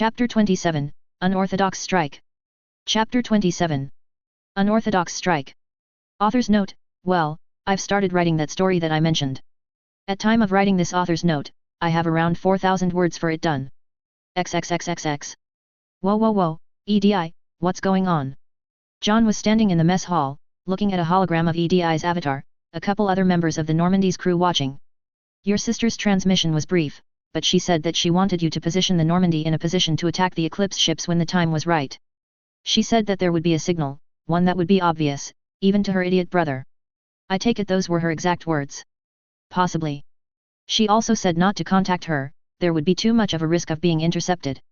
Chapter 27, Unorthodox Strike. Chapter 27. Unorthodox Strike. Author's note: well, I've started writing that story that I mentioned. At time of writing this author's note, I have around 4,000 words for it done. XXXXX. Whoa, EDI, what's going on? John was standing in the mess hall, looking at a hologram of EDI's avatar, a couple other members of the Normandy's crew watching. Your sister's transmission was brief, but she said that she wanted you to position the Normandy in a position to attack the Eclipse ships when the time was right. She said that there would be a signal, one that would be obvious, even to her idiot brother. I take it those were her exact words. Possibly. She also said not to contact her, there would be too much of a risk of being intercepted.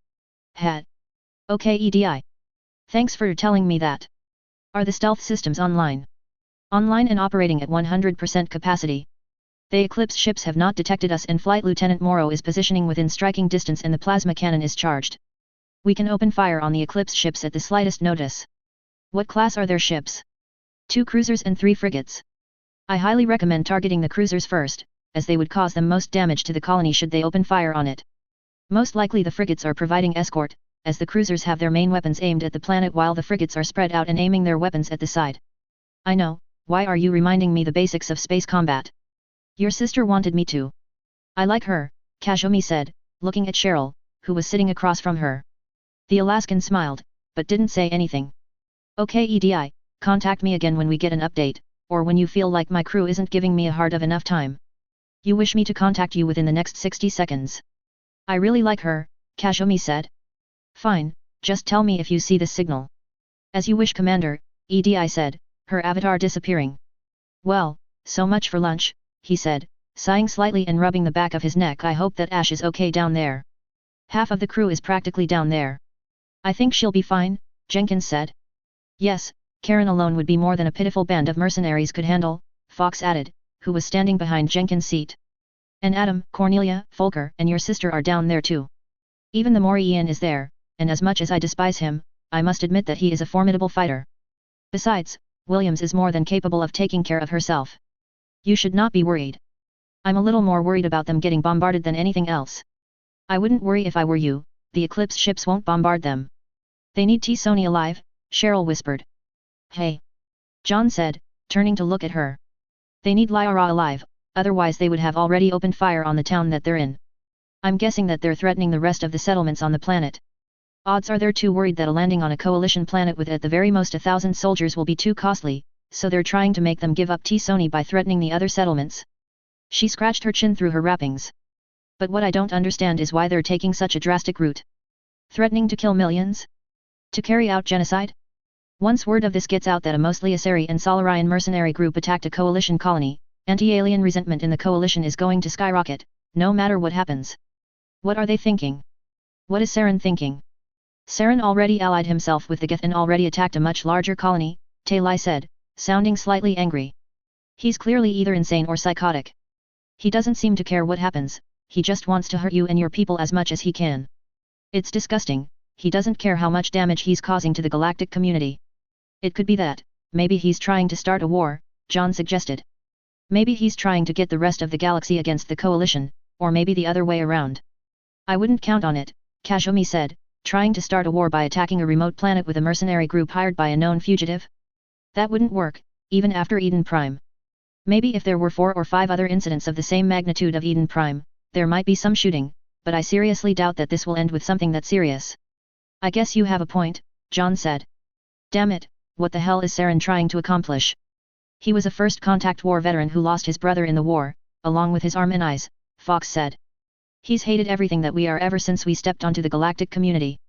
Okay EDI. Thanks for telling me that. Are the stealth systems online? Online and operating at 100% capacity. The Eclipse ships have not detected us and Flight Lieutenant Morrow is positioning within striking distance and the plasma cannon is charged. We can open fire on the Eclipse ships at the slightest notice. What class are their ships? 2 cruisers and 3 frigates. I highly recommend targeting the cruisers first, as they would cause the most damage to the colony should they open fire on it. Most likely the frigates are providing escort, as the cruisers have their main weapons aimed at the planet while the frigates are spread out and aiming their weapons at the side. I know, why are you reminding me the basics of space combat? Your sister wanted me to. I like her, Kazumi said, looking at Cheryl, who was sitting across from her. The Alaskan smiled, but didn't say anything. Okay EDI, contact me again when we get an update, or when you feel like my crew isn't giving me a hard enough time. You wish me to contact you within the next 60 seconds. I really like her, Kazumi said. Fine, just tell me if you see the signal. As you wish Commander, EDI said, her avatar disappearing. Well, so much for lunch, he said, sighing slightly and rubbing the back of his neck. I hope that Ash is okay down there. Half of the crew is practically down there. I think she'll be fine, Jenkins said. Yes, Karen alone would be more than a pitiful band of mercenaries could handle, Fox added, who was standing behind Jenkins' seat. And Adam, Cornelia, Folker, and your sister are down there too. Even the Maury Ian is there, and as much as I despise him, I must admit that he is a formidable fighter. Besides, Williams is more than capable of taking care of herself. You should not be worried. I'm a little more worried about them getting bombarded than anything else. I wouldn't worry if I were you, the Eclipse ships won't bombard them. They need T-Sony alive, Cheryl whispered. Hey! John said, turning to look at her. They need Lyra alive, otherwise they would have already opened fire on the town that they're in. I'm guessing that they're threatening the rest of the settlements on the planet. Odds are they're too worried that a landing on a coalition planet with at the very most 1,000 soldiers will be too costly, so they're trying to make them give up T-Sony by threatening the other settlements. She scratched her chin through her wrappings. But what I don't understand is why they're taking such a drastic route. Threatening to kill millions? To carry out genocide? Once word of this gets out that a mostly Asari and Solarian mercenary group attacked a coalition colony, anti-alien resentment in the coalition is going to skyrocket, no matter what happens. What are they thinking? What is Saren thinking? Saren already allied himself with the Geth and already attacked a much larger colony, Taylai said, sounding slightly angry. He's clearly either insane or psychotic. He doesn't seem to care what happens, he just wants to hurt you and your people as much as he can. It's disgusting, he doesn't care how much damage he's causing to the galactic community. It could be that, maybe he's trying to start a war, John suggested. Maybe he's trying to get the rest of the galaxy against the coalition, or maybe the other way around. I wouldn't count on it, Kazumi said, trying to start a war by attacking a remote planet with a mercenary group hired by a known fugitive. That wouldn't work, even after Eden Prime. Maybe if there were 4 or 5 other incidents of the same magnitude of Eden Prime, there might be some shooting, but I seriously doubt that this will end with something that serious. I guess you have a point, John said. Damn it, what the hell is Saren trying to accomplish? He was a first contact war veteran who lost his brother in the war, along with his arm and eyes, Fox said. He's hated everything that we are ever since we stepped onto the galactic community.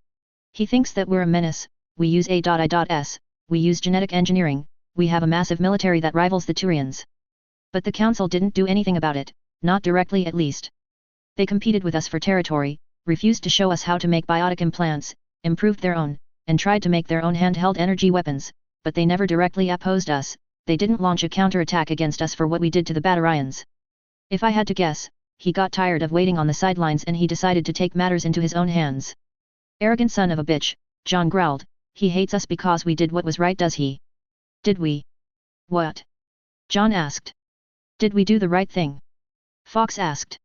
He thinks that we're a menace, we use A.I.S, we use genetic engineering, we have a massive military that rivals the Turians. But the Council didn't do anything about it, not directly at least. They competed with us for territory, refused to show us how to make biotic implants, improved their own, and tried to make their own handheld energy weapons, but they never directly opposed us, they didn't launch a counterattack against us for what we did to the Batarians. If I had to guess, he got tired of waiting on the sidelines and he decided to take matters into his own hands. Arrogant son of a bitch, John growled, he hates us because we did what was right, does he? Did we? What? John asked. Did we do the right thing? Fox asked.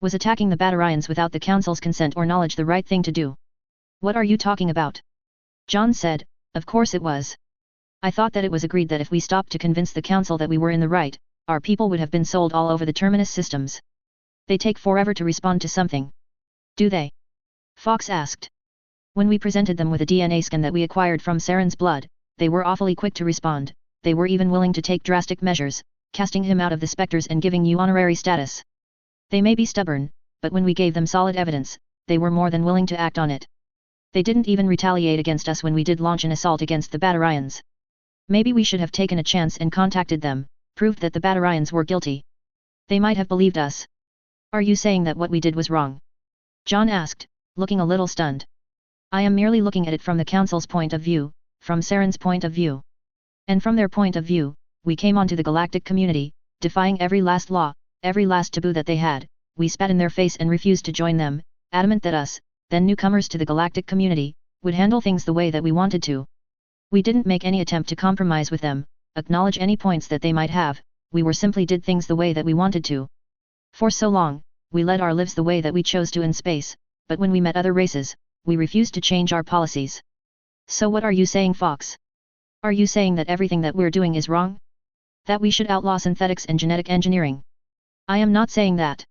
Was attacking the Batarians without the Council's consent or knowledge the right thing to do? What are you talking about? John said, of course it was. I thought that it was agreed that if we stopped to convince the council that we were in the right, our people would have been sold all over the terminus systems. They take forever to respond to something. Do they? Fox asked. When we presented them with a DNA scan that we acquired from Saren's blood, they were awfully quick to respond. They were even willing to take drastic measures, casting him out of the specters and giving you honorary status. They may be stubborn, but when we gave them solid evidence, they were more than willing to act on it. They didn't even retaliate against us when we did launch an assault against the Batarians. Maybe we should have taken a chance and contacted them, proved that the Batarians were guilty. They might have believed us. Are you saying that what we did was wrong? John asked, looking a little stunned. I am merely looking at it from the council's point of view, from Saren's point of view. And from their point of view, we came onto the galactic community, defying every last law, every last taboo that they had. We spat in their face and refused to join them, adamant that us, then newcomers to the galactic community, would handle things the way that we wanted to. We didn't make any attempt to compromise with them, acknowledge any points that they might have, we were simply did things the way that we wanted to. For so long, we led our lives the way that we chose to in space, but when we met other races, we refused to change our policies. So what are you saying, Fox? Are you saying that everything that we're doing is wrong? That we should outlaw synthetics and genetic engineering? I am not saying that.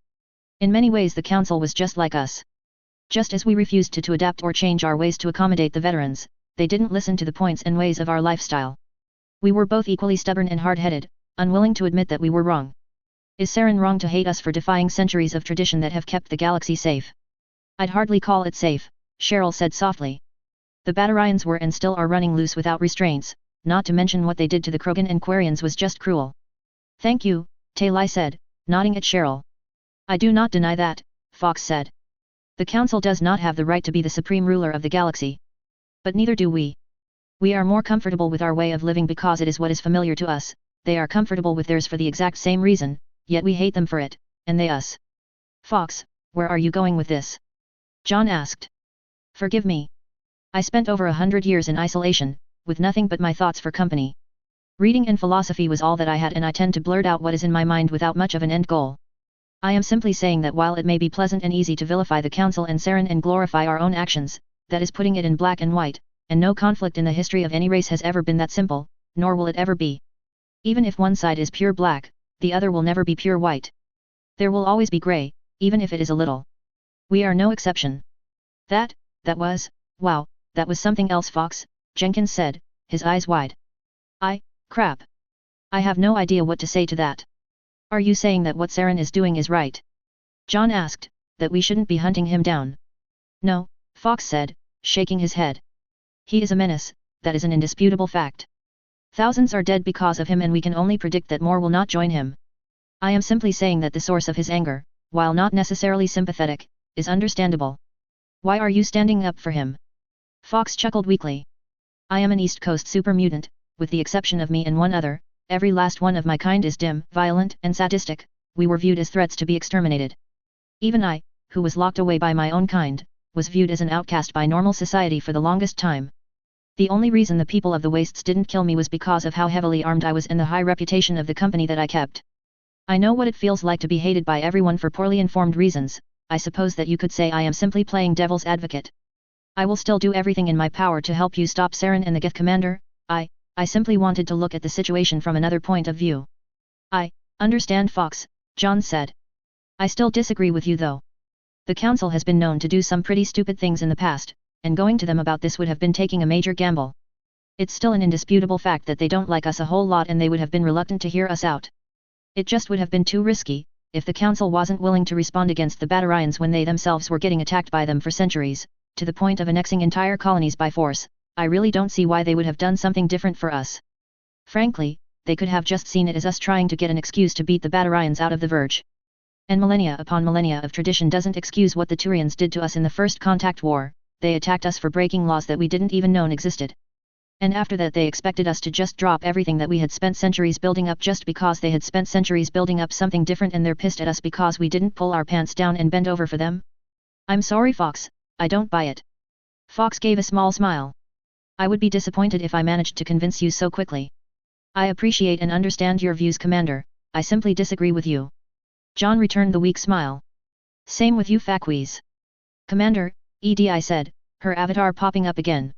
In many ways the council was just like us. Just as we refused to adapt or change our ways to accommodate the veterans, they didn't listen to the points and ways of our lifestyle. We were both equally stubborn and hard-headed, unwilling to admit that we were wrong. Is Saren wrong to hate us for defying centuries of tradition that have kept the galaxy safe? I'd hardly call it safe, Cheryl said softly. The Batarians were and still are running loose without restraints, not to mention what they did to the Krogan and Quarians was just cruel. Thank you, Talai said, nodding at Cheryl. I do not deny that, Fox said. The Council does not have the right to be the supreme ruler of the galaxy. But neither do we. We are more comfortable with our way of living because it is what is familiar to us, they are comfortable with theirs for the exact same reason, yet we hate them for it, and they us. Fox, where are you going with this? John asked. Forgive me. I spent over 100 years in isolation, with nothing but my thoughts for company. Reading and philosophy was all that I had and I tend to blurt out what is in my mind without much of an end goal. I am simply saying that while it may be pleasant and easy to vilify the Council and Saren and glorify our own actions, that is putting it in black and white, and no conflict in the history of any race has ever been that simple, nor will it ever be. Even if one side is pure black, the other will never be pure white. There will always be gray, even if it is a little. We are no exception. That was, wow, that was something else, Fox, Jenkins said, his eyes wide. Crap. I have no idea what to say to that. Are you saying that what Saren is doing is right? John asked, that we shouldn't be hunting him down. No, Fox said, shaking his head. He is a menace, that is an indisputable fact. Thousands are dead because of him and we can only predict that more will not join him. I am simply saying that the source of his anger, while not necessarily sympathetic, is understandable. Why are you standing up for him? Fox chuckled weakly. I am an East Coast super mutant, with the exception of me and one other, every last one of my kind is dim, violent and sadistic, we were viewed as threats to be exterminated. Even I, who was locked away by my own kind, was viewed as an outcast by normal society for the longest time. The only reason the people of the Wastes didn't kill me was because of how heavily armed I was and the high reputation of the company that I kept. I know what it feels like to be hated by everyone for poorly informed reasons. I suppose that you could say I am simply playing devil's advocate. I will still do everything in my power to help you stop Saren and the Geth Commander. I simply wanted to look at the situation from another point of view. I understand, Fox, John said. I still disagree with you though. The Council has been known to do some pretty stupid things in the past, and going to them about this would have been taking a major gamble. It's still an indisputable fact that they don't like us a whole lot and they would have been reluctant to hear us out. It just would have been too risky, if the Council wasn't willing to respond against the Batarians when they themselves were getting attacked by them for centuries, to the point of annexing entire colonies by force. I really don't see why they would have done something different for us. Frankly, they could have just seen it as us trying to get an excuse to beat the Batarians out of the Verge. And millennia upon millennia of tradition doesn't excuse what the Turians did to us in the First Contact War. They attacked us for breaking laws that we didn't even know existed. And after that they expected us to just drop everything that we had spent centuries building up just because they had spent centuries building up something different and they're pissed at us because we didn't pull our pants down and bend over for them? I'm sorry, Fox, I don't buy it. Fox gave a small smile. I would be disappointed if I managed to convince you so quickly. I appreciate and understand your views, Commander, I simply disagree with you. John returned the weak smile. Same with you, Facquiz. Commander, Edi said, Her avatar popping up again.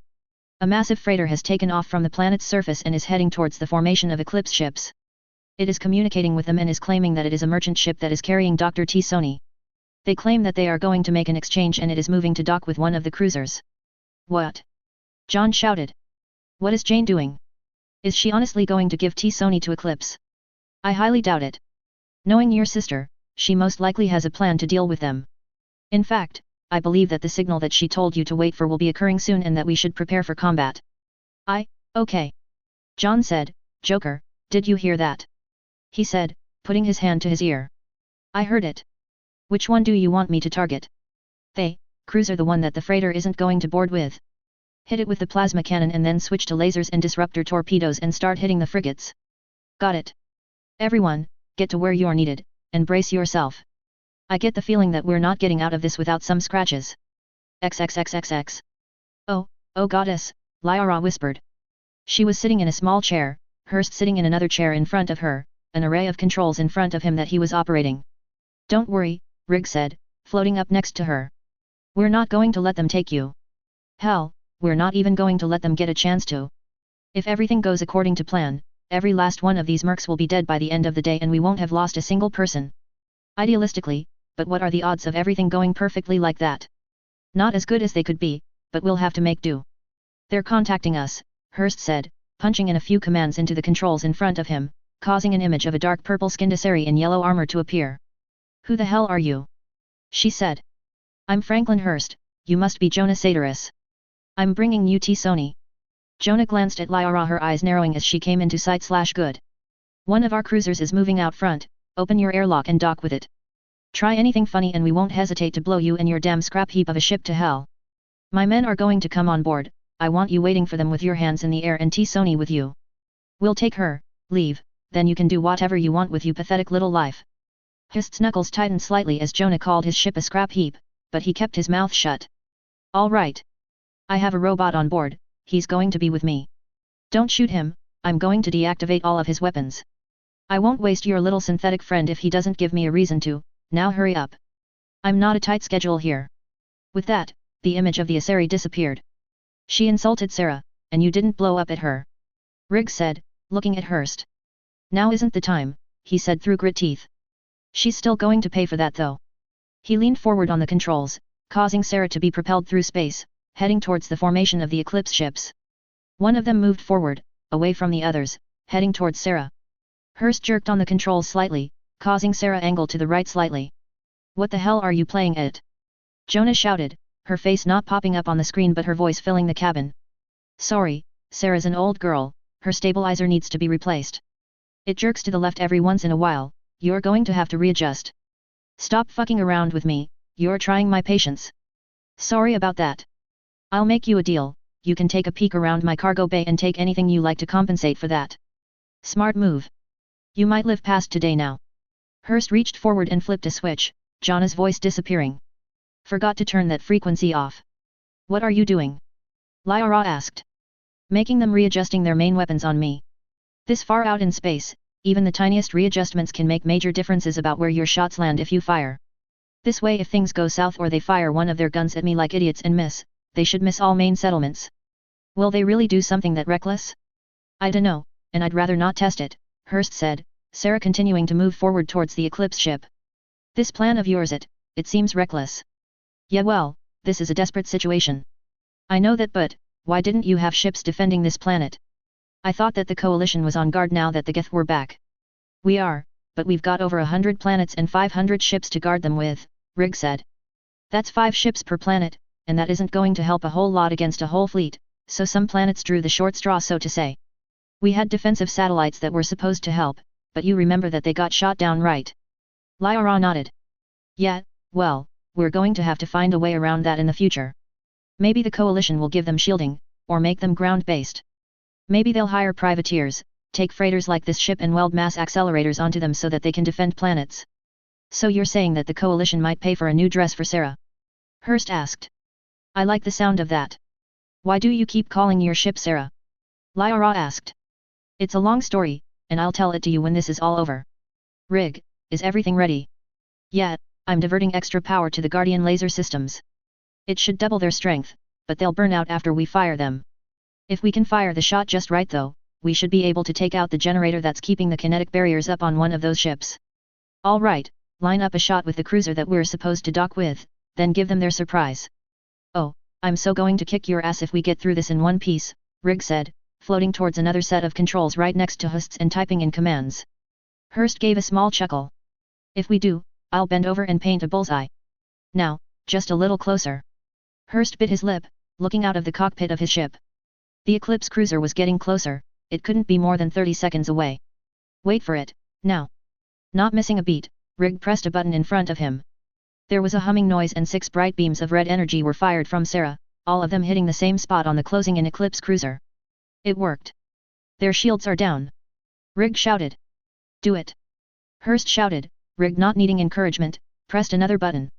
A massive freighter has taken off from the planet's surface and is heading towards the formation of eclipse ships. It is communicating with them and is claiming that it is a merchant ship that is carrying Dr. T. Sony. They claim that they are going to make an exchange and it is moving to dock with one of the cruisers. What? John shouted. What is Jane doing? Is she honestly going to give T. Sony to Eclipse? I highly doubt it. Knowing your sister, she most likely has a plan to deal with them. In fact, I believe that the signal that she told you to wait for will be occurring soon and that we should prepare for combat. Okay. John said, Joker, did you hear that? He said, putting his hand to his ear. I heard it. Which one do you want me to target? The cruiser, the one that the freighter isn't going to board with. Hit it with the plasma cannon and then switch to lasers and disruptor torpedoes and start hitting the frigates. Got it. Everyone, get to where you're needed, and brace yourself. I get the feeling that we're not getting out of this without some scratches. XXXXX. Oh goddess, Lyra whispered. She was sitting in a small chair, Hurst sitting in another chair in front of her, an array of controls in front of him that he was operating. Don't worry, Rigg said, floating up next to her. We're not going to let them take you. Hell, we're not even going to let them get a chance to. If everything goes according to plan, every last one of these mercs will be dead by the end of the day and we won't have lost a single person. Idealistically, but what are the odds of everything going perfectly like that? Not as good as they could be, but we'll have to make do. They're contacting us, Hurst said, punching in a few commands into the controls in front of him, causing an image of a dark purple-skinned Asari in yellow armor to appear. Who the hell are you? She said. I'm Franklin Hurst, you must be Jonah Sateris. I'm bringing you T. Sony. Jonah glanced at Lyra, her eyes narrowing as she came into sight. Good. One of our cruisers is moving out front, open your airlock and dock with it. Try anything funny and we won't hesitate to blow you and your damn scrap heap of a ship to hell. My men are going to come on board, I want you waiting for them with your hands in the air and T. Sony with you. We'll take her, leave, then you can do whatever you want with you pathetic little life. Hurst's knuckles tightened slightly as Jonah called his ship a scrap heap, but he kept his mouth shut. All right. I have a robot on board, he's going to be with me. Don't shoot him, I'm going to deactivate all of his weapons. I won't waste your little synthetic friend if he doesn't give me a reason to, now hurry up. I'm not a tight schedule here. With that, the image of the Asari disappeared. She insulted Sarah, and you didn't blow up at her. Rigg said, looking at Hurst. Now isn't the time, he said through grit teeth. She's still going to pay for that though. He leaned forward on the controls, causing Sarah to be propelled through space, heading towards the formation of the Eclipse ships. One of them moved forward, away from the others, heading towards Sarah. Hurst jerked on the controls slightly, causing Sarah angle to the right slightly. What the hell are you playing at? Jonah shouted, her face not popping up on the screen but her voice filling the cabin. Sorry, Sarah's an old girl, her stabilizer needs to be replaced. It jerks to the left every once in a while, you're going to have to readjust. Stop fucking around with me, you're trying my patience. Sorry about that. I'll make you a deal, you can take a peek around my cargo bay and take anything you like to compensate for that. Smart move. You might live past today now. Hurst reached forward and flipped a switch, Jonah's voice disappearing. Forgot to turn that frequency off. What are you doing? Lyra asked. Making them readjusting their main weapons on me. This far out in space, even the tiniest readjustments can make major differences about where your shots land if you fire. This way if things go south or they fire one of their guns at me like idiots and miss, they should miss all main settlements. Will they really do something that reckless? I dunno, and I'd rather not test it, Hurst said, Sarah continuing to move forward towards the Eclipse ship. This plan of yours it seems reckless. Yeah well, this is a desperate situation. I know that but, why didn't you have ships defending this planet? I thought that the coalition was on guard now that the Geth were back. We are, but we've got over 100 planets and 500 ships to guard them with, Rigg said. That's 5 ships per planet, and that isn't going to help a whole lot against a whole fleet, so some planets drew the short straw so to say. We had defensive satellites that were supposed to help, but you remember that they got shot down right? Lyra nodded. Yeah, well, we're going to have to find a way around that in the future. Maybe the coalition will give them shielding, or make them ground-based. Maybe they'll hire privateers, take freighters like this ship and weld mass accelerators onto them so that they can defend planets. So you're saying that the coalition might pay for a new dress for Sarah? Hurst asked. I like the sound of that. Why do you keep calling your ship Sarah? Lyra asked. It's a long story, and I'll tell it to you when this is all over. Rigg, is everything ready? Yeah, I'm diverting extra power to the Guardian laser systems. It should double their strength, but they'll burn out after we fire them. If we can fire the shot just right though, we should be able to take out the generator that's keeping the kinetic barriers up on one of those ships. All right, line up a shot with the cruiser that we're supposed to dock with, then give them their surprise. Oh, I'm so going to kick your ass if we get through this in one piece, Rig said, floating towards another set of controls right next to Hurst's and typing in commands. Hurst gave a small chuckle. If we do, I'll bend over and paint a bullseye. Now, just a little closer. Hurst bit his lip, looking out of the cockpit of his ship. The Eclipse cruiser was getting closer, it couldn't be more than 30 seconds away. Wait for it, now. Not missing a beat, Rig pressed a button in front of him. There was a humming noise and 6 bright beams of red energy were fired from Sarah, all of them hitting the same spot on the closing in Eclipse cruiser. It worked. Their shields are down. Rig shouted. Do it. Hurst shouted. Rig, not needing encouragement, pressed another button.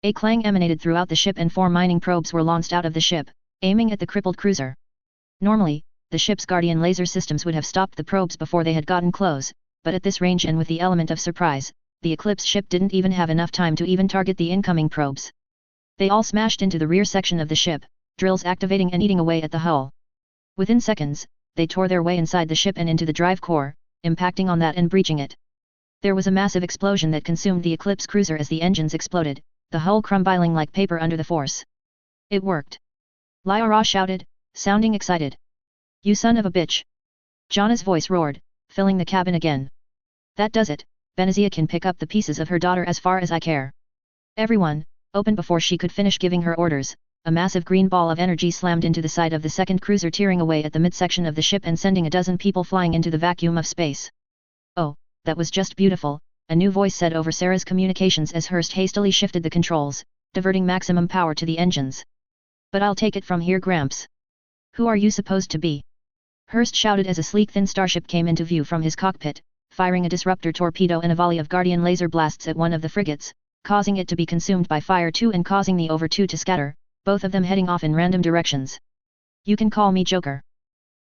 A clang emanated throughout the ship and 4 mining probes were launched out of the ship, aiming at the crippled cruiser. Normally, the ship's Guardian laser systems would have stopped the probes before they had gotten close, but at this range and with the element of surprise, the Eclipse ship didn't even have enough time to even target the incoming probes. They all smashed into the rear section of the ship, drills activating and eating away at the hull. Within seconds, they tore their way inside the ship and into the drive core, impacting on that and breaching it. There was a massive explosion that consumed the Eclipse cruiser as the engines exploded, the hull crumbling like paper under the force. It worked. Lyra shouted, sounding excited. You son of a bitch! Jonna's voice roared, filling the cabin again. That does it, Benazia can pick up the pieces of her daughter as far as I care. Everyone, open before she could finish giving her orders. A massive green ball of energy slammed into the side of the second cruiser, tearing away at the midsection of the ship and sending a dozen people flying into the vacuum of space. Oh, that was just beautiful, a new voice said over Sarah's communications as Hurst hastily shifted the controls, diverting maximum power to the engines. But I'll take it from here, Gramps. Who are you supposed to be? Hurst shouted as a sleek thin starship came into view from his cockpit, firing a disruptor torpedo and a volley of Guardian laser blasts at one of the frigates, causing it to be consumed by fire 2 and causing the over 2 to scatter, both of them heading off in random directions. You can call me Joker.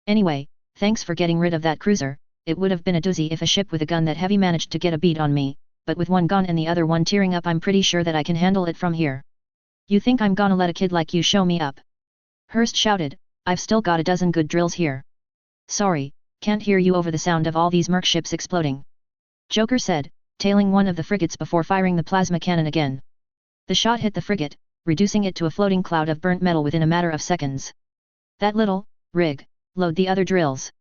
Anyway, thanks for getting rid of that cruiser. It would have been a doozy if a ship with a gun that heavy managed to get a beat on me, but with one gun and the other one tearing up, I'm pretty sure that I can handle it from here. You think I'm gonna let a kid like you show me up? Hurst shouted, I've still got a dozen good drills here. Sorry, can't hear you over the sound of all these merc ships exploding. Joker said, tailing one of the frigates before firing the plasma cannon again. The shot hit the frigate, reducing it to a floating cloud of burnt metal within a matter of seconds. That little, Rig, load the other drills.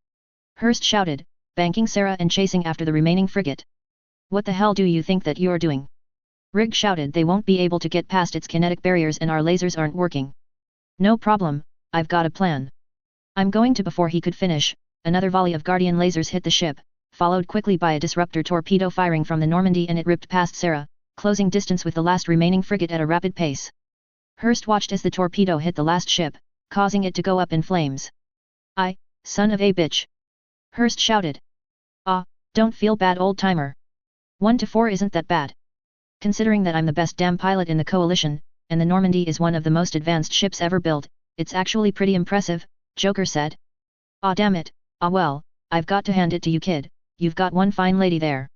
Hurst shouted, banking Sarah and chasing after the remaining frigate. What the hell do you think that you're doing? Rig shouted, they won't be able to get past its kinetic barriers and our lasers aren't working. No problem, I've got a plan. I'm going to. Before he could finish, another volley of Guardian lasers hit the ship, followed quickly by a disruptor torpedo firing from the Normandy, and it ripped past Sarah, closing distance with the last remaining frigate at a rapid pace. Hurst watched as the torpedo hit the last ship, causing it to go up in flames. Son of a bitch! Hurst shouted. Ah, don't feel bad, old-timer. 1 to 4 isn't that bad. Considering that I'm the best damn pilot in the coalition, and the Normandy is one of the most advanced ships ever built, it's actually pretty impressive, Joker said. Ah damn it, well, I've got to hand it to you, kid, you've got one fine lady there.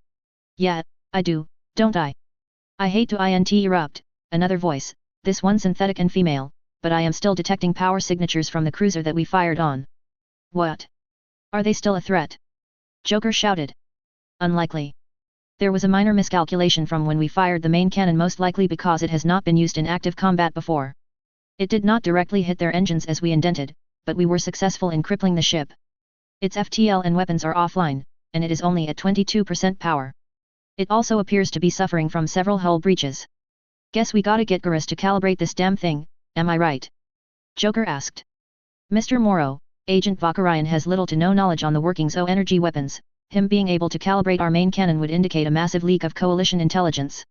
Yeah, I do, don't I? I hate to erupt, another voice, this one synthetic and female, but I am still detecting power signatures from the cruiser that we fired on. What? Are they still a threat? Joker shouted. Unlikely. There was a minor miscalculation from when we fired the main cannon, most likely because it has not been used in active combat before. It did not directly hit their engines as we indented, but we were successful in crippling the ship. Its FTL and weapons are offline, and it is only at 22% power. It also appears to be suffering from several hull breaches. Guess we gotta get Garrus to calibrate this damn thing, am I right? Joker asked. Mr. Morrow, Agent Vakarian has little to no knowledge on the workings of energy weapons. Him being able to calibrate our main cannon would indicate a massive leak of coalition intelligence.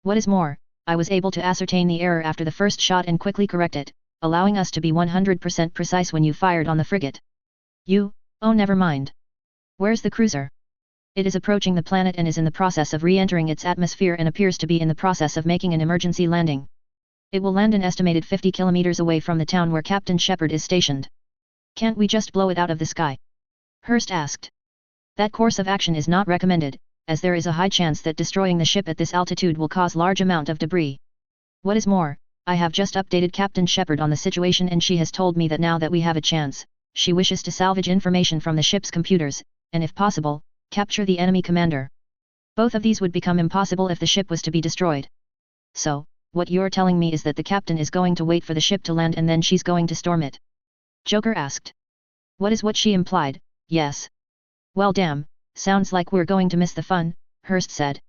What is more, I was able to ascertain the error after the first shot and quickly correct it, allowing us to be 100% precise when you fired on the frigate. Oh never mind. Where's the cruiser? It is approaching the planet and is in the process of re-entering its atmosphere and appears to be in the process of making an emergency landing. It will land an estimated 50 kilometers away from the town where Captain Shepard is stationed. Can't we just blow it out of the sky? Hurst asked. That course of action is not recommended, as there is a high chance that destroying the ship at this altitude will cause large amount of debris. What is more, I have just updated Captain Shepard on the situation and she has told me that now that we have a chance, she wishes to salvage information from the ship's computers, and if possible, capture the enemy commander. Both of these would become impossible if the ship was to be destroyed. So, what you're telling me is that the captain is going to wait for the ship to land and then she's going to storm it? Joker asked. What she implied, yes. Well damn, sounds like we're going to miss the fun, Hurst said.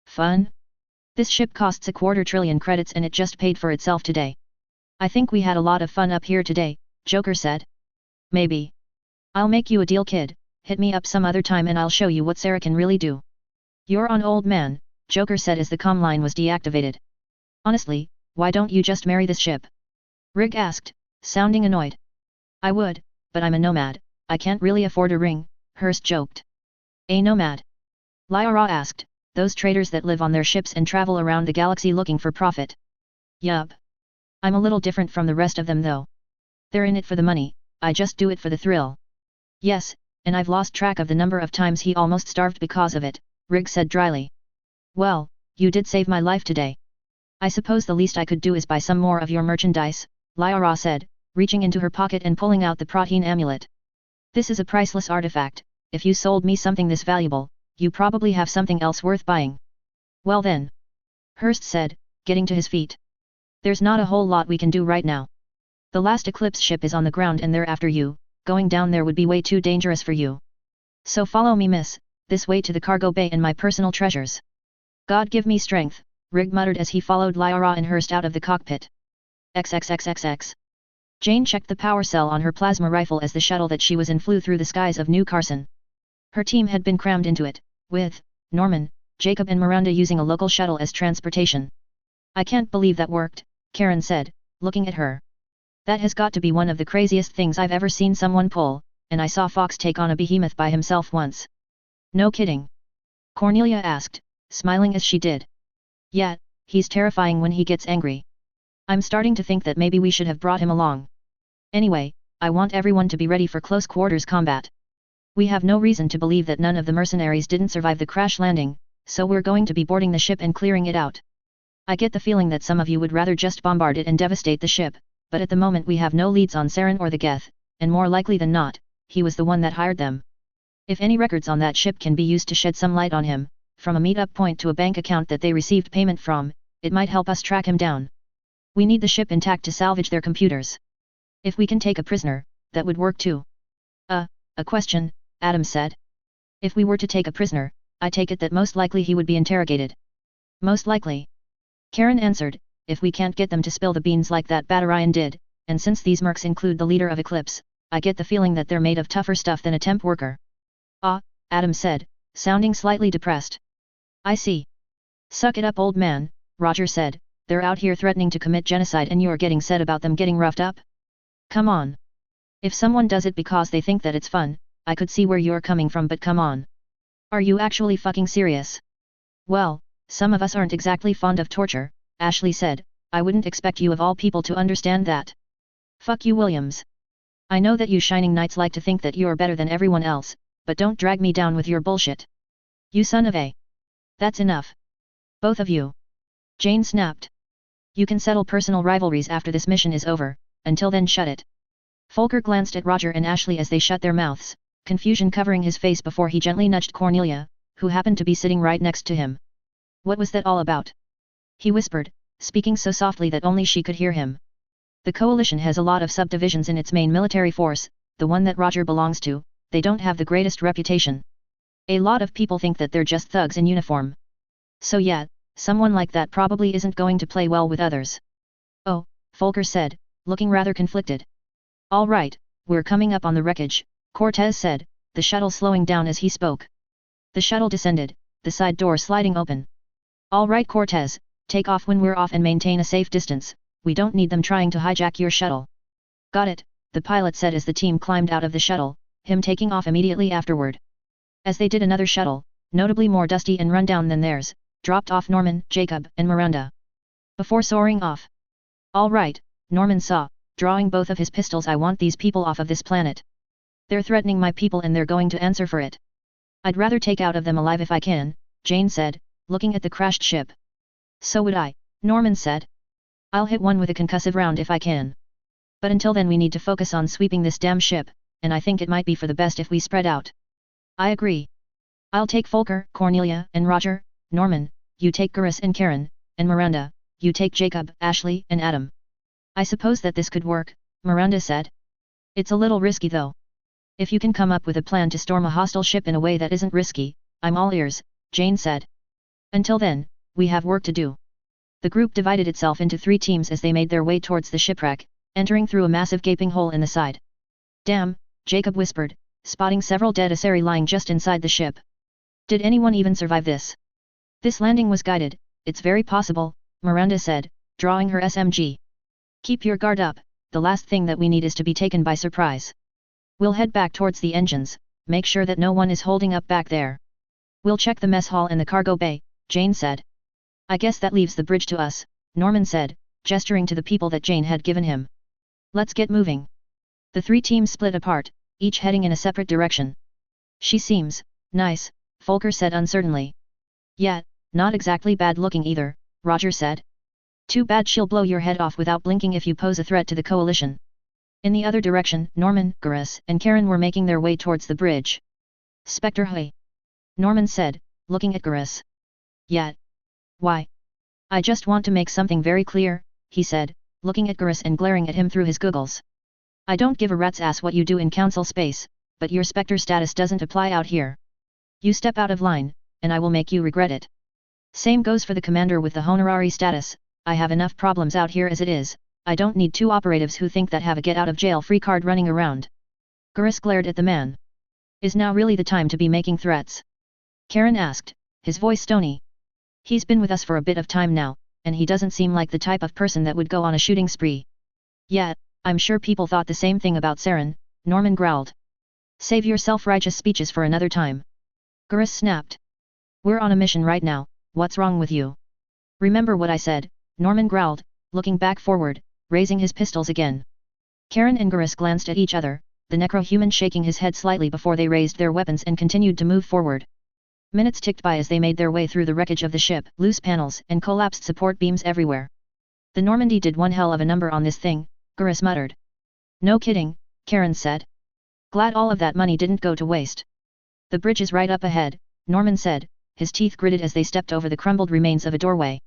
Fun? This ship costs 250 billion credits and it just paid for itself today. I think we had a lot of fun up here today, Joker said. Maybe. I'll make you a deal, kid, hit me up some other time and I'll show you what Sarah can really do. You're on, old man, Joker said as the comm line was deactivated. Honestly, why don't you just marry this ship? Rig asked, sounding annoyed. I would, but I'm a nomad, I can't really afford a ring, Hurst joked. A nomad? Lyra asked, those traders that live on their ships and travel around the galaxy looking for profit. Yup. I'm a little different from the rest of them though. They're in it for the money, I just do it for the thrill. Yes, and I've lost track of the number of times he almost starved because of it, Rig said dryly. Well, you did save my life today. I suppose the least I could do is buy some more of your merchandise, Lyra said, reaching into her pocket and pulling out the protein amulet. This is a priceless artifact, if you sold me something this valuable, you probably have something else worth buying. Well then. Hurst said, getting to his feet. There's not a whole lot we can do right now. The last Eclipse ship is on the ground and they're after you, going down there would be way too dangerous for you. So follow me, miss, this way to the cargo bay and my personal treasures. God give me strength, Rig muttered as he followed Lyra and Hurst out of the cockpit. XXXXX. Jane checked the power cell on her plasma rifle as the shuttle that she was in flew through the skies of New Carson. Her team had been crammed into it, with Norman, Jacob and Miranda using a local shuttle as transportation. I can't believe that worked, Karen said, looking at her. That has got to be one of the craziest things I've ever seen someone pull, and I saw Fox take on a behemoth by himself once. No kidding? Cornelia asked, smiling as she did. Yeah, he's terrifying when he gets angry. I'm starting to think that maybe we should have brought him along. Anyway, I want everyone to be ready for close quarters combat. We have no reason to believe that none of the mercenaries didn't survive the crash landing, so we're going to be boarding the ship and clearing it out. I get the feeling that some of you would rather just bombard it and devastate the ship, but at the moment we have no leads on Saren or the Geth, and more likely than not, he was the one that hired them. If any records on that ship can be used to shed some light on him, from a meet-up point to a bank account that they received payment from, it might help us track him down. We need the ship intact to salvage their computers. If we can take a prisoner, that would work too. A question, Adam said. If we were to take a prisoner, I take it that most likely he would be interrogated. Most likely. Karen answered, if we can't get them to spill the beans like that Batarian did, and since these mercs include the leader of Eclipse, I get the feeling that they're made of tougher stuff than a temp worker. Ah, Adam said, sounding slightly depressed. I see. Suck it up, old man, Roger said, they're out here threatening to commit genocide and you're getting sad about them getting roughed up? Come on. If someone does it because they think that it's fun, I could see where you're coming from, but come on. Are you actually fucking serious? Well, some of us aren't exactly fond of torture, Ashley said, I wouldn't expect you of all people to understand that. Fuck you, Williams. I know that you shining knights like to think that you're better than everyone else, but don't drag me down with your bullshit. You son of a. That's enough. Both of you. Jane snapped. You can settle personal rivalries after this mission is over, until then shut it. Folker glanced at Roger and Ashley as they shut their mouths, confusion covering his face before he gently nudged Cornelia, who happened to be sitting right next to him. What was that all about? He whispered, speaking so softly that only she could hear him. The coalition has a lot of subdivisions in its main military force, the one that Roger belongs to, they don't have the greatest reputation. A lot of people think that they're just thugs in uniform. So yeah, someone like that probably isn't going to play well with others. Oh, Folker said, looking rather conflicted. All right, we're coming up on the wreckage, Cortez said, the shuttle slowing down as he spoke. The shuttle descended, the side door sliding open. All right, Cortez, take off when we're off and maintain a safe distance, we don't need them trying to hijack your shuttle. Got it, the pilot said as the team climbed out of the shuttle, him taking off immediately afterward. As they did, another shuttle, notably more dusty and rundown than theirs, dropped off Norman, Jacob, and Miranda. Before soaring off. All right, Norman saw, drawing both of his pistols, I want these people off of this planet. They're threatening my people and they're going to answer for it. I'd rather take out of them alive if I can, Jane said, looking at the crashed ship. So would I, Norman said. I'll hit one with a concussive round if I can. But until then we need to focus on sweeping this damn ship, and I think it might be for the best if we spread out. I agree. I'll take Volker, Cornelia, and Roger. Norman, you take Gurus and Karen, and Miranda, you take Jacob, Ashley, and Adam. I suppose that this could work, Miranda said. It's a little risky though. If you can come up with a plan to storm a hostile ship in a way that isn't risky, I'm all ears, Jane said. Until then, we have work to do. The group divided itself into 3 teams as they made their way towards the shipwreck, entering through a massive gaping hole in the side. Damn, Jacob whispered, spotting several dead Asari lying just inside the ship. Did anyone even survive this? This landing was guided, it's very possible, Miranda said, drawing her SMG. Keep your guard up, the last thing that we need is to be taken by surprise. We'll head back towards the engines, make sure that no one is holding up back there. We'll check the mess hall and the cargo bay, Jane said. I guess that leaves the bridge to us, Norman said, gesturing to the people that Jane had given him. Let's get moving. The 3 teams split apart, each heading in a separate direction. She seems nice, Volker said uncertainly. Yeah, not exactly bad looking either, Roger said. Too bad she'll blow your head off without blinking if you pose a threat to the coalition. In the other direction, Norman, Gurus, and Karen were making their way towards the bridge. Spectre hey. Norman said, looking at Gurus. Yeah. Why? I just want to make something very clear, he said, looking at Gurus and glaring at him through his goggles. I don't give a rat's ass what you do in council space, but your Spectre status doesn't apply out here. You step out of line, and I will make you regret it. Same goes for the commander with the honorary status. I have enough problems out here as it is, I don't need 2 operatives who think that have a get-out-of-jail-free card running around. Gurus glared at the man. Is now really the time to be making threats? Karen asked, his voice stony. He's been with us for a bit of time now, and he doesn't seem like the type of person that would go on a shooting spree. Yeah, I'm sure people thought the same thing about Saren, Norman growled. Save your self-righteous speeches for another time. Gurus snapped. We're on a mission right now, what's wrong with you? Remember what I said, Norman growled, looking back forward, raising his pistols again. Karen and Gurus glanced at each other, the necro-human shaking his head slightly before they raised their weapons and continued to move forward. Minutes ticked by as they made their way through the wreckage of the ship, loose panels and collapsed support beams everywhere. The Normandy did one hell of a number on this thing, Gurus muttered. No kidding, Karen said. Glad all of that money didn't go to waste. The bridge is right up ahead, Norman said, his teeth gritted as they stepped over the crumbled remains of a doorway.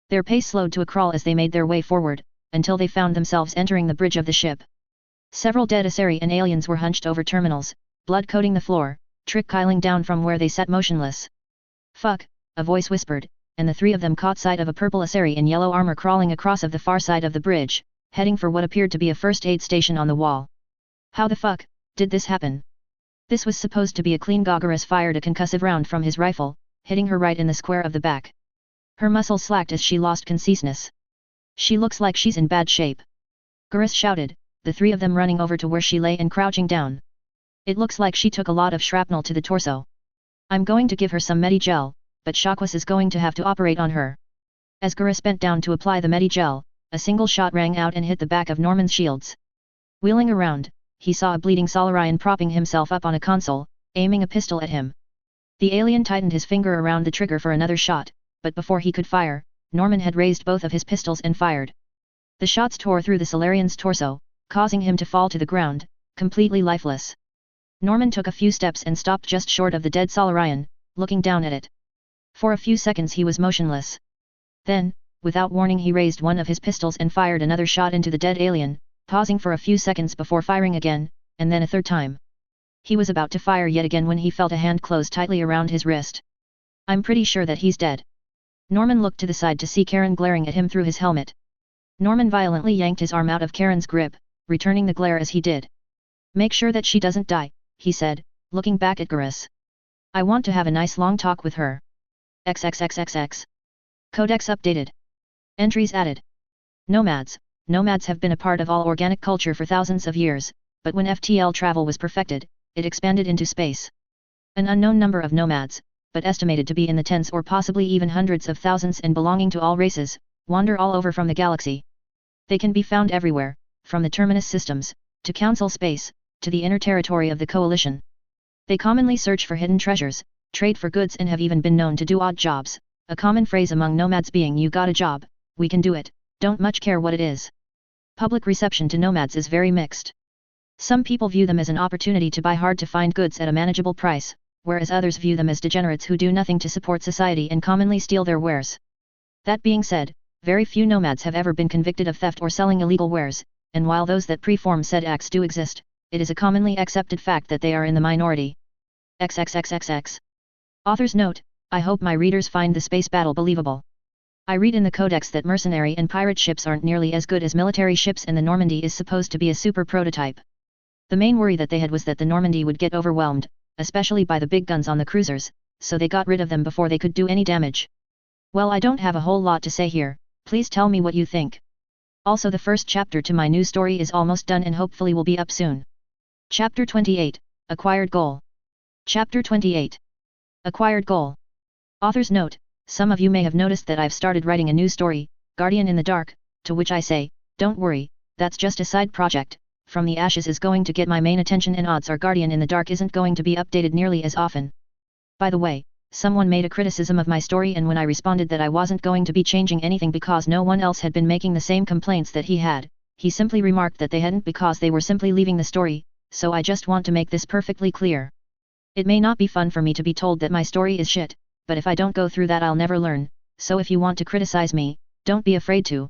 Their pace slowed to a crawl as they made their way forward, until they found themselves entering the bridge of the ship. Several dead Asari and aliens were hunched over terminals, blood coating the floor, trickling down from where they sat motionless. Fuck, a voice whispered, and the 3 of them caught sight of a purple Asari in yellow armor crawling across of the far side of the bridge, heading for what appeared to be a first aid station on the wall. How the fuck did this happen? This was supposed to be a clean Gurus fired a concussive round from his rifle, hitting her right in the square of the back. Her muscles slacked as she lost conciseness. She looks like she's in bad shape. Gurus shouted, the 3 of them running over to where she lay and crouching down. It looks like she took a lot of shrapnel to the torso. I'm going to give her some Medi-gel, but Shawquas is going to have to operate on her. As Gurus bent down to apply the Medi-gel, a single shot rang out and hit the back of Norman's shields. Wheeling around, he saw a bleeding Solarian propping himself up on a console, aiming a pistol at him. The alien tightened his finger around the trigger for another shot, but before he could fire, Norman had raised both of his pistols and fired. The shots tore through the Solarian's torso, causing him to fall to the ground, completely lifeless. Norman took a few steps and stopped just short of the dead Solarian, looking down at it. For a few seconds he was motionless. Then, without warning he raised one of his pistols and fired another shot into the dead alien, pausing for a few seconds before firing again, and then a third time. He was about to fire yet again when he felt a hand close tightly around his wrist. I'm pretty sure that he's dead. Norman looked to the side to see Karen glaring at him through his helmet. Norman violently yanked his arm out of Karen's grip, returning the glare as he did. Make sure that she doesn't die, he said, looking back at Gurus. I want to have a nice long talk with her. XXXXX. Codex updated. Entries added. Nomads. Nomads have been a part of all organic culture for thousands of years, but when FTL travel was perfected, it expanded into space. An unknown number of nomads, but estimated to be in the tens or possibly even hundreds of thousands and belonging to all races, wander all over from the galaxy. They can be found everywhere, from the terminus systems, to council space, to the inner territory of the coalition. They commonly search for hidden treasures, trade for goods and have even been known to do odd jobs, a common phrase among nomads being "you got a job, we can do it, don't much care what it is. Public reception to nomads is very mixed. Some people view them as an opportunity to buy hard-to-find goods at a manageable price, whereas others view them as degenerates who do nothing to support society and commonly steal their wares. That being said, very few nomads have ever been convicted of theft or selling illegal wares, and while those that perform said acts do exist, it is a commonly accepted fact that they are in the minority. XXXXX. Author's note: I hope my readers find the space battle believable. I read in the codex that mercenary and pirate ships aren't nearly as good as military ships, and the Normandy is supposed to be a super prototype. The main worry that they had was that the Normandy would get overwhelmed, especially by the big guns on the cruisers, so they got rid of them before they could do any damage. Well, I don't have a whole lot to say here, please tell me what you think. Also, the first chapter to my new story is almost done and hopefully will be up soon. Chapter 28, Acquired Goal. Chapter 28. Acquired Goal. Author's note: some of you may have noticed that I've started writing a new story, Guardian in the Dark, to which I say, don't worry, that's just a side project. From the Ashes is going to get my main attention, and odds are Guardian in the Dark isn't going to be updated nearly as often. By the way, someone made a criticism of my story, and when I responded that I wasn't going to be changing anything because no one else had been making the same complaints that he had, he simply remarked that they hadn't because they were simply leaving the story, so I just want to make this perfectly clear. It may not be fun for me to be told that my story is shit, but if I don't go through that I'll never learn, so if you want to criticize me, don't be afraid to.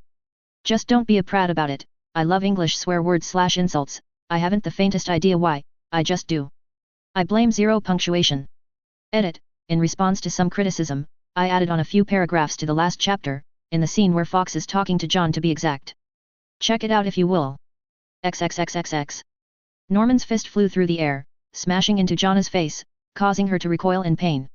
Just don't be a prat about it. I love English swear words / insults, I haven't the faintest idea why, I just do. I blame zero punctuation. Edit: in response to some criticism, I added on a few paragraphs to the last chapter, in the scene where Fox is talking to John to be exact. Check it out if you will. XXXXX. Norman's fist flew through the air, smashing into Jonna's face, causing her to recoil in pain.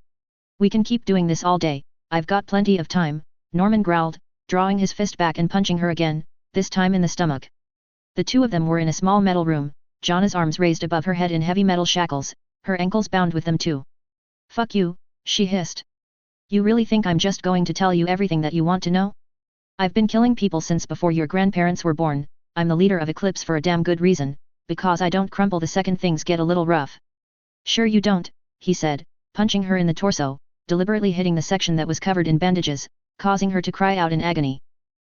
We can keep doing this all day, I've got plenty of time, Norman growled, drawing his fist back and punching her again, this time in the stomach. The two of them were in a small metal room, Jonna's arms raised above her head in heavy metal shackles, her ankles bound with them too. Fuck you, she hissed. You really think I'm just going to tell you everything that you want to know? I've been killing people since before your grandparents were born. I'm the leader of Eclipse for a damn good reason, because I don't crumble the second things get a little rough. Sure you don't, he said, punching her in the torso, deliberately hitting the section that was covered in bandages, causing her to cry out in agony.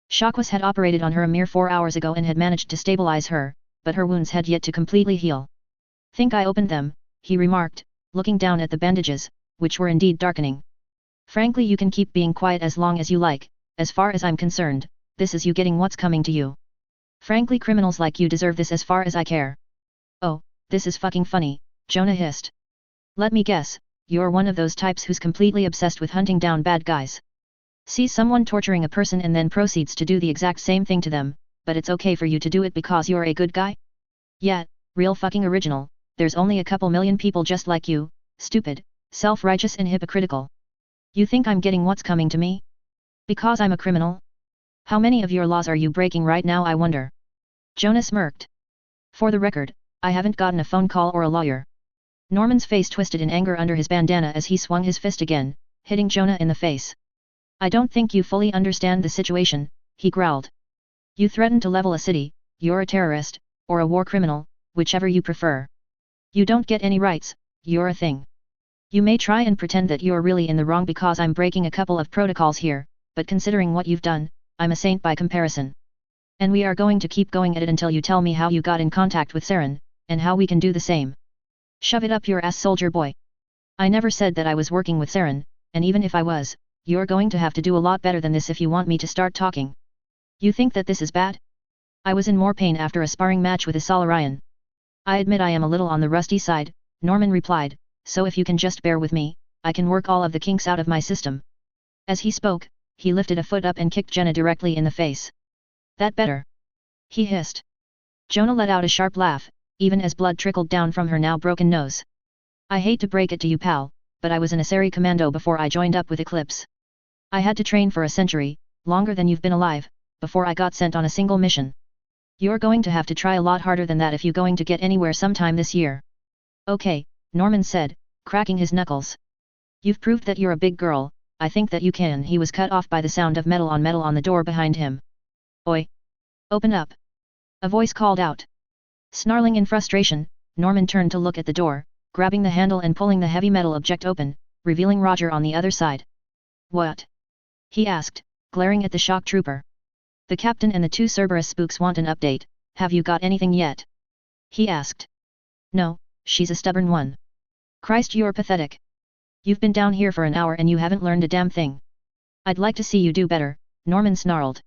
Shockwave had operated on her a mere 4 hours ago and had managed to stabilize her, but her wounds had yet to completely heal. Think I opened them, he remarked, looking down at the bandages, which were indeed darkening. Frankly, you can keep being quiet as long as you like, as far as I'm concerned, this is you getting what's coming to you. Frankly, criminals like you deserve this as far as I care. Oh, this is fucking funny, Jonah hissed. Let me guess, you're one of those types who's completely obsessed with hunting down bad guys. Sees someone torturing a person and then proceeds to do the exact same thing to them, but it's okay for you to do it because you're a good guy? Yeah, real fucking original, there's only a couple million people just like you, stupid, self-righteous and hypocritical. You think I'm getting what's coming to me? Because I'm a criminal? How many of your laws are you breaking right now, I wonder? Jonah smirked. For the record, I haven't gotten a phone call or a lawyer. Norman's face twisted in anger under his bandana as he swung his fist again, hitting Jonah in the face. I don't think you fully understand the situation, he growled. You threaten to level a city, you're a terrorist, or a war criminal, whichever you prefer. You don't get any rights, you're a thing. You may try and pretend that you're really in the wrong because I'm breaking a couple of protocols here, but considering what you've done, I'm a saint by comparison. And we are going to keep going at it until you tell me how you got in contact with Saren, and how we can do the same. Shove it up your ass, soldier boy. I never said that I was working with Saren, and even if I was, you're going to have to do a lot better than this if you want me to start talking. You think that this is bad? I was in more pain after a sparring match with a Solarian. I admit I am a little on the rusty side, Norman replied, so if you can just bear with me, I can work all of the kinks out of my system. As he spoke, he lifted a foot up and kicked Jenna directly in the face. That better? He hissed. Jonah let out a sharp laugh, even as blood trickled down from her now broken nose. I hate to break it to you, pal, but I was an Asari commando before I joined up with Eclipse. I had to train for a century, longer than you've been alive, before I got sent on a single mission. You're going to have to try a lot harder than that if you're going to get anywhere sometime this year. Okay, Norman said, cracking his knuckles. You've proved that you're a big girl, I think that you can. He was cut off by the sound of metal on the door behind him. Oi! Open up! A voice called out. Snarling in frustration, Norman turned to look at the door, grabbing the handle and pulling the heavy metal object open, revealing Roger on the other side. What? He asked, glaring at the shock trooper. The captain and the two Cerberus spooks want an update. Have you got anything yet? He asked. No, she's a stubborn one. Christ, you're pathetic. You've been down here for an hour and you haven't learned a damn thing. I'd like to see you do better, Norman snarled.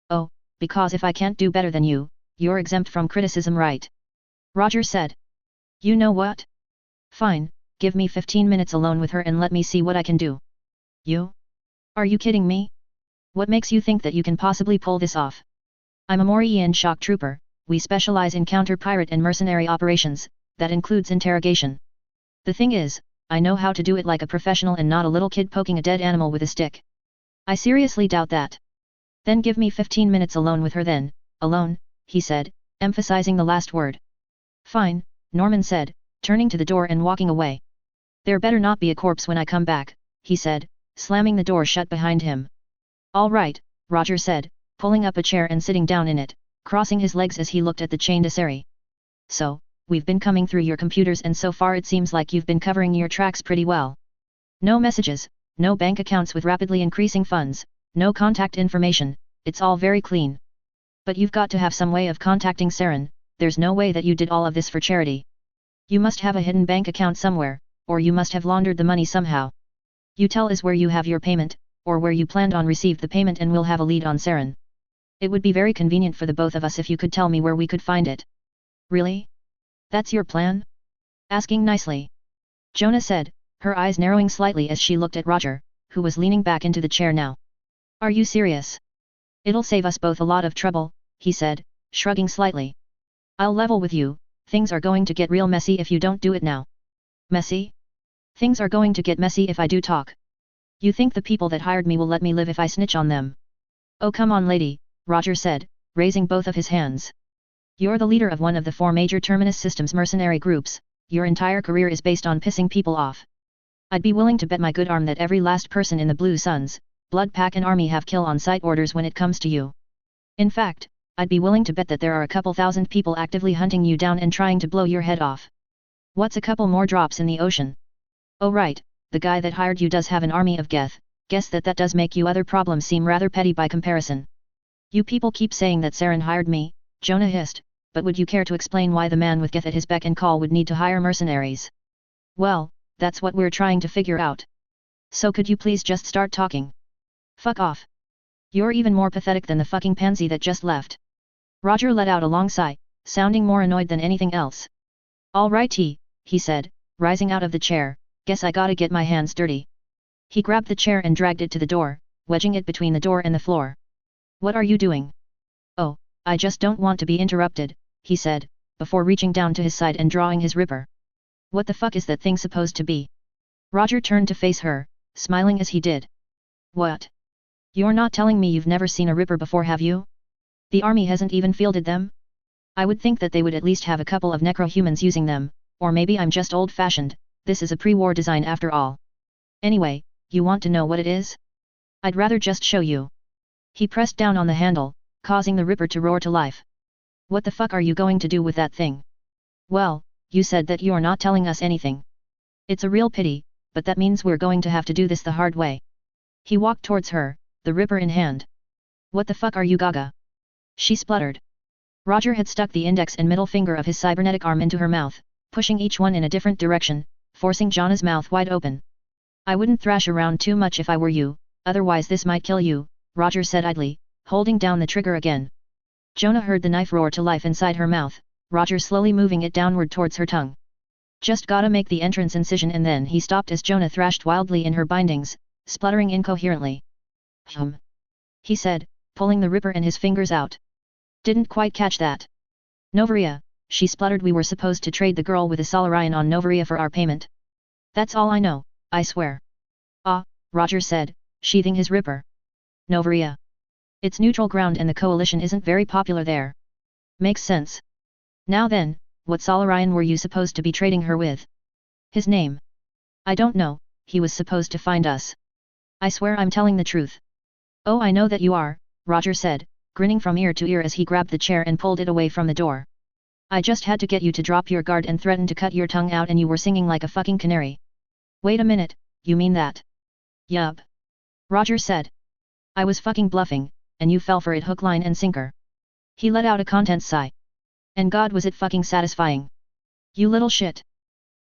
Oh, because if I can't do better than you, you're exempt from criticism, right? Roger said. You know what? Fine, give me 15 minutes alone with her and let me see what I can do. You? Are you kidding me? What makes you think that you can possibly pull this off? I'm a Morian shock trooper, we specialize in counter-pirate and mercenary operations, that includes interrogation. The thing is, I know how to do it like a professional and not a little kid poking a dead animal with a stick. I seriously doubt that. Then give me 15 minutes alone with her then, alone, he said, emphasizing the last word. Fine, Norman said, turning to the door and walking away. There better not be a corpse when I come back, he said, slamming the door shut behind him. All right, Roger said, pulling up a chair and sitting down in it, crossing his legs as he looked at the chained Asari. So, we've been coming through your computers and so far it seems like you've been covering your tracks pretty well. No messages, no bank accounts with rapidly increasing funds, no contact information, it's all very clean. But you've got to have some way of contacting Saren, there's no way that you did all of this for charity. You must have a hidden bank account somewhere, or you must have laundered the money somehow. You tell us where you have your payment, or where you planned on receive the payment and we'll have a lead on Saren. It would be very convenient for the both of us if you could tell me where we could find it. Really? That's your plan? Asking nicely. Jonah said, her eyes narrowing slightly as she looked at Roger, who was leaning back into the chair now. Are you serious? It'll save us both a lot of trouble, he said, shrugging slightly. I'll level with you, things are going to get real messy if you don't do it now. Messy? Things are going to get messy if I do talk. You think the people that hired me will let me live if I snitch on them? Oh come on lady, Roger said, raising both of his hands. You're the leader of one of the 4 major Terminus Systems mercenary groups, your entire career is based on pissing people off. I'd be willing to bet my good arm that every last person in the Blue Suns, Blood Pack and Army have kill-on-sight orders when it comes to you. In fact, I'd be willing to bet that there are a couple thousand people actively hunting you down and trying to blow your head off. What's a couple more drops in the ocean? Oh right, the guy that hired you does have an army of Geth, guess that does make you other problems seem rather petty by comparison. You people keep saying that Saren hired me, Jonah hissed, but would you care to explain why the man with Geth at his beck and call would need to hire mercenaries? Well, that's what we're trying to figure out. So could you please just start talking? Fuck off. You're even more pathetic than the fucking pansy that just left. Roger let out a long sigh, sounding more annoyed than anything else. All right he said, rising out of the chair, guess I gotta get my hands dirty. He grabbed the chair and dragged it to the door, wedging it between the door and the floor. What are you doing? Oh, I just don't want to be interrupted, he said, before reaching down to his side and drawing his ripper. What the fuck is that thing supposed to be? Roger turned to face her, smiling as he did. What? You're not telling me you've never seen a ripper before, have you? The army hasn't even fielded them? I would think that they would at least have a couple of necro-humans using them, or maybe I'm just old-fashioned, this is a pre-war design after all. Anyway, you want to know what it is? I'd rather just show you. He pressed down on the handle, causing the ripper to roar to life. What the fuck are you going to do with that thing? Well, you said that you're not telling us anything. It's a real pity, but that means we're going to have to do this the hard way. He walked towards her, the ripper in hand. What the fuck are you, gaga? She spluttered. Roger had stuck the index and middle finger of his cybernetic arm into her mouth, pushing each one in a different direction, forcing Jonah's mouth wide open. I wouldn't thrash around too much if I were you, otherwise this might kill you, Roger said idly, holding down the trigger again. Jonah heard the knife roar to life inside her mouth, Roger slowly moving it downward towards her tongue. Just gotta make the entrance incision, and then he stopped as Jonah thrashed wildly in her bindings, spluttering incoherently. He said, pulling the ripper and his fingers out. Didn't quite catch that. Novaria, she spluttered. We were supposed to trade the girl with a Solarian on Novaria for our payment. That's all I know, I swear. Ah, Roger said, sheathing his ripper. Novaria. It's neutral ground and the coalition isn't very popular there. Makes sense. Now then, what Solarian were you supposed to be trading her with? His name? I don't know, he was supposed to find us. I swear I'm telling the truth. Oh, I know that you are, Roger said, grinning from ear to ear as he grabbed the chair and pulled it away from the door. I just had to get you to drop your guard and threaten to cut your tongue out, and you were singing like a fucking canary. Wait a minute, you mean that? Yup. Roger said. I was fucking bluffing, and you fell for it hook line and sinker. He let out a content sigh. And God, was it fucking satisfying. You little shit.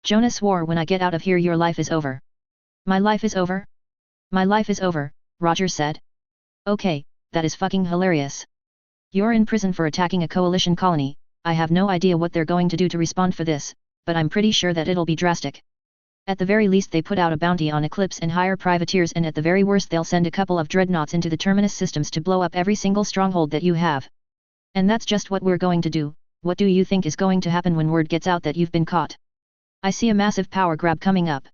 Jonah swore, when I get out of here your life is over. My life is over? My life is over, Roger said. Okay, that is fucking hilarious. You're in prison for attacking a coalition colony. I have no idea what they're going to do to respond for this, but I'm pretty sure that it'll be drastic. At the very least they put out a bounty on Eclipse and hire privateers, and at the very worst they'll send a couple of dreadnoughts into the Terminus systems to blow up every single stronghold that you have. And that's just what we're going to do. What do you think is going to happen when word gets out that you've been caught? I see a massive power grab coming up.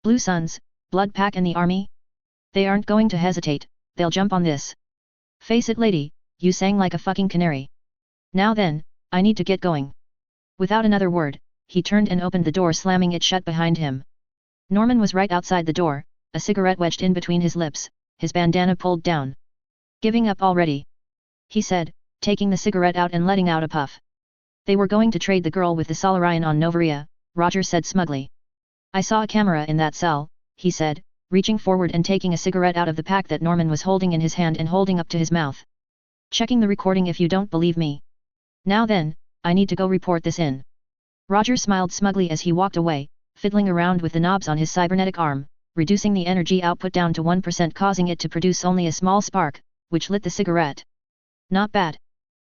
Blue Suns, Blood Pack and the army? They aren't going to hesitate, they'll jump on this. Face it, lady, you sang like a fucking canary. Now then, I need to get going. Without another word, he turned and opened the door, slamming it shut behind him. Norman was right outside the door, a cigarette wedged in between his lips, his bandana pulled down. Giving up already? He said, taking the cigarette out and letting out a puff. They were going to trade the girl with the Solarian on Novaria, Roger said smugly. I saw a camera in that cell, he said, reaching forward and taking a cigarette out of the pack that Norman was holding in his hand and holding up to his mouth. Checking the recording if you don't believe me. Now then, I need to go report this in. Roger smiled smugly as he walked away, fiddling around with the knobs on his cybernetic arm, reducing the energy output down to 1%, causing it to produce only a small spark, which lit the cigarette. Not bad.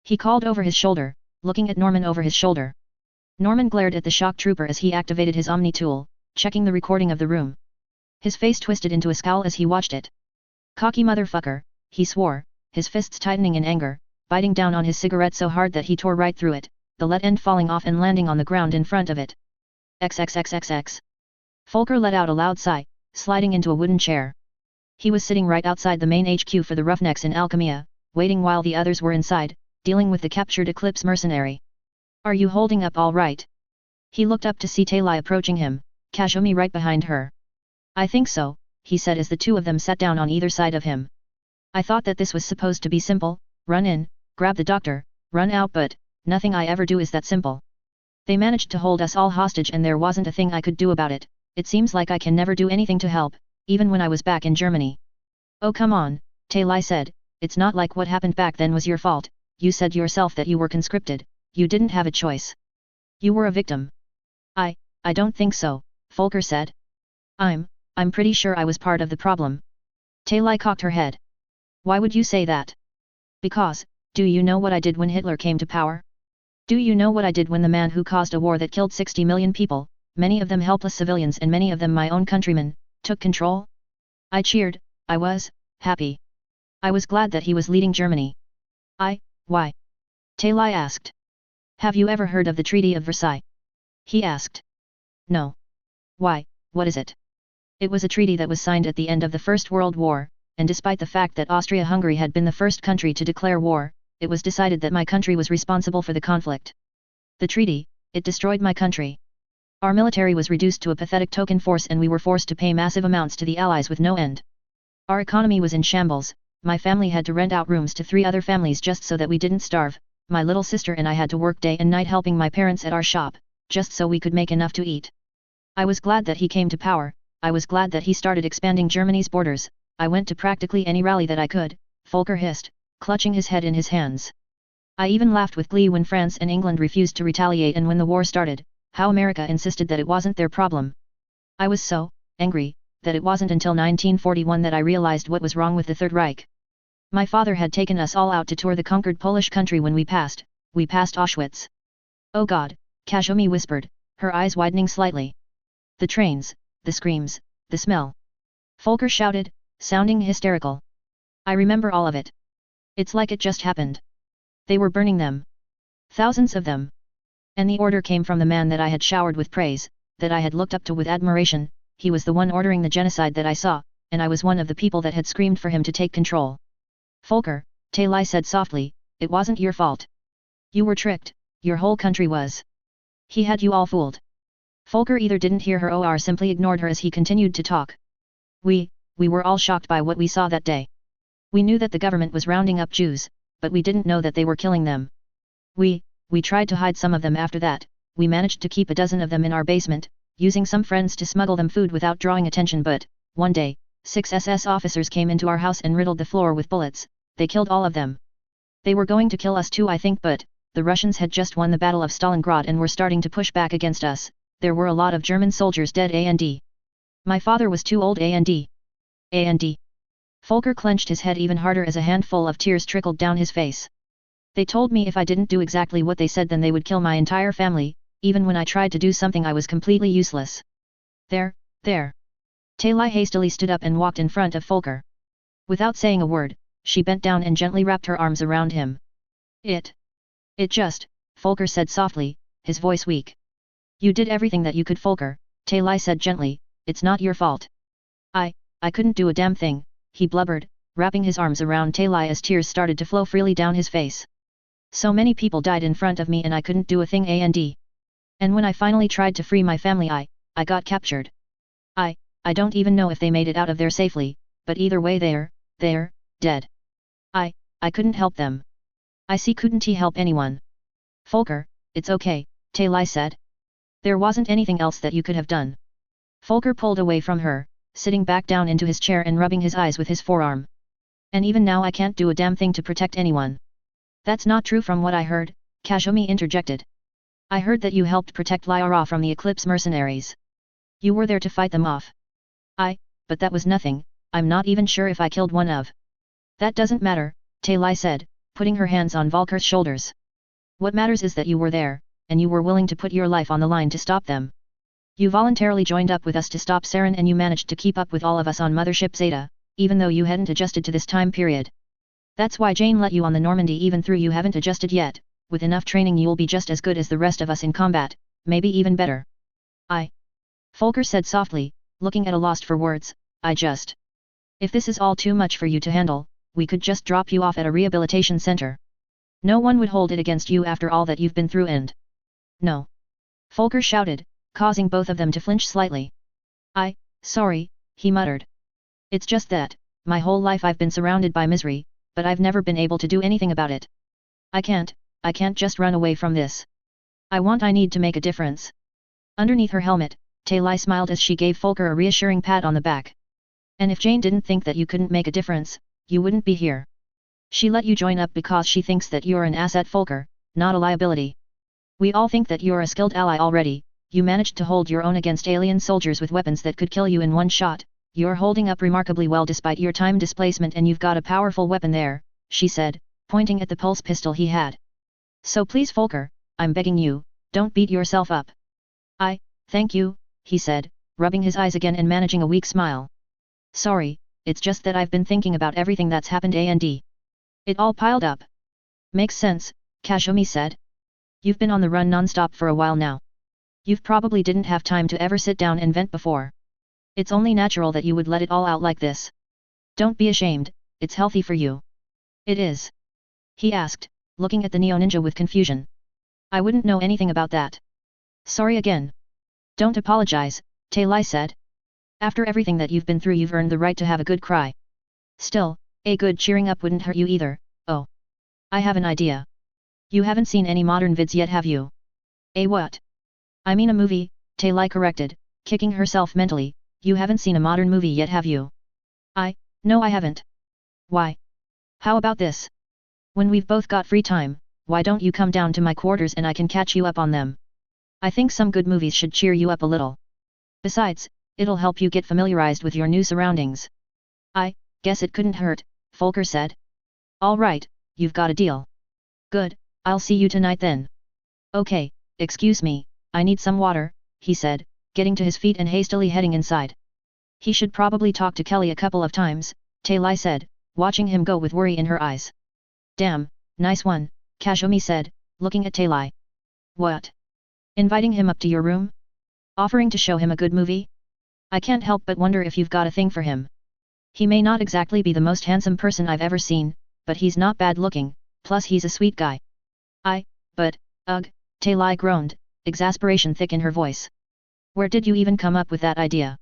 He called over his shoulder, looking at Norman over his shoulder. Norman glared at the shock trooper as he activated his Omni tool, checking the recording of the room. His face twisted into a scowl as he watched it. Cocky motherfucker, he swore, his fists tightening in anger, biting down on his cigarette so hard that he tore right through it, the lead end falling off and landing on the ground in front of it. XXXXX. Folker let out a loud sigh, sliding into a wooden chair. He was sitting right outside the main HQ for the Roughnecks in Alchemia, waiting while the others were inside, dealing with the captured Eclipse mercenary. Are you holding up all right? He looked up to see Talai approaching him, Kazumi right behind her. I think so, he said as the two of them sat down on either side of him. I thought that this was supposed to be simple, run in, grab the doctor, run out, but nothing I ever do is that simple. They managed to hold us all hostage and there wasn't a thing I could do about it. It seems like I can never do anything to help, even when I was back in Germany. Oh come on, Talai said, it's not like what happened back then was your fault. You said yourself that you were conscripted, you didn't have a choice. You were a victim. I don't think so, Folker said. I'm pretty sure I was part of the problem. Talai cocked her head. Why would you say that? Because, do you know what I did when Hitler came to power? Do you know what I did when the man who caused a war that killed 60 million people, many of them helpless civilians and many of them my own countrymen, took control? I cheered, I was happy. I was glad that he was leading Germany. Why? Talai asked. Have you ever heard of the Treaty of Versailles? He asked. No. Why, what is it? It was a treaty that was signed at the end of the First World War, and despite the fact that Austria-Hungary had been the first country to declare war, it was decided that my country was responsible for the conflict. The treaty, it destroyed my country. Our military was reduced to a pathetic token force and we were forced to pay massive amounts to the Allies with no end. Our economy was in shambles, my family had to rent out rooms to 3 other families just so that we didn't starve, my little sister and I had to work day and night helping my parents at our shop, just so we could make enough to eat. I was glad that he came to power, I was glad that he started expanding Germany's borders, I went to practically any rally that I could, Folker hissed, clutching his head in his hands. I even laughed with glee when France and England refused to retaliate and when the war started, how America insisted that it wasn't their problem. I was so angry that it wasn't until 1941 that I realized what was wrong with the Third Reich. My father had taken us all out to tour the conquered Polish country when we passed Auschwitz. Oh God, Kazumi whispered, her eyes widening slightly. The trains, the screams, the smell. Folker shouted, sounding hysterical. I remember all of it. It's like it just happened. They were burning them. Thousands of them. And the order came from the man that I had showered with praise, that I had looked up to with admiration, he was the one ordering the genocide that I saw, and I was one of the people that had screamed for him to take control. Folker, Talai said softly, it wasn't your fault. You were tricked, your whole country was. He had you all fooled. Folker either didn't hear her or simply ignored her as he continued to talk. We were all shocked by what we saw that day. We knew that the government was rounding up Jews, but we didn't know that they were killing them. We tried to hide some of them after that, we managed to keep a dozen of them in our basement, using some friends to smuggle them food without drawing attention, but, one day, 6 SS officers came into our house and riddled the floor with bullets, they killed all of them. They were going to kill us too I think, but the Russians had just won the Battle of Stalingrad and were starting to push back against us. There were a lot of German soldiers dead and my father was too old and Volker clenched his head even harder as a handful of tears trickled down his face. They told me if I didn't do exactly what they said then they would kill my entire family. Even when I tried to do something I was completely useless. There. Talai hastily stood up and walked in front of Volker. Without saying a word, she bent down and gently wrapped her arms around him. It just, Volker said softly, his voice weak. You did everything that you could Volker, Talai said gently, it's not your fault. I couldn't do a damn thing, he blubbered, wrapping his arms around Talai as tears started to flow freely down his face. So many people died in front of me and I couldn't do a thing and when I finally tried to free my family I got captured. I don't even know if they made it out of there safely, but either way they're dead. I couldn't help them. I see couldn't he help anyone? Volker, it's okay, Talai said. There wasn't anything else that you could have done. Volker pulled away from her, sitting back down into his chair and rubbing his eyes with his forearm. And even now I can't do a damn thing to protect anyone. That's not true from what I heard, Kazumi interjected. I heard that you helped protect Lyra from the Eclipse mercenaries. You were there to fight them off. But that was nothing, I'm not even sure if I killed one of. That doesn't matter, Talai said, putting her hands on Volker's shoulders. What matters is that you were there, and you were willing to put your life on the line to stop them. You voluntarily joined up with us to stop Saren and you managed to keep up with all of us on Mothership Zeta, even though you hadn't adjusted to this time period. That's why Jane let you on the Normandy even though you haven't adjusted yet. With enough training you'll be just as good as the rest of us in combat, maybe even better. Volker said softly, looking at a loss for words, If this is all too much for you to handle, we could just drop you off at a rehabilitation center. No one would hold it against you after all that you've been through and... No. Volker shouted, causing both of them to flinch slightly. Sorry, he muttered. It's just that, my whole life I've been surrounded by misery, but I've never been able to do anything about it. I can't just run away from this. I need to make a difference. Underneath her helmet, Talai smiled as she gave Volker a reassuring pat on the back. And if Jane didn't think that you couldn't make a difference, you wouldn't be here. She let you join up because she thinks that you're an asset Volker, not a liability. We all think that you're a skilled ally already, you managed to hold your own against alien soldiers with weapons that could kill you in one shot, you're holding up remarkably well despite your time displacement and you've got a powerful weapon there, she said, pointing at the pulse pistol he had. So please Volker, I'm begging you, don't beat yourself up. Thank you, he said, rubbing his eyes again and managing a weak smile. Sorry, it's just that I've been thinking about everything that's happened and it all piled up. Makes sense, Kazumi said. You've been on the run non-stop for a while now. You've probably didn't have time to ever sit down and vent before. It's only natural that you would let it all out like this. Don't be ashamed, it's healthy for you. It is? He asked, looking at the Neo Ninja with confusion. I wouldn't know anything about that. Sorry again. Don't apologize, Talai said. After everything that you've been through you've earned the right to have a good cry. Still, a good cheering up wouldn't hurt you either. Oh. I have an idea. You haven't seen any modern vids yet have you? A what? I mean a movie, Talai corrected, kicking herself mentally, you haven't seen a modern movie yet have you? No I haven't. Why? How about this? When we've both got free time, why don't you come down to my quarters and I can catch you up on them? I think some good movies should cheer you up a little. Besides, it'll help you get familiarized with your new surroundings. I guess it couldn't hurt, Volker said. All right, you've got a deal. Good, I'll see you tonight then. Okay, excuse me, I need some water, he said, getting to his feet and hastily heading inside. He should probably talk to Kelly a couple of times, Talai said, watching him go with worry in her eyes. Damn, nice one, Kazumi said, looking at Talai. What? Inviting him up to your room? Offering to show him a good movie? I can't help but wonder if you've got a thing for him. He may not exactly be the most handsome person I've ever seen, but he's not bad looking, plus he's a sweet guy. But, ugh, Talai groaned, exasperation thick in her voice. Where did you even come up with that idea?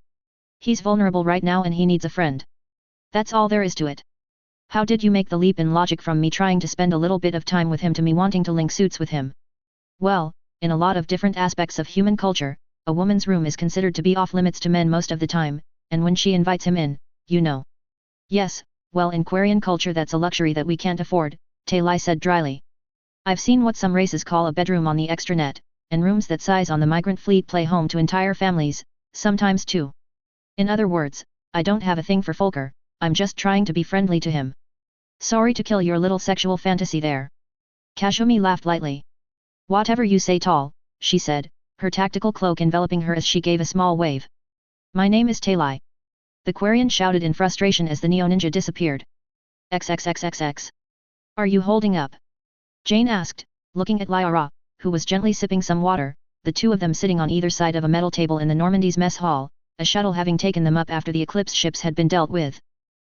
He's vulnerable right now and he needs a friend. That's all there is to it. How did you make the leap in logic from me trying to spend a little bit of time with him to me wanting to link suits with him? Well, in a lot of different aspects of human culture, a woman's room is considered to be off limits to men most of the time, and when she invites him in, you know. Yes, Well, in Quarian culture that's a luxury that we can't afford, Taylai said dryly. I've seen what some races call a bedroom on the extranet, and rooms that size on the migrant fleet play home to entire families, sometimes two. In other words, I don't have a thing for Folker, I'm just trying to be friendly to him. Sorry to kill your little sexual fantasy there. Kazumi laughed lightly. Whatever you say, tall, she said, her tactical cloak enveloping her as she gave a small wave. My name is Taylai. The Quarian shouted in frustration as the neo-ninja disappeared. XXXXX. Are you holding up? Jane asked, looking at Lyra, who was gently sipping some water, the two of them sitting on either side of a metal table in the Normandy's mess hall, a shuttle having taken them up after the Eclipse ships had been dealt with.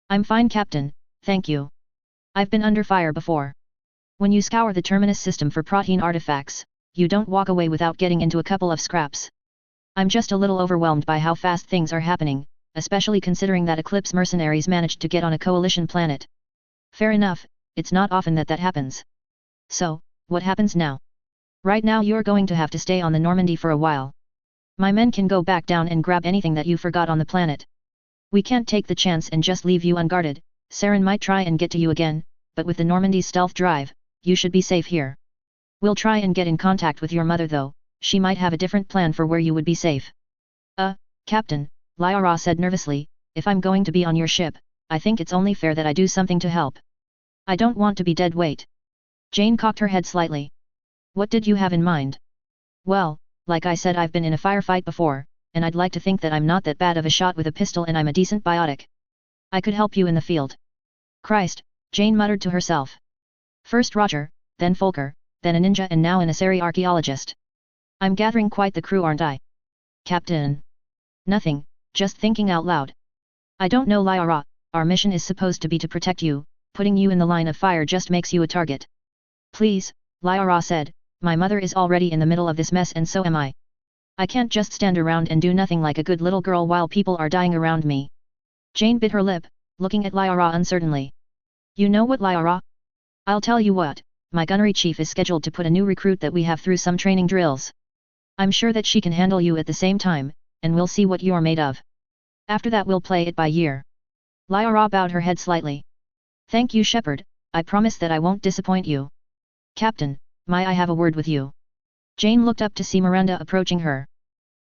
I'm fine, Captain, thank you. I've been under fire before. When you scour the Terminus system for protein artifacts, you don't walk away without getting into a couple of scraps. I'm just a little overwhelmed by how fast things are happening, especially considering that Eclipse mercenaries managed to get on a coalition planet. Fair enough, it's not often that happens. So, what happens now? Right now you're going to have to stay on the Normandy for a while. My men can go back down and grab anything that you forgot on the planet. We can't take the chance and just leave you unguarded. Saren might try and get to you again, but with the Normandy's stealth drive, you should be safe here. We'll try and get in contact with your mother though, she might have a different plan for where you would be safe. Captain, Lyra said nervously, if I'm going to be on your ship, I think it's only fair that I do something to help. I don't want to be dead weight. Jane cocked her head slightly. What did you have in mind? Well, like I said, I've been in a firefight before, and I'd like to think that I'm not that bad of a shot with a pistol and I'm a decent biotic. I could help you in the field. Christ, Jane muttered to herself. First Roger, then Folker, then a ninja and now an Asari archaeologist. I'm gathering quite the crew, aren't I? Captain. Nothing, just thinking out loud. I don't know, Lyra, our mission is supposed to be to protect you, putting you in the line of fire just makes you a target. Please, Lyra said, my mother is already in the middle of this mess and so am I. I can't just stand around and do nothing like a good little girl while people are dying around me. Jane bit her lip, looking at Lyra uncertainly. You know what, Lyra? I'll tell you what, my gunnery chief is scheduled to put a new recruit that we have through some training drills. I'm sure that she can handle you at the same time, and we'll see what you're made of. After that we'll play it by ear. Lyra bowed her head slightly. Thank you, Shepard, I promise that I won't disappoint you. Captain, may I have a word with you? Jane looked up to see Miranda approaching her.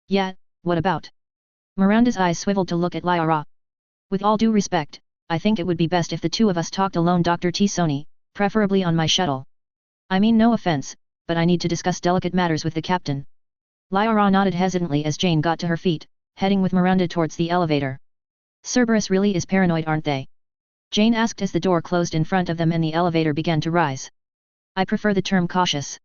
Yeah, what about? Miranda's eyes swiveled to look at Lyra. With all due respect, I think it would be best if the two of us talked alone, Dr. T. Sony, preferably on my shuttle. I mean no offense, but I need to discuss delicate matters with the captain. Lyra nodded hesitantly as Jane got to her feet, heading with Miranda towards the elevator. Cerberus really is paranoid, aren't they? Jane asked as the door closed in front of them and the elevator began to rise. I prefer the term cautious.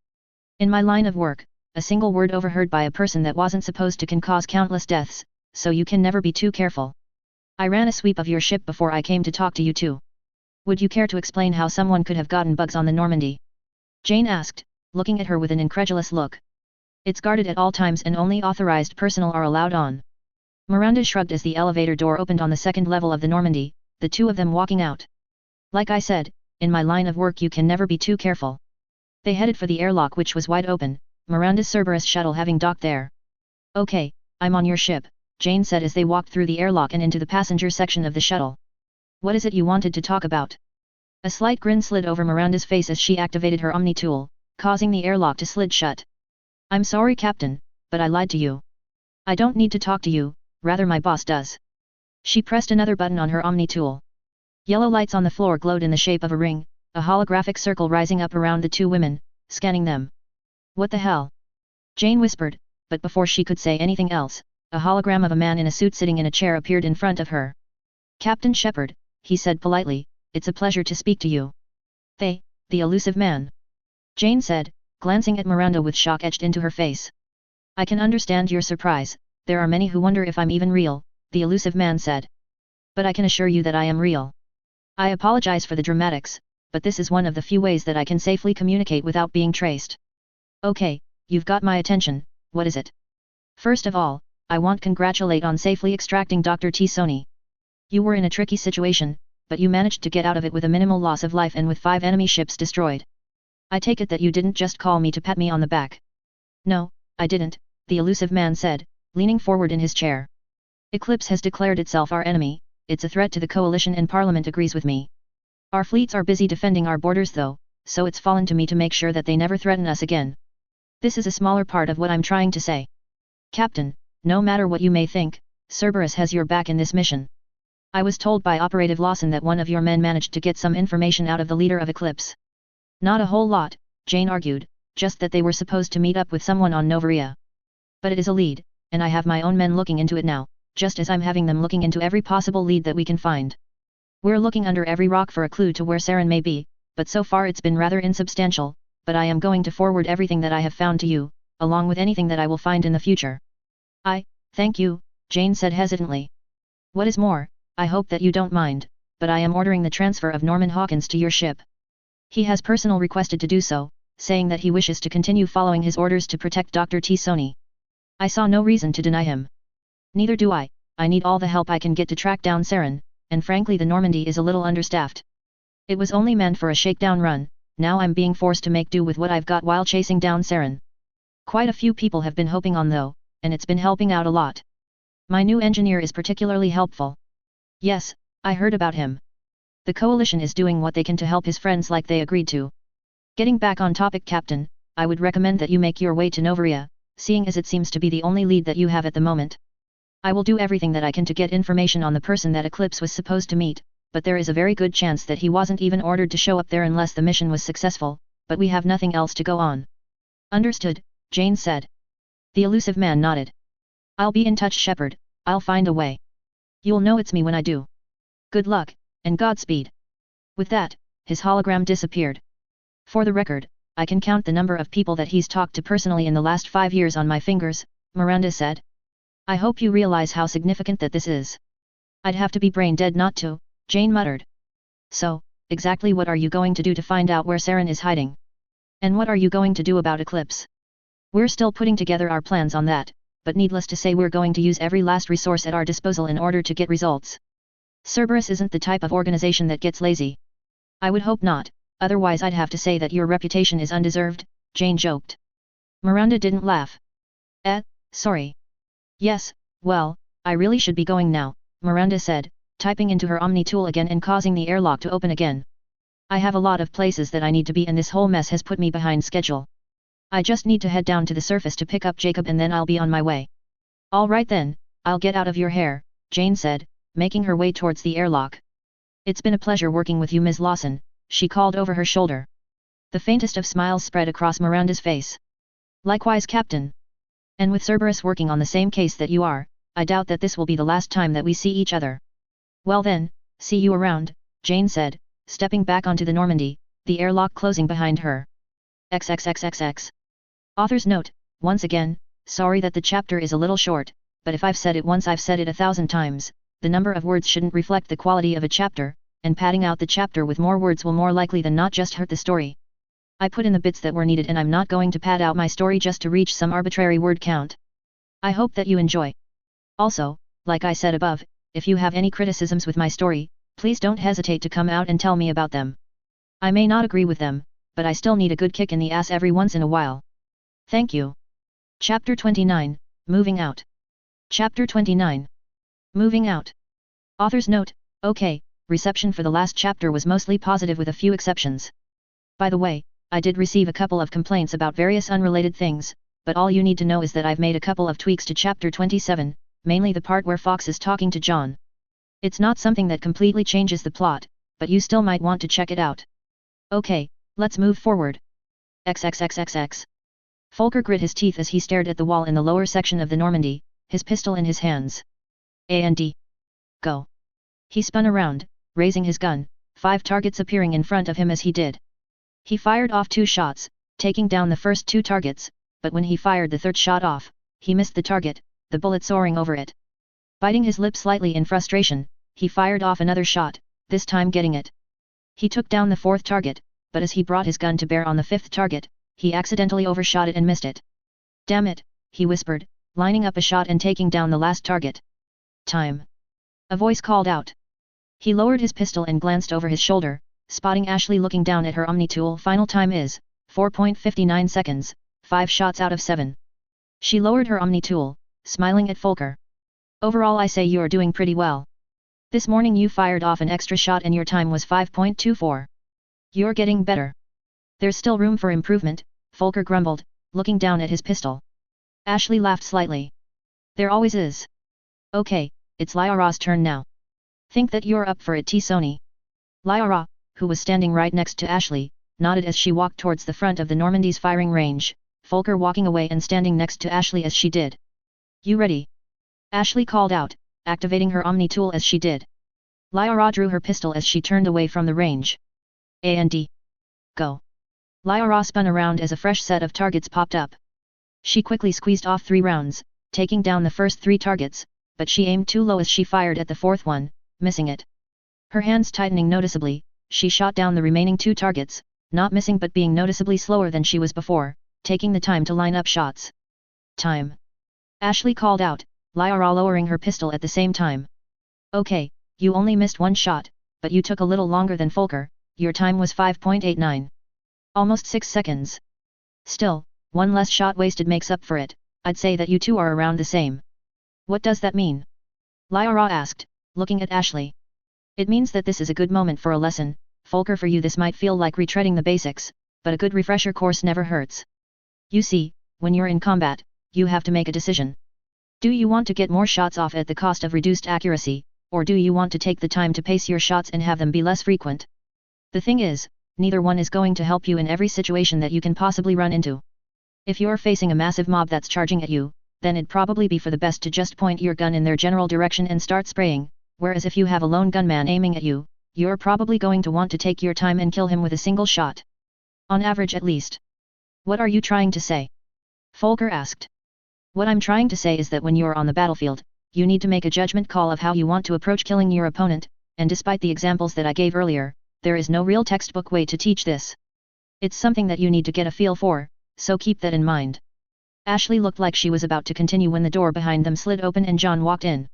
In my line of work, a single word overheard by a person that wasn't supposed to can cause countless deaths, so you can never be too careful. I ran a sweep of your ship before I came to talk to you two. Would you care to explain how someone could have gotten bugs on the Normandy? Jane asked, looking at her with an incredulous look. It's guarded at all times and only authorized personnel are allowed on. Miranda shrugged as the elevator door opened on the second level of the Normandy, the two of them walking out. Like I said, in my line of work you can never be too careful. They headed for the airlock, which was wide open, Miranda's Cerberus shuttle having docked there. Okay, I'm on your ship, Jane said as they walked through the airlock and into the passenger section of the shuttle. What is it you wanted to talk about? A slight grin slid over Miranda's face as she activated her Omni tool, causing the airlock to slid shut. I'm sorry, Captain, but I lied to you. I don't need to talk to you, rather my boss does. She pressed another button on her Omni tool. Yellow lights on the floor glowed in the shape of a ring, a holographic circle rising up around the two women, scanning them. What the hell? Jane whispered, but before she could say anything else, a hologram of a man in a suit sitting in a chair appeared in front of her. Captain Shepard, he said politely, it's a pleasure to speak to you. The elusive man. Jane said, glancing at Miranda with shock etched into her face. I can understand your surprise, there are many who wonder if I'm even real, the elusive man said. But I can assure you that I am real. I apologize for the dramatics, but this is one of the few ways that I can safely communicate without being traced. Okay, you've got my attention, what is it? First of all, I want to congratulate on safely extracting Dr. T. Sony. You were in a tricky situation, but you managed to get out of it with a minimal loss of life and with 5 enemy ships destroyed. I take it that you didn't just call me to pat me on the back. No, I didn't, the elusive man said, leaning forward in his chair. Eclipse has declared itself our enemy, it's a threat to the coalition and Parliament agrees with me. Our fleets are busy defending our borders though, so it's fallen to me to make sure that they never threaten us again. This is a smaller part of what I'm trying to say. Captain, no matter what you may think, Cerberus has your back in this mission. I was told by Operative Lawson that one of your men managed to get some information out of the leader of Eclipse. Not a whole lot, Jane argued, just that they were supposed to meet up with someone on Novaria. But it is a lead, and I have my own men looking into it now, just as I'm having them looking into every possible lead that we can find. We're looking under every rock for a clue to where Saren may be, but so far it's been rather insubstantial, but I am going to forward everything that I have found to you, along with anything that I will find in the future. Thank you, Jane said hesitantly. What is more, I hope that you don't mind, but I am ordering the transfer of Norman Hawkins to your ship. He has personally requested to do so, saying that he wishes to continue following his orders to protect Dr. T. Sony. I saw no reason to deny him. Neither do I need all the help I can get to track down Saren, and frankly the Normandy is a little understaffed. It was only meant for a shakedown run, now I'm being forced to make do with what I've got while chasing down Saren. Quite a few people have been hoping on though, and it's been helping out a lot. My new engineer is particularly helpful. Yes, I heard about him. The coalition is doing what they can to help his friends like they agreed to. Getting back on topic, Captain, I would recommend that you make your way to Novaria, seeing as it seems to be the only lead that you have at the moment. I will do everything that I can to get information on the person that Eclipse was supposed to meet, but there is a very good chance that he wasn't even ordered to show up there unless the mission was successful, but we have nothing else to go on. Understood, Jane said. The elusive man nodded. I'll be in touch, Shepard, I'll find a way. You'll know it's me when I do. Good luck, and Godspeed. With that, his hologram disappeared. For the record, I can count the number of people that he's talked to personally in the last 5 years on my fingers, Miranda said. I hope you realize how significant that this is. I'd have to be brain dead not to, Jane muttered. So, exactly what are you going to do to find out where Saren is hiding? And what are you going to do about Eclipse? We're still putting together our plans on that, but needless to say we're going to use every last resource at our disposal in order to get results. Cerberus isn't the type of organization that gets lazy. I would hope not, otherwise I'd have to say that your reputation is undeserved, Jane joked. Miranda didn't laugh. Sorry. Yes, well, I really should be going now, Miranda said, typing into her Omni tool again and causing the airlock to open again. I have a lot of places that I need to be and this whole mess has put me behind schedule. I just need to head down to the surface to pick up Jacob and then I'll be on my way. All right then, I'll get out of your hair, Jane said, making her way towards the airlock. It's been a pleasure working with you, Ms. Lawson, she called over her shoulder. The faintest of smiles spread across Miranda's face. Likewise, Captain. And with Cerberus working on the same case that you are, I doubt that this will be the last time that we see each other. Well then, see you around, Jane said, stepping back onto the Normandy, the airlock closing behind her. XXXXX. Author's note, once again, sorry that the chapter is a little short, but if I've said it once I've said it 1,000 times, the number of words shouldn't reflect the quality of a chapter, and padding out the chapter with more words will more likely than not just hurt the story. I put in the bits that were needed and I'm not going to pad out my story just to reach some arbitrary word count. I hope that you enjoy. Also, like I said above, if you have any criticisms with my story, please don't hesitate to come out and tell me about them. I may not agree with them, but I still need a good kick in the ass every once in a while. Thank you. Chapter 29, Moving Out. Chapter 29. Moving Out. Author's note, okay, reception for the last chapter was mostly positive with a few exceptions. By the way, I did receive a couple of complaints about various unrelated things, but all you need to know is that I've made a couple of tweaks to chapter 27, mainly the part where Fox is talking to John. It's not something that completely changes the plot, but you still might want to check it out. Okay, let's move forward. XXXXX. Folker grit his teeth as he stared at the wall in the lower section of the Normandy, his pistol in his hands. A&D. Go. He spun around, raising his gun, 5 targets appearing in front of him as he did. He fired off 2 shots, taking down the first 2 targets, but when he fired the third shot off, he missed the target, the bullet soaring over it. Biting his lip slightly in frustration, he fired off another shot, this time getting it. He took down the 4th target, but as he brought his gun to bear on the 5th target, he accidentally overshot it and missed it. Damn it, he whispered, lining up a shot and taking down the last target. Time. A voice called out. He lowered his pistol and glanced over his shoulder, spotting Ashley looking down at her Omni tool. Final time is 4.59 seconds, 5 shots out of 7. She lowered her Omni tool, smiling at Folker. Overall I say you're doing pretty well. This morning you fired off an extra shot and your time was 5.24. You're getting better. There's still room for improvement, Volker grumbled, looking down at his pistol. Ashley laughed slightly. There always is. Okay, it's Lyra's turn now. Think that you're up for it, Sony. Lyra, who was standing right next to Ashley, nodded as she walked towards the front of the Normandy's firing range, Volker walking away and standing next to Ashley as she did. You ready? Ashley called out, activating her Omni tool as she did. Lyra drew her pistol as she turned away from the range. A&D. Go. Lyra spun around as a fresh set of targets popped up. She quickly squeezed off 3 rounds, taking down the first 3 targets, but she aimed too low as she fired at the 4th one, missing it. Her hands tightening noticeably, she shot down the remaining 2 targets, not missing but being noticeably slower than she was before, taking the time to line up shots. Time. Ashley called out, Lyra lowering her pistol at the same time. Okay, you only missed 1 shot, but you took a little longer than Volker, your time was 5.89. Almost 6 seconds. Still, 1 less shot wasted makes up for it, I'd say that you two are around the same. What does that mean? Lyra asked, looking at Ashley. It means that this is a good moment for a lesson, Volker. For you this might feel like retreading the basics, but a good refresher course never hurts. You see, when you're in combat, you have to make a decision. Do you want to get more shots off at the cost of reduced accuracy, or do you want to take the time to pace your shots and have them be less frequent? The thing is, neither one is going to help you in every situation that you can possibly run into. If you're facing a massive mob that's charging at you, then it'd probably be for the best to just point your gun in their general direction and start spraying, whereas if you have a lone gunman aiming at you, you're probably going to want to take your time and kill him with a single shot. On average at least. What are you trying to say? Volker asked. What I'm trying to say is that when you're on the battlefield, you need to make a judgment call of how you want to approach killing your opponent, and despite the examples that I gave earlier, there is no real textbook way to teach this. It's something that you need to get a feel for, so keep that in mind. Ashley looked like she was about to continue when the door behind them slid open and John walked in.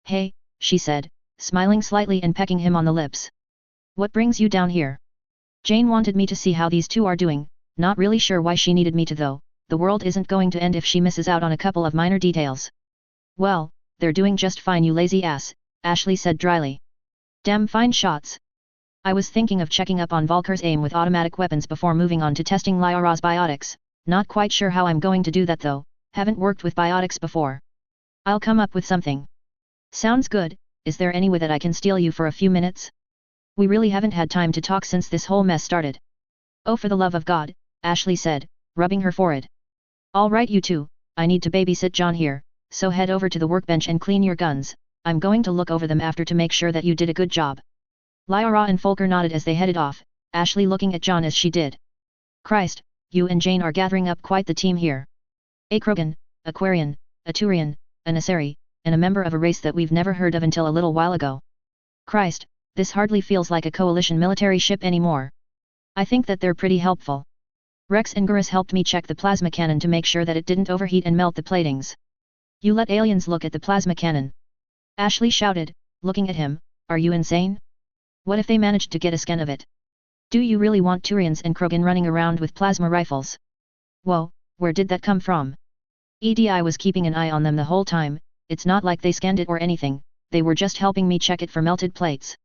Hey, she said, smiling slightly and pecking him on the lips. What brings you down here? Jane wanted me to see how these two are doing, not really sure why she needed me to though, the world isn't going to end if she misses out on a couple of minor details. Well, they're doing just fine, you lazy ass, Ashley said dryly. Damn fine shots. I was thinking of checking up on Volker's aim with automatic weapons before moving on to testing Lyra's biotics, not quite sure how I'm going to do that though, haven't worked with biotics before. I'll come up with something. Sounds good, is there any way that I can steal you for a few minutes? We really haven't had time to talk since this whole mess started. Oh, for the love of God, Ashley said, rubbing her forehead. All right you two, I need to babysit John here, so head over to the workbench and clean your guns, I'm going to look over them after to make sure that you did a good job. Lyra and Volker nodded as they headed off, Ashley looking at John as she did. Christ, you and Jane are gathering up quite the team here. A Krogan, a Quarian, a Turian, a Nasseri, and a member of a race that we've never heard of until a little while ago. Christ, this hardly feels like a coalition military ship anymore. I think that they're pretty helpful. Rex and Gurus helped me check the plasma cannon to make sure that it didn't overheat and melt the platings. You let aliens look at the plasma cannon. Ashley shouted, looking at him, are you insane? What if they managed to get a scan of it? Do you really want Turians and Krogan running around with plasma rifles? Whoa, where did that come from? EDI was keeping an eye on them the whole time, it's not like they scanned it or anything, they were just helping me check it for melted plates.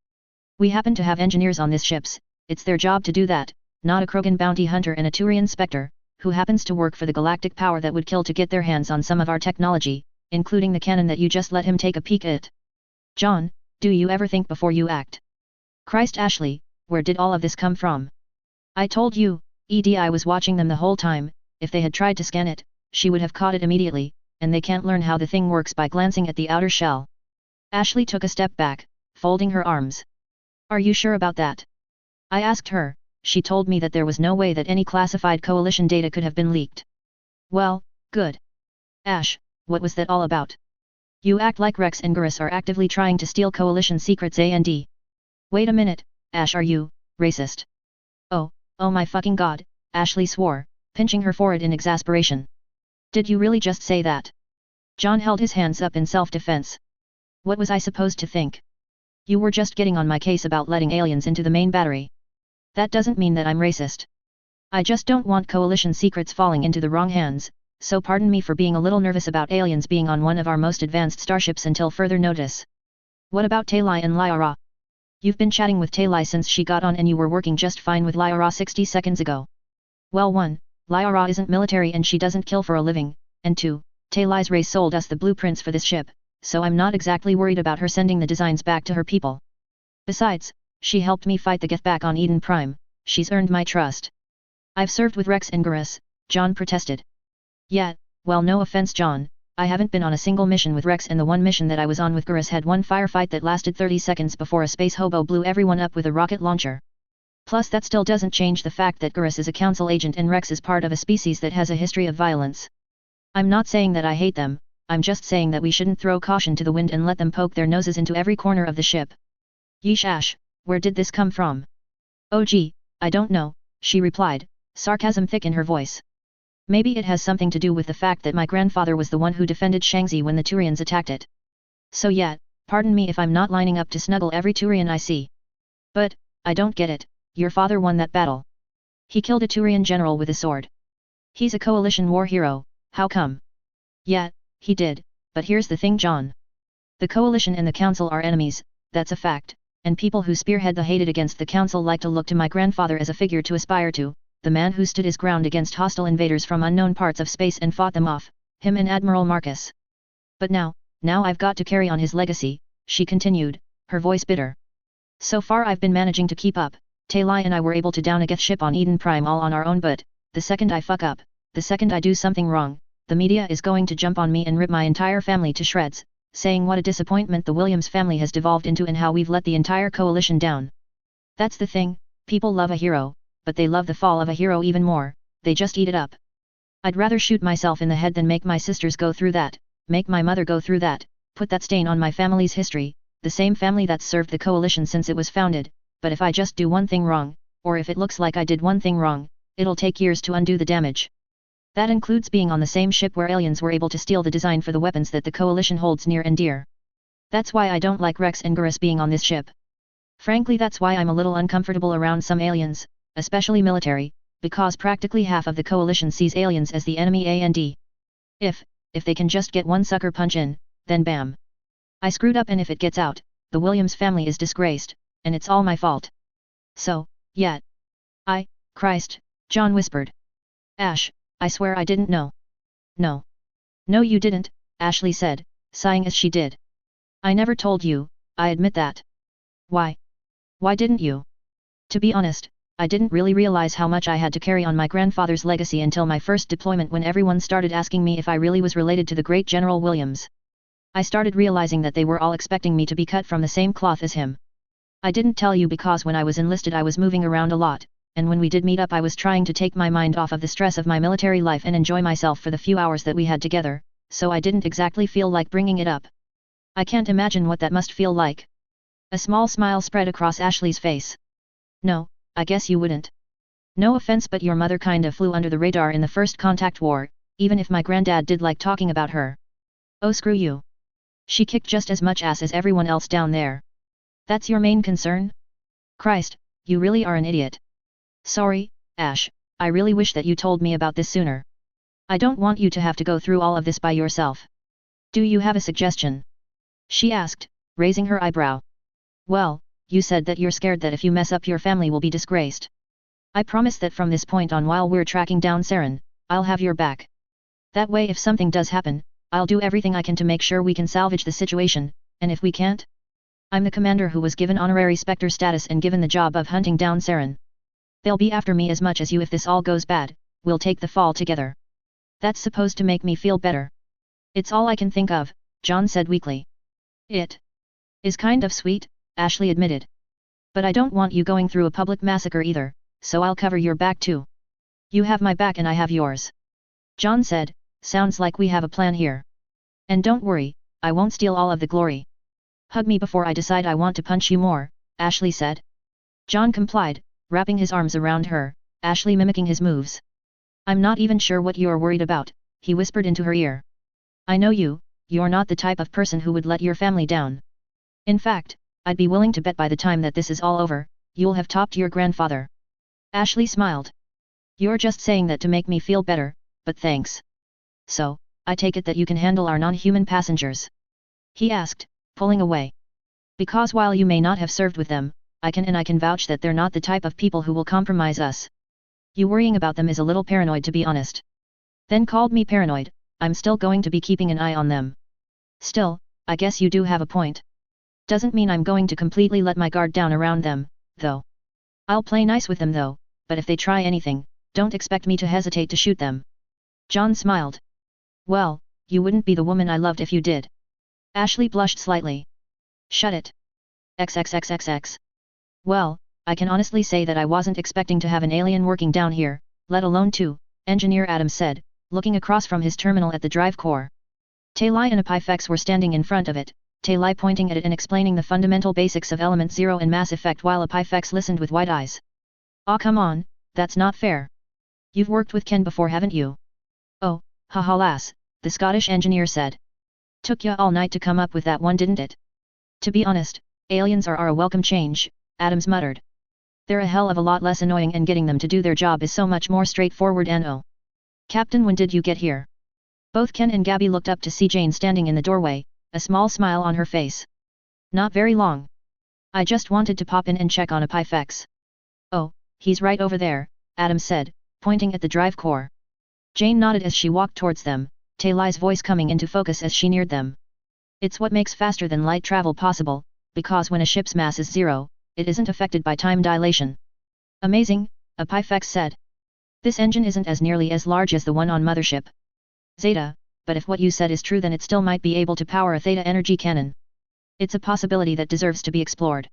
We happen to have engineers on these ships, it's their job to do that, not a Krogan bounty hunter and a Turian Spectre, who happens to work for the galactic power that would kill to get their hands on some of our technology, including the cannon that you just let him take a peek at. John, do you ever think before you act? Christ Ashley, where did all of this come from? I told you, EDI was watching them the whole time, if they had tried to scan it, she would have caught it immediately, and they can't learn how the thing works by glancing at the outer shell. Ashley took a step back, folding her arms. Are you sure about that? I asked her, she told me that there was no way that any classified coalition data could have been leaked. Well, good. Ash, what was that all about? You act like Rex and Gurus are actively trying to steal coalition secrets and... Wait a minute, Ash, are you racist? Oh my fucking god, Ashley swore, pinching her forehead in exasperation. Did you really just say that? John held his hands up in self-defense. What was I supposed to think? You were just getting on my case about letting aliens into the main battery. That doesn't mean that I'm racist. I just don't want coalition secrets falling into the wrong hands, so pardon me for being a little nervous about aliens being on one of our most advanced starships until further notice. What about Taylai and Lyra? You've been chatting with Taylai since she got on and you were working just fine with Lyra 60 seconds ago. Well 1, Lyra isn't military and she doesn't kill for a living, and 2, Taylai's race sold us the blueprints for this ship, so I'm not exactly worried about her sending the designs back to her people. Besides, she helped me fight the Geth back on Eden Prime, she's earned my trust. I've served with Rex and Garrus, John protested. Yeah, well no offense John, I haven't been on a single mission with Rex and the one mission that I was on with Garrus had one firefight that lasted 30 seconds before a space hobo blew everyone up with a rocket launcher. Plus that still doesn't change the fact that Garrus is a council agent and Rex is part of a species that has a history of violence. I'm not saying that I hate them, I'm just saying that we shouldn't throw caution to the wind and let them poke their noses into every corner of the ship. Yeesh Ash, where did this come from? Oh gee, I don't know, she replied, sarcasm thick in her voice. Maybe it has something to do with the fact that my grandfather was the one who defended Shangzi when the Turians attacked it. So yeah, pardon me if I'm not lining up to snuggle every Turian I see. But, I don't get it, your father won that battle. He killed a Turian general with a sword. He's a coalition war hero, how come? Yeah, he did, but here's the thing John. The coalition and the council are enemies, that's a fact, and people who spearhead the hated against the council like to look to my grandfather as a figure to aspire to, the man who stood his ground against hostile invaders from unknown parts of space and fought them off, him and Admiral Marcus. But now I've got to carry on his legacy, she continued, her voice bitter. So far I've been managing to keep up, Taylai and I were able to down a Geth ship on Eden Prime all on our own but, the second I fuck up, the second I do something wrong, the media is going to jump on me and rip my entire family to shreds, saying what a disappointment the Williams family has devolved into and how we've let the entire coalition down. That's the thing, people love a hero, but they love the fall of a hero even more, they just eat it up. I'd rather shoot myself in the head than make my sisters go through that, make my mother go through that, put that stain on my family's history, the same family that's served the coalition since it was founded, but if I just do one thing wrong, or if it looks like I did one thing wrong, it'll take years to undo the damage. That includes being on the same ship where aliens were able to steal the design for the weapons that the coalition holds near and dear. That's why I don't like Rex and Garrus being on this ship. Frankly that's why I'm a little uncomfortable around some aliens, especially military, because practically half of the coalition sees aliens as the enemy and if they can just get one sucker punch in, then bam. I screwed up and if it gets out, the Williams family is disgraced, and it's all my fault. So, yeah. Christ, John whispered. Ash, I swear I didn't know. No. No you didn't, Ashley said, sighing as she did. I never told you, I admit that. Why? Why didn't you? To be honest, I didn't really realize how much I had to carry on my grandfather's legacy until my first deployment when everyone started asking me if I really was related to the great General Williams. I started realizing that they were all expecting me to be cut from the same cloth as him. I didn't tell you because when I was enlisted I was moving around a lot, and when we did meet up I was trying to take my mind off of the stress of my military life and enjoy myself for the few hours that we had together, so I didn't exactly feel like bringing it up. I can't imagine what that must feel like. A small smile spread across Ashley's face. No, I guess you wouldn't. No offense but your mother kinda flew under the radar in the first contact war, even if my granddad did like talking about her. Oh screw you. She kicked just as much ass as everyone else down there. That's your main concern? Christ, you really are an idiot. Sorry, Ash, I really wish that you told me about this sooner. I don't want you to have to go through all of this by yourself. Do you have a suggestion? She asked, raising her eyebrow. Well, you said that you're scared that if you mess up your family will be disgraced. I promise that from this point on while we're tracking down Saren, I'll have your back. That way if something does happen, I'll do everything I can to make sure we can salvage the situation, and if we can't? I'm the commander who was given honorary Spectre status and given the job of hunting down Saren. They'll be after me as much as you if this all goes bad, we'll take the fall together. That's supposed to make me feel better. It's all I can think of, John said weakly. It is kind of sweet, Ashley admitted. But I don't want you going through a public massacre either, so I'll cover your back too. You have my back and I have yours. John said, sounds like we have a plan here. And don't worry, I won't steal all of the glory. Hug me before I decide I want to punch you more, Ashley said. John complied, wrapping his arms around her, Ashley mimicking his moves. I'm not even sure what you're worried about, he whispered into her ear. I know you're not the type of person who would let your family down. In fact, I'd be willing to bet by the time that this is all over, you'll have topped your grandfather. Ashley smiled. You're just saying that to make me feel better, but thanks. So, I take it that you can handle our non-human passengers? He asked, pulling away. Because while you may not have served with them, I can vouch that they're not the type of people who will compromise us. You worrying about them is a little paranoid, to be honest. Then called me paranoid. I'm still going to be keeping an eye on them. Still, I guess you do have a point. Doesn't mean I'm going to completely let my guard down around them, though. I'll play nice with them though, but if they try anything, don't expect me to hesitate to shoot them. John smiled. Well, you wouldn't be the woman I loved if you did. Ashley blushed slightly. Shut it. XXXXX. Well, I can honestly say that I wasn't expecting to have an alien working down here, let alone two, Engineer Adams said, looking across from his terminal at the drive core. Talai and Epifex were standing in front of it, Talai pointing at it and explaining the fundamental basics of Element 0 and MassEffect while Epifex listened with wide eyes. Aw, come on, that's not fair. You've worked with Ken before, haven't you? Oh, haha lass, the Scottish engineer said. Took ya all night to come up with that one, didn't it? To be honest, aliens are a welcome change, Adams muttered. They're a hell of a lot less annoying and getting them to do their job is so much more straightforward and oh. Captain, when did you get here? Both Ken and Gabby looked up to see Jane standing in the doorway, a small smile on her face. Not very long. I just wanted to pop in and check on Epifex. Oh, he's right over there, Adams said, pointing at the drive core. Jane nodded as she walked towards them, Talai's voice coming into focus as she neared them. It's what makes faster than light travel possible, because when a ship's mass is zero, it isn't affected by time dilation. Amazing, Epifex said. This engine isn't as nearly as large as the one on Mothership Zeta, but if what you said is true then it still might be able to power a theta energy cannon. It's a possibility that deserves to be explored.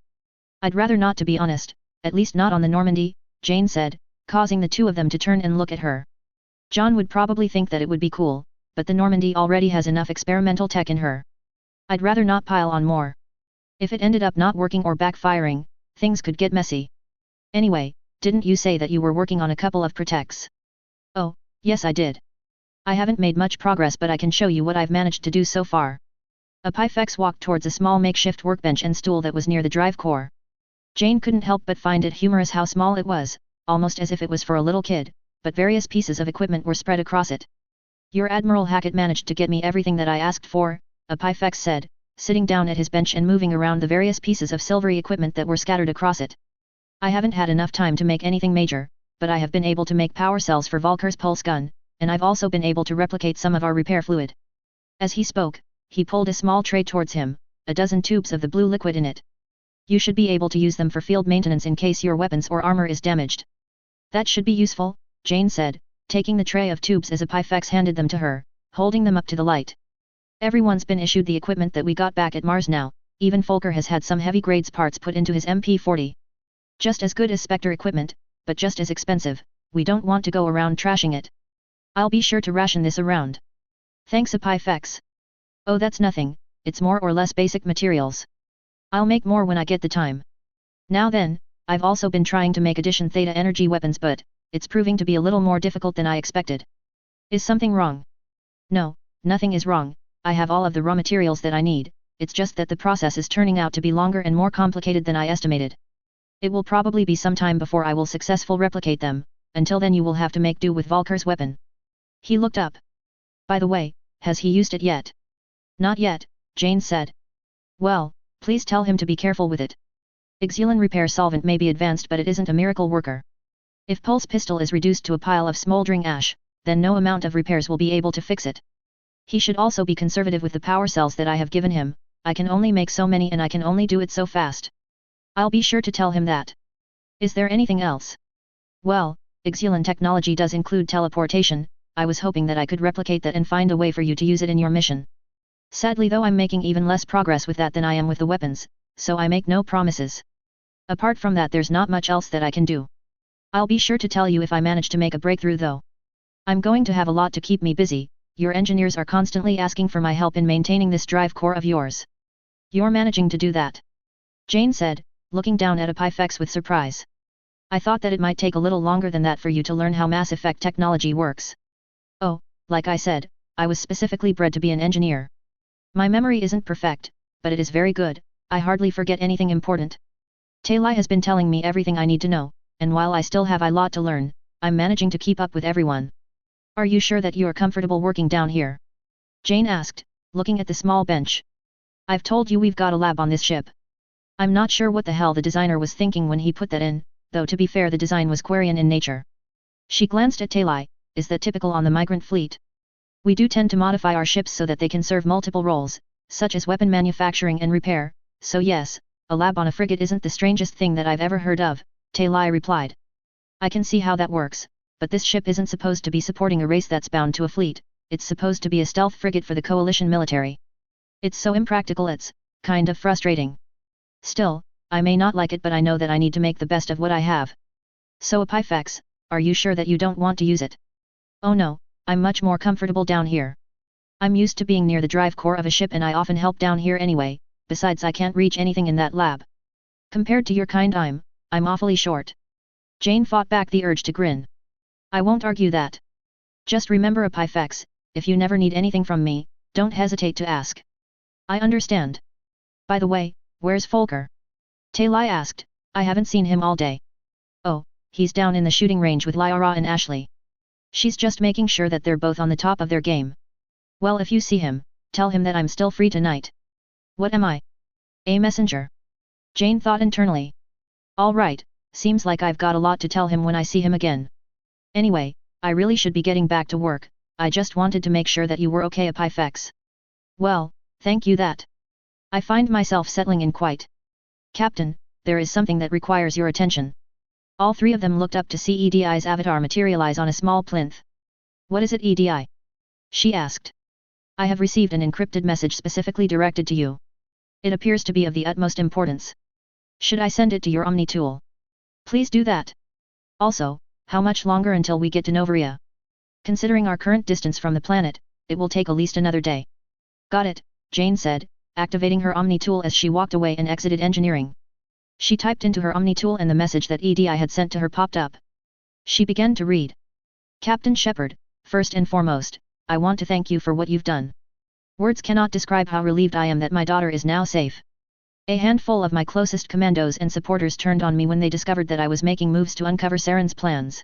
I'd rather not, to be honest, at least not on the Normandy, Jane said, causing the two of them to turn and look at her. John would probably think that it would be cool, but the Normandy already has enough experimental tech in her. I'd rather not pile on more. If it ended up not working or backfiring, things could get messy. Anyway, didn't you say that you were working on a couple of protects? Oh, yes I did. I haven't made much progress but I can show you what I've managed to do so far. Epifex walked towards a small makeshift workbench and stool that was near the drive core. Jane couldn't help but find it humorous how small it was, almost as if it was for a little kid, but various pieces of equipment were spread across it. Your Admiral Hackett managed to get me everything that I asked for, Epifex said, sitting down at his bench and moving around the various pieces of silvery equipment that were scattered across it. I haven't had enough time to make anything major, but I have been able to make power cells for Volker's pulse gun, and I've also been able to replicate some of our repair fluid. As he spoke, he pulled a small tray towards him, a dozen tubes of the blue liquid in it. You should be able to use them for field maintenance in case your weapons or armor is damaged. That should be useful, Jane said, taking the tray of tubes as Epifex handed them to her, holding them up to the light. Everyone's been issued the equipment that we got back at Mars now, even Volker has had some heavy grades parts put into his MP40. Just as good as Spectre equipment, but just as expensive, we don't want to go around trashing it. I'll be sure to ration this around. Thanks Epifex. Oh that's nothing, it's more or less basic materials. I'll make more when I get the time. Now then, I've also been trying to make addition theta energy weapons but, it's proving to be a little more difficult than I expected. Is something wrong? No, nothing is wrong, I have all of the raw materials that I need, it's just that the process is turning out to be longer and more complicated than I estimated. It will probably be some time before I will successfully replicate them, until then you will have to make do with Volker's weapon. He looked up. By the way, has he used it yet? Not yet, Jane said. Well, please tell him to be careful with it. Xelan repair solvent may be advanced but it isn't a miracle worker. If pulse pistol is reduced to a pile of smoldering ash, then no amount of repairs will be able to fix it. He should also be conservative with the power cells that I have given him, I can only make so many and I can only do it so fast. I'll be sure to tell him that. Is there anything else? Well, Xelan technology does include teleportation, I was hoping that I could replicate that and find a way for you to use it in your mission. Sadly though I'm making even less progress with that than I am with the weapons, so I make no promises. Apart from that there's not much else that I can do. I'll be sure to tell you if I manage to make a breakthrough though. I'm going to have a lot to keep me busy, your engineers are constantly asking for my help in maintaining this drive core of yours. You're managing to do that? Jane said, looking down at Epifex with surprise. I thought that it might take a little longer than that for you to learn how MassEffect technology works. Oh, like I said, I was specifically bred to be an engineer. My memory isn't perfect, but it is very good, I hardly forget anything important. Talai has been telling me everything I need to know, and while I still have a lot to learn, I'm managing to keep up with everyone. Are you sure that you are comfortable working down here? Jane asked, looking at the small bench. I've told you we've got a lab on this ship, I'm not sure what the hell the designer was thinking when he put that in, though to be fair the design was Quarian in nature. She glanced at Talai. Is that typical on the migrant fleet? We do tend to modify our ships so that they can serve multiple roles, such as weapon manufacturing and repair, so yes, a lab on a frigate isn't the strangest thing that I've ever heard of, Talai replied. I can see how that works, but this ship isn't supposed to be supporting a race that's bound to a fleet, it's supposed to be a stealth frigate for the coalition military. It's so impractical it's kind of frustrating. Still, I may not like it but I know that I need to make the best of what I have. So Epiphex, are you sure that you don't want to use it? Oh no, I'm much more comfortable down here. I'm used to being near the drive core of a ship and I often help down here anyway, besides I can't reach anything in that lab. Compared to your kind I'm awfully short. Jane fought back the urge to grin. I won't argue that. Just remember Epiphex, if you never need anything from me, don't hesitate to ask. I understand. By the way, where's Folker? Talai asked, I haven't seen him all day. Oh, he's down in the shooting range with Lyra and Ashley. She's just making sure that they're both on the top of their game. Well, if you see him, tell him that I'm still free tonight. What am I? A messenger? Jane thought internally. All right, seems like I've got a lot to tell him when I see him again. Anyway, I really should be getting back to work, I just wanted to make sure that you were okay Epiphex. Well, thank you that. I find myself settling in quite. Captain, there is something that requires your attention. All three of them looked up to see EDI's avatar materialize on a small plinth. What is it EDI? She asked. I have received an encrypted message specifically directed to you. It appears to be of the utmost importance. Should I send it to your Omni tool? Please do that. Also, how much longer until we get to Novaria? Considering our current distance from the planet, it will take at least another day. Got it, Jane said, activating her Omni tool as she walked away and exited engineering. She typed into her Omni tool and the message that EDI had sent to her popped up. She began to read. Captain Shepard, first and foremost, I want to thank you for what you've done. Words cannot describe how relieved I am that my daughter is now safe. A handful of my closest commandos and supporters turned on me when they discovered that I was making moves to uncover Saren's plans.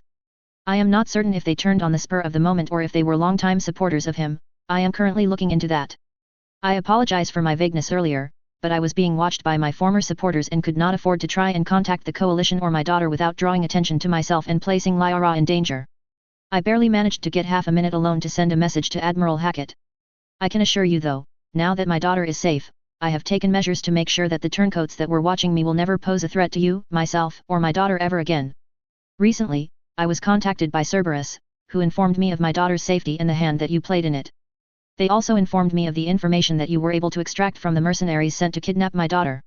I am not certain if they turned on the spur of the moment or if they were long-time supporters of him, I am currently looking into that. I apologize for my vagueness earlier, but I was being watched by my former supporters and could not afford to try and contact the coalition or my daughter without drawing attention to myself and placing Lyra in danger. I barely managed to get half a minute alone to send a message to Admiral Hackett. I can assure you though, now that my daughter is safe, I have taken measures to make sure that the turncoats that were watching me will never pose a threat to you, myself, or my daughter ever again. Recently, I was contacted by Cerberus, who informed me of my daughter's safety and the hand that you played in it. They also informed me of the information that you were able to extract from the mercenaries sent to kidnap my daughter.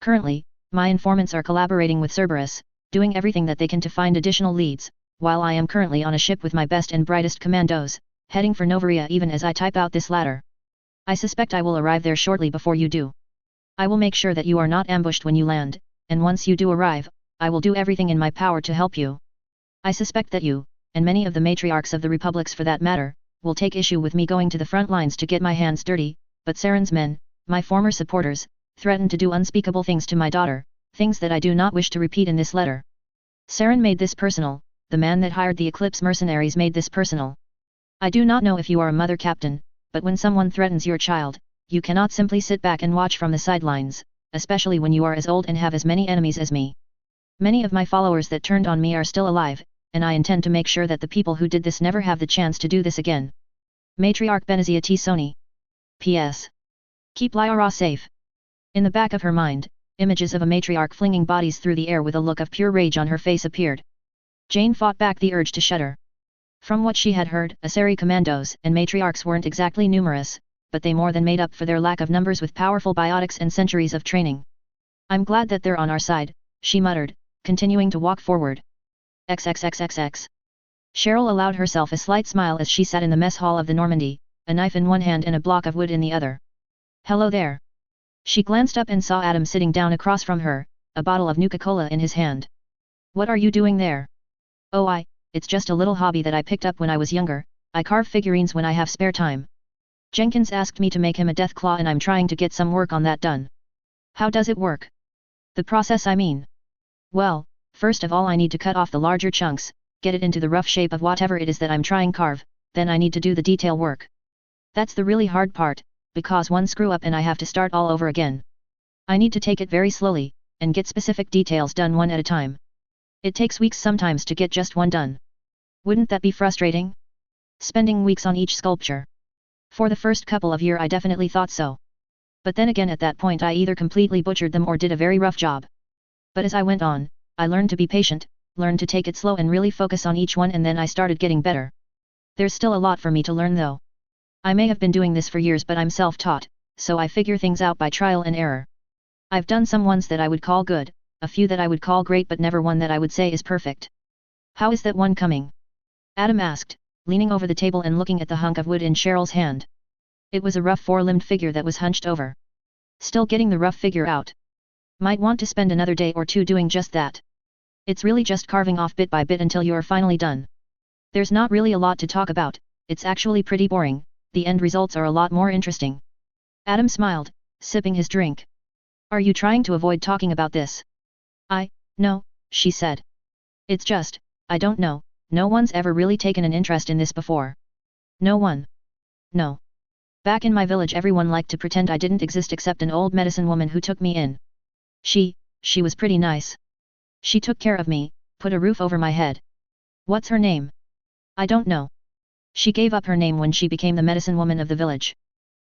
Currently, my informants are collaborating with Cerberus, doing everything that they can to find additional leads, while I am currently on a ship with my best and brightest commandos, heading for Novaria even as I type out this latter. I suspect I will arrive there shortly before you do. I will make sure that you are not ambushed when you land, and once you do arrive, I will do everything in my power to help you. I suspect that you, and many of the matriarchs of the republics for that matter, will take issue with me going to the front lines to get my hands dirty, but Saren's men, my former supporters, threatened to do unspeakable things to my daughter, things that I do not wish to repeat in this letter. Saren made this personal, the man that hired the Eclipse mercenaries made this personal. I do not know if you are a mother captain, but when someone threatens your child, you cannot simply sit back and watch from the sidelines, especially when you are as old and have as many enemies as me. Many of my followers that turned on me are still alive, and I intend to make sure that the people who did this never have the chance to do this again. Matriarch Benazia T. Sony. P.S. Keep Lyra safe. In the back of her mind, images of a matriarch flinging bodies through the air with a look of pure rage on her face appeared. Jane fought back the urge to shudder. From what she had heard, Asari commandos and matriarchs weren't exactly numerous, but they more than made up for their lack of numbers with powerful biotics and centuries of training. I'm glad that they're on our side, she muttered, continuing to walk forward. XXXXX. Cheryl allowed herself a slight smile as she sat in the mess hall of the Normandy, a knife in one hand and a block of wood in the other. Hello there. She glanced up and saw Adam sitting down across from her, a bottle of Nuka-Cola in his hand. What are you doing there? Oh, it's just a little hobby that I picked up when I was younger, I carve figurines when I have spare time. Jenkins asked me to make him a death claw and I'm trying to get some work on that done. How does it work? The process I mean. Well, first of all I need to cut off the larger chunks, get it into the rough shape of whatever it is that I'm trying carve, then I need to do the detail work. That's the really hard part, because one screw up and I have to start all over again. I need to take it very slowly, and get specific details done one at a time. It takes weeks sometimes to get just one done. Wouldn't that be frustrating? Spending weeks on each sculpture. For the first couple of years I definitely thought so. But then again at that point I either completely butchered them or did a very rough job. But as I went on, I learned to be patient, learned to take it slow and really focus on each one, and then I started getting better. There's still a lot for me to learn though. I may have been doing this for years but I'm self-taught, so I figure things out by trial and error. I've done some ones that I would call good, a few that I would call great, but never one that I would say is perfect. How is that one coming? Adam asked, leaning over the table and looking at the hunk of wood in Cheryl's hand. It was a rough four-limbed figure that was hunched over. Still getting the rough figure out. Might want to spend another day or two doing just that. It's really just carving off bit by bit until you're finally done. There's not really a lot to talk about, it's actually pretty boring, the end results are a lot more interesting. Adam smiled, sipping his drink. Are you trying to avoid talking about this? No, she said. It's just, I don't know, no one's ever really taken an interest in this before. No one? No. Back in my village everyone liked to pretend I didn't exist except an old medicine woman who took me in. She was pretty nice. She took care of me, put a roof over my head. What's her name? I don't know. She gave up her name when she became the medicine woman of the village.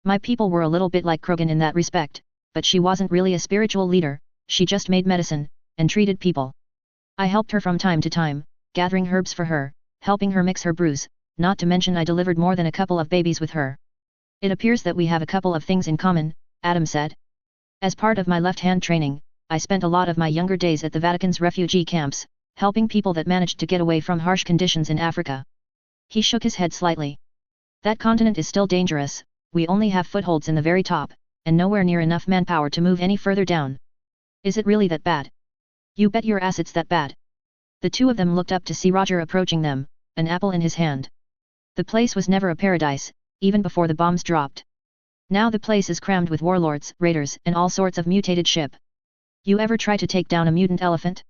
My people were a little bit like Krogan in that respect, but she wasn't really a spiritual leader, she just made medicine, and treated people. I helped her from time to time, gathering herbs for her, helping her mix her brews, not to mention I delivered more than a couple of babies with her. It appears that we have a couple of things in common, Adam said. As part of my left-hand training, I spent a lot of my younger days at the Vatican's refugee camps, helping people that managed to get away from harsh conditions in Africa. He shook his head slightly. That continent is still dangerous, we only have footholds in the very top, and nowhere near enough manpower to move any further down. Is it really that bad? You bet your ass it's that bad. The two of them looked up to see Roger approaching them, an apple in his hand. The place was never a paradise, even before the bombs dropped. Now the place is crammed with warlords, raiders, and all sorts of mutated shit. You ever try to take down a mutant elephant?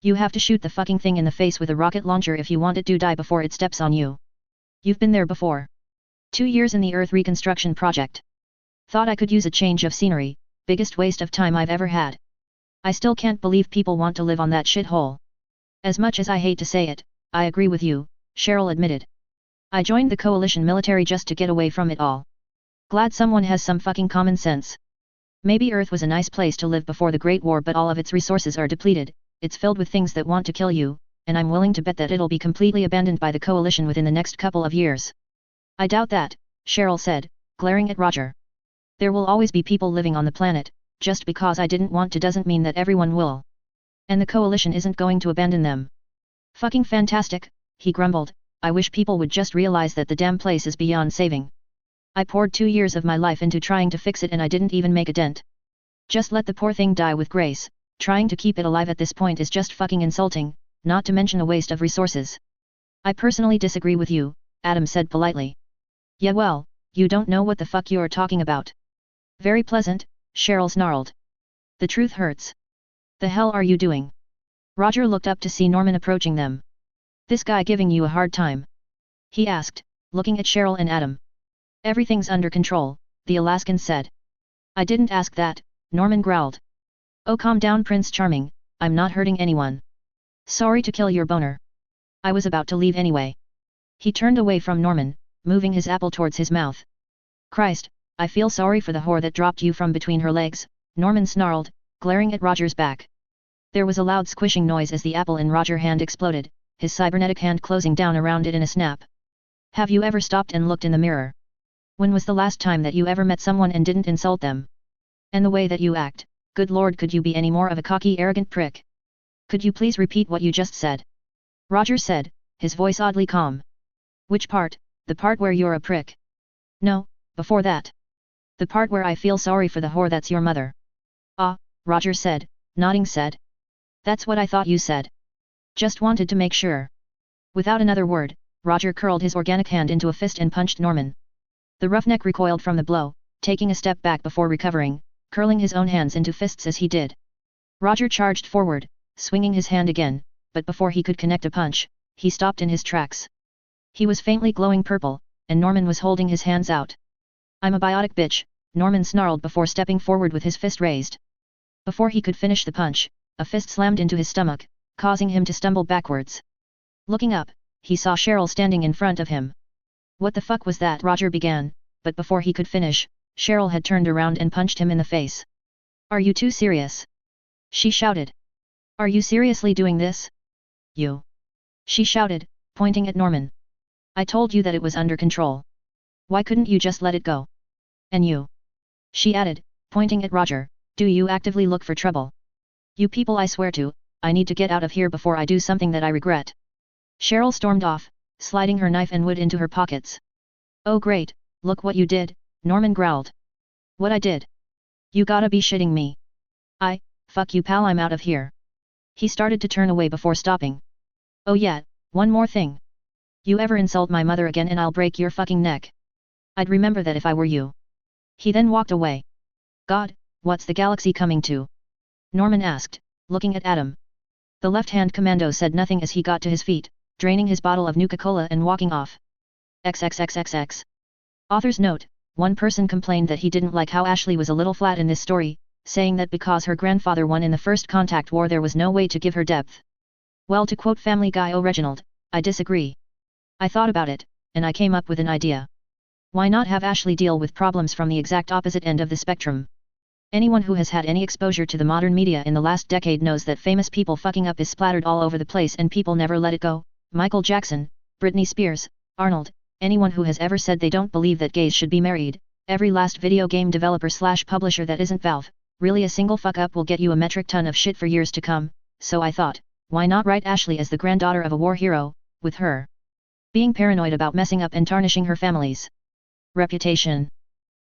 You have to shoot the fucking thing in the face with a rocket launcher if you want it to die before it steps on you. You've been there before. 2 years in the Earth reconstruction project. Thought I could use a change of scenery, biggest waste of time I've ever had. I still can't believe people want to live on that shithole. As much as I hate to say it, I agree with you, Cheryl admitted. I joined the coalition military just to get away from it all. Glad someone has some fucking common sense. Maybe Earth was a nice place to live before the Great War, but all of its resources are depleted, it's filled with things that want to kill you, and I'm willing to bet that it'll be completely abandoned by the coalition within the next couple of years. I doubt that, Cheryl said, glaring at Roger. There will always be people living on the planet, just because I didn't want to doesn't mean that everyone will. And the coalition isn't going to abandon them. Fucking fantastic, he grumbled, I wish people would just realize that the damn place is beyond saving. I poured 2 years of my life into trying to fix it and I didn't even make a dent. Just let the poor thing die with grace, trying to keep it alive at this point is just fucking insulting, not to mention a waste of resources. I personally disagree with you, Adam said politely. Yeah well, you don't know what the fuck you're talking about. Very pleasant, Cheryl snarled. The truth hurts. The hell are you doing? Roger looked up to see Norman approaching them. This guy giving you a hard time? He asked, looking at Cheryl and Adam. Everything's under control, the Alaskan said. I didn't ask that, Norman growled. Oh calm down Prince Charming, I'm not hurting anyone. Sorry to kill your boner. I was about to leave anyway. He turned away from Norman, moving his apple towards his mouth. Christ, I feel sorry for the whore that dropped you from between her legs, Norman snarled, glaring at Roger's back. There was a loud squishing noise as the apple in Roger's hand exploded, his cybernetic hand closing down around it in a snap. Have you ever stopped and looked in the mirror? When was the last time that you ever met someone and didn't insult them? And the way that you act, good lord, could you be any more of a cocky arrogant prick? Could you please repeat what you just said? Roger said, his voice oddly calm. Which part, the part where you're a prick? No, before that. The part where I feel sorry for the whore that's your mother. Ah, Roger said, nodding said. That's what I thought you said. Just wanted to make sure. Without another word, Roger curled his organic hand into a fist and punched Norman. The roughneck recoiled from the blow, taking a step back before recovering, curling his own hands into fists as he did. Roger charged forward, swinging his hand again, but before he could connect a punch, he stopped in his tracks. He was faintly glowing purple, and Norman was holding his hands out. I'm a biotic bitch, Norman snarled before stepping forward with his fist raised. Before he could finish the punch, a fist slammed into his stomach, causing him to stumble backwards. Looking up, he saw Cheryl standing in front of him. What the fuck was that? Roger began, but before he could finish, Cheryl had turned around and punched him in the face. Are you too serious? She shouted. Are you seriously doing this? You. She shouted, pointing at Norman. I told you that it was under control. Why couldn't you just let it go? And you. She added, pointing at Roger, do you actively look for trouble? You people, I swear to, I need to get out of here before I do something that I regret. Cheryl stormed off, sliding her knife and wood into her pockets. Oh great, look what you did, Norman growled. What I did? You gotta be shitting me. Fuck you pal, I'm out of here. He started to turn away before stopping. Oh yeah, one more thing. You ever insult my mother again and I'll break your fucking neck. I'd remember that if I were you. He then walked away. God, what's the galaxy coming to? Norman asked, looking at Adam. The left-hand commando said nothing as he got to his feet, draining his bottle of Nuka-Cola and walking off. XXXXX. Author's note, one person complained that he didn't like how Ashley was a little flat in this story, saying that because her grandfather won in the First Contact War there was no way to give her depth. Well, to quote Family Guy Reginald, I disagree. I thought about it, and I came up with an idea. Why not have Ashley deal with problems from the exact opposite end of the spectrum? Anyone who has had any exposure to the modern media in the last decade knows that famous people fucking up is splattered all over the place and people never let it go. Michael Jackson, Britney Spears, Arnold, anyone who has ever said they don't believe that gays should be married, every last video game developer / publisher that isn't Valve. Really, a single fuck up will get you a metric ton of shit for years to come, so I thought, why not write Ashley as the granddaughter of a war hero, with her being paranoid about messing up and tarnishing her family's reputation.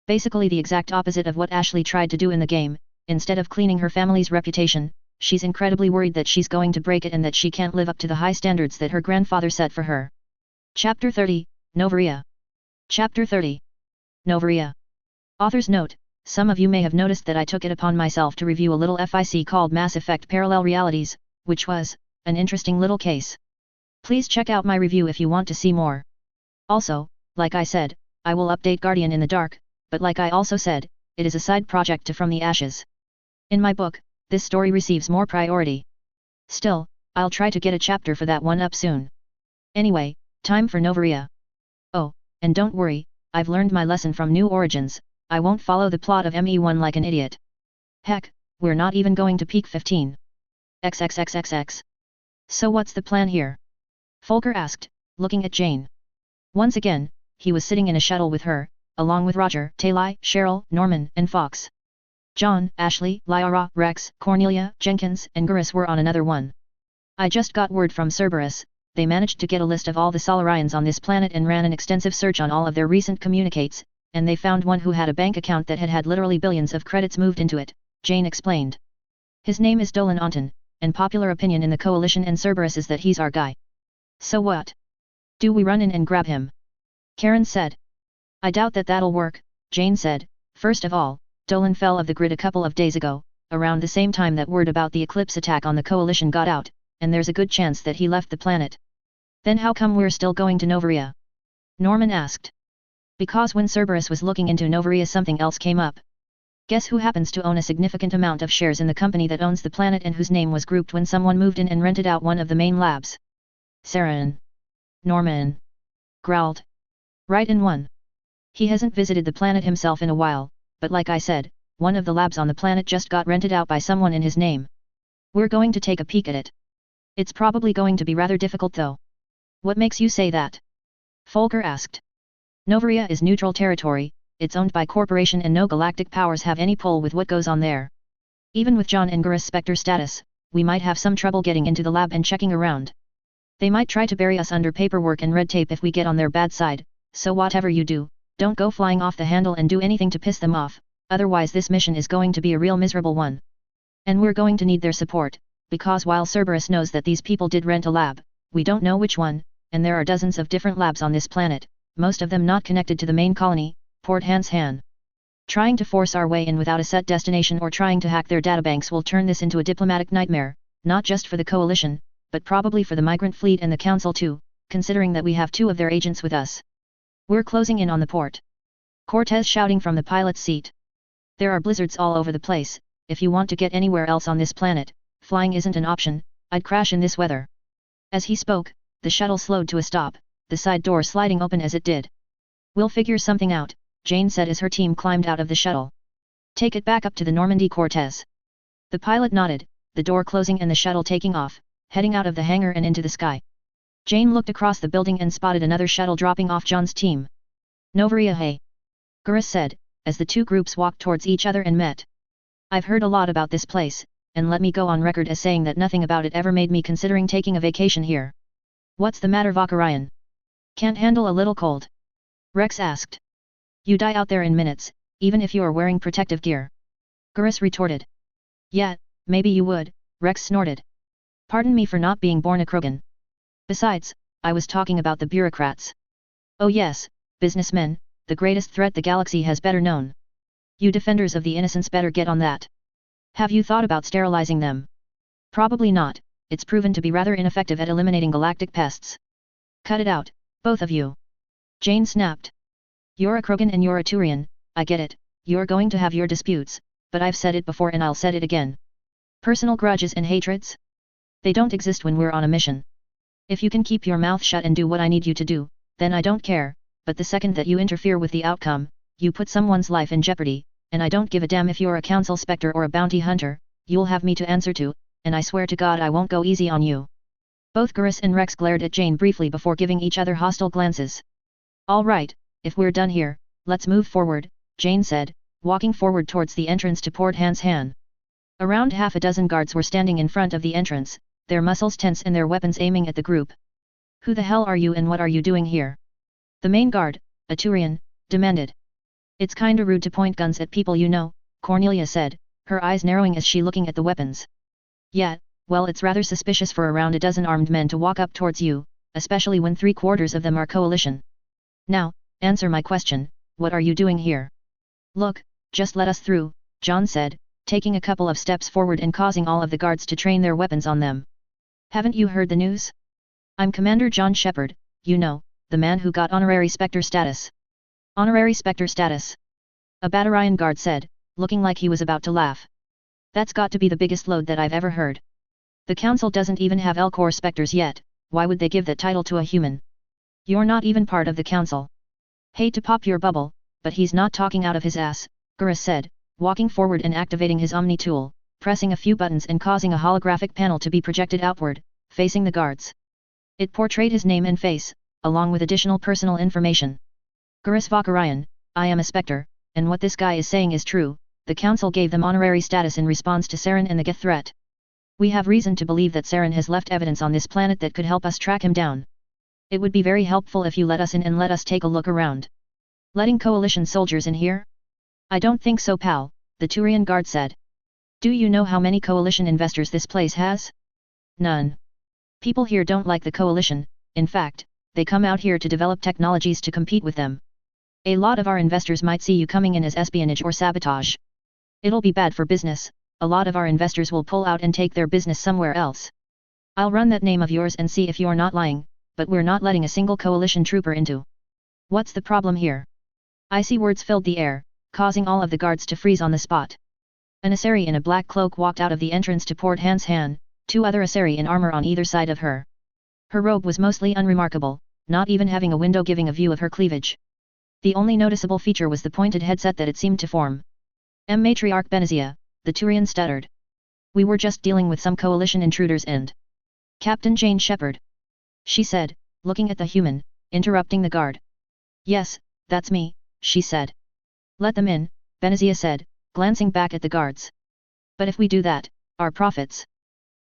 Basically the exact opposite of what Ashley tried to do in the game. Instead of cleaning her family's reputation, she's incredibly worried that she's going to break it and that she can't live up to the high standards that her grandfather set for her. Chapter 30, Novaria. Chapter 30. Novaria. Author's note, some of you may have noticed that I took it upon myself to review a little FIC called Mass Effect Parallel Realities, which was an interesting little case. Please check out my review if you want to see more. Also, like I said, I will update Guardian in the Dark, but like I also said, it is a side project to From the Ashes. In my book, this story receives more priority. Still, I'll try to get a chapter for that one up soon. Anyway, time for Novaria. Oh, and don't worry, I've learned my lesson from New Origins, I won't follow the plot of ME1 like an idiot. Heck, we're not even going to Peak 15. XXXXX. So what's the plan here? Folker asked, looking at Jane. Once again, he was sitting in a shuttle with her, along with Roger, Talai, Cheryl, Norman, and Fox. John, Ashley, Lyra, Rex, Cornelia, Jenkins, and Gurus were on another one. I just got word from Cerberus. They managed to get a list of all the Solarians on this planet and ran an extensive search on all of their recent communicates, and they found one who had a bank account that had literally billions of credits moved into it, Jane explained. His name is Dolan Anton, and popular opinion in the Coalition and Cerberus is that he's our guy. So what? Do we run in and grab him? Karen said. I doubt that that'll work, Jane said. First of all, Dolan fell off the grid a couple of days ago, around the same time that word about the Eclipse attack on the Coalition got out, and there's a good chance that he left the planet. Then how come we're still going to Novaria? Norman asked. Because when Cerberus was looking into Novaria something else came up. Guess who happens to own a significant amount of shares in the company that owns the planet and whose name was grouped when someone moved in and rented out one of the main labs? Saren. Norman growled. Right in one. He hasn't visited the planet himself in a while, but like I said, one of the labs on the planet just got rented out by someone in his name. We're going to take a peek at it. It's probably going to be rather difficult though. What makes you say that? Folker asked. Novaria is neutral territory, it's owned by corporation and no galactic powers have any pull with what goes on there. Even with John and Gurus Spectre status, we might have some trouble getting into the lab and checking around. They might try to bury us under paperwork and red tape if we get on their bad side, so whatever you do, don't go flying off the handle and do anything to piss them off, otherwise this mission is going to be a real miserable one. And we're going to need their support, because while Cerberus knows that these people did rent a lab, we don't know which one, and there are dozens of different labs on this planet, most of them not connected to the main colony, Port Hans-Han. Trying to force our way in without a set destination or trying to hack their databanks will turn this into a diplomatic nightmare, not just for the Coalition, but probably for the migrant fleet and the Council too, considering that we have 2 of their agents with us. We're closing in on the port. Cortez shouting from the pilot's seat. There are blizzards all over the place, if you want to get anywhere else on this planet, flying isn't an option, I'd crash in this weather. As he spoke, the shuttle slowed to a stop, the side door sliding open as it did. We'll figure something out, Jane said as her team climbed out of the shuttle. Take it back up to the Normandy Cortez. The pilot nodded, the door closing and the shuttle taking off, heading out of the hangar and into the sky. Jane looked across the building and spotted another shuttle dropping off John's team. Novaria hey! Gurus said, as the two groups walked towards each other and met. I've heard a lot about this place, and let me go on record as saying that nothing about it ever made me considering taking a vacation here. What's the matter, Vakarian? Can't handle a little cold? Rex asked. You die out there in minutes, even if you're wearing protective gear. Gurus retorted. Yeah, maybe you would, Rex snorted. Pardon me for not being born a Krogan. Besides, I was talking about the bureaucrats. Oh yes, businessmen, the greatest threat the galaxy has better known. You defenders of the innocents better get on that. Have you thought about sterilizing them? Probably not, it's proven to be rather ineffective at eliminating galactic pests. Cut it out, both of you. Jane snapped. You're a Krogan and you're a Turian, I get it, you're going to have your disputes, but I've said it before and I'll say it again. Personal grudges and hatreds? They don't exist when we're on a mission. If you can keep your mouth shut and do what I need you to do, then I don't care, but the second that you interfere with the outcome, you put someone's life in jeopardy, and I don't give a damn if you're a council spectre or a bounty hunter, you'll have me to answer to, and I swear to God I won't go easy on you. Both Gurus and Rex glared at Jane briefly before giving each other hostile glances. All right, if we're done here, let's move forward, Jane said, walking forward towards the entrance to Port Han. Around half a dozen guards were standing in front of the entrance, their muscles tense and their weapons aiming at the group. Who the hell are you and what are you doing here? The main guard, a Turian, demanded. It's kinda rude to point guns at people you know, Cornelia said, her eyes narrowing as she looking at the weapons. Yeah, well it's rather suspicious for around a dozen armed men to walk up towards you, especially when 3/4 of them are coalition. Now, answer my question, what are you doing here? Look, just let us through, John said, taking a couple of steps forward and causing all of the guards to train their weapons on them. Haven't you heard the news? I'm Commander John Shepard, you know, the man who got honorary Spectre status. Honorary Spectre status? A Batarian guard said, looking like he was about to laugh. That's got to be the biggest load that I've ever heard. The council doesn't even have L-Corps Spectres yet, why would they give that title to a human? You're not even part of the council. Hate to pop your bubble, but he's not talking out of his ass, Gurus said, walking forward and activating his Omni tool, pressing a few buttons and causing a holographic panel to be projected outward, facing the guards. It portrayed his name and face, along with additional personal information. Gurus Vakarian, I am a Spectre, and what this guy is saying is true, the council gave them honorary status in response to Saren and the Geth threat. We have reason to believe that Saren has left evidence on this planet that could help us track him down. It would be very helpful if you let us in and let us take a look around. Letting coalition soldiers in here? I don't think so, pal, the Turian guard said. Do you know how many coalition investors this place has? None. People here don't like the coalition, in fact, they come out here to develop technologies to compete with them. A lot of our investors might see you coming in as espionage or sabotage. It'll be bad for business, a lot of our investors will pull out and take their business somewhere else. I'll run that name of yours and see if you're not lying, but we're not letting a single coalition trooper into. What's the problem here? Icy words filled the air, causing all of the guards to freeze on the spot. An Asari in a black cloak walked out of the entrance to Port Han, two other Asari in armor on either side of her. Her robe was mostly unremarkable, not even having a window giving a view of her cleavage. The only noticeable feature was the pointed headset that it seemed to form. Matriarch Benezia, the Turian stuttered. We were just dealing with some coalition intruders and... Captain Jane Shepard. She said, looking at the human, interrupting the guard. Yes, that's me, she said. Let them in, Benezia said, glancing back at the guards. But if we do that, our profits.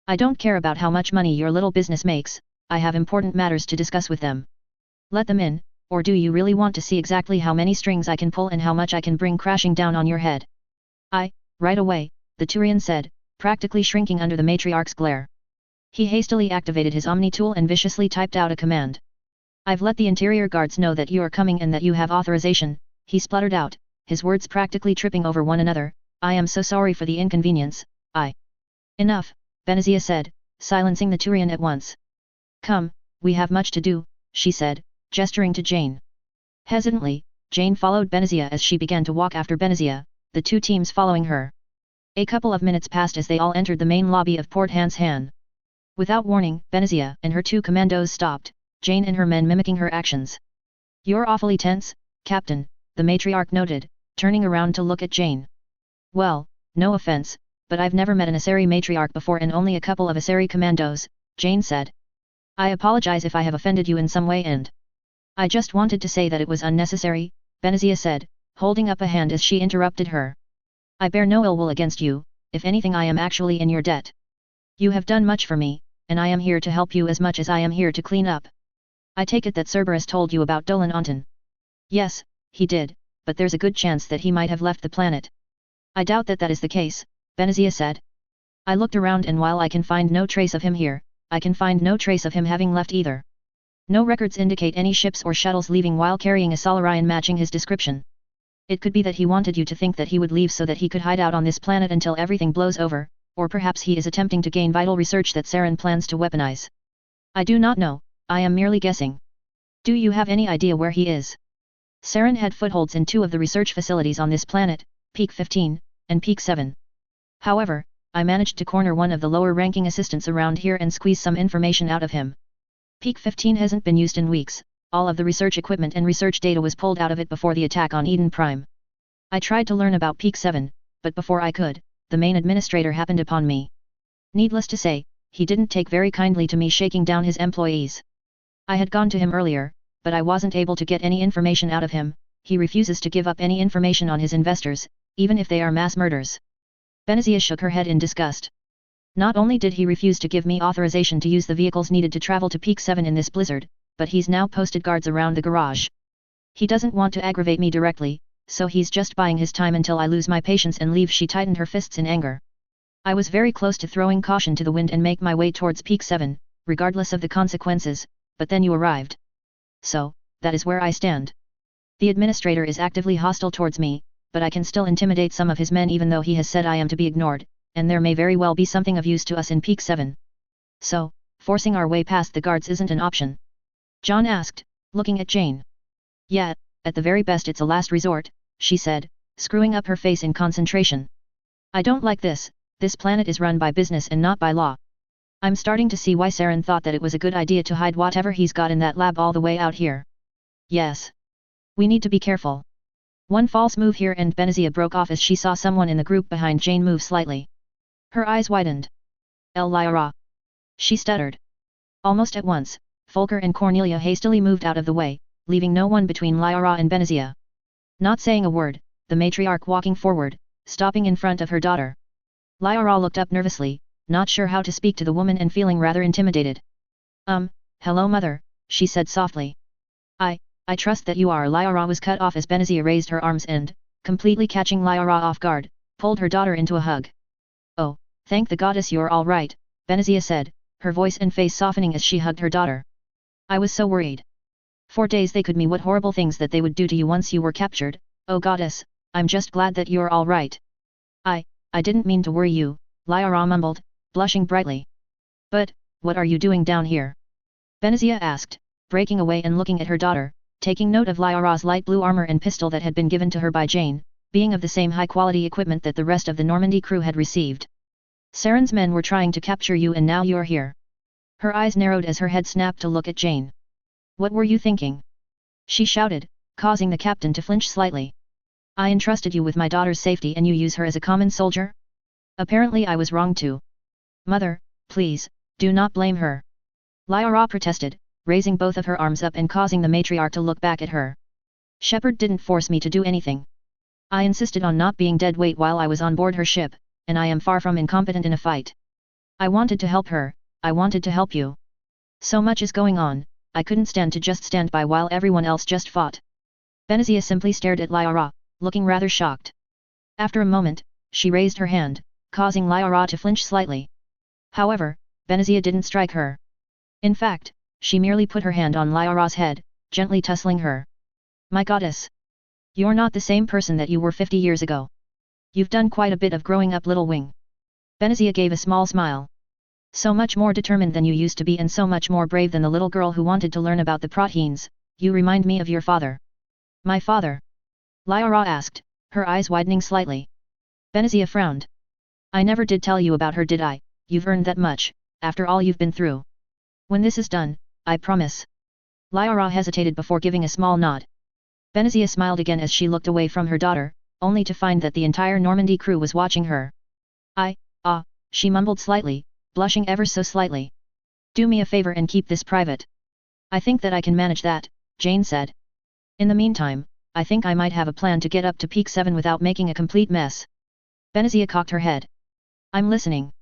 I don't care about how much money your little business makes, I have important matters to discuss with them. Let them in, or do you really want to see exactly how many strings I can pull and how much I can bring crashing down on your head? Right away, the Turian said, practically shrinking under the matriarch's glare. He hastily activated his Omni tool and viciously typed out a command. I've let the interior guards know that you are coming and that you have authorization, he spluttered out, his words practically tripping over one another. I am so sorry for the inconvenience, Enough, Benezia said, silencing the Turian at once. Come, we have much to do, she said, gesturing to Jane. Hesitantly, Jane followed Benezia as she began to walk after Benezia, the two teams following her. A couple of minutes passed as they all entered the main lobby of Port Han. Without warning, Benazia and her 2 commandos stopped, Jane and her men mimicking her actions. "You're awfully tense, Captain," the matriarch noted, turning around to look at Jane. "Well, no offense, but I've never met an Asari matriarch before and only a couple of Asari commandos," Jane said. "I apologize if I have offended you in some way and I just wanted to say that it was unnecessary," Benazia said, holding up a hand as she interrupted her. "I bear no ill will against you, if anything I am actually in your debt. You have done much for me, and I am here to help you as much as I am here to clean up. I take it that Cerberus told you about Dolan Anton." "Yes, he did, but there's a good chance that he might have left the planet." "I doubt that is the case," Benazia said. "I looked around and while I can find no trace of him here, I can find no trace of him having left either. No records indicate any ships or shuttles leaving while carrying a Solarian matching his description. It could be that he wanted you to think that he would leave so that he could hide out on this planet until everything blows over, or perhaps he is attempting to gain vital research that Saren plans to weaponize. I do not know, I am merely guessing. Do you have any idea where he is?" Saren had footholds in 2 of the research facilities on this planet, Peak 15, and Peak 7. However, I managed to corner one of the lower-ranking assistants around here and squeeze some information out of him. Peak 15 hasn't been used in weeks, all of the research equipment and research data was pulled out of it before the attack on Eden Prime. I tried to learn about Peak 7, but before I could, the main administrator happened upon me. Needless to say, he didn't take very kindly to me shaking down his employees. I had gone to him earlier, but I wasn't able to get any information out of him. He refuses to give up any information on his investors, even if they are mass murders. Benazia shook her head in disgust. Not only did he refuse to give me authorization to use the vehicles needed to travel to Peak 7 in this blizzard, but he's now posted guards around the garage. He doesn't want to aggravate me directly, so he's just buying his time until I lose my patience and leave. She tightened her fists in anger. I was very close to throwing caution to the wind and make my way towards Peak 7, regardless of the consequences, but then you arrived. So, that is where I stand. The administrator is actively hostile towards me, but I can still intimidate some of his men even though he has said I am to be ignored, and there may very well be something of use to us in Peak 7. So, forcing our way past the guards isn't an option?" John asked, looking at Jane. "Yeah, at the very best it's a last resort," she said, screwing up her face in concentration. "I don't like this planet is run by business and not by law. I'm starting to see why Saren thought that it was a good idea to hide whatever he's got in that lab all the way out here. Yes. We need to be careful." One false move here and Benazia broke off as she saw someone in the group behind Jane move slightly. Her eyes widened. "El Lyra," she stuttered. Almost at once, Folker and Cornelia hastily moved out of the way, leaving no one between Lyra and Benazia. Not saying a word, the matriarch walking forward, stopping in front of her daughter. Lyra looked up nervously, not sure how to speak to the woman and feeling rather intimidated. Hello mother," she said softly. I trust that you are." Lyra was cut off as Benazia raised her arms and, completely catching Lyra off guard, pulled her daughter into a hug. "Oh, thank the goddess you're all right," Benazia said, her voice and face softening as she hugged her daughter. "I was so worried. For days they could me what horrible things that they would do to you once you were captured. Oh goddess, I'm just glad that you're all right." I didn't mean to worry you," Lyra mumbled, blushing brightly. "But, what are you doing down here?" Benazia asked, breaking away and looking at her daughter, taking note of Lyra's light blue armor and pistol that had been given to her by Jane, being of the same high-quality equipment that the rest of the Normandy crew had received. "Saren's men were trying to capture you and now you're here." Her eyes narrowed as her head snapped to look at Jane. "What were you thinking?" she shouted, causing the captain to flinch slightly. "I entrusted you with my daughter's safety and you use her as a common soldier? Apparently I was wrong too." "Mother, please, do not blame her," Lyra protested, raising both of her arms up and causing the matriarch to look back at her. "Shepard didn't force me to do anything. I insisted on not being dead weight while I was on board her ship, and I am far from incompetent in a fight. I wanted to help her, I wanted to help you. So much is going on, I couldn't stand to just stand by while everyone else just fought." Benazia simply stared at Lyra, looking rather shocked. After a moment, she raised her hand, causing Lyra to flinch slightly. However, Benazia didn't strike her. In fact, she merely put her hand on Lyra's head, gently tussling her. "My goddess! You're not the same person that you were 50 years ago. You've done quite a bit of growing up, little wing." Benazia gave a small smile. "So much more determined than you used to be and so much more brave than the little girl who wanted to learn about the proteins. You remind me of your father." "My father?" Lyra asked, her eyes widening slightly. Benazia frowned. I never did tell you about her, did I? You've earned that much, after all you've been through. When this is done, I promise. Lyra hesitated before giving a small nod. Benazia smiled again as she looked away from her daughter, only to find that the entire Normandy crew was watching her. She mumbled slightly, blushing ever so slightly. Do me a favor and keep this private. I think that I can manage that, Jane said. In the meantime, I think I might have a plan to get up to peak 7 without making a complete mess. Benazia cocked her head. I'm listening.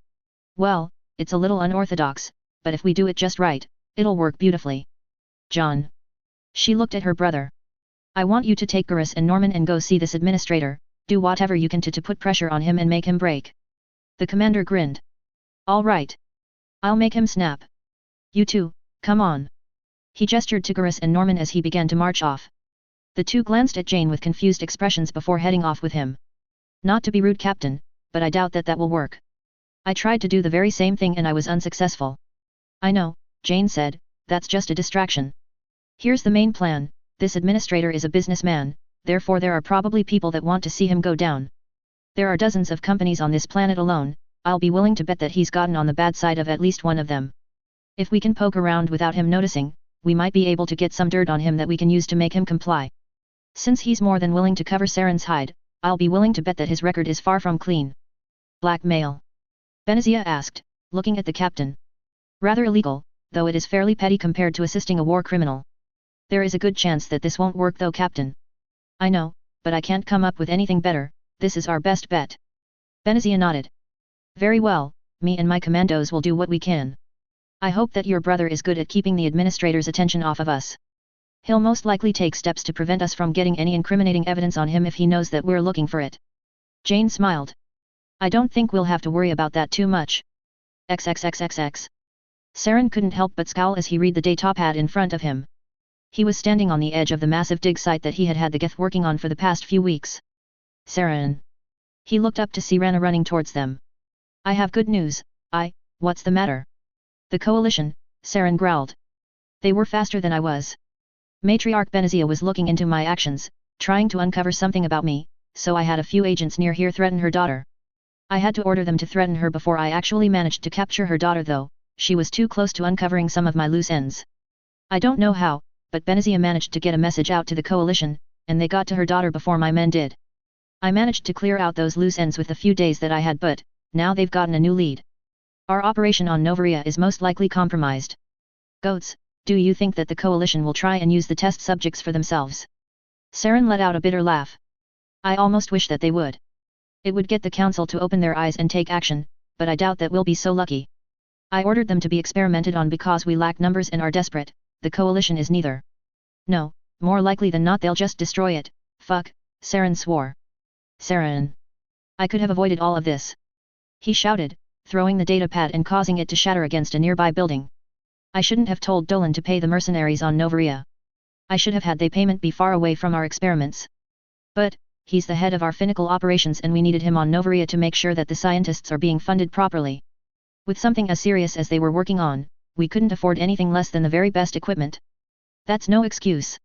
Well, it's a little unorthodox, but if we do it just right, it'll work beautifully. John. She looked at her brother. I want you to take Garrus and Norman and go see this administrator, do whatever you can to put pressure on him and make him break. The commander grinned. All right. I'll make him snap. You two, come on. He gestured to Garrus and Norman as he began to march off. The two glanced at Jane with confused expressions before heading off with him. Not to be rude, Captain, but I doubt that will work. I tried to do the very same thing and I was unsuccessful. I know, Jane said, that's just a distraction. Here's the main plan, this administrator is a businessman, therefore there are probably people that want to see him go down. There are dozens of companies on this planet alone, I'll be willing to bet that he's gotten on the bad side of at least one of them. If we can poke around without him noticing, we might be able to get some dirt on him that we can use to make him comply. Since he's more than willing to cover Saren's hide, I'll be willing to bet that his record is far from clean. Blackmail? Benazia asked, looking at the captain. Rather illegal, though it is fairly petty compared to assisting a war criminal. There is a good chance that this won't work though, Captain. I know, but I can't come up with anything better, this is our best bet. Benazia nodded. Very well, me and my commandos will do what we can. I hope that your brother is good at keeping the administrator's attention off of us. He'll most likely take steps to prevent us from getting any incriminating evidence on him if he knows that we're looking for it. Jane smiled. I don't think we'll have to worry about that too much. XXXXX. Saren couldn't help but scowl as he read the datapad in front of him. He was standing on the edge of the massive dig site that he had the Geth working on for the past few weeks. Saren. He looked up to see Rana running towards them. I have good news, what's the matter? The coalition, Saren growled. They were faster than I was. Matriarch Benazia was looking into my actions, trying to uncover something about me, so I had a few agents near here threaten her daughter. I had to order them to threaten her before I actually managed to capture her daughter though, she was too close to uncovering some of my loose ends. I don't know how, but Benazia managed to get a message out to the coalition, and they got to her daughter before my men did. I managed to clear out those loose ends with the few days that I had, but now they've gotten a new lead. Our operation on Novaria is most likely compromised. Goats, do you think that the coalition will try and use the test subjects for themselves? Saren let out a bitter laugh. I almost wish that they would. It would get the council to open their eyes and take action, but I doubt that we'll be so lucky. I ordered them to be experimented on because we lack numbers and are desperate, the coalition is neither. No, more likely than not they'll just destroy it, fuck, Saren swore. Saren. I could have avoided all of this. He shouted, throwing the datapad and causing it to shatter against a nearby building. I shouldn't have told Dolan to pay the mercenaries on Novaria. I should have had the payment be far away from our experiments. But, he's the head of our finical operations and we needed him on Novaria to make sure that the scientists are being funded properly. With something as serious as they were working on, we couldn't afford anything less than the very best equipment. That's no excuse.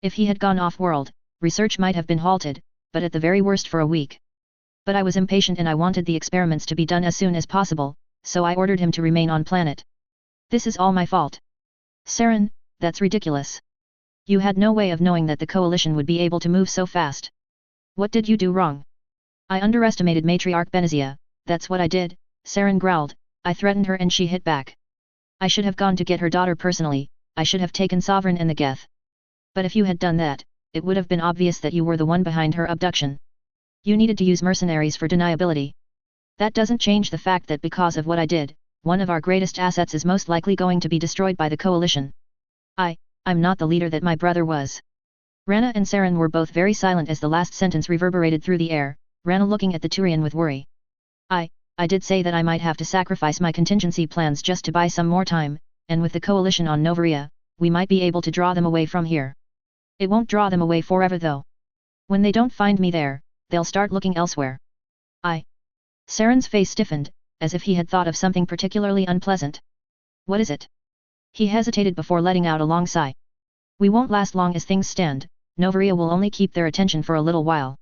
If he had gone off-world, research might have been halted, but at the very worst for a week. But I was impatient and I wanted the experiments to be done as soon as possible, so I ordered him to remain on planet. This is all my fault. Saren, that's ridiculous. You had no way of knowing that the coalition would be able to move so fast. What did you do wrong? I underestimated Matriarch Benazia, that's what I did, Saren growled, I threatened her and she hit back. I should have gone to get her daughter personally, I should have taken Sovereign and the Geth. But if you had done that, it would have been obvious that you were the one behind her abduction. You needed to use mercenaries for deniability. That doesn't change the fact that because of what I did, one of our greatest assets is most likely going to be destroyed by the coalition. I'm not the leader that my brother was. Rana and Saren were both very silent as the last sentence reverberated through the air, Rana looking at the Turian with worry. I did say that I might have to sacrifice my contingency plans just to buy some more time, and with the coalition on Novaria, we might be able to draw them away from here. It won't draw them away forever though. When they don't find me there, they'll start looking elsewhere. Saren's face stiffened, as if he had thought of something particularly unpleasant. What is it? He hesitated before letting out a long sigh. We won't last long as things stand, Novaria will only keep their attention for a little while.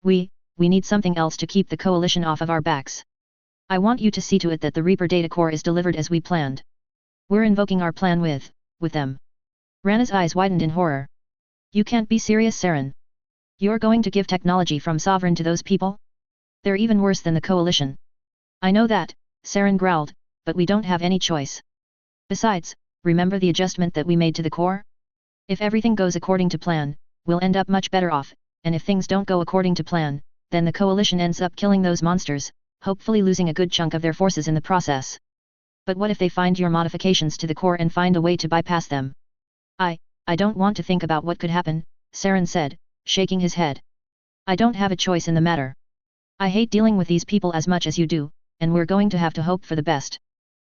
We need something else to keep the coalition off of our backs. I want you to see to it that the Reaper data core is delivered as we planned. We're invoking our plan with them. Rana's eyes widened in horror. You can't be serious, Saren. You're going to give technology from Sovereign to those people? They're even worse than the Coalition. I know that, Saren growled, but we don't have any choice. Besides, remember the adjustment that we made to the core? If everything goes according to plan, we'll end up much better off, and if things don't go according to plan, then the Coalition ends up killing those monsters, hopefully losing a good chunk of their forces in the process. But what if they find your modifications to the core and find a way to bypass them? I don't want to think about what could happen, Saren said, shaking his head. I don't have a choice in the matter. I hate dealing with these people as much as you do, and we're going to have to hope for the best.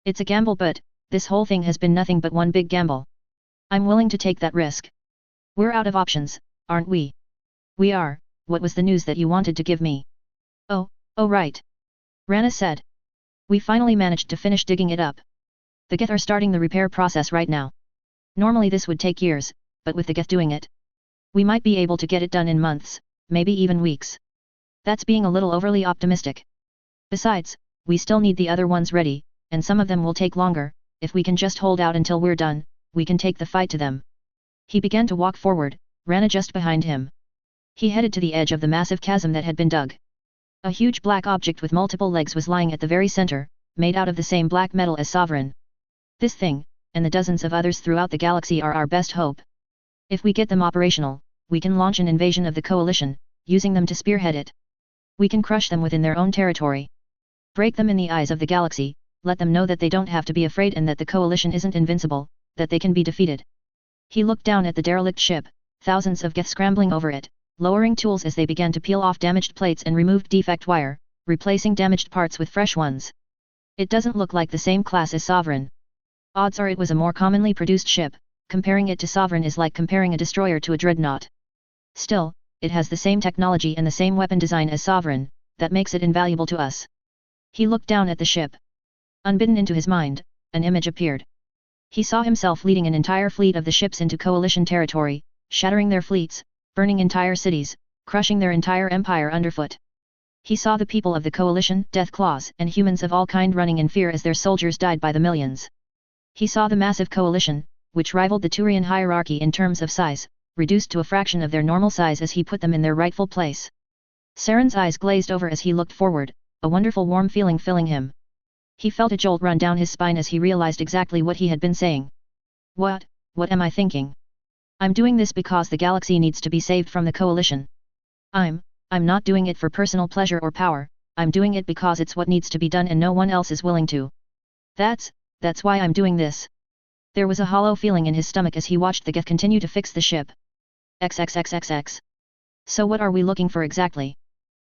It's a gamble, but this whole thing has been nothing but one big gamble. I'm willing to take that risk. We're out of options, aren't we? We are. What was the news that you wanted to give me? Oh right. Rana said. We finally managed to finish digging it up. The Geth are starting the repair process right now. Normally this would take years, but with the Geth doing it, we might be able to get it done in months, maybe even weeks. That's being a little overly optimistic. Besides, we still need the other ones ready, and some of them will take longer. If we can just hold out until we're done, we can take the fight to them. He began to walk forward, Rana just behind him. He headed to the edge of the massive chasm that had been dug. A huge black object with multiple legs was lying at the very center, made out of the same black metal as Sovereign. This thing, and the dozens of others throughout the galaxy are our best hope. If we get them operational, we can launch an invasion of the Coalition, using them to spearhead it. We can crush them within their own territory. Break them in the eyes of the galaxy, let them know that they don't have to be afraid and that the Coalition isn't invincible, that they can be defeated. He looked down at the derelict ship, thousands of Geth scrambling over it, lowering tools as they began to peel off damaged plates and removed defect wire, replacing damaged parts with fresh ones. It doesn't look like the same class as Sovereign. Odds are it was a more commonly produced ship. Comparing it to Sovereign is like comparing a destroyer to a dreadnought. Still, it has the same technology and the same weapon design as Sovereign, that makes it invaluable to us. He looked down at the ship. Unbidden into his mind, an image appeared. He saw himself leading an entire fleet of the ships into Coalition territory, shattering their fleets, burning entire cities, crushing their entire empire underfoot. He saw the people of the Coalition, Deathclaws, and humans of all kind running in fear as their soldiers died by the millions. He saw the massive Coalition, which rivaled the Turian hierarchy in terms of size, reduced to a fraction of their normal size as he put them in their rightful place. Saren's eyes glazed over as he looked forward, a wonderful warm feeling filling him. He felt a jolt run down his spine as he realized exactly what he had been saying. What am I thinking? I'm doing this because the galaxy needs to be saved from the Coalition. I'm not doing it for personal pleasure or power, I'm doing it because it's what needs to be done and no one else is willing to. That's why I'm doing this. There was a hollow feeling in his stomach as he watched the Geth continue to fix the ship. XXXXX. So what are we looking for exactly?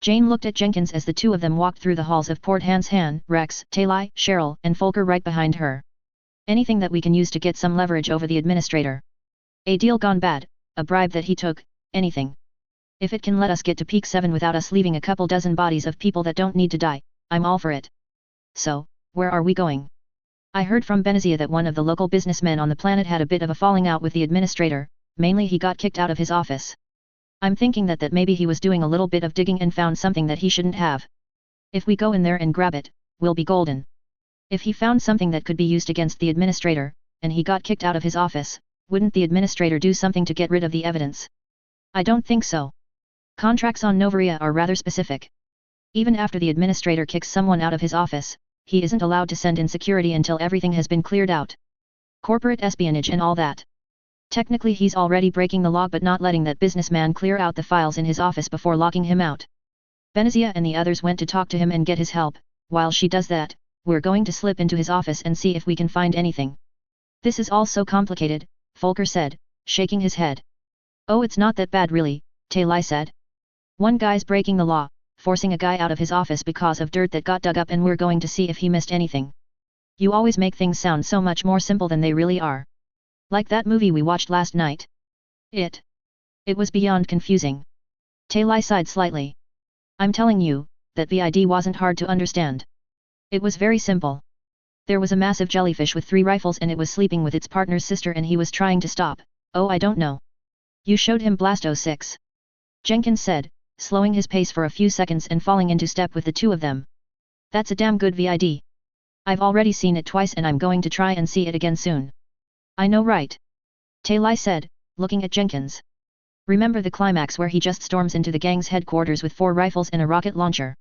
Jane looked at Jenkins as the two of them walked through the halls of Port Han, Rex, Talai, Cheryl, and Folker right behind her. Anything that we can use to get some leverage over the administrator. A deal gone bad, a bribe that he took, anything. If it can let us get to Peak 7 without us leaving a couple dozen bodies of people that don't need to die, I'm all for it. So, where are we going? I heard from Benazia that one of the local businessmen on the planet had a bit of a falling out with the administrator, mainly he got kicked out of his office. I'm thinking that maybe he was doing a little bit of digging and found something that he shouldn't have. If we go in there and grab it, we'll be golden. If he found something that could be used against the administrator, and he got kicked out of his office, wouldn't the administrator do something to get rid of the evidence? I don't think so. Contracts on Novaria are rather specific. Even after the administrator kicks someone out of his office, he isn't allowed to send in security until everything has been cleared out. Corporate espionage and all that. Technically he's already breaking the law but not letting that businessman clear out the files in his office before locking him out. Benazia and the others went to talk to him and get his help. While she does that, we're going to slip into his office and see if we can find anything. This is all so complicated, Folker said, shaking his head. Oh, it's not that bad really, Talai said. One guy's breaking the law, forcing a guy out of his office because of dirt that got dug up, and we're going to see if he missed anything. You always make things sound so much more simple than they really are. Like that movie we watched last night. It was beyond confusing. Talai sighed slightly. I'm telling you, that VID wasn't hard to understand. It was very simple. There was a massive jellyfish with 3 rifles and it was sleeping with its partner's sister and he was trying to stop. Oh, I don't know. You showed him Blasto 6. Jenkins said, slowing his pace for a few seconds and falling into step with the two of them. That's a damn good vid. I've already seen it twice and I'm going to try and see it again soon. I know right? Taylai said, looking at Jenkins. Remember the climax where he just storms into the gang's headquarters with 4 rifles and a rocket launcher?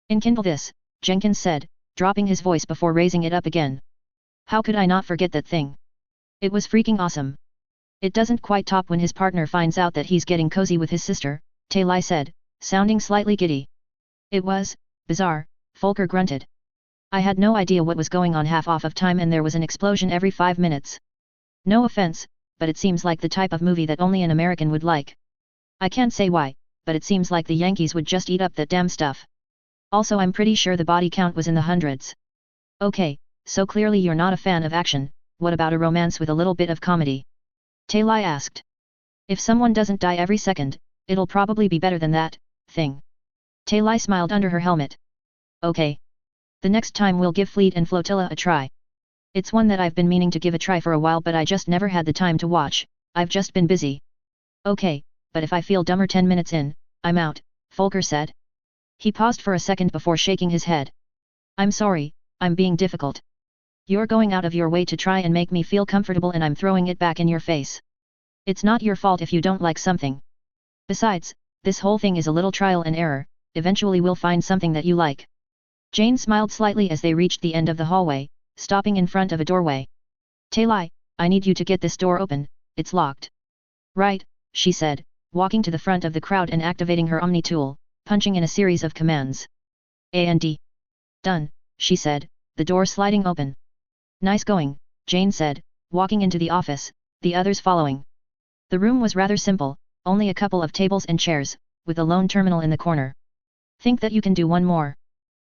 Enkindle this, Jenkins said, dropping his voice before raising it up again. How could I not forget that thing? It was freaking awesome. It doesn't quite top when his partner finds out that he's getting cozy with his sister, Taylai said, sounding slightly giddy. It was bizarre, Volker grunted. I had no idea what was going on half off of time and there was an explosion every 5 minutes. No offense, but it seems like the type of movie that only an American would like. I can't say why, but it seems like the Yankees would just eat up that damn stuff. Also I'm pretty sure the body count was in the hundreds. Okay, so clearly you're not a fan of action, what about a romance with a little bit of comedy? Taylai asked. If someone doesn't die every second, it'll probably be better than that thing. Taylai smiled under her helmet. Okay. The next time we'll give Fleet and Flotilla a try. It's one that I've been meaning to give a try for a while but I just never had the time to watch, I've just been busy. Okay, but if I feel dumber 10 minutes in, I'm out, Volker said. He paused for a second before shaking his head. I'm sorry, I'm being difficult. You're going out of your way to try and make me feel comfortable and I'm throwing it back in your face. It's not your fault if you don't like something. Besides, this whole thing is a little trial and error, eventually we'll find something that you like. Jane smiled slightly as they reached the end of the hallway, stopping in front of a doorway. Taylai, I need you to get this door open, it's locked. Right, she said, walking to the front of the crowd and activating her Omni tool, punching in a series of commands. A&D. Done, she said, the door sliding open. Nice going, Jane said, walking into the office, the others following. The room was rather simple, only a couple of tables and chairs, with a lone terminal in the corner. Think that you can do one more?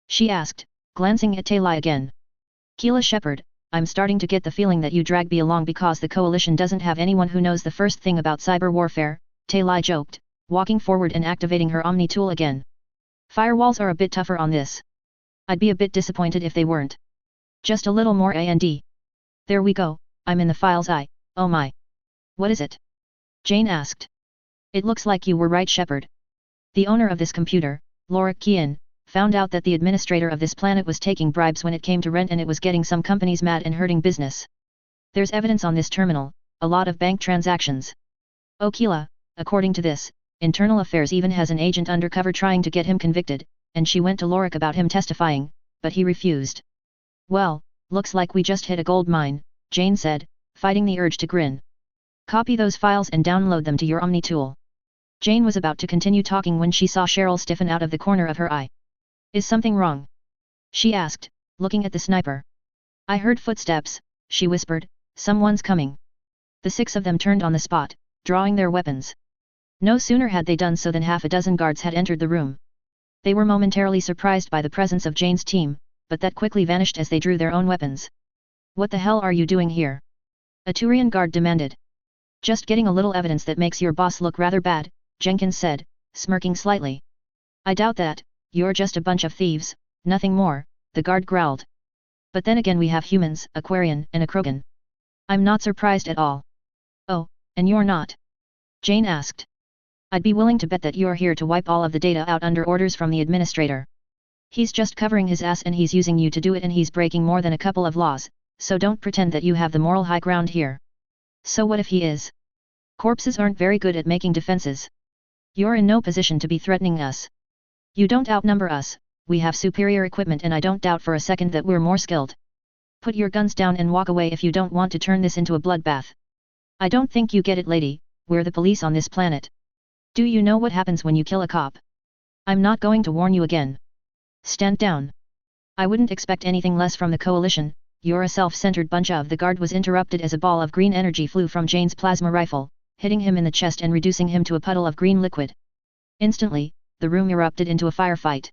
She asked, glancing at Taylai again. Keela Shepherd, I'm starting to get the feeling that you drag me along because the coalition doesn't have anyone who knows the first thing about cyber warfare, Taylai joked, walking forward and activating her Omni tool again. Firewalls are a bit tougher on this. I'd be a bit disappointed if they weren't. Just a little more A&D. There we go, I'm in the files oh my. What is it? Jane asked. It looks like you were right, Shepherd. The owner of this computer, Laura Kian, found out that the administrator of this planet was taking bribes when it came to rent and it was getting some companies mad and hurting business. There's evidence on this terminal, a lot of bank transactions. Oh Keela, according to this, Internal Affairs even has an agent undercover trying to get him convicted, and she went to Lorik about him testifying, but he refused. Well, looks like we just hit a gold mine, Jane said, fighting the urge to grin. Copy those files and download them to your Omni tool. Jane was about to continue talking when she saw Cheryl stiffen out of the corner of her eye. Is something wrong? She asked, looking at the sniper. I heard footsteps, she whispered, someone's coming. The 6 of them turned on the spot, drawing their weapons. No sooner had they done so than half a dozen guards had entered the room. They were momentarily surprised by the presence of Jane's team, but that quickly vanished as they drew their own weapons. What the hell are you doing here? A Turian guard demanded. Just getting a little evidence that makes your boss look rather bad, Jenkins said, smirking slightly. I doubt that, you're just a bunch of thieves, nothing more, the guard growled. But then again we have humans, a Quarian and a Krogan. I'm not surprised at all. Oh, and you're not? Jane asked. I'd be willing to bet that you're here to wipe all of the data out under orders from the administrator. He's just covering his ass and he's using you to do it and he's breaking more than a couple of laws, so don't pretend that you have the moral high ground here. So what if he is? Corpses aren't very good at making defenses. You're in no position to be threatening us. You don't outnumber us, we have superior equipment and I don't doubt for a second that we're more skilled. Put your guns down and walk away if you don't want to turn this into a bloodbath. I don't think you get it, lady, we're the police on this planet. Do you know what happens when you kill a cop? I'm not going to warn you again. Stand down. I wouldn't expect anything less from the coalition, you're a self-centered bunch of. The guard was interrupted as a ball of green energy flew from Jane's plasma rifle, hitting him in the chest and reducing him to a puddle of green liquid. Instantly, the room erupted into a firefight.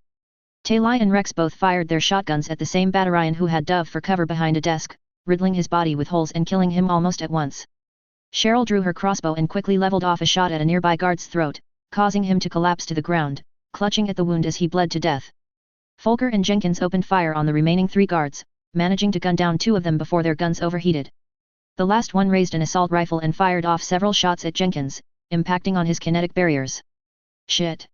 Taylai and Rex both fired their shotguns at the same Batarian who had dove for cover behind a desk, riddling his body with holes and killing him almost at once. Cheryl drew her crossbow and quickly leveled off a shot at a nearby guard's throat, causing him to collapse to the ground, clutching at the wound as he bled to death. Volker and Jenkins opened fire on the remaining 3 guards, managing to gun down 2 of them before their guns overheated. The last one raised an assault rifle and fired off several shots at Jenkins, impacting on his kinetic barriers. Shit!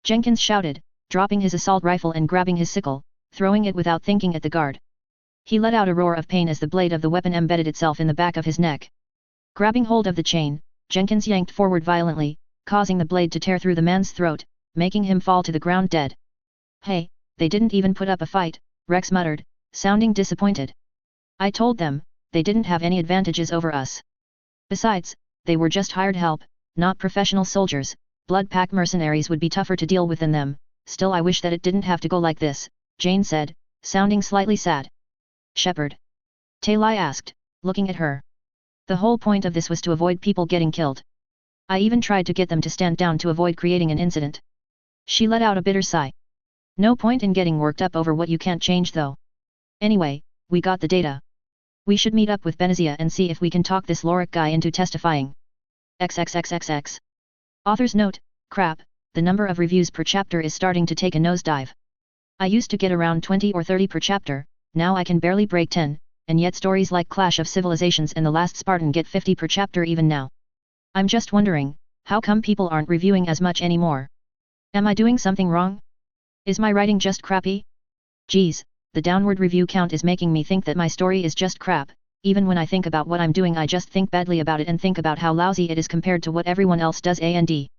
Jenkins shouted, dropping his assault rifle and grabbing his sickle, throwing it without thinking at the guard. He let out a roar of pain as the blade of the weapon embedded itself in the back of his neck. Grabbing hold of the chain, Jenkins yanked forward violently, causing the blade to tear through the man's throat, making him fall to the ground dead. "Hey, they didn't even put up a fight," Rex muttered, sounding disappointed. "I told them, they didn't have any advantages over us. Besides, they were just hired help, not professional soldiers. Blood pack mercenaries would be tougher to deal with than them. Still, I wish that it didn't have to go like this," Jane said, sounding slightly sad. "Shepard?" Taylai asked, looking at her. "The whole point of this was to avoid people getting killed. I even tried to get them to stand down to avoid creating an incident." She let out a bitter sigh. "No point in getting worked up over what you can't change though. Anyway, we got the data. We should meet up with Benazia and see if we can talk this Lorik guy into testifying." XXXXX. Author's note: crap, the number of reviews per chapter is starting to take a nosedive. I used to get around 20 or 30 per chapter, now I can barely break 10, and yet stories like Clash of Civilizations and The Last Spartan get 50 per chapter even now. I'm just wondering, how come people aren't reviewing as much anymore? Am I doing something wrong? Is my writing just crappy? Geez, the downward review count is making me think that my story is just crap. Even when I think about what I'm doing, I just think badly about it and think about how lousy it is compared to what everyone else does. And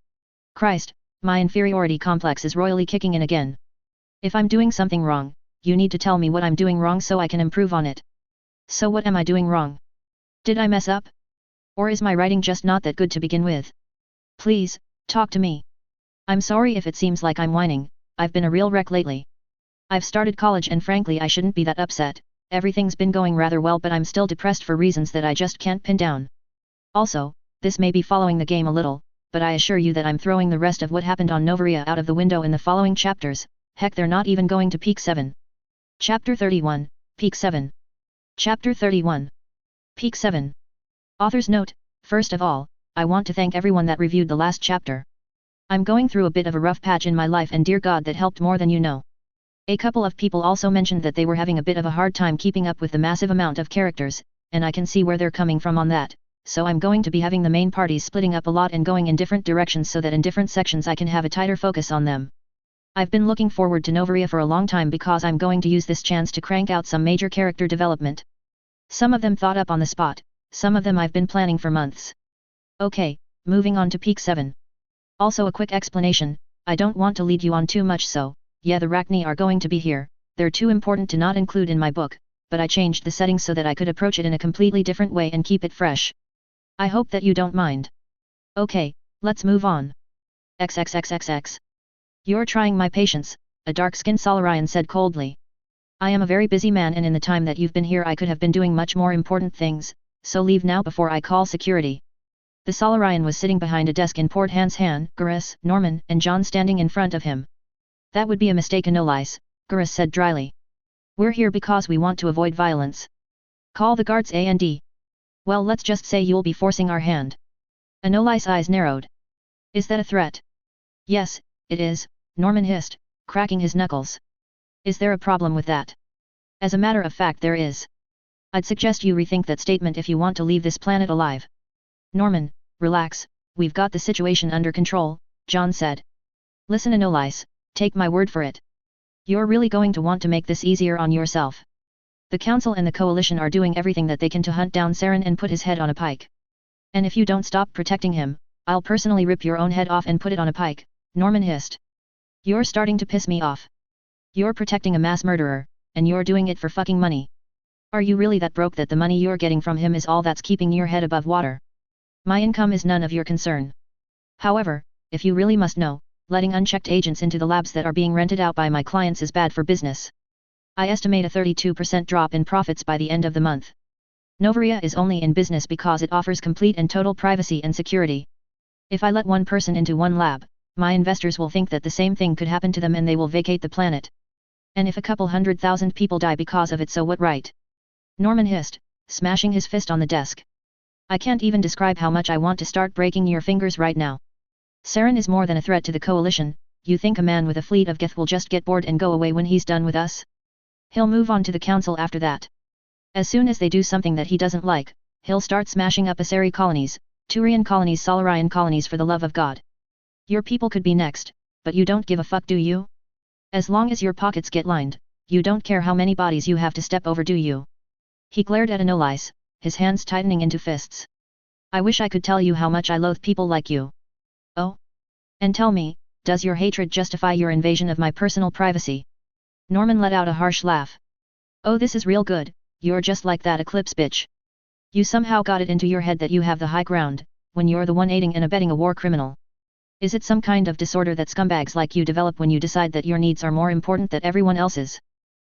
Christ, my inferiority complex is royally kicking in again. If I'm doing something wrong, you need to tell me what I'm doing wrong so I can improve on it. So what am I doing wrong? Did I mess up? Or is my writing just not that good to begin with? Please, talk to me. I'm sorry if it seems like I'm whining, I've been a real wreck lately. I've started college and frankly I shouldn't be that upset. Everything's been going rather well, but I'm still depressed for reasons that I just can't pin down. Also, this may be following the game a little, but I assure you that I'm throwing the rest of what happened on Novaria out of the window in the following chapters. Heck, they're not even going to Peak 7. Chapter 31, Peak 7. Chapter 31. Peak 7. Author's note: first of all, I want to thank everyone that reviewed the last chapter. I'm going through a bit of a rough patch in my life and dear God that helped more than you know. A couple of people also mentioned that they were having a bit of a hard time keeping up with the massive amount of characters, and I can see where they're coming from on that, so I'm going to be having the main parties splitting up a lot and going in different directions so that in different sections I can have a tighter focus on them. I've been looking forward to Novaria for a long time because I'm going to use this chance to crank out some major character development. Some of them thought up on the spot, some of them I've been planning for months. Okay, moving on to Peak 7. Also a quick explanation, I don't want to lead you on too much, so yeah, the Rachni are going to be here. They're too important to not include in my book, but I changed the settings so that I could approach it in a completely different way and keep it fresh. I hope that you don't mind. Okay, let's move on. XXXXX. You're trying my patience, a dark-skinned Solarian said coldly. I am a very busy man and in the time that you've been here I could have been doing much more important things, so leave now before I call security. The Solarian was sitting behind a desk in Port Han, Gurus, Norman, and John standing in front of him. That would be a mistake, Anolise, Gurus said dryly. We're here because we want to avoid violence. Call the guards. And well, let's just say you'll be forcing our hand. Anolise's eyes narrowed. Is that a threat? Yes, it is, Norman hissed, cracking his knuckles. Is there a problem with that? As a matter of fact there is. I'd suggest you rethink that statement if you want to leave this planet alive. Norman, relax, we've got the situation under control, John said. Listen, Anolise, take my word for it. You're really going to want to make this easier on yourself. The Council and the Coalition are doing everything that they can to hunt down Saren and put his head on a pike. And if you don't stop protecting him, I'll personally rip your own head off and put it on a pike, Norman hissed. You're starting to piss me off. You're protecting a mass murderer, and you're doing it for fucking money. Are you really that broke that the money you're getting from him is all that's keeping your head above water? My income is none of your concern. However, if you really must know, letting unchecked agents into the labs that are being rented out by my clients is bad for business. I estimate a 32% drop in profits by the end of the month. Novaria is only in business because it offers complete and total privacy and security. If I let one person into one lab, my investors will think that the same thing could happen to them and they will vacate the planet. And if a couple 100,000 people die because of it, so what, right? Norman hissed, smashing his fist on the desk. I can't even describe how much I want to start breaking your fingers right now. Saren is more than a threat to the Coalition. You think a man with a fleet of Geth will just get bored and go away when he's done with us? He'll move on to the Council after that. As soon as they do something that he doesn't like, he'll start smashing up Asari colonies, Turian colonies, Solarian colonies, for the love of God. Your people could be next, but you don't give a fuck, do you? As long as your pockets get lined, you don't care how many bodies you have to step over, do you? He glared at Anolais, his hands tightening into fists. I wish I could tell you how much I loathe people like you. Oh? And tell me, does your hatred justify your invasion of my personal privacy? Norman let out a harsh laugh. Oh, this is real good, you're just like that Eclipse bitch. You somehow got it into your head that you have the high ground, when you're the one aiding and abetting a war criminal. Is it some kind of disorder that scumbags like you develop when you decide that your needs are more important than everyone else's?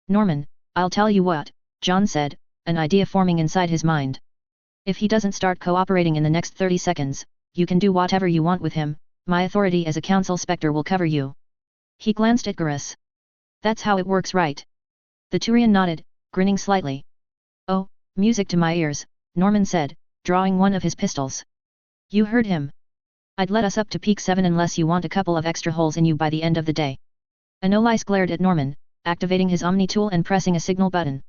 Norman, I'll tell you what, John said, an idea forming inside his mind. If he doesn't start cooperating in the next 30 seconds, you can do whatever you want with him, my authority as a council spectre will cover you. He glanced at Garrus. That's how it works, right? The Turian nodded, grinning slightly. Oh, music to my ears, Norman said, drawing one of his pistols. You heard him. I'd let us up to peak 7 unless you want a couple of extra holes in you by the end of the day. Anolais glared at Norman, activating his Omni tool and pressing a signal button.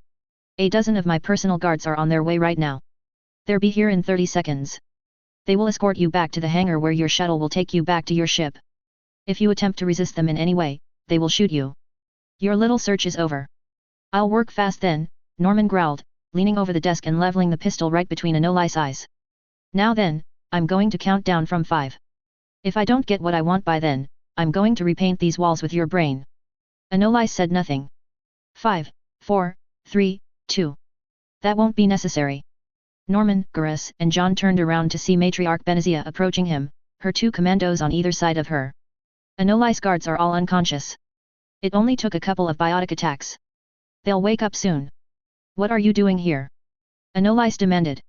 A dozen of my personal guards are on their way right now. They'll be here in 30 seconds. They will escort you back to the hangar where your shuttle will take you back to your ship. If you attempt to resist them in any way, they will shoot you. Your little search is over. I'll work fast then, Norman growled, leaning over the desk and leveling the pistol right between Anolais' eyes. Now then, I'm going to count down from 5. If I don't get what I want by then, I'm going to repaint these walls with your brain. Anolais said nothing. 5, 4, 3, 2. That won't be necessary. Norman, Garrus, and John turned around to see Matriarch Benazia approaching him, her 2 commandos on either side of her. Anolais' guards are all unconscious. It only took a couple of biotic attacks. They'll wake up soon. What are you doing here? Anolais demanded.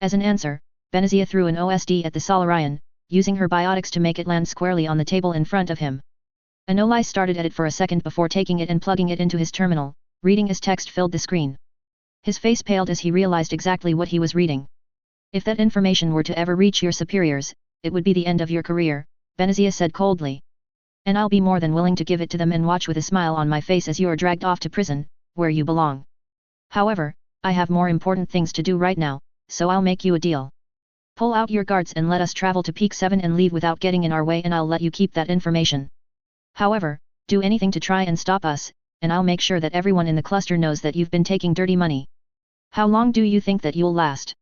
As an answer, Benazia threw an OSD at the Solarian, using her biotics to make it land squarely on the table in front of him. Anolais started at it for a second before taking it and plugging it into his terminal, reading as text filled the screen. His face paled as he realized exactly what he was reading. If that information were to ever reach your superiors, it would be the end of your career, Benazia said coldly. And I'll be more than willing to give it to them and watch with a smile on my face as you're dragged off to prison, where you belong. However, I have more important things to do right now, so I'll make you a deal. Pull out your guards and let us travel to Peak 7 and leave without getting in our way, and I'll let you keep that information. However, do anything to try and stop us, and I'll make sure that everyone in the cluster knows that you've been taking dirty money. How long do you think that you'll last?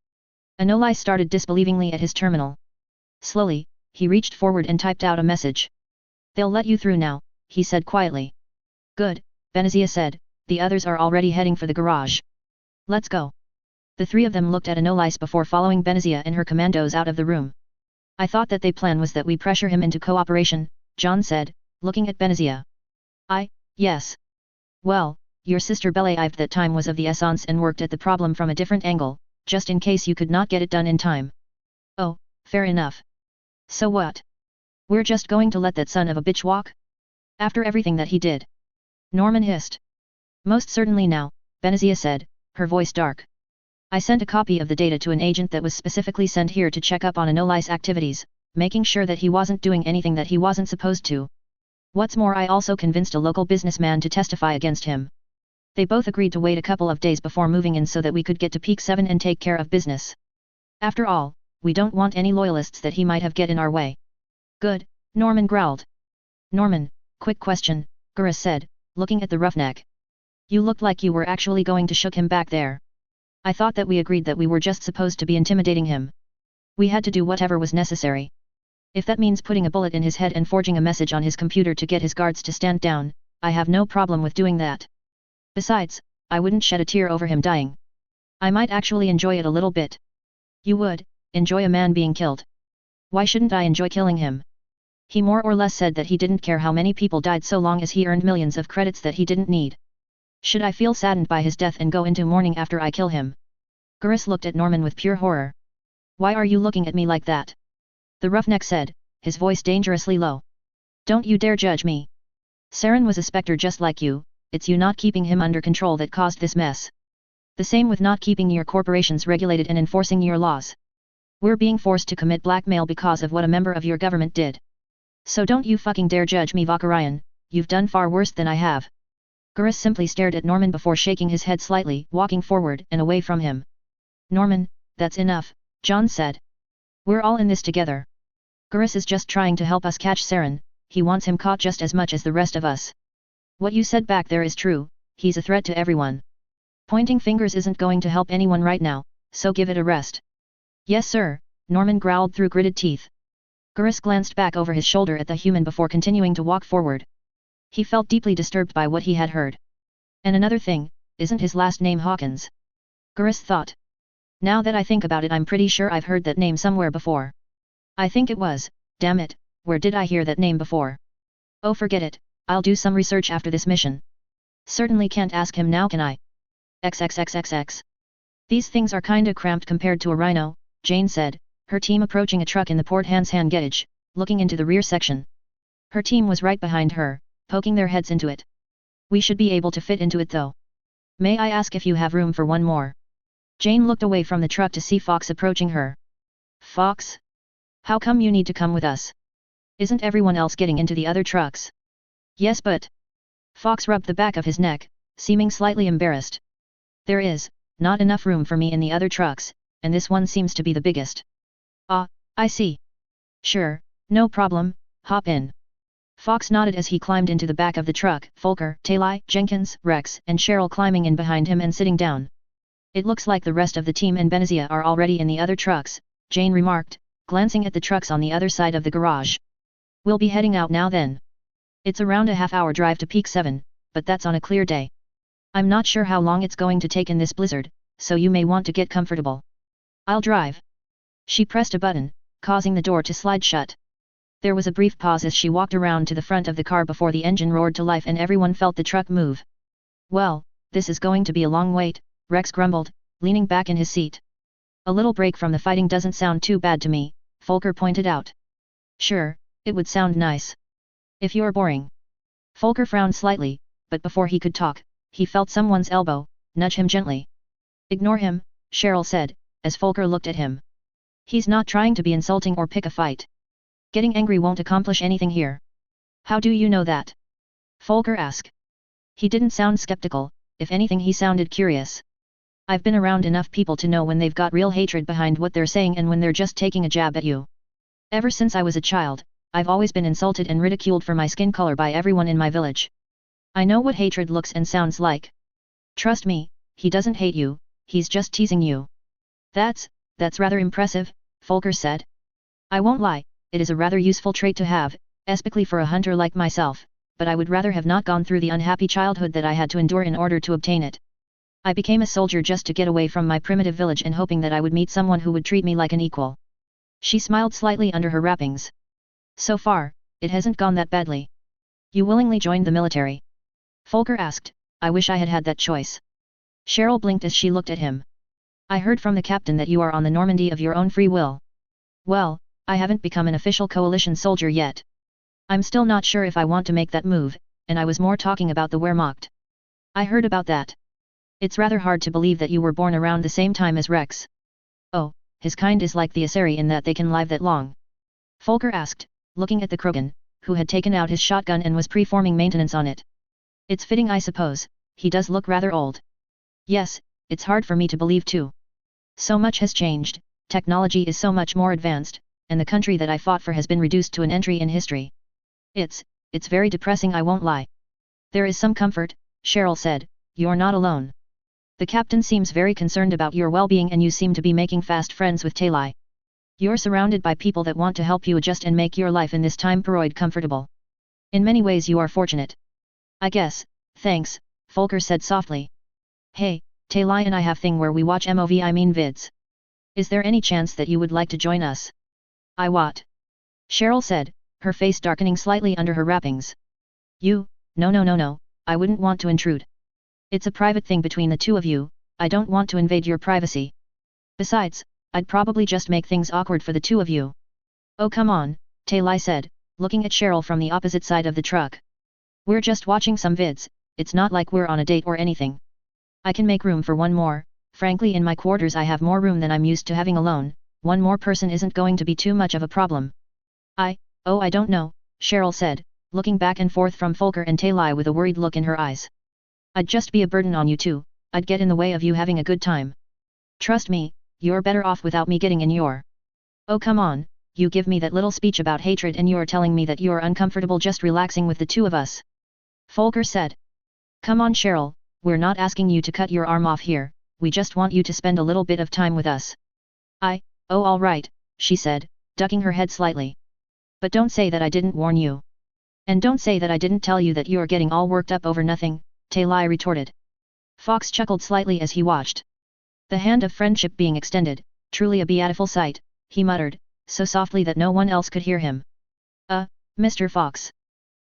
Anolais started disbelievingly at his terminal. Slowly, he reached forward and typed out a message. They'll let you through now, he said quietly. Good, Benazia said, the others are already heading for the garage. Let's go. The 3 of them looked at Anolais before following Benazia and her commandos out of the room. I thought that the plan was that we pressure him into cooperation, John said, looking at Benazia. Yes. Well, your sister believed that time was of the essence and worked at the problem from a different angle, just in case you could not get it done in time. Oh, fair enough. So what? We're just going to let that son of a bitch walk? After everything that he did? Norman hissed. Most certainly now, Benazia said, her voice dark. I sent a copy of the data to an agent that was specifically sent here to check up on Anolais' activities, making sure that he wasn't doing anything that he wasn't supposed to. What's more, I also convinced a local businessman to testify against him. They both agreed to wait a couple of days before moving in so that we could get to Peak 7 and take care of business. After all, we don't want any loyalists that he might have get in our way. Good, Norman growled. Norman, quick question, Garrus said, looking at the roughneck. You looked like you were actually going to shoot him back there. I thought that we agreed that we were just supposed to be intimidating him. We had to do whatever was necessary. If that means putting a bullet in his head and forging a message on his computer to get his guards to stand down, I have no problem with doing that. Besides, I wouldn't shed a tear over him dying. I might actually enjoy it a little bit. You would, enjoy a man being killed. Why shouldn't I enjoy killing him? He more or less said that he didn't care how many people died so long as he earned millions of credits that he didn't need. Should I feel saddened by his death and go into mourning after I kill him? Garrus looked at Norman with pure horror. Why are you looking at me like that? The roughneck said, his voice dangerously low. Don't you dare judge me. Saren was a spectre just like you, it's you not keeping him under control that caused this mess. The same with not keeping your corporations regulated and enforcing your laws. We're being forced to commit blackmail because of what a member of your government did. So don't you fucking dare judge me, Vakarian, you've done far worse than I have. Garrus simply stared at Norman before shaking his head slightly, walking forward and away from him. Norman, that's enough, John said. We're all in this together. Garrus is just trying to help us catch Saren, he wants him caught just as much as the rest of us. What you said back there is true, he's a threat to everyone. Pointing fingers isn't going to help anyone right now, so give it a rest. Yes sir, Norman growled through gritted teeth. Gurus glanced back over his shoulder at the human before continuing to walk forward. He felt deeply disturbed by what he had heard. And another thing, isn't his last name Hawkins? Gurus thought. Now that I think about it, I'm pretty sure I've heard that name somewhere before. I think it was, damn it, where did I hear that name before? Oh forget it, I'll do some research after this mission. Certainly can't ask him now, can I? XXXXX. These things are kinda cramped compared to a rhino, Jane said, her team approaching a truck in the port hand gauge, looking into the rear section. Her team was right behind her, poking their heads into it. We should be able to fit into it though. May I ask if you have room for one more? Jane looked away from the truck to see Fox approaching her. Fox? How come you need to come with us? Isn't everyone else getting into the other trucks? Yes but... Fox rubbed the back of his neck, seeming slightly embarrassed. There is, not enough room for me in the other trucks, and this one seems to be the biggest. Ah, I see. Sure, no problem, hop in. Fox nodded as he climbed into the back of the truck, Folker, Talai, Jenkins, Rex, and Cheryl climbing in behind him and sitting down. It looks like the rest of the team and Benazia are already in the other trucks, Jane remarked, glancing at the trucks on the other side of the garage. We'll be heading out now then. It's around a half-hour drive to Peak 7, but that's on a clear day. I'm not sure how long it's going to take in this blizzard, so you may want to get comfortable. I'll drive. She pressed a button, causing the door to slide shut. There was a brief pause as she walked around to the front of the car before the engine roared to life and everyone felt the truck move. Well, this is going to be a long wait, Rex grumbled, leaning back in his seat. A little break from the fighting doesn't sound too bad to me, Folker pointed out. Sure, it would sound nice. If you're boring. Folker frowned slightly, but before he could talk, he felt someone's elbow nudge him gently. Ignore him, Cheryl said, as Folker looked at him. He's not trying to be insulting or pick a fight. Getting angry won't accomplish anything here. How do you know that? Folker asked. He didn't sound skeptical, if anything he sounded curious. I've been around enough people to know when they've got real hatred behind what they're saying and when they're just taking a jab at you. Ever since I was a child, I've always been insulted and ridiculed for my skin color by everyone in my village. I know what hatred looks and sounds like. Trust me, he doesn't hate you, he's just teasing you. That's rather impressive, Folker said. I won't lie, it is a rather useful trait to have, especially for a hunter like myself, but I would rather have not gone through the unhappy childhood that I had to endure in order to obtain it. I became a soldier just to get away from my primitive village and hoping that I would meet someone who would treat me like an equal. She smiled slightly under her wrappings. So far, it hasn't gone that badly. You willingly joined the military? Folker asked. I wish I had had that choice. Cheryl blinked as she looked at him. I heard from the captain that you are on the Normandy of your own free will. Well, I haven't become an official coalition soldier yet. I'm still not sure if I want to make that move, and I was more talking about the Wehrmacht. I heard about that. It's rather hard to believe that you were born around the same time as Rex. Oh, his kind is like the Asari in that they can live that long. Folker asked, looking at the Krogan, who had taken out his shotgun and was performing maintenance on it. It's fitting I suppose, he does look rather old. Yes, it's hard for me to believe too. So much has changed, technology is so much more advanced, and the country that I fought for has been reduced to an entry in history. It's very depressing, I won't lie. There is some comfort, Cheryl said, you're not alone. The captain seems very concerned about your well-being and you seem to be making fast friends with Talai. You're surrounded by people that want to help you adjust and make your life in this time period comfortable. In many ways you are fortunate. I guess, thanks, Folker said softly. Hey, Talai and I have thing where we watch vids. Is there any chance that you would like to join us? I what? Cheryl said, her face darkening slightly under her wrappings. You, no, I wouldn't want to intrude. It's a private thing between the two of you, I don't want to invade your privacy. Besides, I'd probably just make things awkward for the two of you. Oh come on, Talai said, looking at Cheryl from the opposite side of the truck. We're just watching some vids, it's not like we're on a date or anything. I can make room for one more, frankly in my quarters I have more room than I'm used to having alone, one more person isn't going to be too much of a problem. I don't know, Cheryl said, looking back and forth from Folker and Talai with a worried look in her eyes. I'd just be a burden on you two, I'd get in the way of you having a good time. Trust me, you're better off without me getting in your... Oh come on, you give me that little speech about hatred and you're telling me that you're uncomfortable just relaxing with the two of us. Folker said. Come on Cheryl, We're not asking you to cut your arm off here, we just want you to spend a little bit of time with us. Oh all right, she said, ducking her head slightly. But don't say that I didn't warn you. And don't say that I didn't tell you that you're getting all worked up over nothing, Tailai retorted. Fox chuckled slightly as he watched. The hand of friendship being extended, truly a beautiful sight, he muttered, so softly that no one else could hear him. Mr. Fox.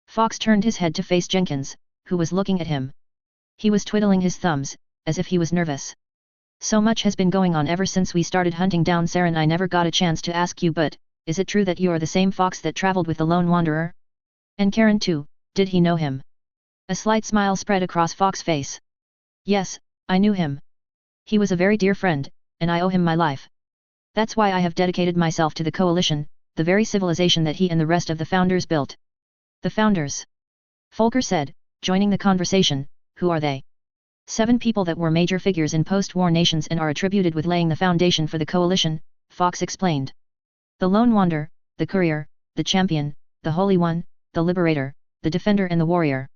Fox turned his head to face Jenkins, who was looking at him. He was twiddling his thumbs, as if he was nervous. So much has been going on ever since we started hunting down Saren. I never got a chance to ask you, but, is it true that you are the same Fox that traveled with the lone wanderer? And Karen too, did he know him? A slight smile spread across Fox's face. Yes, I knew him. He was a very dear friend, and I owe him my life. That's why I have dedicated myself to the coalition, the very civilization that he and the rest of the founders built. The founders? Folker said, joining the conversation. Who are they? 7 people that were major figures in post-war nations and are attributed with laying the foundation for the coalition, Fox explained. The Lone Wanderer, the Courier, the Champion, the Holy One, the Liberator, the Defender and the Warrior.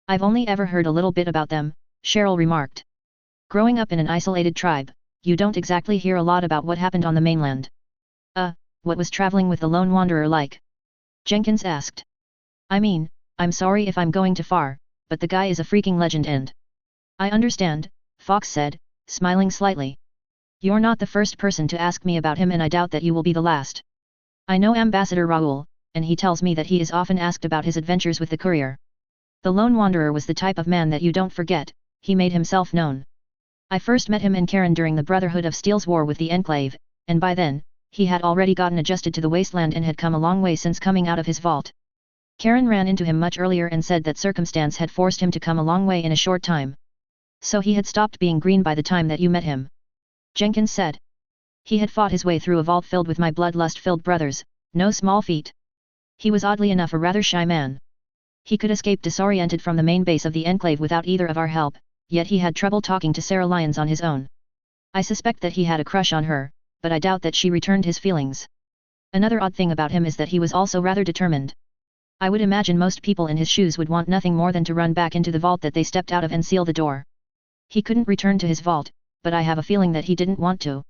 I've only ever heard a little bit about them, Cheryl remarked. Growing up in an isolated tribe, you don't exactly hear a lot about what happened on the mainland. What was traveling with the Lone Wanderer like? Jenkins asked. I mean, I'm sorry if I'm going too far, but the guy is a freaking legend and... I understand, Fox said, smiling slightly. You're not the first person to ask me about him and I doubt that you will be the last. I know Ambassador Raoul, and he tells me that he is often asked about his adventures with the courier. The Lone Wanderer was the type of man that you don't forget, he made himself known. I first met him and Karen during the Brotherhood of Steel's war with the Enclave, and by then, he had already gotten adjusted to the wasteland and had come a long way since coming out of his vault. Karen ran into him much earlier and said that circumstance had forced him to come a long way in a short time. So he had stopped being green by the time that you met him. Jenkins said. He had fought his way through a vault filled with my bloodlust-filled brothers, no small feat. He was oddly enough a rather shy man. He could escape disoriented from the main base of the Enclave without either of our help, yet he had trouble talking to Sarah Lyons on his own. I suspect that he had a crush on her, but I doubt that she returned his feelings. Another odd thing about him is that he was also rather determined. I would imagine most people in his shoes would want nothing more than to run back into the vault that they stepped out of and seal the door. He couldn't return to his vault, but I have a feeling that he didn't want to.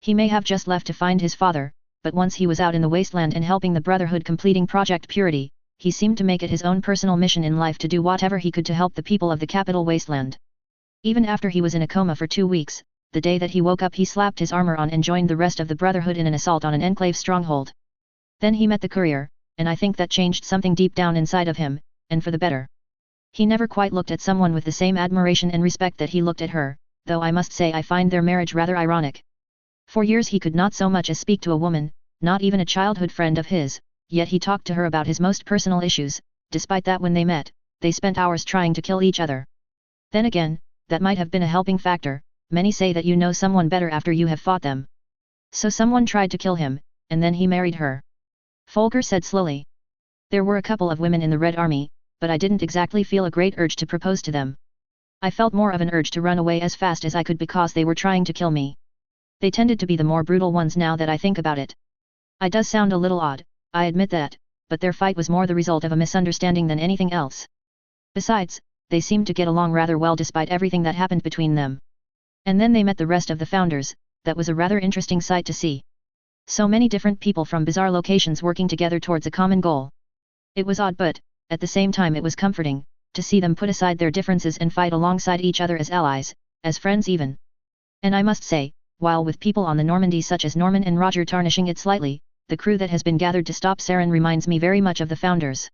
He may have just left to find his father, but once he was out in the wasteland and helping the Brotherhood completing Project Purity, he seemed to make it his own personal mission in life to do whatever he could to help the people of the capital wasteland. Even after he was in a coma for 2 weeks, the day that he woke up he slapped his armor on and joined the rest of the Brotherhood in an assault on an Enclave stronghold. Then he met the courier, and I think that changed something deep down inside of him, and for the better. He never quite looked at someone with the same admiration and respect that he looked at her, though I must say I find their marriage rather ironic. For years he could not so much as speak to a woman, not even a childhood friend of his, yet he talked to her about his most personal issues. Despite that, when they met, they spent hours trying to kill each other. Then again, that might have been a helping factor. Many say that you know someone better after you have fought them. So someone tried to kill him, and then he married her. Folker said slowly. There were a couple of women in the Red Army, but I didn't exactly feel a great urge to propose to them. I felt more of an urge to run away as fast as I could because they were trying to kill me. They tended to be the more brutal ones now that I think about it. It does sound a little odd, I admit that, but their fight was more the result of a misunderstanding than anything else. Besides, they seemed to get along rather well despite everything that happened between them. And then they met the rest of the founders. That was a rather interesting sight to see. So many different people from bizarre locations working together towards a common goal. It was odd, but, at the same time it was comforting, to see them put aside their differences and fight alongside each other as allies, as friends even. And I must say, while with people on the Normandy such as Norman and Roger tarnishing it slightly, the crew that has been gathered to stop Saren reminds me very much of the founders.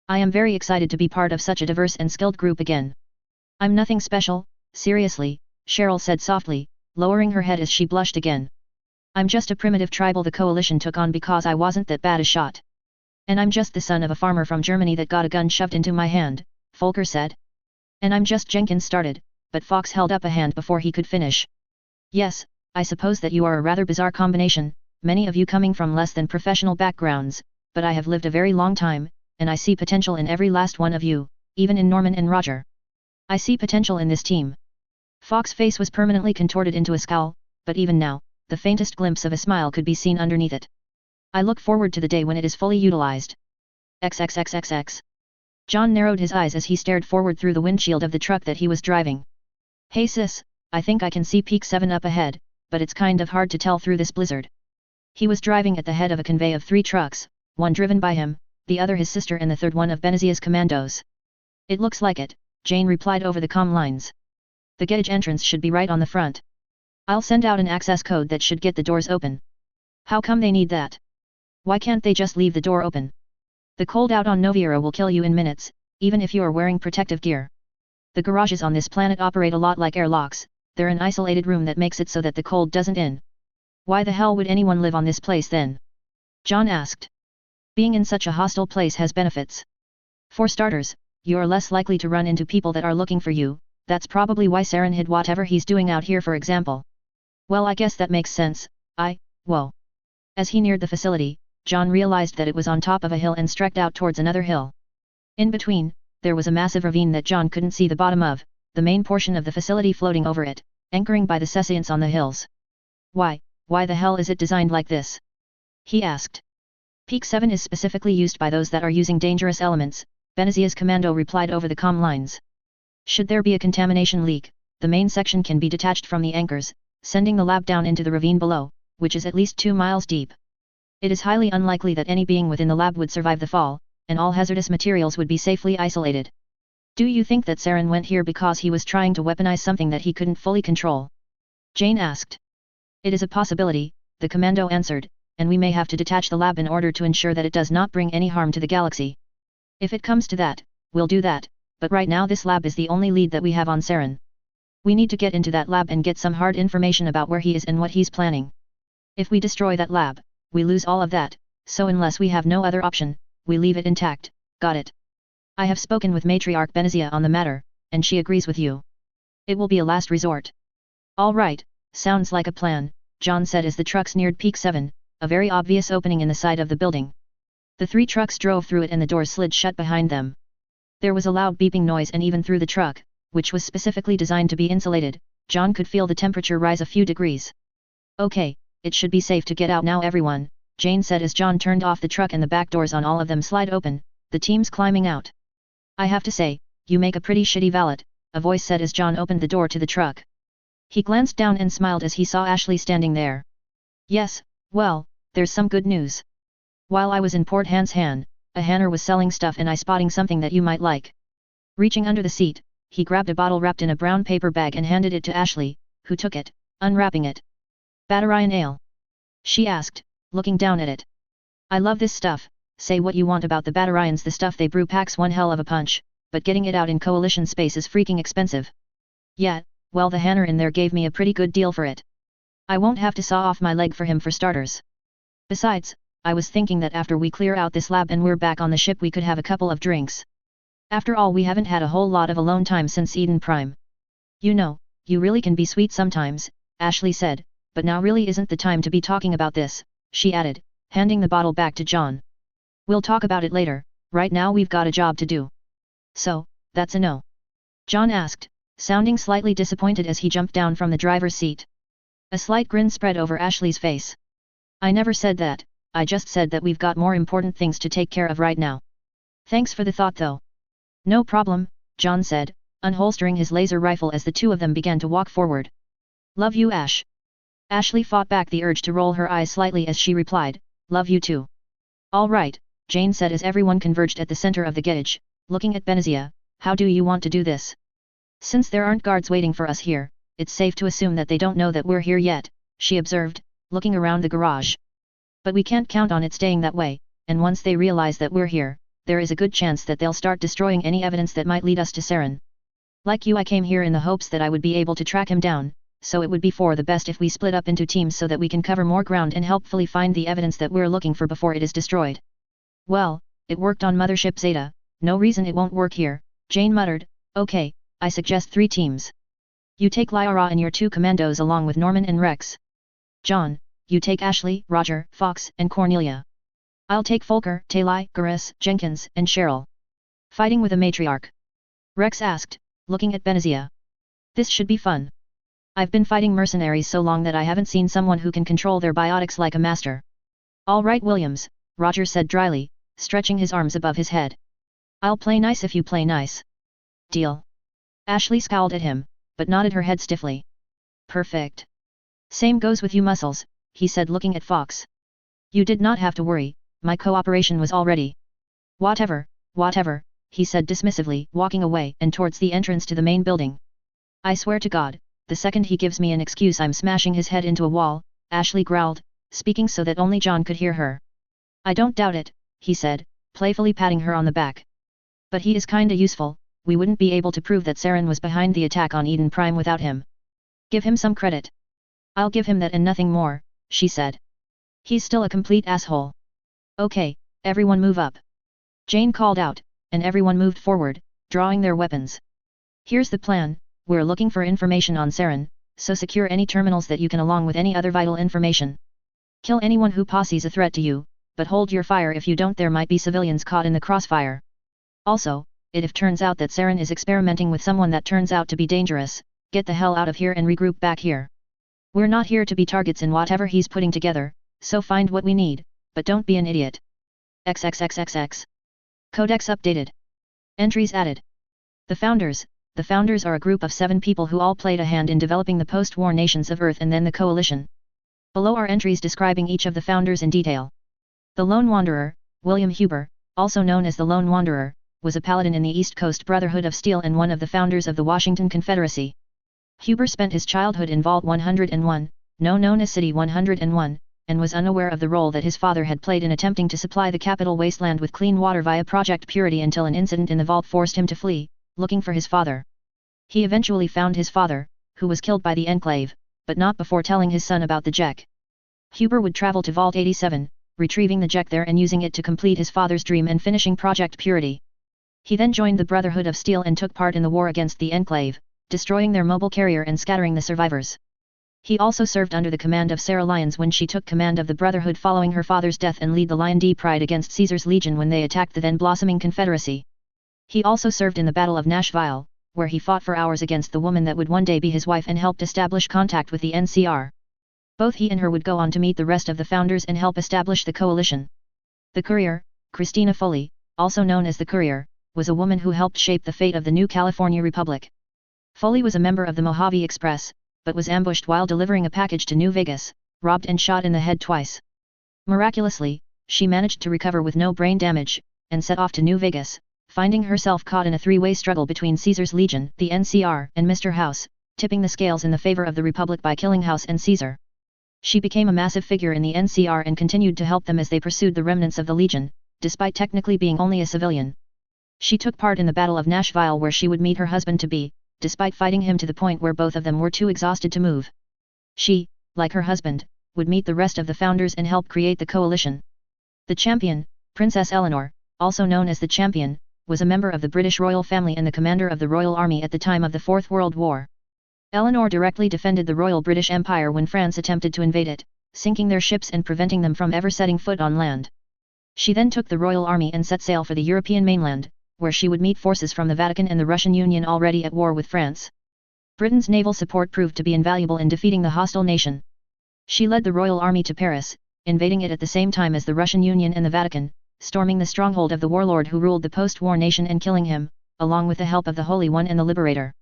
I am very excited to be part of such a diverse and skilled group again. I'm nothing special, seriously, Cheryl said softly, lowering her head as she blushed again. I'm just a primitive tribal the coalition took on because I wasn't that bad a shot. And I'm just the son of a farmer from Germany that got a gun shoved into my hand, Folker said. And I'm just Jenkins started, but Fox held up a hand before he could finish. Yes, I suppose that you are a rather bizarre combination, many of you coming from less than professional backgrounds, but I have lived a very long time, and I see potential in every last one of you, even in Norman and Roger. I see potential in this team. Fox's face was permanently contorted into a scowl, but even now, the faintest glimpse of a smile could be seen underneath it. I look forward to the day when it is fully utilized. XXXXX. John narrowed his eyes as he stared forward through the windshield of the truck that he was driving. Hey sis, I think I can see Peak 7 up ahead, but it's kind of hard to tell through this blizzard. He was driving at the head of a convoy of 3 trucks, one driven by him, the other his sister and the third one of Benezia's commandos. It looks like it, Jane replied over the comm lines. The garage entrance should be right on the front. I'll send out an access code that should get the doors open. How come they need that? Why can't they just leave the door open? The cold out on Noviera will kill you in minutes, even if you are wearing protective gear. The garages on this planet operate a lot like airlocks, they're an isolated room that makes it so that the cold doesn't in. Why the hell would anyone live on this place then? John asked. Being in such a hostile place has benefits. For starters, you're less likely to run into people that are looking for you, that's probably why Saren hid whatever he's doing out here for example. Well I guess that makes sense, whoa. As he neared the facility, John realized that it was on top of a hill and stretched out towards another hill. In between, there was a massive ravine that John couldn't see the bottom of, the main portion of the facility floating over it, anchoring by the sescients on the hills. Why the hell is it designed like this? He asked. Peak 7 is specifically used by those that are using dangerous elements, Benezia's commando replied over the comm lines. Should there be a contamination leak, the main section can be detached from the anchors, sending the lab down into the ravine below, which is at least 2 miles deep. It is highly unlikely that any being within the lab would survive the fall, and all hazardous materials would be safely isolated. Do you think that Saren went here because he was trying to weaponize something that he couldn't fully control? Jane asked. It is a possibility, the commando answered, and we may have to detach the lab in order to ensure that it does not bring any harm to the galaxy. If it comes to that, we'll do that, but right now this lab is the only lead that we have on Saren. We need to get into that lab and get some hard information about where he is and what he's planning. If we destroy that lab, we lose all of that, so unless we have no other option, we leave it intact, got it? I have spoken with Matriarch Benezia on the matter, and she agrees with you. It will be a last resort. All right, sounds like a plan, John said as the trucks neared Peak 7, a very obvious opening in the side of the building. The 3 trucks drove through it and the doors slid shut behind them. There was a loud beeping noise and even through the truck, which was specifically designed to be insulated, John could feel the temperature rise a few degrees. Okay, it should be safe to get out now everyone, Jane said as John turned off the truck and the back doors on all of them slide open, the teams climbing out. I have to say, you make a pretty shitty valet, a voice said as John opened the door to the truck. He glanced down and smiled as he saw Ashley standing there. Yes, well, there's some good news. While I was in Port Han, a hanner was selling stuff and I spotting something that you might like. Reaching under the seat, he grabbed a bottle wrapped in a brown paper bag and handed it to Ashley, who took it, unwrapping it. Batarian ale? She asked, looking down at it. I love this stuff, say what you want about the Batarians, the stuff they brew packs one hell of a punch, but getting it out in coalition space is freaking expensive. Yeah, well the hanner in there gave me a pretty good deal for it. I won't have to saw off my leg for him for starters. Besides, I was thinking that after we clear out this lab and we're back on the ship we could have a couple of drinks. After all we haven't had a whole lot of alone time since Eden Prime. You know, you really can be sweet sometimes, Ashley said, but now really isn't the time to be talking about this, she added, handing the bottle back to John. We'll talk about it later, right now we've got a job to do. So, that's a no? John asked, sounding slightly disappointed as he jumped down from the driver's seat. A slight grin spread over Ashley's face. I never said that, I just said that we've got more important things to take care of right now. Thanks for the thought though. No problem, John said, unholstering his laser rifle as the two of them began to walk forward. Love you Ash. Ashley fought back the urge to roll her eyes slightly as she replied, love you too. All right, Jane said as everyone converged at the center of the garage, looking at Benezia, how do you want to do this? Since there aren't guards waiting for us here, it's safe to assume that they don't know that we're here yet, she observed, looking around the garage. But we can't count on it staying that way, and once they realize that we're here, there is a good chance that they'll start destroying any evidence that might lead us to Saren. Like you, I came here in the hopes that I would be able to track him down, so it would be for the best if we split up into teams so that we can cover more ground and helpfully find the evidence that we're looking for before it is destroyed. Well, it worked on Mothership Zeta, no reason it won't work here, Jane muttered. Okay, I suggest 3 teams. You take Lyra and your 2 commandos along with Norman and Rex. John, you take Ashley, Roger, Fox, and Cornelia. I'll take Folker, Talai, Garis, Jenkins, and Cheryl. Fighting with a matriarch? Rex asked, looking at Benezia. This should be fun. I've been fighting mercenaries so long that I haven't seen someone who can control their biotics like a master. All right Williams, Roger said dryly, stretching his arms above his head. I'll play nice if you play nice. Deal. Ashley scowled at him, but nodded her head stiffly. Perfect. Same goes with you muscles, he said looking at Fox. You did not have to worry, my cooperation was all ready. Whatever, he said dismissively, walking away and towards the entrance to the main building. I swear to God, the second he gives me an excuse I'm smashing his head into a wall, Ashley growled, speaking so that only John could hear her. I don't doubt it, he said, playfully patting her on the back. But he is kinda useful, we wouldn't be able to prove that Saren was behind the attack on Eden Prime without him. Give him some credit. I'll give him that and nothing more, she said. He's still a complete asshole. Okay, everyone move up. Jane called out, and everyone moved forward, drawing their weapons. Here's the plan, we're looking for information on Saren, so secure any terminals that you can along with any other vital information. Kill anyone who posses a threat to you, but hold your fire if you don't, there might be civilians caught in the crossfire. Also, if turns out that Saren is experimenting with someone that turns out to be dangerous, get the hell out of here and regroup back here. We're not here to be targets in whatever he's putting together, so find what we need, but don't be an idiot. XXXXX. Codex updated. Entries added. The Founders are a group of 7 people who all played a hand in developing the post-war nations of Earth and then the Coalition. Below are entries describing each of the Founders in detail. The Lone Wanderer, William Huber, also known as the Lone Wanderer, was a paladin in the East Coast Brotherhood of Steel and one of the founders of the Washington Confederacy. Huber spent his childhood in Vault 101, now known as City 101, and was unaware of the role that his father had played in attempting to supply the capital wasteland with clean water via Project Purity until an incident in the vault forced him to flee, looking for his father. He eventually found his father, who was killed by the Enclave, but not before telling his son about the Jek. Huber would travel to Vault 87, retrieving the Jek there and using it to complete his father's dream and finishing Project Purity. He then joined the Brotherhood of Steel and took part in the war against the Enclave, destroying their mobile carrier and scattering the survivors. He also served under the command of Sarah Lyons when she took command of the Brotherhood following her father's death and lead the Lion D Pride against Caesar's Legion when they attacked the then blossoming Confederacy. He also served in the Battle of Nashville, where he fought for hours against the woman that would one day be his wife and helped establish contact with the NCR. Both he and her would go on to meet the rest of the Founders and help establish the Coalition. The Courier, Christina Foley, also known as the Courier, was a woman who helped shape the fate of the new California Republic. Foley was a member of the Mojave Express, but was ambushed while delivering a package to New Vegas, robbed and shot in the head twice. Miraculously, she managed to recover with no brain damage, and set off to New Vegas, finding herself caught in a three-way struggle between Caesar's Legion, the NCR, and Mr. House, tipping the scales in the favor of the Republic by killing House and Caesar. She became a massive figure in the NCR and continued to help them as they pursued the remnants of the Legion, despite technically being only a civilian. She took part in the Battle of Nashville where she would meet her husband-to-be, despite fighting him to the point where both of them were too exhausted to move. She, like her husband, would meet the rest of the Founders and help create the Coalition. The Champion, Princess Eleanor, also known as the Champion, was a member of the British royal family and the commander of the Royal Army at the time of the Fourth World War. Eleanor directly defended the Royal British Empire when France attempted to invade it, sinking their ships and preventing them from ever setting foot on land. She then took the Royal Army and set sail for the European mainland, where she would meet forces from the Vatican and the Russian Union already at war with France. Britain's naval support proved to be invaluable in defeating the hostile nation. She led the Royal Army to Paris, invading it at the same time as the Russian Union and the Vatican, storming the stronghold of the warlord who ruled the post-war nation and killing him, along with the help of the Holy One and the Liberator.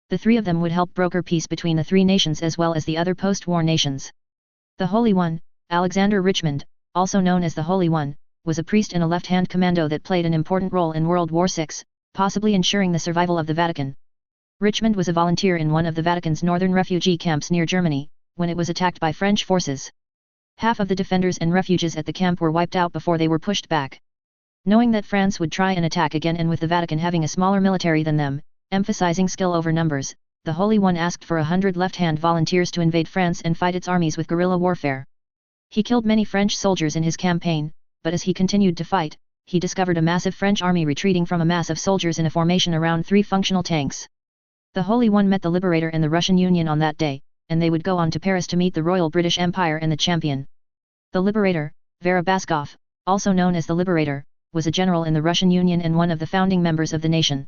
The three of them would help broker peace between the three nations as well as the other post-war nations. The Holy One, Alexander Richmond, also known as the Holy One, was a priest and a left-hand commando that played an important role in World War VI, possibly ensuring the survival of the Vatican. Richmond was a volunteer in one of the Vatican's northern refugee camps near Germany, when it was attacked by French forces. Half of the defenders and refugees at the camp were wiped out before they were pushed back. Knowing that France would try an attack again and with the Vatican having a smaller military than them, emphasizing skill over numbers, the Holy One asked for 100 left-hand volunteers to invade France and fight its armies with guerrilla warfare. He killed many French soldiers in his campaign, but as he continued to fight, he discovered a massive French army retreating from a mass of soldiers in a formation around 3 functional tanks. The Holy One met the Liberator and the Russian Union on that day, and they would go on to Paris to meet the Royal British Empire and the Champion. The Liberator, Vera Baskov, also known as the Liberator, was a general in the Russian Union and one of the founding members of the nation.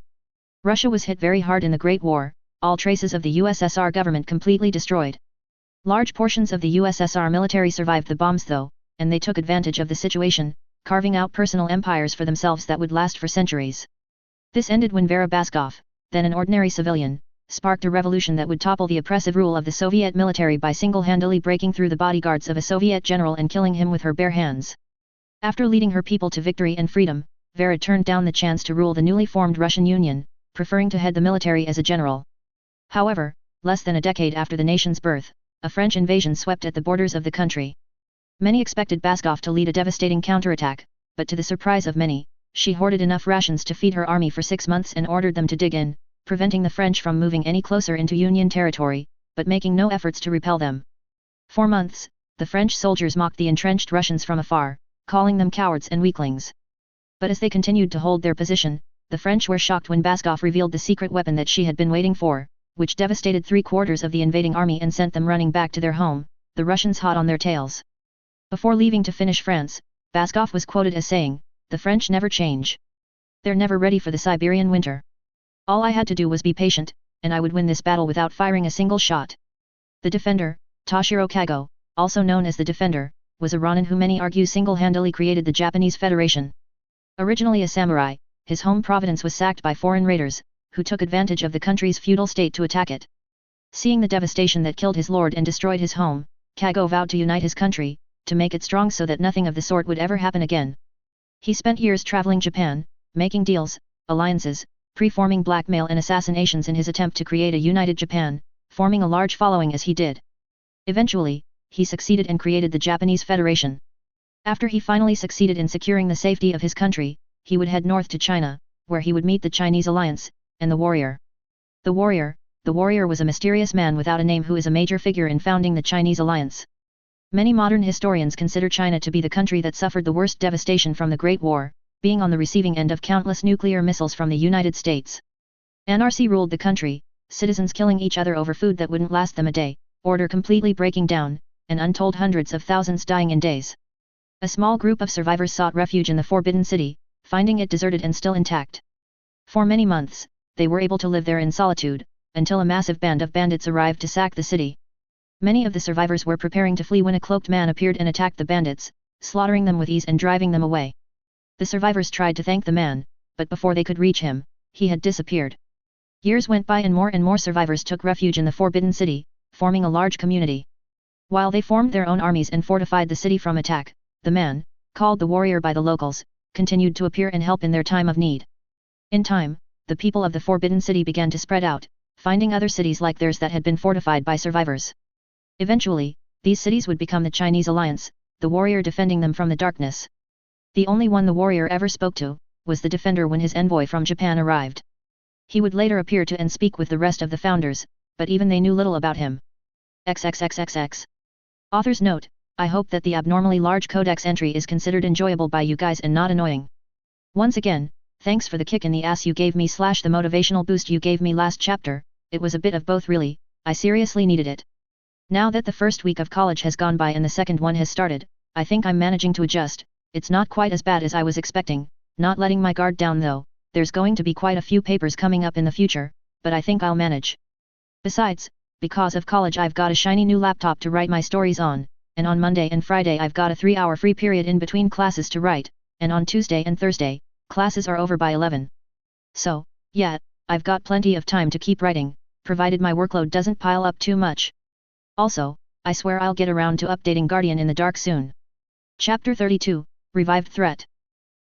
Russia was hit very hard in the Great War, all traces of the USSR government completely destroyed. Large portions of the USSR military survived the bombs though, and they took advantage of the situation, carving out personal empires for themselves that would last for centuries. This ended when Vera Baskov, then an ordinary civilian, sparked a revolution that would topple the oppressive rule of the Soviet military by single-handedly breaking through the bodyguards of a Soviet general and killing him with her bare hands. After leading her people to victory and freedom, Vera turned down the chance to rule the newly formed Russian Union, preferring to head the military as a general. However, less than a decade after the nation's birth, a French invasion swept at the borders of the country. Many expected Baskov to lead a devastating counterattack, but to the surprise of many, she hoarded enough rations to feed her army for 6 months and ordered them to dig in, preventing the French from moving any closer into Union territory, but making no efforts to repel them. For months, the French soldiers mocked the entrenched Russians from afar, calling them cowards and weaklings. But as they continued to hold their position, the French were shocked when Baskov revealed the secret weapon that she had been waiting for, which devastated 3/4 of the invading army and sent them running back to their home, the Russians hot on their tails. Before leaving to finish France, Baskov was quoted as saying, "The French never change. They're never ready for the Siberian winter. All I had to do was be patient, and I would win this battle without firing a single shot." The defender, Toshiro Kago, also known as the Defender, was a Ronin who many argue single-handedly created the Japanese Federation. Originally a samurai, his home province was sacked by foreign raiders, who took advantage of the country's feudal state to attack it. Seeing the devastation that killed his lord and destroyed his home, Kago vowed to unite his country, to make it strong so that nothing of the sort would ever happen again. He spent years traveling Japan, making deals, alliances, pre-forming blackmail and assassinations in his attempt to create a united Japan, forming a large following as he did. Eventually, he succeeded and created the Japanese Federation. After he finally succeeded in securing the safety of his country, he would head north to China, where he would meet the Chinese alliance, and the warrior. The warrior was a mysterious man without a name who is a major figure in founding the Chinese alliance. Many modern historians consider China to be the country that suffered the worst devastation from the Great War, being on the receiving end of countless nuclear missiles from the United States. Anarchy ruled the country, citizens killing each other over food that wouldn't last them a day, order completely breaking down, and untold hundreds of thousands dying in days. A small group of survivors sought refuge in the Forbidden City, finding it deserted and still intact. For many months, they were able to live there in solitude, until a massive band of bandits arrived to sack the city. Many of the survivors were preparing to flee when a cloaked man appeared and attacked the bandits, slaughtering them with ease and driving them away. The survivors tried to thank the man, but before they could reach him, he had disappeared. Years went by and more survivors took refuge in the Forbidden City, forming a large community. While they formed their own armies and fortified the city from attack, the man, called the warrior by the locals, continued to appear and help in their time of need. In time, the people of the Forbidden City began to spread out, finding other cities like theirs that had been fortified by survivors. Eventually, these cities would become the Chinese alliance, the warrior defending them from the darkness. The only one the warrior ever spoke to, was the defender when his envoy from Japan arrived. He would later appear to and speak with the rest of the founders, but even they knew little about him. XXXXX. Author's note: I hope that the abnormally large codex entry is considered enjoyable by you guys and not annoying. Once again, thanks for the kick in the ass you gave me / the motivational boost you gave me last chapter. It was a bit of both really, I seriously needed it. Now that the first week of college has gone by and the second one has started, I think I'm managing to adjust. It's not quite as bad as I was expecting, not letting my guard down though. There's going to be quite a few papers coming up in the future, but I think I'll manage. Besides, because of college I've got a shiny new laptop to write my stories on, and on Monday and Friday I've got a 3-hour free period in between classes to write, and on Tuesday and Thursday, classes are over by 11. So, yeah, I've got plenty of time to keep writing, provided my workload doesn't pile up too much. Also, I swear I'll get around to updating Guardian in the Dark soon. Chapter 32, Revived Threat.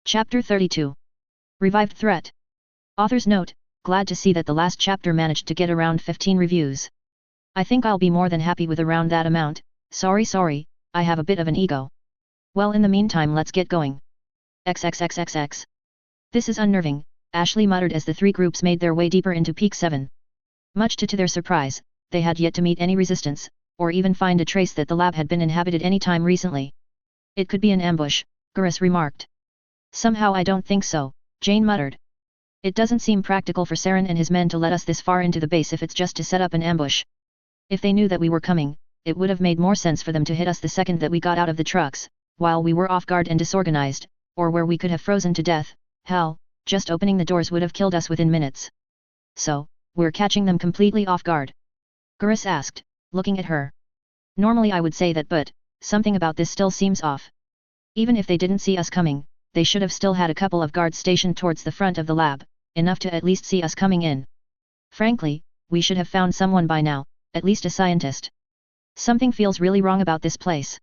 Chapter 32. Revived Threat. Author's note: glad to see that the last chapter managed to get around 15 reviews. I think I'll be more than happy with around that amount. Sorry, I have a bit of an ego. Well, in the meantime let's get going. XXXXX. This is unnerving, Ashley muttered as the three groups made their way deeper into Peak 7. Much to their surprise, they had yet to meet any resistance, or even find a trace that the lab had been inhabited any time recently. It could be an ambush, Gurus remarked. Somehow I don't think so, Jane muttered. It doesn't seem practical for Saren and his men to let us this far into the base if it's just to set up an ambush. If they knew that we were coming, it would have made more sense for them to hit us the second that we got out of the trucks, while we were off guard and disorganized, or where we could have frozen to death. Hell, just opening the doors would have killed us within minutes. So, we're catching them completely off guard? Gurus asked, looking at her. Normally I would say that, but something about this still seems off. Even if they didn't see us coming, they should have still had a couple of guards stationed towards the front of the lab, enough to at least see us coming in. Frankly, we should have found someone by now, at least a scientist. Something feels really wrong about this place.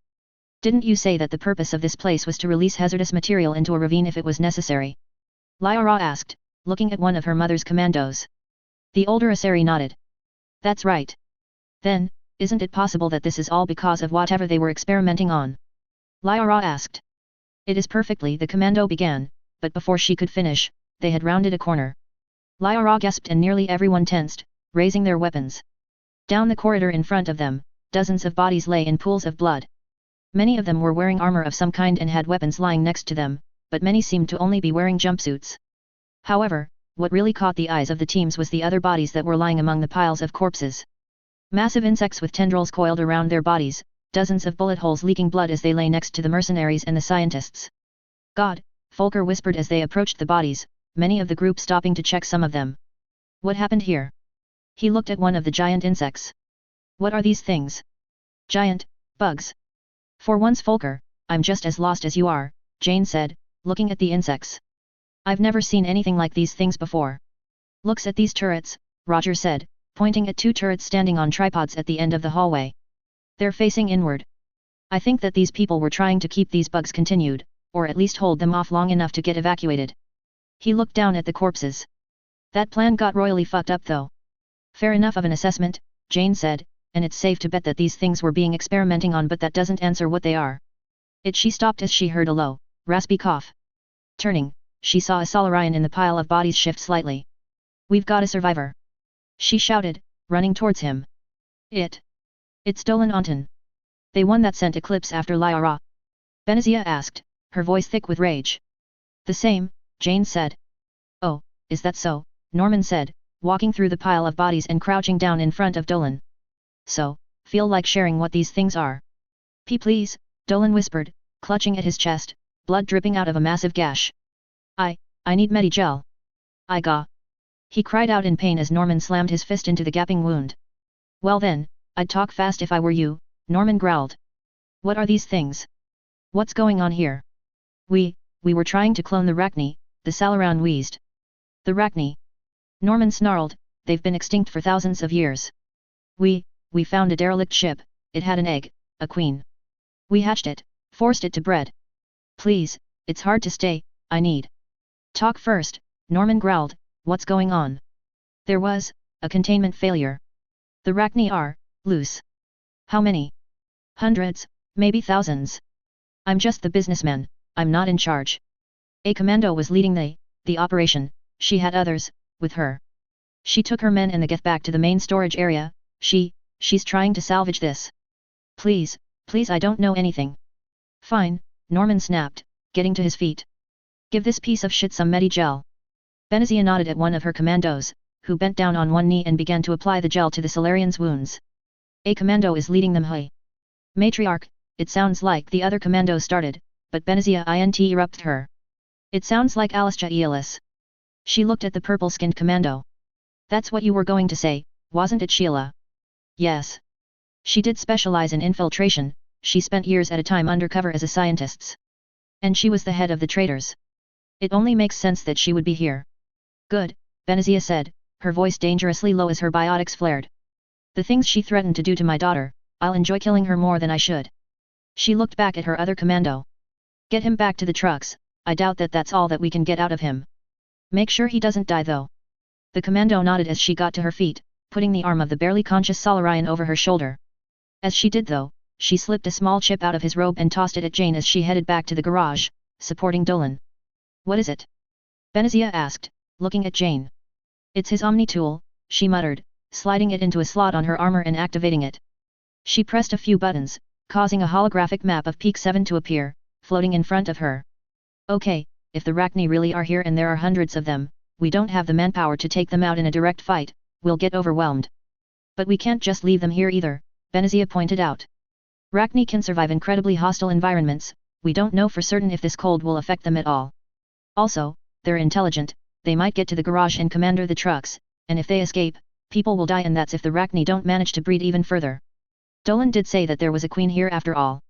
Didn't you say that the purpose of this place was to release hazardous material into a ravine if it was necessary? Lyra asked, looking at one of her mother's commandos. The older Asari nodded. That's right. Then, isn't it possible that this is all because of whatever they were experimenting on? Lyra asked. It is perfectly, the commando began, but before she could finish, they had rounded a corner. Lyra gasped and nearly everyone tensed, raising their weapons. Down the corridor in front of them, dozens of bodies lay in pools of blood. Many of them were wearing armor of some kind and had weapons lying next to them, but many seemed to only be wearing jumpsuits. However, what really caught the eyes of the teams was the other bodies that were lying among the piles of corpses. Massive insects with tendrils coiled around their bodies, dozens of bullet holes leaking blood as they lay next to the mercenaries and the scientists. God, Volker whispered as they approached the bodies, many of the group stopping to check some of them. What happened here? He looked at one of the giant insects. What are these things? Giant bugs. For once, Volker, I'm just as lost as you are, Jane said, looking at the insects. I've never seen anything like these things before. Looks at these turrets, Roger said, pointing at two turrets standing on tripods at the end of the hallway. They're facing inward. I think that these people were trying to keep these bugs continued, or at least hold them off long enough to get evacuated. He looked down at the corpses. That plan got royally fucked up though. Fair enough of an assessment, Jane said, and it's safe to bet that these things were being experimenting on, but that doesn't answer what they are. She stopped as she heard a low, raspy cough. Turning, she saw a Solarian in the pile of bodies shift slightly. We've got a survivor. She shouted, running towards him. It's Dolan Anton. They won that scent eclipse after Lyra. Benazia asked, her voice thick with rage. The same, Jane said. Oh, is that so? Norman said, walking through the pile of bodies and crouching down in front of Dolan. So, feel like sharing what these things are? Please, Dolan whispered, clutching at his chest, blood dripping out of a massive gash. I need Medigel. He cried out in pain as Norman slammed his fist into the gaping wound. Well then, I'd talk fast if I were you, Norman growled. What are these things? What's going on here? We were trying to clone the Rachni, the Salaran wheezed. The Rachni? Norman snarled, they've been extinct for thousands of years. We found a derelict ship, it had an egg, a queen. We hatched it, forced it to bred. Please, it's hard to stay, I need. Talk first, Norman growled, what's going on? There was a containment failure. The Rachni are loose. How many? Hundreds, maybe thousands. I'm just the businessman, I'm not in charge. A commando was leading the operation, she had others, with her. She took her men and the Geth back to the main storage area, she's trying to salvage this. Please, I don't know anything. Fine, Norman snapped, getting to his feet. Give this piece of shit some Medigel. Benazia nodded at one of her commandos, who bent down on one knee and began to apply the gel to the Solarian's wounds. A commando is leading them. Hey. Matriarch, it sounds like the other commando started, but Benazia interrupted her. It sounds like Alisja Elis. She looked at the purple-skinned commando. That's what you were going to say, wasn't it, Sheila? Yes. She did specialize in infiltration, she spent years at a time undercover as a scientist. And she was the head of the traitors. It only makes sense that she would be here. Good, Benazia said, her voice dangerously low as her biotics flared. The things she threatened to do to my daughter, I'll enjoy killing her more than I should. She looked back at her other commando. Get him back to the trucks, I doubt that that's all that we can get out of him. Make sure he doesn't die though. The commando nodded as she got to her feet, putting the arm of the barely conscious Solarian over her shoulder. As she did though, she slipped a small chip out of his robe and tossed it at Jane as she headed back to the garage, supporting Dolan. What is it? Benazia asked, looking at Jane. It's his Omni tool, she muttered, sliding it into a slot on her armor and activating it. She pressed a few buttons, causing a holographic map of Peak 7 to appear, floating in front of her. Okay, if the Rachni really are here and there are hundreds of them, we don't have the manpower to take them out in a direct fight, we'll get overwhelmed. But we can't just leave them here either, Benazia pointed out. Rachni can survive incredibly hostile environments, we don't know for certain if this cold will affect them at all. Also, they're intelligent, they might get to the garage and commander the trucks, and if they escape, people will die, and that's if the Rachni don't manage to breed even further. Dolan did say that there was a queen here after all.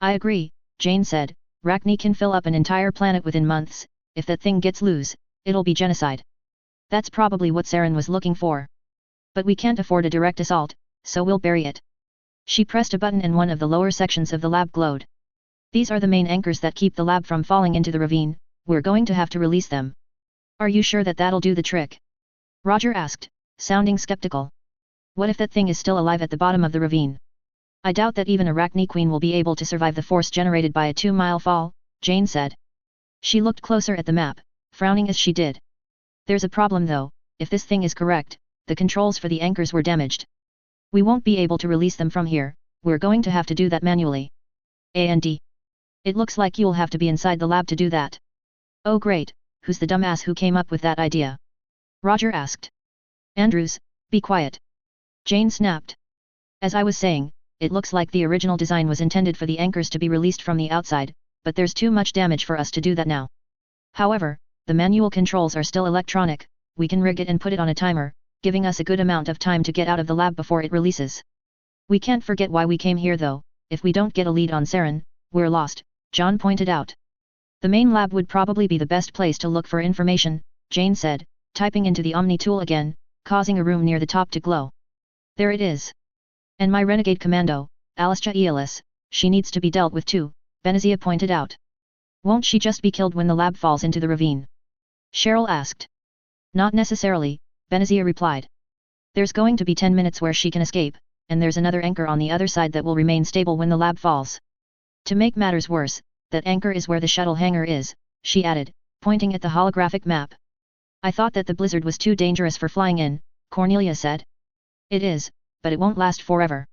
I agree, Jane said, Rachni can fill up an entire planet within months, if that thing gets loose, it'll be genocide. That's probably what Saren was looking for. But we can't afford a direct assault, so we'll bury it. She pressed a button and one of the lower sections of the lab glowed. These are the main anchors that keep the lab from falling into the ravine, we're going to have to release them. Are you sure that that'll do the trick? Roger asked, sounding skeptical. What if that thing is still alive at the bottom of the ravine? I doubt that even Arachne Queen will be able to survive the force generated by a 2-mile fall, Jane said. She looked closer at the map, frowning as she did. There's a problem though, if this thing is correct, the controls for the anchors were damaged. We won't be able to release them from here, we're going to have to do that manually. And it looks like you'll have to be inside the lab to do that. Oh great, who's the dumbass who came up with that idea? Roger asked. Andrews, be quiet. Jane snapped. As I was saying, it looks like the original design was intended for the anchors to be released from the outside, but there's too much damage for us to do that now. However, the manual controls are still electronic, we can rig it and put it on a timer, giving us a good amount of time to get out of the lab before it releases. We can't forget why we came here though, if we don't get a lead on Saren, we're lost, John pointed out. The main lab would probably be the best place to look for information, Jane said, typing into the Omni tool again, causing a room near the top to glow. There it is. And my renegade commando, Alistia Eolis, she needs to be dealt with too, Benazia pointed out. Won't she just be killed when the lab falls into the ravine? Cheryl asked. Not necessarily, Benazia replied. There's going to be 10 minutes where she can escape, and there's another anchor on the other side that will remain stable when the lab falls. To make matters worse, that anchor is where the shuttle hangar is, she added, pointing at the holographic map. I thought that the blizzard was too dangerous for flying in, Cornelia said. It is, but it won't last forever.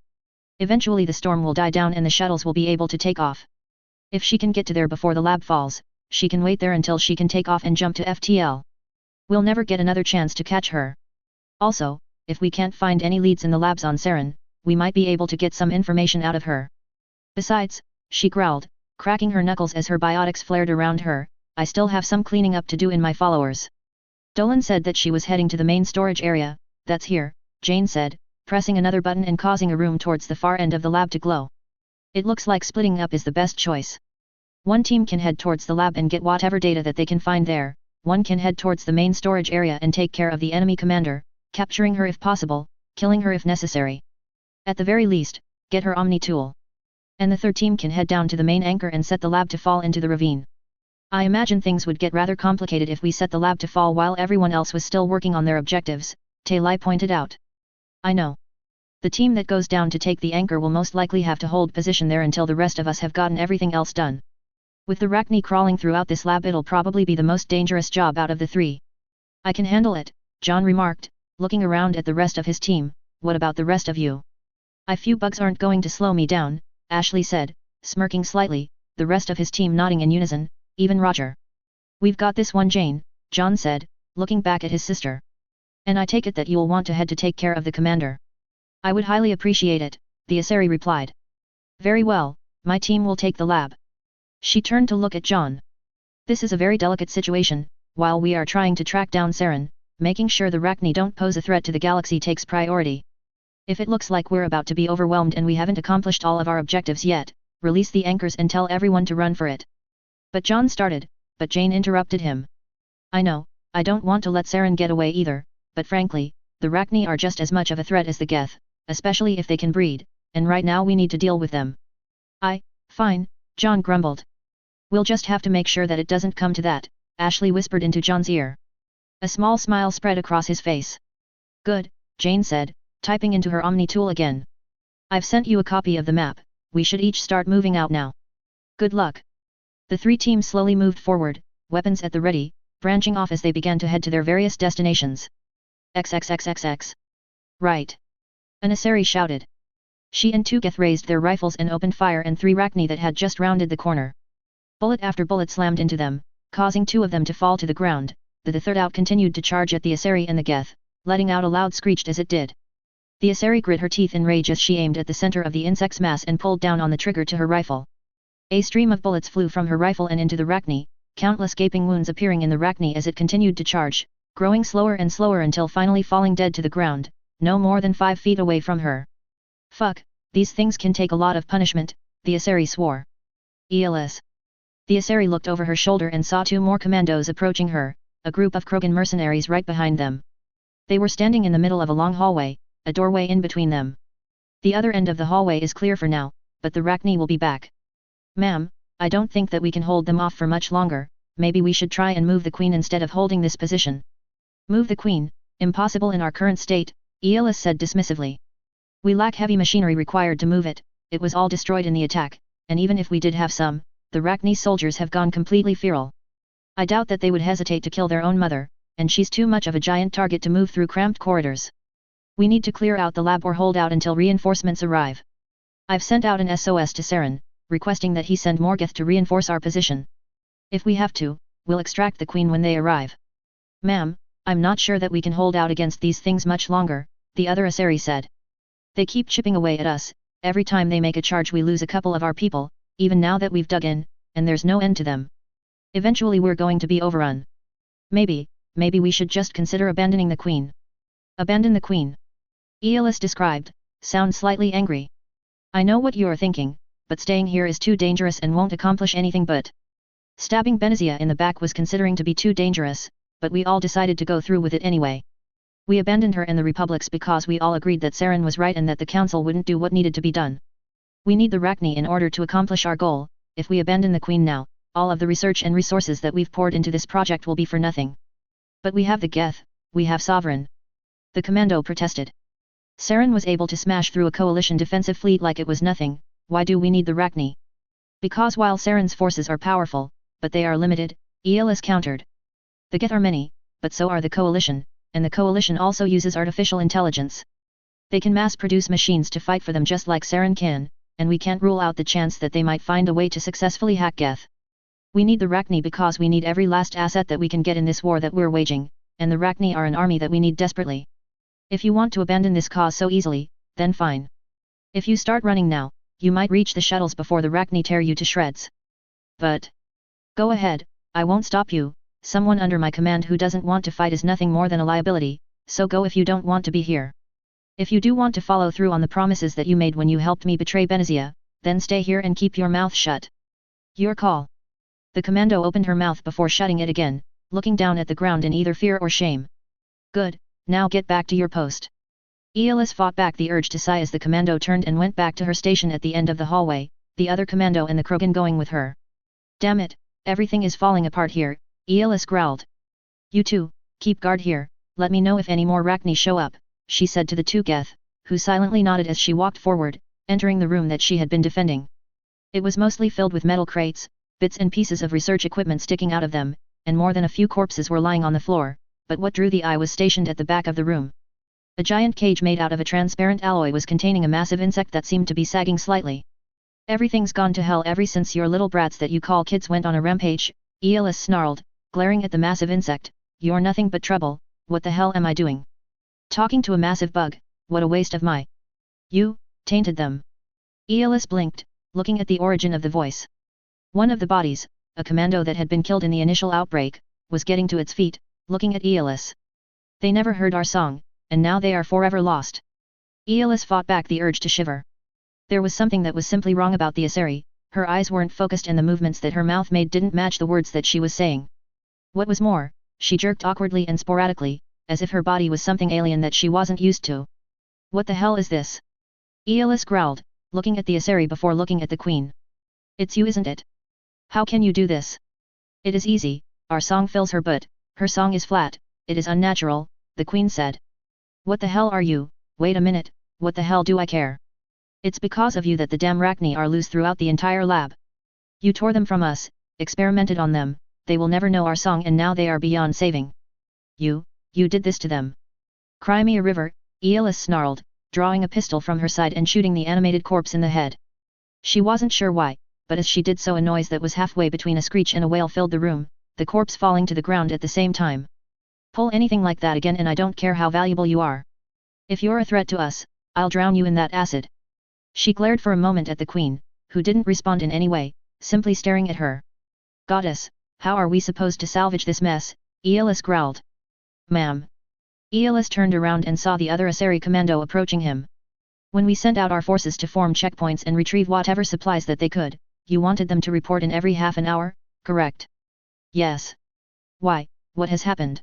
Eventually the storm will die down and the shuttles will be able to take off. If she can get to there before the lab falls, she can wait there until she can take off and jump to FTL. We'll never get another chance to catch her. Also, if we can't find any leads in the labs on Saren, we might be able to get some information out of her. Besides, she growled, cracking her knuckles as her biotics flared around her, I still have some cleaning up to do in my followers. Dolan said that she was heading to the main storage area, that's here, Jane said, pressing another button and causing a room towards the far end of the lab to glow. It looks like splitting up is the best choice. One team can head towards the lab and get whatever data that they can find there, one can head towards the main storage area and take care of the enemy commander, capturing her if possible, killing her if necessary. At the very least, get her Omni tool. And the third team can head down to the main anchor and set the lab to fall into the ravine. I imagine things would get rather complicated if we set the lab to fall while everyone else was still working on their objectives, Taylai pointed out. I know. The team that goes down to take the anchor will most likely have to hold position there until the rest of us have gotten everything else done. With the Arachne crawling throughout this lab, it'll probably be the most dangerous job out of the three. I can handle it, John remarked, looking around at the rest of his team. What about the rest of you? I few bugs aren't going to slow me down, Ashley said, smirking slightly, the rest of his team nodding in unison, even Roger. We've got this one, Jane, John said, looking back at his sister. And I take it that you'll want to head to take care of the commander. I would highly appreciate it, the Asari replied. Very well, my team will take the lab. She turned to look at John. This is a very delicate situation, while we are trying to track down Saren, making sure the Arachne don't pose a threat to the galaxy takes priority. If it looks like we're about to be overwhelmed and we haven't accomplished all of our objectives yet, release the anchors and tell everyone to run for it. But John started, but Jane interrupted him. I know, I don't want to let Saren get away either, but frankly, the Arachne are just as much of a threat as the Geth, especially if they can breed, and right now we need to deal with them. Fine, John grumbled. We'll just have to make sure that it doesn't come to that, Ashley whispered into John's ear. A small smile spread across his face. Good, Jane said, typing into her Omni tool again. I've sent you a copy of the map, we should each start moving out now. Good luck. The three teams slowly moved forward, weapons at the ready, branching off as they began to head to their various destinations. XXXXX. Right. An Asari shouted. She and two Geth raised their rifles and opened fire, and three Arachne that had just rounded the corner. Bullet after bullet slammed into them, causing two of them to fall to the ground. The third out continued to charge at the Asari and the Geth, letting out a loud screech as it did. The Asari grit her teeth in rage as she aimed at the center of the insect's mass and pulled down on the trigger to her rifle. A stream of bullets flew from her rifle and into the Arachne, countless gaping wounds appearing in the Arachne as it continued to charge, growing slower and slower until finally falling dead to the ground, no more than 5 feet away from her. Fuck, these things can take a lot of punishment, the Asari swore. ELS. The Asari looked over her shoulder and saw two more commandos approaching her, a group of Krogan mercenaries right behind them. They were standing in the middle of a long hallway, a doorway in between them. The other end of the hallway is clear for now, but the Rachni will be back. Ma'am, I don't think that we can hold them off for much longer, maybe we should try and move the Queen instead of holding this position. Move the Queen? Impossible in our current state, Aeolus said dismissively. We lack heavy machinery required to move it, it was all destroyed in the attack, and even if we did have some, the Rachni soldiers have gone completely feral. I doubt that they would hesitate to kill their own mother, and she's too much of a giant target to move through cramped corridors. We need to clear out the lab or hold out until reinforcements arrive. I've sent out an SOS to Saren, requesting that he send more Geth to reinforce our position. If we have to, we'll extract the Queen when they arrive. Ma'am, I'm not sure that we can hold out against these things much longer, the other Asari said. They keep chipping away at us, every time they make a charge we lose a couple of our people, even now that we've dug in, and there's no end to them. Eventually we're going to be overrun. Maybe we should just consider abandoning the Queen. Abandon the Queen? Aeolus described, sounds slightly angry. I know what you're thinking, but staying here is too dangerous and won't accomplish anything but. Stabbing Benazia in the back was considering to be too dangerous, but we all decided to go through with it anyway. We abandoned her and the Republics because we all agreed that Saren was right and that the Council wouldn't do what needed to be done. We need the Rachni in order to accomplish our goal. If we abandon the Queen now, all of the research and resources that we've poured into this project will be for nothing. But we have the Geth, we have Sovereign. The Commando protested. Saren was able to smash through a coalition defensive fleet like it was nothing, why do we need the Rachni? Because while Saren's forces are powerful, but they are limited, Aeolus countered. The Geth are many, but so are the coalition, and the coalition also uses artificial intelligence. They can mass-produce machines to fight for them just like Saren can, and we can't rule out the chance that they might find a way to successfully hack Geth. We need the Rachni because we need every last asset that we can get in this war that we're waging, and the Rachni are an army that we need desperately. If you want to abandon this cause so easily, then fine. If you start running now, you might reach the shuttles before the Rachni tear you to shreds. But go ahead, I won't stop you. Someone under my command who doesn't want to fight is nothing more than a liability, so go if you don't want to be here. If you do want to follow through on the promises that you made when you helped me betray Benazia, then stay here and keep your mouth shut. Your call. The commando opened her mouth before shutting it again, looking down at the ground in either fear or shame. Good, now get back to your post. Aeolus fought back the urge to sigh as the commando turned and went back to her station at the end of the hallway, the other commando and the Krogan going with her. Damn it, everything is falling apart here, Aeolus growled. You two, keep guard here, let me know if any more Rachni show up, she said to the two Geth, who silently nodded as she walked forward, entering the room that she had been defending. It was mostly filled with metal crates, bits and pieces of research equipment sticking out of them, and more than a few corpses were lying on the floor, but what drew the eye was stationed at the back of the room. A giant cage made out of a transparent alloy was containing a massive insect that seemed to be sagging slightly. Everything's gone to hell ever since your little brats that you call kids went on a rampage, Aeolus snarled, glaring at the massive insect. You're nothing but trouble, what the hell am I doing? Talking to a massive bug, what a waste of my... You, tainted them. Aeolus blinked, looking at the origin of the voice. One of the bodies, a commando that had been killed in the initial outbreak, was getting to its feet, looking at Aeolus. They never heard our song, and now they are forever lost. Aeolus fought back the urge to shiver. There was something that was simply wrong about the Asari, her eyes weren't focused and the movements that her mouth made didn't match the words that she was saying. What was more, she jerked awkwardly and sporadically, as if her body was something alien that she wasn't used to. What the hell is this? Aeolus growled, looking at the Asari before looking at the Queen. It's you, isn't it? How can you do this? It is easy, our song fills her but, her song is flat, it is unnatural, the Queen said. What the hell are you? Wait a minute, what the hell do I care? It's because of you that the damn Rachni are loose throughout the entire lab. You tore them from us, experimented on them, they will never know our song and now they are beyond saving. You did this to them. Cry me a river, Aeolus snarled, drawing a pistol from her side and shooting the animated corpse in the head. She wasn't sure why, but as she did so a noise that was halfway between a screech and a wail filled the room, the corpse falling to the ground at the same time. Pull anything like that again and I don't care how valuable you are. If you're a threat to us, I'll drown you in that acid. She glared for a moment at the Queen, who didn't respond in any way, simply staring at her. Goddess, how are we supposed to salvage this mess? Aeolus growled. Ma'am. Aeolus turned around and saw the other Asari commando approaching him. When we sent out our forces to form checkpoints and retrieve whatever supplies that they could, you wanted them to report in every half an hour, correct? Yes. Why, what has happened?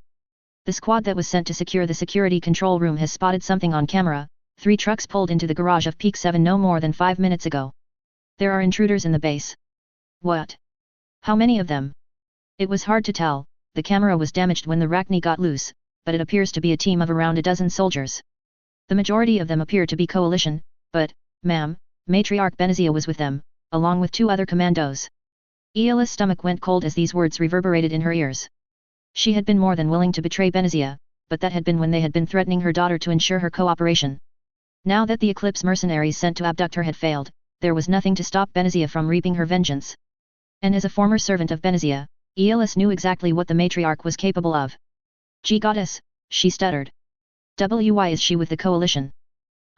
The squad that was sent to secure the security control room has spotted something on camera. 3 trucks pulled into the garage of Peak 7 no more than 5 minutes ago. There are intruders in the base. What? How many of them? It was hard to tell, the camera was damaged when the Rachni got loose, but it appears to be a team of around a dozen soldiers. The majority of them appear to be coalition, but, ma'am, Matriarch Benazia was with them, along with 2 other commandos. Iola's stomach went cold as these words reverberated in her ears. She had been more than willing to betray Benazia, but that had been when they had been threatening her daughter to ensure her cooperation. Now that the Eclipse mercenaries sent to abduct her had failed, there was nothing to stop Benazia from reaping her vengeance. And as a former servant of Benazia, Aeolus knew exactly what the matriarch was capable of. "Gee goddess," she stuttered. "Why is she with the coalition?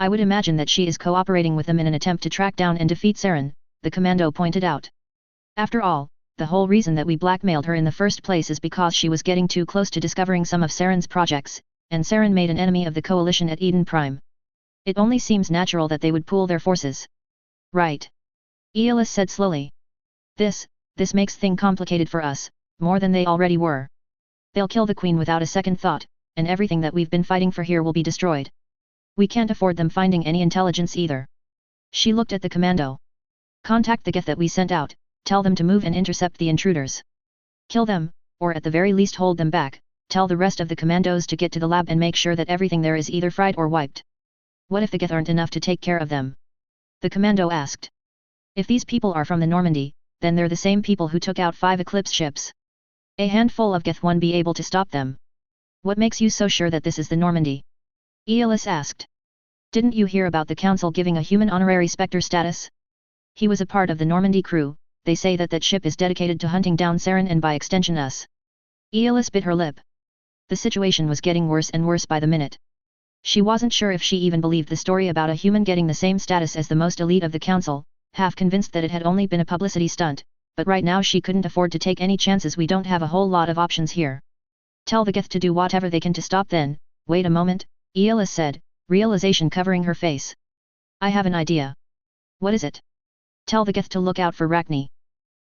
I would imagine that she is cooperating with them in an attempt to track down and defeat Saren," the commando pointed out. "After all, the whole reason that we blackmailed her in the first place is because she was getting too close to discovering some of Saren's projects, and Saren made an enemy of the coalition at Eden Prime. It only seems natural that they would pool their forces." "Right," Aeolus said slowly. This makes things complicated for us, more than they already were. They'll kill the Queen without a second thought, and everything that we've been fighting for here will be destroyed. We can't afford them finding any intelligence either." She looked at the commando. "Contact the Geth that we sent out, tell them to move and intercept the intruders. Kill them, or at the very least hold them back, tell the rest of the commandos to get to the lab and make sure that everything there is either fried or wiped." "What if the Geth aren't enough to take care of them?" the commando asked. "If these people are from the Normandy, then they're the same people who took out 5 Eclipse ships. A handful of Geth won't be able to stop them." "What makes you so sure that this is the Normandy?" Aeolus asked. "Didn't you hear about the council giving a human honorary Spectre status? He was a part of the Normandy crew. They say that that ship is dedicated to hunting down Saren and by extension us." Aeolus bit her lip. The situation was getting worse and worse by the minute. She wasn't sure if she even believed the story about a human getting the same status as the most elite of the council, half convinced that it had only been a publicity stunt, but right now she couldn't afford to take any chances. "We don't have a whole lot of options here. Tell the Geth to do whatever they can to stop them." "Wait a moment," Aeolus said, realization covering her face. "I have an idea." "What is it?" "Tell the Geth to look out for Rachni.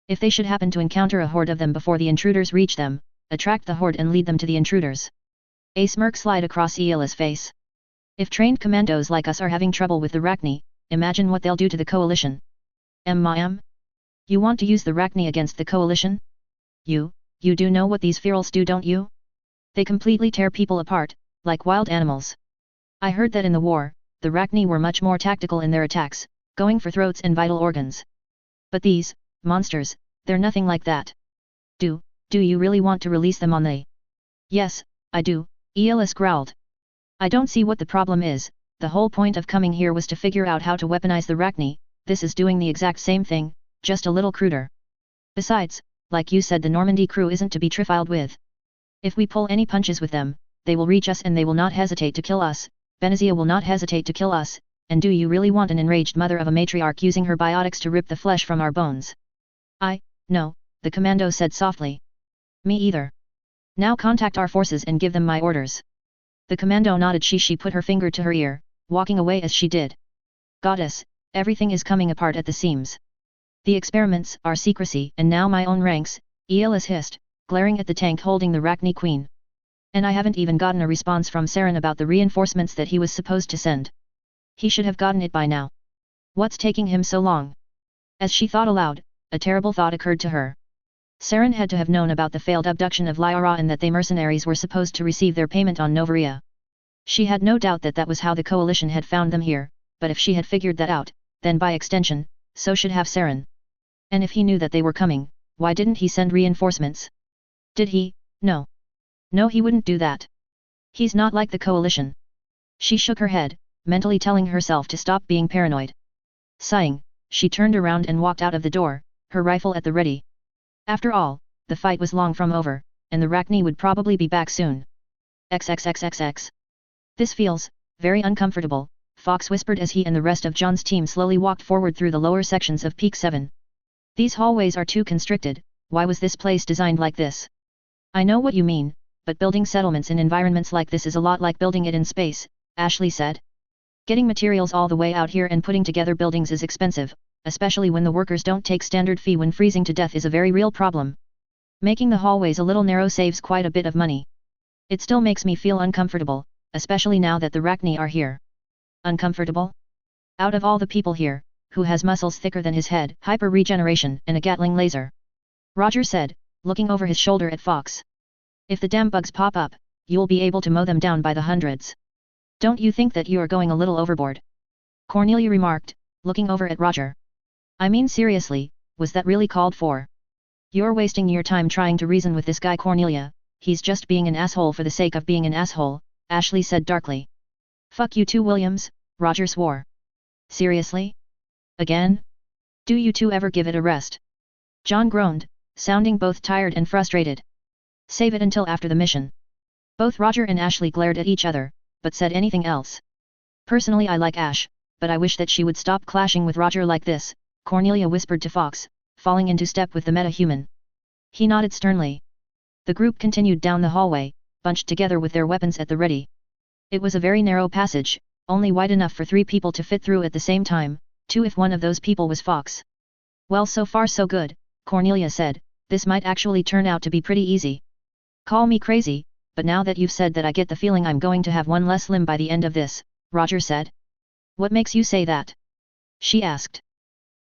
If they should happen to encounter a horde of them before the intruders reach them, attract the horde and lead them to the intruders." A smirk slid across Aeolus' face. "If trained commandos like us are having trouble with the Rachni, imagine what they'll do to the coalition." "Ma'am? You want to use the Rachni against the coalition? You do know what these ferals do, don't you? They completely tear people apart, like wild animals. I heard that in the war, the Rachni were much more tactical in their attacks, going for throats and vital organs. But these monsters, they're nothing like that. Do you really want to release them on the?" "Yes, I do," Aeolus growled. "I don't see what the problem is. The whole point of coming here was to figure out how to weaponize the Rachni. This is doing the exact same thing, just a little cruder. Besides, like you said, the Normandy crew isn't to be trifled with. If we pull any punches with them, they will reach us and they will not hesitate to kill us. Benazia will not hesitate to kill us, and do you really want an enraged mother of a matriarch using her biotics to rip the flesh from our bones?" "No," the commando said softly. "Me either. Now contact our forces and give them my orders." The commando nodded. She put her finger to her ear, walking away as she did. "Goddess, everything is coming apart at the seams. The experiments are secrecy and now my own ranks," Aeolus hissed, glaring at the tank holding the Rachni Queen. "And I haven't even gotten a response from Saren about the reinforcements that he was supposed to send. He should have gotten it by now. What's taking him so long?" As she thought aloud, a terrible thought occurred to her. Saren had to have known about the failed abduction of Lyra and that they mercenaries were supposed to receive their payment on Novaria. She had no doubt that that was how the coalition had found them here, but if she had figured that out, then by extension, so should have Saren. And if he knew that they were coming, why didn't he send reinforcements? Did he? No. No, he wouldn't do that. He's not like the coalition. She shook her head, mentally telling herself to stop being paranoid. Sighing, she turned around and walked out of the door, her rifle at the ready. After all, the fight was long from over, and the Rachni would probably be back soon. XXXXX. This feels very uncomfortable, Fox whispered as he and the rest of John's team slowly walked forward through the lower sections of Peak 7. These hallways are too constricted. Why was this place designed like this? I know what you mean, but building settlements in environments like this is a lot like building it in space, Ashley said. Getting materials all the way out here and putting together buildings is expensive, especially when the workers don't take standard fee when freezing to death is a very real problem. Making the hallways a little narrow saves quite a bit of money. It still makes me feel uncomfortable, especially now that the Rachni are here. Uncomfortable? Out of all the people here, who has muscles thicker than his head, hyper regeneration, and a Gatling laser? Roger said, looking over his shoulder at Fox. If the damn bugs pop up, you'll be able to mow them down by the hundreds. Don't you think that you are going a little overboard? Cornelia remarked, looking over at Roger. I mean seriously, was that really called for? You're wasting your time trying to reason with this guy Cornelia, he's just being an asshole for the sake of being an asshole, Ashley said darkly. Fuck you too Williams, Roger swore. Seriously? Again? Do you two ever give it a rest? John groaned, sounding both tired and frustrated. Save it until after the mission. Both Roger and Ashley glared at each other, but said anything else. Personally I like Ash, but I wish that she would stop clashing with Roger like this, Cornelia whispered to Fox, falling into step with the meta-human. He nodded sternly. The group continued down the hallway, bunched together with their weapons at the ready. It was a very narrow passage, only wide enough for 3 people to fit through at the same time, 2 if one of those people was Fox. Well, so far so good, Cornelia said, this might actually turn out to be pretty easy. Call me crazy, but now that you've said that I get the feeling I'm going to have one less limb by the end of this, Roger said. What makes you say that? She asked.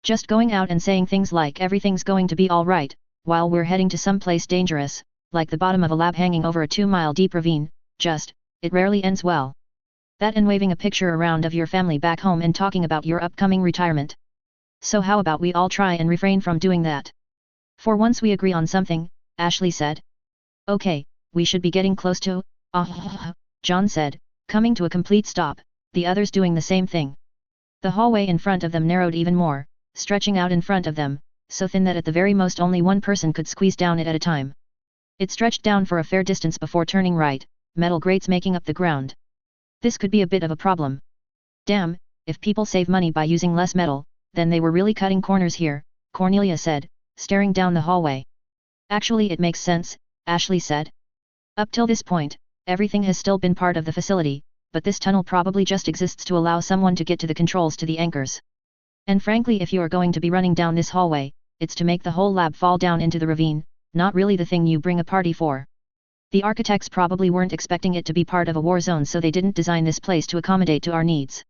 Just going out and saying things like everything's going to be alright, while we're heading to some place dangerous, like the bottom of a lab hanging over a 2-mile deep ravine, it rarely ends well. That and waving a picture around of your family back home and talking about your upcoming retirement. So how about we all try and refrain from doing that? For once we agree on something, Ashley said. Okay, we should be getting close to, John said, coming to a complete stop, the others doing the same thing. The hallway in front of them narrowed even more, stretching out in front of them, so thin that at the very most only one person could squeeze down it at a time. It stretched down for a fair distance before turning right, metal grates making up the ground. This could be a bit of a problem. Damn, if people save money by using less metal, then they were really cutting corners here, Cornelia said, staring down the hallway. Actually it makes sense, Ashley said. Up till this point, everything has still been part of the facility, but this tunnel probably just exists to allow someone to get to the controls to the anchors. And frankly if you are going to be running down this hallway, it's to make the whole lab fall down into the ravine, not really the thing you bring a party for. The architects probably weren't expecting it to be part of a war zone, so they didn't design this place to accommodate to our needs.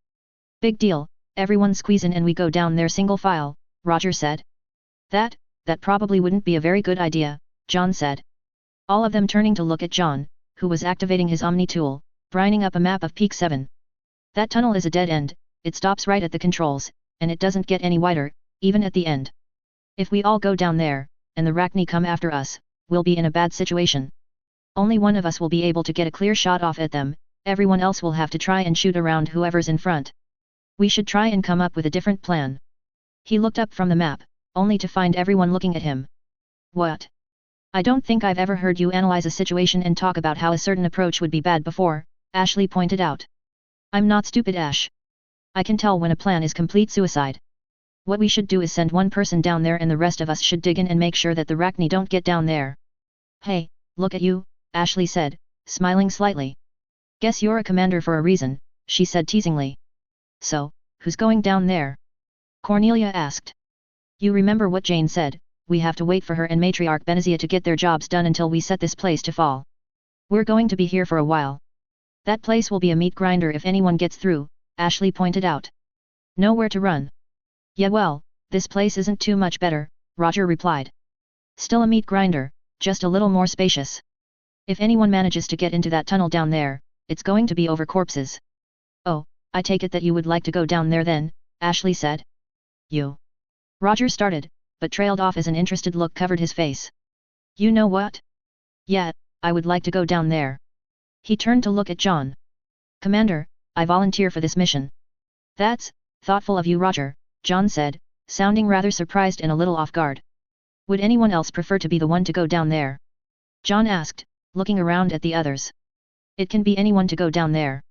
Big deal, everyone squeeze in and we go down there single file, Roger said. That probably wouldn't be a very good idea, John said. All of them turning to look at John, who was activating his Omni tool, brining up a map of Peak 7. That tunnel is a dead end, it stops right at the controls, and it doesn't get any wider, even at the end. If we all go down there, and the Rachni come after us, we'll be in a bad situation. Only one of us will be able to get a clear shot off at them, everyone else will have to try and shoot around whoever's in front. We should try and come up with a different plan. He looked up from the map, only to find everyone looking at him. What? I don't think I've ever heard you analyze a situation and talk about how a certain approach would be bad before, Ashley pointed out. I'm not stupid, Ash. I can tell when a plan is complete suicide. What we should do is send one person down there and the rest of us should dig in and make sure that the Rachni don't get down there. Hey, look at you, Ashley said, smiling slightly. Guess you're a commander for a reason, she said teasingly. So, who's going down there? Cornelia asked. You remember what Jane said, we have to wait for her and Matriarch Benezia to get their jobs done until we set this place to fall. We're going to be here for a while. That place will be a meat grinder if anyone gets through, Ashley pointed out. Nowhere to run. Yeah well, this place isn't too much better, Roger replied. Still a meat grinder, just a little more spacious. If anyone manages to get into that tunnel down there, it's going to be over corpses. Oh, I take it that you would like to go down there then, Ashley said. You. Roger started, but trailed off as an interested look covered his face. You know what? Yeah, I would like to go down there. He turned to look at John. Commander, I volunteer for this mission. That's thoughtful of you, Roger, John said, sounding rather surprised and a little off guard. Would anyone else prefer to be the one to go down there? John asked, looking around at the others. It can be anyone to go down there.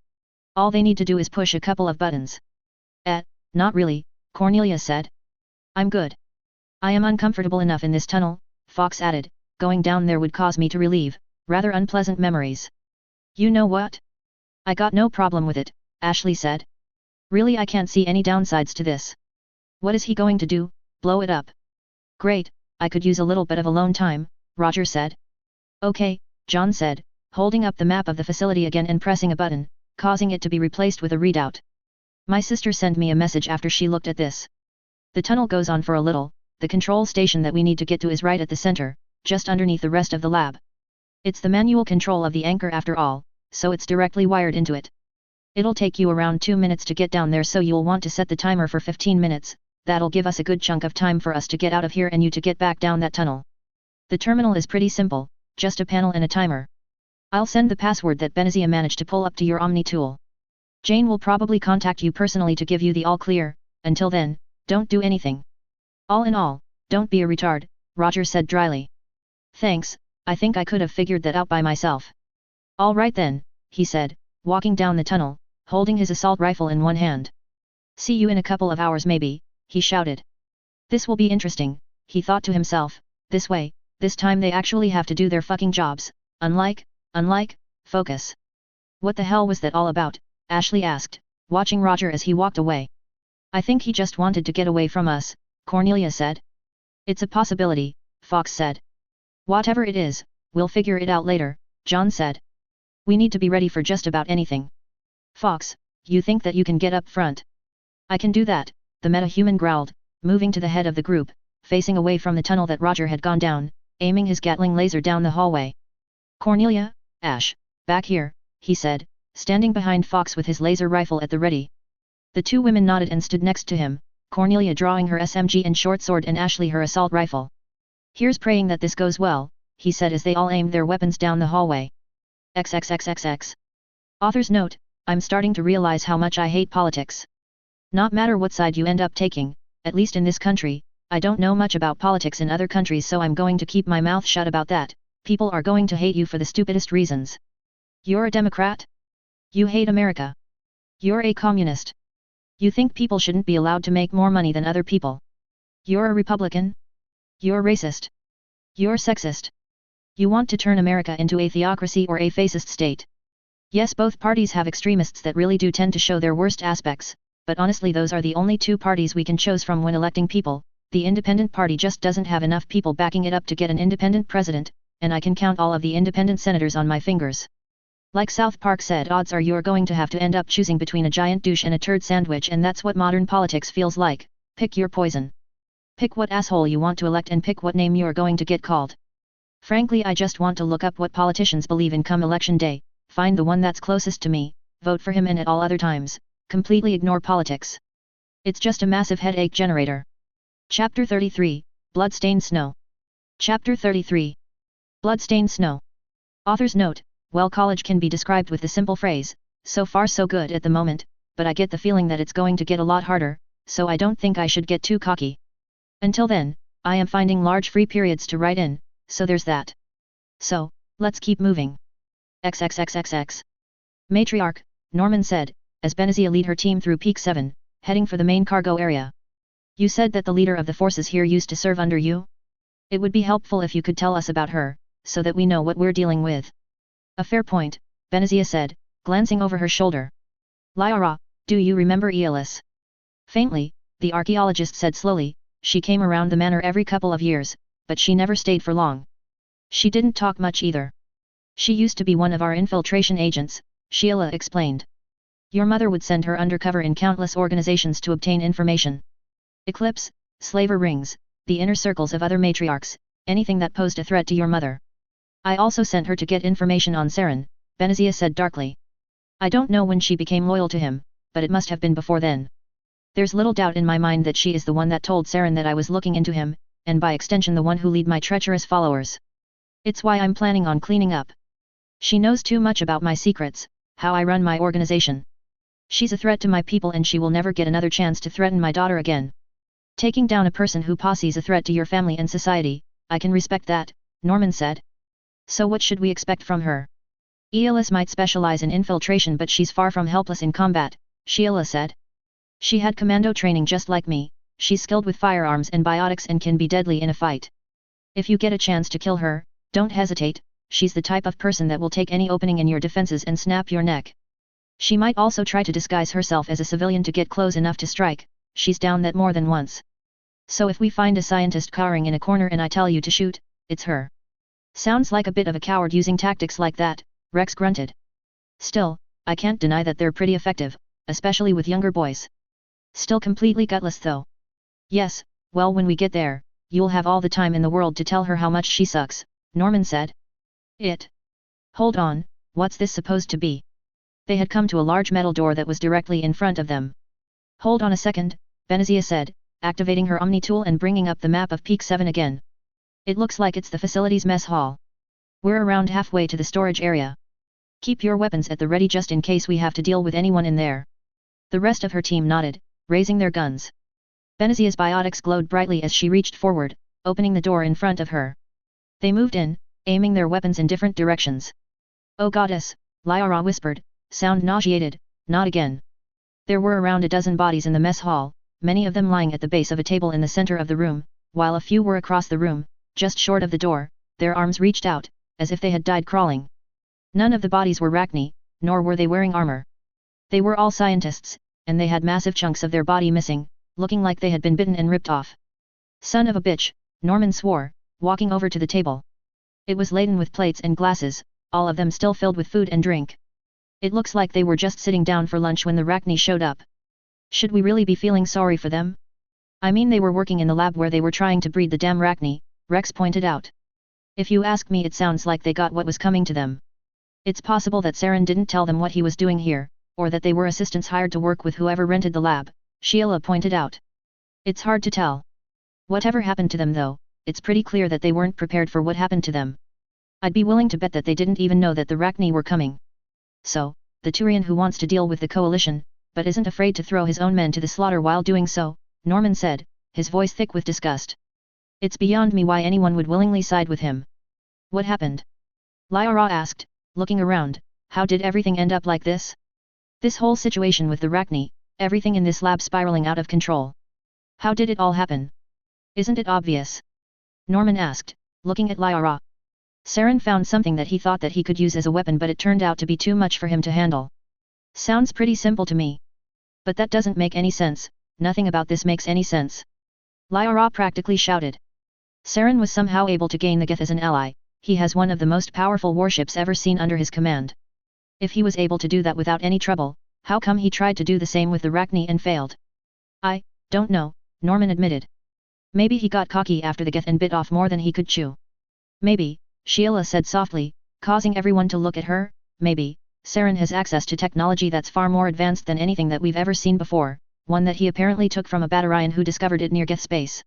All they need to do is push a couple of buttons. Not really, Cornelia said. I'm good. I am uncomfortable enough in this tunnel, Fox added, going down there would cause me to relieve rather unpleasant memories. You know what? I got no problem with it, Ashley said. Really, I can't see any downsides to this. What is he going to do, blow it up? Great, I could use a little bit of alone time, Roger said. Okay, John said, holding up the map of the facility again and pressing a button, causing it to be replaced with a readout. My sister sent me a message after she looked at this. The tunnel goes on for a little, the control station that we need to get to is right at the center, just underneath the rest of the lab. It's the manual control of the anchor after all, so it's directly wired into it. It'll take you around 2 minutes to get down there, so you'll want to set the timer for 15 minutes, that'll give us a good chunk of time for us to get out of here and you to get back down that tunnel. The terminal is pretty simple, just a panel and a timer. I'll send the password that Benazia managed to pull up to your Omni tool. Jane will probably contact you personally to give you the all clear. Until then, don't do anything. All in all, don't be a retard, Roger said dryly. Thanks, I think I could have figured that out by myself. All right then, he said, walking down the tunnel, holding his assault rifle in one hand. See you in a couple of hours maybe, he shouted. This will be interesting, he thought to himself, this way, this time they actually have to do their fucking jobs, unlike, focus. What the hell was that all about? Ashley asked, watching Roger as he walked away. I think he just wanted to get away from us, Cornelia said. It's a possibility, Fox said. Whatever it is, we'll figure it out later, John said. We need to be ready for just about anything. Fox, you think that you can get up front? I can do that, the metahuman growled, moving to the head of the group, facing away from the tunnel that Roger had gone down, aiming his Gatling laser down the hallway. Cornelia, Ash, back here, he said, standing behind Fox with his laser rifle at the ready. The two women nodded and stood next to him, Cornelia drawing her SMG and short sword and Ashley her assault rifle. Here's praying that this goes well, he said as they all aimed their weapons down the hallway. XXXXX. Author's note, I'm starting to realize how much I hate politics. Not matter what side you end up taking, at least in this country, I don't know much about politics in other countries, so I'm going to keep my mouth shut about that. People are going to hate you for the stupidest reasons. You're a Democrat? You hate America. You're a communist. You think people shouldn't be allowed to make more money than other people. You're a Republican? You're racist. You're sexist. You want to turn America into a theocracy or a fascist state. Yes, both parties have extremists that really do tend to show their worst aspects, but honestly those are the only two parties we can choose from when electing people. The independent party just doesn't have enough people backing it up to get an independent president, and I can count all of the independent senators on my fingers. Like South Park said, odds are you're going to have to end up choosing between a giant douche and a turd sandwich, and that's what modern politics feels like. Pick your poison. Pick what asshole you want to elect and pick what name you're going to get called. Frankly, I just want to look up what politicians believe in come election day, find the one that's closest to me, vote for him, and at all other times, completely ignore politics. It's just a massive headache generator. Chapter 33, Bloodstained Snow. Chapter 33. Bloodstained Snow. Author's note, well, college can be described with the simple phrase, so far so good at the moment, but I get the feeling that it's going to get a lot harder, so I don't think I should get too cocky. Until then, I am finding large free periods to write in, so there's that. So, let's keep moving. XXXXX. Matriarch, Norman said, as Benazia lead her team through Peak 7, heading for the main cargo area. You said that the leader of the forces here used to serve under you? It would be helpful if you could tell us about her, so that we know what we're dealing with. A fair point, Benazia said, glancing over her shoulder. Lyra, do you remember Aeolus? Faintly, the archaeologist said slowly. She came around the manor every couple of years, but she never stayed for long. She didn't talk much either. She used to be one of our infiltration agents, Sheila explained. Your mother would send her undercover in countless organizations to obtain information. Eclipse, slaver rings, the inner circles of other matriarchs, anything that posed a threat to your mother. I also sent her to get information on Saren, Benazia said darkly. I don't know when she became loyal to him, but it must have been before then. There's little doubt in my mind that she is the one that told Saren that I was looking into him, and by extension the one who lead my treacherous followers. It's why I'm planning on cleaning up. She knows too much about my secrets, how I run my organization. She's a threat to my people and she will never get another chance to threaten my daughter again. Taking down a person who posses a threat to your family and society, I can respect that, Norman said. So what should we expect from her? Aeolus might specialize in infiltration, but she's far from helpless in combat, Sheila said. She had commando training just like me, she's skilled with firearms and biotics and can be deadly in a fight. If you get a chance to kill her, don't hesitate, she's the type of person that will take any opening in your defenses and snap your neck. She might also try to disguise herself as a civilian to get close enough to strike, she's done that more than once. So if we find a scientist cowering in a corner and I tell you to shoot, it's her. Sounds like a bit of a coward using tactics like that, Rex grunted. Still, I can't deny that they're pretty effective, especially with younger boys. Still completely gutless though. Yes, well when we get there, you'll have all the time in the world to tell her how much she sucks, Norman said. Hold on, what's this supposed to be? They had come to a large metal door that was directly in front of them. Hold on a second, Benazia said, activating her Omni tool and bringing up the map of Peak 7 again. It looks like it's the facility's mess hall. We're around halfway to the storage area. Keep your weapons at the ready just in case we have to deal with anyone in there. The rest of her team nodded, raising their guns. Benazia's biotics glowed brightly as she reached forward, opening the door in front of her. They moved in, aiming their weapons in different directions. Oh goddess, Lyra whispered, sound nauseated, not again. There were around a dozen bodies in the mess hall, many of them lying at the base of a table in the center of the room, while a few were across the room, just short of the door, their arms reached out, as if they had died crawling. None of the bodies were Rachni, nor were they wearing armor. They were all scientists, and they had massive chunks of their body missing, looking like they had been bitten and ripped off. Son of a bitch, Norman swore, walking over to the table. It was laden with plates and glasses, all of them still filled with food and drink. It looks like they were just sitting down for lunch when the Rachni showed up. Should we really be feeling sorry for them? I mean they were working in the lab where they were trying to breed the damn Rachni, Rex pointed out. If you ask me it sounds like they got what was coming to them. It's possible that Saren didn't tell them what he was doing here, or that they were assistants hired to work with whoever rented the lab, Sheila pointed out. It's hard to tell. Whatever happened to them though, it's pretty clear that they weren't prepared for what happened to them. I'd be willing to bet that they didn't even know that the Rachni were coming. So, the Turian who wants to deal with the coalition, but isn't afraid to throw his own men to the slaughter while doing so, Norman said, his voice thick with disgust. It's beyond me why anyone would willingly side with him. What happened? Lyra asked, looking around, how did everything end up like this? This whole situation with the Rachni, everything in this lab spiraling out of control. How did it all happen? Isn't it obvious? Norman asked, looking at Lyra. Saren found something that he thought that he could use as a weapon but it turned out to be too much for him to handle. Sounds pretty simple to me. But that doesn't make any sense, nothing about this makes any sense. Lyra practically shouted. Saren was somehow able to gain the Geth as an ally, he has one of the most powerful warships ever seen under his command. If he was able to do that without any trouble, how come he tried to do the same with the Rachni and failed? I don't know, Norman admitted. Maybe he got cocky after the Geth and bit off more than he could chew. Maybe, Sheila said softly, causing everyone to look at her, maybe, Saren has access to technology that's far more advanced than anything that we've ever seen before, one that he apparently took from a Batarian who discovered it near Geth space.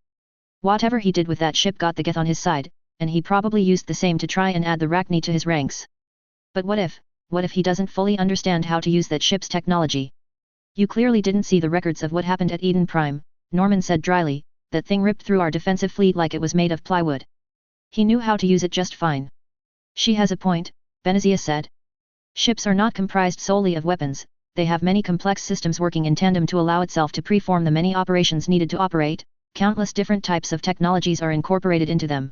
Whatever he did with that ship got the Geth on his side, and he probably used the same to try and add the Rachni to his ranks. But what if he doesn't fully understand how to use that ship's technology? You clearly didn't see the records of what happened at Eden Prime, Norman said dryly, that thing ripped through our defensive fleet like it was made of plywood. He knew how to use it just fine. She has a point, Benazia said. Ships are not comprised solely of weapons, they have many complex systems working in tandem to allow itself to preform the many operations needed to operate, countless different types of technologies are incorporated into them.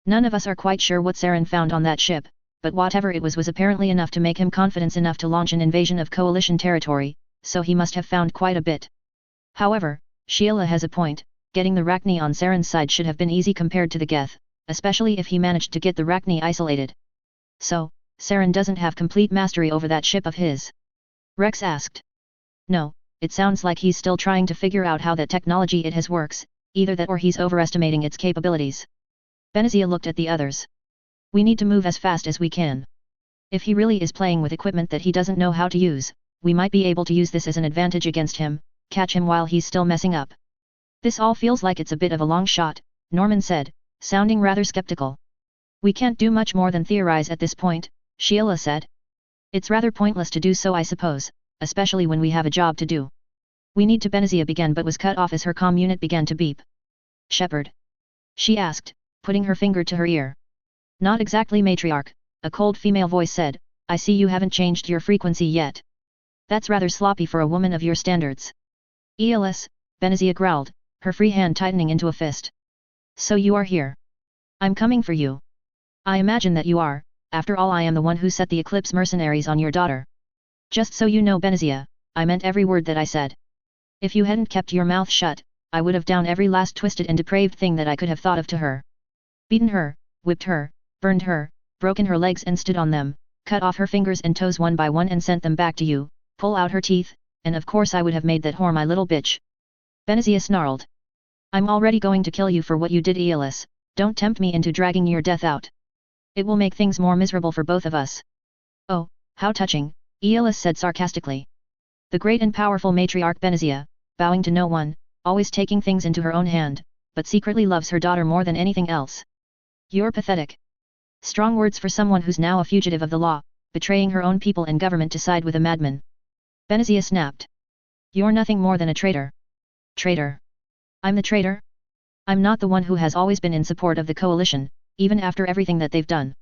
None of us are quite sure what Saren found on that ship, but whatever it was apparently enough to make him confidence enough to launch an invasion of coalition territory, so he must have found quite a bit. However, Sheila has a point, getting the Rachni on Saren's side should have been easy compared to the Geth, especially if he managed to get the Rachni isolated. So, Saren doesn't have complete mastery over that ship of his? Rex asked. No, it sounds like he's still trying to figure out how that technology it has works, either that or he's overestimating its capabilities. Benazia looked at the others. We need to move as fast as we can. If he really is playing with equipment that he doesn't know how to use, we might be able to use this as an advantage against him, catch him while he's still messing up. This all feels like it's a bit of a long shot, Norman said, sounding rather skeptical. We can't do much more than theorize at this point, Sheila said. It's rather pointless to do so I suppose, especially when we have a job to do. We need to Benazia began but was cut off as her comm unit began to beep. Shepherd? She asked, putting her finger to her ear. Not exactly matriarch, a cold female voice said, I see you haven't changed your frequency yet. That's rather sloppy for a woman of your standards. ELS, Benazia growled, her free hand tightening into a fist. So you are here. I'm coming for you. I imagine that you are, after all I am the one who set the Eclipse mercenaries on your daughter. Just so you know Benazia, I meant every word that I said. If you hadn't kept your mouth shut, I would have done every last twisted and depraved thing that I could have thought of to her. Beaten her, whipped her, burned her, broken her legs and stood on them, cut off her fingers and toes one by one and sent them back to you, pull out her teeth, and of course I would have made that whore my little bitch. Benazia snarled. I'm already going to kill you for what you did, Aeolus, don't tempt me into dragging your death out. It will make things more miserable for both of us. Oh, how touching, Aeolus said sarcastically. The great and powerful matriarch Benazia, bowing to no one, always taking things into her own hand, but secretly loves her daughter more than anything else. You're pathetic. Strong words for someone who's now a fugitive of the law, betraying her own people and government to side with a madman. Benazia snapped. You're nothing more than a traitor. Traitor? I'm the traitor? I'm not the one who has always been in support of the coalition, even after everything that they've done.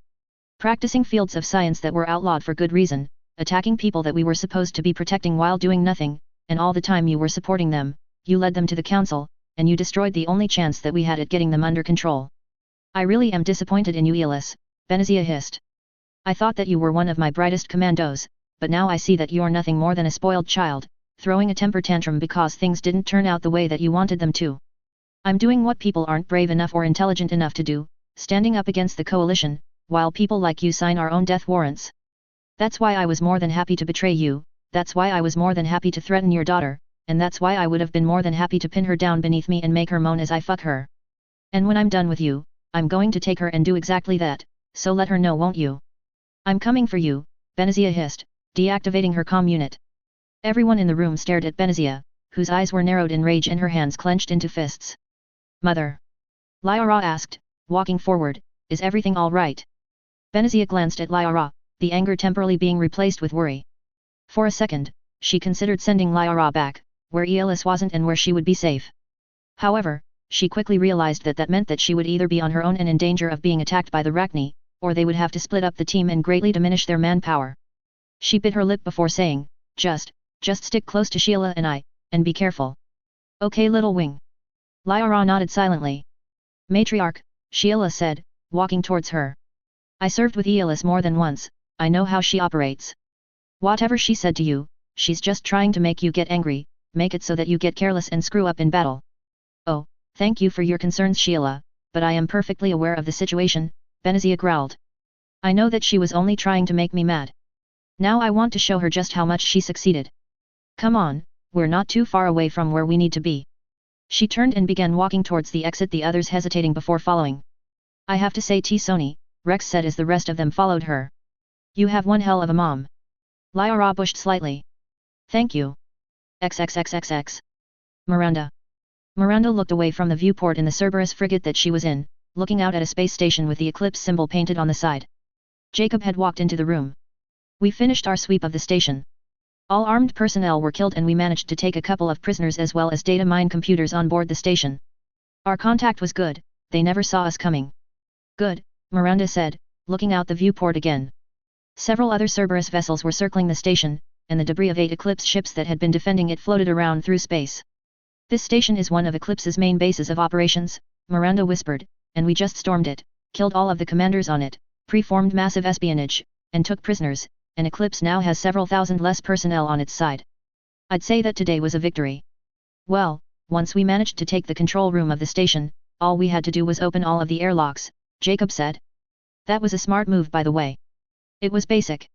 Practicing fields of science that were outlawed for good reason, attacking people that we were supposed to be protecting while doing nothing, and all the time you were supporting them, you led them to the council, and you destroyed the only chance that we had at getting them under control. I really am disappointed in you, Aeolus, Benazia hissed. I thought that you were one of my brightest commandos, but now I see that you're nothing more than a spoiled child, throwing a temper tantrum because things didn't turn out the way that you wanted them to. I'm doing what people aren't brave enough or intelligent enough to do, standing up against the coalition, while people like you sign our own death warrants. That's why I was more than happy to betray you, that's why I was more than happy to threaten your daughter, and that's why I would have been more than happy to pin her down beneath me and make her moan as I fuck her. And when I'm done with you, I'm going to take her and do exactly that, so let her know, won't you? I'm coming for you, Benazia hissed, deactivating her comm unit. Everyone in the room stared at Benazia, whose eyes were narrowed in rage and her hands clenched into fists. Mother? Lyra asked, walking forward, is everything all right? Benazia glanced at Lyra, the anger temporarily being replaced with worry. For a second, she considered sending Lyra back, where Aeolus wasn't and where she would be safe. However, she quickly realized that that meant that she would either be on her own and in danger of being attacked by the Rachni, or they would have to split up the team and greatly diminish their manpower. She bit her lip before saying, just stick close to Sheila and I, and be careful. Okay, little wing. Lyra nodded silently. Matriarch, Sheila said, walking towards her. I served with Aeolus more than once, I know how she operates. Whatever she said to you, she's just trying to make you get angry, make it so that you get careless and screw up in battle. Oh, thank you for your concerns, Sheila, but I am perfectly aware of the situation, Benazia growled. I know that she was only trying to make me mad. Now I want to show her just how much she succeeded. Come on, we're not too far away from where we need to be. She turned and began walking towards the exit, the others hesitating before following. I have to say, Sony, Rex said as the rest of them followed her. You have one hell of a mom. Lyra bushed slightly. Thank you. XXXXX. Miranda. Miranda looked away from the viewport in the Cerberus frigate that she was in, looking out at a space station with the eclipse symbol painted on the side. Jacob had walked into the room. We finished our sweep of the station. All armed personnel were killed and we managed to take a couple of prisoners as well as data mine computers on board the station. Our contact was good, they never saw us coming. Good, Miranda said, looking out the viewport again. Several other Cerberus vessels were circling the station, and the debris of 8 Eclipse ships that had been defending it floated around through space. This station is one of Eclipse's main bases of operations, Miranda whispered, and we just stormed it, killed all of the commanders on it, preformed massive espionage, and took prisoners, and Eclipse now has several thousand less personnel on its side. I'd say that today was a victory. Well, once we managed to take the control room of the station, all we had to do was open all of the airlocks, Jacob said. That was a smart move, by the way. It was basic.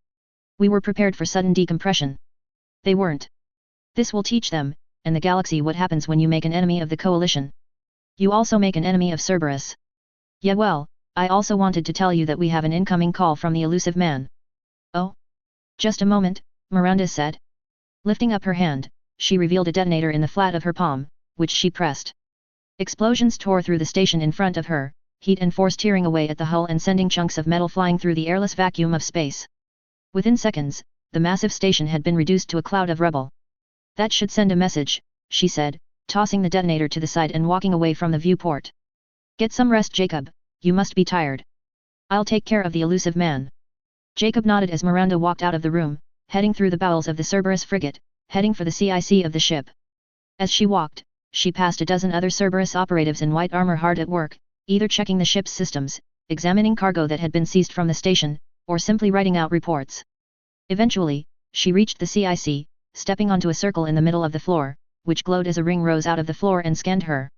We were prepared for sudden decompression. They weren't. This will teach them, and the galaxy, what happens when you make an enemy of the coalition. You also make an enemy of Cerberus. Yeah, well, I also wanted to tell you that we have an incoming call from the elusive man. Oh? Just a moment, Miranda said. Lifting up her hand, she revealed a detonator in the flat of her palm, which she pressed. Explosions tore through the station in front of her, heat and force tearing away at the hull and sending chunks of metal flying through the airless vacuum of space. Within seconds, the massive station had been reduced to a cloud of rubble. That should send a message, she said, tossing the detonator to the side and walking away from the viewport. Get some rest, Jacob, you must be tired. I'll take care of the elusive man. Jacob nodded as Miranda walked out of the room, heading through the bowels of the Cerberus frigate, heading for the CIC of the ship. As she walked, she passed a dozen other Cerberus operatives in white armor hard at work, either checking the ship's systems, examining cargo that had been seized from the station, or simply writing out reports. Eventually, she reached the CIC, stepping onto a circle in the middle of the floor, which glowed as a ring rose out of the floor and scanned her.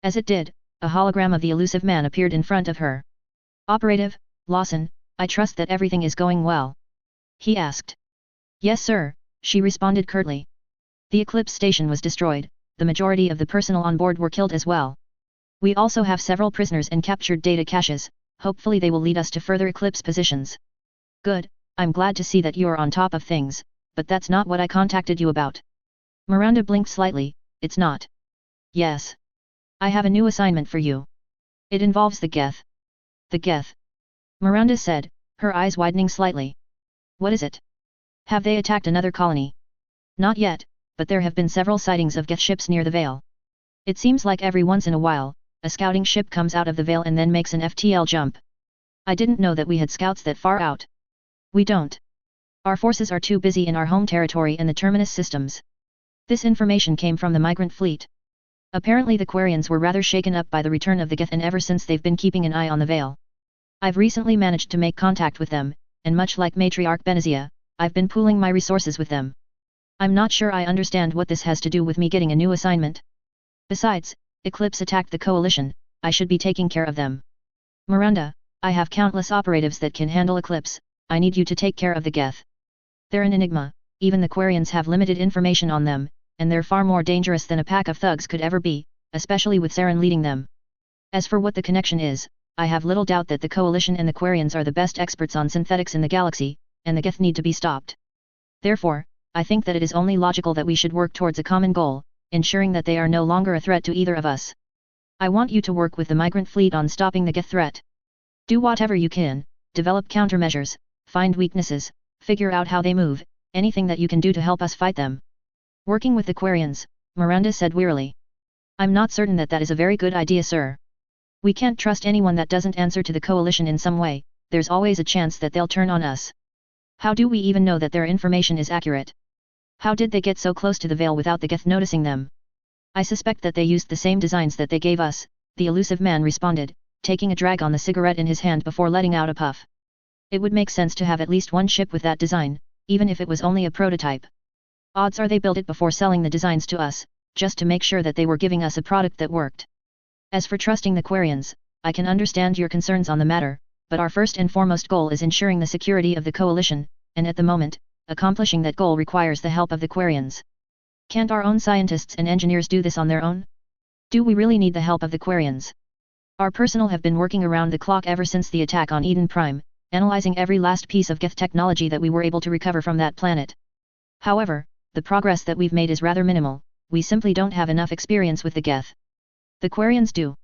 As it did, a hologram of the elusive man appeared in front of her. Operative, Lawson, I trust that everything is going well. He asked. Yes sir, she responded curtly. The Eclipse station was destroyed, the majority of the personnel on board were killed as well. We also have several prisoners and captured data caches, hopefully they will lead us to further Eclipse positions. Good, I'm glad to see that you are on top of things, but that's not what I contacted you about. Miranda blinked slightly, it's not. Yes. I have a new assignment for you. It involves the Geth. The Geth. Miranda said, her eyes widening slightly. What is it? Have they attacked another colony? Not yet, but there have been several sightings of Geth ships near the Vale. It seems like every once in a while, a scouting ship comes out of the Vale and then makes an FTL jump. I didn't know that we had scouts that far out. We don't. Our forces are too busy in our home territory and the Terminus systems. This information came from the migrant fleet. Apparently the Quarians were rather shaken up by the return of the Geth, and ever since they've been keeping an eye on the Vale. I've recently managed to make contact with them, and much like Matriarch Benezia, I've been pooling my resources with them. I'm not sure I understand what this has to do with me getting a new assignment. Besides, Eclipse attacked the Coalition, I should be taking care of them. Miranda, I have countless operatives that can handle Eclipse, I need you to take care of the Geth. They're an enigma, even the Quarians have limited information on them, and they're far more dangerous than a pack of thugs could ever be, especially with Saren leading them. As for what the connection is, I have little doubt that the Coalition and the Quarians are the best experts on synthetics in the galaxy, and the Geth need to be stopped. Therefore, I think that it is only logical that we should work towards a common goal, ensuring that they are no longer a threat to either of us. I want you to work with the migrant fleet on stopping the Geth threat. Do whatever you can, develop countermeasures, find weaknesses, figure out how they move, anything that you can do to help us fight them. Working with the Quarians, Miranda said wearily. I'm not certain that that is a very good idea, sir. We can't trust anyone that doesn't answer to the Coalition in some way, there's always a chance that they'll turn on us. How do we even know that their information is accurate? How did they get so close to the Vale without the Geth noticing them? I suspect that they used the same designs that they gave us, the elusive man responded, taking a drag on the cigarette in his hand before letting out a puff. It would make sense to have at least one ship with that design, even if it was only a prototype. Odds are they built it before selling the designs to us, just to make sure that they were giving us a product that worked. As for trusting the Quarians, I can understand your concerns on the matter, but our first and foremost goal is ensuring the security of the Coalition, and at the moment, accomplishing that goal requires the help of the Quarians. Can't our own scientists and engineers do this on their own? Do we really need the help of the Quarians? Our personnel have been working around the clock ever since the attack on Eden Prime, analyzing every last piece of Geth technology that we were able to recover from that planet. However, the progress that we've made is rather minimal, we simply don't have enough experience with the Geth. The Quarians do.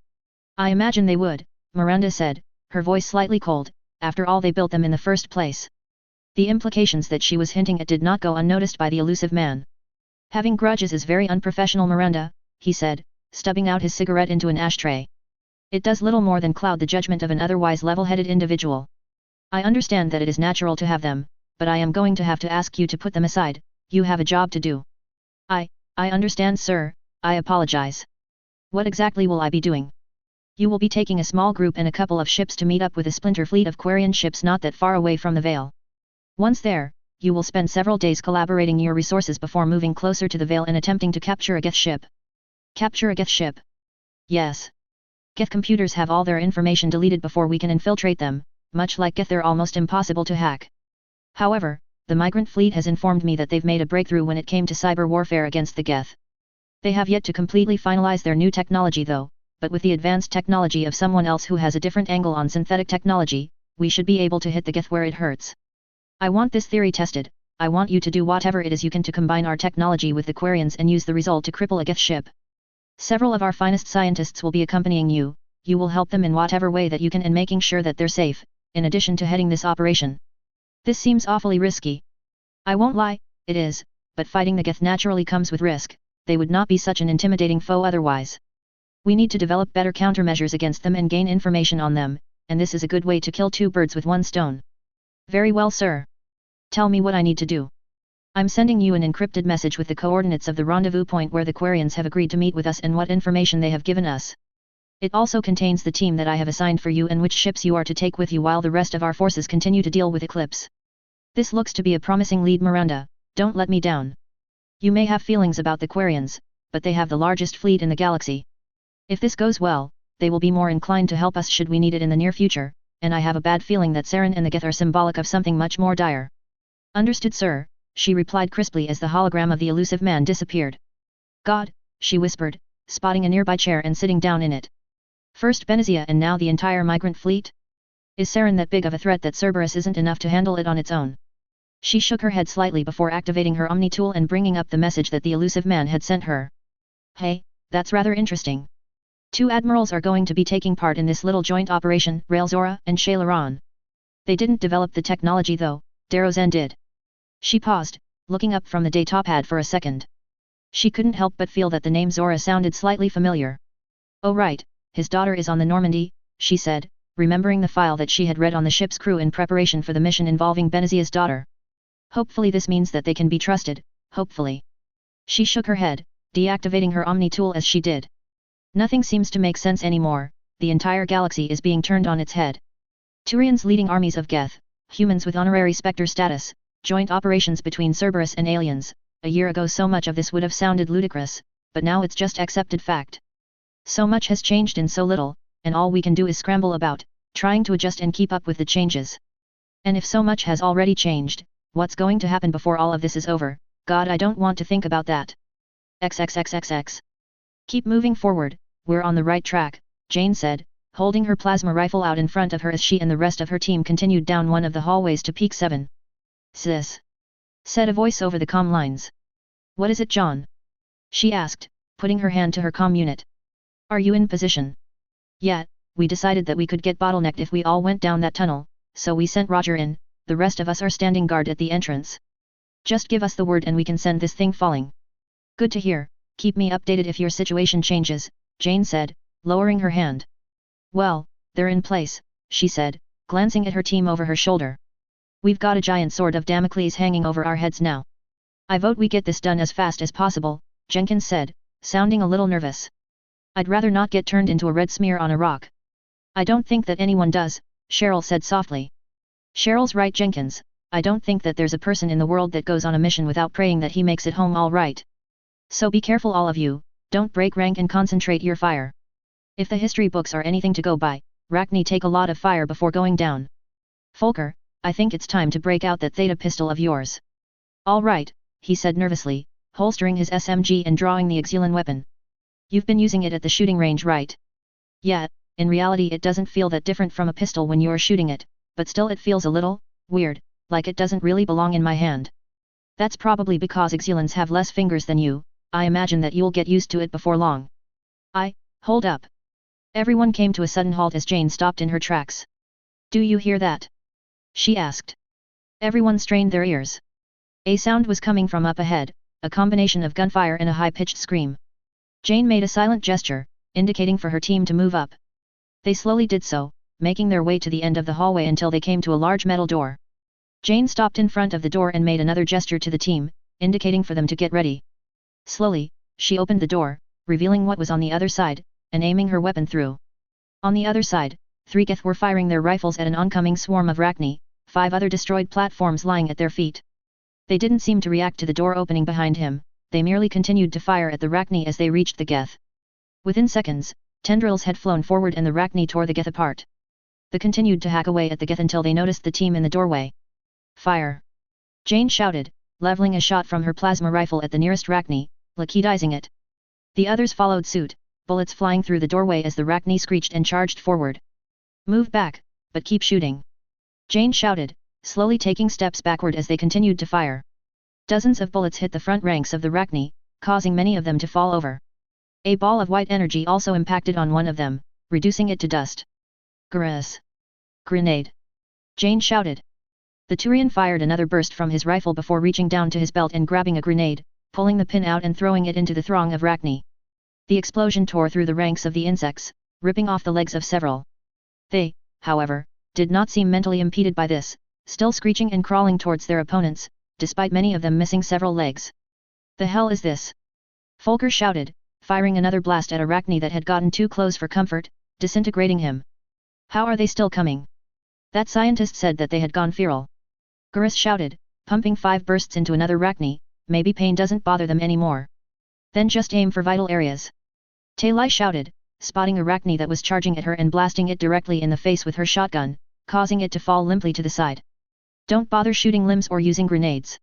I imagine they would, Miranda said, her voice slightly cold, after all they built them in the first place. The implications that she was hinting at did not go unnoticed by the elusive man. Having grudges is very unprofessional, Miranda, he said, stubbing out his cigarette into an ashtray. It does little more than cloud the judgment of an otherwise level-headed individual. I understand that it is natural to have them, but I am going to have to ask you to put them aside, you have a job to do. I understand, sir, I apologize. What exactly will I be doing? You will be taking a small group and a couple of ships to meet up with a splinter fleet of Quarian ships not that far away from the Vale. Once there, you will spend several days collaborating your resources before moving closer to the Vale and attempting to capture a Geth ship. Capture a Geth ship? Yes. Geth computers have all their information deleted before we can infiltrate them, much like Geth they're almost impossible to hack. However, the migrant fleet has informed me that they've made a breakthrough when it came to cyber warfare against the Geth. They have yet to completely finalize their new technology though, but with the advanced technology of someone else who has a different angle on synthetic technology, we should be able to hit the Geth where it hurts. I want this theory tested, I want you to do whatever it is you can to combine our technology with the Quarians and use the result to cripple a Geth ship. Several of our finest scientists will be accompanying you, you will help them in whatever way that you can and making sure that they're safe, in addition to heading this operation. This seems awfully risky. I won't lie, it is, but fighting the Geth naturally comes with risk, they would not be such an intimidating foe otherwise. We need to develop better countermeasures against them and gain information on them, and this is a good way to kill two birds with one stone. Very well, sir. Tell me what I need to do. I'm sending you an encrypted message with the coordinates of the rendezvous point where the Quarians have agreed to meet with us and what information they have given us. It also contains the team that I have assigned for you and which ships you are to take with you while the rest of our forces continue to deal with Eclipse. This looks to be a promising lead, Miranda, don't let me down. You may have feelings about the Quarians, but they have the largest fleet in the galaxy. If this goes well, they will be more inclined to help us should we need it in the near future, and I have a bad feeling that Saren and the Geth are symbolic of something much more dire. Understood, sir, she replied crisply as the hologram of the elusive man disappeared. God, she whispered, spotting a nearby chair and sitting down in it. First Benazia and now the entire migrant fleet? Is Saren that big of a threat that Cerberus isn't enough to handle it on its own? She shook her head slightly before activating her Omni tool and bringing up the message that the elusive man had sent her. Hey, that's rather interesting. 2 admirals are going to be taking part in this little joint operation, Raelzora and Shailaran. They didn't develop the technology though, Darrozen did. She paused, looking up from the datapad for a second. She couldn't help but feel that the name Zora sounded slightly familiar. Oh right, his daughter is on the Normandy, she said, remembering the file that she had read on the ship's crew in preparation for the mission involving Benazia's daughter. Hopefully this means that they can be trusted, hopefully. She shook her head, deactivating her Omni tool as she did. Nothing seems to make sense anymore, the entire galaxy is being turned on its head. Turians leading armies of Geth, humans with honorary Spectre status, joint operations between Cerberus and aliens. A year ago so much of this would have sounded ludicrous, but now it's just accepted fact. So much has changed in so little, and all we can do is scramble about, trying to adjust and keep up with the changes. And if so much has already changed, what's going to happen before all of this is over? God, I don't want to think about that. XXXXX. Keep moving forward, we're on the right track, Jane said, holding her plasma rifle out in front of her as she and the rest of her team continued down one of the hallways to Peak 7. Sis, said a voice over the comm lines. What is it, John? She asked, putting her hand to her comm unit. Are you in position? Yeah, we decided that we could get bottlenecked if we all went down that tunnel, so we sent Roger in, the rest of us are standing guard at the entrance. Just give us the word and we can send this thing falling. Good to hear, keep me updated if your situation changes, Jane said, lowering her hand. Well, they're in place, she said, glancing at her team over her shoulder. We've got a giant sword of Damocles hanging over our heads now. I vote we get this done as fast as possible, Jenkins said, sounding a little nervous. I'd rather not get turned into a red smear on a rock. I don't think that anyone does, Cheryl said softly. Cheryl's right, Jenkins, I don't think that there's a person in the world that goes on a mission without praying that he makes it home all right. So be careful all of you, don't break rank and concentrate your fire. If the history books are anything to go by, Rachni take a lot of fire before going down. Folker, I think it's time to break out that Theta pistol of yours. All right, he said nervously, holstering his SMG and drawing the Exulan weapon. You've been using it at the shooting range, right? Yeah, in reality it doesn't feel that different from a pistol when you're shooting it, but still it feels a little weird, like it doesn't really belong in my hand. That's probably because Exulans have less fingers than you, I imagine that you'll get used to it before long. Hold up. Everyone came to a sudden halt as Jane stopped in her tracks. Do you hear that? She asked. Everyone strained their ears. A sound was coming from up ahead, a combination of gunfire and a high-pitched scream. Jane made a silent gesture, indicating for her team to move up. They slowly did so, making their way to the end of the hallway until they came to a large metal door. Jane stopped in front of the door and made another gesture to the team, indicating for them to get ready. Slowly, she opened the door, revealing what was on the other side, and aiming her weapon through. On the other side, 3 Geth were firing their rifles at an oncoming swarm of Rachni, 5 other destroyed platforms lying at their feet. They didn't seem to react to the door opening behind him, they merely continued to fire at the Rachni as they reached the Geth. Within seconds, tendrils had flown forward and the Rachni tore the Geth apart. They continued to hack away at the Geth until they noticed the team in the doorway. Fire! Jane shouted, leveling a shot from her plasma rifle at the nearest Rachni, liquidizing it. The others followed suit, bullets flying through the doorway as the Rachni screeched and charged forward. Move back, but keep shooting. Jane shouted, slowly taking steps backward as they continued to fire. Dozens of bullets hit the front ranks of the Rachni, causing many of them to fall over. A ball of white energy also impacted on one of them, reducing it to dust. Grass! Grenade! Jane shouted. The Turian fired another burst from his rifle before reaching down to his belt and grabbing a grenade, pulling the pin out and throwing it into the throng of Rachni. The explosion tore through the ranks of the insects, ripping off the legs of several. They, however, did not seem mentally impeded by this, still screeching and crawling towards their opponents, despite many of them missing several legs. The hell is this? Folker shouted, firing another blast at a Rachni that had gotten too close for comfort, disintegrating him. How are they still coming? That scientist said that they had gone feral. Gurus shouted, pumping 5 bursts into another Rachni, maybe pain doesn't bother them anymore. Then just aim for vital areas. Talai shouted, spotting a Rachni that was charging at her and blasting it directly in the face with her shotgun, causing it to fall limply to the side. Don't bother shooting limbs or using grenades.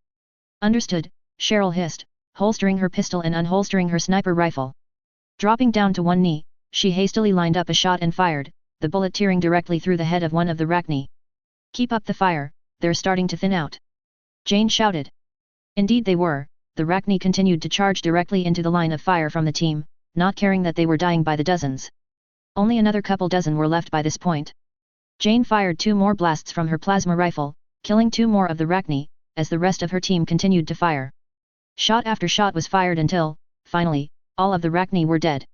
Understood, Cheryl hissed, holstering her pistol and unholstering her sniper rifle. Dropping down to one knee, she hastily lined up a shot and fired, the bullet tearing directly through the head of one of the Rachni. Keep up the fire, they're starting to thin out. Jane shouted. Indeed they were, the Rachni continued to charge directly into the line of fire from the team, not caring that they were dying by the dozens. Only another couple dozen were left by this point. Jane fired 2 more blasts from her plasma rifle, killing 2 more of the Rachni, as the rest of her team continued to fire. Shot after shot was fired until, finally, all of the Rachni were dead.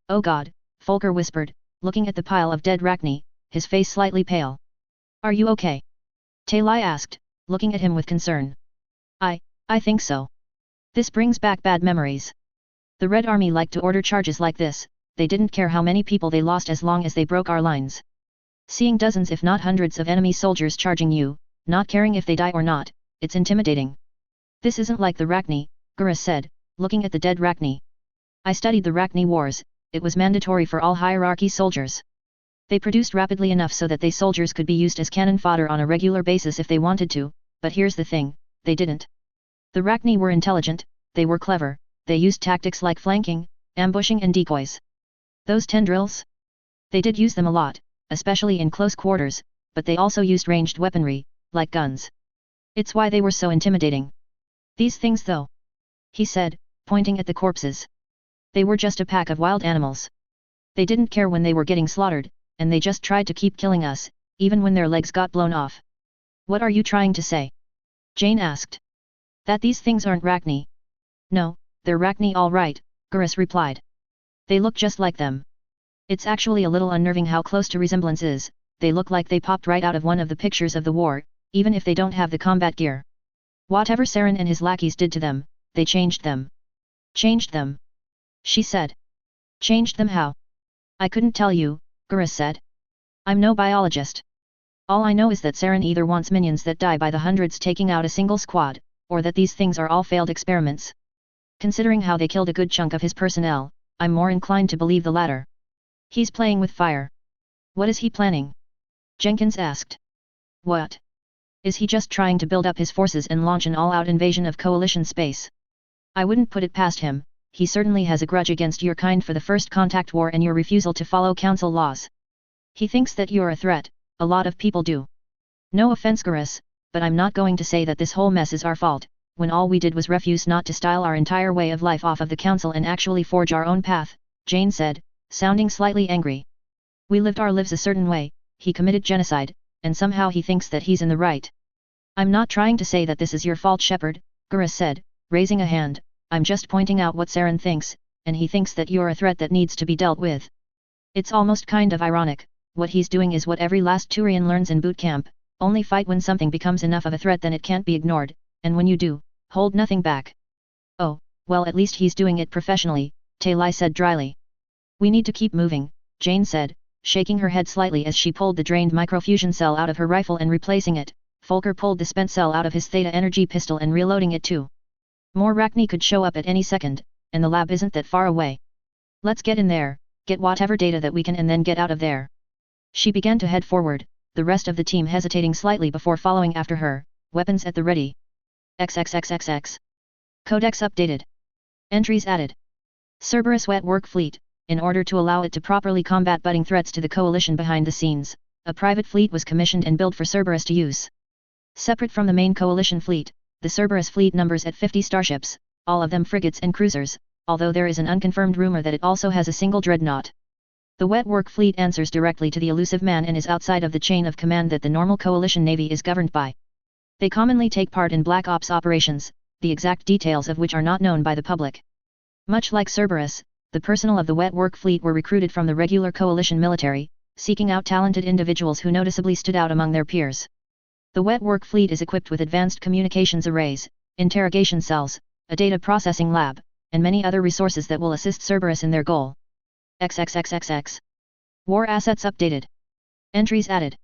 Oh God, Folker whispered, looking at the pile of dead Rachni, his face slightly pale. Are you okay? Talai asked, looking at him with concern. I think so. This brings back bad memories. The Red Army liked to order charges like this, they didn't care how many people they lost as long as they broke our lines. Seeing dozens if not hundreds of enemy soldiers charging you, not caring if they die or not, it's intimidating. This isn't like the Rachni, Gura said, looking at the dead Rachni. I studied the Rachni wars, it was mandatory for all hierarchy soldiers. They produced rapidly enough so that they soldiers could be used as cannon fodder on a regular basis if they wanted to, but here's the thing, they didn't. The Rachni were intelligent, they were clever, they used tactics like flanking, ambushing and decoys. Those tendrils? They did use them a lot, especially in close quarters, but they also used ranged weaponry, like guns. It's why they were so intimidating. These things though? He said, pointing at the corpses. They were just a pack of wild animals. They didn't care when they were getting slaughtered, and they just tried to keep killing us, even when their legs got blown off. What are you trying to say? Jane asked. That these things aren't Rachni. No, they're Rachni all right, Gurus replied. They look just like them. It's actually a little unnerving how close to resemblance is, they look like they popped right out of one of the pictures of the war, even if they don't have the combat gear. Whatever Saren and his lackeys did to them, they changed them. Changed them? She said. Changed them how? I couldn't tell you, Gurus said. I'm no biologist. All I know is that Saren either wants minions that die by the hundreds taking out a single squad, or that these things are all failed experiments. Considering how they killed a good chunk of his personnel, I'm more inclined to believe the latter. He's playing with fire. What is he planning? Jenkins asked. What? Is he just trying to build up his forces and launch an all-out invasion of coalition space? I wouldn't put it past him, he certainly has a grudge against your kind for the First Contact War and your refusal to follow Council laws. He thinks that you're a threat, a lot of people do. No offense Gurus, but I'm not going to say that this whole mess is our fault, when all we did was refuse not to style our entire way of life off of the Council and actually forge our own path, Jane said, sounding slightly angry. We lived our lives a certain way, he committed genocide, and somehow he thinks that he's in the right. I'm not trying to say that this is your fault Shepard, Gurus said, raising a hand, I'm just pointing out what Saren thinks, and he thinks that you're a threat that needs to be dealt with. It's almost kind of ironic, what he's doing is what every last Turian learns in boot camp, only fight when something becomes enough of a threat then it can't be ignored, and when you do, hold nothing back. Oh, well at least he's doing it professionally, Talai said dryly. We need to keep moving, Jane said, shaking her head slightly as she pulled the drained microfusion cell out of her rifle and replacing it. Folker pulled the spent cell out of his Theta energy pistol and reloading it too. More Rachni could show up at any second, and the lab isn't that far away. Let's get in there, get whatever data that we can and then get out of there. She began to head forward, the rest of the team hesitating slightly before following after her, weapons at the ready. XXXXX. Codex updated. Entries added. Cerberus Wet Work Fleet, in order to allow it to properly combat budding threats to the coalition behind the scenes, a private fleet was commissioned and built for Cerberus to use. Separate from the main coalition fleet, the Cerberus fleet numbers at 50 starships, all of them frigates and cruisers, although there is an unconfirmed rumor that it also has a single dreadnought. The Wet Work Fleet answers directly to the Elusive Man and is outside of the chain of command that the normal coalition navy is governed by. They commonly take part in Black Ops operations, the exact details of which are not known by the public. Much like Cerberus, the personnel of the Wet Work Fleet were recruited from the regular coalition military, seeking out talented individuals who noticeably stood out among their peers. The Wet Work Fleet is equipped with advanced communications arrays, interrogation cells, a data processing lab, and many other resources that will assist Cerberus in their goal. XXXXX. War assets updated. Entries added.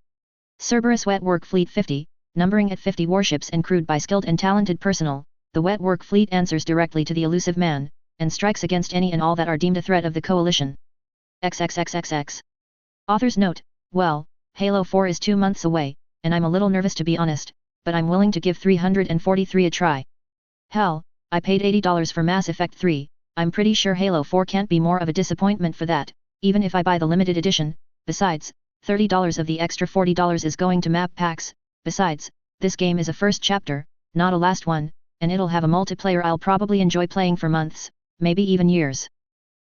Cerberus Wet Work Fleet 50, numbering at 50 warships and crewed by skilled and talented personnel, the Wet Work Fleet answers directly to the Elusive Man, and strikes against any and all that are deemed a threat of the coalition. XXXXX. Author's note, well, Halo 4 is 2 months away, and I'm a little nervous to be honest, but I'm willing to give 343 a try. Hell, I paid $80 for Mass Effect 3, I'm pretty sure Halo 4 can't be more of a disappointment for that, even if I buy the limited edition. Besides, $30 of the extra $40 is going to map packs. Besides, this game is a first chapter, not a last one, and it'll have a multiplayer I'll probably enjoy playing for months, maybe even years.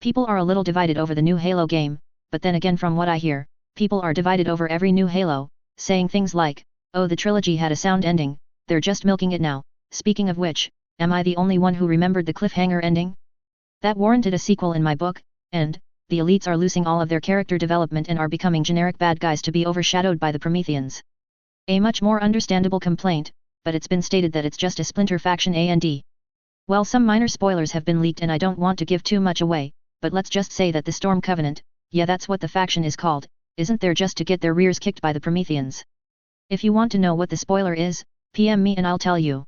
People are a little divided over the new Halo game, but then again from what I hear, people are divided over every new Halo, saying things like, oh the trilogy had a sound ending, they're just milking it now. Speaking of which, am I the only one who remembered the cliffhanger ending? That warranted a sequel in my book, and, the elites are losing all of their character development and are becoming generic bad guys to be overshadowed by the Prometheans. A much more understandable complaint, but it's been stated that it's just a splinter faction and. Well, some minor spoilers have been leaked and I don't want to give too much away, but let's just say that the Storm Covenant, yeah that's what the faction is called, isn't there just to get their rears kicked by the Prometheans. If you want to know what the spoiler is, PM me and I'll tell you.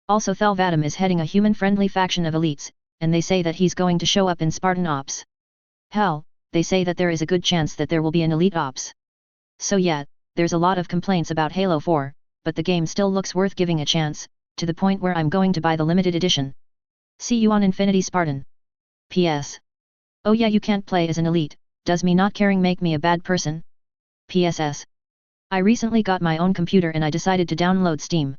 Also Thelvadim is heading a human-friendly faction of elites, and they say that he's going to show up in Spartan Ops. Hell, they say that there is a good chance that there will be an Elite Ops. So yeah, there's a lot of complaints about Halo 4, but the game still looks worth giving a chance, to the point where I'm going to buy the limited edition. See you on Infinity Spartan. PS. Oh yeah, you can't play as an elite, does me not caring make me a bad person? PSS. I recently got my own computer and I decided to download Steam.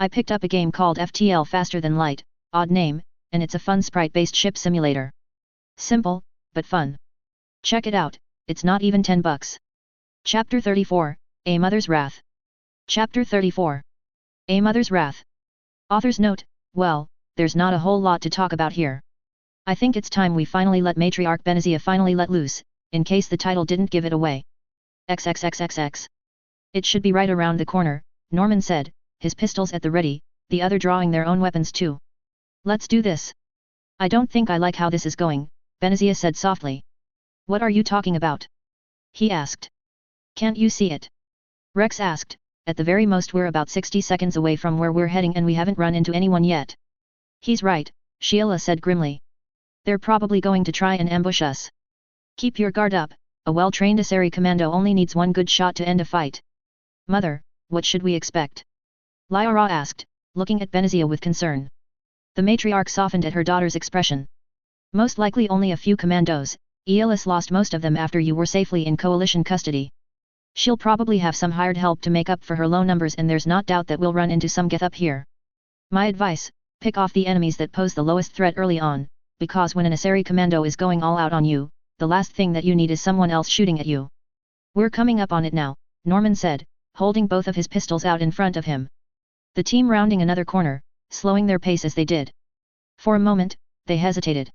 I picked up a game called FTL Faster Than Light, odd name, and it's a fun sprite-based ship simulator. Simple, but fun. Check it out, it's not even $10. Chapter 34, A Mother's Wrath. Chapter 34. A Mother's Wrath. Author's note, well, there's not a whole lot to talk about here. I think it's time we finally let Matriarch Benezia finally let loose, in case the title didn't give it away. XXXXX. It should be right around the corner, Norman said, his pistols at the ready, the other drawing their own weapons too. Let's do this. I don't think I like how this is going, Benezia said softly. What are you talking about? He asked. Can't you see it? Rex asked, at the very most we're about 60 seconds away from where we're heading and we haven't run into anyone yet. He's right, Sheila said grimly. They're probably going to try and ambush us. Keep your guard up, a well-trained Asari commando only needs one good shot to end a fight. Mother, what should we expect? Lyra asked, looking at Benezia with concern. The matriarch softened at her daughter's expression. Most likely only a few commandos, Aeolus lost most of them after you were safely in coalition custody. She'll probably have some hired help to make up for her low numbers and there's not doubt that we'll run into some Geth up here. My advice, pick off the enemies that pose the lowest threat early on, because when an Asari commando is going all out on you, the last thing that you need is someone else shooting at you. We're coming up on it now, Norman said, holding both of his pistols out in front of him. The team rounding another corner, slowing their pace as they did. For a moment, they hesitated.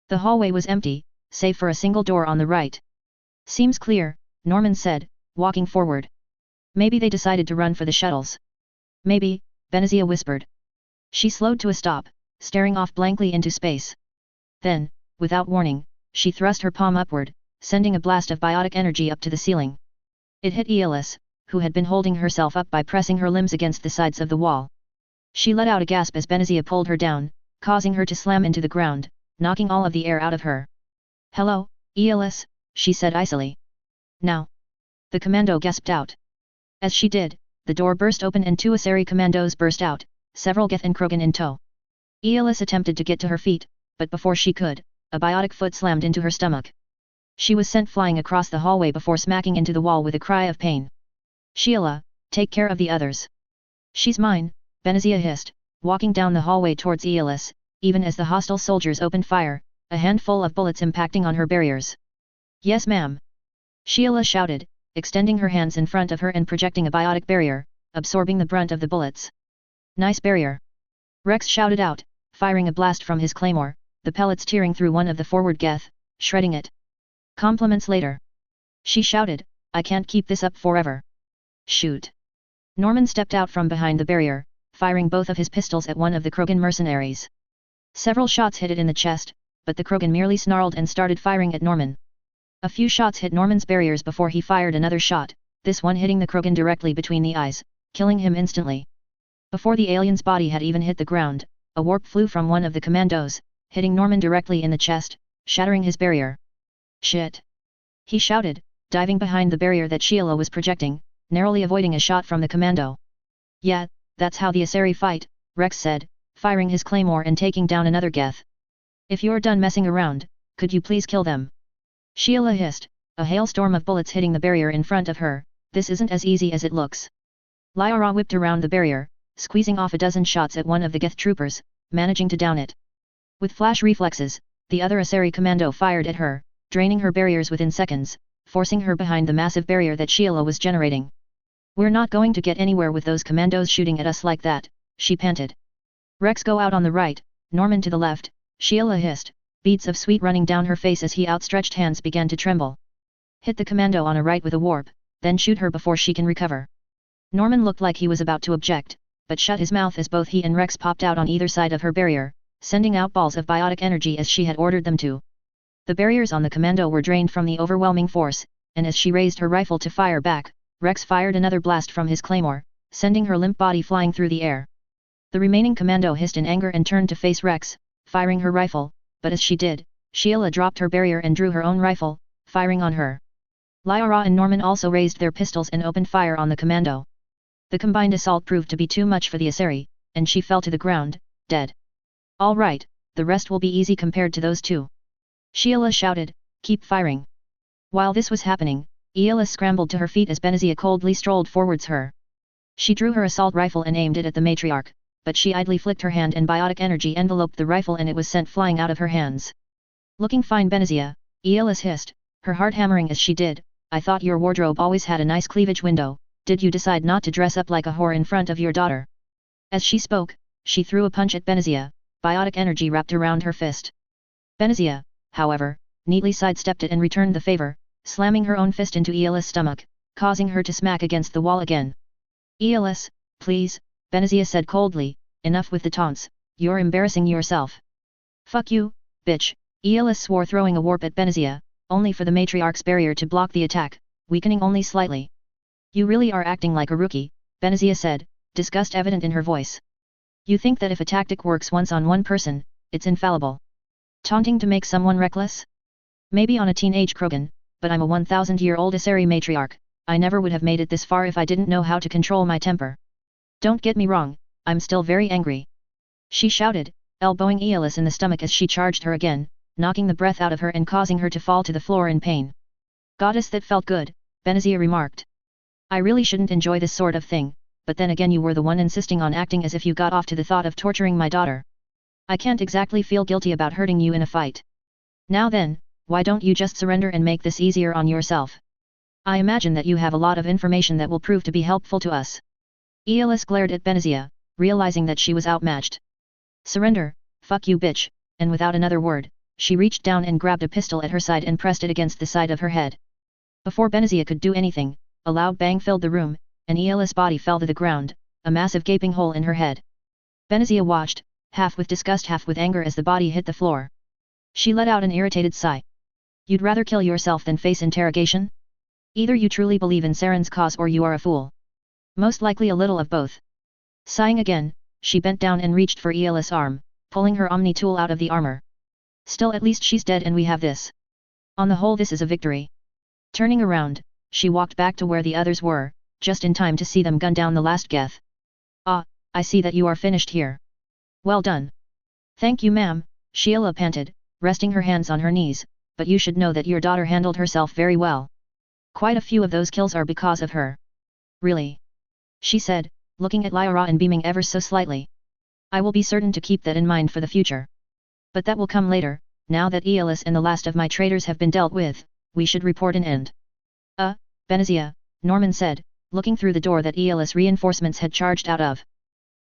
The hallway was empty, save for a single door on the right. Seems clear, Norman said, walking forward. Maybe they decided to run for the shuttles. Maybe, Benezia whispered. She slowed to a stop, staring off blankly into space. Then, without warning, she thrust her palm upward, sending a blast of biotic energy up to the ceiling. It hit Aeolus, who had been holding herself up by pressing her limbs against the sides of the wall. She let out a gasp as Benezia pulled her down, causing her to slam into the ground, knocking all of the air out of her. Hello, Aeolus, she said icily. Now. The commando gasped out. As she did, the door burst open and 2 Asari commandos burst out, several Geth and Krogan in tow. Aeolus attempted to get to her feet, but before she could, a biotic foot slammed into her stomach. She was sent flying across the hallway before smacking into the wall with a cry of pain. Sheila, take care of the others. She's mine, Benezia hissed, walking down the hallway towards Aeolus, even as the hostile soldiers opened fire, a handful of bullets impacting on her barriers. Yes ma'am. Sheila shouted, extending her hands in front of her and projecting a biotic barrier, absorbing the brunt of the bullets. Nice barrier. Rex shouted out, firing a blast from his claymore, the pellets tearing through one of the forward Geth, shredding it. Compliments later. She shouted, I can't keep this up forever. Shoot. Norman stepped out from behind the barrier, firing both of his pistols at one of the Krogan mercenaries. Several shots hit it in the chest, but the Krogan merely snarled and started firing at Norman. A few shots hit Norman's barriers before he fired another shot, this one hitting the Krogan directly between the eyes, killing him instantly. Before the alien's body had even hit the ground, a warp flew from one of the commandos, hitting Norman directly in the chest, shattering his barrier. Shit! He shouted, diving behind the barrier that Sheila was projecting, narrowly avoiding a shot from the commando. Yeah, that's how the Asari fight, Rex said, firing his claymore and taking down another Geth. If you're done messing around, could you please kill them? Sheila hissed, a hailstorm of bullets hitting the barrier in front of her. This isn't as easy as it looks. Lyra whipped around the barrier, squeezing off a dozen shots at one of the Geth troopers, managing to down it. With flash reflexes, the other Asari commando fired at her, draining her barriers within seconds, forcing her behind the massive barrier that Sheila was generating. We're not going to get anywhere with those commandos shooting at us like that, she panted. Rex, go out on the right, Norman to the left, Sheila hissed, beads of sweat running down her face as he outstretched hands began to tremble. Hit the commando on a right with a warp, then shoot her before she can recover. Norman looked like he was about to object, but shut his mouth as both he and Rex popped out on either side of her barrier, sending out balls of biotic energy as she had ordered them to. The barriers on the commando were drained from the overwhelming force, and as she raised her rifle to fire back, Rex fired another blast from his claymore, sending her limp body flying through the air. The remaining commando hissed in anger and turned to face Rex, firing her rifle, but as she did, Sheila dropped her barrier and drew her own rifle, firing on her. Lyra and Norman also raised their pistols and opened fire on the commando. The combined assault proved to be too much for the Asari, and she fell to the ground, dead. All right, the rest will be easy compared to those two. Sheila shouted, keep firing. While this was happening, Aeolus scrambled to her feet as Benazia coldly strolled forwards her. She drew her assault rifle and aimed it at the matriarch, but she idly flicked her hand and biotic energy enveloped the rifle and it was sent flying out of her hands. Looking fine, Benazia, Aeolus hissed, her heart hammering as she did, I thought your wardrobe always had a nice cleavage window, did you decide not to dress up like a whore in front of your daughter? As she spoke, she threw a punch at Benazia, biotic energy wrapped around her fist. Benazia, however, neatly sidestepped it and returned the favor, slamming her own fist into Aeolus' stomach, causing her to smack against the wall again. Aeolus, please, Benazia said coldly, enough with the taunts, you're embarrassing yourself. Fuck you, bitch, Aeolus swore, throwing a warp at Benazia, only for the matriarch's barrier to block the attack, weakening only slightly. You really are acting like a rookie, Benazia said, disgust evident in her voice. You think that if a tactic works once on one person, it's infallible. Taunting to make someone reckless? Maybe on a teenage Krogan, but I'm a 1,000-year-old Asari matriarch, I never would have made it this far if I didn't know how to control my temper. Don't get me wrong, I'm still very angry. She shouted, elbowing Aeolus in the stomach as she charged her again, knocking the breath out of her and causing her to fall to the floor in pain. Goddess, that felt good, Benazia remarked. I really shouldn't enjoy this sort of thing, but then again you were the one insisting on acting as if you got off to the thought of torturing my daughter. I can't exactly feel guilty about hurting you in a fight. Now then, why don't you just surrender and make this easier on yourself? I imagine that you have a lot of information that will prove to be helpful to us. Aeolus glared at Benazia, realizing that she was outmatched. Surrender, fuck you bitch, and without another word, she reached down and grabbed a pistol at her side and pressed it against the side of her head. Before Benazia could do anything, a loud bang filled the room, and Aeolus' body fell to the ground, a massive gaping hole in her head. Benazia watched, half with disgust half with anger as the body hit the floor. She let out an irritated sigh. You'd rather kill yourself than face interrogation? Either you truly believe in Saren's cause or you are a fool. Most likely a little of both. Sighing again, she bent down and reached for Aeolus' arm, pulling her Omni tool out of the armor. Still, at least she's dead and we have this. On the whole, this is a victory. Turning around, she walked back to where the others were, just in time to see them gun down the last Geth. Ah, I see that you are finished here. Well done. Thank you, ma'am, Sheila panted, resting her hands on her knees, but you should know that your daughter handled herself very well. Quite a few of those kills are because of her. Really? She said, looking at Lyra and beaming ever so slightly. I will be certain to keep that in mind for the future. But that will come later, now that Aeolus and the last of my traitors have been dealt with, we should report an end. Benazia, Norman said, looking through the door that Aeolus reinforcements had charged out of.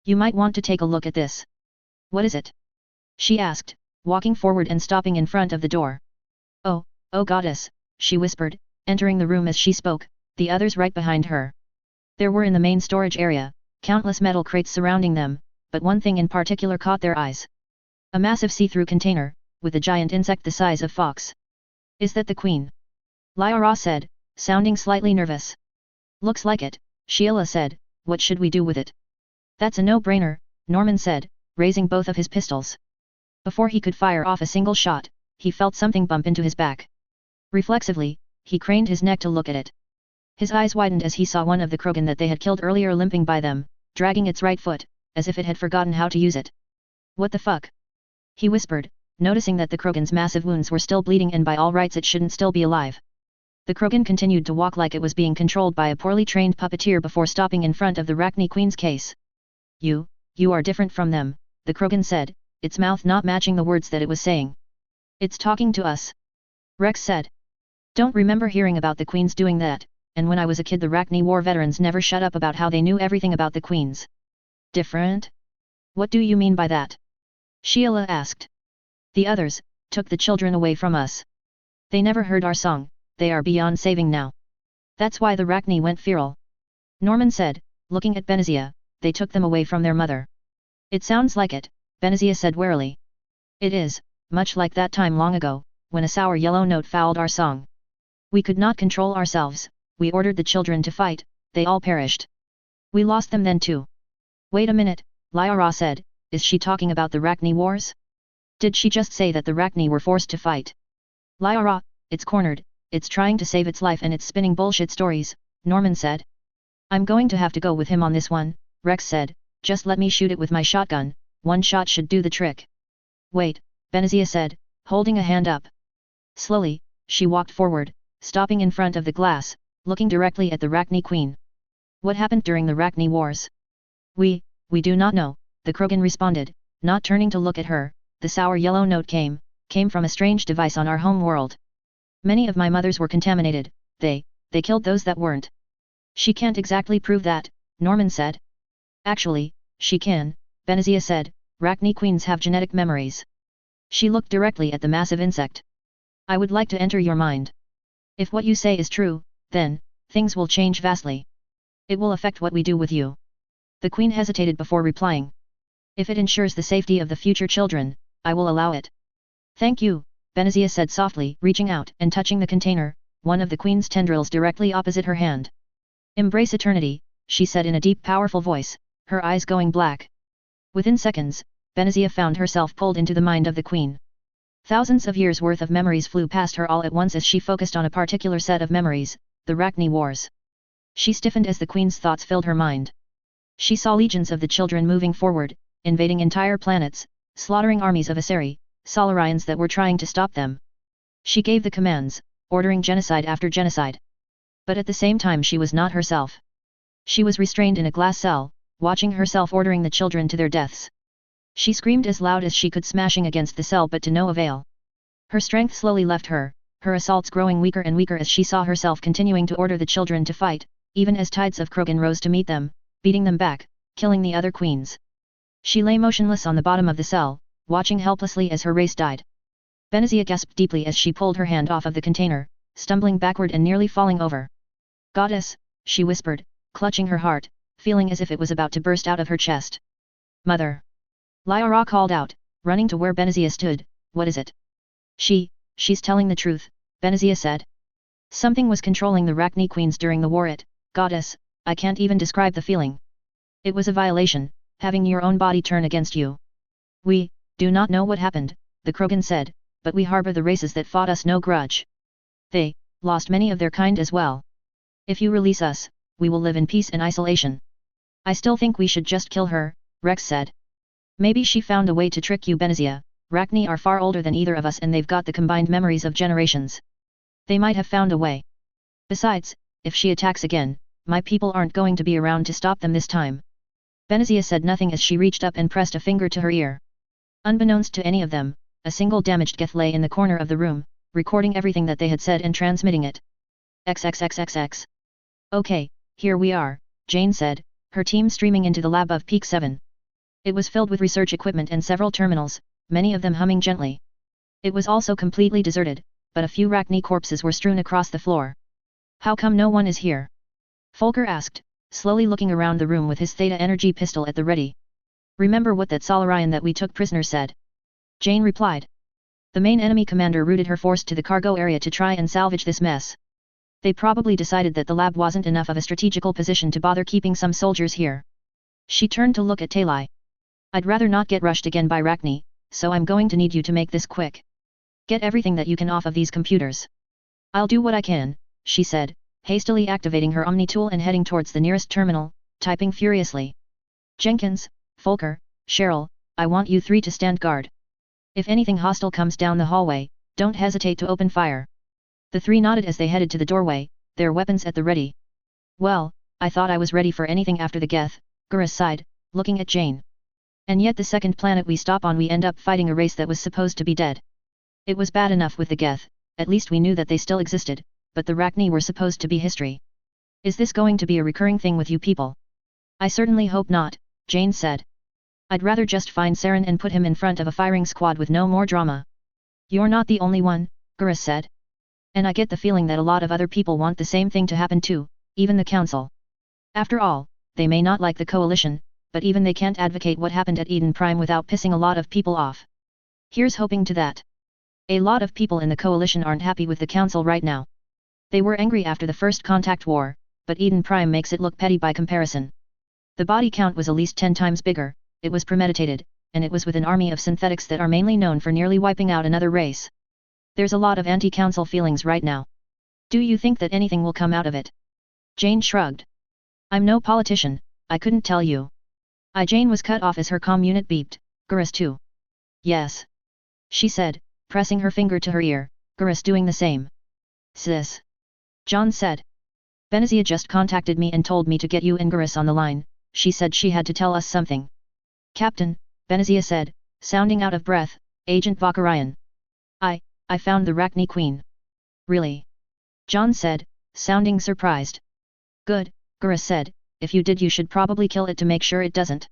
You might want to take a look at this. What is it? She asked, walking forward and stopping in front of the door. Oh goddess, she whispered, entering the room as she spoke, the others right behind her. There were in the main storage area, countless metal crates surrounding them, but one thing in particular caught their eyes. A massive see-through container, with a giant insect the size of fox. Is that the queen? Lyra said, sounding slightly nervous. Looks like it, Sheila said, what should we do with it? That's a no-brainer, Norman said, raising both of his pistols. Before he could fire off a single shot, he felt something bump into his back. Reflexively, he craned his neck to look at it. His eyes widened as he saw one of the Krogan that they had killed earlier limping by them, dragging its right foot, as if it had forgotten how to use it. What the fuck? He whispered, noticing that the Krogan's massive wounds were still bleeding and by all rights it shouldn't still be alive. The Krogan continued to walk like it was being controlled by a poorly trained puppeteer before stopping in front of the Rachni Queen's case. You are different from them, the Krogan said, its mouth not matching the words that it was saying. It's talking to us. Rex said. Don't remember hearing about the Queens doing that, and when I was a kid the Rachni War veterans never shut up about how they knew everything about the Queens. Different? What do you mean by that? Sheila asked. The others took the children away from us. They never heard our song, they are beyond saving now. That's why the Rachni went feral. Norman said, looking at Benazia, they took them away from their mother. It sounds like it, Benazia said warily. It is, much like that time long ago, when a sour yellow note fouled our song. We could not control ourselves, we ordered the children to fight, they all perished. We lost them then too. Wait a minute, Lyra said, is she talking about the Rachni Wars? Did she just say that the Rachni were forced to fight? Lyra, it's cornered, it's trying to save its life and it's spinning bullshit stories, Norman said. I'm going to have to go with him on this one, Rex said, just let me shoot it with my shotgun, one shot should do the trick. Wait, Benazia said, holding a hand up. Slowly, she walked forward, stopping in front of the glass, looking directly at the Rachni Queen. What happened during the Rachni Wars? We do not know, the Krogan responded, not turning to look at her. The sour yellow note came from a strange device on our home world. Many of my mothers were contaminated, they killed those that weren't. She can't exactly prove that, Norman said. Actually, she can, Benazia said, Rachni Queens have genetic memories. She looked directly at the massive insect. I would like to enter your mind. If what you say is true, then, things will change vastly. It will affect what we do with you. The Queen hesitated before replying. If it ensures the safety of the future children, I will allow it. Thank you, Benazia said softly, reaching out and touching the container, one of the Queen's tendrils directly opposite her hand. Embrace eternity, she said in a deep powerful voice, her eyes going black. Within seconds, Benazia found herself pulled into the mind of the Queen. Thousands of years' worth of memories flew past her all at once as she focused on a particular set of memories, the Rachni Wars. She stiffened as the Queen's thoughts filled her mind. She saw legions of the children moving forward, invading entire planets, slaughtering armies of Asari, Solarians that were trying to stop them. She gave the commands, ordering genocide after genocide. But at the same time she was not herself. She was restrained in a glass cell, watching herself ordering the children to their deaths. She screamed as loud as she could, smashing against the cell, but to no avail. Her strength slowly left her, her assaults growing weaker and weaker as she saw herself continuing to order the children to fight, even as tides of Krogan rose to meet them, beating them back, killing the other queens. She lay motionless on the bottom of the cell, watching helplessly as her race died. Benazia gasped deeply as she pulled her hand off of the container, stumbling backward and nearly falling over. Goddess, she whispered, clutching her heart, feeling as if it was about to burst out of her chest. Mother! Lyra called out, running to where Benazia stood. What is it? She's telling the truth, Benazia said. Something was controlling the Rachni Queens during the war. Goddess, I can't even describe the feeling. It was a violation, having your own body turn against you. We do not know what happened, the Krogan said, but we harbor the races that fought us no grudge. They lost many of their kind as well. If you release us, we will live in peace and isolation. I still think we should just kill her, Rex said. Maybe she found a way to trick you, Benazia. Rachni are far older than either of us and they've got the combined memories of generations. They might have found a way. Besides, if she attacks again, my people aren't going to be around to stop them this time. Benazia said nothing as she reached up and pressed a finger to her ear. Unbeknownst to any of them, a single damaged geth lay in the corner of the room, recording everything that they had said and transmitting it. XXXXX. Okay, here we are, Jane said, her team streaming into the lab of Peak 7. It was filled with research equipment and several terminals, many of them humming gently. It was also completely deserted, but a few Rachni corpses were strewn across the floor. How come no one is here? Folker asked, slowly looking around the room with his Theta energy pistol at the ready. Remember what that Solarian that we took prisoner said? Jane replied. The main enemy commander routed her force to the cargo area to try and salvage this mess. They probably decided that the lab wasn't enough of a strategical position to bother keeping some soldiers here. She turned to look at Talai. I'd rather not get rushed again by Rachni, so I'm going to need you to make this quick. Get everything that you can off of these computers. I'll do what I can, she said, hastily activating her Omni tool and heading towards the nearest terminal, typing furiously. Jenkins, Folker, Cheryl, I want you three to stand guard. If anything hostile comes down the hallway, don't hesitate to open fire. The three nodded as they headed to the doorway, their weapons at the ready. Well, I thought I was ready for anything after the Geth, Gurus sighed, looking at Jane. And yet the second planet we stop on we end up fighting a race that was supposed to be dead. It was bad enough with the Geth, at least we knew that they still existed, but the Rachni were supposed to be history. Is this going to be a recurring thing with you people? I certainly hope not, Jane said. I'd rather just find Saren and put him in front of a firing squad with no more drama. You're not the only one, Gurus said. And I get the feeling that a lot of other people want the same thing to happen too, even the Council. After all, they may not like the Coalition, but even they can't advocate what happened at Eden Prime without pissing a lot of people off. Here's hoping to that. A lot of people in the Coalition aren't happy with the Council right now. They were angry after the First Contact War, but Eden Prime makes it look petty by comparison. The body count was at least 10 times bigger, it was premeditated, and it was with an army of synthetics that are mainly known for nearly wiping out another race. There's a lot of anti-Council feelings right now. Do you think that anything will come out of it? Jane shrugged. I'm no politician, I couldn't tell you. Jane was cut off as her comm unit beeped. Gurus too. Yes. She said, pressing her finger to her ear, Gurus doing the same. Sis. John said. Benazia just contacted me and told me to get you and Gurus on the line, she said she had to tell us something. Captain, Benazia said, sounding out of breath, Agent Vakarian. I found the Rachni Queen. Really? John said, sounding surprised. Good, Gurus said, if you did you should probably kill it to make sure it doesn't.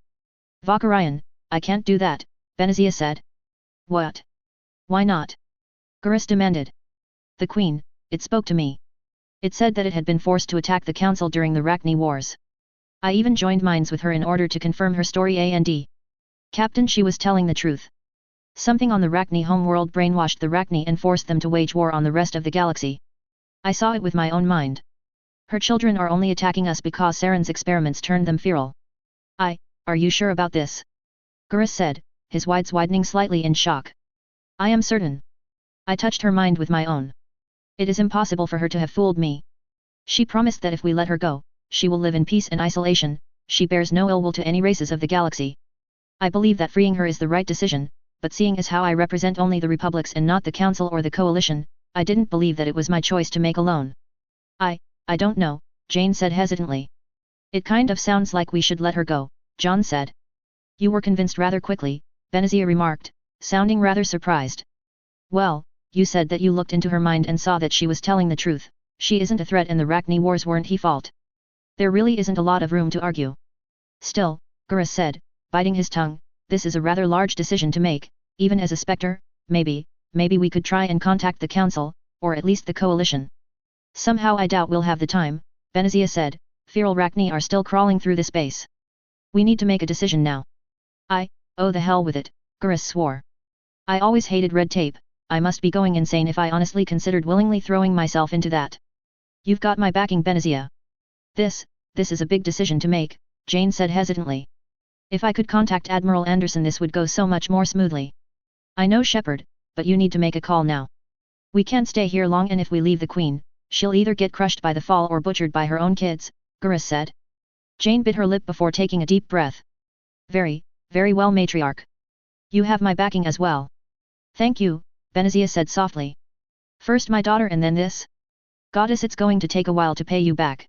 Vakarian, I can't do that, Benazia said. What? Why not? Gurus demanded. The Queen, it spoke to me. It said that it had been forced to attack the Council during the Rachni Wars. I even joined minds with her in order to confirm her story and Captain, she was telling the truth. Something on the Rachni homeworld brainwashed the Rachni and forced them to wage war on the rest of the galaxy. I saw it with my own mind. Her children are only attacking us because Saren's experiments turned them feral. Are you sure about this? Gurus said, his wides widening slightly in shock. I am certain. I touched her mind with my own. It is impossible for her to have fooled me. She promised that if we let her go, she will live in peace and isolation, she bears no ill will to any races of the galaxy. I believe that freeing her is the right decision, but seeing as how I represent only the Republics and not the Council or the Coalition, I didn't believe that it was my choice to make alone. I don't know, Jane said hesitantly. It kind of sounds like we should let her go, John said. You were convinced rather quickly, Benazia remarked, sounding rather surprised. Well, you said that you looked into her mind and saw that she was telling the truth. She isn't a threat and the Rachni Wars weren't her fault. There really isn't a lot of room to argue. Still, Gurus said, biting his tongue, this is a rather large decision to make, even as a Spectre, maybe we could try and contact the Council, or at least the Coalition. Somehow I doubt we'll have the time, Benazia said, feral Rachni are still crawling through the space. We need to make a decision now. Oh the hell with it, Gurus swore. I always hated red tape, I must be going insane if I honestly considered willingly throwing myself into that. You've got my backing, Benazia. This is a big decision to make, Jane said hesitantly. If I could contact Admiral Anderson this would go so much more smoothly. I know Shepard, but you need to make a call now. We can't stay here long and if we leave the Queen, she'll either get crushed by the fall or butchered by her own kids, Gurus said. Jane bit her lip before taking a deep breath. Very well, matriarch. You have my backing as well. Thank you, Benazia said softly. First my daughter and then this? Goddess, it's going to take a while to pay you back.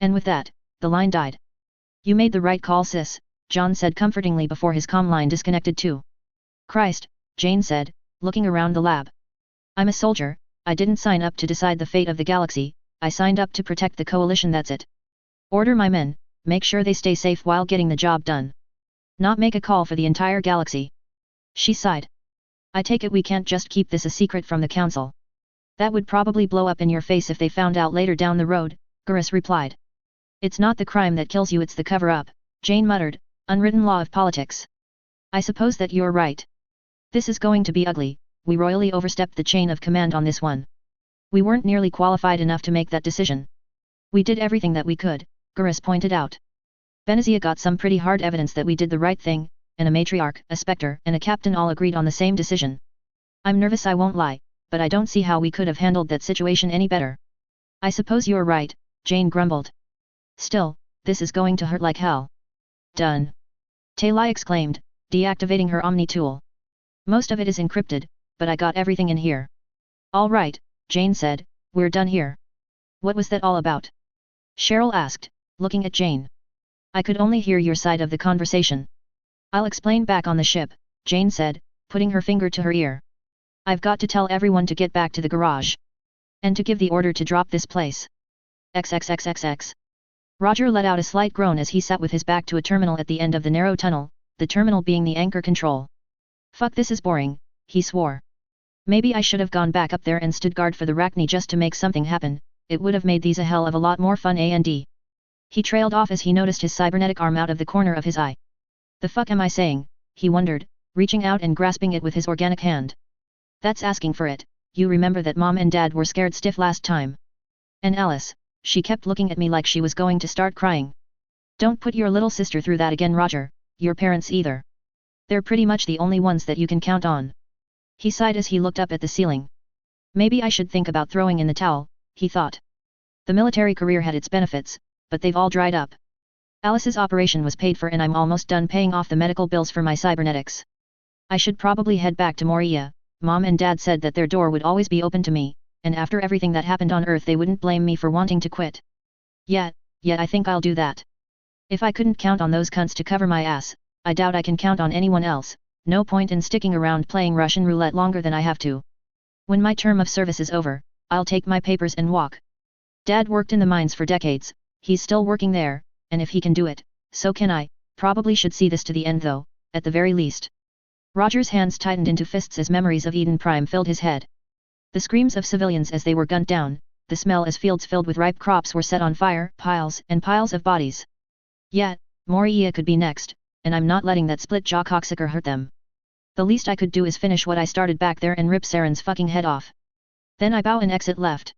And with that, the line died. You made the right call, sis, John said comfortingly before his comm line disconnected too. Christ, Jane said, looking around the lab. I'm a soldier, I didn't sign up to decide the fate of the galaxy, I signed up to protect the Coalition, that's it. Order my men, make sure they stay safe while getting the job done. Not make a call for the entire galaxy. She sighed. I take it we can't just keep this a secret from the Council. That would probably blow up in your face if they found out later down the road, Gurus replied. It's not the crime that kills you, it's the cover-up, Jane muttered, unwritten law of politics. I suppose that you're right. This is going to be ugly, we royally overstepped the chain of command on this one. We weren't nearly qualified enough to make that decision. We did everything that we could, Gurus pointed out. Benazia got some pretty hard evidence that we did the right thing, and a matriarch, a Spectre, and a captain all agreed on the same decision. I'm nervous, I won't lie, but I don't see how we could have handled that situation any better. I suppose you're right, Jane grumbled. Still, this is going to hurt like hell. Done. Taylai exclaimed, deactivating her Omni tool. Most of it is encrypted, but I got everything in here. All right, Jane said, we're done here. What was that all about? Cheryl asked, looking at Jane. I could only hear your side of the conversation. I'll explain back on the ship, Jane said, putting her finger to her ear. I've got to tell everyone to get back to the garage. And to give the order to drop this place. XXXXX. Roger let out a slight groan as he sat with his back to a terminal at the end of the narrow tunnel, the terminal being the anchor control. Fuck, this is boring, he swore. Maybe I should have gone back up there and stood guard for the Rachni just to make something happen, it would have made these a hell of a lot more fun and. He trailed off as he noticed his cybernetic arm out of the corner of his eye. The fuck am I saying, he wondered, reaching out and grasping it with his organic hand. That's asking for it, you remember that Mom and Dad were scared stiff last time. And Alice, she kept looking at me like she was going to start crying. Don't put your little sister through that again, Roger, your parents either. They're pretty much the only ones that you can count on. He sighed as he looked up at the ceiling. Maybe I should think about throwing in the towel, he thought. The military career had its benefits, but they've all dried up. Alice's operation was paid for and I'm almost done paying off the medical bills for my cybernetics. I should probably head back to Moria. Mom and Dad said that their door would always be open to me, and after everything that happened on Earth they wouldn't blame me for wanting to quit. Yet I think I'll do that. If I couldn't count on those cunts to cover my ass, I doubt I can count on anyone else, no point in sticking around playing Russian roulette longer than I have to. When my term of service is over, I'll take my papers and walk. Dad worked in the mines for decades, he's still working there, and if he can do it, so can I. Probably should see this to the end though, at the very least. Roger's hands tightened into fists as memories of Eden Prime filled his head. The screams of civilians as they were gunned down, the smell as fields filled with ripe crops were set on fire, piles and piles of bodies. Yet, Moria could be next, and I'm not letting that split-jaw cocksucker hurt them. The least I could do is finish what I started back there and rip Saren's fucking head off. Then I bow and exit left.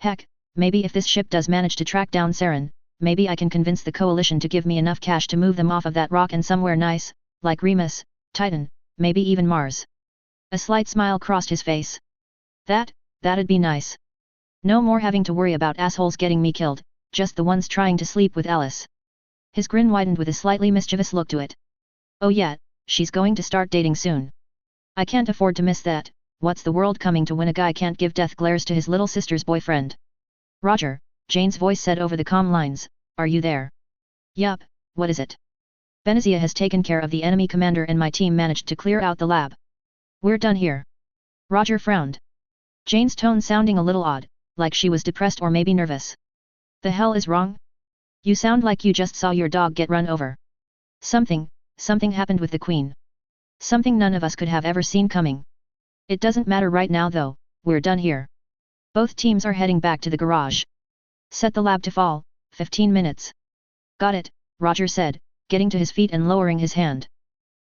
Heck, maybe if this ship does manage to track down Saren, maybe I can convince the coalition to give me enough cash to move them off of that rock and somewhere nice, like Remus, Titan, maybe even Mars. A slight smile crossed his face. That'd be nice. No more having to worry about assholes getting me killed, just the ones trying to sleep with Alice. His grin widened with a slightly mischievous look to it. Oh yeah, she's going to start dating soon. I can't afford to miss that. What's the world coming to when a guy can't give death glares to his little sister's boyfriend? Roger, Jane's voice said over the comm lines, are you there? Yup, what is it? Benazia has taken care of the enemy commander and my team managed to clear out the lab. We're done here. Roger frowned. Jane's tone sounding a little odd, like she was depressed or maybe nervous. The hell is wrong? You sound like you just saw your dog get run over. Something happened with the Queen. Something none of us could have ever seen coming. It doesn't matter right now though, we're done here. Both teams are heading back to the garage. Set the lab to fall, 15 minutes. Got it, Roger said, getting to his feet and lowering his hand.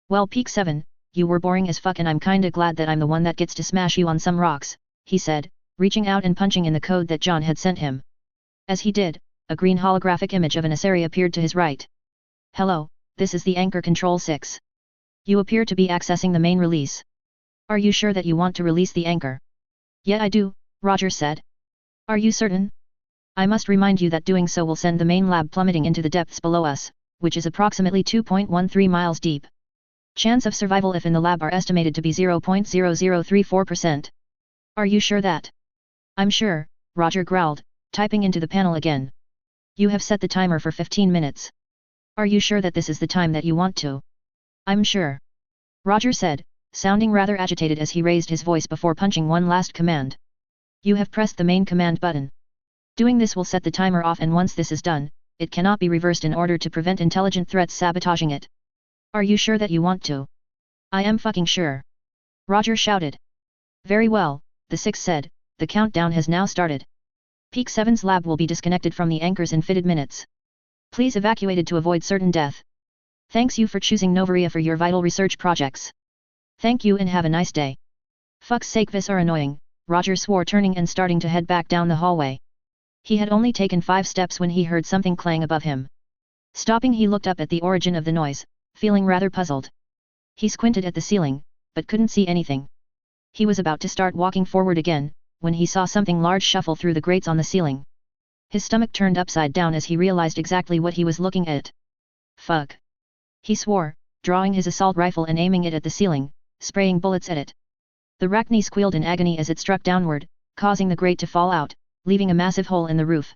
Well, Peak 7, you were boring as fuck and I'm kinda glad that I'm the one that gets to smash you on some rocks, he said, reaching out and punching in the code that John had sent him. As he did, a green holographic image of an Asari appeared to his right. Hello, this is the Anchor Control 6. You appear to be accessing the main release. Are you sure that you want to release the anchor? Yeah, I do, Roger said. Are you certain? I must remind you that doing so will send the main lab plummeting into the depths below us, which is approximately 2.13 miles deep. Chance of survival if in the lab are estimated to be 0.0034%. Are you sure that? I'm sure, Roger growled, typing into the panel again. You have set the timer for 15 minutes. Are you sure that this is the time that you want to? I'm sure. Roger said, sounding rather agitated as he raised his voice before punching one last command. You have pressed the main command button. Doing this will set the timer off and once this is done, it cannot be reversed in order to prevent intelligent threats sabotaging it. Are you sure that you want to? I am fucking sure. Roger shouted. Very well, the 6 said, the countdown has now started. Peak 7's lab will be disconnected from the anchors in fitted minutes. Please evacuated to avoid certain death. Thanks you for choosing Novaria for your vital research projects. Thank you and have a nice day. Fuck's sake, this are annoying, Roger swore, turning and starting to head back down the hallway. He had only taken 5 steps when he heard something clang above him. Stopping, he looked up at the origin of the noise, feeling rather puzzled. He squinted at the ceiling, but couldn't see anything. He was about to start walking forward again, when he saw something large shuffle through the grates on the ceiling. His stomach turned upside down as he realized exactly what he was looking at. Fuck! He swore, drawing his assault rifle and aiming it at the ceiling, spraying bullets at it. The Arachne squealed in agony as it struck downward, causing the grate to fall out, leaving a massive hole in the roof.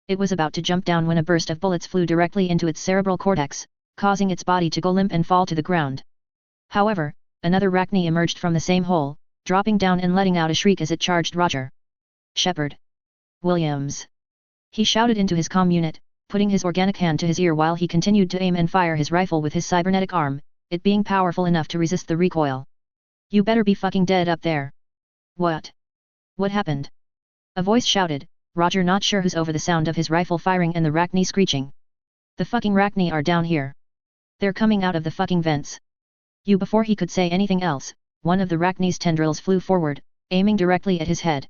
It was about to jump down when a burst of bullets flew directly into its cerebral cortex, causing its body to go limp and fall to the ground. However, another Arachne emerged from the same hole, dropping down and letting out a shriek as it charged Roger. "Shepard! Williams!" He shouted into his comm unit, putting his organic hand to his ear while he continued to aim and fire his rifle with his cybernetic arm, it being powerful enough to resist the recoil. "You better be fucking dead up there." "What? What happened?" A voice shouted, Roger not sure who's over the sound of his rifle firing and the Arachne screeching. "The fucking Arachne are down here. They're coming out of the fucking vents." Before he could say anything else, one of the Arachne's tendrils flew forward, aiming directly at his head.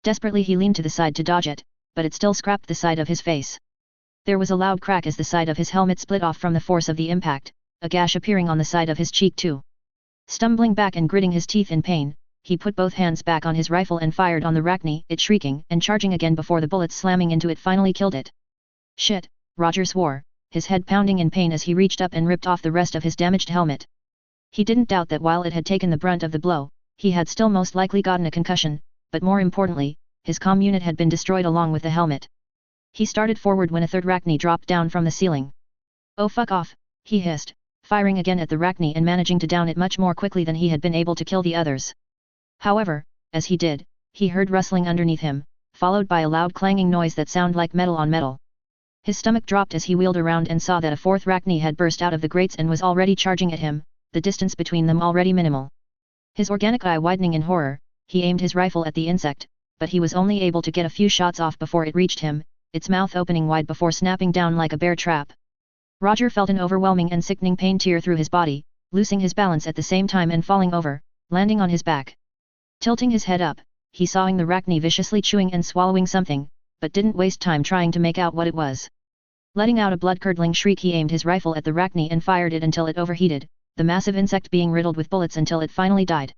Desperately he leaned to the side to dodge it, but it still scraped the side of his face. There was a loud crack as the side of his helmet split off from the force of the impact, a gash appearing on the side of his cheek too. Stumbling back and gritting his teeth in pain, he put both hands back on his rifle and fired on the Arachne, it shrieking and charging again before the bullets slamming into it finally killed it. "Shit," Roger swore, his head pounding in pain as he reached up and ripped off the rest of his damaged helmet. He didn't doubt that while it had taken the brunt of the blow, he had still most likely gotten a concussion, but more importantly, his comm unit had been destroyed along with the helmet. He started forward when a third Arachne dropped down from the ceiling. "Oh fuck off," he hissed, firing again at the Arachne and managing to down it much more quickly than he had been able to kill the others. However, as he did, he heard rustling underneath him, followed by a loud clanging noise that sounded like metal on metal. His stomach dropped as he wheeled around and saw that a fourth Arachne had burst out of the grates and was already charging at him, the distance between them already minimal. His organic eye widening in horror, he aimed his rifle at the insect, but he was only able to get a few shots off before it reached him, its mouth opening wide before snapping down like a bear trap. Roger felt an overwhelming and sickening pain tear through his body, losing his balance at the same time and falling over, landing on his back. Tilting his head up, he saw the Arachne viciously chewing and swallowing something, but didn't waste time trying to make out what it was. Letting out a blood-curdling shriek, he aimed his rifle at the Arachne and fired it until it overheated, the massive insect being riddled with bullets until it finally died.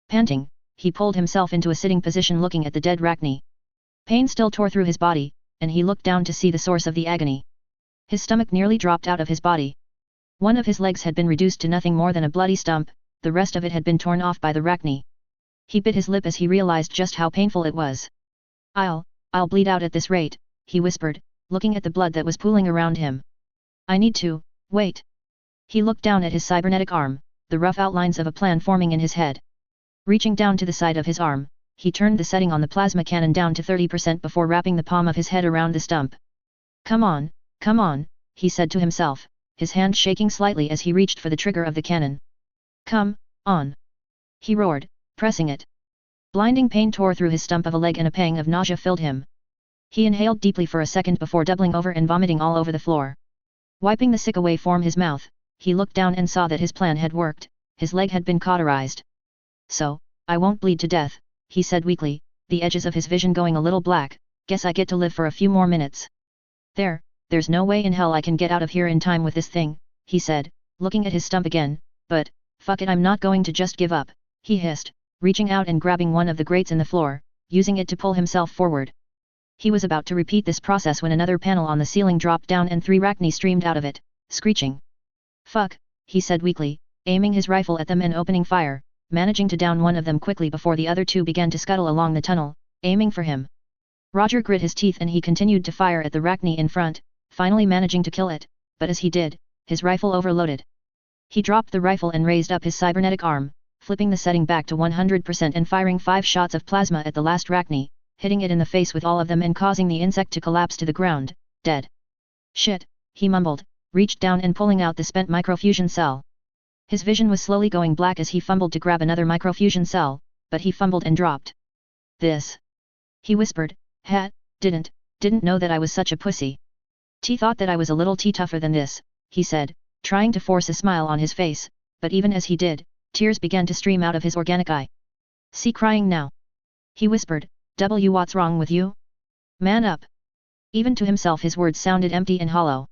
Panting, he pulled himself into a sitting position looking at the dead Arachne. Pain still tore through his body, and he looked down to see the source of the agony. His stomach nearly dropped out of his body. One of his legs had been reduced to nothing more than a bloody stump, the rest of it had been torn off by the Arachne. He bit his lip as he realized just how painful it was. I'll bleed out at this rate," he whispered, looking at the blood that was pooling around him. "I need to, wait." He looked down at his cybernetic arm, the rough outlines of a plan forming in his head. Reaching down to the side of his arm, he turned the setting on the plasma cannon down to 30% before wrapping the palm of his head around the stump. Come on," he said to himself, his hand shaking slightly as he reached for the trigger of the cannon. "Come on!" he roared, pressing it. Blinding pain tore through his stump of a leg and a pang of nausea filled him. He inhaled deeply for a second before doubling over and vomiting all over the floor. Wiping the sick away from his mouth, he looked down and saw that his plan had worked, his leg had been cauterized. "So, I won't bleed to death," he said weakly, the edges of his vision going a little black. "Guess I get to live for a few more minutes. There's no way in hell I can get out of here in time with this thing," he said, looking at his stump again, "but, fuck it, I'm not going to just give up," he hissed, reaching out and grabbing one of the grates in the floor, using it to pull himself forward. He was about to repeat this process when another panel on the ceiling dropped down and 3 Arachne streamed out of it, screeching. "Fuck," he said weakly, aiming his rifle at them and opening fire, managing to down one of them quickly before the other 2 began to scuttle along the tunnel, aiming for him. Roger grit his teeth and he continued to fire at the Arachne in front, finally managing to kill it, but as he did, his rifle overloaded. He dropped the rifle and raised up his cybernetic arm, flipping the setting back to 100% and firing 5 shots of plasma at the last Arachne, hitting it in the face with all of them and causing the insect to collapse to the ground, dead. "Shit," he mumbled, reached down and pulling out the spent microfusion cell. His vision was slowly going black as he fumbled to grab another microfusion cell, but he fumbled and dropped. "This," he whispered, didn't know that I was such a pussy. T thought that I was a little tougher than this," he said, trying to force a smile on his face, but even as he did, tears began to stream out of his organic eye. "See crying now," he whispered, "What's wrong with you? Man up." Even to himself his words sounded empty and hollow.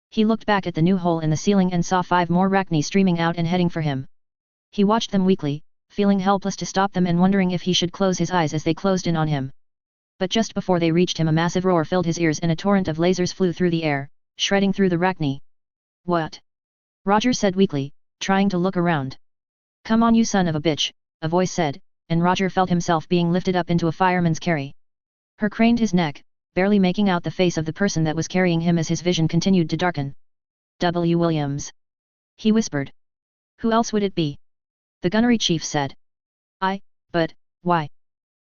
He looked back at the new hole in the ceiling and saw 5 more Arachne streaming out and heading for him. He watched them weakly, feeling helpless to stop them and wondering if he should close his eyes as they closed in on him. But just before they reached him, a massive roar filled his ears and a torrent of lasers flew through the air, shredding through the Rachni. What? Roger said weakly, trying to look around. Come on, you son of a bitch, a voice said, and Roger felt himself being lifted up into a fireman's carry. Her craned his neck, barely making out the face of the person that was carrying him as his vision continued to darken. W. Williams. He whispered. Who else would it be? The gunnery chief said. But, why?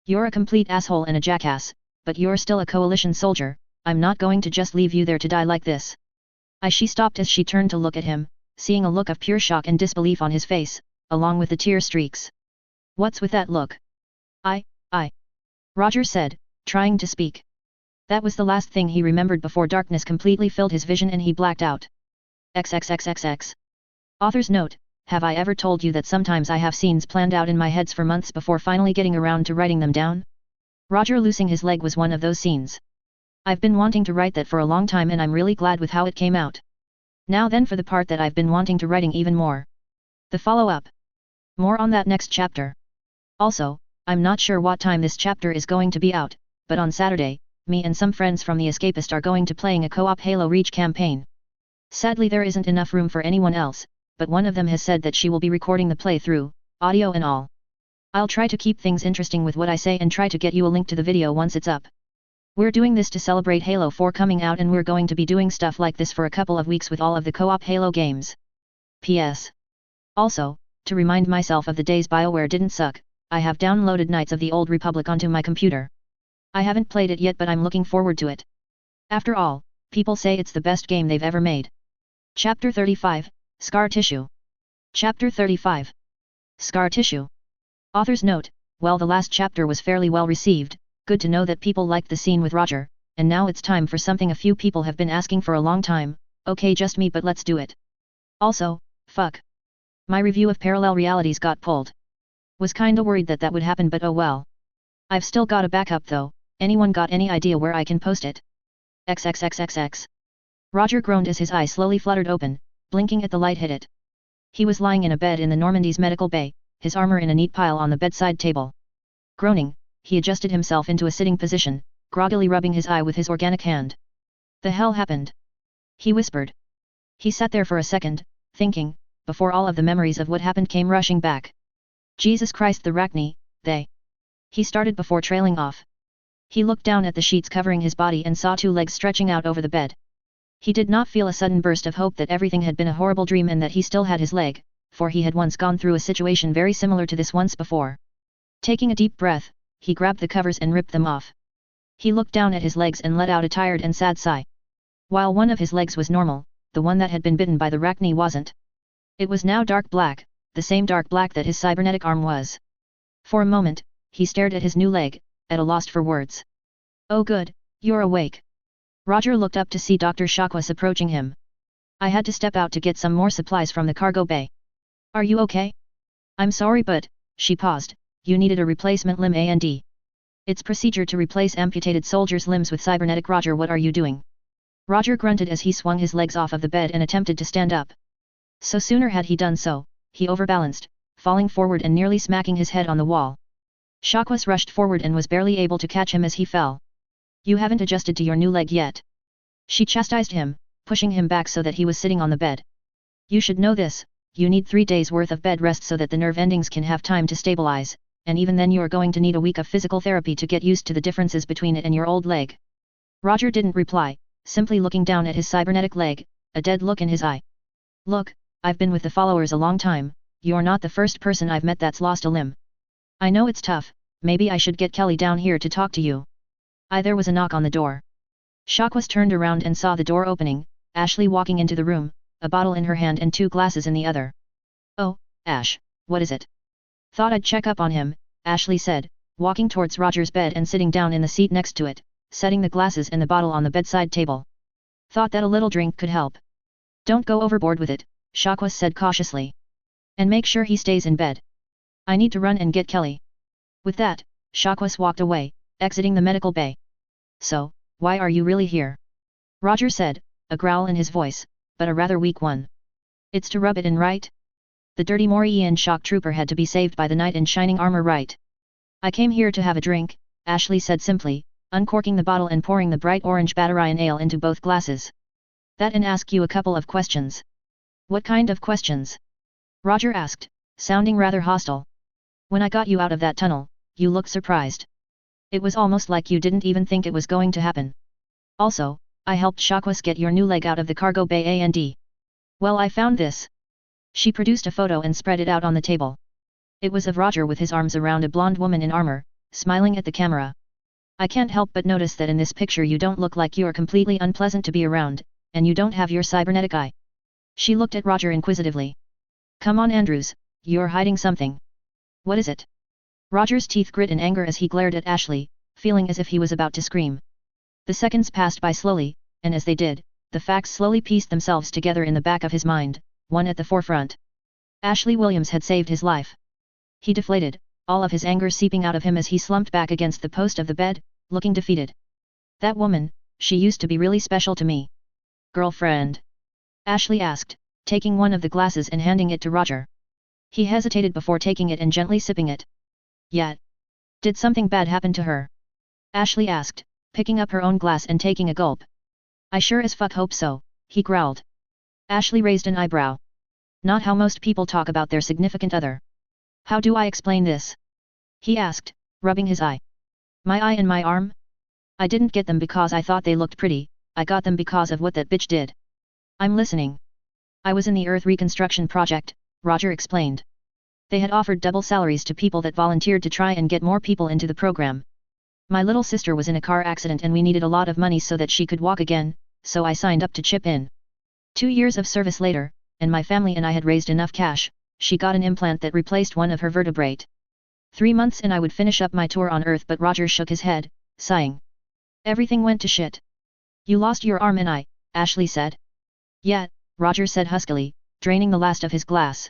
You're a complete asshole and a jackass, but you're still a coalition soldier. I'm not going to just leave you there to die like this. She stopped as she turned to look at him, seeing a look of pure shock and disbelief on his face, along with the tear streaks. What's with that look? Roger said, trying to speak. That was the last thing he remembered before darkness completely filled his vision and he blacked out. XXXXX. Author's note: have I ever told you that sometimes I have scenes planned out in my heads for months before finally getting around to writing them down? Roger losing his leg was one of those scenes. I've been wanting to write that for a long time and I'm really glad with how it came out. Now then for the part that I've been wanting to writing even more. The follow-up. More on that next chapter. Also, I'm not sure what time this chapter is going to be out, but on Saturday, me and some friends from The Escapist are going to playing a co-op Halo Reach campaign. Sadly there isn't enough room for anyone else, but one of them has said that she will be recording the playthrough, audio and all. I'll try to keep things interesting with what I say and try to get you a link to the video once it's up. We're doing this to celebrate Halo 4 coming out and we're going to be doing stuff like this for a couple of weeks with all of the co-op Halo games. P.S. Also, to remind myself of the days BioWare didn't suck, I have downloaded Knights of the Old Republic onto my computer. I haven't played it yet but I'm looking forward to it. After all, people say it's the best game they've ever made. Chapter 35, Scar Tissue. Chapter 35. Scar Tissue. Author's note: well, the last chapter was fairly well received, good to know that people liked the scene with Roger, and now it's time for something a few people have been asking for a long time. Okay, just me, but let's do it. Also, fuck. My review of Parallel Realities got pulled. Was kinda worried that would happen, but oh well. I've still got a backup though. Anyone got any idea where I can post it? XXXXX. Roger groaned as his eye slowly fluttered open, blinking at the light hit it. He was lying in a bed in the Normandy's medical bay, his armor in a neat pile on the bedside table. Groaning, he adjusted himself into a sitting position, groggily rubbing his eye with his organic hand. The hell happened? He whispered. He sat there for a second, thinking, before all of the memories of what happened came rushing back. Jesus Christ, the Rachni, they. He started before trailing off. He looked down at the sheets covering his body and saw two legs stretching out over the bed. He did not feel a sudden burst of hope that everything had been a horrible dream and that he still had his leg, for he had once gone through a situation very similar to this once before. Taking a deep breath, he grabbed the covers and ripped them off. He looked down at his legs and let out a tired and sad sigh. While one of his legs was normal, the one that had been bitten by the Rachni wasn't. It was now dark black, the same dark black that his cybernetic arm was. For a moment, he stared at his new leg, at a loss for words. Oh good, you're awake. Roger looked up to see Dr. Shakwas approaching him. I had to step out to get some more supplies from the cargo bay. Are you okay? I'm sorry but, she paused, you needed a replacement limb and. It's procedure to replace amputated soldiers' limbs with cybernetic. Roger, what are you doing? Roger grunted as he swung his legs off of the bed and attempted to stand up. So sooner had he done so, he overbalanced, falling forward and nearly smacking his head on the wall. Shakwas rushed forward and was barely able to catch him as he fell. You haven't adjusted to your new leg yet. She chastised him, pushing him back so that he was sitting on the bed. You should know this, you need 3 days worth of bed rest so that the nerve endings can have time to stabilize, and even then you are going to need a week of physical therapy to get used to the differences between it and your old leg. Roger didn't reply, simply looking down at his cybernetic leg, a dead look in his eye. Look, I've been with the followers a long time, you're not the first person I've met that's lost a limb. I know it's tough, maybe I should get Kelly down here to talk to you. There was a knock on the door. Shakwas turned around and saw the door opening, Ashley walking into the room, a bottle in her hand and 2 glasses in the other. Oh, Ash, what is it? Thought I'd check up on him, Ashley said, walking towards Roger's bed and sitting down in the seat next to it, setting the glasses and the bottle on the bedside table. Thought that a little drink could help. Don't go overboard with it, Shakwas said cautiously. And make sure he stays in bed. I need to run and get Kelly. With that, Shakwas walked away, exiting the medical bay. So, why are you really here? Roger said, a growl in his voice, but a rather weak one. It's to rub it in, right? The dirty Morian shock trooper had to be saved by the knight in shining armor, right? I came here to have a drink, Ashley said simply, uncorking the bottle and pouring the bright orange Batarian ale into both glasses. That and ask you a couple of questions. What kind of questions? Roger asked, sounding rather hostile. When I got you out of that tunnel, you looked surprised. It was almost like you didn't even think it was going to happen. Also, I helped Shaquas get your new leg out of the cargo bay and. Well, I found this. She produced a photo and spread it out on the table. It was of Roger with his arms around a blonde woman in armor, smiling at the camera. I can't help but notice that in this picture you don't look like you're completely unpleasant to be around, and you don't have your cybernetic eye. She looked at Roger inquisitively. Come on, Andrews, you're hiding something. What is it? Roger's teeth grit in anger as he glared at Ashley, feeling as if he was about to scream. The seconds passed by slowly, and as they did, the facts slowly pieced themselves together in the back of his mind, one at the forefront. Ashley Williams had saved his life. He deflated, all of his anger seeping out of him as he slumped back against the post of the bed, looking defeated. That woman, she used to be really special to me. Girlfriend? Ashley asked, taking one of the glasses and handing it to Roger. He hesitated before taking it and gently sipping it. Yet. Did something bad happen to her? Ashley asked, picking up her own glass and taking a gulp. I sure as fuck hope so, he growled. Ashley raised an eyebrow. Not how most people talk about their significant other. How do I explain this? He asked, rubbing his eye. My eye and my arm? I didn't get them because I thought they looked pretty, I got them because of what that bitch did. I'm listening. I was in the Earth reconstruction project, Roger explained. They had offered double salaries to people that volunteered to try and get more people into the program. My little sister was in a car accident and we needed a lot of money so that she could walk again, so I signed up to chip in. 2 years of service later, and my family and I had raised enough cash, she got an implant that replaced one of her vertebrae. 3 months and I would finish up my tour on Earth, but Roger shook his head, sighing. Everything went to shit. You lost your arm and eye, Ashley said. Yeah, Roger said huskily, draining the last of his glass.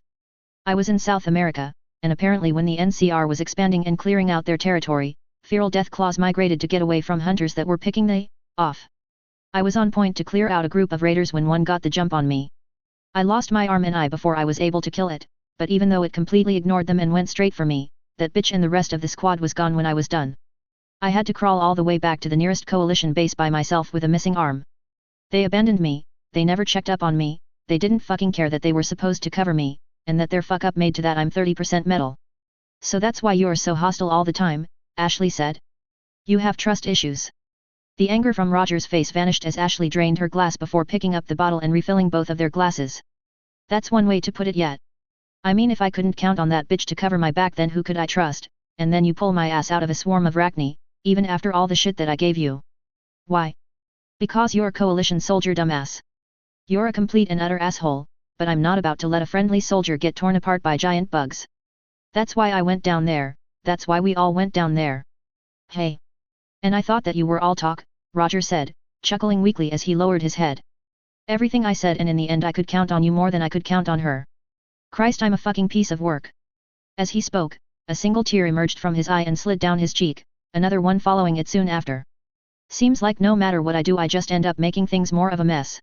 I was in South America, and apparently when the NCR was expanding and clearing out their territory, feral death claws migrated to get away from hunters that were picking they off. I was on point to clear out a group of raiders when one got the jump on me. I lost my arm and eye before I was able to kill it, but even though it completely ignored them and went straight for me, that bitch and the rest of the squad was gone when I was done. I had to crawl all the way back to the nearest coalition base by myself with a missing arm. They abandoned me, they never checked up on me, they didn't fucking care that they were supposed to cover me, and that their fuck up made to that I'm 30% metal. So that's why you're so hostile all the time, Ashley said. You have trust issues. The anger from Roger's face vanished as Ashley drained her glass before picking up the bottle and refilling both of their glasses. That's one way to put it yet. I mean, if I couldn't count on that bitch to cover my back, then who could I trust? And then you pull my ass out of a swarm of Rachni, even after all the shit that I gave you. Why? Because you're a coalition soldier, dumbass. You're a complete and utter asshole, but I'm not about to let a friendly soldier get torn apart by giant bugs. That's why I went down there, that's why we all went down there. Hey. And I thought that you were all talk, Roger said, chuckling weakly as he lowered his head. Everything I said, and in the end I could count on you more than I could count on her. Christ, I'm a fucking piece of work. As he spoke, a single tear emerged from his eye and slid down his cheek, another one following it soon after. Seems like no matter what I do I just end up making things more of a mess.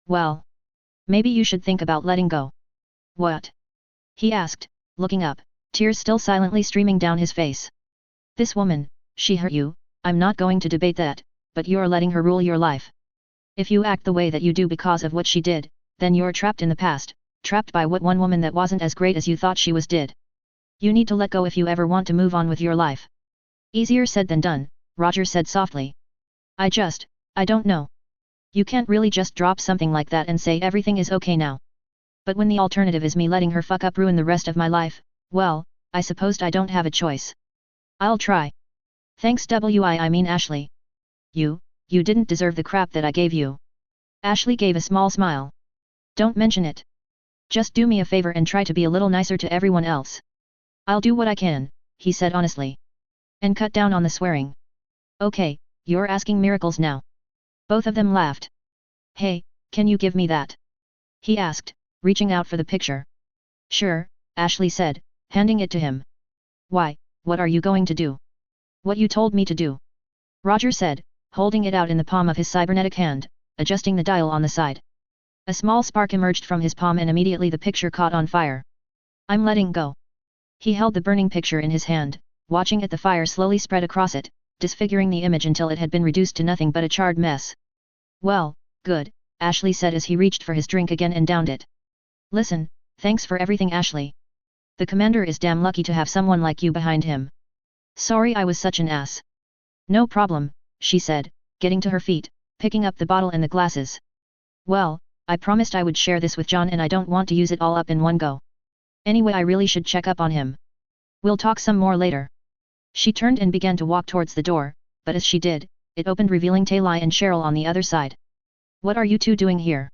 Well. Maybe you should think about letting go. What? He asked, looking up, tears still silently streaming down his face. This woman, she hurt you, I'm not going to debate that, but you're letting her rule your life. If you act the way that you do because of what she did, then you're trapped in the past, trapped by what one woman that wasn't as great as you thought she was did. You need to let go if you ever want to move on with your life. Easier said than done, Roger said softly. I don't know. You can't really just drop something like that and say everything is okay now. But when the alternative is me letting her fuck up ruin the rest of my life, well, I suppose I don't have a choice. I'll try. Thanks I mean Ashley. You didn't deserve the crap that I gave you. Ashley gave a small smile. Don't mention it. Just do me a favor and try to be a little nicer to everyone else. I'll do what I can, he said honestly. And cut down on the swearing. Okay, you're asking miracles now. Both of them laughed. Hey, can you give me that? He asked, reaching out for the picture. Sure, Ashley said, handing it to him. Why, what are you going to do? What you told me to do. Roger said, holding it out in the palm of his cybernetic hand, adjusting the dial on the side. A small spark emerged from his palm and immediately the picture caught on fire. I'm letting go. He held the burning picture in his hand, watching it the fire slowly spread across it, disfiguring the image until it had been reduced to nothing but a charred mess. Well, good, Ashley said as he reached for his drink again and downed it. Listen, thanks for everything, Ashley. The commander is damn lucky to have someone like you behind him. Sorry I was such an ass. No problem, she said, getting to her feet, picking up the bottle and the glasses. Well, I promised I would share this with John and I don't want to use it all up in one go. Anyway, I really should check up on him. We'll talk some more later. She turned and began to walk towards the door, but as she did, it opened revealing Taylai and Cheryl on the other side. What are you two doing here?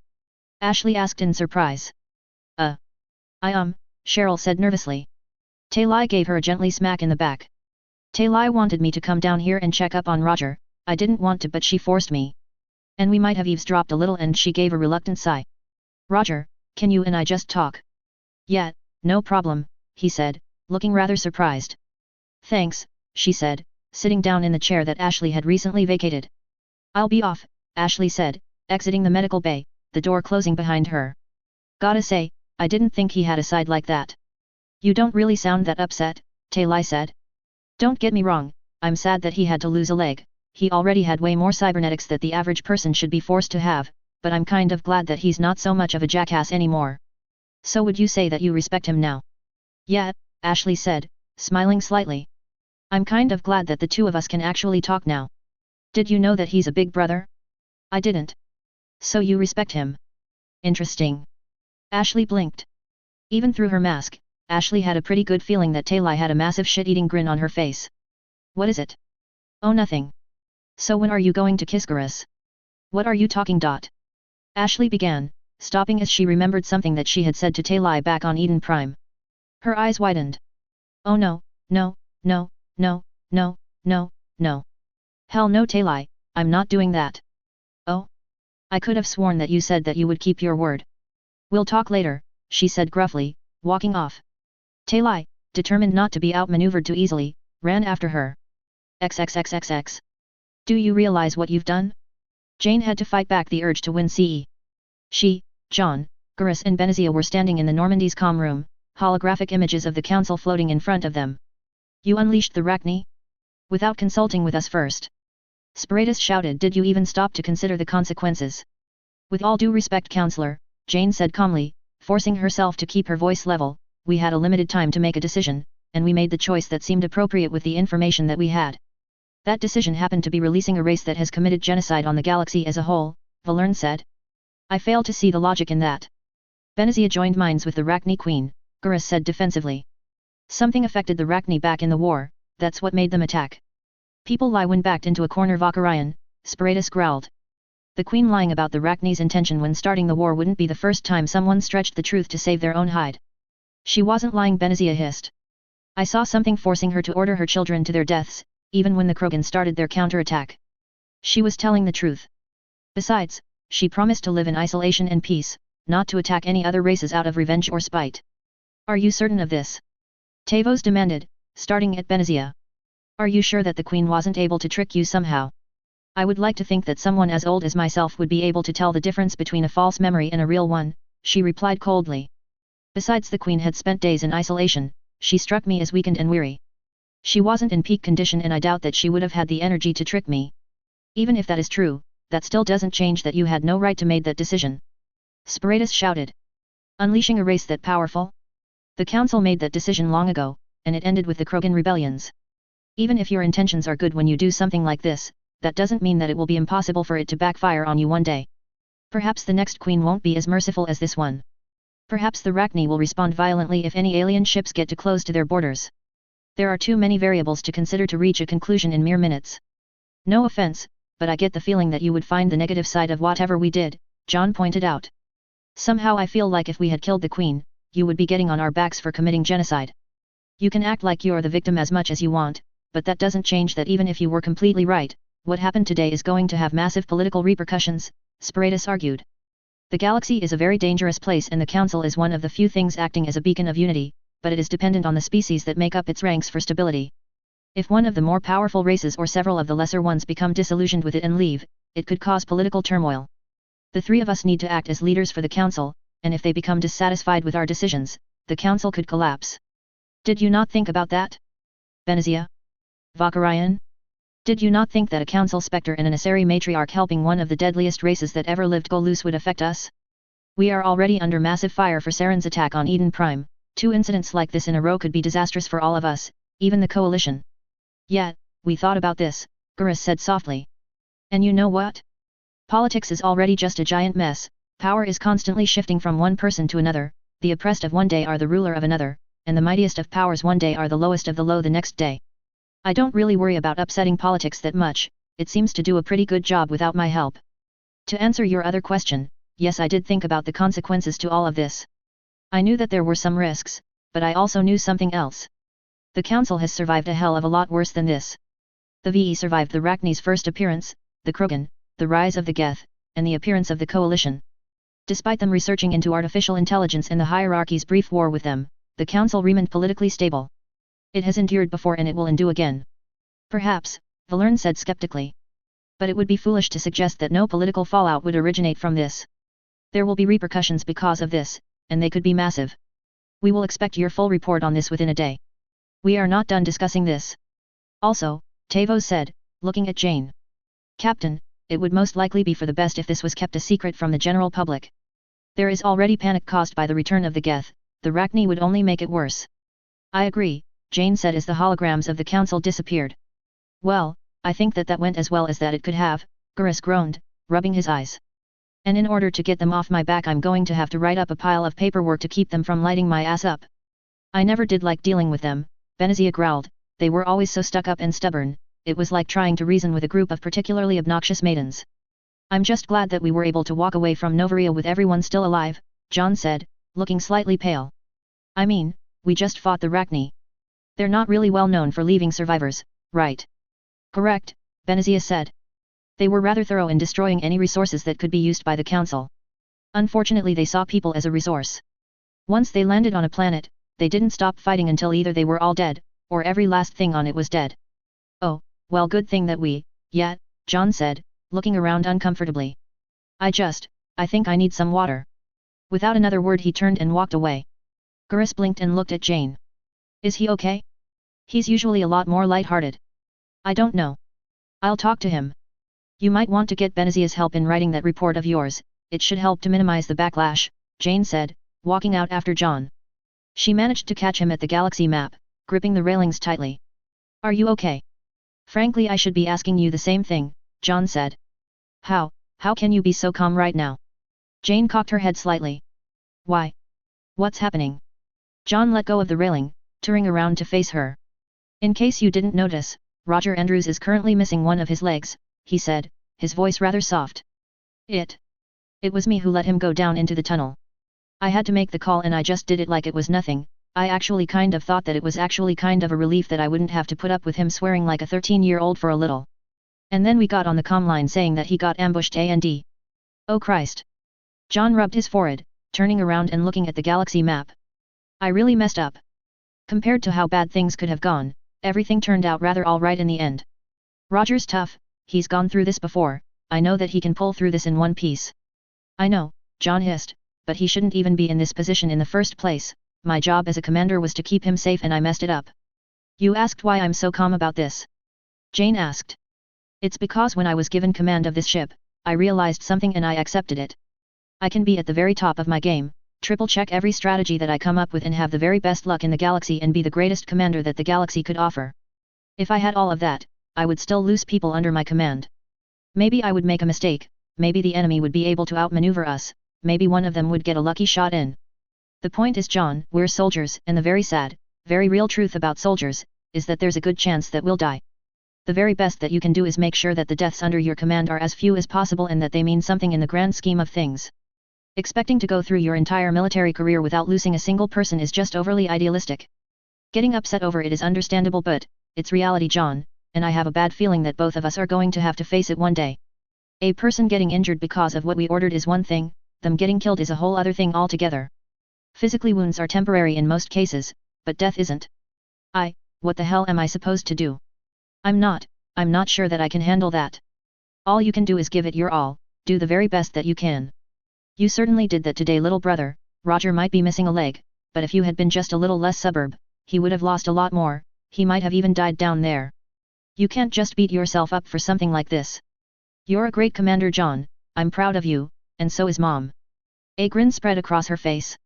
Ashley asked in surprise. Cheryl said nervously. Taylai gave her a gently smack in the back. Taylai wanted me to come down here and check up on Roger. I didn't want to, but she forced me. And we might have eavesdropped a little, and she gave a reluctant sigh. Roger, can you and I just talk? Yeah, no problem, he said, looking rather surprised. Thanks, she said, sitting down in the chair that Ashley had recently vacated. I'll be off, Ashley said, exiting the medical bay, the door closing behind her. Gotta say, I didn't think he had a side like that. You don't really sound that upset, Taylai said. Don't get me wrong, I'm sad that he had to lose a leg. He already had way more cybernetics that the average person should be forced to have, but I'm kind of glad that he's not so much of a jackass anymore. So would you say that you respect him now? Yeah, Ashley said, smiling slightly. I'm kind of glad that the two of us can actually talk now. Did you know that he's a big brother? I didn't. So you respect him? Interesting. Ashley blinked. Even through her mask, Ashley had a pretty good feeling that Taylai had a massive shit-eating grin on her face. What is it? Oh, nothing. So when are you going to kiss Garrus? What are you talking? Ashley began, stopping as she remembered something that she had said to Taylai back on Eden Prime. Her eyes widened. Oh no, no, no, no, no, no, no. Hell no, Taylai, I'm not doing that. Oh? I could have sworn that you said that you would keep your word. We'll talk later, she said gruffly, walking off. Taylai, determined not to be outmaneuvered too easily, ran after her. XXXXX. Do you realize what you've done? Jane had to fight back the urge to win CE. She, John, Garrus and Benezia were standing in the Normandy's comm room, holographic images of the council floating in front of them. You unleashed the Rachni? Without consulting with us first. Spiritus shouted. Did you even stop to consider the consequences? With all due respect, Counselor, Jane said calmly, forcing herself to keep her voice level, we had a limited time to make a decision, and we made the choice that seemed appropriate with the information that we had. That decision happened to be releasing a race that has committed genocide on the galaxy as a whole, Valerne said. I fail to see the logic in that. Benezia joined minds with the Rachni Queen, Garrus said defensively. Something affected the Rachni back in the war, that's what made them attack. People lie when backed into a corner. Vakarian, Spiritus growled. The Queen lying about the Rachni's intention when starting the war wouldn't be the first time someone stretched the truth to save their own hide. She wasn't lying, Benezia hissed. I saw something forcing her to order her children to their deaths, even when the Krogan started their counterattack. She was telling the truth. Besides, she promised to live in isolation and peace, not to attack any other races out of revenge or spite. Are you certain of this? Tavos demanded, starting at Benezia. Are you sure that the Queen wasn't able to trick you somehow? I would like to think that someone as old as myself would be able to tell the difference between a false memory and a real one, she replied coldly. Besides, the Queen had spent days in isolation, she struck me as weakened and weary. She wasn't in peak condition, and I doubt that she would have had the energy to trick me. Even if that is true, that still doesn't change that you had no right to make that decision. Spiritus shouted. Unleashing a race that powerful? The Council made that decision long ago, and it ended with the Krogan rebellions. Even if your intentions are good when you do something like this, that doesn't mean that it will be impossible for it to backfire on you one day. Perhaps the next Queen won't be as merciful as this one. Perhaps the Rachni will respond violently if any alien ships get too close to their borders. There are too many variables to consider to reach a conclusion in mere minutes. No offense, but I get the feeling that you would find the negative side of whatever we did, John pointed out. Somehow I feel like if we had killed the Queen, you would be getting on our backs for committing genocide. You can act like you're the victim as much as you want, but that doesn't change that even if you were completely right, what happened today is going to have massive political repercussions, Spiritus argued. The galaxy is a very dangerous place, and the Council is one of the few things acting as a beacon of unity, but it is dependent on the species that make up its ranks for stability. If one of the more powerful races or several of the lesser ones become disillusioned with it and leave, it could cause political turmoil. The three of us need to act as leaders for the Council, and if they become dissatisfied with our decisions, the council could collapse. Did you not think about that? Benazia? Vakarian? Did you not think that a council spectre and an Asari matriarch helping one of the deadliest races that ever lived go loose would affect us? We are already under massive fire for Saren's attack on Eden Prime. 2 incidents like this in a row could be disastrous for all of us, even the coalition. Yet, we thought about this, Gurus said softly. And you know what? Politics is already just a giant mess, power is constantly shifting from one person to another, the oppressed of one day are the ruler of another, and the mightiest of powers one day are the lowest of the low the next day. I don't really worry about upsetting politics that much, it seems to do a pretty good job without my help. To answer your other question, yes, I did think about the consequences to all of this. I knew that there were some risks, but I also knew something else. The council has survived a hell of a lot worse than this. The VE survived the Rachni's first appearance, the Krogan, the rise of the Geth, and the appearance of the coalition. Despite them researching into artificial intelligence and the hierarchy's brief war with them, the council remained politically stable. It has endured before and it will endure again. Perhaps, Valerne said skeptically. But it would be foolish to suggest that no political fallout would originate from this. There will be repercussions because of this, and they could be massive. We will expect your full report on this within a day. We are not done discussing this. Also, Tavos said, looking at Jane. Captain, it would most likely be for the best if this was kept a secret from the general public. There is already panic caused by the return of the Geth, the Rachni would only make it worse. I agree, Jane said as the holograms of the council disappeared. Well, I think that went as well as that it could have, Gurus groaned, rubbing his eyes. And in order to get them off my back I'm going to have to write up a pile of paperwork to keep them from lighting my ass up. I never did like dealing with them, Benazia growled, they were always so stuck up and stubborn, it was like trying to reason with a group of particularly obnoxious maidens. I'm just glad that we were able to walk away from Novaria with everyone still alive, John said, looking slightly pale. I mean, we just fought the Rachni. They're not really well known for leaving survivors, right? Correct, Benazia said. They were rather thorough in destroying any resources that could be used by the council. Unfortunately they saw people as a resource. Once they landed on a planet, they didn't stop fighting until either they were all dead, or every last thing on it was dead. Oh, well good thing that yeah, John said, looking around uncomfortably. I think I need some water. Without another word he turned and walked away. Gurus blinked and looked at Jane. Is he okay? He's usually a lot more light-hearted. I don't know. I'll talk to him. You might want to get Benazia's help in writing that report of yours, it should help to minimize the backlash, Jane said, walking out after John. She managed to catch him at the galaxy map, gripping the railings tightly. Are you okay? Frankly I should be asking you the same thing, John said. How can you be so calm right now? Jane cocked her head slightly. Why? What's happening? John let go of the railing, turning around to face her. In case you didn't notice, Roger Andrews is currently missing one of his legs, he said, his voice rather soft. It was me who let him go down into the tunnel. I had to make the call and I just did it like it was nothing. I actually kind of thought that it was actually kind of a relief that I wouldn't have to put up with him swearing like a 13-year-old for a little. And then we got on the comm line saying that he got ambushed and. Oh Christ. John rubbed his forehead, turning around and looking at the galaxy map. I really messed up. Compared to how bad things could have gone, everything turned out rather alright in the end. Roger's tough, he's gone through this before, I know that he can pull through this in one piece. I know, John hissed, but he shouldn't even be in this position in the first place, my job as a commander was to keep him safe and I messed it up. You asked why I'm so calm about this? Jane asked. It's because when I was given command of this ship, I realized something and I accepted it. I can be at the very top of my game, triple check every strategy that I come up with and have the very best luck in the galaxy and be the greatest commander that the galaxy could offer. If I had all of that, I would still lose people under my command. Maybe I would make a mistake, maybe the enemy would be able to outmaneuver us, maybe one of them would get a lucky shot in. The point is, John, we're soldiers, and the very sad, very real truth about soldiers, is that there's a good chance that we'll die. The very best that you can do is make sure that the deaths under your command are as few as possible and that they mean something in the grand scheme of things. Expecting to go through your entire military career without losing a single person is just overly idealistic. Getting upset over it is understandable, but it's reality, John, and I have a bad feeling that both of us are going to have to face it one day. A person getting injured because of what we ordered is one thing, them getting killed is a whole other thing altogether. Physically wounds are temporary in most cases, but death isn't. What the hell am I supposed to do? I'm not sure that I can handle that. All you can do is give it your all, do the very best that you can. You certainly did that today, little brother. Roger might be missing a leg, but if you had been just a little less suburb, he would have lost a lot more, he might have even died down there. You can't just beat yourself up for something like this. You're a great commander, John, I'm proud of you, and so is Mom. A grin spread across her face.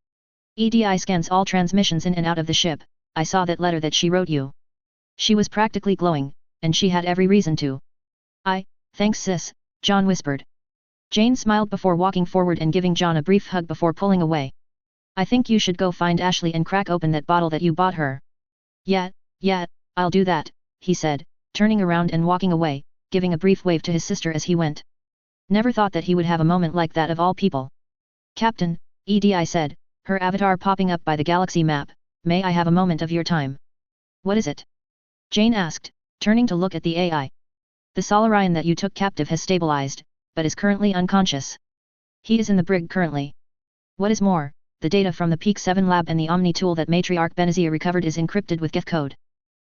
EDI scans all transmissions in and out of the ship, I saw that letter that she wrote you. She was practically glowing, and she had every reason to. Thanks sis, John whispered. Jane smiled before walking forward and giving John a brief hug before pulling away. I think you should go find Ashley and crack open that bottle that you bought her. Yeah, I'll do that, he said, turning around and walking away, giving a brief wave to his sister as he went. Never thought that he would have a moment like that of all people. Captain, EDI said, her avatar popping up by the galaxy map, may I have a moment of your time? What is it? Jane asked, turning to look at the AI. The Solarian that you took captive has stabilized, but is currently unconscious. He is in the brig currently. What is more, the data from the Peak 7 lab and the Omni tool that Matriarch Benazia recovered is encrypted with Geth code.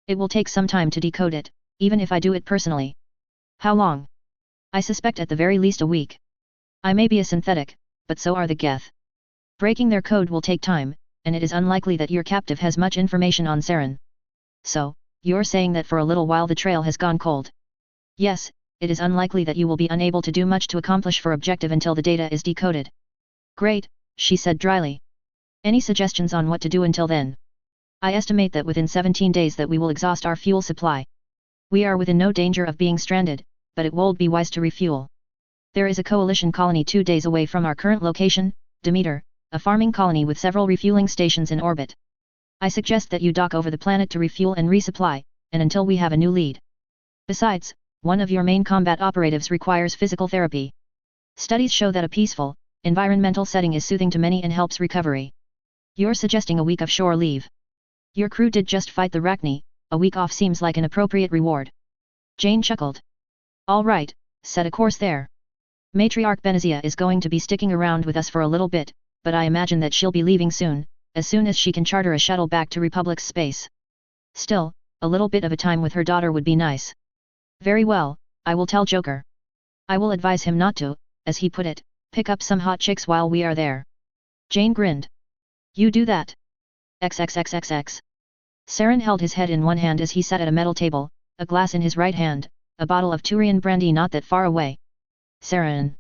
It will take some time to decode it, even if I do it personally. How long? I suspect at the very least a week. I may be a synthetic, but so are the Geth. Breaking their code will take time, and it is unlikely that your captive has much information on Saren. So, you're saying that for a little while the trail has gone cold? Yes, it is unlikely that you will be unable to do much to accomplish for objective until the data is decoded. Great, she said dryly. Any suggestions on what to do until then? I estimate that within 17 days that we will exhaust our fuel supply. We are within no danger of being stranded, but it would be wise to refuel. There is a coalition colony 2 days away from our current location, Demeter, a farming colony with several refueling stations in orbit. I suggest that you dock over the planet to refuel and resupply, and until we have a new lead. Besides, one of your main combat operatives requires physical therapy. Studies show that a peaceful, environmental setting is soothing to many and helps recovery. You're suggesting a week of shore leave. Your crew did just fight the Rachni, a week off seems like an appropriate reward. Jane chuckled. All right, set a course there. Matriarch Benazia is going to be sticking around with us for a little bit, but I imagine that she'll be leaving soon as she can charter a shuttle back to Republic's space. Still, a little bit of a time with her daughter would be nice. Very well, I will tell Joker. I will advise him not to, as he put it, pick up some hot chicks while we are there. Jane grinned. You do that. XXXXX. Saren held his head in one hand as he sat at a metal table, a glass in his right hand, a bottle of Turian brandy not that far away. Saren.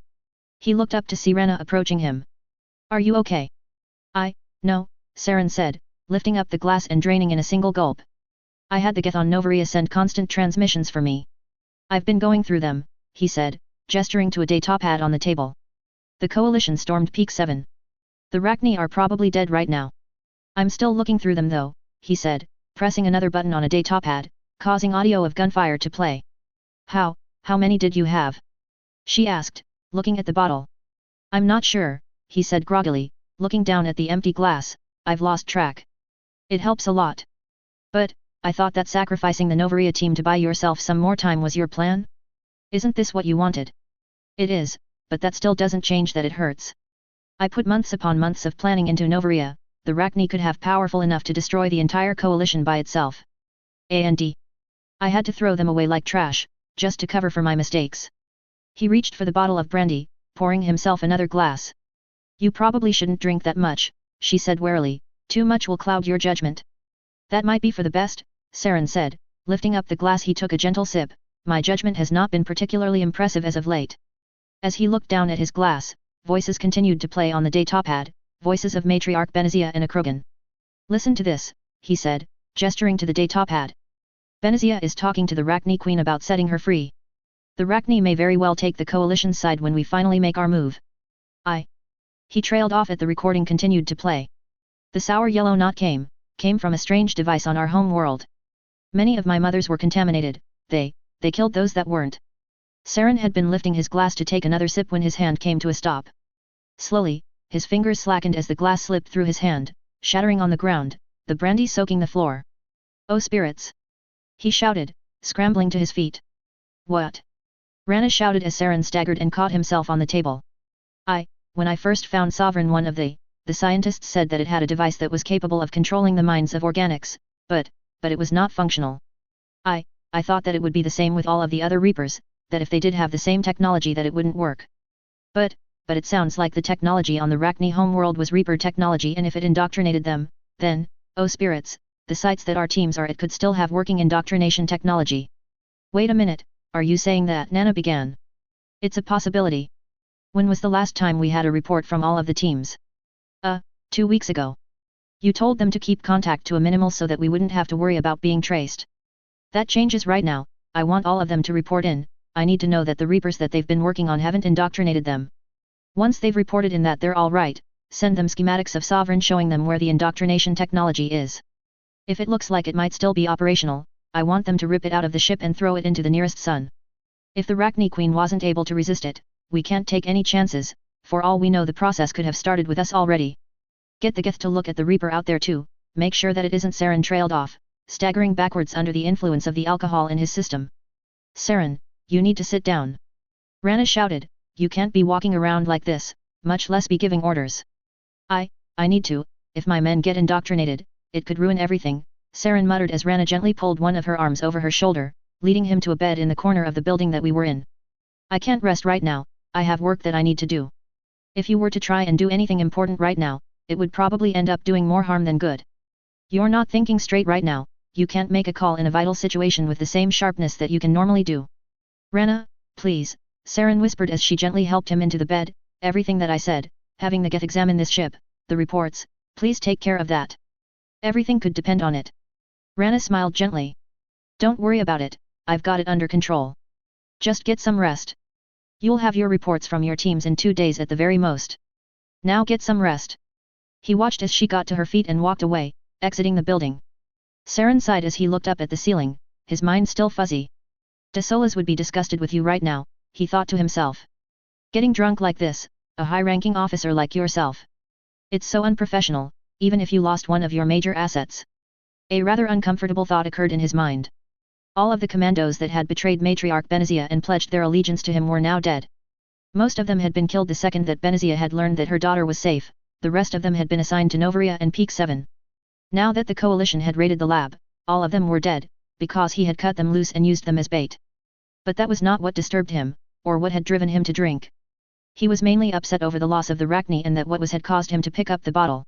He looked up to see Rena approaching him. Are you okay? No, Saren said, lifting up the glass and draining in a single gulp. I had the Geth on Novaria send constant transmissions for me. I've been going through them, he said, gesturing to a datapad on the table. The coalition stormed Peak 7. The Rachni are probably dead right now. I'm still looking through them though, he said, pressing another button on a datapad, causing audio of gunfire to play. How many did you have? She asked, looking at the bottle. I'm not sure, he said groggily, looking down at the empty glass, I've lost track. It helps a lot. But, I thought that sacrificing the Novaria team to buy yourself some more time was your plan? Isn't this what you wanted? It is, but that still doesn't change that it hurts. I put months upon months of planning into Novaria, the Rachni could have powerful enough to destroy the entire coalition by itself. And I had to throw them away like trash, just to cover for my mistakes. He reached for the bottle of brandy, pouring himself another glass. You probably shouldn't drink that much, she said warily, too much will cloud your judgment. That might be for the best, Saren said, lifting up the glass he took a gentle sip, my judgment has not been particularly impressive as of late. As he looked down at his glass, voices continued to play on the datapad, voices of Matriarch Benazia and Akrogan. Listen to this, he said, gesturing to the datapad. Benazia is talking to the Rachni Queen about setting her free. The Rachni may very well take the coalition's side when we finally make our move. He trailed off as the recording continued to play. The sour yellow knot came from a strange device on our home world. Many of my mothers were contaminated, they killed those that weren't. Saren had been lifting his glass to take another sip when his hand came to a stop. Slowly, his fingers slackened as the glass slipped through his hand, shattering on the ground, the brandy soaking the floor. Oh spirits! He shouted, scrambling to his feet. What? Rana shouted as Saren staggered and caught himself on the table. When I first found Sovereign, one of the scientists said that it had a device that was capable of controlling the minds of organics, but it was not functional. I thought that it would be the same with all of the other Reapers, that if they did have the same technology that it wouldn't work. But it sounds like the technology on the Rachni homeworld was Reaper technology, and if it indoctrinated them, Then, oh spirits, the sites that our teams are at could still have working indoctrination technology. Wait a minute, are you saying that? Nana began. It's a possibility. When was the last time we had a report from all of the teams? 2 weeks ago. You told them to keep contact to a minimal so that we wouldn't have to worry about being traced. That changes right now. I want all of them to report in. I need to know that the Reapers that they've been working on haven't indoctrinated them. Once they've reported in that they're all right, send them schematics of Sovereign showing them where the indoctrination technology is. If it looks like it might still be operational, I want them to rip it out of the ship and throw it into the nearest sun. If the Rachni Queen wasn't able to resist it, we can't take any chances. For all we know, the process could have started with us already. Get the Geth to look at the Reaper out there too, make sure that it isn't Saren trailed off, staggering backwards under the influence of the alcohol in his system. Saren, you need to sit down. Rana shouted, you can't be walking around like this, much less be giving orders. I need to, if my men get indoctrinated, it could ruin everything, Saren muttered as Rana gently pulled one of her arms over her shoulder, leading him to a bed in the corner of the building that we were in. I can't rest right now, I have work that I need to do. If you were to try and do anything important right now, it would probably end up doing more harm than good. You're not thinking straight right now, you can't make a call in a vital situation with the same sharpness that you can normally do. Rana, please, Saren whispered as she gently helped him into the bed, everything that I said, having the Geth examine this ship, the reports, please take care of that. Everything could depend on it. Rana smiled gently. Don't worry about it, I've got it under control. Just get some rest. You'll have your reports from your teams in 2 days at the very most. Now get some rest. He watched as she got to her feet and walked away, exiting the building. Saren sighed as he looked up at the ceiling, his mind still fuzzy. De Solas would be disgusted with you right now, he thought to himself. Getting drunk like this, a high-ranking officer like yourself. It's so unprofessional, even if you lost one of your major assets. A rather uncomfortable thought occurred in his mind. All of the commandos that had betrayed Matriarch Benazia and pledged their allegiance to him were now dead. Most of them had been killed the second that Benazia had learned that her daughter was safe, the rest of them had been assigned to Novaria and Peak 7. Now that the coalition had raided the lab, all of them were dead, because he had cut them loose and used them as bait. But that was not what disturbed him, or what had driven him to drink. He was mainly upset over the loss of the Rachni and that what had caused him to pick up the bottle.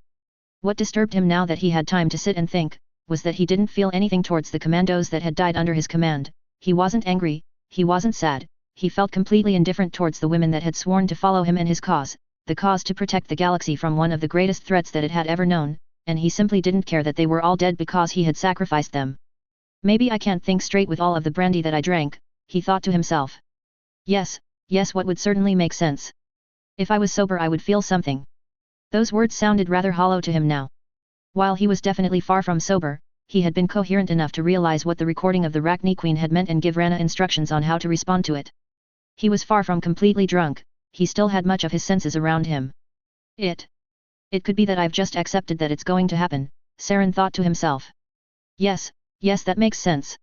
What disturbed him now that he had time to sit and think, was that he didn't feel anything towards the commandos that had died under his command. He wasn't angry, he wasn't sad, he felt completely indifferent towards the women that had sworn to follow him and his cause, the cause to protect the galaxy from one of the greatest threats that it had ever known, and he simply didn't care that they were all dead because he had sacrificed them. Maybe I can't think straight with all of the brandy that I drank, he thought to himself. Yes, what would certainly make sense. If I was sober I would feel something. Those words sounded rather hollow to him now. While he was definitely far from sober, he had been coherent enough to realize what the recording of the Rachni Queen had meant and give Rana instructions on how to respond to it. He was far from completely drunk, he still had much of his senses around him. It could be that I've just accepted that it's going to happen, Saren thought to himself. Yes, that makes sense.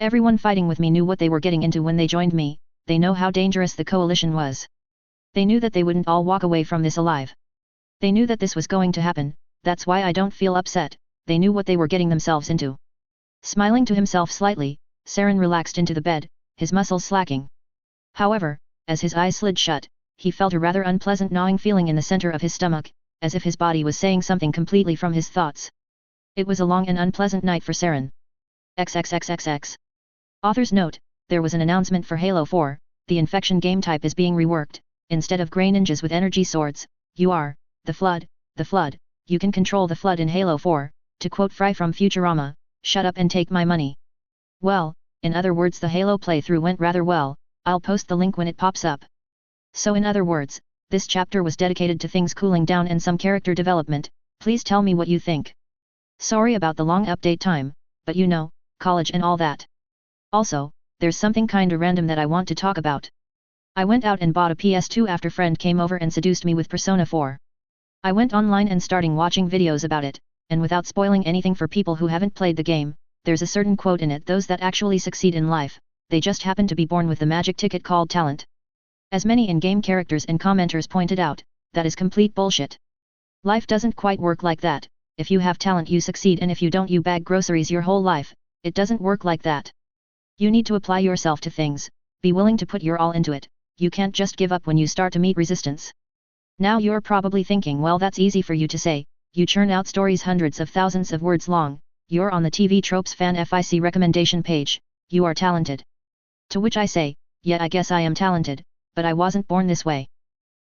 Everyone fighting with me knew what they were getting into when they joined me, they know how dangerous the coalition was. They knew that they wouldn't all walk away from this alive. They knew that this was going to happen, that's why I don't feel upset, they knew what they were getting themselves into. Smiling to himself slightly, Saren relaxed into the bed, his muscles slacking. However, as his eyes slid shut, he felt a rather unpleasant gnawing feeling in the center of his stomach, as if his body was saying something completely from his thoughts. It was a long and unpleasant night for Saren. XXXXX. Author's note, there was an announcement for Halo 4, the infection game type is being reworked, instead of grey ninjas with energy swords, you are, the Flood, you can control the Flood in Halo 4, to quote Fry from Futurama, shut up and take my money. Well, in other words the Halo playthrough went rather well, I'll post the link when it pops up. So in other words, this chapter was dedicated to things cooling down and some character development, please tell me what you think. Sorry about the long update time, but you know, college and all that. Also, there's something kinda random that I want to talk about. I went out and bought a PS2 after friend came over and seduced me with Persona 4. I went online and starting watching videos about it, and without spoiling anything for people who haven't played the game, there's a certain quote in it, those that actually succeed in life, they just happen to be born with the magic ticket called talent. As many in-game characters and commenters pointed out, that is complete bullshit. Life doesn't quite work like that, if you have talent you succeed and if you don't you bag groceries your whole life, it doesn't work like that. You need to apply yourself to things, be willing to put your all into it, you can't just give up when you start to meet resistance. Now you're probably thinking, well that's easy for you to say, you churn out stories hundreds of thousands of words long, you're on the TV Tropes Fan FIC recommendation page, you are talented. To which I say, yeah, I guess I am talented, but I wasn't born this way.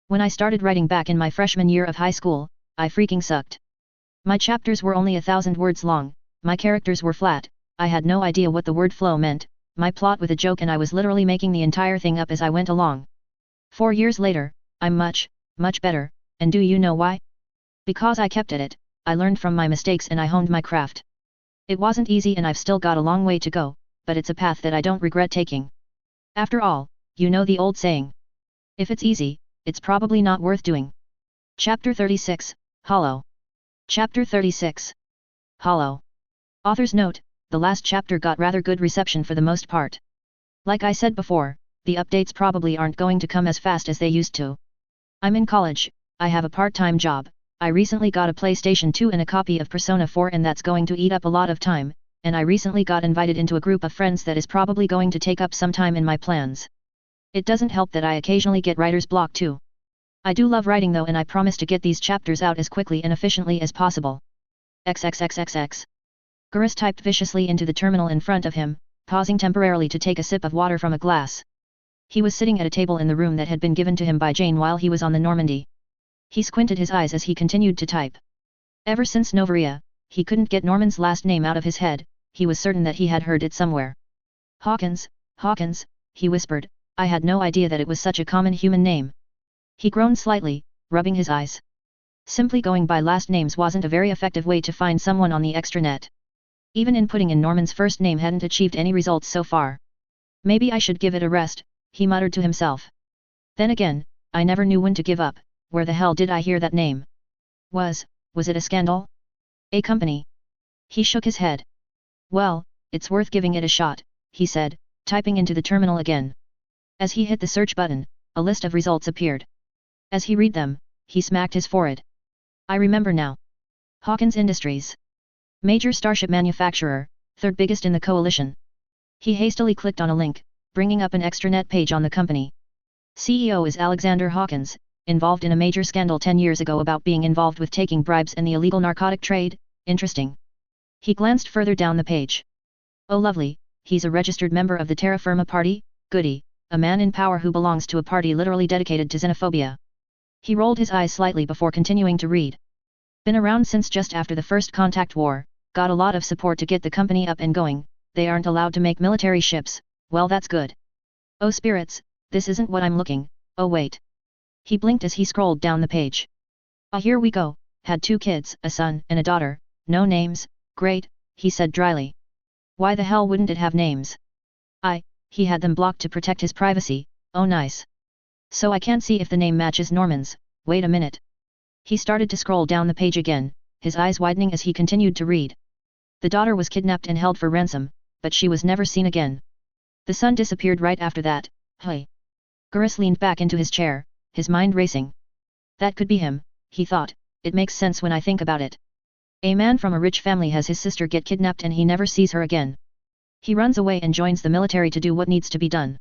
When I started writing back in my freshman year of high school, I freaking sucked. My chapters were only 1,000 words long, my characters were flat, I had no idea what the word flow meant, my plot with a joke, and I was literally making the entire thing up as I went along. 4 years later, I'm much, much better, and do you know why? Because I kept at it, I learned from my mistakes and I honed my craft. It wasn't easy and I've still got a long way to go, but it's a path that I don't regret taking. After all, you know the old saying. If it's easy, it's probably not worth doing. Chapter 36, Hollow. Chapter 36. Hollow. Author's note, the last chapter got rather good reception for the most part. Like I said before, the updates probably aren't going to come as fast as they used to. I'm in college, I have a part-time job, I recently got a PlayStation 2 and a copy of Persona 4 and that's going to eat up a lot of time, and I recently got invited into a group of friends that is probably going to take up some time in my plans. It doesn't help that I occasionally get writer's block too. I do love writing though, and I promise to get these chapters out as quickly and efficiently as possible. XXXXX. Gurus typed viciously into the terminal in front of him, pausing temporarily to take a sip of water from a glass. He was sitting at a table in the room that had been given to him by Jane while he was on the Normandy. He squinted his eyes as he continued to type. Ever since Novaria, he couldn't get Norman's last name out of his head, he was certain that he had heard it somewhere. Hawkins, Hawkins, he whispered, I had no idea that it was such a common human name. He groaned slightly, rubbing his eyes. Simply going by last names wasn't a very effective way to find someone on the extranet. Even inputting in Norman's first name hadn't achieved any results so far. Maybe I should give it a rest, he muttered to himself. Then again, I never knew when to give up. Where the hell did I hear that name? Was it a scandal? A company? He shook his head. Well, it's worth giving it a shot, he said, typing into the terminal again. As he hit the search button, a list of results appeared. As he read them, he smacked his forehead. I remember now. Hawkins Industries. Major starship manufacturer, third biggest in the coalition. He hastily clicked on a link, bringing up an extranet page on the company. CEO is Alexander Hawkins, involved in a major scandal 10 years ago about being involved with taking bribes and the illegal narcotic trade, interesting. He glanced further down the page. Oh lovely, he's a registered member of the Terra Firma party, goody, a man in power who belongs to a party literally dedicated to xenophobia. He rolled his eyes slightly before continuing to read. Been around since just after the First Contact War, got a lot of support to get the company up and going, they aren't allowed to make military ships, well that's good. Oh spirits, this isn't what I'm looking, oh wait. He blinked as he scrolled down the page. Ah, here we go, had 2 kids, a son and a daughter, no names, great, he said dryly. Why the hell wouldn't it have names? He had them blocked to protect his privacy, oh nice. So I can't see if the name matches Norman's, wait a minute. He started to scroll down the page again, his eyes widening as he continued to read. The daughter was kidnapped and held for ransom, but she was never seen again. The son disappeared right after that, hey. Gurus leaned back into his chair, his mind racing. That could be him, he thought, it makes sense when I think about it. A man from a rich family has his sister get kidnapped and he never sees her again. He runs away and joins the military to do what needs to be done.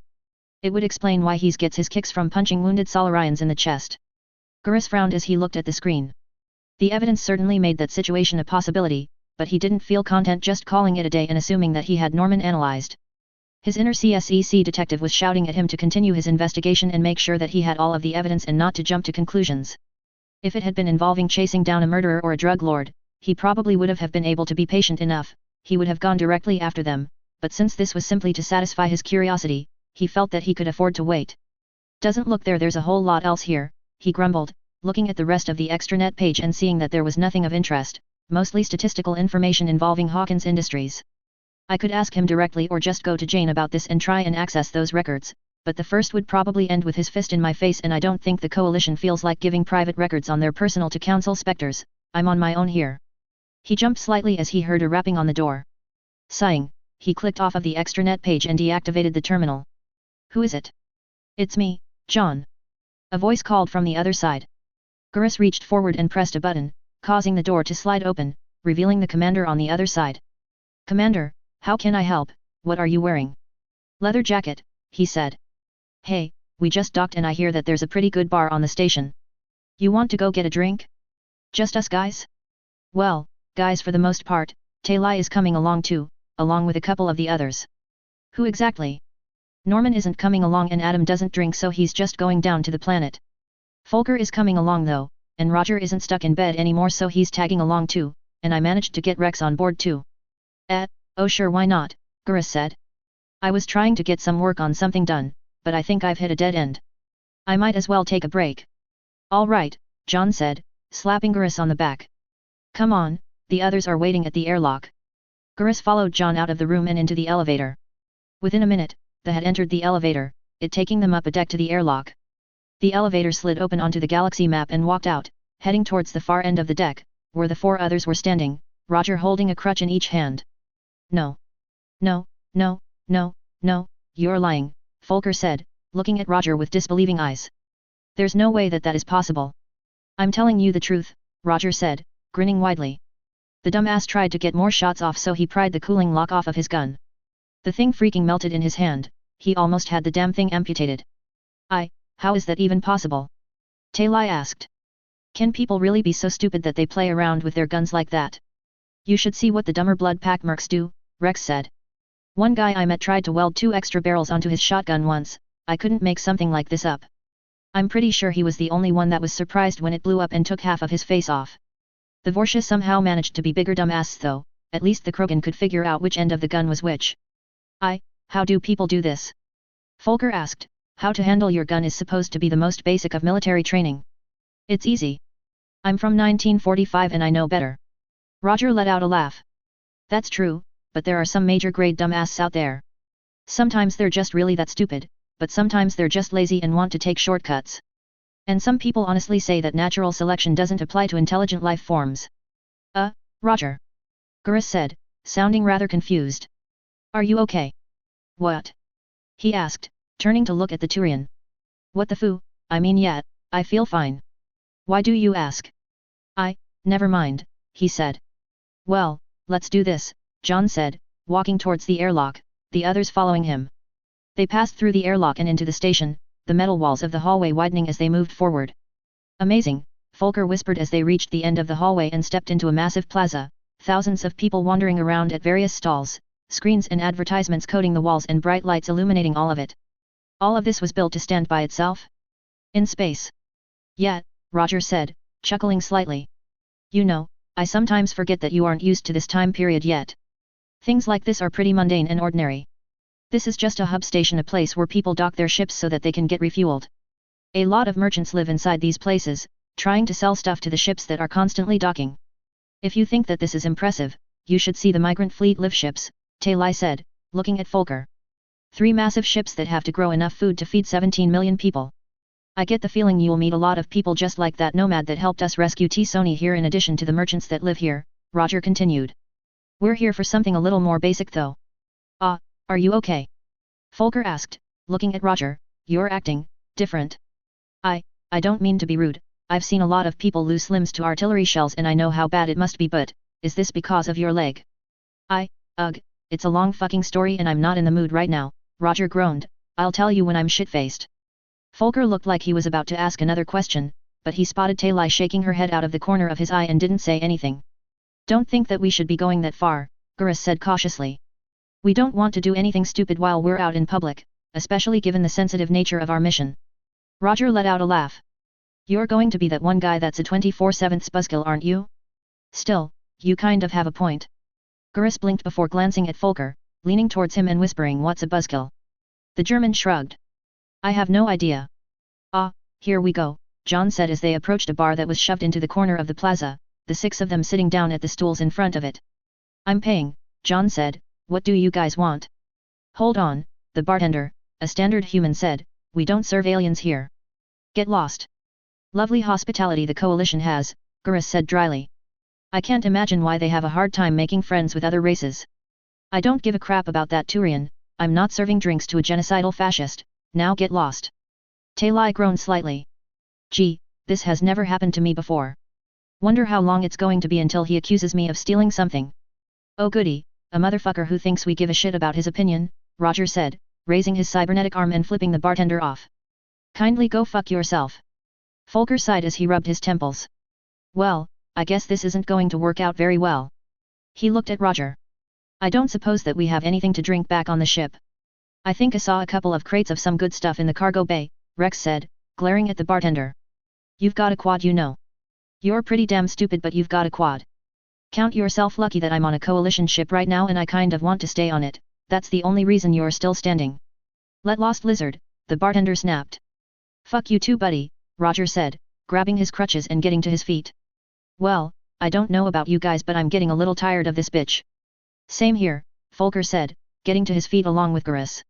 It would explain why he gets his kicks from punching wounded Solarians in the chest. Gurus frowned as he looked at the screen. The evidence certainly made that situation a possibility, but he didn't feel content just calling it a day and assuming that he had Norman analyzed. His inner CSEC detective was shouting at him to continue his investigation and make sure that he had all of the evidence and not to jump to conclusions. If it had been involving chasing down a murderer or a drug lord, he probably would have been able to be patient enough, he would have gone directly after them, but since this was simply to satisfy his curiosity, he felt that he could afford to wait. Doesn't look there's a whole lot else here, he grumbled, looking at the rest of the extranet page and seeing that there was nothing of interest, mostly statistical information involving Hawkins Industries. I could ask him directly or just go to Jane about this and try and access those records, but the first would probably end with his fist in my face and I don't think the coalition feels like giving private records on their personal to council specters, I'm on my own here. He jumped slightly as he heard a rapping on the door. Sighing, he clicked off of the extranet page and deactivated the terminal. Who is it? It's me, John. A voice called from the other side. Gurus reached forward and pressed a button, causing the door to slide open, revealing the commander on the other side. Commander, how can I help, what are you wearing? Leather jacket, he said. Hey, we just docked and I hear that there's a pretty good bar on the station. You want to go get a drink? Just us guys? Well, guys, for the most part, Taylai is coming along too, along with a couple of the others. Who exactly? Norman isn't coming along and Adam doesn't drink, so he's just going down to the planet. Folker is coming along though, and Roger isn't stuck in bed anymore, so he's tagging along too, and I managed to get Rex on board too. Oh sure, why not, Gurus said. I was trying to get some work on something done, but I think I've hit a dead end. I might as well take a break. All right, John said, slapping Gurus on the back. Come on, the others are waiting at the airlock. Gurus followed John out of the room and into the elevator. Within a minute, they had entered the elevator, it taking them up a deck to the airlock. The elevator slid open onto the galaxy map and walked out, heading towards the far end of the deck, where the 4 others were standing, Roger holding a crutch in each hand. No. No, no, no, no, you're lying, Folker said, looking at Roger with disbelieving eyes. There's no way that is possible. I'm telling you the truth, Roger said, grinning widely. The dumbass tried to get more shots off, so he pried the cooling lock off of his gun. The thing freaking melted in his hand, he almost had the damn thing amputated. How is that even possible? Taylai asked. Can people really be so stupid that they play around with their guns like that? You should see what the dumber blood pack mercs do, Rex said. One guy I met tried to weld 2 extra barrels onto his shotgun once, I couldn't make something like this up. I'm pretty sure he was the only one that was surprised when it blew up and took half of his face off. The Vorsha somehow managed to be bigger dumbass though, at least the Krogan could figure out which end of the gun was which. How do people do this? Folker asked. How to handle your gun is supposed to be the most basic of military training. It's easy. I'm from 1945 and I know better. Roger let out a laugh. That's true, but there are some major grade dumbasses out there. Sometimes they're just really that stupid, but sometimes they're just lazy and want to take shortcuts. And some people honestly say that natural selection doesn't apply to intelligent life forms. Roger. Gurus said, sounding rather confused. Are you okay? What? He asked, turning to look at the Turian. What the foo, I mean yeah, I feel fine. Why do you ask? Never mind, he said. Well, let's do this, John said, walking towards the airlock, the others following him. They passed through the airlock and into the station, the metal walls of the hallway widening as they moved forward. Amazing, Folker whispered as they reached the end of the hallway and stepped into a massive plaza, thousands of people wandering around at various stalls, screens and advertisements coating the walls and bright lights illuminating all of it. All of this was built to stand by itself? In space. Yeah, Roger said, chuckling slightly. You know, I sometimes forget that you aren't used to this time period yet. Things like this are pretty mundane and ordinary. This is just a hub station, a place where people dock their ships so that they can get refueled. A lot of merchants live inside these places, trying to sell stuff to the ships that are constantly docking. If you think that this is impressive, you should see the migrant fleet live ships, Taylai said, looking at Folker. 3 massive ships that have to grow enough food to feed 17 million people. I get the feeling you'll meet a lot of people just like that nomad that helped us rescue T-Sony here in addition to the merchants that live here, Roger continued. We're here for something a little more basic though. Are you okay? Folker asked, looking at Roger, you're acting different. I don't mean to be rude, I've seen a lot of people lose limbs to artillery shells and I know how bad it must be, but, is this because of your leg? Ugh, it's a long fucking story and I'm not in the mood right now, Roger groaned, I'll tell you when I'm shit-faced. Folker looked like he was about to ask another question, but he spotted Taylai shaking her head out of the corner of his eye and didn't say anything. Don't think that we should be going that far, Gurus said cautiously. We don't want to do anything stupid while we're out in public, especially given the sensitive nature of our mission. Roger let out a laugh. You're going to be that one guy that's a 24/7 buzzkill, aren't you? Still, you kind of have a point. Gurus blinked before glancing at Folker, leaning towards him and whispering, what's a buzzkill? The German shrugged. I have no idea. Here we go, John said as they approached a bar that was shoved into the corner of the plaza, the 6 of them sitting down at the stools in front of it. I'm paying, John said, what do you guys want? Hold on, the bartender, a standard human said, we don't serve aliens here. Get lost. Lovely hospitality the coalition has, Gurus said dryly. I can't imagine why they have a hard time making friends with other races. I don't give a crap about that Turian, I'm not serving drinks to a genocidal fascist, now get lost. Taylai groaned slightly. Gee, this has never happened to me before. Wonder how long it's going to be until he accuses me of stealing something. Oh goody, a motherfucker who thinks we give a shit about his opinion, Roger said, raising his cybernetic arm and flipping the bartender off. Kindly go fuck yourself. Folker sighed as he rubbed his temples. Well, I guess this isn't going to work out very well. He looked at Roger. I don't suppose that we have anything to drink back on the ship. I think I saw a couple of crates of some good stuff in the cargo bay, Rex said, glaring at the bartender. You've got a quad, you know. You're pretty damn stupid, but you've got a quad. Count yourself lucky that I'm on a coalition ship right now and I kind of want to stay on it, that's the only reason you're still standing. Let lost lizard, the bartender snapped. Fuck you too, buddy, Roger said, grabbing his crutches and getting to his feet. Well, I don't know about you guys, but I'm getting a little tired of this bitch. Same here, Folker said, getting to his feet along with Gurus.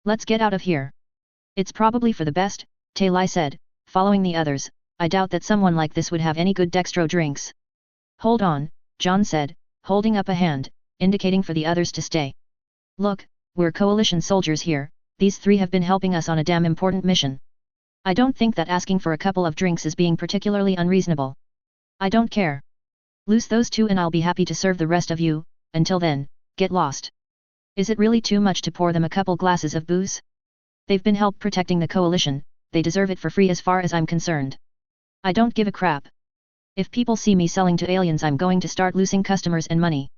Let's get out of here. It's probably for the best, Talai said, following the others. I doubt that someone like this would have any good dextro drinks. Hold on, John said, holding up a hand, indicating for the others to stay. Look, we're coalition soldiers here, these three have been helping us on a damn important mission. I don't think that asking for a couple of drinks is being particularly unreasonable. I don't care. Loose those two and I'll be happy to serve the rest of you, until then, get lost. Is it really too much to pour them a couple glasses of booze? They've been help protecting the coalition, they deserve it for free as far as I'm concerned. I don't give a crap. If people see me selling to aliens, I'm going to start losing customers and money.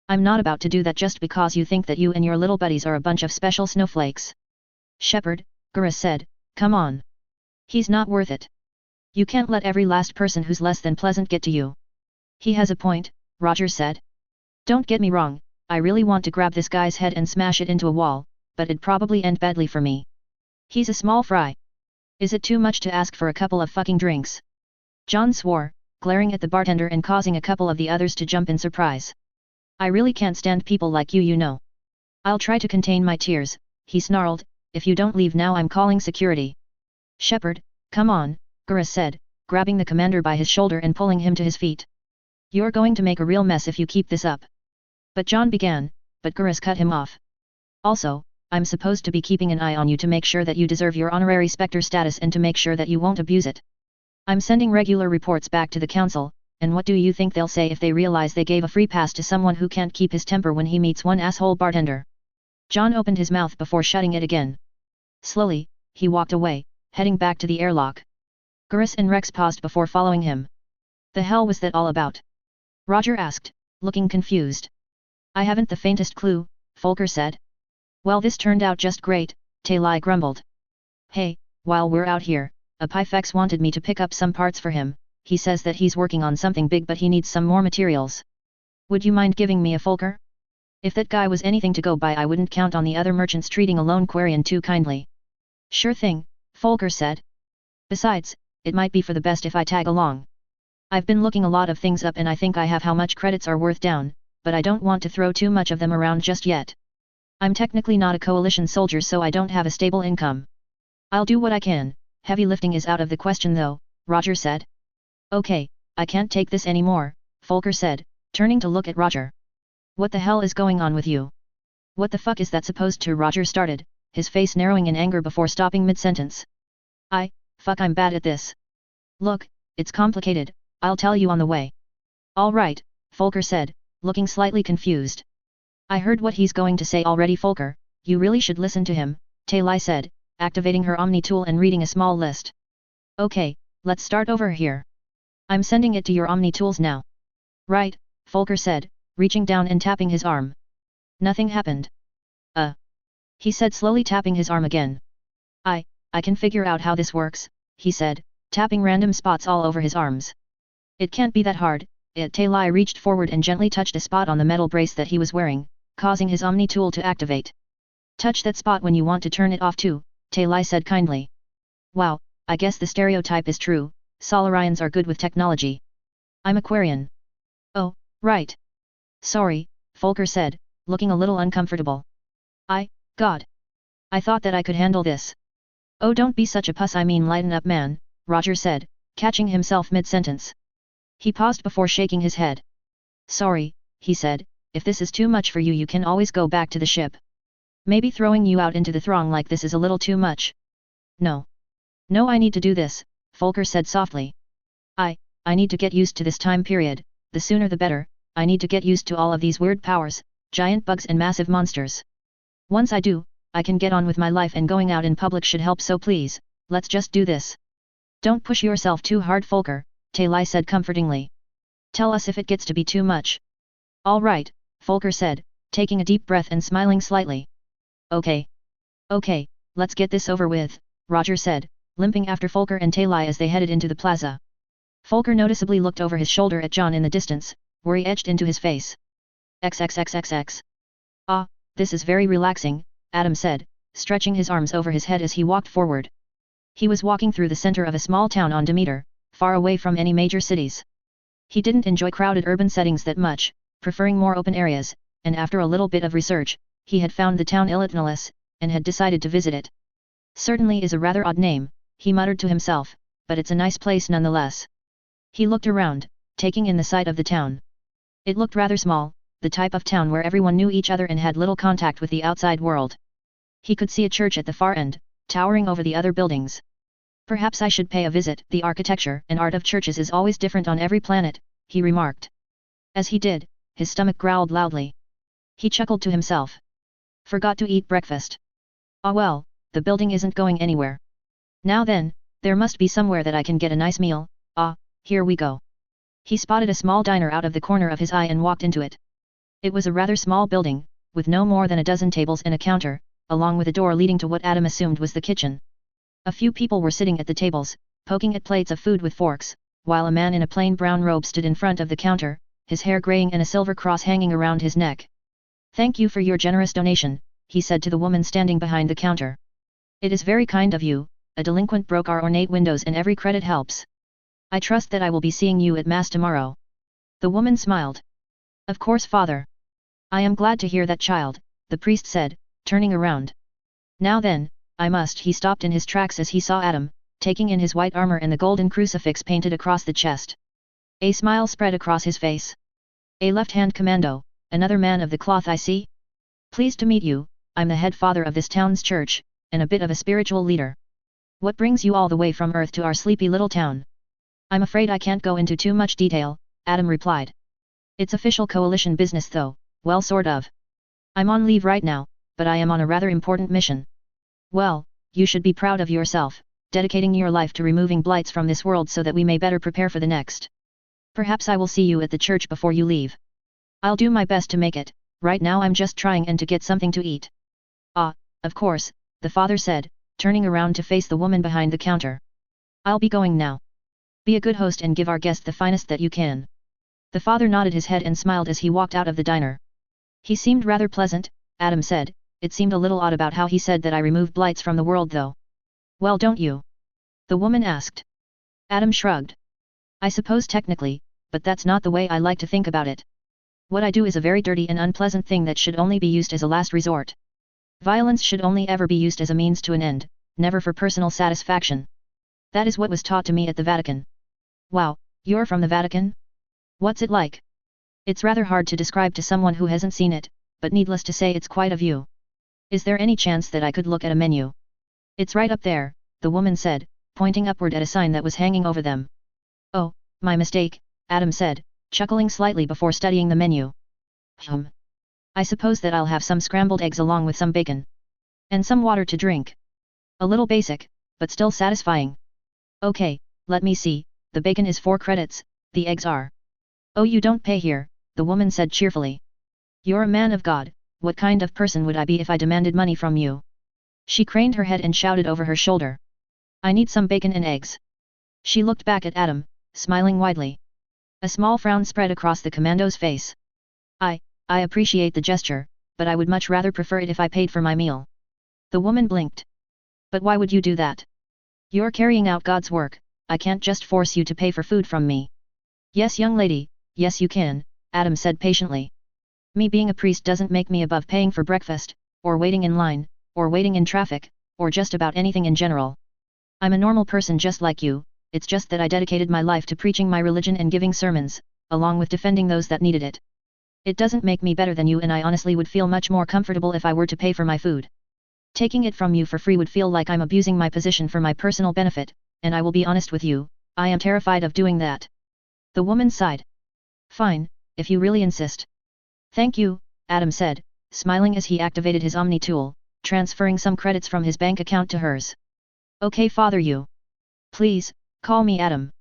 I'm not about to do that just because you think that you and your little buddies are a bunch of special snowflakes. Shepard, Gurus said, come on. He's not worth it. You can't let every last person who's less than pleasant get to you. He has a point, Roger said. Don't get me wrong, I really want to grab this guy's head and smash it into a wall, but it'd probably end badly for me. He's a small fry. Is it too much to ask for a couple of fucking drinks? John swore, glaring at the bartender and causing a couple of the others to jump in surprise. I really can't stand people like you, you know. I'll try to contain my tears, he snarled, if you don't leave now I'm calling security. Shepard, come on, Gurus said, grabbing the commander by his shoulder and pulling him to his feet. You're going to make a real mess if you keep this up. But John began, but Gurus cut him off. Also, I'm supposed to be keeping an eye on you to make sure that you deserve your honorary Spectre status and to make sure that you won't abuse it. I'm sending regular reports back to the council, and what do you think they'll say if they realize they gave a free pass to someone who can't keep his temper when he meets one asshole bartender? John opened his mouth before shutting it again. Slowly, he walked away, heading back to the airlock. Gurus and Rex paused before following him. The hell was that all about? Roger asked, looking confused. I haven't the faintest clue, Folker said. Well, this turned out just great, Talai grumbled. Hey, while we're out here, a Pyfex wanted me to pick up some parts for him. He says that he's working on something big but he needs some more materials. Would you mind giving me a Folker? If that guy was anything to go by, I wouldn't count on the other merchants treating a lone Quarian too kindly. Sure thing, Folker said. Besides, it might be for the best if I tag along. I've been looking a lot of things up and I think I have how much credits are worth down, but I don't want to throw too much of them around just yet. I'm technically not a coalition soldier, so I don't have a stable income. I'll do what I can. Heavy lifting is out of the question though, Roger said. Okay, I can't take this anymore, Folker said, turning to look at Roger. What the hell is going on with you? What the fuck is that supposed to? Roger started, his face narrowing in anger before stopping mid-sentence. Fuck, I'm bad at this. Look, it's complicated, I'll tell you on the way. All right, Folker said, looking slightly confused. I heard what he's going to say already, Folker, you really should listen to him, Talai said, activating her Omni tool and reading a small list. Okay, let's start over here. I'm sending it to your Omni tools now. Right, Folker said, reaching down and tapping his arm. Nothing happened. He said, slowly tapping his arm again. I can figure out how this works, he said, tapping random spots all over his arms. It can't be that hard. Talai reached forward and gently touched a spot on the metal brace that he was wearing, causing his Omni tool to activate. Touch that spot when you want to turn it off too, Talai said kindly. Wow, I guess the stereotype is true, Solarians are good with technology. I'm Aquarian. Oh, right. Sorry, Folker said, looking a little uncomfortable. God. I thought that I could handle this. Oh, don't be such a puss, I mean lighten up, man, Roger said, catching himself mid-sentence. He paused before shaking his head. Sorry, he said, if this is too much for you, you can always go back to the ship. Maybe throwing you out into the throng like this is a little too much. No, I need to do this, Folker said softly. I need to get used to this time period, the sooner the better. I need to get used to all of these weird powers, giant bugs and massive monsters. Once I do, I can get on with my life, and going out in public should help, so please, let's just do this. Don't push yourself too hard, Folker, Talai said comfortingly. Tell us if it gets to be too much. All right, Volker said, taking a deep breath and smiling slightly. Okay. Okay, let's get this over with, Roger said, limping after Volker and Talai as they headed into the plaza. Volker noticeably looked over his shoulder at John in the distance, worry etched into his face. XXXXX. Ah, this is very relaxing, Adam said, stretching his arms over his head as he walked forward. He was walking through the center of a small town on Demeter, far away from any major cities. He didn't enjoy crowded urban settings that much, preferring more open areas, and after a little bit of research, he had found the town Ilitnalis, and had decided to visit it. Certainly is a rather odd name, he muttered to himself, but it's a nice place nonetheless. He looked around, taking in the sight of the town. It looked rather small, the type of town where everyone knew each other and had little contact with the outside world. He could see a church at the far end, towering over the other buildings. Perhaps I should pay a visit. The architecture and art of churches is always different on every planet, he remarked. As he did, his stomach growled loudly. He chuckled to himself. Forgot to eat breakfast. Ah well, the building isn't going anywhere. Now then, there must be somewhere that I can get a nice meal. Ah, here we go. He spotted a small diner out of the corner of his eye and walked into it. It was a rather small building, with no more than a dozen tables and a counter, along with a door leading to what Adam assumed was the kitchen. A few people were sitting at the tables, poking at plates of food with forks, while a man in a plain brown robe stood in front of the counter, his hair graying and a silver cross hanging around his neck. Thank you for your generous donation, he said to the woman standing behind the counter. It is very kind of you. A delinquent broke our ornate windows and every credit helps. I trust that I will be seeing you at Mass tomorrow. The woman smiled. Of course, Father. I am glad to hear that, child, the priest said, turning around. Now then, he stopped in his tracks as he saw Adam, taking in his white armor and the golden crucifix painted across the chest. A smile spread across his face. A left-hand commando, another man of the cloth I see? Pleased to meet you, I'm the head father of this town's church, and a bit of a spiritual leader. What brings you all the way from Earth to our sleepy little town? I'm afraid I can't go into too much detail, Adam replied. It's official coalition business though, well sort of. I'm on leave right now, but I am on a rather important mission. Well, you should be proud of yourself, dedicating your life to removing blights from this world so that we may better prepare for the next. Perhaps I will see you at the church before you leave. I'll do my best to make it, right now I'm just trying to get something to eat. Ah, of course, the father said, turning around to face the woman behind the counter. I'll be going now. Be a good host and give our guest the finest that you can. The father nodded his head and smiled as he walked out of the diner. He seemed rather pleasant, Adam said. It seemed a little odd about how he said that I removed blights from the world though. Well, don't you? The woman asked. Adam shrugged. I suppose technically, but that's not the way I like to think about it. What I do is a very dirty and unpleasant thing that should only be used as a last resort. Violence should only ever be used as a means to an end, never for personal satisfaction. That is what was taught to me at the Vatican. Wow, you're from the Vatican? What's it like? It's rather hard to describe to someone who hasn't seen it, but needless to say it's quite a view. Is there any chance that I could look at a menu? It's right up there, the woman said, pointing upward at a sign that was hanging over them. Oh, my mistake, Adam said, chuckling slightly before studying the menu. I suppose that I'll have some scrambled eggs along with some bacon. And some water to drink. A little basic, but still satisfying. Okay, let me see, the bacon is 4 credits, the eggs are. Oh, you don't pay here, the woman said cheerfully. You're a man of God, what kind of person would I be if I demanded money from you? She craned her head and shouted over her shoulder. I need some bacon and eggs. She looked back at Adam, smiling widely. A small frown spread across the commando's face. I appreciate the gesture, but I would much rather prefer it if I paid for my meal. The woman blinked. But why would you do that? You're carrying out God's work, I can't just force you to pay for food from me. Yes, young lady, yes you can, Adam said patiently. Me being a priest doesn't make me above paying for breakfast, or waiting in line, or waiting in traffic, or just about anything in general. I'm a normal person just like you, it's just that I dedicated my life to preaching my religion and giving sermons, along with defending those that needed it. It doesn't make me better than you, and I honestly would feel much more comfortable if I were to pay for my food. Taking it from you for free would feel like I'm abusing my position for my personal benefit, and I will be honest with you, I am terrified of doing that. The woman sighed. Fine, if you really insist. Thank you, Adam said, smiling as he activated his Omni tool, transferring some credits from his bank account to hers. Okay, Father, you. Please, call me Adam.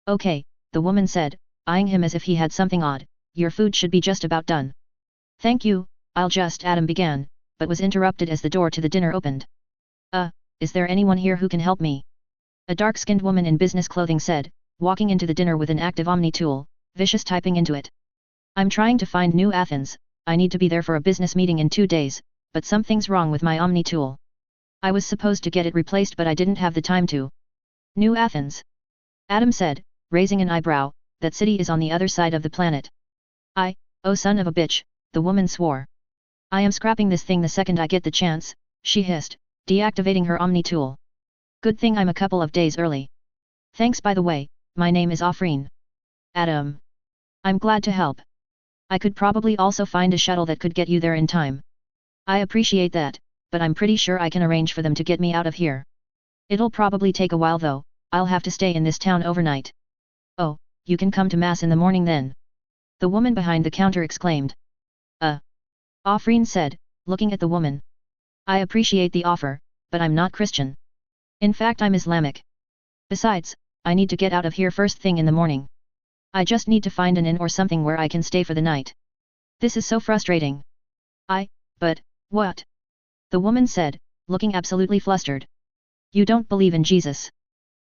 Okay, the woman said, eyeing him as if he had something odd. Your food should be just about done. Thank you, I'll just Adam began, but was interrupted as the door to the dinner opened. Is there anyone here who can help me? A dark-skinned woman in business clothing said, walking into the dinner with an active Omni tool, vicious typing into it. I'm trying to find New Athens, I need to be there for a business meeting in 2 days, but something's wrong with my Omni tool. I was supposed to get it replaced but I didn't have the time to. New Athens? Adam said, raising an eyebrow, that city is on the other side of the planet. Oh son of a bitch, the woman swore. I am scrapping this thing the second I get the chance, she hissed, deactivating her Omni tool. Good thing I'm a couple of days early. Thanks by the way, my name is Afreen. Adam. I'm glad to help. I could probably also find a shuttle that could get you there in time. I appreciate that, but I'm pretty sure I can arrange for them to get me out of here. It'll probably take a while though, I'll have to stay in this town overnight. Oh, you can come to Mass in the morning then. The woman behind the counter exclaimed. Afreen said, looking at the woman. I appreciate the offer, but I'm not Christian. In fact I'm Islamic. Besides, I need to get out of here first thing in the morning. I just need to find an inn or something where I can stay for the night. This is so frustrating. But, what? The woman said, looking absolutely flustered. You don't believe in Jesus.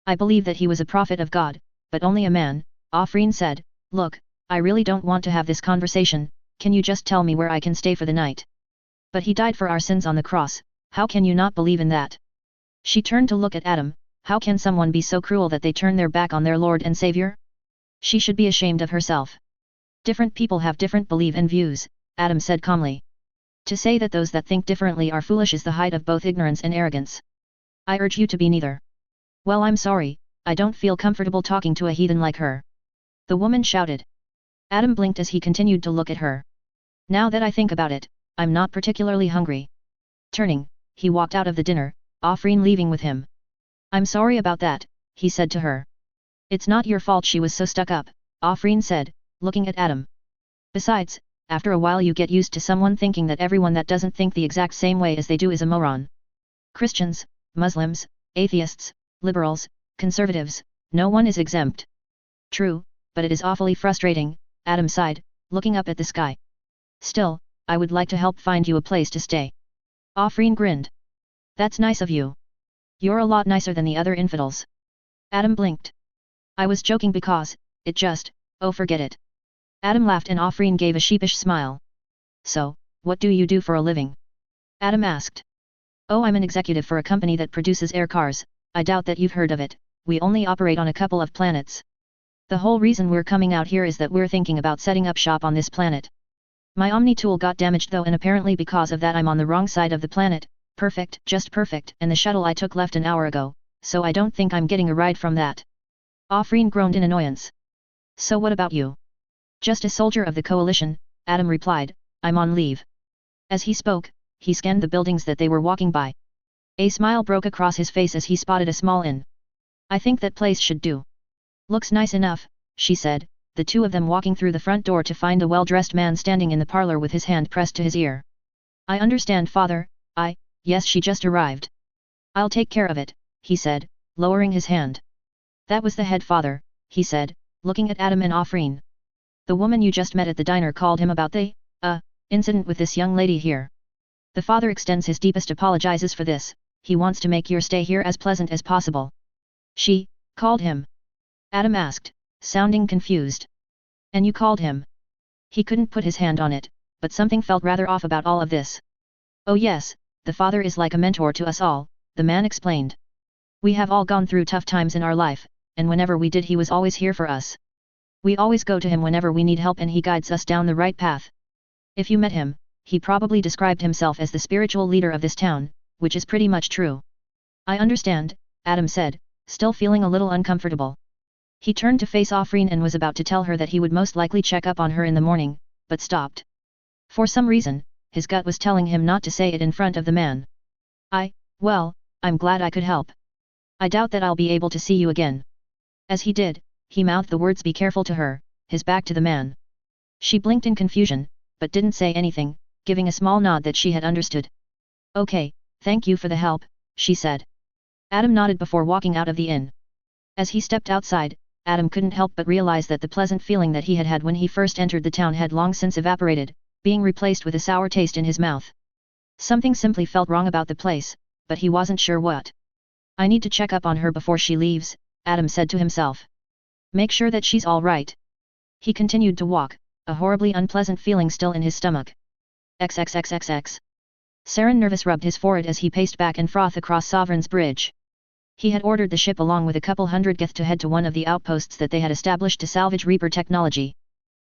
I believe that he was a prophet of God, but only a man, Afreen said. Look, I really don't want to have this conversation, can you just tell me where I can stay for the night? But he died for our sins on the cross, how can you not believe in that? She turned to look at Adam, how can someone be so cruel that they turn their back on their Lord and Savior? She should be ashamed of herself. Different people have different belief and views, Adam said calmly. To say that those that think differently are foolish is the height of both ignorance and arrogance. I urge you to be neither. Well I'm sorry, I don't feel comfortable talking to a heathen like her. The woman shouted. Adam blinked as he continued to look at her. Now that I think about it, I'm not particularly hungry. Turning, he walked out of the dinner, Afreen leaving with him. I'm sorry about that, he said to her. It's not your fault she was so stuck up, Afreen said, looking at Adam. Besides, after a while you get used to someone thinking that everyone that doesn't think the exact same way as they do is a moron. Christians, Muslims, atheists, liberals, conservatives, no one is exempt. True, but it is awfully frustrating, Adam sighed, looking up at the sky. Still, I would like to help find you a place to stay. Afreen grinned. That's nice of you. You're a lot nicer than the other infidels. Adam blinked. I was joking because, it just, oh forget it. Adam laughed and Afreen gave a sheepish smile. So, what do you do for a living? Adam asked. Oh I'm an executive for a company that produces air cars, I doubt that you've heard of it, we only operate on a couple of planets. The whole reason we're coming out here is that we're thinking about setting up shop on this planet. My Omni tool got damaged though and apparently because of that I'm on the wrong side of the planet, perfect, just perfect, and the shuttle I took left an hour ago, so I don't think I'm getting a ride from that. Afreen groaned in annoyance. So what about you? Just a soldier of the coalition, Adam replied, I'm on leave. As he spoke, he scanned the buildings that they were walking by. A smile broke across his face as he spotted a small inn. I think that place should do. Looks nice enough, she said, the two of them walking through the front door to find a well-dressed man standing in the parlor with his hand pressed to his ear. I understand father, yes she just arrived. I'll take care of it, he said, lowering his hand. That was the head father, he said, looking at Adam and Afreen. The woman you just met at the diner called him about the, incident with this young lady here. The father extends his deepest apologizes for this, he wants to make your stay here as pleasant as possible. She, called him? Adam asked, sounding confused. And you called him? He couldn't put his hand on it, but something felt rather off about all of this. Oh yes, the father is like a mentor to us all, the man explained. We have all gone through tough times in our life, and whenever we did he was always here for us. We always go to him whenever we need help and he guides us down the right path. If you met him, he probably described himself as the spiritual leader of this town, which is pretty much true. I understand, Adam said, still feeling a little uncomfortable. He turned to face Afreen and was about to tell her that he would most likely check up on her in the morning, but stopped. For some reason, his gut was telling him not to say it in front of the man. Well, I'm glad I could help. I doubt that I'll be able to see you again. As he did, he mouthed the words be careful to her, his back to the man. She blinked in confusion, but didn't say anything, giving a small nod that she had understood. Okay, thank you for the help, she said. Adam nodded before walking out of the inn. As he stepped outside, Adam couldn't help but realize that the pleasant feeling that he had had when he first entered the town had long since evaporated, being replaced with a sour taste in his mouth. Something simply felt wrong about the place, but he wasn't sure what. I need to check up on her before she leaves, Adam said to himself. Make sure that she's all right. He continued to walk, a horribly unpleasant feeling still in his stomach. XXXXX. Saren nervous rubbed his forehead as he paced back and forth across Sovereign's Bridge. He had ordered the ship along with a couple hundred Geth to head to one of the outposts that they had established to salvage Reaper technology.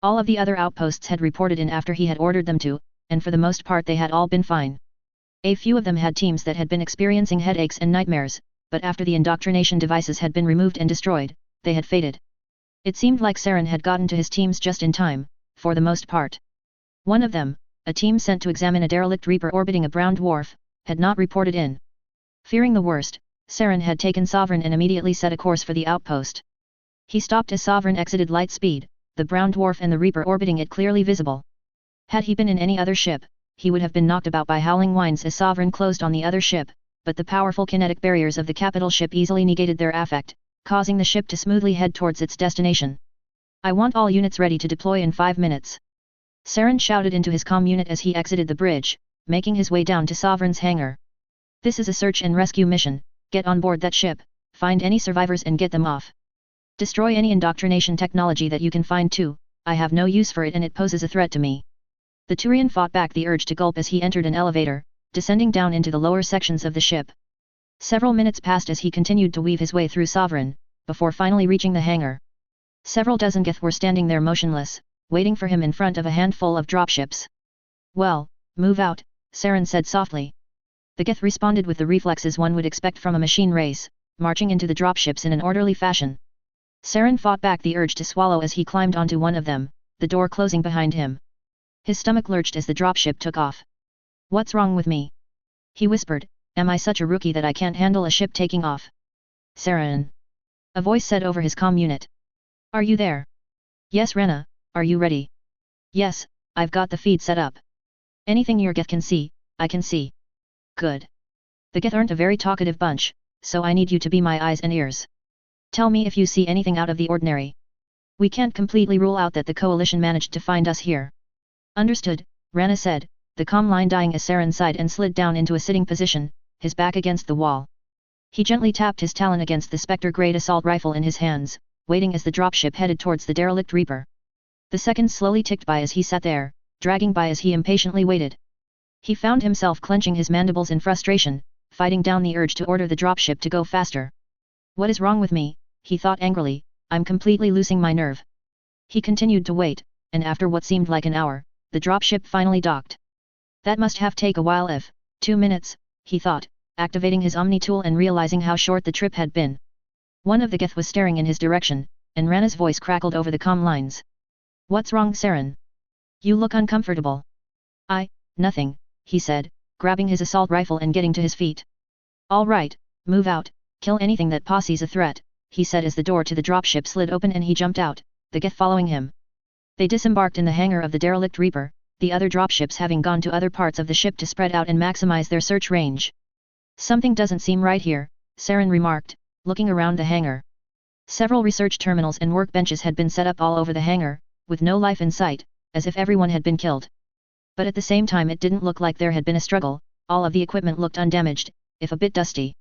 All of the other outposts had reported in after he had ordered them to, and for the most part they had all been fine. A few of them had teams that had been experiencing headaches and nightmares, but after the indoctrination devices had been removed and destroyed, they had faded. It seemed like Saren had gotten to his teams just in time, for the most part. One of them, a team sent to examine a derelict Reaper orbiting a brown dwarf, had not reported in. Fearing the worst, Saren had taken Sovereign and immediately set a course for the outpost. He stopped as Sovereign exited light speed, the brown dwarf and the Reaper orbiting it clearly visible. Had he been in any other ship, he would have been knocked about by howling winds as Sovereign closed on the other ship, but the powerful kinetic barriers of the capital ship easily negated their effect, causing the ship to smoothly head towards its destination. I want all units ready to deploy in 5 minutes. Saren shouted into his comm unit as he exited the bridge, making his way down to Sovereign's hangar. This is a search and rescue mission, get on board that ship, find any survivors and get them off. Destroy any indoctrination technology that you can find too, I have no use for it and it poses a threat to me. The Turian fought back the urge to gulp as he entered an elevator, descending down into the lower sections of the ship. Several minutes passed as he continued to weave his way through Sovereign, before finally reaching the hangar. Several dozen Geth were standing there motionless, waiting for him in front of a handful of dropships. Well, move out, Saren said softly. The Geth responded with the reflexes one would expect from a machine race, marching into the dropships in an orderly fashion. Saren fought back the urge to swallow as he climbed onto one of them, the door closing behind him. His stomach lurched as the dropship took off. What's wrong with me? He whispered, am I such a rookie that I can't handle a ship taking off? Saren. A voice said over his comm unit. Are you there? Yes Rena, are you ready? Yes, I've got the feed set up. Anything your Geth can see, I can see. Good. The Geth aren't a very talkative bunch, so I need you to be my eyes and ears. Tell me if you see anything out of the ordinary. We can't completely rule out that the coalition managed to find us here. Understood, Rana said, the comm line dying as Saren sighed and slid down into a sitting position, his back against the wall. He gently tapped his talon against the Spectre-grade assault rifle in his hands, waiting as the dropship headed towards the derelict Reaper. The seconds slowly ticked by as he sat there, dragging by as he impatiently waited. He found himself clenching his mandibles in frustration, fighting down the urge to order the dropship to go faster. What is wrong with me, he thought angrily, I'm completely losing my nerve. He continued to wait, and after what seemed like an hour, the dropship finally docked. That must have taken a while 2 minutes, he thought, activating his Omni tool and realizing how short the trip had been. One of the Geth was staring in his direction, and Rana's voice crackled over the comm lines. What's wrong Saren? You look uncomfortable. Nothing, he said, grabbing his assault rifle and getting to his feet. All right, move out, kill anything that posses a threat, he said as the door to the dropship slid open and he jumped out, the Geth following him. They disembarked in the hangar of the derelict Reaper, the other dropships having gone to other parts of the ship to spread out and maximize their search range. Something doesn't seem right here, Saren remarked, looking around the hangar. Several research terminals and workbenches had been set up all over the hangar, with no life in sight, as if everyone had been killed. But at the same time it didn't look like there had been a struggle, all of the equipment looked undamaged, if a bit dusty.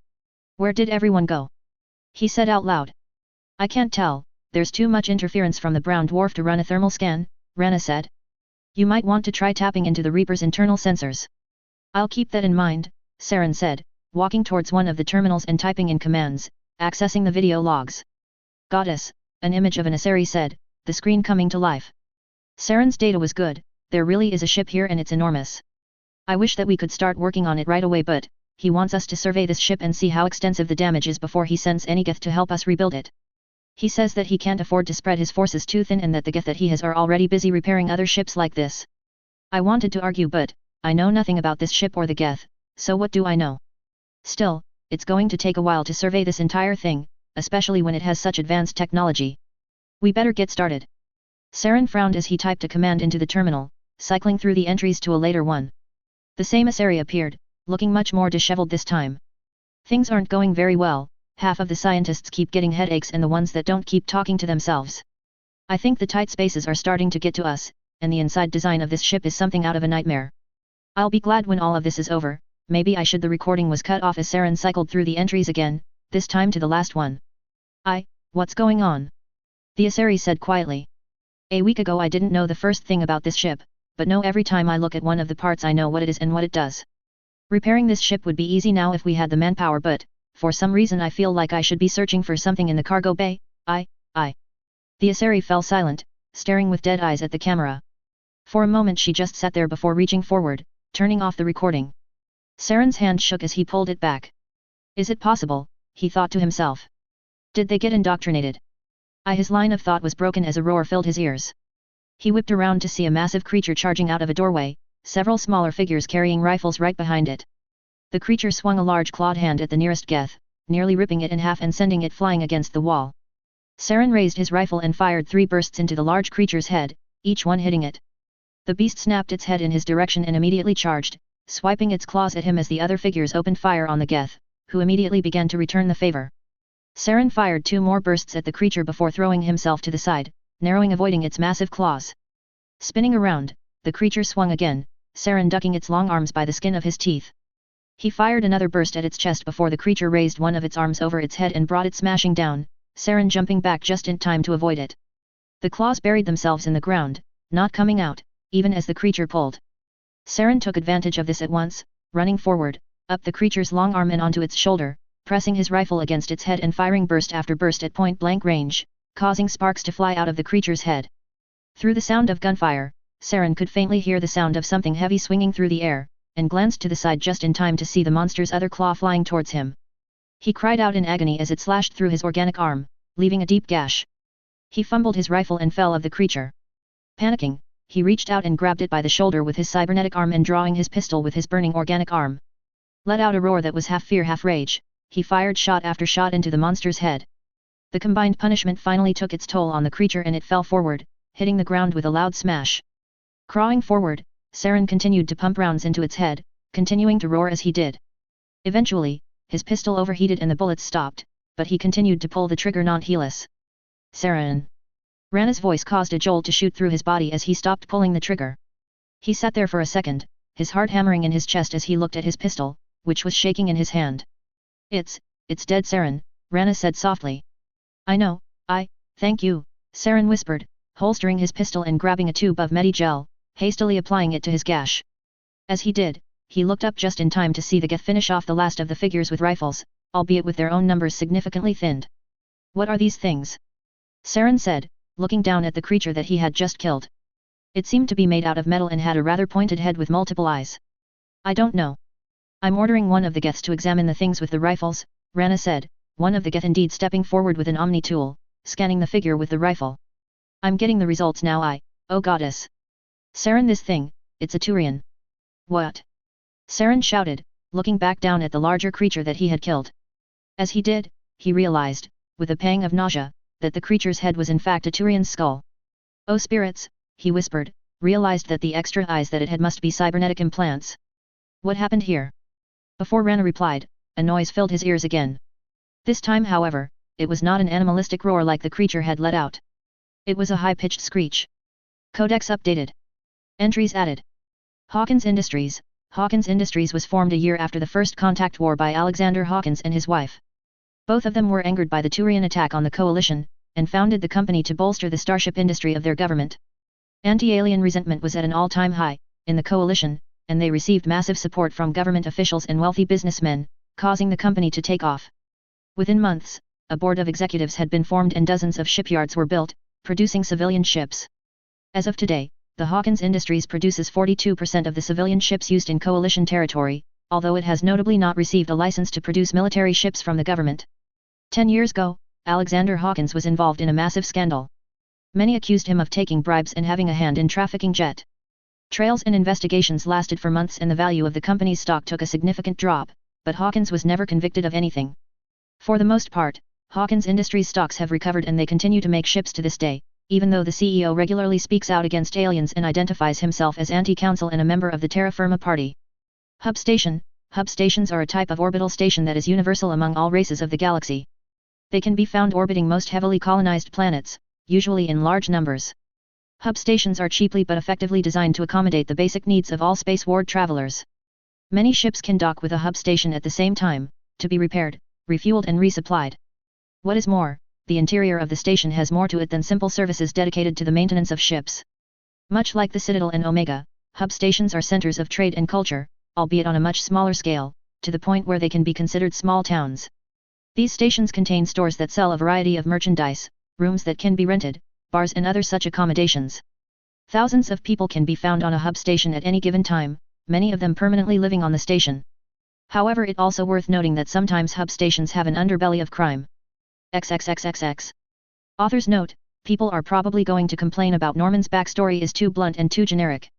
Where did everyone go? He said out loud. I can't tell, there's too much interference from the brown dwarf to run a thermal scan, Rana said. You might want to try tapping into the Reaper's internal sensors. I'll keep that in mind, Saren said, walking towards one of the terminals and typing in commands, accessing the video logs. Goddess, an image of an Asari said, the screen coming to life. Saren's data was good, there really is a ship here and it's enormous. I wish that we could start working on it right away but, he wants us to survey this ship and see how extensive the damage is before he sends any Geth to help us rebuild it. He says that he can't afford to spread his forces too thin and that the Geth that he has are already busy repairing other ships like this. I wanted to argue but, I know nothing about this ship or the Geth, so what do I know? Still, it's going to take a while to survey this entire thing, especially when it has such advanced technology. We better get started. Saren frowned as he typed a command into the terminal, cycling through the entries to a later one. The same Asari appeared, looking much more disheveled this time. Things aren't going very well, half of the scientists keep getting headaches and the ones that don't keep talking to themselves. I think the tight spaces are starting to get to us, and the inside design of this ship is something out of a nightmare. I'll be glad when all of this is over. Maybe I should. The recording was cut off as Saren cycled through the entries again, this time to the last one. What's going on? The Asari said quietly. A week ago I didn't know the first thing about this ship, but now every time I look at one of the parts I know what it is and what it does. Repairing this ship would be easy now if we had the manpower, but, for some reason I feel like I should be searching for something in the cargo bay. The Asari fell silent, staring with dead eyes at the camera. For a moment she just sat there before reaching forward, turning off the recording. Saren's hand shook as he pulled it back. Is it possible, he thought to himself. Did they get indoctrinated? His line of thought was broken as a roar filled his ears. He whipped around to see a massive creature charging out of a doorway, several smaller figures carrying rifles right behind it. The creature swung a large clawed hand at the nearest Geth, nearly ripping it in half and sending it flying against the wall. Saren raised his rifle and fired 3 bursts into the large creature's head, each one hitting it. The beast snapped its head in his direction and immediately charged, swiping its claws at him as the other figures opened fire on the Geth, who immediately began to return the favor. Saren fired 2 more bursts at the creature before throwing himself to the side, narrowing avoiding its massive claws. Spinning around, the creature swung again, Saren ducking its long arms by the skin of his teeth. He fired another burst at its chest before the creature raised one of its arms over its head and brought it smashing down, Saren jumping back just in time to avoid it. The claws buried themselves in the ground, not coming out, even as the creature pulled. Saren took advantage of this at once, running forward, up the creature's long arm and onto its shoulder, pressing his rifle against its head and firing burst after burst at point-blank range, causing sparks to fly out of the creature's head. Through the sound of gunfire, Saren could faintly hear the sound of something heavy swinging through the air, and glanced to the side just in time to see the monster's other claw flying towards him. He cried out in agony as it slashed through his organic arm, leaving a deep gash. He fumbled his rifle and fell of the creature. Panicking, he reached out and grabbed it by the shoulder with his cybernetic arm and drawing his pistol with his burning organic arm. Let out a roar that was half fear half rage, he fired shot after shot into the monster's head. The combined punishment finally took its toll on the creature and it fell forward, hitting the ground with a loud smash. Crawling forward, Saren continued to pump rounds into its head, continuing to roar as he did. Eventually, his pistol overheated and the bullets stopped, but he continued to pull the trigger non-heedless. Saren! Rana's voice caused a jolt to shoot through his body as he stopped pulling the trigger. He sat there for a second, his heart hammering in his chest as he looked at his pistol, which was shaking in his hand. It's dead, Saren, Rana said softly. I know, thank you, Saren whispered, holstering his pistol and grabbing a tube of Medi-gel, hastily applying it to his gash. As he did, he looked up just in time to see the Geth finish off the last of the figures with rifles, albeit with their own numbers significantly thinned. What are these things? Saren said, looking down at the creature that he had just killed. It seemed to be made out of metal and had a rather pointed head with multiple eyes. I don't know. I'm ordering one of the Geths to examine the things with the rifles, Rana said, one of the Geth indeed stepping forward with an Omni tool, scanning the figure with the rifle. I'm getting the results now. Oh goddess. Saren, this thing, it's a Turian. What? Saren shouted, looking back down at the larger creature that he had killed. As he did, he realized, with a pang of nausea, that the creature's head was in fact a Turian's skull. Oh spirits, he whispered, realized that the extra eyes that it had must be cybernetic implants. What happened here? Before Rana replied, a noise filled his ears again. This time, however, it was not an animalistic roar like the creature had let out. It was a high-pitched screech. Codex updated. Entries added. Hawkins Industries. Hawkins Industries was formed a year after the First Contact War by Alexander Hawkins and his wife. Both of them were angered by the Turian attack on the coalition, and founded the company to bolster the starship industry of their government. Anti-alien resentment was at an all-time high, in the coalition, and they received massive support from government officials and wealthy businessmen, causing the company to take off. Within months, a board of executives had been formed and dozens of shipyards were built, producing civilian ships. As of today, the Hawkins Industries produces 42% of the civilian ships used in coalition territory, although it has notably not received a license to produce military ships from the government. 10 years ago, Alexander Hawkins was involved in a massive scandal. Many accused him of taking bribes and having a hand in trafficking jet. Trails and investigations lasted for months and the value of the company's stock took a significant drop, but Hawkins was never convicted of anything. For the most part, Hawkins Industries stocks have recovered and they continue to make ships to this day, even though the CEO regularly speaks out against aliens and identifies himself as anti-council and a member of the Terra Firma party. Hub Station, hub stations are a type of orbital station that is universal among all races of the galaxy. They can be found orbiting most heavily colonized planets, usually in large numbers. Hub stations are cheaply but effectively designed to accommodate the basic needs of all space-ward travelers. Many ships can dock with a hub station at the same time, to be repaired, refueled and resupplied. What is more, the interior of the station has more to it than simple services dedicated to the maintenance of ships. Much like the Citadel and Omega, hub stations are centers of trade and culture, albeit on a much smaller scale, to the point where they can be considered small towns. These stations contain stores that sell a variety of merchandise, rooms that can be rented, bars and other such accommodations. Thousands of people can be found on a hub station at any given time, many of them permanently living on the station. However, it also worth noting that sometimes hub stations have an underbelly of crime. XXXXX. Author's note: people are probably going to complain about Norman's backstory is too blunt and too generic.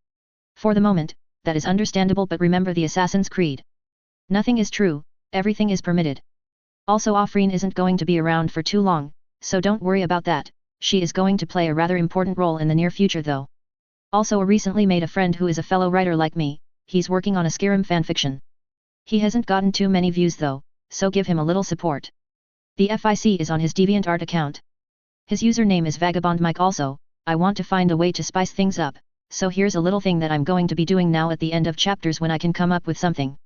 For the moment, that is understandable, but remember the Assassin's Creed. Nothing is true, everything is permitted. Also, Afreen isn't going to be around for too long, so don't worry about that. She is going to play a rather important role in the near future though. Also, I recently made a friend who is a fellow writer like me, he's working on a Skyrim fanfiction. He hasn't gotten too many views though, so give him a little support. The FIC is on his DeviantArt account. His username is Vagabond Mike. Also, I want to find a way to spice things up, so here's a little thing that I'm going to be doing now at the end of chapters when I can come up with something.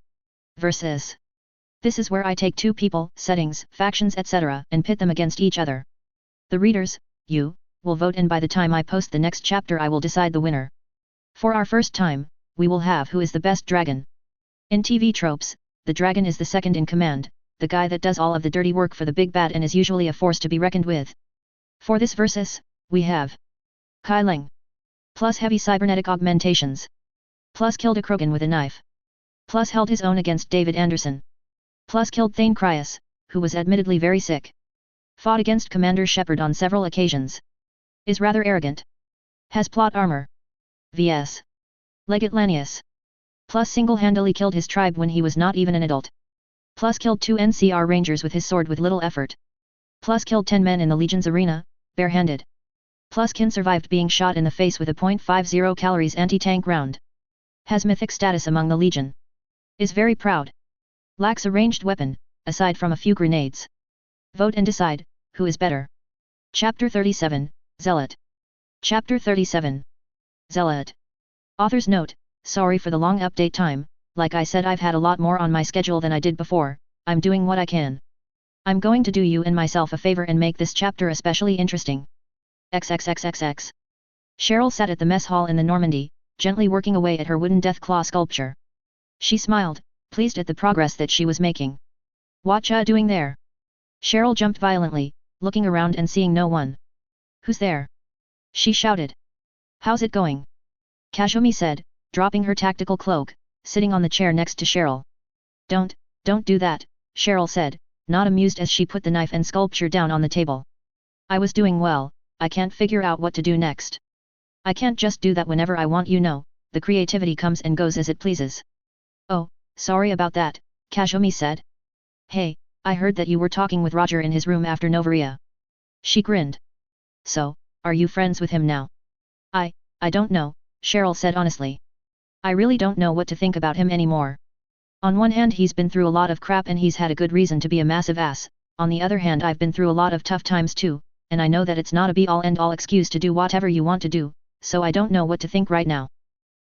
Versus. This is where I take two people, settings, factions etc. and pit them against each other. The readers, you, will vote, and by the time I post the next chapter I will decide the winner. For our first time, we will have who is the best dragon. In TV tropes, the dragon is the second in command, the guy that does all of the dirty work for the big bad and is usually a force to be reckoned with. For this versus, we have Kai Leng. Plus heavy cybernetic augmentations. Plus killed a Krogan with a knife. Plus held his own against David Anderson. Plus killed Thane Kryus, who was admittedly very sick. Fought against Commander Shepard on several occasions. Is rather arrogant. Has plot armor. vs. Legate Lanius. Plus single-handedly killed his tribe when he was not even an adult. Plus killed 2 NCR Rangers with his sword with little effort. Plus killed 10 men in the Legion's arena, barehanded. Plus Kin survived being shot in the face with a .50 calories anti-tank round. Has mythic status among the Legion. Is very proud. Lacks a ranged weapon, aside from a few grenades. Vote and decide, who is better. Chapter 37, Zealot. Chapter 37. Zealot. Author's note: sorry for the long update time, like I said I've had a lot more on my schedule than I did before, I'm doing what I can. I'm going to do you and myself a favor and make this chapter especially interesting. XXXXX. Cheryl sat at the mess hall in the Normandy, gently working away at her wooden death claw sculpture. She smiled, pleased at the progress that she was making. What ya doing there? Cheryl jumped violently, looking around and seeing no one. Who's there? She shouted. How's it going? Kazumi said, dropping her tactical cloak, sitting on the chair next to Cheryl. Don't do that, Cheryl said, not amused as she put the knife and sculpture down on the table. I was doing well, I can't figure out what to do next. I can't just do that whenever I want, you know, the creativity comes and goes as it pleases. Oh, sorry about that, Kazumi said. Hey, I heard that you were talking with Roger in his room after Novaria. She grinned. So, are you friends with him now? I don't know, Cheryl said honestly. I really don't know what to think about him anymore. On one hand he's been through a lot of crap and he's had a good reason to be a massive ass, on the other hand I've been through a lot of tough times too, and I know that it's not a be-all end-all excuse to do whatever you want to do, so I don't know what to think right now.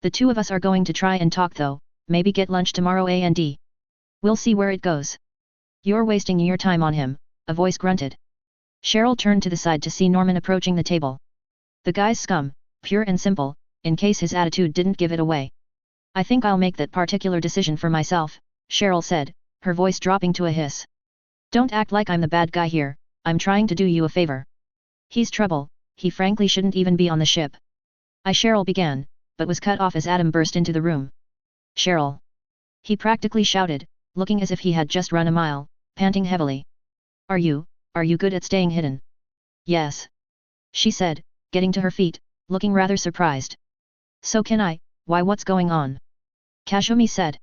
The two of us are going to try and talk though, maybe get lunch tomorrow and we'll see where it goes. You're wasting your time on him, a voice grunted. Cheryl turned to the side to see Norman approaching the table. The guy's scum, pure and simple, in case his attitude didn't give it away. I think I'll make that particular decision for myself, Cheryl said, her voice dropping to a hiss. Don't act like I'm the bad guy here, I'm trying to do you a favor. He's trouble, he frankly shouldn't even be on the ship. Cheryl began, but was cut off as Adam burst into the room. Cheryl! He practically shouted, looking as if he had just run a mile, panting heavily. Are you good at staying hidden? Yes. She said, getting to her feet, looking rather surprised. So can I, why what's going on? Kazumi said.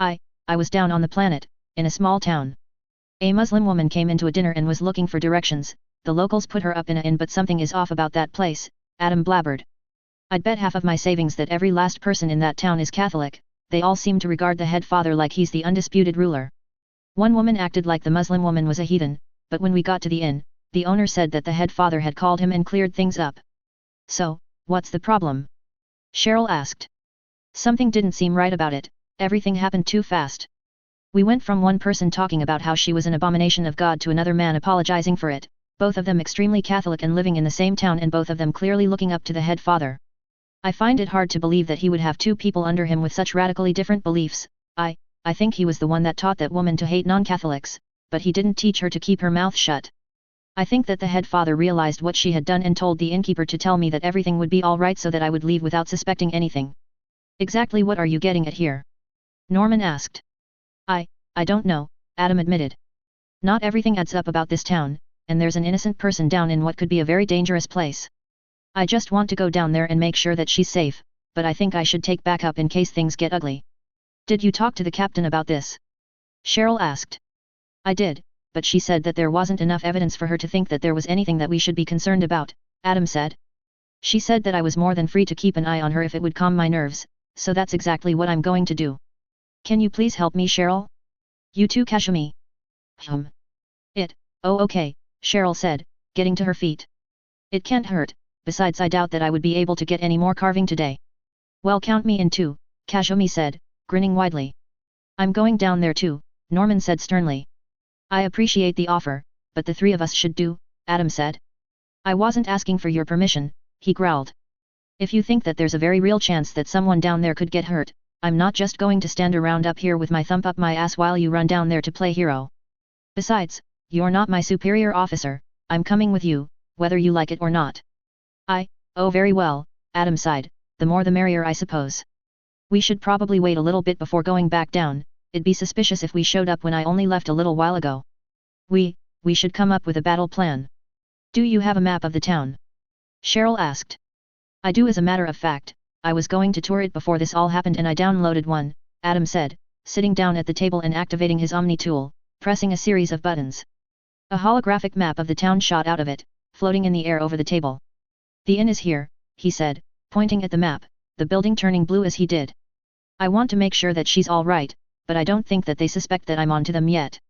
I was down on the planet, in a small town. A Muslim woman came into a dinner and was looking for directions, the locals put her up in a inn but something is off about that place, Adam blabbered. I'd bet half of my savings that every last person in that town is Catholic, they all seem to regard the head father like he's the undisputed ruler. One woman acted like the Muslim woman was a heathen, but when we got to the inn, the owner said that the head father had called him and cleared things up. So, what's the problem? Cheryl asked. Something didn't seem right about it, everything happened too fast. We went from one person talking about how she was an abomination of God to another man apologizing for it, both of them extremely Catholic and living in the same town and both of them clearly looking up to the head father. I find it hard to believe that he would have two people under him with such radically different beliefs. I think he was the one that taught that woman to hate non-Catholics, but he didn't teach her to keep her mouth shut. I think that the head father realized what she had done and told the innkeeper to tell me that everything would be all right so that I would leave without suspecting anything. Exactly what are you getting at here? Norman asked. I don't know, Adam admitted. Not everything adds up about this town, and there's an innocent person down in what could be a very dangerous place. I just want to go down there and make sure that she's safe, but I think I should take backup in case things get ugly. Did you talk to the captain about this? Cheryl asked. I did, but she said that there wasn't enough evidence for her to think that there was anything that we should be concerned about, Adam said. She said that I was more than free to keep an eye on her if it would calm my nerves, so that's exactly what I'm going to do. Can you please help me, Cheryl? You too, Kashumi. Oh okay, Cheryl said, getting to her feet. It can't hurt, besides I doubt that I would be able to get any more carving today. Well, count me in too, Kashumi said, grinning widely. I'm going down there too, Norman said sternly. I appreciate the offer, but the three of us should do, Adam said. I wasn't asking for your permission, he growled. If you think that there's a very real chance that someone down there could get hurt, I'm not just going to stand around up here with my thumb up my ass while you run down there to play hero. Besides, you're not my superior officer, I'm coming with you, whether you like it or not. Oh very well, Adam sighed, the more the merrier I suppose. We should probably wait a little bit before going back down, it'd be suspicious if we showed up when I only left a little while ago. We should come up with a battle plan. Do you have a map of the town? Cheryl asked. I do, as a matter of fact, I was going to tour it before this all happened and I downloaded one, Adam said, sitting down at the table and activating his Omni tool, pressing a series of buttons. A holographic map of the town shot out of it, floating in the air over the table. The inn is here, he said, pointing at the map, the building turning blue as he did. I want to make sure that she's all right, but I don't think that they suspect that I'm on to them yet.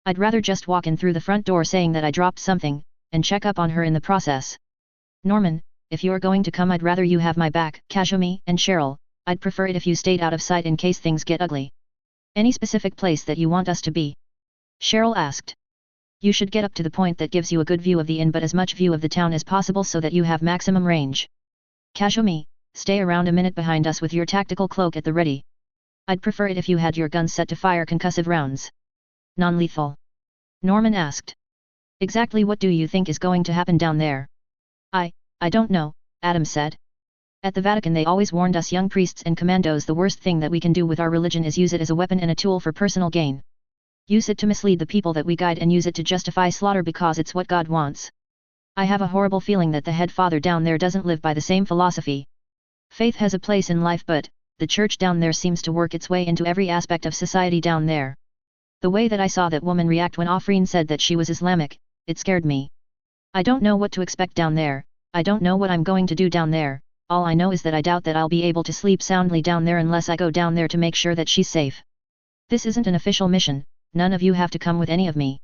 I'd rather just walk in through the front door saying that I dropped something, and check up on her in the process. Norman, if you're going to come, I'd rather you have my back, Kashumi and Cheryl, I'd prefer it if you stayed out of sight in case things get ugly. Any specific place that you want us to be? Cheryl asked. You should get up to the point that gives you a good view of the inn but as much view of the town as possible so that you have maximum range. Kashumi, stay around a minute behind us with your tactical cloak at the ready. I'd prefer it if you had your guns set to fire concussive rounds. Non-lethal? Norman asked. Exactly what do you think is going to happen down there? I don't know, Adam said. At the Vatican they always warned us young priests and commandos the worst thing that we can do with our religion is use it as a weapon and a tool for personal gain. Use it to mislead the people that we guide and use it to justify slaughter because it's what God wants. I have a horrible feeling that the head father down there doesn't live by the same philosophy. Faith has a place in life, but the church down there seems to work its way into every aspect of society down there. The way that I saw that woman react when Afreen said that she was Islamic, it scared me. I don't know what to expect down there, I don't know what I'm going to do down there, all I know is that I doubt that I'll be able to sleep soundly down there unless I go down there to make sure that she's safe. This isn't an official mission. None of you have to come with any of me.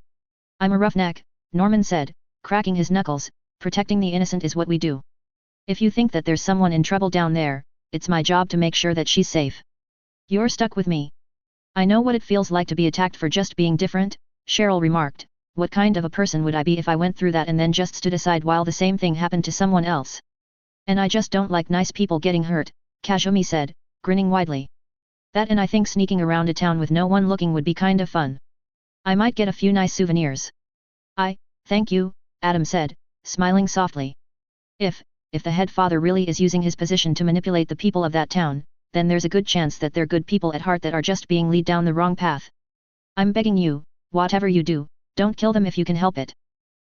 I'm a roughneck, Norman said, cracking his knuckles, protecting the innocent is what we do. If you think that there's someone in trouble down there, it's my job to make sure that she's safe. You're stuck with me. I know what it feels like to be attacked for just being different, Cheryl remarked. What kind of a person would I be if I went through that and then just stood aside while the same thing happened to someone else? And I just don't like nice people getting hurt, Kashumi said, grinning widely. That and I think sneaking around a town with no one looking would be kind of fun. I might get a few nice souvenirs. Thank you, Adam said, smiling softly. If the head father really is using his position to manipulate the people of that town, then there's a good chance that they're good people at heart that are just being led down the wrong path. I'm begging you, whatever you do, don't kill them if you can help it.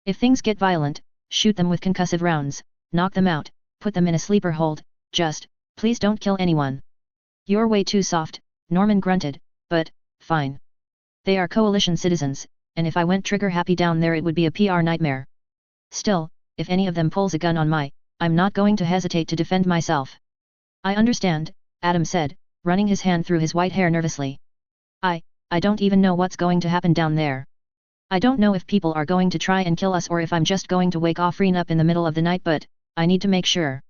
If things get violent, shoot them with concussive rounds, knock them out, put them in a sleeper hold, just, please don't kill anyone. You're way too soft, Norman grunted, but, fine. They are coalition citizens, and if I went trigger-happy down there it would be a PR nightmare. Still, if any of them pulls a gun on I'm not going to hesitate to defend myself. I understand, Adam said, running his hand through his white hair nervously. I don't even know what's going to happen down there. I don't know if people are going to try and kill us or if I'm just going to wake Offreen up in the middle of the night, but I need to make sure.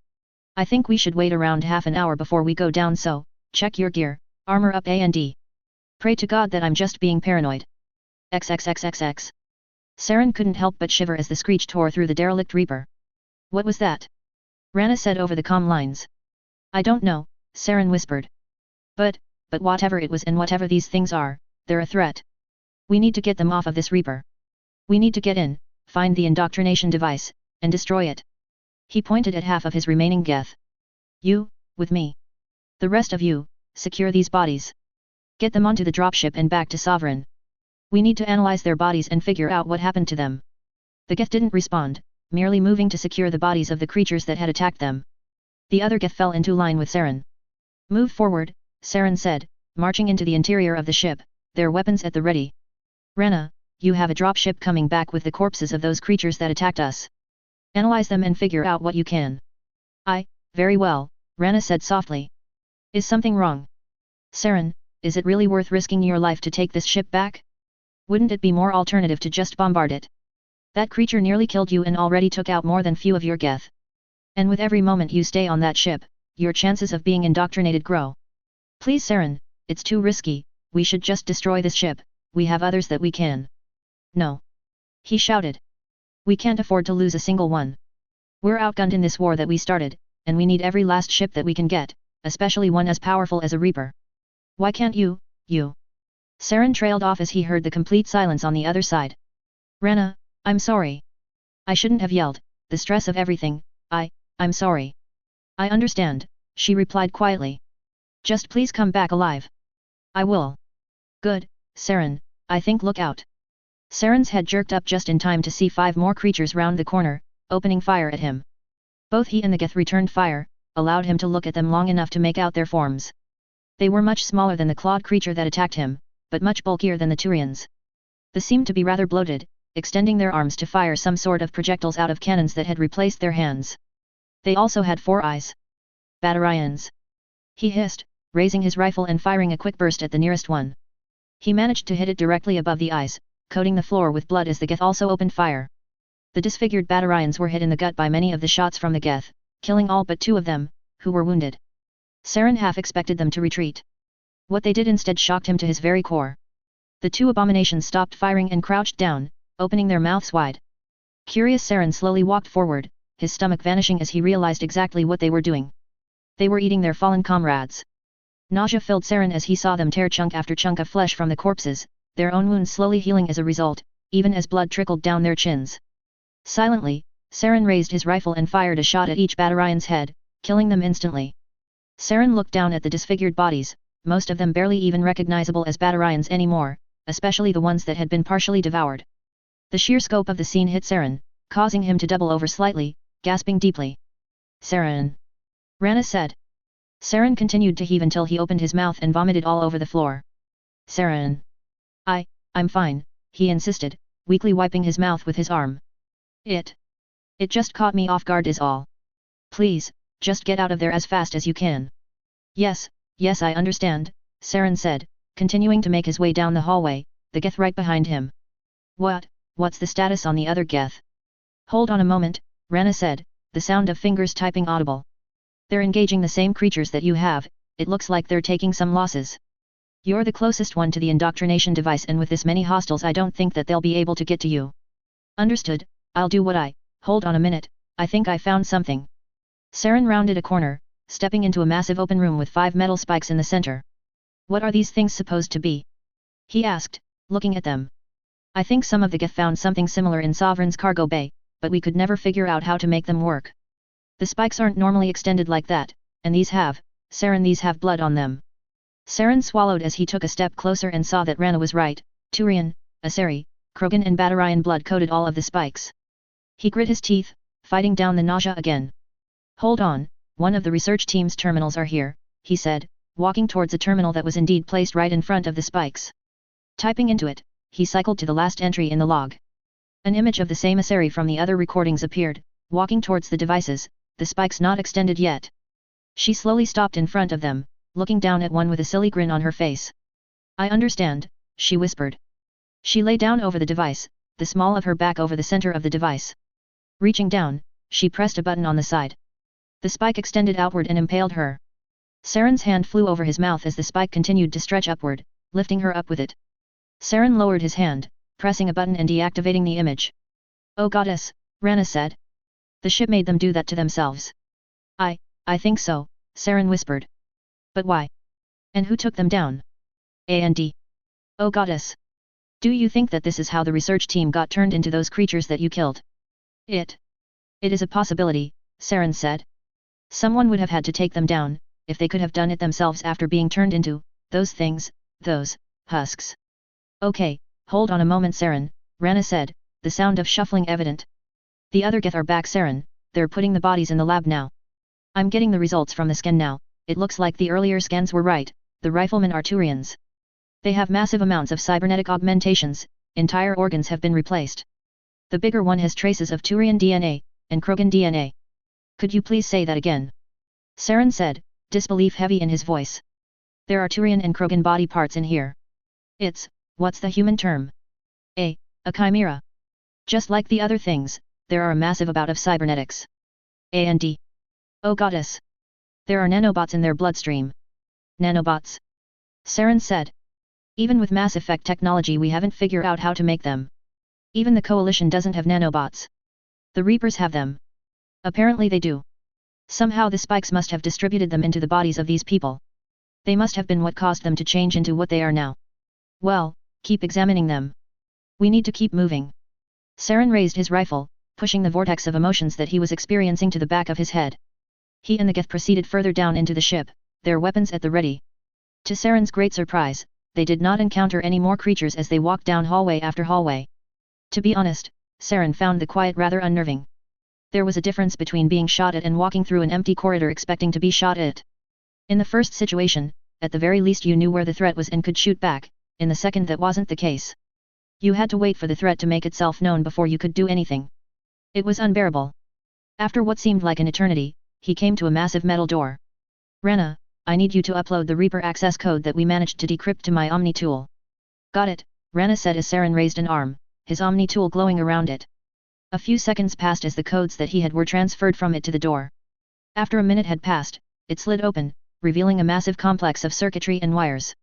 I think we should wait around half an hour before we go down, so check your gear, armor up and pray to God that I'm just being paranoid. XXXXX. Saren couldn't help but shiver as the screech tore through the derelict Reaper. What was that? Rana said over the comm lines. I don't know, Saren whispered. But whatever it was and whatever these things are, they're a threat. We need to get them off of this Reaper. We need to get in, find the indoctrination device, and destroy it. He pointed at half of his remaining Geth. You, with me. The rest of you, secure these bodies. Get them onto the dropship and back to Sovereign. We need to analyze their bodies and figure out what happened to them. The Geth didn't respond, merely moving to secure the bodies of the creatures that had attacked them. The other Geth fell into line with Saren. Move forward, Saren said, marching into the interior of the ship, their weapons at the ready. Rana, you have a dropship coming back with the corpses of those creatures that attacked us. Analyze them and figure out what you can. Very well, Rana said softly. Is something wrong? Saren, is it really worth risking your life to take this ship back? Wouldn't it be more alternative to just bombard it? That creature nearly killed you and already took out more than few of your Geth. And with every moment you stay on that ship, your chances of being indoctrinated grow. Please Saren, it's too risky, we should just destroy this ship, we have others that we can. No. He shouted. We can't afford to lose a single one. We're outgunned in this war that we started, and we need every last ship that we can get, especially one as powerful as a Reaper. Why can't you? Saren trailed off as he heard the complete silence on the other side. Rana, I'm sorry. I shouldn't have yelled, the stress of everything, I'm sorry. I understand, she replied quietly. Just please come back alive. I will. Good, Saren, I think look out. Saren's head jerked up just in time to see 5 more creatures round the corner, opening fire at him. Both he and the Geth returned fire, allowed him to look at them long enough to make out their forms. They were much smaller than the clawed creature that attacked him, but much bulkier than the Turians. They seemed to be rather bloated, extending their arms to fire some sort of projectiles out of cannons that had replaced their hands. They also had 4 eyes. Batarians. He hissed, raising his rifle and firing a quick burst at the nearest one. He managed to hit it directly above the eyes, coating the floor with blood as the Geth also opened fire. The disfigured Batarians were hit in the gut by many of the shots from the Geth, killing all but 2 of them, who were wounded. Saren half expected them to retreat. What they did instead shocked him to his very core. The 2 abominations stopped firing and crouched down, opening their mouths wide. Curious Saren slowly walked forward, his stomach vanishing as he realized exactly what they were doing. They were eating their fallen comrades. Nausea filled Saren as he saw them tear chunk after chunk of flesh from the corpses, their own wounds slowly healing as a result, even as blood trickled down their chins. Silently, Saren raised his rifle and fired a shot at each Batarian's head, killing them instantly. Saren looked down at the disfigured bodies, most of them barely even recognizable as Batarians anymore, especially the ones that had been partially devoured. The sheer scope of the scene hit Saren, causing him to double over slightly, gasping deeply. Saren. Rana said. Saren continued to heave until he opened his mouth and vomited all over the floor. Saren. I'm fine, he insisted, weakly wiping his mouth with his arm. It just caught me off guard is all. Please, just get out of there as fast as you can. Yes, I understand, Saren said, continuing to make his way down the hallway, the Geth right behind him. What's the status on the other Geth? Hold on a moment, Rana said, the sound of fingers typing audible. They're engaging the same creatures that you have, it looks like they're taking some losses. You're the closest one to the indoctrination device and with this many hostiles I don't think that they'll be able to get to you. Understood, I'll do what hold on a minute, I think I found something. Saren rounded a corner, stepping into a massive open room with 5 metal spikes in the center. What are these things supposed to be? He asked, looking at them. I think some of the Geth found something similar in Sovereign's cargo bay, but we could never figure out how to make them work. The spikes aren't normally extended like that, and these have blood on them. Saren swallowed as he took a step closer and saw that Rana was right, Turian, Aseri, Krogan and Batarian blood coated all of the spikes. He grit his teeth, fighting down the nausea again. Hold on, one of the research team's terminals are here, he said, walking towards a terminal that was indeed placed right in front of the spikes. Typing into it, he cycled to the last entry in the log. An image of the same Aseri from the other recordings appeared, walking towards the devices, the spikes not extended yet. She slowly stopped in front of them, looking down at one with a silly grin on her face. I understand, she whispered. She lay down over the device, the small of her back over the center of the device. Reaching down, she pressed a button on the side. The spike extended outward and impaled her. Saren's hand flew over his mouth as the spike continued to stretch upward, lifting her up with it. Saren lowered his hand, pressing a button and deactivating the image. Oh goddess, Rana said. The ship made them do that to themselves. I think so, Saren whispered. But why? And who took them down? And. Oh goddess. Do you think that this is how the research team got turned into those creatures that you killed? It is a possibility, Saren said. Someone would have had to take them down, if they could have done it themselves after being turned into those things, those husks. Okay, hold on a moment Saren, Rana said, the sound of shuffling evident. The other Geth are back Saren, they're putting the bodies in the lab now. I'm getting the results from the scan now, it looks like the earlier scans were right, the riflemen are Turians. They have massive amounts of cybernetic augmentations, entire organs have been replaced. The bigger one has traces of Turian DNA, and Krogan DNA. Could you please say that again? Saren said, disbelief heavy in his voice. There are Turian and Krogan body parts in here. What's the human term? A chimera. Just like the other things, there are a massive amount of cybernetics. And. Oh goddess. There are nanobots in their bloodstream. Nanobots? Saren said. Even with MassEffect technology we haven't figured out how to make them. Even the coalition doesn't have nanobots. The Reapers have them. Apparently they do. Somehow the spikes must have distributed them into the bodies of these people. They must have been what caused them to change into what they are now. Well, keep examining them. We need to keep moving. Saren raised his rifle, pushing the vortex of emotions that he was experiencing to the back of his head. He and the Geth proceeded further down into the ship, their weapons at the ready. To Saren's great surprise, they did not encounter any more creatures as they walked down hallway after hallway. To be honest, Saren found the quiet rather unnerving. There was a difference between being shot at and walking through an empty corridor expecting to be shot at. In the first situation, at the very least you knew where the threat was and could shoot back, in the second that wasn't the case. You had to wait for the threat to make itself known before you could do anything. It was unbearable. After what seemed like an eternity, he came to a massive metal door. Rana, I need you to upload the Reaper access code that we managed to decrypt to my Omni tool. Got it, Rana said as Saren raised an arm, his Omni tool glowing around it. A few seconds passed as the codes that he had were transferred from it to the door. After a minute had passed, it slid open, revealing a massive complex of circuitry and wires.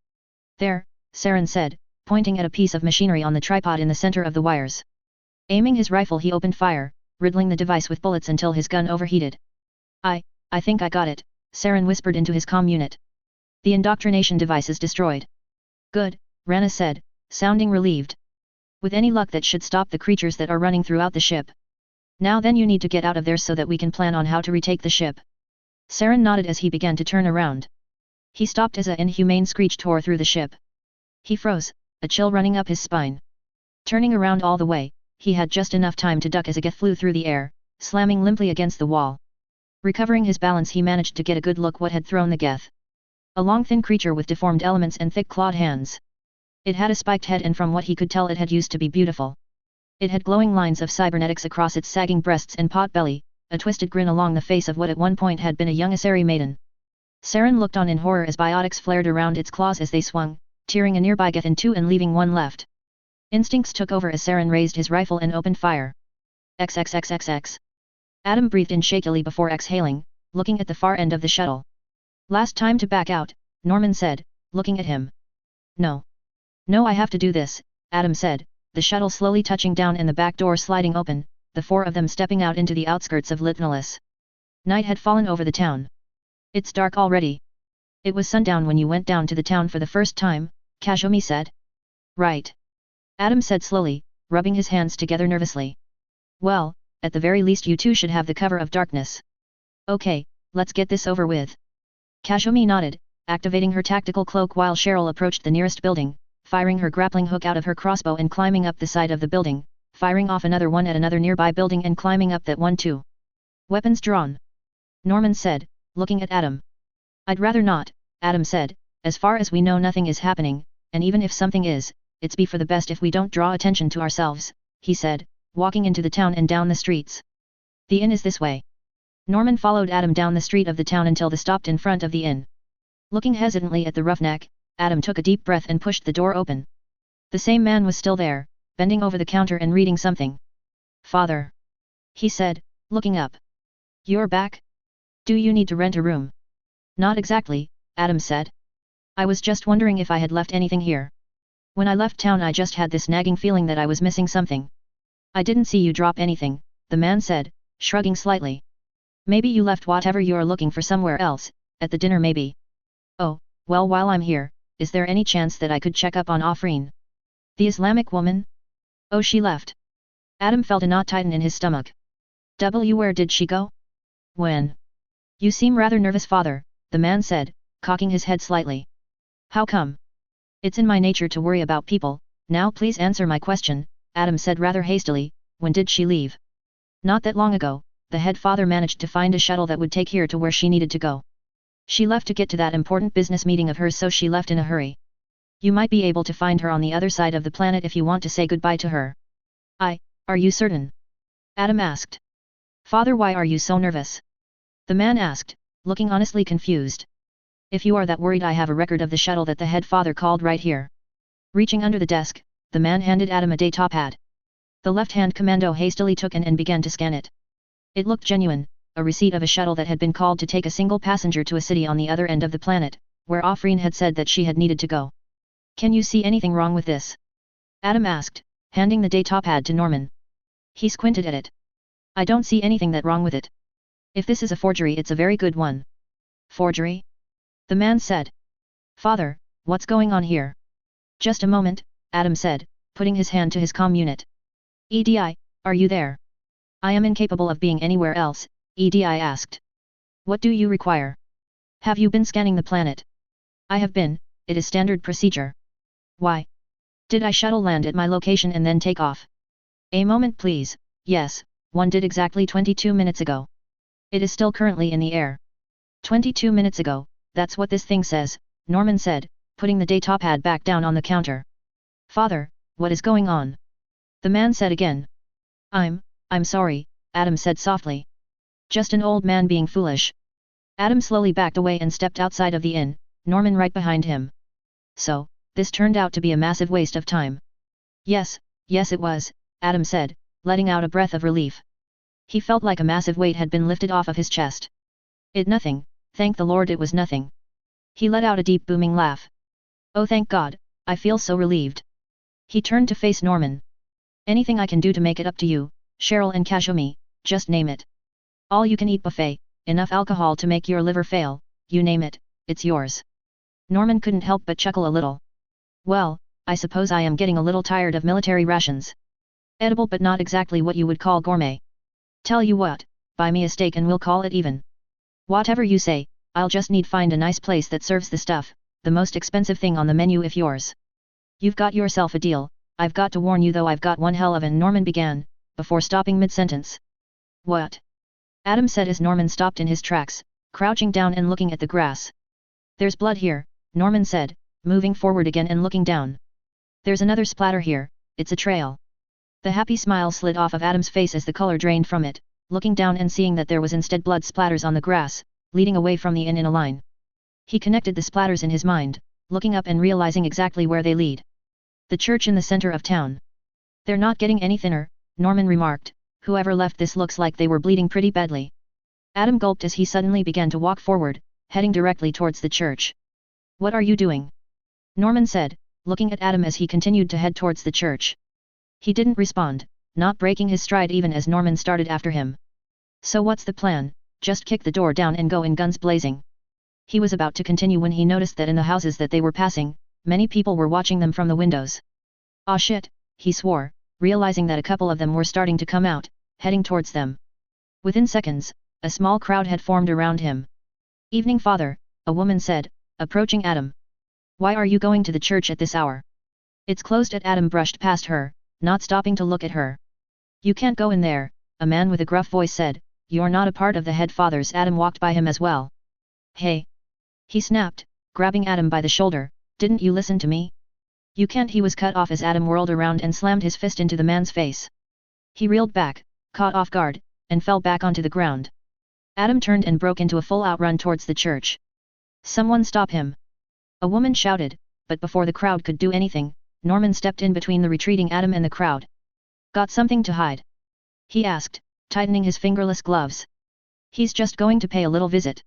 There, Saren said, pointing at a piece of machinery on the tripod in the center of the wires. Aiming his rifle he opened fire, riddling the device with bullets until his gun overheated. I think I got it, Saren whispered into his comm unit. The indoctrination device is destroyed. Good, Rana said, sounding relieved. With any luck that should stop the creatures that are running throughout the ship. Now then you need to get out of there so that we can plan on how to retake the ship. Saren nodded as he began to turn around. He stopped as an inhumane screech tore through the ship. He froze, a chill running up his spine. Turning around all the way, he had just enough time to duck as a Geth flew through the air, slamming limply against the wall. Recovering his balance he managed to get a good look what had thrown the Geth. A long thin creature with deformed elements and thick clawed hands. It had a spiked head and from what he could tell it had used to be beautiful. It had glowing lines of cybernetics across its sagging breasts and pot belly, a twisted grin along the face of what at one point had been a young Asari maiden. Saren looked on in horror as biotics flared around its claws as they swung, tearing a nearby Geth in two and leaving one left. Instincts took over as Saren raised his rifle and opened fire. XXXXX. Adam breathed in shakily before exhaling, looking at the far end of the shuttle. Last time to back out, Norman said, looking at him. No. No, I have to do this, Adam said, the shuttle slowly touching down and the back door sliding open, the four of them stepping out into the outskirts of Litnalis. Night had fallen over the town. It's dark already. It was sundown when you went down to the town for the first time, Kazumi said. Right. Adam said slowly, rubbing his hands together nervously. Well, at the very least you two should have the cover of darkness. Okay, let's get this over with. Kazumi nodded, activating her tactical cloak while Cheryl approached the nearest building, firing her grappling hook out of her crossbow and climbing up the side of the building, firing off another one at another nearby building and climbing up that one too. Weapons drawn. Norman said, looking at Adam. I'd rather not, Adam said, as far as we know nothing is happening, and even if something is, it's be for the best if we don't draw attention to ourselves, he said, walking into the town and down the streets. The inn is this way. Norman followed Adam down the street of the town until they stopped in front of the inn. Looking hesitantly at the roughneck, Adam took a deep breath and pushed the door open. The same man was still there, bending over the counter and reading something. "Father," he said, looking up. "You're back? Do you need to rent a room?" "Not exactly," Adam said. "I was just wondering if I had left anything here. When I left town I just had this nagging feeling that I was missing something." "I didn't see you drop anything," the man said, shrugging slightly. "Maybe you left whatever you're looking for somewhere else, at the dinner maybe." "Oh, well, while I'm here, is there any chance that I could check up on Afreen? The Islamic woman? Oh, she left." Adam felt a knot tighten in his stomach. Where did she go? When? "You seem rather nervous, father," the man said, cocking his head slightly. "How come?" "It's in my nature to worry about people. Now please answer my question," Adam said rather hastily. "When did she leave?" "Not that long ago. The head father managed to find a shuttle that would take her to where she needed to go. She left to get to that important business meeting of hers, so she left in a hurry. You might be able to find her on the other side of the planet if you want to say goodbye to her." Are you certain?" Adam asked. "Father, why are you so nervous?" the man asked, looking honestly confused. "If you are that worried, I have a record of the shuttle that the head father called right here." Reaching under the desk, the man handed Adam a day-top pad. The left-hand commando hastily took it and began to scan it. It looked genuine, a receipt of a shuttle that had been called to take a single passenger to a city on the other end of the planet, where Afreen had said that she had needed to go. "Can you see anything wrong with this?" Adam asked, handing the day-top pad to Norman. He squinted at it. "I don't see anything that wrong with it. If this is a forgery, it's a very good one." "Forgery?" the man said. "Father, what's going on here?" "Just a moment," Adam said, putting his hand to his comm unit. "EDI, are you there?" "I am incapable of being anywhere else," EDI asked. "What do you require?" "Have you been scanning the planet?" "I have been, it is standard procedure." "Why? Did I shuttle land at my location and then take off?" "A moment please, yes, one did exactly 22 minutes ago. It is still currently in the air." 22 minutes ago, that's what this thing says," Norman said, putting the day-top pad back down on the counter. "Father, what is going on?" the man said again. I'm sorry," Adam said softly. "Just an old man being foolish." Adam slowly backed away and stepped outside of the inn, Norman right behind him. So, this turned out to be a massive waste of time. Yes, it was," Adam said, letting out a breath of relief. He felt like a massive weight had been lifted off of his chest. Nothing, thank the Lord it was nothing." He let out a deep booming laugh. "Oh thank God, I feel so relieved." He turned to face Norman. "Anything I can do to make it up to you, Cheryl and Kazumi, just name it. All you can eat buffet, enough alcohol to make your liver fail, you name it, it's yours." Norman couldn't help but chuckle a little. "Well, I suppose I am getting a little tired of military rations. Edible but not exactly what you would call gourmet. Tell you what, buy me a steak and we'll call it even." "Whatever you say, I'll just need find a nice place that serves the stuff, the most expensive thing on the menu if yours." "You've got yourself a deal, I've got to warn you though I've got one hell of an," Norman began, before stopping mid-sentence. "What?" Adam said as Norman stopped in his tracks, crouching down and looking at the grass. "There's blood here," Norman said, moving forward again and looking down. "There's another splatter here, it's a trail." The happy smile slid off of Adam's face as the color drained from it, looking down and seeing that there was instead blood splatters on the grass, leading away from the inn in a line. He connected the splatters in his mind, looking up and realizing exactly where they lead. The church in the center of town. "They're not getting any thinner," Norman remarked, "whoever left this looks like they were bleeding pretty badly." Adam gulped as he suddenly began to walk forward, heading directly towards the church. "What are you doing?" Norman said, looking at Adam as he continued to head towards the church. He didn't respond, not breaking his stride even as Norman started after him. "So what's the plan, just kick the door down and go in guns blazing?" He was about to continue when he noticed that in the houses that they were passing, many people were watching them from the windows. "Aw shit," he swore, realizing that a couple of them were starting to come out, heading towards them. Within seconds, a small crowd had formed around him. "Evening, Father," a woman said, approaching Adam. "Why are you going to the church at this hour?" "It's closed," Adam brushed past her, not stopping to look at her. "You can't go in there," a man with a gruff voice said. "You're not a part of the head fathers." Adam walked by him as well. "Hey!" he snapped, grabbing Adam by the shoulder, "didn't you listen to me?" "You can't." He was cut off as Adam whirled around and slammed his fist into the man's face. He reeled back, caught off guard, and fell back onto the ground. Adam turned and broke into a full-out run towards the church. Someone stop him! A woman shouted, but before the crowd could do anything, Norman stepped in between the retreating Adam and the crowd. Got something to hide? He asked, tightening his fingerless gloves. He's just going to pay a little visit.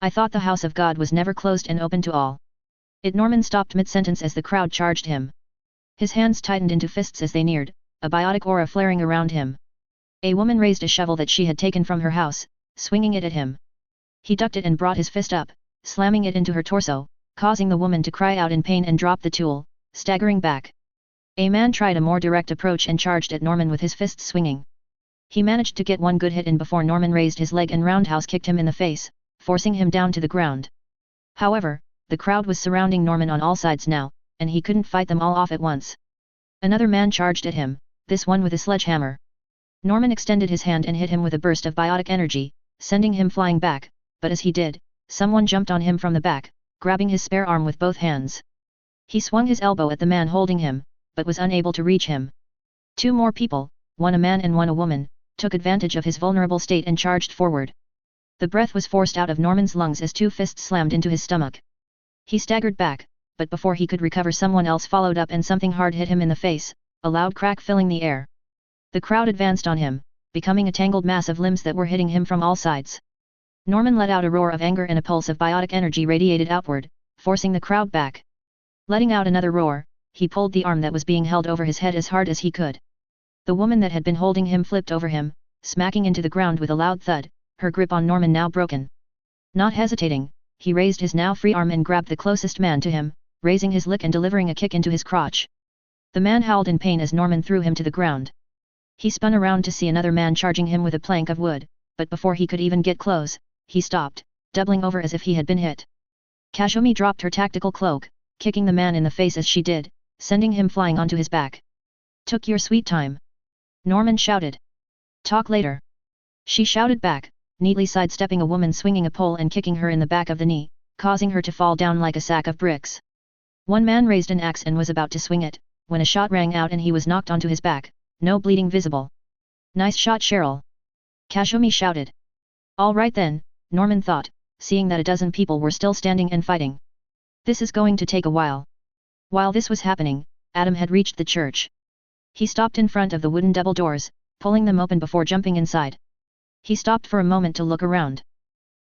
I thought the house of God was never closed and open to all. Norman stopped mid-sentence as the crowd charged him. His hands tightened into fists as they neared, a biotic aura flaring around him. A woman raised a shovel that she had taken from her house, swinging it at him. He ducked it and brought his fist up, slamming it into her torso, causing the woman to cry out in pain and drop the tool, staggering back. A man tried a more direct approach and charged at Norman with his fists swinging. He managed to get one good hit in before Norman raised his leg and roundhouse kicked him in the face, forcing him down to the ground. However, the crowd was surrounding Norman on all sides now, and he couldn't fight them all off at once. Another man charged at him, this one with a sledgehammer. Norman extended his hand and hit him with a burst of biotic energy, sending him flying back, but as he did, someone jumped on him from the back, grabbing his spare arm with both hands. He swung his elbow at the man holding him, but was unable to reach him. Two more people, one a man and one a woman, took advantage of his vulnerable state and charged forward. The breath was forced out of Norman's lungs as two fists slammed into his stomach. He staggered back, but before he could recover someone else followed up and something hard hit him in the face, a loud crack filling the air. The crowd advanced on him, becoming a tangled mass of limbs that were hitting him from all sides. Norman let out a roar of anger and a pulse of biotic energy radiated outward, forcing the crowd back. Letting out another roar, he pulled the arm that was being held over his head as hard as he could. The woman that had been holding him flipped over him, smacking into the ground with a loud thud, her grip on Norman now broken. Not hesitating, he raised his now free arm and grabbed the closest man to him, raising his lick and delivering a kick into his crotch. The man howled in pain as Norman threw him to the ground. He spun around to see another man charging him with a plank of wood, but before he could even get close, he stopped, doubling over as if he had been hit. Kazumi dropped her tactical cloak, kicking the man in the face as she did, sending him flying onto his back. Took your sweet time. Norman shouted. Talk later. She shouted back, neatly sidestepping a woman swinging a pole and kicking her in the back of the knee, causing her to fall down like a sack of bricks. One man raised an axe and was about to swing it, when a shot rang out and he was knocked onto his back, no bleeding visible. Nice shot, Cheryl. Kazumi shouted. All right then, Norman thought, seeing that a dozen people were still standing and fighting. This is going to take a while. While this was happening, Adam had reached the church. He stopped in front of the wooden double doors, pulling them open before jumping inside. He stopped for a moment to look around.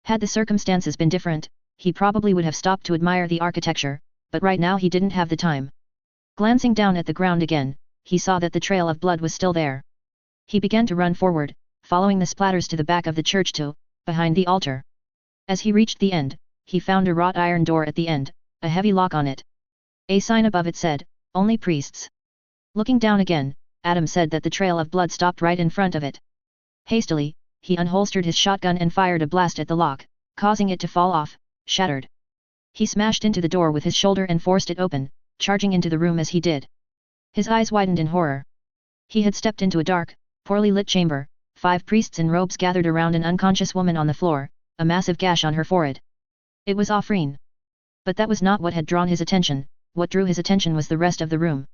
Had the circumstances been different, he probably would have stopped to admire the architecture, but right now he didn't have the time. Glancing down at the ground again, he saw that the trail of blood was still there. He began to run forward, following the splatters to the back of the church to, behind the altar. As he reached the end, he found a wrought iron door at the end, a heavy lock on it. A sign above it said, "Only priests." Looking down again, Adam said that the trail of blood stopped right in front of it. Hastily, he unholstered his shotgun and fired a blast at the lock, causing it to fall off, shattered. He smashed into the door with his shoulder and forced it open, charging into the room as he did. His eyes widened in horror. He had stepped into a dark, poorly lit chamber, 5 priests in robes gathered around an unconscious woman on the floor, a massive gash on her forehead. It was Afreen. But that was not what had drawn his attention. What drew his attention was the rest of the room.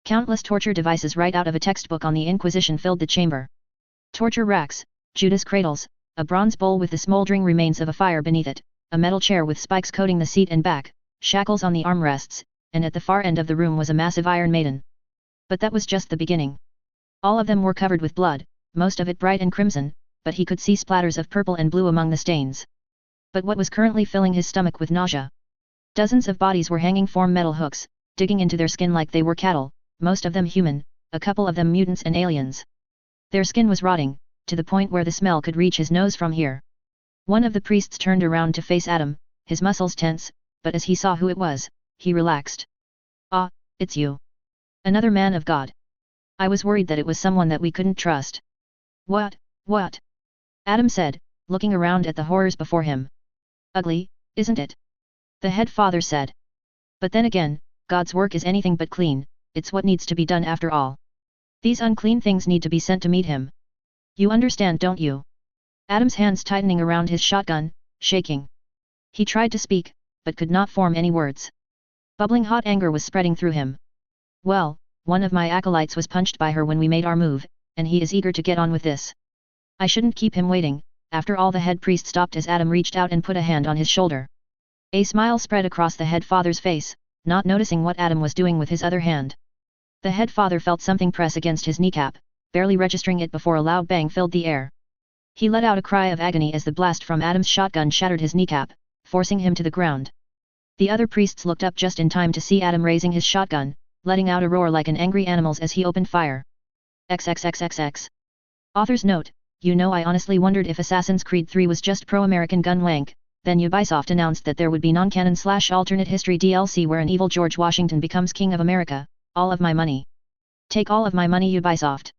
Countless torture devices right out of a textbook on the Inquisition filled the chamber. Torture racks, Judas cradles, a bronze bowl with the smoldering remains of a fire beneath it, a metal chair with spikes coating the seat and back, shackles on the armrests, and at the far end of the room was a massive iron maiden. But that was just the beginning. All of them were covered with blood, most of it bright and crimson, but he could see splatters of purple and blue among the stains. But what was currently filling his stomach with nausea? Dozens of bodies were hanging from metal hooks, digging into their skin like they were cattle, most of them human, a couple of them mutants and aliens. Their skin was rotting, to the point where the smell could reach his nose from here. One of the priests turned around to face Adam, his muscles tense, but as he saw who it was, he relaxed. Ah, it's you. Another man of God. I was worried that it was someone that we couldn't trust. What? Adam said, looking around at the horrors before him. Ugly, isn't it? The head father said. But then again, God's work is anything but clean, it's what needs to be done after all. These unclean things need to be sent to meet him. You understand, don't you? Adam's hands tightening around his shotgun, shaking. He tried to speak, but could not form any words. Bubbling hot anger was spreading through him. Well, one of my acolytes was punched by her when we made our move, and he is eager to get on with this. I shouldn't keep him waiting. After all, the head priest stopped as Adam reached out and put a hand on his shoulder. A smile spread across the head father's face, not noticing what Adam was doing with his other hand. The head father felt something press against his kneecap, barely registering it before a loud bang filled the air. He let out a cry of agony as the blast from Adam's shotgun shattered his kneecap, forcing him to the ground. The other priests looked up just in time to see Adam raising his shotgun, letting out a roar like an angry animal's as he opened fire. XXXXX. Author's note: you know, I honestly wondered if Assassin's Creed 3 was just pro-American gun wank. Then Ubisoft announced that there would be non-canon/alternate history DLC where an evil George Washington becomes King of America. All of my money. Take all of my money, Ubisoft.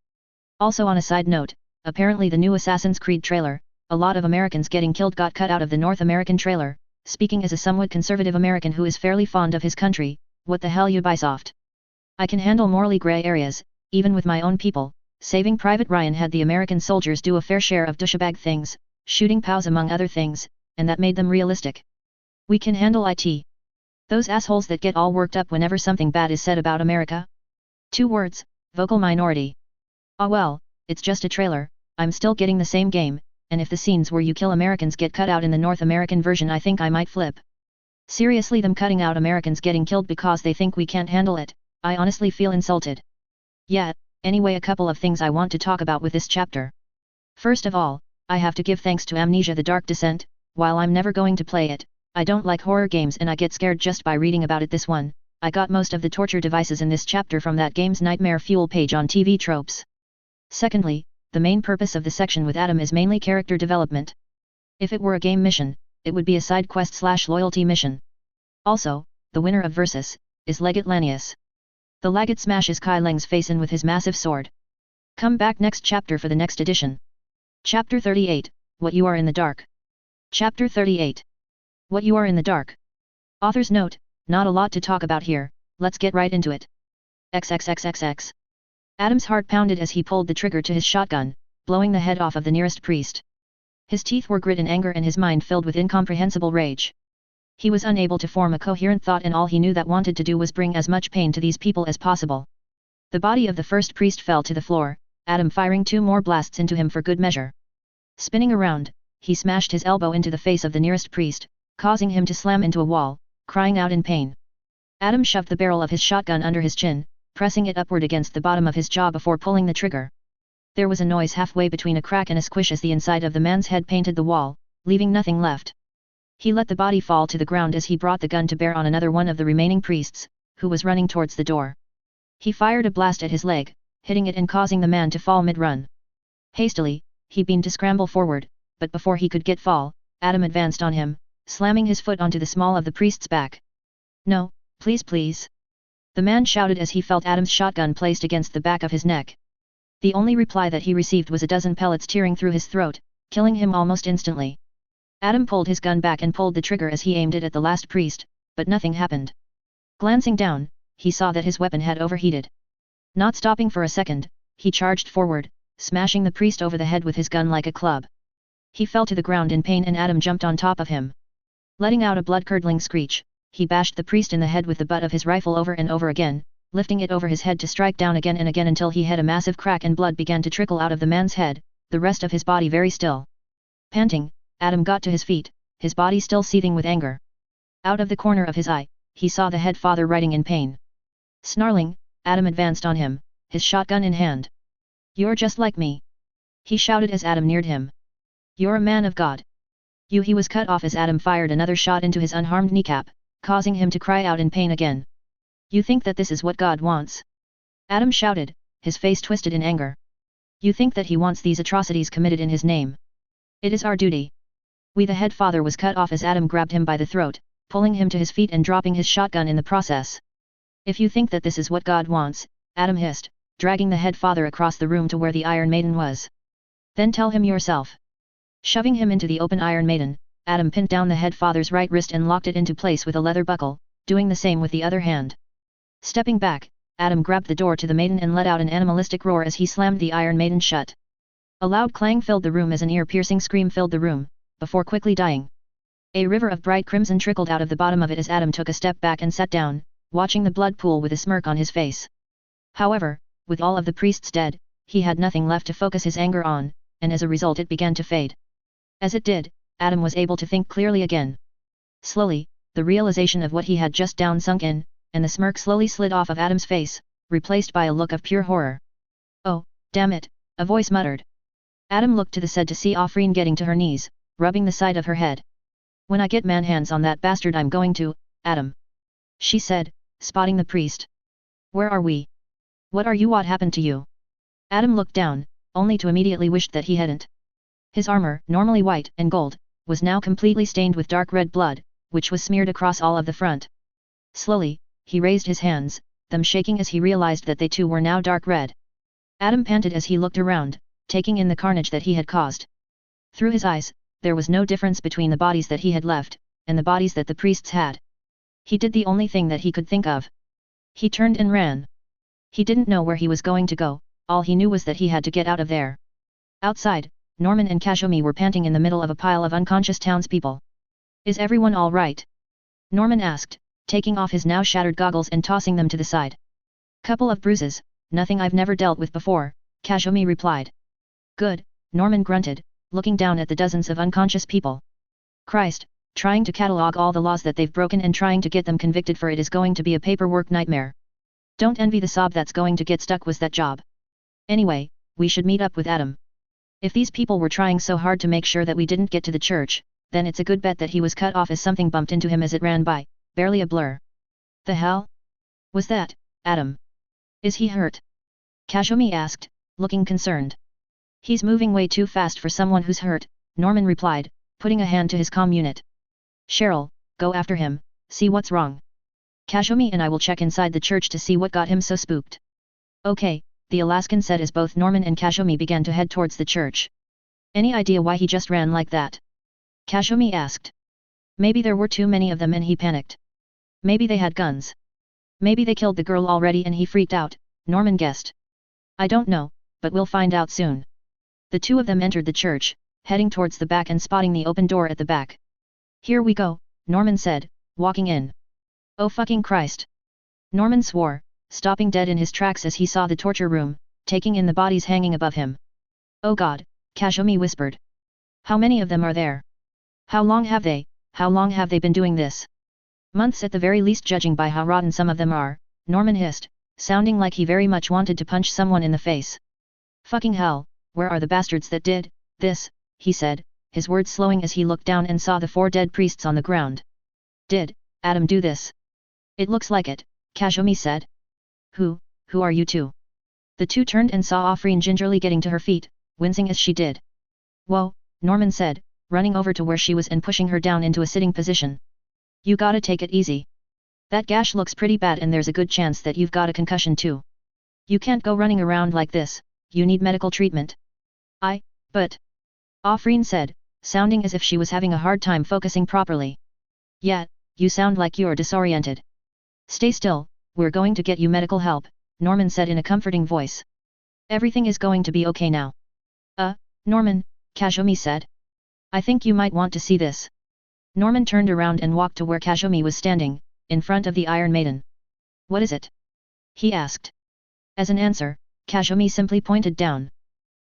Also, on a side note, apparently the new Assassin's Creed trailer, a lot of Americans getting killed got cut out of the North American trailer. Speaking as a somewhat conservative American who is fairly fond of his country, what the hell, Ubisoft? I can handle morally grey areas, even with my own people. Saving Private Ryan had the American soldiers do a fair share of douchebag things, shooting POWs among other things, and that made them realistic. We can handle it. Those assholes that get all worked up whenever something bad is said about America? 2 words, vocal minority. Ah well, it's just a trailer, I'm still getting the same game, and if the scenes where you kill Americans get cut out in the North American version, I think I might flip. Seriously, them cutting out Americans getting killed because they think we can't handle it, I honestly feel insulted. Yeah, anyway, a couple of things I want to talk about with this chapter. First of all, I have to give thanks to Amnesia: The Dark Descent. While I'm never going to play it, I don't like horror games and I get scared just by reading about it. This one, I got most of the torture devices in this chapter from that game's Nightmare Fuel page on TV Tropes. Secondly, the main purpose of the section with Adam is mainly character development. If it were a game mission, it would be a side quest/loyalty mission. Also, the winner of Versus is Legate Lanius. The Legate smashes Kai Leng's face in with his massive sword. Come back next chapter for the next edition. Chapter 38, What You Are in the Dark. Chapter 38. What You Are in the Dark. Author's note: not a lot to talk about here, let's get right into it. XXXXX. Adam's heart pounded as he pulled the trigger to his shotgun, blowing the head off of the nearest priest. His teeth were grit in anger and his mind filled with incomprehensible rage. He was unable to form a coherent thought, and all he knew that wanted to do was bring as much pain to these people as possible. The body of the first priest fell to the floor, Adam firing 2 more blasts into him for good measure. Spinning around, he smashed his elbow into the face of the nearest priest, causing him to slam into a wall, crying out in pain. Adam shoved the barrel of his shotgun under his chin, pressing it upward against the bottom of his jaw before pulling the trigger. There was a noise halfway between a crack and a squish as the inside of the man's head painted the wall, leaving nothing left. He let the body fall to the ground as he brought the gun to bear on another one of the remaining priests, who was running towards the door. He fired a blast at his leg, hitting it and causing the man to fall mid-run. Hastily, he began to scramble forward, but before he could get fall, Adam advanced on him, slamming his foot onto the small of the priest's back. No, please please. The man shouted as he felt Adam's shotgun placed against the back of his neck. The only reply that he received was a dozen pellets tearing through his throat, killing him almost instantly. Adam pulled his gun back and pulled the trigger as he aimed it at the last priest, but nothing happened. Glancing down, he saw that his weapon had overheated. Not stopping for a second, he charged forward, smashing the priest over the head with his gun like a club. He fell to the ground in pain and Adam jumped on top of him. Letting out a blood-curdling screech, he bashed the priest in the head with the butt of his rifle over and over again, lifting it over his head to strike down again and again until he had a massive crack and blood began to trickle out of the man's head, the rest of his body very still. Panting, Adam got to his feet, his body still seething with anger. Out of the corner of his eye, he saw the head father writing in pain. Snarling, Adam advanced on him, his shotgun in hand. "You're just like me," he shouted as Adam neared him. "You're a man of God." He was cut off as Adam fired another shot into his unharmed kneecap, causing him to cry out in pain again. "You think that this is what God wants?" Adam shouted, his face twisted in anger. "You think that he wants these atrocities committed in his name? It is our duty." The head father was cut off as Adam grabbed him by the throat, pulling him to his feet and dropping his shotgun in the process. "If you think that this is what God wants," Adam hissed, dragging the head father across the room to where the Iron Maiden was. "Then tell him yourself." Shoving him into the open Iron Maiden, Adam pinned down the head father's right wrist and locked it into place with a leather buckle, doing the same with the other hand. Stepping back, Adam grabbed the door to the maiden and let out an animalistic roar as he slammed the Iron Maiden shut. A loud clang filled the room as an ear-piercing scream filled the room, before quickly dying. A river of bright crimson trickled out of the bottom of it as Adam took a step back and sat down, watching the blood pool with a smirk on his face. However, with all of the priests dead, he had nothing left to focus his anger on, and as a result it began to fade. As it did, Adam was able to think clearly again. Slowly, the realization of what he had just done sunk in, and the smirk slowly slid off of Adam's face, replaced by a look of pure horror. "Oh, damn it," a voice muttered. Adam looked to the side to see Afreen getting to her knees, rubbing the side of her head. "When I get man hands on that bastard I'm going to, Adam," she said, spotting the priest. "Where are we? What are you? What happened to you?" Adam looked down, only to immediately wish that he hadn't. His armor, normally white and gold, was now completely stained with dark red blood, which was smeared across all of the front. Slowly, he raised his hands, them shaking as he realized that they too were now dark red. Adam panted as he looked around, taking in the carnage that he had caused. Through his eyes, there was no difference between the bodies that he had left, and the bodies that the priests had. He did the only thing that he could think of. He turned and ran. He didn't know where he was going to go, all he knew was that he had to get out of there. Outside, Norman and Kashomi were panting in the middle of a pile of unconscious townspeople. "Is everyone all right?" Norman asked, taking off his now shattered goggles and tossing them to the side. "Couple of bruises, nothing I've never dealt with before," Kashomi replied. "Good," Norman grunted, looking down at the dozens of unconscious people. "Christ, trying to catalog all the laws that they've broken and trying to get them convicted for it is going to be a paperwork nightmare. Don't envy the sob that's going to get stuck with that job. Anyway, we should meet up with Adam. If these people were trying so hard to make sure that we didn't get to the church, then it's a good bet that he was cut off as something bumped into him as it ran by, barely a blur." "The hell was that, Adam? Is he hurt?" Kashomi asked, looking concerned. "He's moving way too fast for someone who's hurt," Norman replied, putting a hand to his comm unit. "Cheryl, go after him, see what's wrong. Kashomi and I will check inside the church to see what got him so spooked." "Okay," the Alaskan said as both Norman and Kashomi began to head towards the church. "Any idea why he just ran like that?" Kashomi asked. "Maybe there were too many of them and he panicked. Maybe they had guns. Maybe they killed the girl already and he freaked out," Norman guessed. "I don't know, but we'll find out soon." The two of them entered the church, heading towards the back and spotting the open door at the back. "Here we go," Norman said, walking in. "Oh fucking Christ!" Norman swore, stopping dead in his tracks as he saw the torture room, taking in the bodies hanging above him. "Oh God," Kashomi whispered. "How many of them are there? How long have they been doing this?" "Months at the very least judging by how rotten some of them are," Norman hissed, sounding like he very much wanted to punch someone in the face. "Fucking hell, where are the bastards that did this?" he said, his words slowing as he looked down and saw the 4 dead priests on the ground. "Did Adam do this?" "It looks like it," Kashomi said. Who are you two?" The two turned and saw Afreen gingerly getting to her feet, wincing as she did. "Whoa," Norman said, running over to where she was and pushing her down into a sitting position. "You gotta take it easy. That gash looks pretty bad and there's a good chance that you've got a concussion too. You can't go running around like this, you need medical treatment." But... Afreen said, sounding as if she was having a hard time focusing properly. "Yeah, you sound like you're disoriented." "Stay still, we're going to get you medical help," Norman said in a comforting voice. "Everything is going to be okay now." Norman," Kashomi said. "I think you might want to see this." Norman turned around and walked to where Kashomi was standing, in front of the Iron Maiden. "What is it?" he asked. As an answer, Kashomi simply pointed down.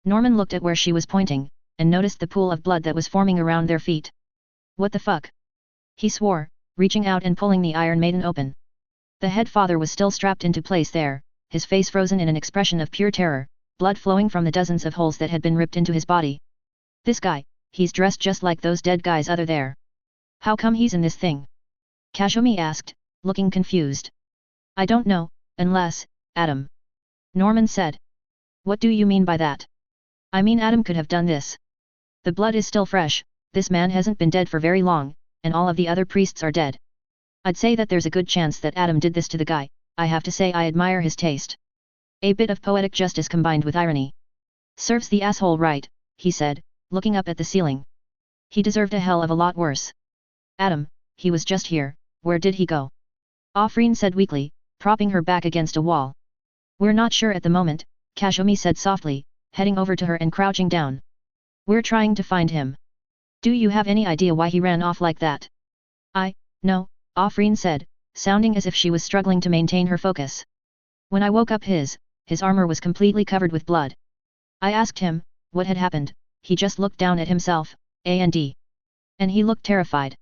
Norman looked at where she was pointing, and noticed the pool of blood that was forming around their feet. "What the fuck?" he swore, reaching out and pulling the Iron Maiden open. The head father was still strapped into place there, his face frozen in an expression of pure terror, blood flowing from the dozens of holes that had been ripped into his body. "This guy, he's dressed just like those dead guys other there. How come he's in this thing?" Kashomi asked, looking confused. "I don't know, unless, Adam." Norman said. "What do you mean by that?" "I mean Adam could have done this. The blood is still fresh, this man hasn't been dead for very long, and all of the other priests are dead. I'd say that there's a good chance that Adam did this to the guy. I have to say I admire his taste." A bit of poetic justice combined with irony. "Serves the asshole right," he said, looking up at the ceiling. "He deserved a hell of a lot worse. Adam, he was just here, where did he go?" Afreen said weakly, propping her back against a wall. "We're not sure at the moment," Kashomi said softly, heading over to her and crouching down. "We're trying to find him. Do you have any idea why he ran off like that?" No, Afreen said, sounding as if she was struggling to maintain her focus. "When I woke up his armor was completely covered with blood. I asked him, what had happened, he just looked down at himself, and he looked terrified.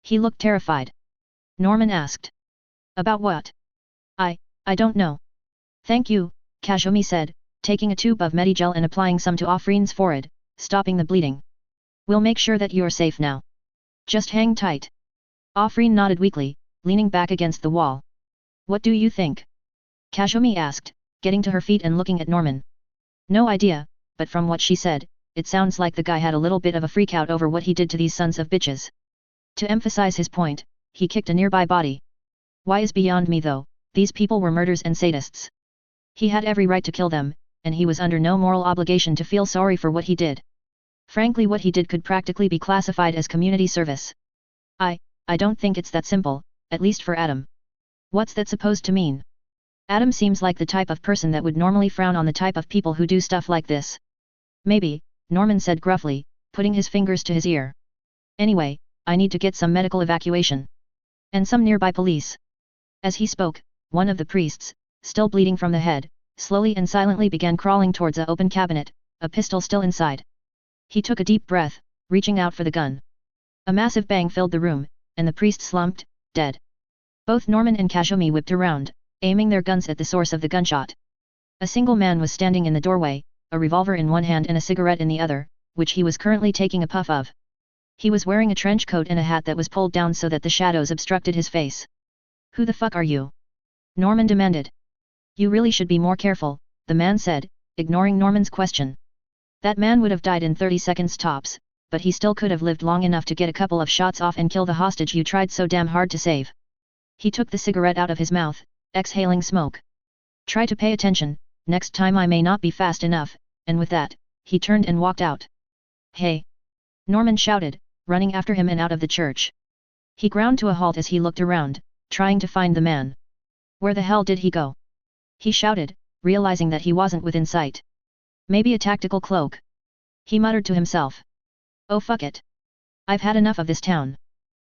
He looked terrified. Norman asked. About what? I don't know. Thank you, Kazumi said, taking a tube of Medigel and applying some to Afrin's forehead, stopping the bleeding. We'll make sure that you're safe now. Just hang tight. Afrin nodded weakly, leaning back against the wall. What do you think? Kazumi asked, getting to her feet and looking at Norman. No idea, but from what she said, it sounds like the guy had a little bit of a freakout over what he did to these sons of bitches. To emphasize his point, he kicked a nearby body. Why is beyond me though, these people were murderers and sadists. He had every right to kill them, and he was under no moral obligation to feel sorry for what he did. Frankly, what he did could practically be classified as community service. I don't think it's that simple, at least for Adam. What's that supposed to mean? Adam seems like the type of person that would normally frown on the type of people who do stuff like this. Maybe, Norman said gruffly, putting his fingers to his ear. Anyway, I need to get some medical evacuation. And some nearby police. As he spoke, one of the priests, still bleeding from the head, slowly and silently began crawling towards a open cabinet, a pistol still inside. He took a deep breath, reaching out for the gun. A massive bang filled the room, and the priest slumped, dead. Both Norman and Kazumi whipped around, aiming their guns at the source of the gunshot. A single man was standing in the doorway, a revolver in one hand and a cigarette in the other, which he was currently taking a puff of. He was wearing a trench coat and a hat that was pulled down so that the shadows obstructed his face. Who the fuck are you? Norman demanded. You really should be more careful, the man said, ignoring Norman's question. That man would have died in 30 seconds tops, but he still could have lived long enough to get a couple of shots off and kill the hostage you tried so damn hard to save. He took the cigarette out of his mouth, exhaling smoke. Try to pay attention, next time I may not be fast enough, and with that, he turned and walked out. Hey! Norman shouted, running after him and out of the church. He ground to a halt as he looked around, trying to find the man. Where the hell did he go? He shouted, realizing that he wasn't within sight. Maybe a tactical cloak. He muttered to himself. Oh fuck it. I've had enough of this town.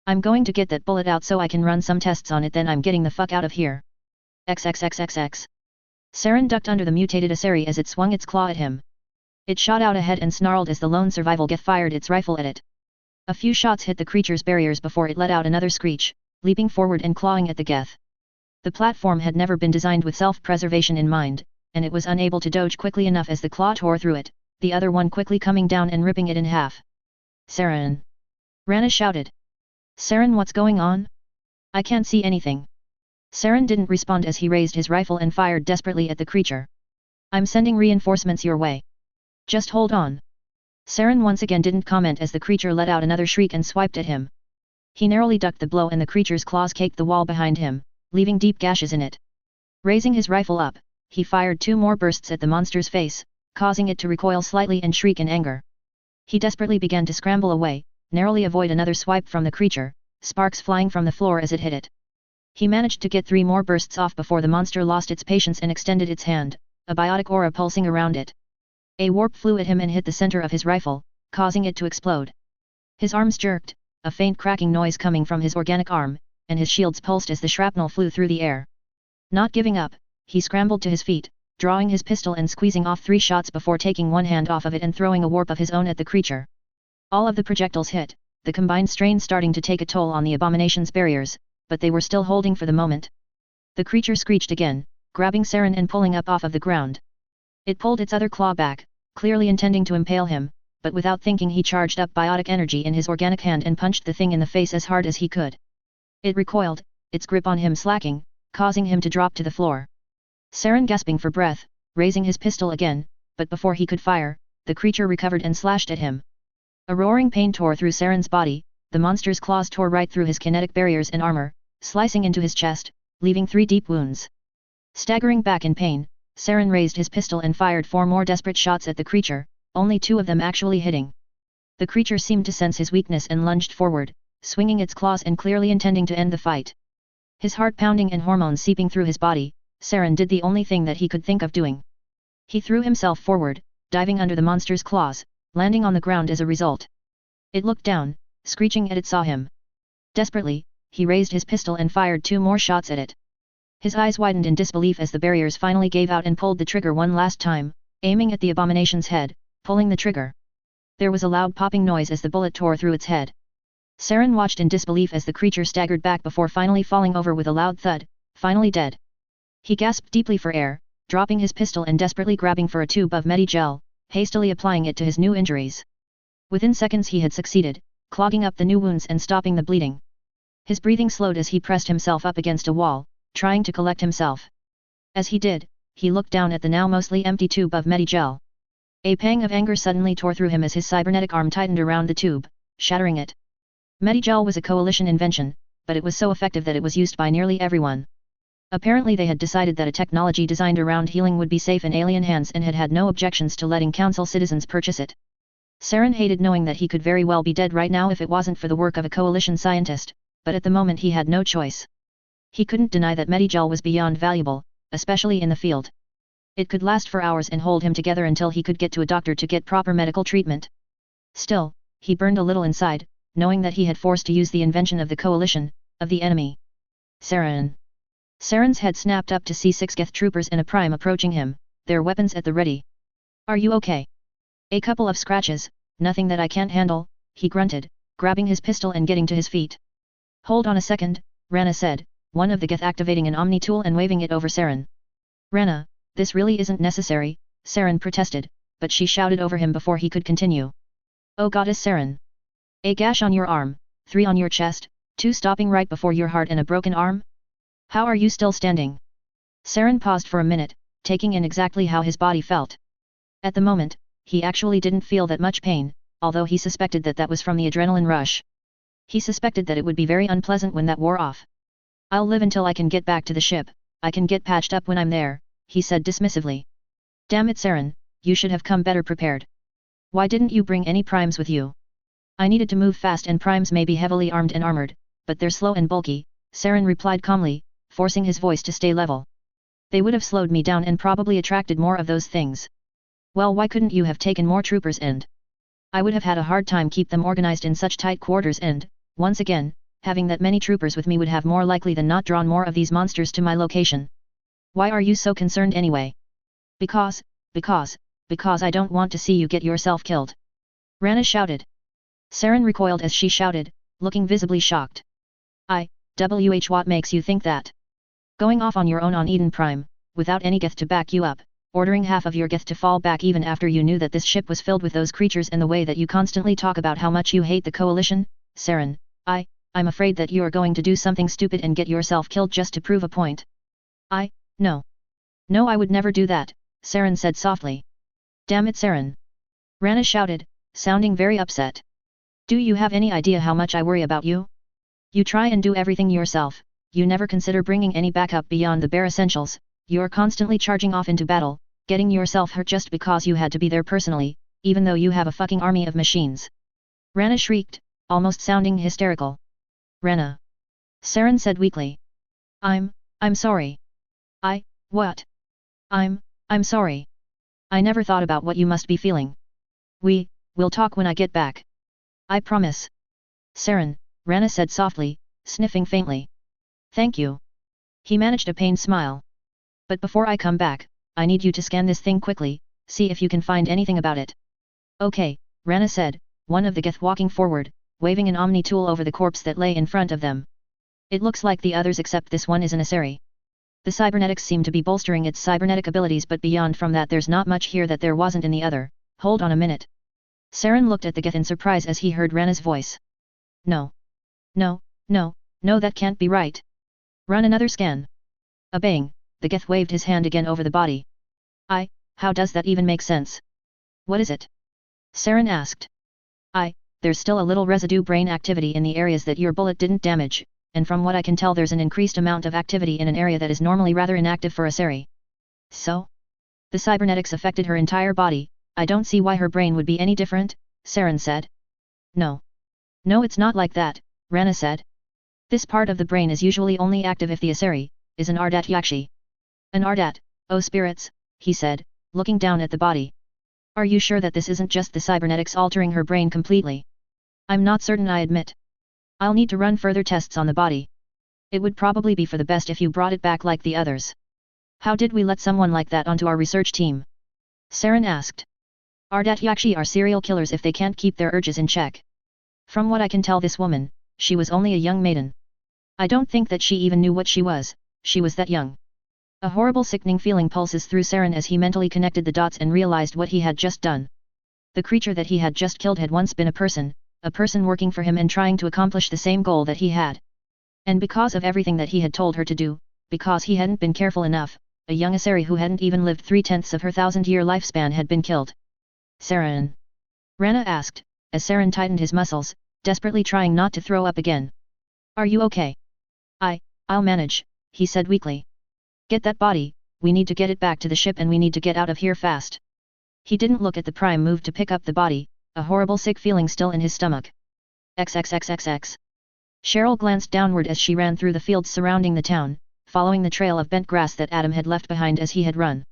I'm going to get that bullet out so I can run some tests on it, then I'm getting the fuck out of here. XXXXX. Saren ducked under the mutated Aseri as it swung its claw at him. It shot out ahead and snarled as the lone survival Geth fired its rifle at it. A few shots hit the creature's barriers before it let out another screech, leaping forward and clawing at the Geth. The platform had never been designed with self-preservation in mind, and it was unable to dodge quickly enough as the claw tore through it, the other one quickly coming down and ripping it in half. Saren! Rana shouted. Saren, what's going on? I can't see anything. Saren didn't respond as he raised his rifle and fired desperately at the creature. I'm sending reinforcements your way. Just hold on. Saren once again didn't comment as the creature let out another shriek and swiped at him. He narrowly ducked the blow and the creature's claws caked the wall behind him, leaving deep gashes in it. Raising his rifle up, he fired 2 more bursts at the monster's face, causing it to recoil slightly and shriek in anger. He desperately began to scramble away, narrowly avoid another swipe from the creature, sparks flying from the floor as it hit it. He managed to get 3 more bursts off before the monster lost its patience and extended its hand, a biotic aura pulsing around it. A warp flew at him and hit the center of his rifle, causing it to explode. His arms jerked, a faint cracking noise coming from his organic arm, and his shields pulsed as the shrapnel flew through the air. Not giving up, he scrambled to his feet, drawing his pistol and squeezing off 3 shots before taking one hand off of it and throwing a warp of his own at the creature. All of the projectiles hit, the combined strain starting to take a toll on the abomination's barriers, but they were still holding for the moment. The creature screeched again, grabbing Saren and pulling up off of the ground. It pulled its other claw back, clearly intending to impale him, but without thinking he charged up biotic energy in his organic hand and punched the thing in the face as hard as he could. It recoiled, its grip on him slacking, causing him to drop to the floor. Saren gasping for breath, raising his pistol again, but before he could fire, the creature recovered and slashed at him. A roaring pain tore through Saren's body, the monster's claws tore right through his kinetic barriers and armor, slicing into his chest, leaving 3 deep wounds. Staggering back in pain, Saren raised his pistol and fired 4 more desperate shots at the creature, only 2 of them actually hitting. The creature seemed to sense his weakness and lunged forward, swinging its claws and clearly intending to end the fight. His heart pounding and hormones seeping through his body, Saren did the only thing that he could think of doing. He threw himself forward, diving under the monster's claws, landing on the ground as a result. It looked down, screeching as it saw him. Desperately, he raised his pistol and fired 2 more shots at it. His eyes widened in disbelief as the barriers finally gave out and pulled the trigger one last time, aiming at the abomination's head, pulling the trigger. There was a loud popping noise as the bullet tore through its head. Saren watched in disbelief as the creature staggered back before finally falling over with a loud thud, finally dead. He gasped deeply for air, dropping his pistol and desperately grabbing for a tube of Medigel, hastily applying it to his new injuries. Within seconds he had succeeded, clogging up the new wounds and stopping the bleeding. His breathing slowed as he pressed himself up against a wall, trying to collect himself. As he did, he looked down at the now mostly empty tube of Medigel. A pang of anger suddenly tore through him as his cybernetic arm tightened around the tube, shattering it. Medigel was a coalition invention, but it was so effective that it was used by nearly everyone. Apparently they had decided that a technology designed around healing would be safe in alien hands and had had no objections to letting council citizens purchase it. Saren hated knowing that he could very well be dead right now if it wasn't for the work of a coalition scientist, but at the moment he had no choice. He couldn't deny that Medigel was beyond valuable, especially in the field. It could last for hours and hold him together until he could get to a doctor to get proper medical treatment. Still, he burned a little inside, knowing that he had forced to use the invention of the coalition, of the enemy. Saren. Saren's head snapped up to see 6 Geth troopers in a prime approaching him, their weapons at the ready. Are you okay? A couple of scratches, nothing that I can't handle, he grunted, grabbing his pistol and getting to his feet. Hold on a second, Rana said, one of the Geth activating an Omni tool and waving it over Saren. Rana, this really isn't necessary, Saren protested, but she shouted over him before he could continue. Oh goddess Saren. A gash on your arm, 3 on your chest, 2 stopping right before your heart and a broken arm? How are you still standing? Saren paused for a minute, taking in exactly how his body felt. At the moment, he actually didn't feel that much pain, although he suspected that that was from the adrenaline rush. He suspected that it would be very unpleasant when that wore off. I'll live until I can get back to the ship, I can get patched up when I'm there, he said dismissively. Damn it Saren, you should have come better prepared. Why didn't you bring any primes with you? I needed to move fast and primes may be heavily armed and armored, but they're slow and bulky, Saren replied calmly, forcing his voice to stay level. They would have slowed me down and probably attracted more of those things. Well, why couldn't you have taken more troopers and I would have had a hard time keep them organized in such tight quarters and, once again, having that many troopers with me would have more likely than not drawn more of these monsters to my location. Why are you so concerned anyway? Because I don't want to see you get yourself killed. Rana shouted. Saren recoiled as she shouted, looking visibly shocked. What makes you think that? Going off on your own on Eden Prime, without any Geth to back you up, ordering half of your Geth to fall back even after you knew that this ship was filled with those creatures and the way that you constantly talk about how much you hate the coalition, Saren, I'm afraid that you are going to do something stupid and get yourself killed just to prove a point. No. No, I would never do that, Saren said softly. Damn it Saren. Rana shouted, sounding very upset. Do you have any idea how much I worry about you? You try and do everything yourself, you never consider bringing any backup beyond the bare essentials, you're constantly charging off into battle, getting yourself hurt just because you had to be there personally, even though you have a fucking army of machines. Rana shrieked, almost sounding hysterical. Rana. Saren said weakly. I'm sorry. What? I'm sorry. I never thought about what you must be feeling. We'll talk when I get back. I promise. Saren, Rana said softly, sniffing faintly. Thank you. He managed a pained smile. But before I come back, I need you to scan this thing quickly, see if you can find anything about it. Okay, Rana said, one of the Geth walking forward, waving an Omni tool over the corpse that lay in front of them. It looks like the others except this one is an Asari. The cybernetics seem to be bolstering its cybernetic abilities, but beyond from that there's not much here that there wasn't in the other. Hold on a minute. Saren looked at the Geth in surprise as he heard Rana's voice. No, that can't be right. Run another scan. A bang, the Geth waved his hand again over the body. How does that even make sense? What is it? Saren asked. There's still a little residue brain activity in the areas that your bullet didn't damage, and from what I can tell there's an increased amount of activity in an area that is normally rather inactive for Asari. So? The cybernetics affected her entire body, I don't see why her brain would be any different, Saren said. No, it's not like that, Rana said. This part of the brain is usually only active if the Asari is an Ardat Yakshi. An Ardat, oh spirits, he said, looking down at the body. Are you sure that this isn't just the cybernetics altering her brain completely? I'm not certain, I admit. I'll need to run further tests on the body. It would probably be for the best if you brought it back like the others. How did we let someone like that onto our research team? Saren asked. Ardat Yakshi are serial killers if they can't keep their urges in check. From what I can tell, this woman, she was only a young maiden. I don't think that she even knew what she was that young. A horrible sickening feeling pulses through Saren as he mentally connected the dots and realized what he had just done. The creature that he had just killed had once been a person working for him and trying to accomplish the same goal that he had. And because of everything that he had told her to do, because he hadn't been careful enough, a young Asari who hadn't even lived 3/10 of her 1,000-year lifespan had been killed. Saren? Rana asked, as Saren tightened his muscles, desperately trying not to throw up again. Are you okay? I'll manage, he said weakly. Get that body, we need to get it back to the ship and we need to get out of here fast. He didn't look at the prime move to pick up the body, a horrible sick feeling still in his stomach. XXXXX. Cheryl glanced downward as she ran through the fields surrounding the town, following the trail of bent grass that Adam had left behind as he had run.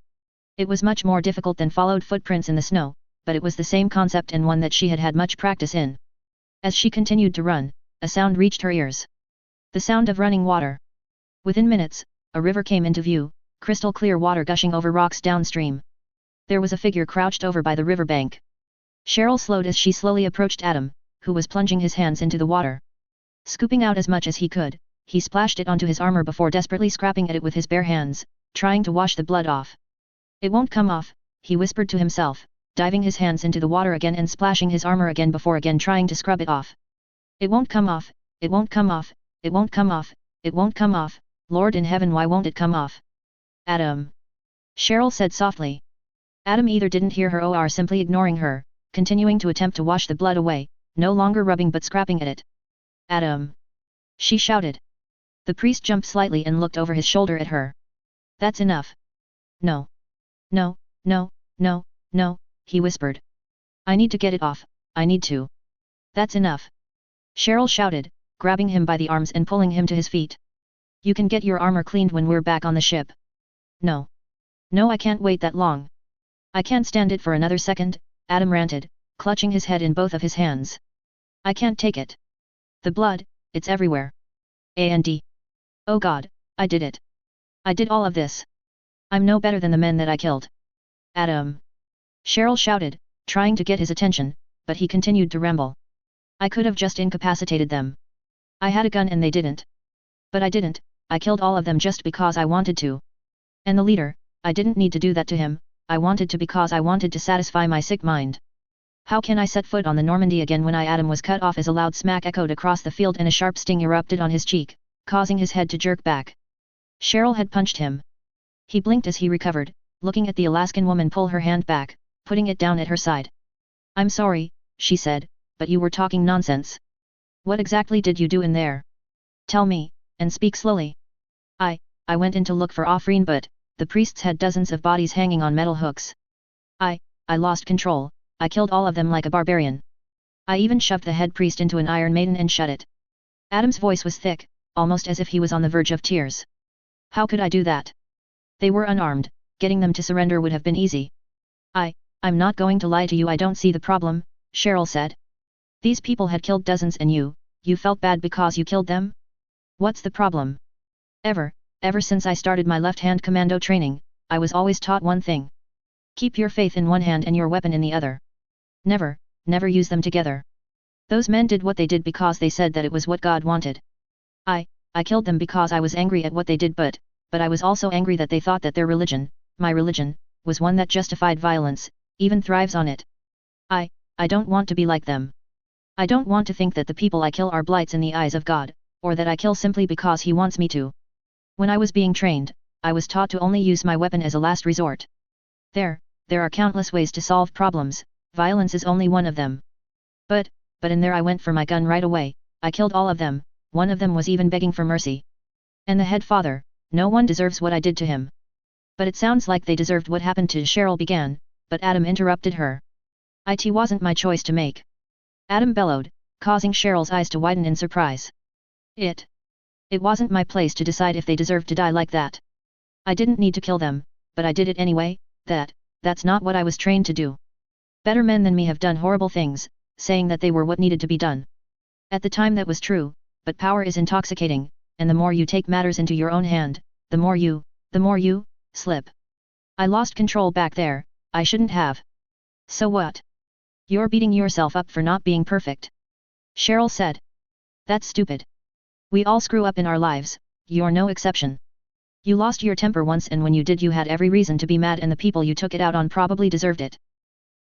It was much more difficult than followed footprints in the snow, but it was the same concept and one that she had had much practice in. As she continued to run, a sound reached her ears. The sound of running water. Within minutes, a river came into view, crystal clear water gushing over rocks downstream. There was a figure crouched over by the riverbank. Cheryl slowed as she slowly approached Adam, who was plunging his hands into the water. Scooping out as much as he could, he splashed it onto his armor before desperately scraping at it with his bare hands, trying to wash the blood off. It won't come off, he whispered to himself, diving his hands into the water again and splashing his armor again before again trying to scrub it off. It won't come off, it won't come off, it won't come off, it won't come off, Lord in heaven, why won't it come off? Adam. Cheryl said softly. Adam either didn't hear her or simply ignoring her, continuing to attempt to wash the blood away, no longer rubbing but scrapping at it. Adam. She shouted. The priest jumped slightly and looked over his shoulder at her. That's enough. No. No, no, no, no, he whispered. I need to get it off, I need to. That's enough. Cheryl shouted, grabbing him by the arms and pulling him to his feet. You can get your armor cleaned when we're back on the ship. No. No, I can't wait that long. I can't stand it for another second, Adam ranted, clutching his head in both of his hands. I can't take it. The blood, it's everywhere. And oh God, I did it. I did all of this. I'm no better than the men that I killed. Adam. Cheryl shouted, trying to get his attention, but he continued to ramble. I could have just incapacitated them. I had a gun and they didn't. But I didn't, I killed all of them just because I wanted to. And the leader, I didn't need to do that to him, I wanted to because I wanted to satisfy my sick mind. How can I set foot on the Normandy again when Adam was cut off as a loud smack echoed across the field and a sharp sting erupted on his cheek, causing his head to jerk back. Cheryl had punched him. He blinked as he recovered, looking at the Alaskan woman pull her hand back, putting it down at her side. I'm sorry, she said, but you were talking nonsense. What exactly did you do in there? Tell me, and speak slowly. I went in to look for Afreen, but the priests had dozens of bodies hanging on metal hooks. I lost control, I killed all of them like a barbarian. I even shoved the head priest into an Iron Maiden and shut it. Adam's voice was thick, almost as if he was on the verge of tears. How could I do that? They were unarmed, getting them to surrender would have been easy. I'm not going to lie to you, I don't see the problem, Cheryl said. These people had killed dozens and you felt bad because you killed them? What's the problem? Ever since I started my left-hand commando training, I was always taught one thing. Keep your faith in one hand and your weapon in the other. Never use them together. Those men did what they did because they said that it was what God wanted. I killed them because I was angry at what they did, but I was also angry that they thought that their religion, my religion, was one that justified violence, even thrives on it. I don't want to be like them. I don't want to think that the people I kill are blights in the eyes of God, or that I kill simply because He wants me to. When I was being trained, I was taught to only use my weapon as a last resort. There are countless ways to solve problems, violence is only one of them. But in there I went for my gun right away, I killed all of them, one of them was even begging for mercy. And the head father, no one deserves what I did to him. But it sounds like they deserved what happened to Cheryl began, but Adam interrupted her. It wasn't my choice to make. Adam bellowed, causing Cheryl's eyes to widen in surprise. It wasn't my place to decide if they deserved to die like that. I didn't need to kill them, but I did it anyway. That's not what I was trained to do. Better men than me have done horrible things, saying that they were what needed to be done. At the time that was true, but power is intoxicating, and the more you take matters into your own hand, the more you slip. I lost control back there, I shouldn't have. So what? You're beating yourself up for not being perfect. Cheryl said. That's stupid. We all screw up in our lives, you're no exception. You lost your temper once, and when you did you had every reason to be mad, and the people you took it out on probably deserved it.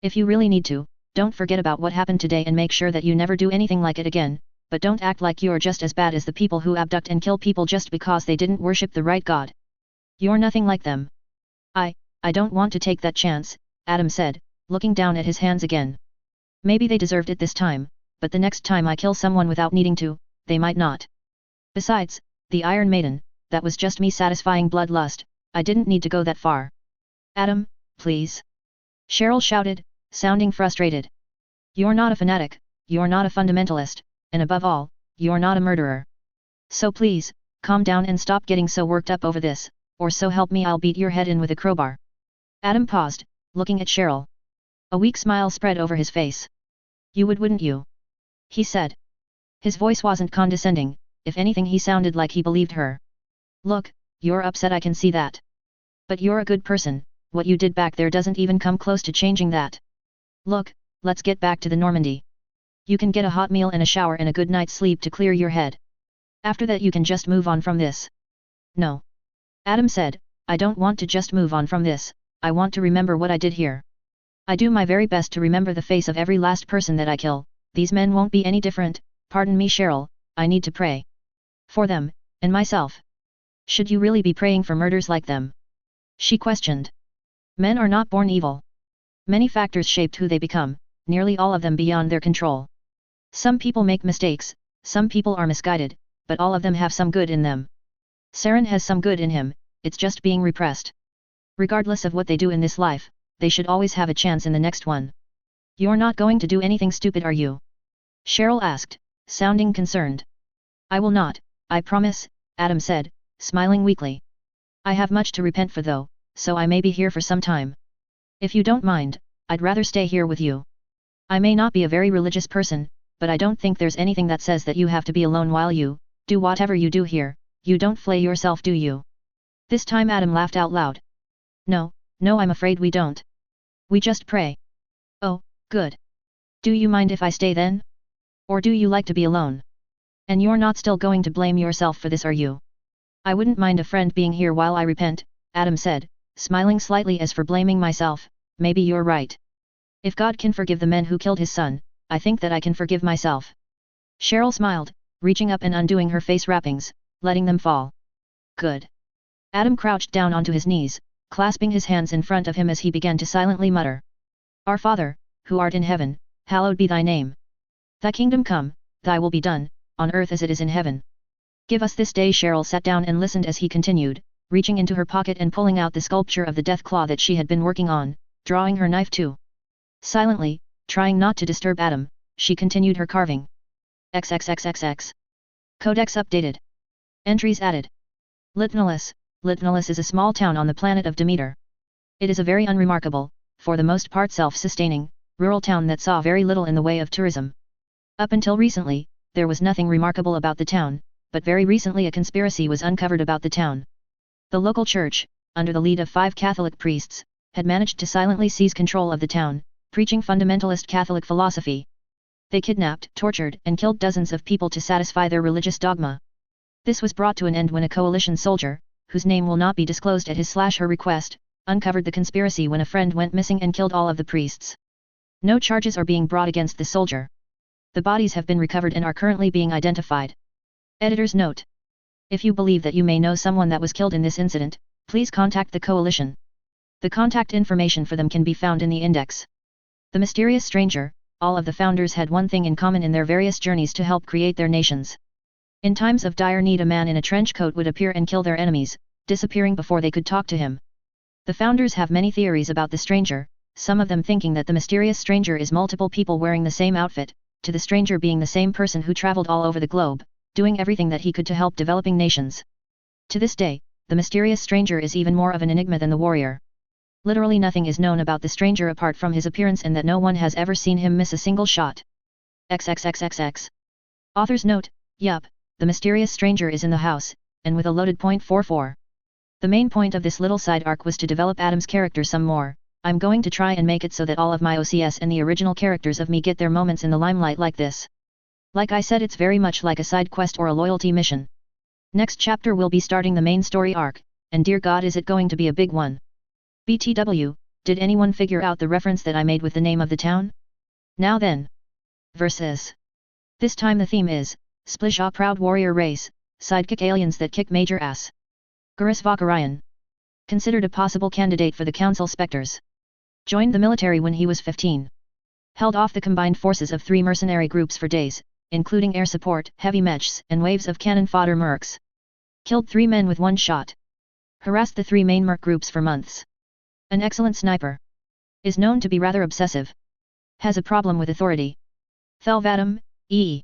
If you really need to, don't forget about what happened today and make sure that you never do anything like it again, but don't act like you're just as bad as the people who abduct and kill people just because they didn't worship the right God. You're nothing like them. I don't want to take that chance, Adam said, looking down at his hands again. Maybe they deserved it this time, but the next time I kill someone without needing to, they might not. Besides, the Iron Maiden, that was just me satisfying bloodlust, I didn't need to go that far. Adam, please. Cheryl shouted, sounding frustrated. You're not a fanatic, you're not a fundamentalist, and above all, you're not a murderer. So please, calm down and stop getting so worked up over this, or so help me I'll beat your head in with a crowbar. Adam paused, looking at Cheryl. A weak smile spread over his face. You would, wouldn't you? He said. His voice wasn't condescending, if anything he sounded like he believed her. Look, you're upset, I can see that. But you're a good person, what you did back there doesn't even come close to changing that. Look, let's get back to the Normandy. You can get a hot meal and a shower and a good night's sleep to clear your head. After that you can just move on from this. No. Adam said, I don't want to just move on from this, I want to remember what I did here. I do my very best to remember the face of every last person that I kill, these men won't be any different, pardon me Cheryl, I need to pray. For them, and myself. Should you really be praying for murders like them? She questioned. Men are not born evil. Many factors shaped who they become, nearly all of them beyond their control. Some people make mistakes, some people are misguided, but all of them have some good in them. Saren has some good in him, it's just being repressed. Regardless of what they do in this life, they should always have a chance in the next one. You're not going to do anything stupid, are you? Cheryl asked, sounding concerned. I will not, I promise, Adam said, smiling weakly. I have much to repent for though, so I may be here for some time. If you don't mind, I'd rather stay here with you. I may not be a very religious person, but I don't think there's anything that says that you have to be alone while you do whatever you do here. You don't flay yourself, do you? This time Adam laughed out loud. No, I'm afraid we don't. We just pray. Oh, good. Do you mind if I stay then? Or do you like to be alone? And you're not still going to blame yourself for this, are you? I wouldn't mind a friend being here while I repent, Adam said, smiling slightly. As for blaming myself, maybe you're right. If God can forgive the men who killed his son, I think that I can forgive myself. Cheryl smiled, reaching up and undoing her face wrappings, letting them fall. Good. Adam crouched down onto his knees, clasping his hands in front of him as he began to silently mutter. Our Father, who art in heaven, hallowed be thy name. Thy kingdom come, thy will be done, on earth as it is in heaven. Give us this day. Cheryl sat down and listened as he continued, reaching into her pocket and pulling out the sculpture of the death claw that she had been working on, drawing her knife too. Silently, trying not to disturb Adam, she continued her carving. XXXXX. Codex updated. Entries added. Litnalis. Litnalis is a small town on the planet of Demeter. It is a very unremarkable, for the most part self-sustaining, rural town that saw very little in the way of tourism. Up until recently, there was nothing remarkable about the town, but very recently a conspiracy was uncovered about the town. The local church, under the lead of 5 Catholic priests, had managed to silently seize control of the town, preaching fundamentalist Catholic philosophy. They kidnapped, tortured, and killed dozens of people to satisfy their religious dogma. This was brought to an end when a coalition soldier, whose name will not be disclosed at his/her request, uncovered the conspiracy when a friend went missing and killed all of the priests. No charges are being brought against the soldier. The bodies have been recovered and are currently being identified. Editor's note. If you believe that you may know someone that was killed in this incident, please contact the coalition. The contact information for them can be found in the index. The mysterious stranger. All of the founders had one thing in common in their various journeys to help create their nations. In times of dire need, a man in a trench coat would appear and kill their enemies, disappearing before they could talk to him. The founders have many theories about the stranger, some of them thinking that the mysterious stranger is multiple people wearing the same outfit, to the stranger being the same person who traveled all over the globe, doing everything that he could to help developing nations. To this day, the mysterious stranger is even more of an enigma than the warrior. Literally nothing is known about the stranger apart from his appearance and that no one has ever seen him miss a single shot. XXXXX. Author's note, yup, the mysterious stranger is in the house, and with a loaded .44. The main point of this little side arc was to develop Adam's character some more. I'm going to try and make it so that all of my OCS and the original characters of me get their moments in the limelight like this. Like I said, it's very much like a side quest or a loyalty mission. Next chapter will be starting the main story arc, and dear God, is it going to be a big one. BTW, did anyone figure out the reference that I made with the name of the town? Now then. Versus. This time the theme is, Splisha Proud Warrior Race, Sidekick Aliens that Kick Major Ass. Gurus Vakarayan. Considered a possible candidate for the Council Spectres. Joined the military when he was 15. Held off the combined forces of 3 mercenary groups for days, including air support, heavy mechs, and waves of cannon fodder mercs. Killed 3 men with 1 shot. Harassed the 3 main merc groups for months. An excellent sniper. Is known to be rather obsessive. Has a problem with authority. Thelvadim, e.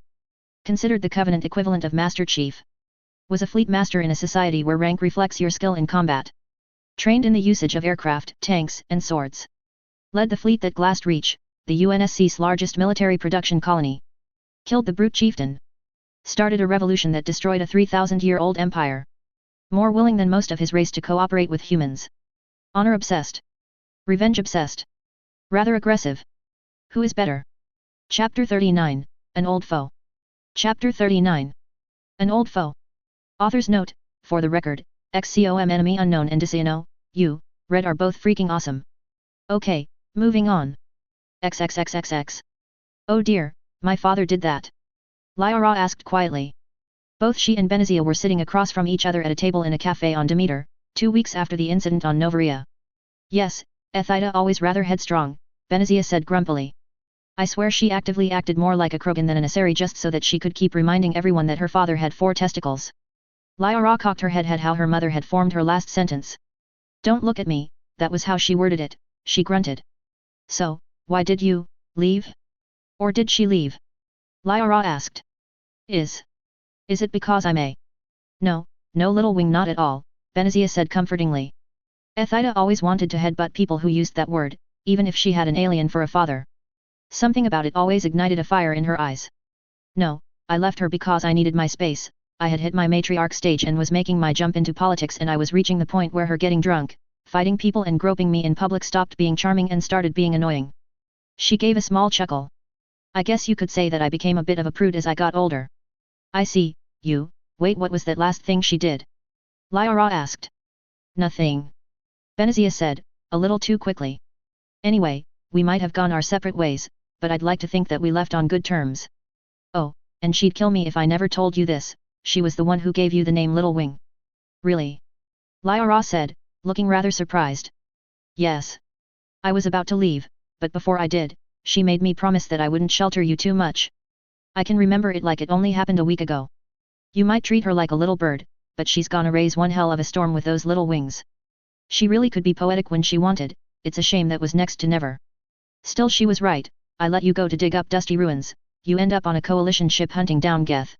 Considered the Covenant equivalent of Master Chief. Was a fleet master in a society where rank reflects your skill in combat. Trained in the usage of aircraft, tanks, and swords. Led the fleet that glassed Reach, the UNSC's largest military production colony. Killed the brute chieftain. Started a revolution that destroyed a 3,000-year-old empire. More willing than most of his race to cooperate with humans. Honor obsessed. Revenge obsessed. Rather aggressive. Who is better? Chapter 39, An Old Foe. Chapter 39. An Old Foe. Author's note, for the record, XCOM Enemy Unknown and Disiano, you, Red are both freaking awesome. Okay, moving on. XXXXX. Oh dear, my father did that. Lyra asked quietly. Both she and Benazia were sitting across from each other at a table in a cafe on Demeter, 2 weeks after the incident on Novaria. Yes, Ethida always rather headstrong, Benazia said grumpily. I swear she actively acted more like a Krogan than an Asari just so that she could keep reminding everyone that her father had 4 testicles. Lyra cocked her head at how her mother had formed her last sentence. Don't look at me, that was how she worded it, she grunted. So, why did you leave? Or did she leave? Lyra asked. Is it because I'm a? No, no little wing, not at all, Benazia said comfortingly. Ethida always wanted to headbutt people who used that word, even if she had an alien for a father. Something about it always ignited a fire in her eyes. No, I left her because I needed my space. I had hit my matriarch stage and was making my jump into politics, and I was reaching the point where her getting drunk, fighting people and groping me in public stopped being charming and started being annoying. She gave a small chuckle. I guess you could say that I became a bit of a prude as I got older. I see, you, wait, what was that last thing she did? Lyra asked. Nothing. Benazia said, a little too quickly. Anyway, we might have gone our separate ways, but I'd like to think that we left on good terms. Oh, and she'd kill me if I never told you this. She was the one who gave you the name Little Wing. Really? Lyra said, looking rather surprised. Yes. I was about to leave, but before I did, she made me promise that I wouldn't shelter you too much. I can remember it like it only happened a week ago. You might treat her like a little bird, but she's gonna raise one hell of a storm with those little wings. She really could be poetic when she wanted, it's a shame that was next to never. Still, she was right. I let you go to dig up dusty ruins, you end up on a coalition ship hunting down Geth.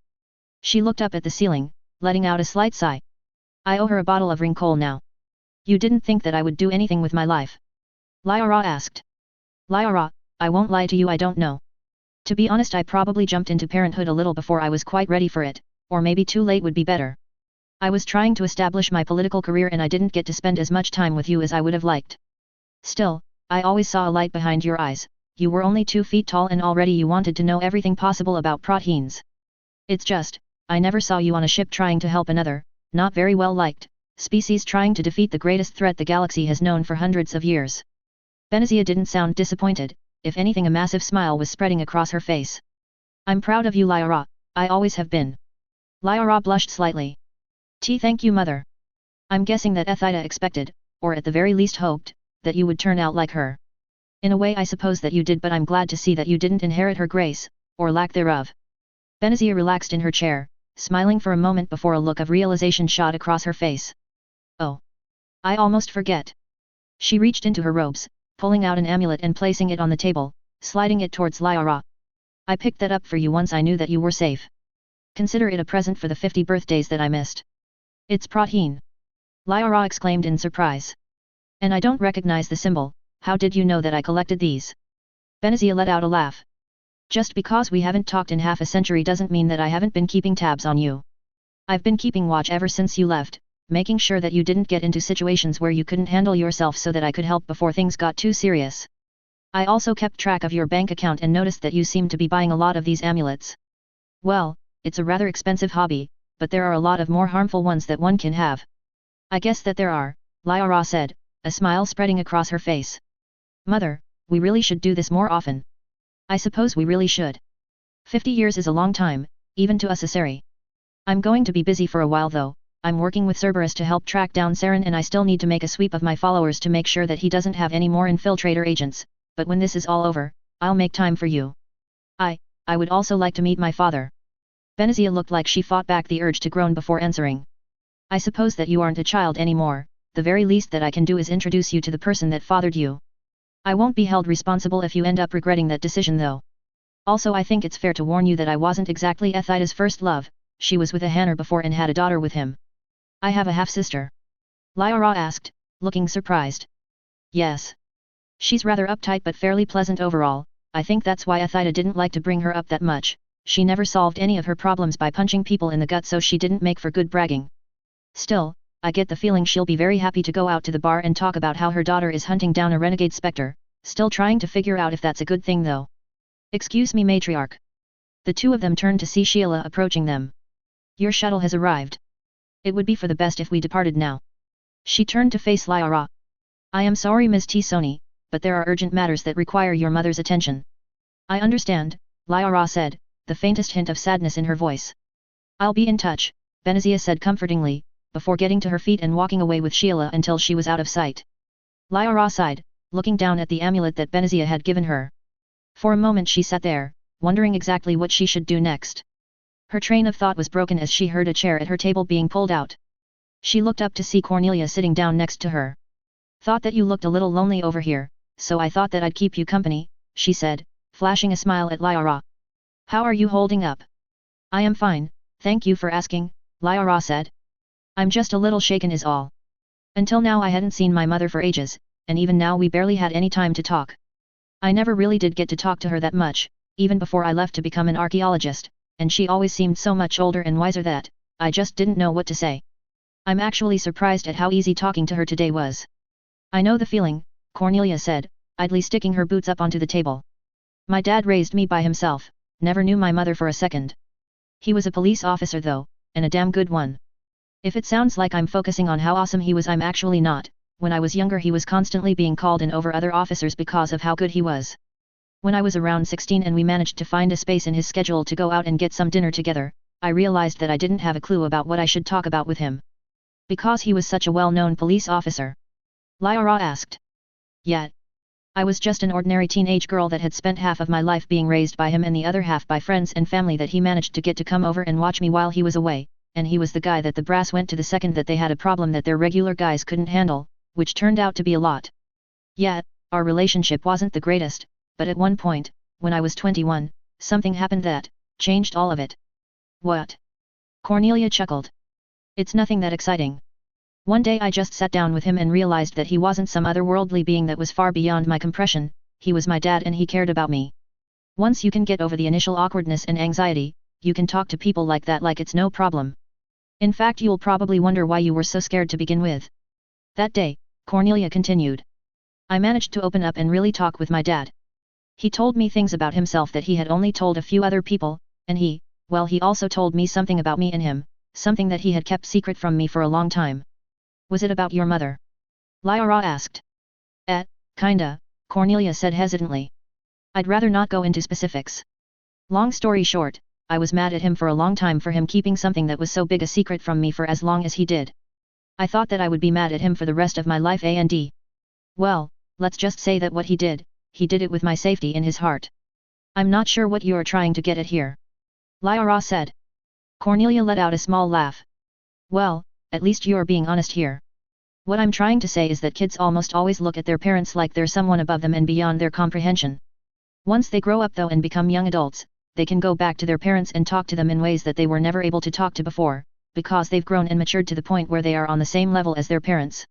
She looked up at the ceiling, letting out a slight sigh. I owe her a bottle of ring coal now. You didn't think that I would do anything with my life? Lyra asked. Lyra, I won't lie to you, I don't know. To be honest, I probably jumped into parenthood a little before I was quite ready for it, or maybe too late would be better. I was trying to establish my political career and I didn't get to spend as much time with you as I would have liked. Still, I always saw a light behind your eyes. You were only 2 feet tall and already you wanted to know everything possible about proteins. It's just, I never saw you on a ship trying to help another, not very well liked, species trying to defeat the greatest threat the galaxy has known for hundreds of years. Benazia didn't sound disappointed, if anything a massive smile was spreading across her face. I'm proud of you, Lyra, I always have been. Lyra blushed slightly. Thank you, mother. I'm guessing that Ethida expected, or at the very least hoped, that you would turn out like her. In a way I suppose that you did, but I'm glad to see that you didn't inherit her grace, or lack thereof. Benazia relaxed in her chair, smiling for a moment before a look of realization shot across her face. Oh. I almost forget. She reached into her robes, pulling out an amulet and placing it on the table, sliding it towards Lyra. I picked that up for you once I knew that you were safe. Consider it a present for the 50 birthdays that I missed. It's protein. Lyra exclaimed in surprise. And I don't recognize the symbol, how did you know that I collected these? Benazia let out a laugh. Just because we haven't talked in half a century doesn't mean that I haven't been keeping tabs on you. I've been keeping watch ever since you left, making sure that you didn't get into situations where you couldn't handle yourself so that I could help before things got too serious. I also kept track of your bank account and noticed that you seemed to be buying a lot of these amulets. Well, it's a rather expensive hobby, but there are a lot of more harmful ones that one can have. I guess that there are, Lyra said, a smile spreading across her face. Mother, we really should do this more often. I suppose we really should. 50 years is a long time, even to us Asari. I'm going to be busy for a while though. I'm working with Cerberus to help track down Saren and I still need to make a sweep of my followers to make sure that he doesn't have any more infiltrator agents, but when this is all over, I'll make time for you. I would also like to meet my father. Benazia looked like she fought back the urge to groan before answering. I suppose that you aren't a child anymore, the very least that I can do is introduce you to the person that fathered you. I won't be held responsible if you end up regretting that decision though. Also I think it's fair to warn you that I wasn't exactly Ethida's first love, she was with a Hanner before and had a daughter with him. I have a half-sister. Lyra asked, looking surprised. Yes. She's rather uptight but fairly pleasant overall. I think that's why Ethida didn't like to bring her up that much. She never solved any of her problems by punching people in the gut, so she didn't make for good bragging. Still, I get the feeling she'll be very happy to go out to the bar and talk about how her daughter is hunting down a renegade spectre, still trying to figure out if that's a good thing though. Excuse me, matriarch. The two of them turned to see Sheila approaching them. Your shuttle has arrived. It would be for the best if we departed now. She turned to face Lyra. I am sorry Ms. T-Soni, but there are urgent matters that require your mother's attention. I understand, Lyra said, the faintest hint of sadness in her voice. I'll be in touch, Benazia said comfortingly, before getting to her feet and walking away with Sheila until she was out of sight. Lyra sighed, looking down at the amulet that Benazia had given her. For a moment she sat there, wondering exactly what she should do next. Her train of thought was broken as she heard a chair at her table being pulled out. She looked up to see Cornelia sitting down next to her. Thought that you looked a little lonely over here, so I thought that I'd keep you company, she said, flashing a smile at Lyra. How are you holding up? I am fine, thank you for asking, Lyra said. I'm just a little shaken is all. Until now I hadn't seen my mother for ages, and even now we barely had any time to talk. I never really did get to talk to her that much, even before I left to become an archaeologist, and she always seemed so much older and wiser that I just didn't know what to say. I'm actually surprised at how easy talking to her today was. I know the feeling, Cornelia said, idly sticking her boots up onto the table. My dad raised me by himself, never knew my mother for a second. He was a police officer though, and a damn good one. If it sounds like I'm focusing on how awesome he was, I'm actually not. When I was younger he was constantly being called in over other officers because of how good he was. When I was around 16 and we managed to find a space in his schedule to go out and get some dinner together, I realized that I didn't have a clue about what I should talk about with him. Because he was such a well-known police officer. Lyra asked. Yet. I was just an ordinary teenage girl that had spent half of my life being raised by him and the other half by friends and family that he managed to get to come over and watch me while he was away, and he was the guy that the brass went to the second that they had a problem that their regular guys couldn't handle, which turned out to be a lot. Yet, our relationship wasn't the greatest, but at one point, when I was 21, something happened that changed all of it. What? Cornelia chuckled. It's nothing that exciting. One day I just sat down with him and realized that he wasn't some otherworldly being that was far beyond my compression, he was my dad and he cared about me. Once you can get over the initial awkwardness and anxiety, you can talk to people like that like it's no problem. In fact, you'll probably wonder why you were so scared to begin with. That day, Cornelia continued. I managed to open up and really talk with my dad. He told me things about himself that he had only told a few other people, and he also told me something about me and him, something that he had kept secret from me for a long time. Was it about your mother? Lyra asked. Kinda, Cornelia said hesitantly. I'd rather not go into specifics. Long story short, I was mad at him for a long time for him keeping something that was so big a secret from me for as long as he did. I thought that I would be mad at him for the rest of my life and well, let's just say that what he did it with my safety in his heart. I'm not sure what you're trying to get at here. Lyra said. Cornelia let out a small laugh. Well, at least you're being honest here. What I'm trying to say is that kids almost always look at their parents like they're someone above them and beyond their comprehension. Once they grow up though and become young adults, they can go back to their parents and talk to them in ways that they were never able to talk to before, because they've grown and matured to the point where they are on the same level as their parents.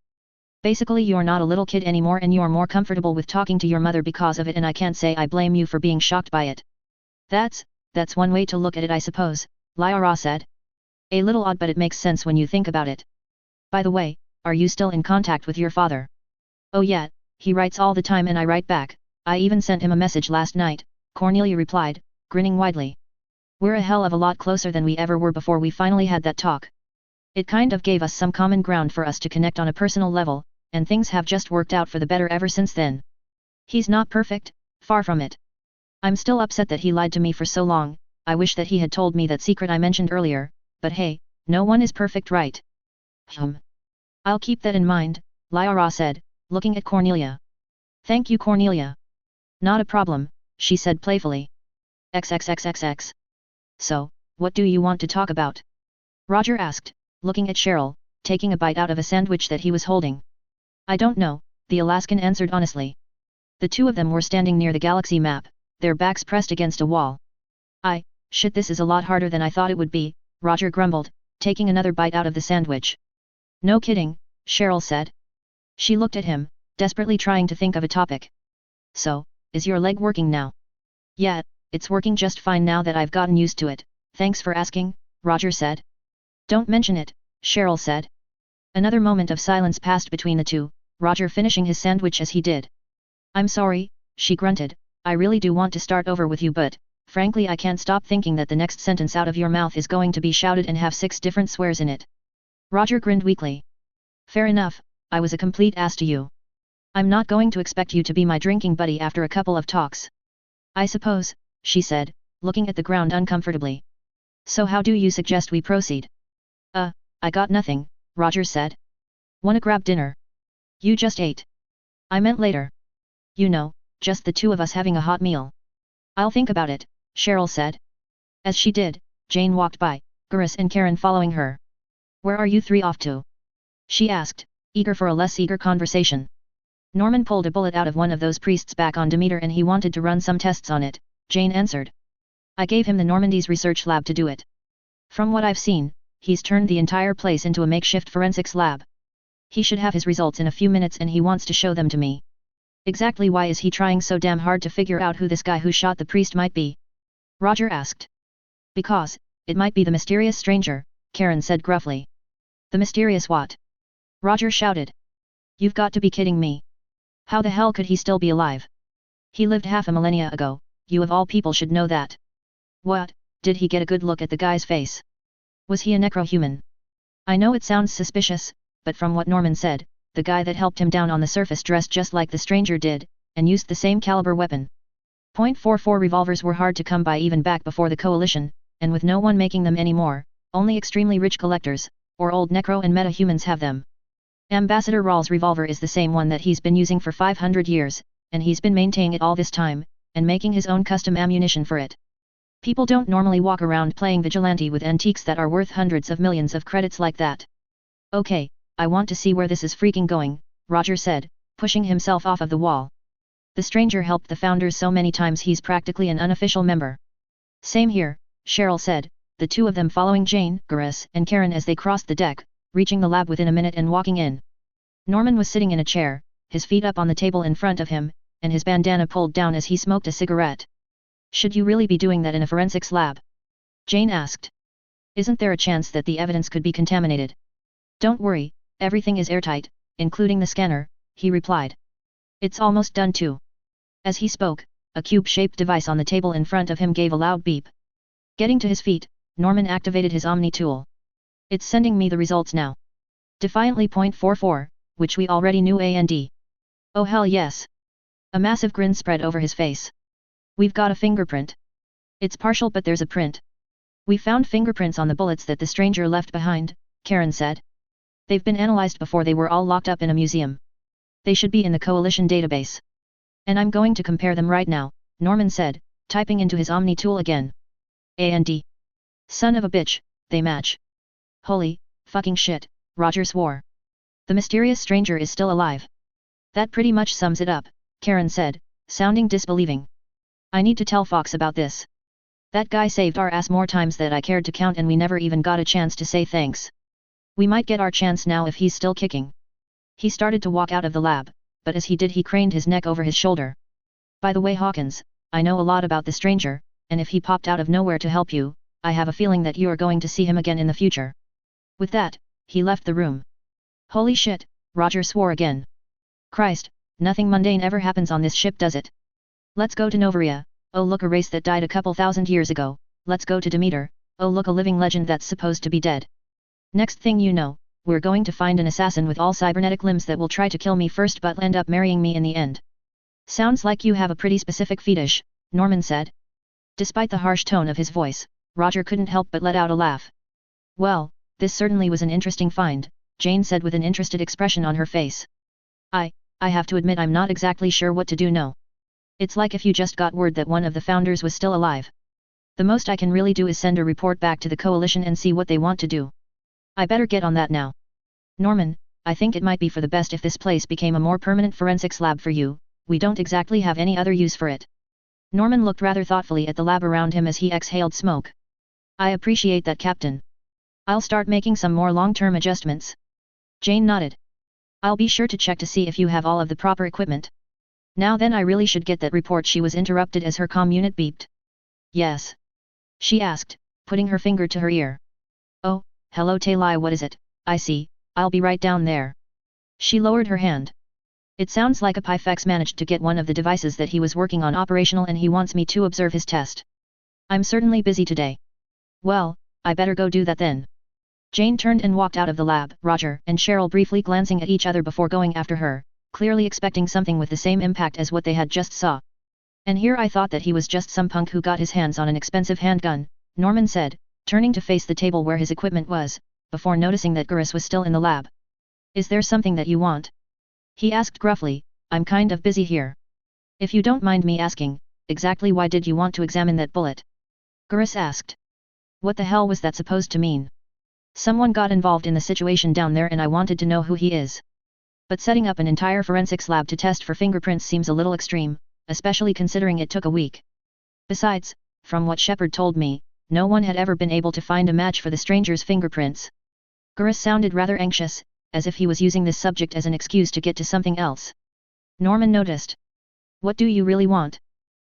Basically you're not a little kid anymore and you're more comfortable with talking to your mother because of it, and I can't say I blame you for being shocked by it. That's one way to look at it, I suppose, Lyra said. A little odd, but it makes sense when you think about it. By the way, are you still in contact with your father? Oh yeah, he writes all the time and I write back. I even sent him a message last night, Cornelia replied, grinning widely. We're a hell of a lot closer than we ever were before we finally had that talk. It kind of gave us some common ground for us to connect on a personal level, and things have just worked out for the better ever since then. He's not perfect, far from it. I'm still upset that he lied to me for so long. I wish that he had told me that secret I mentioned earlier, but hey, no one is perfect, right? I'll keep that in mind, Lyra said, looking at Cornelia. Thank you, Cornelia. Not a problem, she said playfully. XXXXX. So, what do you want to talk about? Roger asked, looking at Cheryl, taking a bite out of a sandwich that he was holding. I don't know, the Alaskan answered honestly. The two of them were standing near the galaxy map, their backs pressed against a wall. Shit, this is a lot harder than I thought it would be, Roger grumbled, taking another bite out of the sandwich. No kidding, Cheryl said. She looked at him, desperately trying to think of a topic. So, is your leg working now? Yeah, it's working just fine now that I've gotten used to it, thanks for asking, Roger said. Don't mention it, Cheryl said. Another moment of silence passed between the two, Roger finishing his sandwich as he did. I'm sorry, she grunted, I really do want to start over with you, but, frankly, I can't stop thinking that the next sentence out of your mouth is going to be shouted and have 6 different swears in it. Roger grinned weakly. Fair enough, I was a complete ass to you. I'm not going to expect you to be my drinking buddy after a couple of talks. I suppose, she said, looking at the ground uncomfortably. So how do you suggest we proceed? I got nothing, Roger said. Wanna grab dinner? You just ate. I meant later. You know, just the two of us having a hot meal. I'll think about it, Cheryl said. As she did, Jane walked by, Gurus and Karen following her. Where are you three off to? She asked, eager for a less eager conversation. Norman pulled a bullet out of one of those priests back on Demeter and he wanted to run some tests on it, Jane answered. I gave him the Normandy's research lab to do it. From what I've seen, he's turned the entire place into a makeshift forensics lab. He should have his results in a few minutes and he wants to show them to me. Exactly why is he trying so damn hard to figure out who this guy who shot the priest might be? Roger asked. Because, it might be the mysterious stranger, Karen said gruffly. The mysterious what? Roger shouted. You've got to be kidding me. How the hell could he still be alive? He lived half a millennia ago, you of all people should know that. What, did he get a good look at the guy's face? Was he a necro-human? I know it sounds suspicious, but from what Norman said, the guy that helped him down on the surface dressed just like the stranger did, and used the same caliber weapon. .44 revolvers were hard to come by even back before the coalition, and with no one making them anymore, only extremely rich collectors, or old necro and meta-humans have them. Ambassador Rawls' revolver is the same one that he's been using for 500 years, and he's been maintaining it all this time, and making his own custom ammunition for it. People don't normally walk around playing vigilante with antiques that are worth hundreds of millions of credits like that. Okay, I want to see where this is freaking going, Roger said, pushing himself off of the wall. The stranger helped the founders so many times he's practically an unofficial member. Same here, Cheryl said, the two of them following Jane, Gurus and Karen as they crossed the deck, reaching the lab within a minute and walking in. Norman was sitting in a chair, his feet up on the table in front of him, and his bandana pulled down as he smoked a cigarette. Should you really be doing that in a forensics lab? Jane asked. Isn't there a chance that the evidence could be contaminated? Don't worry, everything is airtight, including the scanner, he replied. It's almost done too. As he spoke, a cube-shaped device on the table in front of him gave a loud beep. Getting to his feet, Norman activated his Omni tool. It's sending me the results now. Defiantly .44, which we already knew and. Oh hell yes. A massive grin spread over his face. We've got a fingerprint. It's partial but there's a print. We found fingerprints on the bullets that the stranger left behind, Karen said. They've been analyzed before they were all locked up in a museum. They should be in the Coalition database. And I'm going to compare them right now, Norman said, typing into his Omni tool again. And. Son of a bitch, they match. Holy, fucking shit, Roger swore. The mysterious stranger is still alive. That pretty much sums it up, Karen said, sounding disbelieving. I need to tell Fox about this. That guy saved our ass more times than I cared to count and we never even got a chance to say thanks. We might get our chance now if he's still kicking. He started to walk out of the lab, but as he did he craned his neck over his shoulder. By the way Hawkins, I know a lot about the stranger, and if he popped out of nowhere to help you, I have a feeling that you are going to see him again in the future. With that, he left the room. Holy shit, Roger swore again. Christ, nothing mundane ever happens on this ship does it? Let's go to Novaria, oh look a race that died a couple thousand years ago, let's go to Demeter. Oh look, a living legend that's supposed to be dead. Next thing you know, we're going to find an assassin with all cybernetic limbs that will try to kill me first but end up marrying me in the end. Sounds like you have a pretty specific fetish, Norman said. Despite the harsh tone of his voice, Roger couldn't help but let out a laugh. Well, this certainly was an interesting find, Jane said with an interested expression on her face. I have to admit I'm not exactly sure what to do no. It's like if you just got word that one of the founders was still alive. The most I can really do is send a report back to the coalition and see what they want to do. I better get on that now. Norman, I think it might be for the best if this place became a more permanent forensics lab for you, we don't exactly have any other use for it. Norman looked rather thoughtfully at the lab around him as he exhaled smoke. I appreciate that, Captain. I'll start making some more long-term adjustments. Jane nodded. I'll be sure to check to see if you have all of the proper equipment. Now then, I really should get that report. She was interrupted as her comm unit beeped. Yes? She asked, putting her finger to her ear. Oh, hello Taylai, what is it? I see, I'll be right down there. She lowered her hand. It sounds like a Pyfex managed to get one of the devices that he was working on operational and he wants me to observe his test. I'm certainly busy today. Well, I better go do that then. Jane turned and walked out of the lab, Roger and Cheryl briefly glancing at each other before going after her, clearly expecting something with the same impact as what they had just saw. And here I thought that he was just some punk who got his hands on an expensive handgun, Norman said, turning to face the table where his equipment was, before noticing that Gurus was still in the lab. Is there something that you want? He asked gruffly, I'm kind of busy here. If you don't mind me asking, exactly why did you want to examine that bullet? Gurus asked. What the hell was that supposed to mean? Someone got involved in the situation down there and I wanted to know who he is. But setting up an entire forensics lab to test for fingerprints seems a little extreme, especially considering it took a week. Besides, from what Shepard told me, no one had ever been able to find a match for the stranger's fingerprints. Gurus sounded rather anxious, as if he was using this subject as an excuse to get to something else. Norman noticed. What do you really want?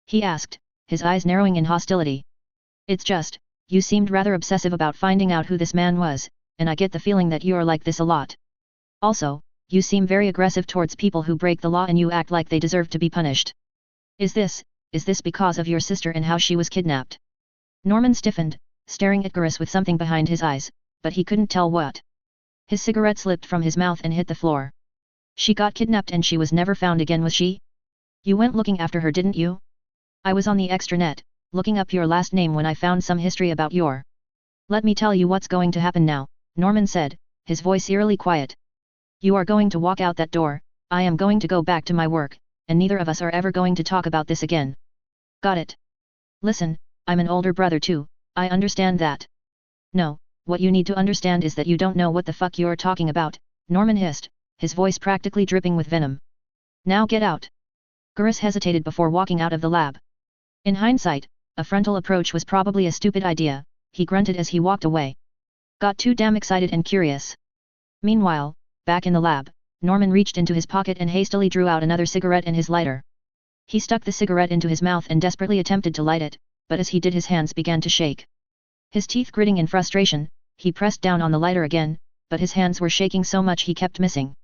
He asked, his eyes narrowing in hostility. It's just, you seemed rather obsessive about finding out who this man was, and I get the feeling that you're like this a lot. Also, you seem very aggressive towards people who break the law and you act like they deserve to be punished. Is this because of your sister and how she was kidnapped? Norman stiffened, staring at Gurus with something behind his eyes, but he couldn't tell what. His cigarette slipped from his mouth and hit the floor. She got kidnapped and she was never found again, was she? You went looking after her, didn't you? I was on the extranet, looking up your last name when I found some history about your... Let me tell you what's going to happen now, Norman said, his voice eerily quiet. You are going to walk out that door, I am going to go back to my work, and neither of us are ever going to talk about this again. Got it? Listen, I'm an older brother too, I understand that. No, what you need to understand is that you don't know what the fuck you're talking about, Norman hissed, his voice practically dripping with venom. Now get out. Gurus hesitated before walking out of the lab. In hindsight, a frontal approach was probably a stupid idea, he grunted as he walked away. Got too damn excited and curious. Meanwhile, back in the lab, Norman reached into his pocket and hastily drew out another cigarette and his lighter. He stuck the cigarette into his mouth and desperately attempted to light it, but as he did his hands began to shake. His teeth gritting in frustration, he pressed down on the lighter again, but his hands were shaking so much he kept missing.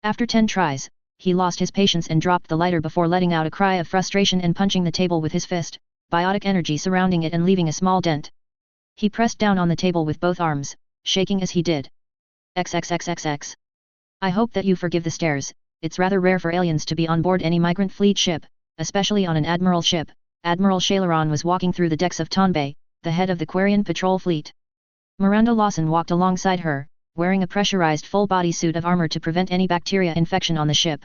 After 10 tries, he lost his patience and dropped the lighter before letting out a cry of frustration and punching the table with his fist, biotic energy surrounding it and leaving a small dent. He pressed down on the table with both arms, shaking as he did. XXXXX. I hope that you forgive the stares, it's rather rare for aliens to be on board any migrant fleet ship, especially on an admiral ship. Admiral Shaileron was walking through the decks of Tonbay, the head of the Quarian patrol fleet. Miranda Lawson walked alongside her, wearing a pressurized full-body suit of armor to prevent any bacteria infection on the ship.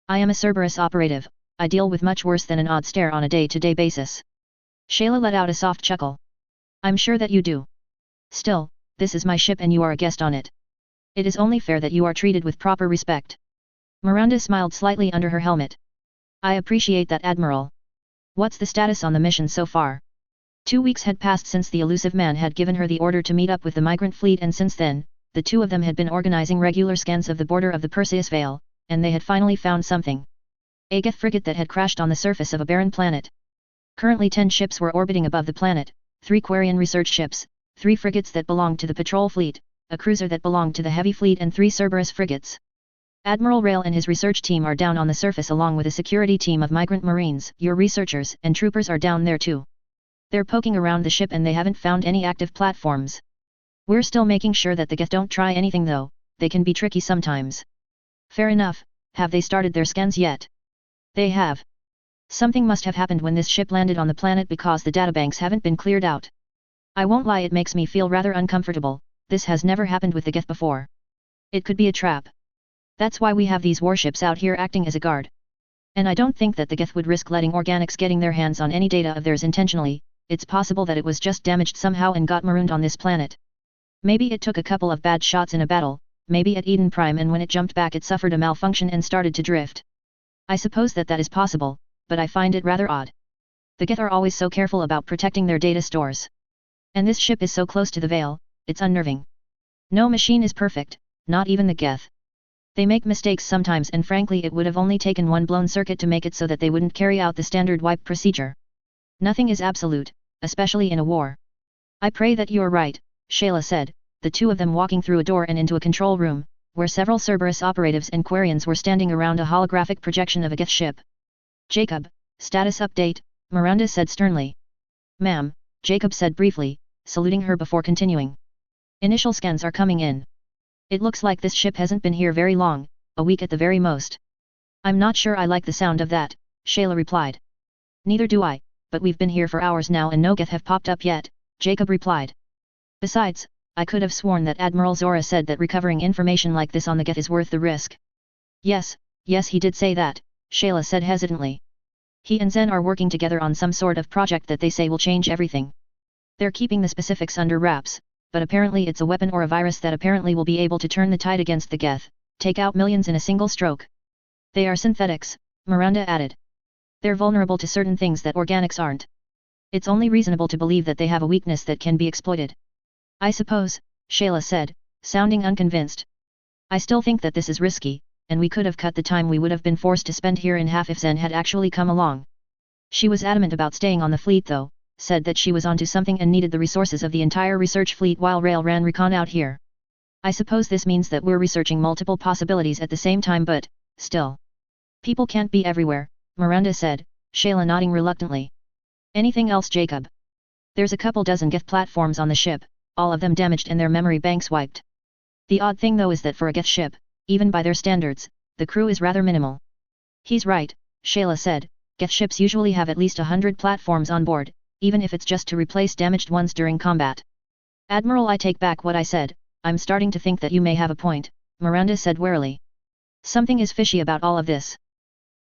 I am a Cerberus operative, I deal with much worse than an odd stare on a day-to-day basis. Shayla let out a soft chuckle. I'm sure that you do. Still, this is my ship and you are a guest on it. It is only fair that you are treated with proper respect. Miranda smiled slightly under her helmet. I appreciate that, Admiral. What's the status on the mission so far? 2 weeks had passed since the elusive man had given her the order to meet up with the migrant fleet, and since then, the two of them had been organizing regular scans of the border of the Perseus Vale, and they had finally found something. A Geth frigate that had crashed on the surface of a barren planet. Currently 10 ships were orbiting above the planet, 3 Quarian research ships, 3 frigates that belonged to the patrol fleet, a cruiser that belonged to the heavy fleet and 3 Cerberus frigates. Admiral Rail and his research team are down on the surface along with a security team of migrant marines. Your researchers and troopers are down there too. They're poking around the ship and they haven't found any active platforms. We're still making sure that the Geth don't try anything though, they can be tricky sometimes. Fair enough, have they started their scans yet? They have. Something must have happened when this ship landed on the planet because the databanks haven't been cleared out. I won't lie, it makes me feel rather uncomfortable, this has never happened with the Geth before. It could be a trap. That's why we have these warships out here acting as a guard. And I don't think that the Geth would risk letting organics getting their hands on any data of theirs intentionally, it's possible that it was just damaged somehow and got marooned on this planet. Maybe it took a couple of bad shots in a battle, maybe at Eden Prime, and when it jumped back it suffered a malfunction and started to drift. I suppose that is possible, but I find it rather odd. The Geth are always so careful about protecting their data stores. And this ship is so close to the Veil, it's unnerving. No machine is perfect, not even the Geth. They make mistakes sometimes, and frankly it would have only taken one blown circuit to make it so that they wouldn't carry out the standard wipe procedure. Nothing is absolute, especially in a war. I pray that you're right, Shayla said, the two of them walking through a door and into a control room, where several Cerberus operatives and Quarians were standing around a holographic projection of a Geth ship. Jacob, status update, Miranda said sternly. Ma'am, Jacob said briefly, saluting her before continuing. Initial scans are coming in. It looks like this ship hasn't been here very long, a week at the very most. I'm not sure I like the sound of that, Shayla replied. Neither do I, but we've been here for hours now and no Geth have popped up yet, Jacob replied. Besides, I could have sworn that Admiral Zora said that recovering information like this on the Geth is worth the risk. Yes, he did say that, Shayla said hesitantly. He and Zen are working together on some sort of project that they say will change everything. They're keeping the specifics under wraps, but apparently it's a weapon or a virus that apparently will be able to turn the tide against the Geth, take out millions in a single stroke. They are synthetics, Miranda added. They're vulnerable to certain things that organics aren't. It's only reasonable to believe that they have a weakness that can be exploited. I suppose, Shayla said, sounding unconvinced. I still think that this is risky, and we could have cut the time we would have been forced to spend here in half if Zen had actually come along. She was adamant about staying on the fleet though, said that she was onto something and needed the resources of the entire research fleet while Rail ran recon out here. I suppose this means that we're researching multiple possibilities at the same time, but, still. People can't be everywhere, Miranda said, Shayla nodding reluctantly. Anything else, Jacob? There's a couple dozen Geth platforms on the ship, all of them damaged and their memory banks wiped. The odd thing though is that for a Geth ship, even by their standards, the crew is rather minimal. He's right, Shayla said, Geth ships usually have at least 100 platforms on board, even if it's just to replace damaged ones during combat. Admiral, I take back what I said, I'm starting to think that you may have a point, Miranda said warily. Something is fishy about all of this.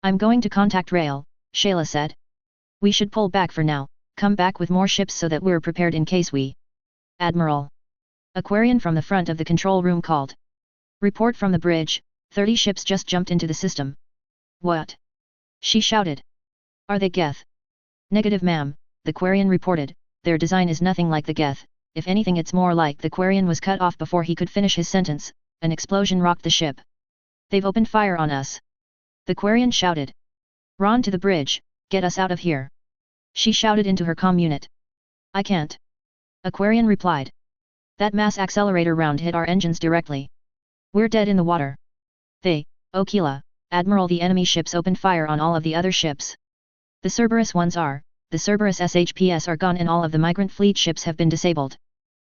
I'm going to contact Rail, Shayla said. We should pull back for now, come back with more ships so that we're prepared in case we... Admiral. A Quarian from the front of the control room called. Report from the bridge, 30 ships just jumped into the system. What? She shouted. Are they Geth? Negative, ma'am, the Quarian reported, their design is nothing like the Geth, if anything it's more like the Quarian was cut off before he could finish his sentence, an explosion rocked the ship. They've opened fire on us. The Quarian shouted. Ron to the bridge, get us out of here. She shouted into her comm unit. I can't. Aquarian replied. That mass accelerator round hit our engines directly. We're dead in the water. Okila, Admiral, the enemy ships opened fire on all of the other ships. The Cerberus ones are, the Cerberus SHPS are gone and all of the migrant fleet ships have been disabled.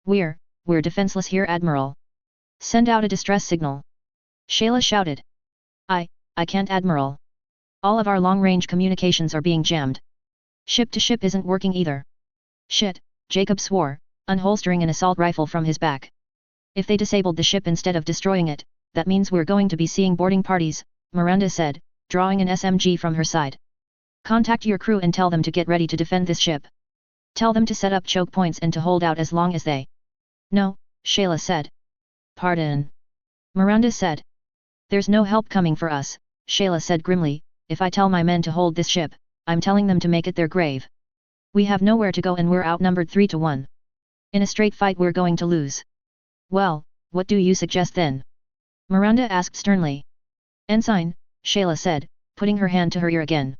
We're defenseless here, Admiral. Send out a distress signal. Shayla shouted. I can't, Admiral. All of our long-range communications are being jammed. Ship to ship isn't working either. Shit, Jacob swore, unholstering an assault rifle from his back. If they disabled the ship instead of destroying it, that means we're going to be seeing boarding parties, Miranda said, drawing an SMG from her side. Contact your crew and tell them to get ready to defend this ship. Tell them to set up choke points and to hold out as long as they... No, Shayla said. Pardon. Miranda said. There's no help coming for us, Shayla said grimly, if I tell my men to hold this ship, I'm telling them to make it their grave. We have nowhere to go and we're outnumbered 3-1. In a straight fight we're going to lose. Well, what do you suggest then? Miranda asked sternly. Ensign, Shayla said, putting her hand to her ear again.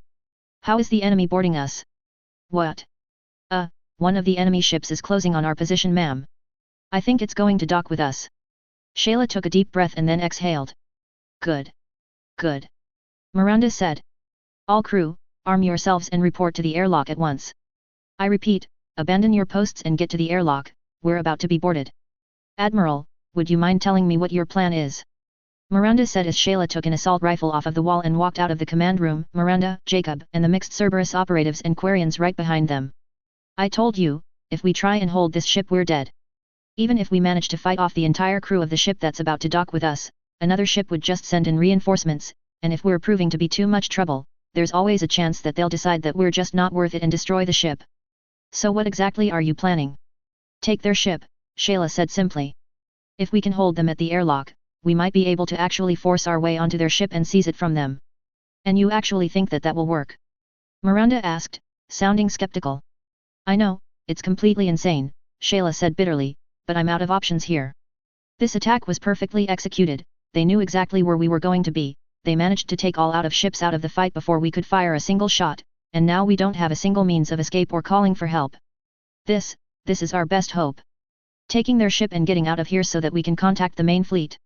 How is the enemy boarding us? What? One of the enemy ships is closing on our position, ma'am. I think it's going to dock with us. Shayla took a deep breath and then exhaled. Good. Good. Miranda said. All crew, arm yourselves and report to the airlock at once. I repeat, abandon your posts and get to the airlock, we're about to be boarded. Admiral, would you mind telling me what your plan is? Miranda said as Shayla took an assault rifle off of the wall and walked out of the command room, Miranda, Jacob, and the mixed Cerberus operatives and Quarians right behind them. I told you, if we try and hold this ship we're dead. Even if we manage to fight off the entire crew of the ship that's about to dock with us, another ship would just send in reinforcements, and if we're proving to be too much trouble, there's always a chance that they'll decide that we're just not worth it and destroy the ship. So what exactly are you planning? Take their ship, Shayla said simply. If we can hold them at the airlock, we might be able to actually force our way onto their ship and seize it from them. And you actually think that that will work? Miranda asked, sounding skeptical. I know, it's completely insane, Shayla said bitterly, but I'm out of options here. This attack was perfectly executed, they knew exactly where we were going to be, they managed to take all out of ships out of the fight before we could fire a single shot, and now we don't have a single means of escape or calling for help. This is our best hope. Taking their ship and getting out of here so that we can contact the main fleet.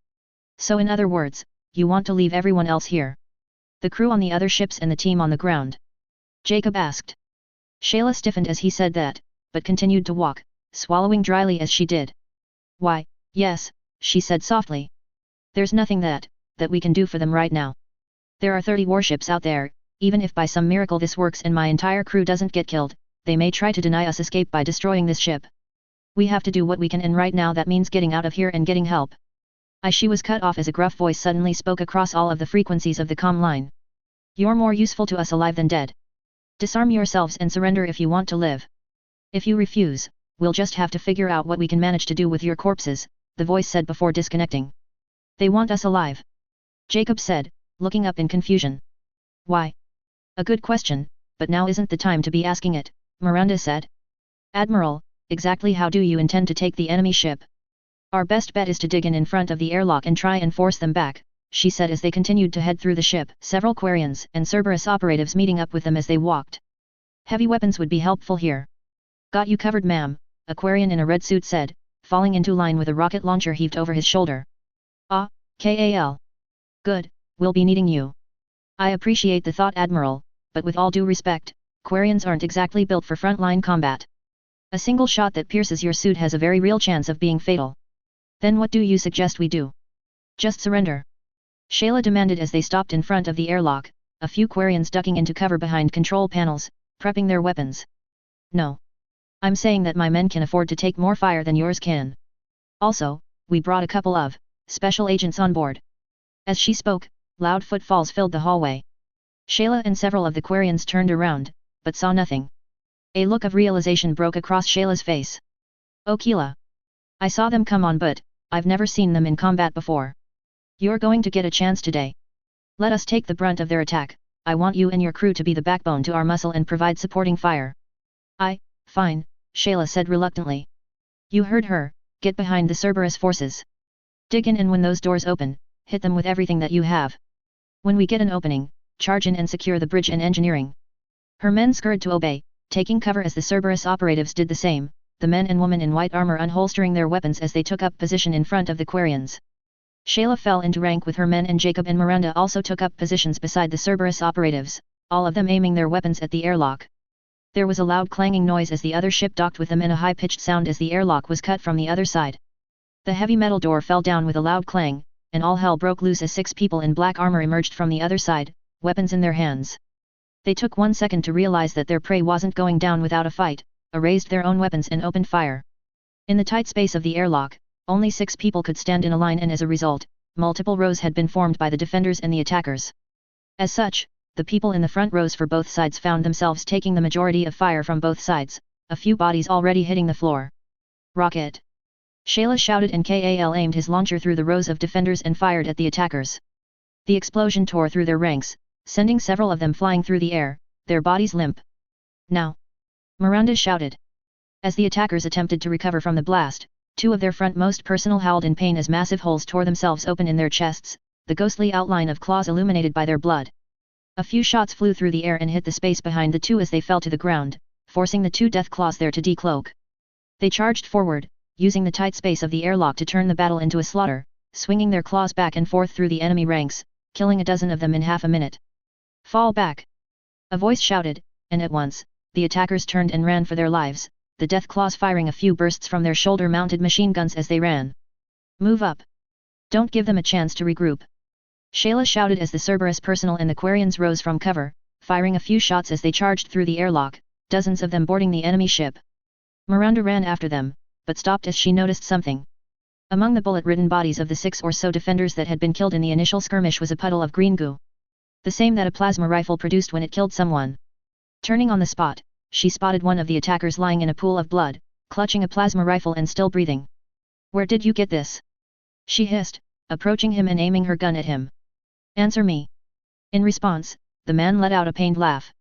So in other words, you want to leave everyone else here? The crew on the other ships and the team on the ground? Jacob asked. Shayla stiffened as he said that, but continued to walk, swallowing dryly as she did. Why, yes, she said softly. There's nothing that we can do for them right now. There are 30 warships out there, even if by some miracle this works and my entire crew doesn't get killed, they may try to deny us escape by destroying this ship. We have to do what we can and right now that means getting out of here and getting help. She was cut off as a gruff voice suddenly spoke across all of the frequencies of the comm line. You're more useful to us alive than dead. Disarm yourselves and surrender if you want to live. If you refuse, we'll just have to figure out what we can manage to do with your corpses, the voice said before disconnecting. They want us alive. Jacob said, looking up in confusion. Why? A good question, but now isn't the time to be asking it, Miranda said. Admiral, exactly how do you intend to take the enemy ship? Our best bet is to dig in front of the airlock and try and force them back, she said as they continued to head through the ship, several Quarians and Cerberus operatives meeting up with them as they walked. Heavy weapons would be helpful here. Got you covered, ma'am, a Quarian in a red suit said, falling into line with a rocket launcher heaved over his shoulder. Ah, Kal. Good, we'll be needing you. I appreciate the thought, Admiral, but with all due respect, Quarians aren't exactly built for frontline combat. A single shot that pierces your suit has a very real chance of being fatal. Then what do you suggest we do? Just surrender. Shayla demanded as they stopped in front of the airlock, a few Quarians ducking into cover behind control panels, prepping their weapons. No. I'm saying that my men can afford to take more fire than yours can. Also, we brought a couple of special agents on board. As she spoke, loud footfalls filled the hallway. Shayla and several of the Quarians turned around, but saw nothing. A look of realization broke across Shayla's face. Oh Keela. I saw them come on but I've never seen them in combat before. You're going to get a chance today. Let us take the brunt of their attack, I want you and your crew to be the backbone to our muscle and provide supporting fire. Fine, Shayla said reluctantly. You heard her, get behind the Cerberus forces. Dig in and when those doors open, hit them with everything that you have. When we get an opening, charge in and secure the bridge and engineering. Her men scurried to obey, taking cover as the Cerberus operatives did the same, the men and women in white armor unholstering their weapons as they took up position in front of the Quarians. Shayla fell into rank with her men and Jacob and Miranda also took up positions beside the Cerberus operatives, all of them aiming their weapons at the airlock. There was a loud clanging noise as the other ship docked with them and a high-pitched sound as the airlock was cut from the other side. The heavy metal door fell down with a loud clang, and all hell broke loose as 6 people in black armor emerged from the other side, weapons in their hands. They took 1 second to realize that their prey wasn't going down without a fight, raised their own weapons and opened fire. In the tight space of the airlock, only 6 people could stand in a line and as a result, multiple rows had been formed by the defenders and the attackers. As such, the people in the front rows for both sides found themselves taking the majority of fire from both sides, a few bodies already hitting the floor. Rocket! Shayla shouted and Kal aimed his launcher through the rows of defenders and fired at the attackers. The explosion tore through their ranks, sending several of them flying through the air, their bodies limp. Now! Miranda shouted. As the attackers attempted to recover from the blast, 2 of their frontmost personnel howled in pain as massive holes tore themselves open in their chests, the ghostly outline of claws illuminated by their blood. A few shots flew through the air and hit the space behind the 2 as they fell to the ground, forcing the 2 death claws there to decloak. They charged forward, using the tight space of the airlock to turn the battle into a slaughter, swinging their claws back and forth through the enemy ranks, killing a dozen of them in half a minute. Fall back! A voice shouted, and at once, the attackers turned and ran for their lives, the death claws firing a few bursts from their shoulder-mounted machine guns as they ran. Move up! Don't give them a chance to regroup! Shayla shouted as the Cerberus personnel and the Quarians rose from cover, firing a few shots as they charged through the airlock, dozens of them boarding the enemy ship. Miranda ran after them, but stopped as she noticed something. Among the bullet-ridden bodies of the 6 or so defenders that had been killed in the initial skirmish was a puddle of green goo. The same that a plasma rifle produced when it killed someone. Turning on the spot, she spotted one of the attackers lying in a pool of blood, clutching a plasma rifle and still breathing. "Where did you get this?" she hissed, approaching him and aiming her gun at him. "Answer me." In response, the man let out a pained laugh.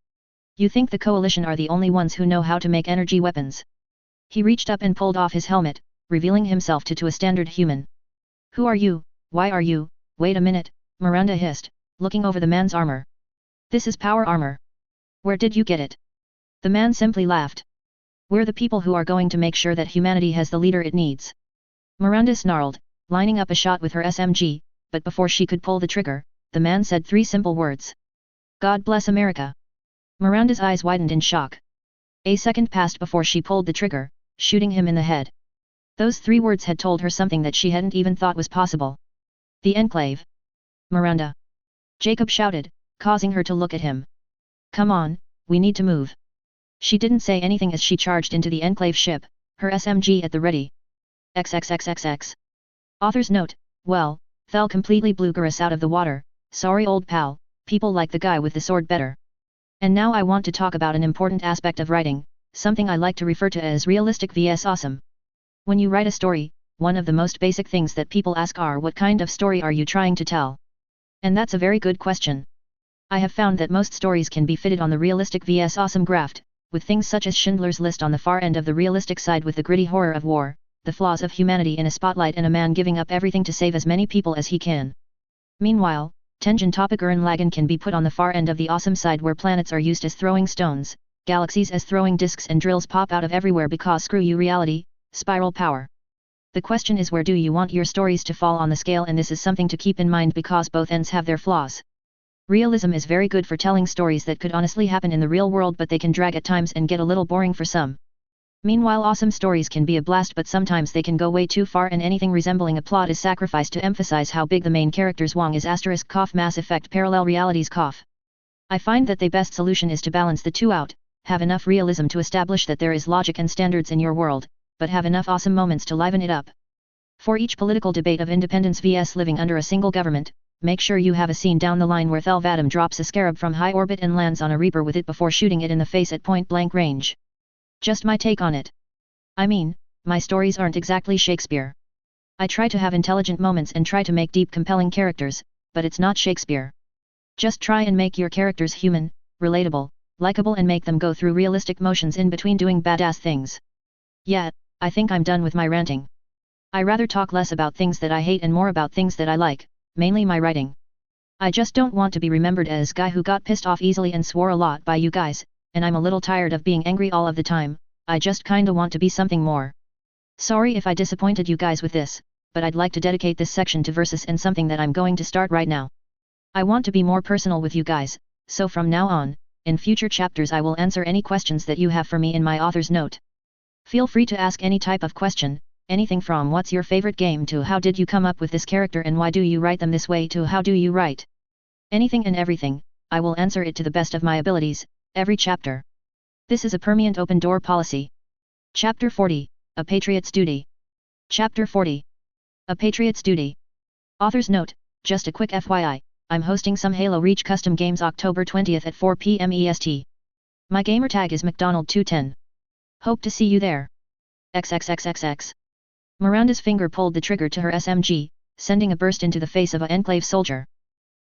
"You think the coalition are the only ones who know how to make energy weapons?" He reached up and pulled off his helmet, revealing himself to a standard human. "Who are you? Why are you?" "Wait a minute," Miranda hissed, looking over the man's armor. "This is power armor. Where did you get it?" The man simply laughed. "We're the people who are going to make sure that humanity has the leader it needs." Miranda snarled, lining up a shot with her SMG, but before she could pull the trigger, the man said 3 simple words. "God bless America." Miranda's eyes widened in shock. A second passed before she pulled the trigger, shooting him in the head. Those 3 words had told her something that she hadn't even thought was possible. "The Enclave." "Miranda!" Jacob shouted, causing her to look at him. "Come on, we need to move." She didn't say anything as she charged into the Enclave ship, her SMG at the ready. XXXXX. Author's note: well, Thel completely blew Garrus out of the water. Sorry old pal, people like the guy with the sword better. And now I want to talk about an important aspect of writing, something I like to refer to as realistic vs awesome. When you write a story, one of the most basic things that people ask are what kind of story are you trying to tell? And that's a very good question. I have found that most stories can be fitted on the realistic vs awesome graft, with things such as Schindler's List on the far end of the realistic side with the gritty horror of war, the flaws of humanity in a spotlight and a man giving up everything to save as many people as he can. Meanwhile, Tengen Topik Gurren Lagann can be put on the far end of the awesome side where planets are used as throwing stones, galaxies as throwing discs and drills pop out of everywhere because screw you reality, spiral power. The question is where do you want your stories to fall on the scale, and this is something to keep in mind because both ends have their flaws. Realism is very good for telling stories that could honestly happen in the real world, but they can drag at times and get a little boring for some. Meanwhile, awesome stories can be a blast, but sometimes they can go way too far and anything resembling a plot is sacrificed to emphasize how big the main character's Wong is ** MassEffect parallel realities *. I find that the best solution is to balance the two out, have enough realism to establish that there is logic and standards in your world, but have enough awesome moments to liven it up. For each political debate of independence vs living under a single government, make sure you have a scene down the line where Thel Vadam drops a scarab from high orbit and lands on a Reaper with it before shooting it in the face at point-blank range. Just my take on it. I mean, my stories aren't exactly Shakespeare. I try to have intelligent moments and try to make deep compelling characters, but it's not Shakespeare. Just try and make your characters human, relatable, likable and make them go through realistic motions in between doing badass things. Yeah, I think I'm done with my ranting. I rather talk less about things that I hate and more about things that I like, mainly my writing. I just don't want to be remembered as guy who got pissed off easily and swore a lot by you guys, and I'm a little tired of being angry all of the time. I just kinda want to be something more. Sorry if I disappointed you guys with this, but I'd like to dedicate this section to verses and something that I'm going to start right now. I want to be more personal with you guys, so from now on, in future chapters I will answer any questions that you have for me in my author's note. Feel free to ask any type of question, anything from what's your favorite game to how did you come up with this character and why do you write them this way to how do you write. Anything and everything, I will answer it to the best of my abilities, every chapter. This is a permanent open door policy. Chapter 40, A Patriot's Duty. Chapter 40. A Patriot's Duty. Author's note, just a quick FYI, I'm hosting some Halo Reach custom games October 20th at 4 p.m. EST. My gamertag is McDonald210. Hope to see you there. XXXXX. Miranda's finger pulled the trigger to her SMG, sending a burst into the face of an Enclave soldier.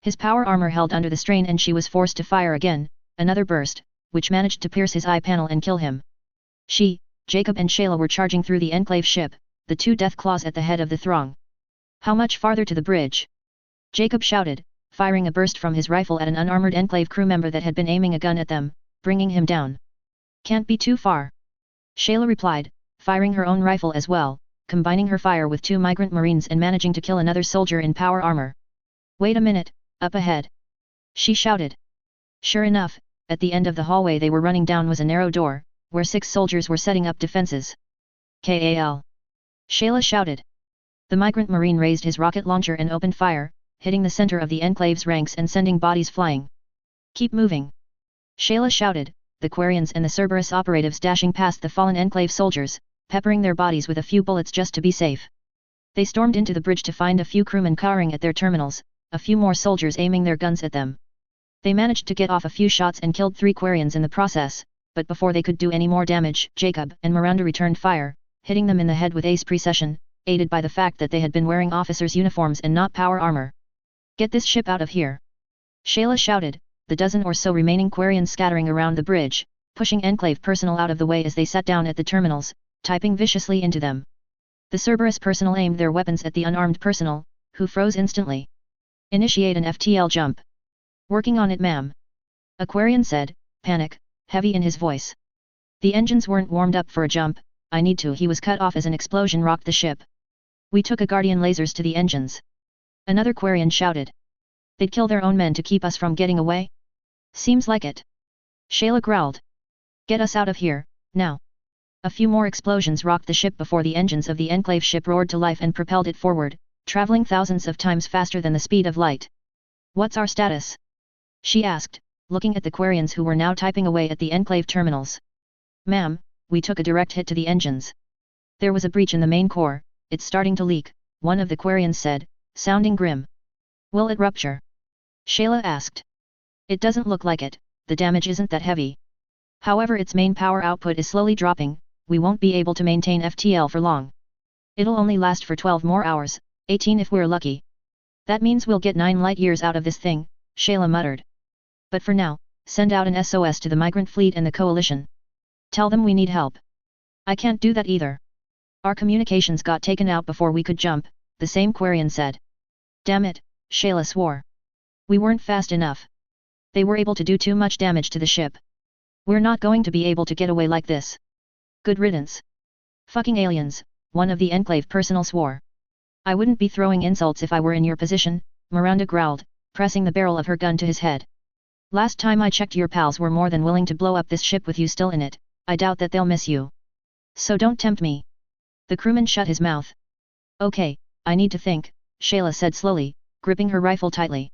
His power armor held under the strain and she was forced to fire again, another burst, which managed to pierce his eye panel and kill him. She, Jacob and Shayla were charging through the Enclave ship, the 2 death claws at the head of the throng. How much farther to the bridge? Jacob shouted, firing a burst from his rifle at an unarmored Enclave crew member that had been aiming a gun at them, bringing him down. Can't be too far. Shayla replied, firing her own rifle as well, combining her fire with 2 migrant marines and managing to kill another soldier in power armor. Wait a minute, up ahead. She shouted. Sure enough, at the end of the hallway they were running down was a narrow door, where 6 soldiers were setting up defenses. KAL. Shayla shouted. The migrant marine raised his rocket launcher and opened fire, hitting the center of the enclave's ranks and sending bodies flying. Keep moving. Shayla shouted, the Quarians and the Cerberus operatives dashing past the fallen enclave soldiers, peppering their bodies with a few bullets just to be safe. They stormed into the bridge to find a few crewmen cowering at their terminals, a few more soldiers aiming their guns at them. They managed to get off a few shots and killed 3 Quarians in the process, but before they could do any more damage, Jacob and Miranda returned fire, hitting them in the head with ace precision, aided by the fact that they had been wearing officers' uniforms and not power armor. Get this ship out of here! Shayla shouted, the dozen or so remaining Quarians scattering around the bridge, pushing enclave personnel out of the way as they sat down at the terminals, typing viciously into them. The Cerberus personnel aimed their weapons at the unarmed personnel, who froze instantly. Initiate an FTL jump. Working on it, ma'am. A Quarian said, panic, heavy in his voice. The engines weren't warmed up for a jump, I need to. He was cut off as an explosion rocked the ship. We took a Guardian lasers to the engines. Another Quarian shouted. They'd kill their own men to keep us from getting away? Seems like it. Shayla growled. Get us out of here, now. A few more explosions rocked the ship before the engines of the enclave ship roared to life and propelled it forward, traveling thousands of times faster than the speed of light. What's our status? She asked, looking at the Quarians who were now typing away at the enclave terminals. Ma'am, we took a direct hit to the engines. There was a breach in the main core, it's starting to leak, one of the Quarians said, sounding grim. Will it rupture? Shayla asked. It doesn't look like it, the damage isn't that heavy. However, its main power output is slowly dropping, we won't be able to maintain FTL for long. It'll only last for 12 more hours, 18 if we're lucky. That means we'll get 9 light years out of this thing, Shayla muttered. But for now, send out an SOS to the migrant fleet and the coalition. Tell them we need help. I can't do that either. Our communications got taken out before we could jump, the same Quarian said. Damn it, Shayla swore. We weren't fast enough. They were able to do too much damage to the ship. We're not going to be able to get away like this. Good riddance. Fucking aliens, one of the enclave personnel swore. I wouldn't be throwing insults if I were in your position, Miranda growled, pressing the barrel of her gun to his head. Last time I checked, your pals were more than willing to blow up this ship with you still in it. I doubt that they'll miss you. So don't tempt me. The crewman shut his mouth. Okay, I need to think, Shayla said slowly, gripping her rifle tightly.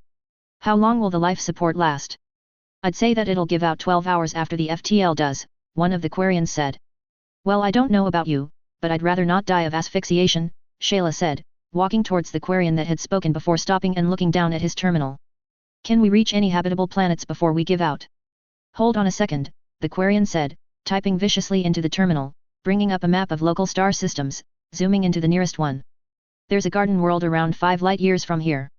How long will the life support last? I'd say that it'll give out 12 hours after the FTL does, one of the Quarians said. Well, I don't know about you, but I'd rather not die of asphyxiation, Shayla said, walking towards the Quarian that had spoken before stopping and looking down at his terminal. Can we reach any habitable planets before we give out? Hold on a second, the Quarian said, typing viciously into the terminal, bringing up a map of local star systems, zooming into the nearest one. There's a garden world around 5 light years from here.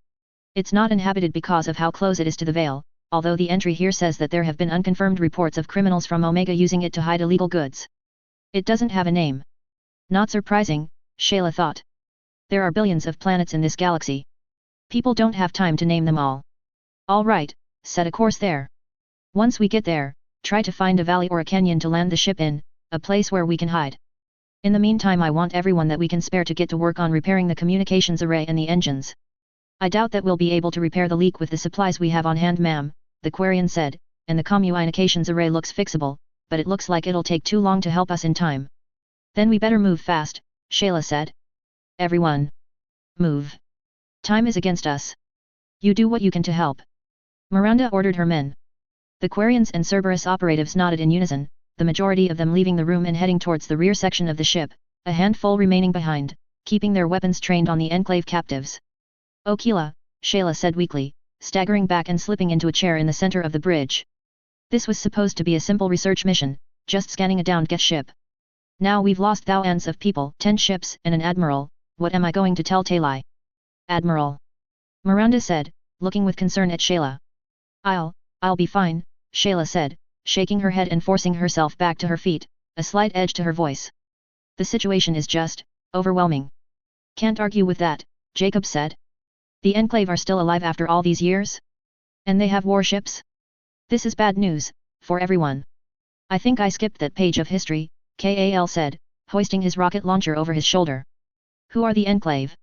It's not inhabited because of how close it is to the Veil, although the entry here says that there have been unconfirmed reports of criminals from Omega using it to hide illegal goods. It doesn't have a name. Not surprising, Shayla thought. There are billions of planets in this galaxy. People don't have time to name them all. All right, set a course there. Once we get there, try to find a valley or a canyon to land the ship in, a place where we can hide. In the meantime, I want everyone that we can spare to get to work on repairing the communications array and the engines. I doubt that we'll be able to repair the leak with the supplies we have on hand, ma'am, the Quarian said, and the communications array looks fixable, but it looks like it'll take too long to help us in time. Then we better move fast, Shayla said. Everyone. Move. Time is against us. You do what you can to help. Miranda ordered her men. The Quarians and Cerberus operatives nodded in unison, the majority of them leaving the room and heading towards the rear section of the ship, a handful remaining behind, keeping their weapons trained on the enclave captives. Okila, Shayla said weakly, staggering back and slipping into a chair in the center of the bridge. This was supposed to be a simple research mission, just scanning a downed Geth ship. Now we've lost thousands of people, 10 ships and an admiral, what am I going to tell Talai? Admiral. Miranda said, looking with concern at Shayla. I'll be fine, Shayla said, shaking her head and forcing herself back to her feet, a slight edge to her voice. The situation is just overwhelming. Can't argue with that, Jacob said. The Enclave are still alive after all these years? And they have warships? This is bad news, for everyone. I think I skipped that page of history, Kal said, hoisting his rocket launcher over his shoulder. Who are the Enclave?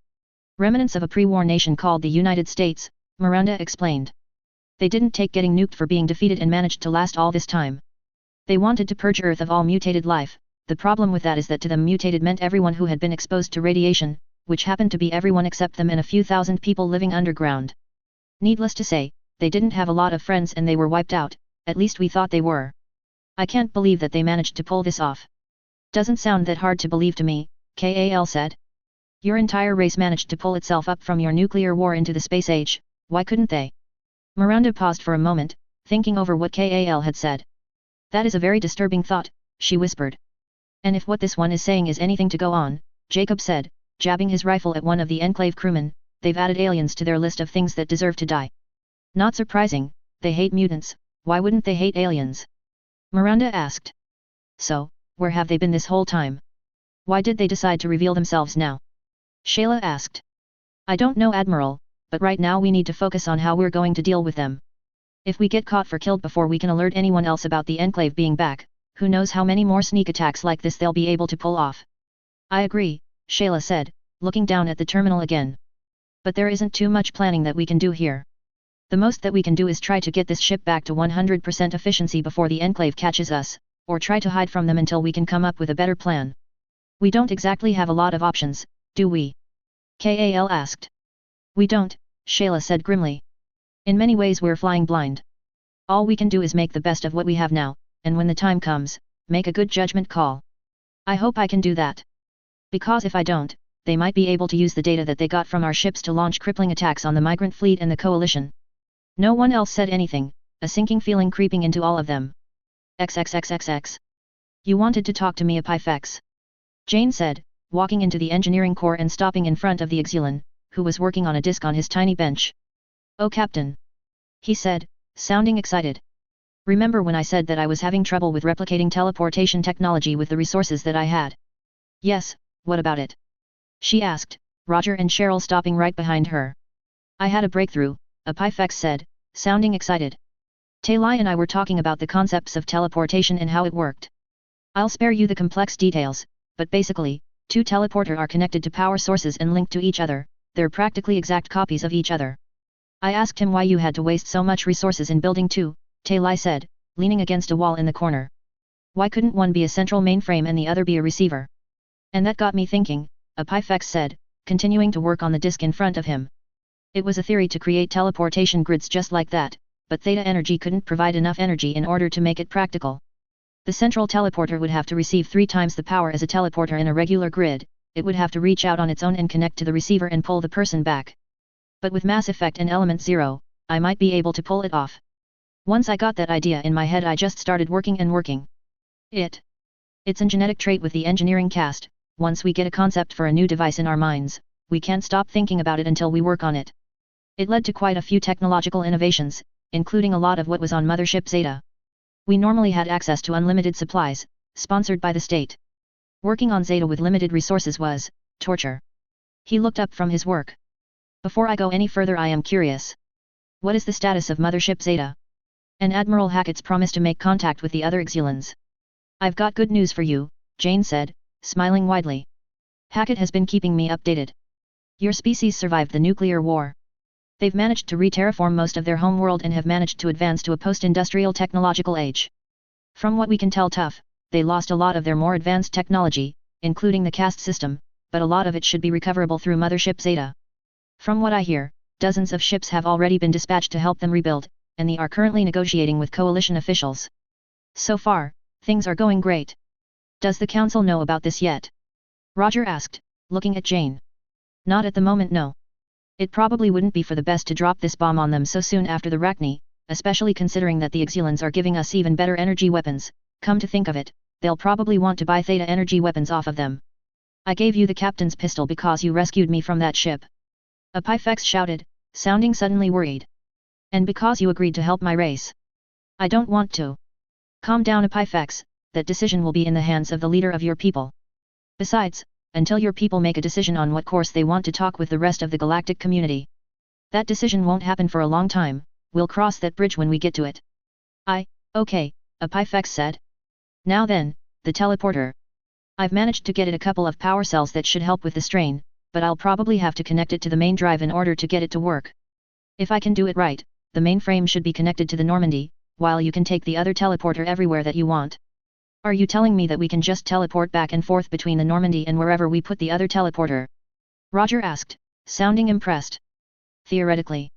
Remnants of a pre-war nation called the United States, Miranda explained. They didn't take getting nuked for being defeated and managed to last all this time. They wanted to purge Earth of all mutated life. The problem with that is that to them mutated meant everyone who had been exposed to radiation, which happened to be everyone except them and a few thousand people living underground. Needless to say, they didn't have a lot of friends and they were wiped out, at least we thought they were. I can't believe that they managed to pull this off. Doesn't sound that hard to believe to me, Kal said. Your entire race managed to pull itself up from your nuclear war into the space age, why couldn't they? Miranda paused for a moment, thinking over what Kal had said. That is a very disturbing thought, she whispered. And if what this one is saying is anything to go on, Jacob said, jabbing his rifle at one of the Enclave crewmen, they've added aliens to their list of things that deserve to die. Not surprising, they hate mutants, why wouldn't they hate aliens? Miranda asked. So, where have they been this whole time? Why did they decide to reveal themselves now? Shayla asked. I don't know, Admiral, but right now we need to focus on how we're going to deal with them. If we get caught for killed before we can alert anyone else about the Enclave being back, who knows how many more sneak attacks like this they'll be able to pull off. I agree, Shayla said, looking down at the terminal again. But there isn't too much planning that we can do here. The most that we can do is try to get this ship back to 100% efficiency before the Enclave catches us, or try to hide from them until we can come up with a better plan. We don't exactly have a lot of options, do we? Kal asked. We don't, Shayla said grimly. In many ways we're flying blind. All we can do is make the best of what we have now, and when the time comes, make a good judgment call. I hope I can do that. Because if I don't, they might be able to use the data that they got from our ships to launch crippling attacks on the migrant fleet and the coalition. No one else said anything, a sinking feeling creeping into all of them. XXXXX. You wanted to talk to me, Epiphex? Jane said, walking into the engineering core and stopping in front of the Exulan, who was working on a disk on his tiny bench. Oh, Captain. He said, sounding excited. Remember when I said that I was having trouble with replicating teleportation technology with the resources that I had? Yes, what about it? She asked, Roger and Cheryl stopping right behind her. I had a breakthrough, Epiphex said, sounding excited. Talai and I were talking about the concepts of teleportation and how it worked. I'll spare you the complex details, but basically, two teleporters are connected to power sources and linked to each other, they're practically exact copies of each other. I asked him why you had to waste so much resources in building two, Talai said, leaning against a wall in the corner. Why couldn't one be a central mainframe and the other be a receiver? And that got me thinking, Epiphex said, continuing to work on the disk in front of him. It was a theory to create teleportation grids just like that, but theta energy couldn't provide enough energy in order to make it practical. The central teleporter would have to receive 3 times the power as a teleporter in a regular grid, it would have to reach out on its own and connect to the receiver and pull the person back. But with MassEffect and Element 0, I might be able to pull it off. Once I got that idea in my head, I just started working. It's a genetic trait with the engineering caste. Once we get a concept for a new device in our minds, we can't stop thinking about it until we work on it. It led to quite a few technological innovations, including a lot of what was on Mothership Zeta. We normally had access to unlimited supplies, sponsored by the state. Working on Zeta with limited resources was torture. He looked up from his work. Before I go any further, I am curious. What is the status of Mothership Zeta? And Admiral Hackett's promised to make contact with the other Exulans. I've got good news for you, Jane said, smiling widely. Hackett has been keeping me updated. Your species survived the nuclear war. They've managed to re-terraform most of their homeworld and have managed to advance to a post-industrial technological age. From what we can tell, they lost a lot of their more advanced technology, including the caste system, but a lot of it should be recoverable through Mothership Zeta. From what I hear, dozens of ships have already been dispatched to help them rebuild, and they are currently negotiating with coalition officials. So far, things are going great. Does the council know about this yet? Roger asked, looking at Jane. Not at the moment, no. It probably wouldn't be for the best to drop this bomb on them so soon after the Rachni, especially considering that the Exulans are giving us even better energy weapons. Come to think of it, they'll probably want to buy theta energy weapons off of them. I gave you the captain's pistol because you rescued me from that ship. Epiphex shouted, sounding suddenly worried. And because you agreed to help my race. I don't want to. Calm down, Epiphex, that decision will be in the hands of the leader of your people. Besides, until your people make a decision on what course they want to talk with the rest of the galactic community. That decision won't happen for a long time, we'll cross that bridge when we get to it. Okay, Epiphex said. Now then, the teleporter. I've managed to get it a couple of power cells that should help with the strain, but I'll probably have to connect it to the main drive in order to get it to work. If I can do it right, the mainframe should be connected to the Normandy, while you can take the other teleporter everywhere that you want. Are you telling me that we can just teleport back and forth between the Normandy and wherever we put the other teleporter? Roger asked, sounding impressed. Theoretically.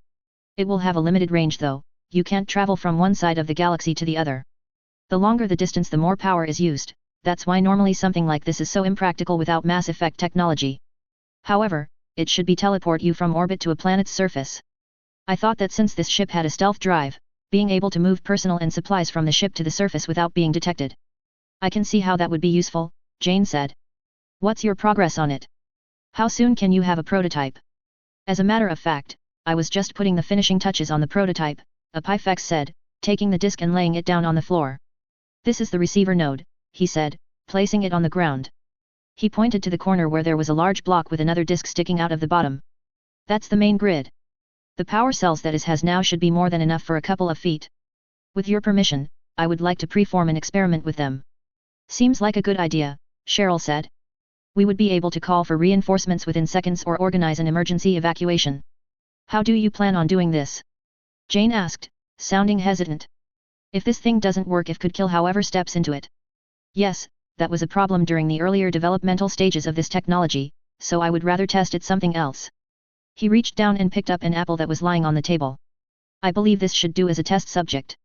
It will have a limited range though, you can't travel from one side of the galaxy to the other. The longer the distance the more power is used, that's why normally something like this is so impractical without MassEffect technology. However, it should be teleport you from orbit to a planet's surface. I thought that since this ship had a stealth drive, being able to move personnel and supplies from the ship to the surface without being detected. I can see how that would be useful, Jane said. What's your progress on it? How soon can you have a prototype? As a matter of fact, I was just putting the finishing touches on the prototype, erttheking said, taking the disc and laying it down on the floor. This is the receiver node, he said, placing it on the ground. He pointed to the corner where there was a large block with another disc sticking out of the bottom. That's the main grid. The power cells that it has now should be more than enough for a couple of feet. With your permission, I would like to preform an experiment with them. Seems like a good idea, Cheryl said. We would be able to call for reinforcements within seconds or organize an emergency evacuation. How do you plan on doing this? Jane asked, sounding hesitant. If this thing doesn't work, it could kill whoever steps into it. Yes, that was a problem during the earlier developmental stages of this technology, so I would rather test it something else. He reached down and picked up an apple that was lying on the table. I believe this should do as a test subject.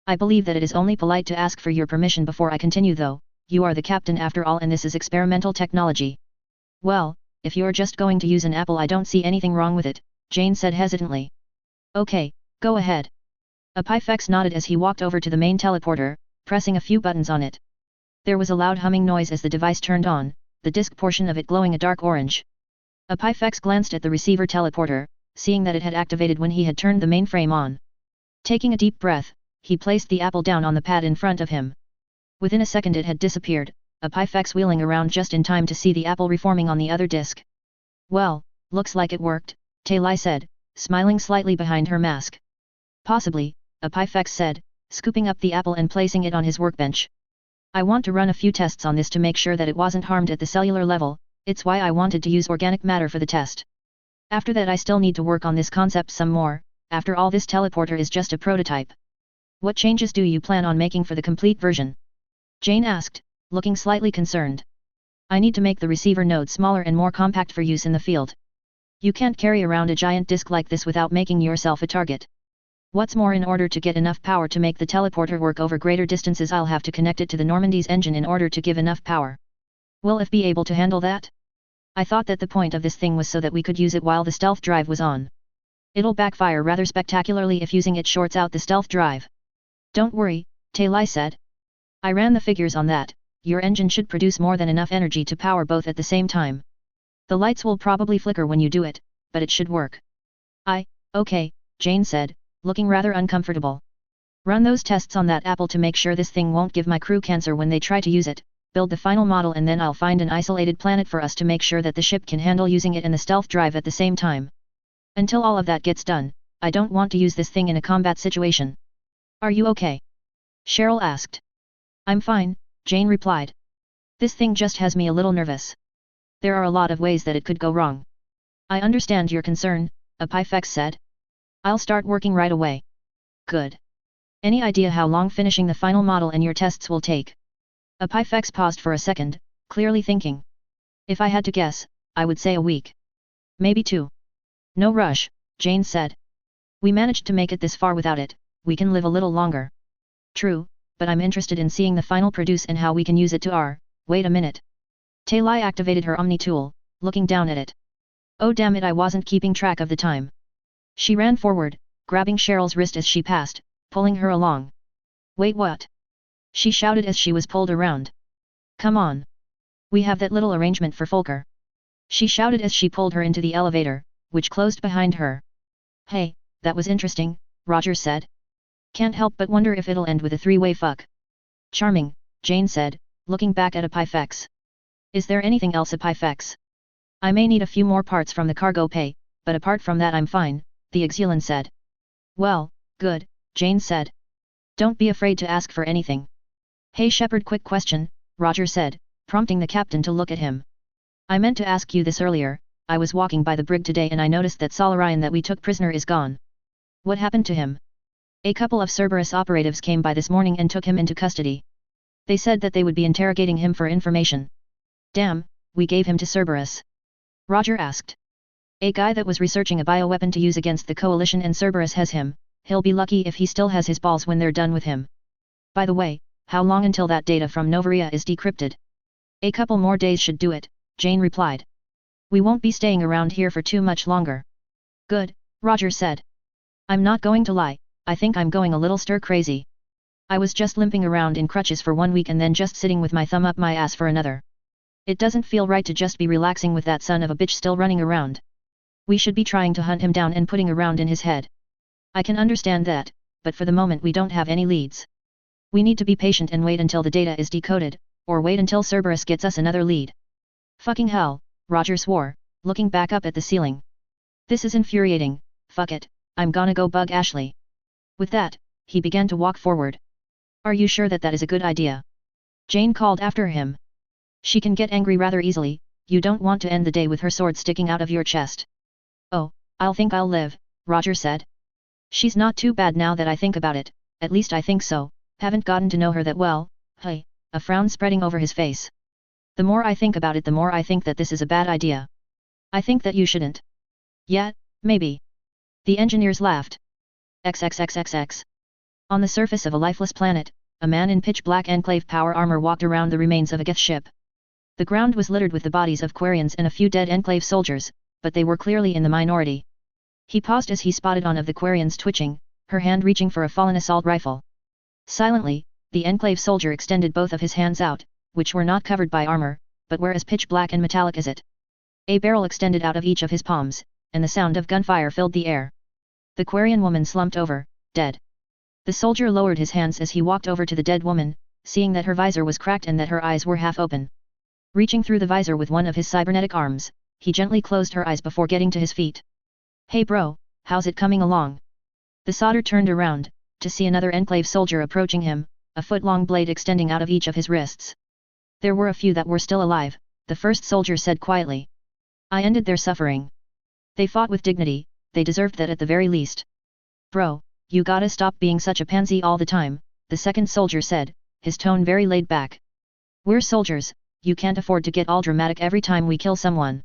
I believe that it is only polite to ask for your permission before I continue though, you are the captain after all and this is experimental technology. Well, if you're just going to use an apple I don't see anything wrong with it, Jane said hesitantly. Okay, go ahead. erttheking nodded as he walked over to the main teleporter, pressing a few buttons on it. There was a loud humming noise as the device turned on, the disc portion of it glowing a dark orange. erttheking glanced at the receiver teleporter, seeing that it had activated when he had turned the mainframe on. Taking a deep breath, he placed the apple down on the pad in front of him. Within a second it had disappeared, erttheking wheeling around just in time to see the apple reforming on the other disc. Well, looks like it worked, Taylai said, smiling slightly behind her mask. Possibly, erttheking said, scooping up the apple and placing it on his workbench. I want to run a few tests on this to make sure that it wasn't harmed at the cellular level, it's why I wanted to use organic matter for the test. After that I still need to work on this concept some more, after all this teleporter is just a prototype. What changes do you plan on making for the complete version? Jane asked, looking slightly concerned. I need to make the receiver node smaller and more compact for use in the field. You can't carry around a giant disk like this without making yourself a target. What's more, in order to get enough power to make the teleporter work over greater distances I'll have to connect it to the Normandy's engine in order to give enough power. Will it be able to handle that? I thought that the point of this thing was so that we could use it while the stealth drive was on. It'll backfire rather spectacularly if using it shorts out the stealth drive. Don't worry, Taylai said. I ran the figures on that, your engine should produce more than enough energy to power both at the same time. The lights will probably flicker when you do it, but it should work. Okay, Jane said, looking rather uncomfortable. Run those tests on that apple to make sure this thing won't give my crew cancer when they try to use it, build the final model and then I'll find an isolated planet for us to make sure that the ship can handle using it and the stealth drive at the same time. Until all of that gets done, I don't want to use this thing in a combat situation. Are you okay? Cheryl asked. I'm fine, Jane replied. This thing just has me a little nervous. There are a lot of ways that it could go wrong. I understand your concern, erttheking said. I'll start working right away. Good. Any idea how long finishing the final model and your tests will take? erttheking paused for a second, clearly thinking. If I had to guess, I would say a week. Maybe 2. No rush, Jane said. We managed to make it this far without it, we can live a little longer. True, but I'm interested in seeing the final produce and how we can use it to our. Wait a minute. Taylai activated her Omni tool, looking down at it. Oh damn it, I wasn't keeping track of the time. She ran forward, grabbing Cheryl's wrist as she passed, pulling her along. Wait, what? She shouted as she was pulled around. Come on. We have that little arrangement for Folker. She shouted as she pulled her into the elevator, which closed behind her. Hey, that was interesting, Roger said. Can't help but wonder if it'll end with a 3-way fuck. Charming, Jane said, looking back at erttheking. Is there anything else, erttheking? I may need a few more parts from the cargo pay, but apart from that I'm fine, the Exulan said. Well, good, Jane said. Don't be afraid to ask for anything. Hey Shepard, quick question, Roger said, prompting the captain to look at him. I meant to ask you this earlier, I was walking by the brig today and I noticed that Solarian that we took prisoner is gone. What happened to him? A couple of Cerberus operatives came by this morning and took him into custody. They said that they would be interrogating him for information. Damn, we gave him to Cerberus. Roger asked. A guy that was researching a bioweapon to use against the coalition, and Cerberus has him. He'll be lucky if he still has his balls when they're done with him. By the way, how long until that data from Novaria is decrypted? A couple more days should do it, Jane replied. We won't be staying around here for too much longer. Good, Roger said. I'm not going to lie, I think I'm going a little stir-crazy. I was just limping around in crutches for 1 week and then just sitting with my thumb up my ass for another. It doesn't feel right to just be relaxing with that son of a bitch still running around. We should be trying to hunt him down and putting around in his head. I can understand that, but for the moment we don't have any leads. We need to be patient and wait until the data is decoded, or wait until Cerberus gets us another lead. Fucking hell, Roger swore, looking back up at the ceiling. This is infuriating, fuck it, I'm gonna go bug Ashley. With that, he began to walk forward. Are you sure that that is a good idea? Jane called after him. She can get angry rather easily, you don't want to end the day with her sword sticking out of your chest. Oh, I'll think I'll live, Roger said. She's not too bad now that I think about it, at least I think so, haven't gotten to know her that well, hey, a frown spreading over his face. The more I think about it, the more I think that this is a bad idea. I think that you shouldn't. Yeah, maybe. The engineers laughed. XXXXX. On the surface of a lifeless planet, a man in pitch-black Enclave power armor walked around the remains of a Geth ship. The ground was littered with the bodies of Quarians and a few dead Enclave soldiers, but they were clearly in the minority. He paused as he spotted one of the Quarians twitching, her hand reaching for a fallen assault rifle. Silently, the Enclave soldier extended both of his hands out, which were not covered by armor, but were as pitch-black and metallic as it. A barrel extended out of each of his palms, and the sound of gunfire filled the air. The Quarian woman slumped over, dead. The soldier lowered his hands as he walked over to the dead woman, seeing that her visor was cracked and that her eyes were half open. Reaching through the visor with one of his cybernetic arms, he gently closed her eyes before getting to his feet. Hey bro, how's it coming along? The soldier turned around, to see another Enclave soldier approaching him, a foot-long blade extending out of each of his wrists. There were a few that were still alive, the first soldier said quietly. I ended their suffering. They fought with dignity, they deserved that at the very least. Bro, you gotta stop being such a pansy all the time, the second soldier said, his tone very laid back. We're soldiers, you can't afford to get all dramatic every time we kill someone.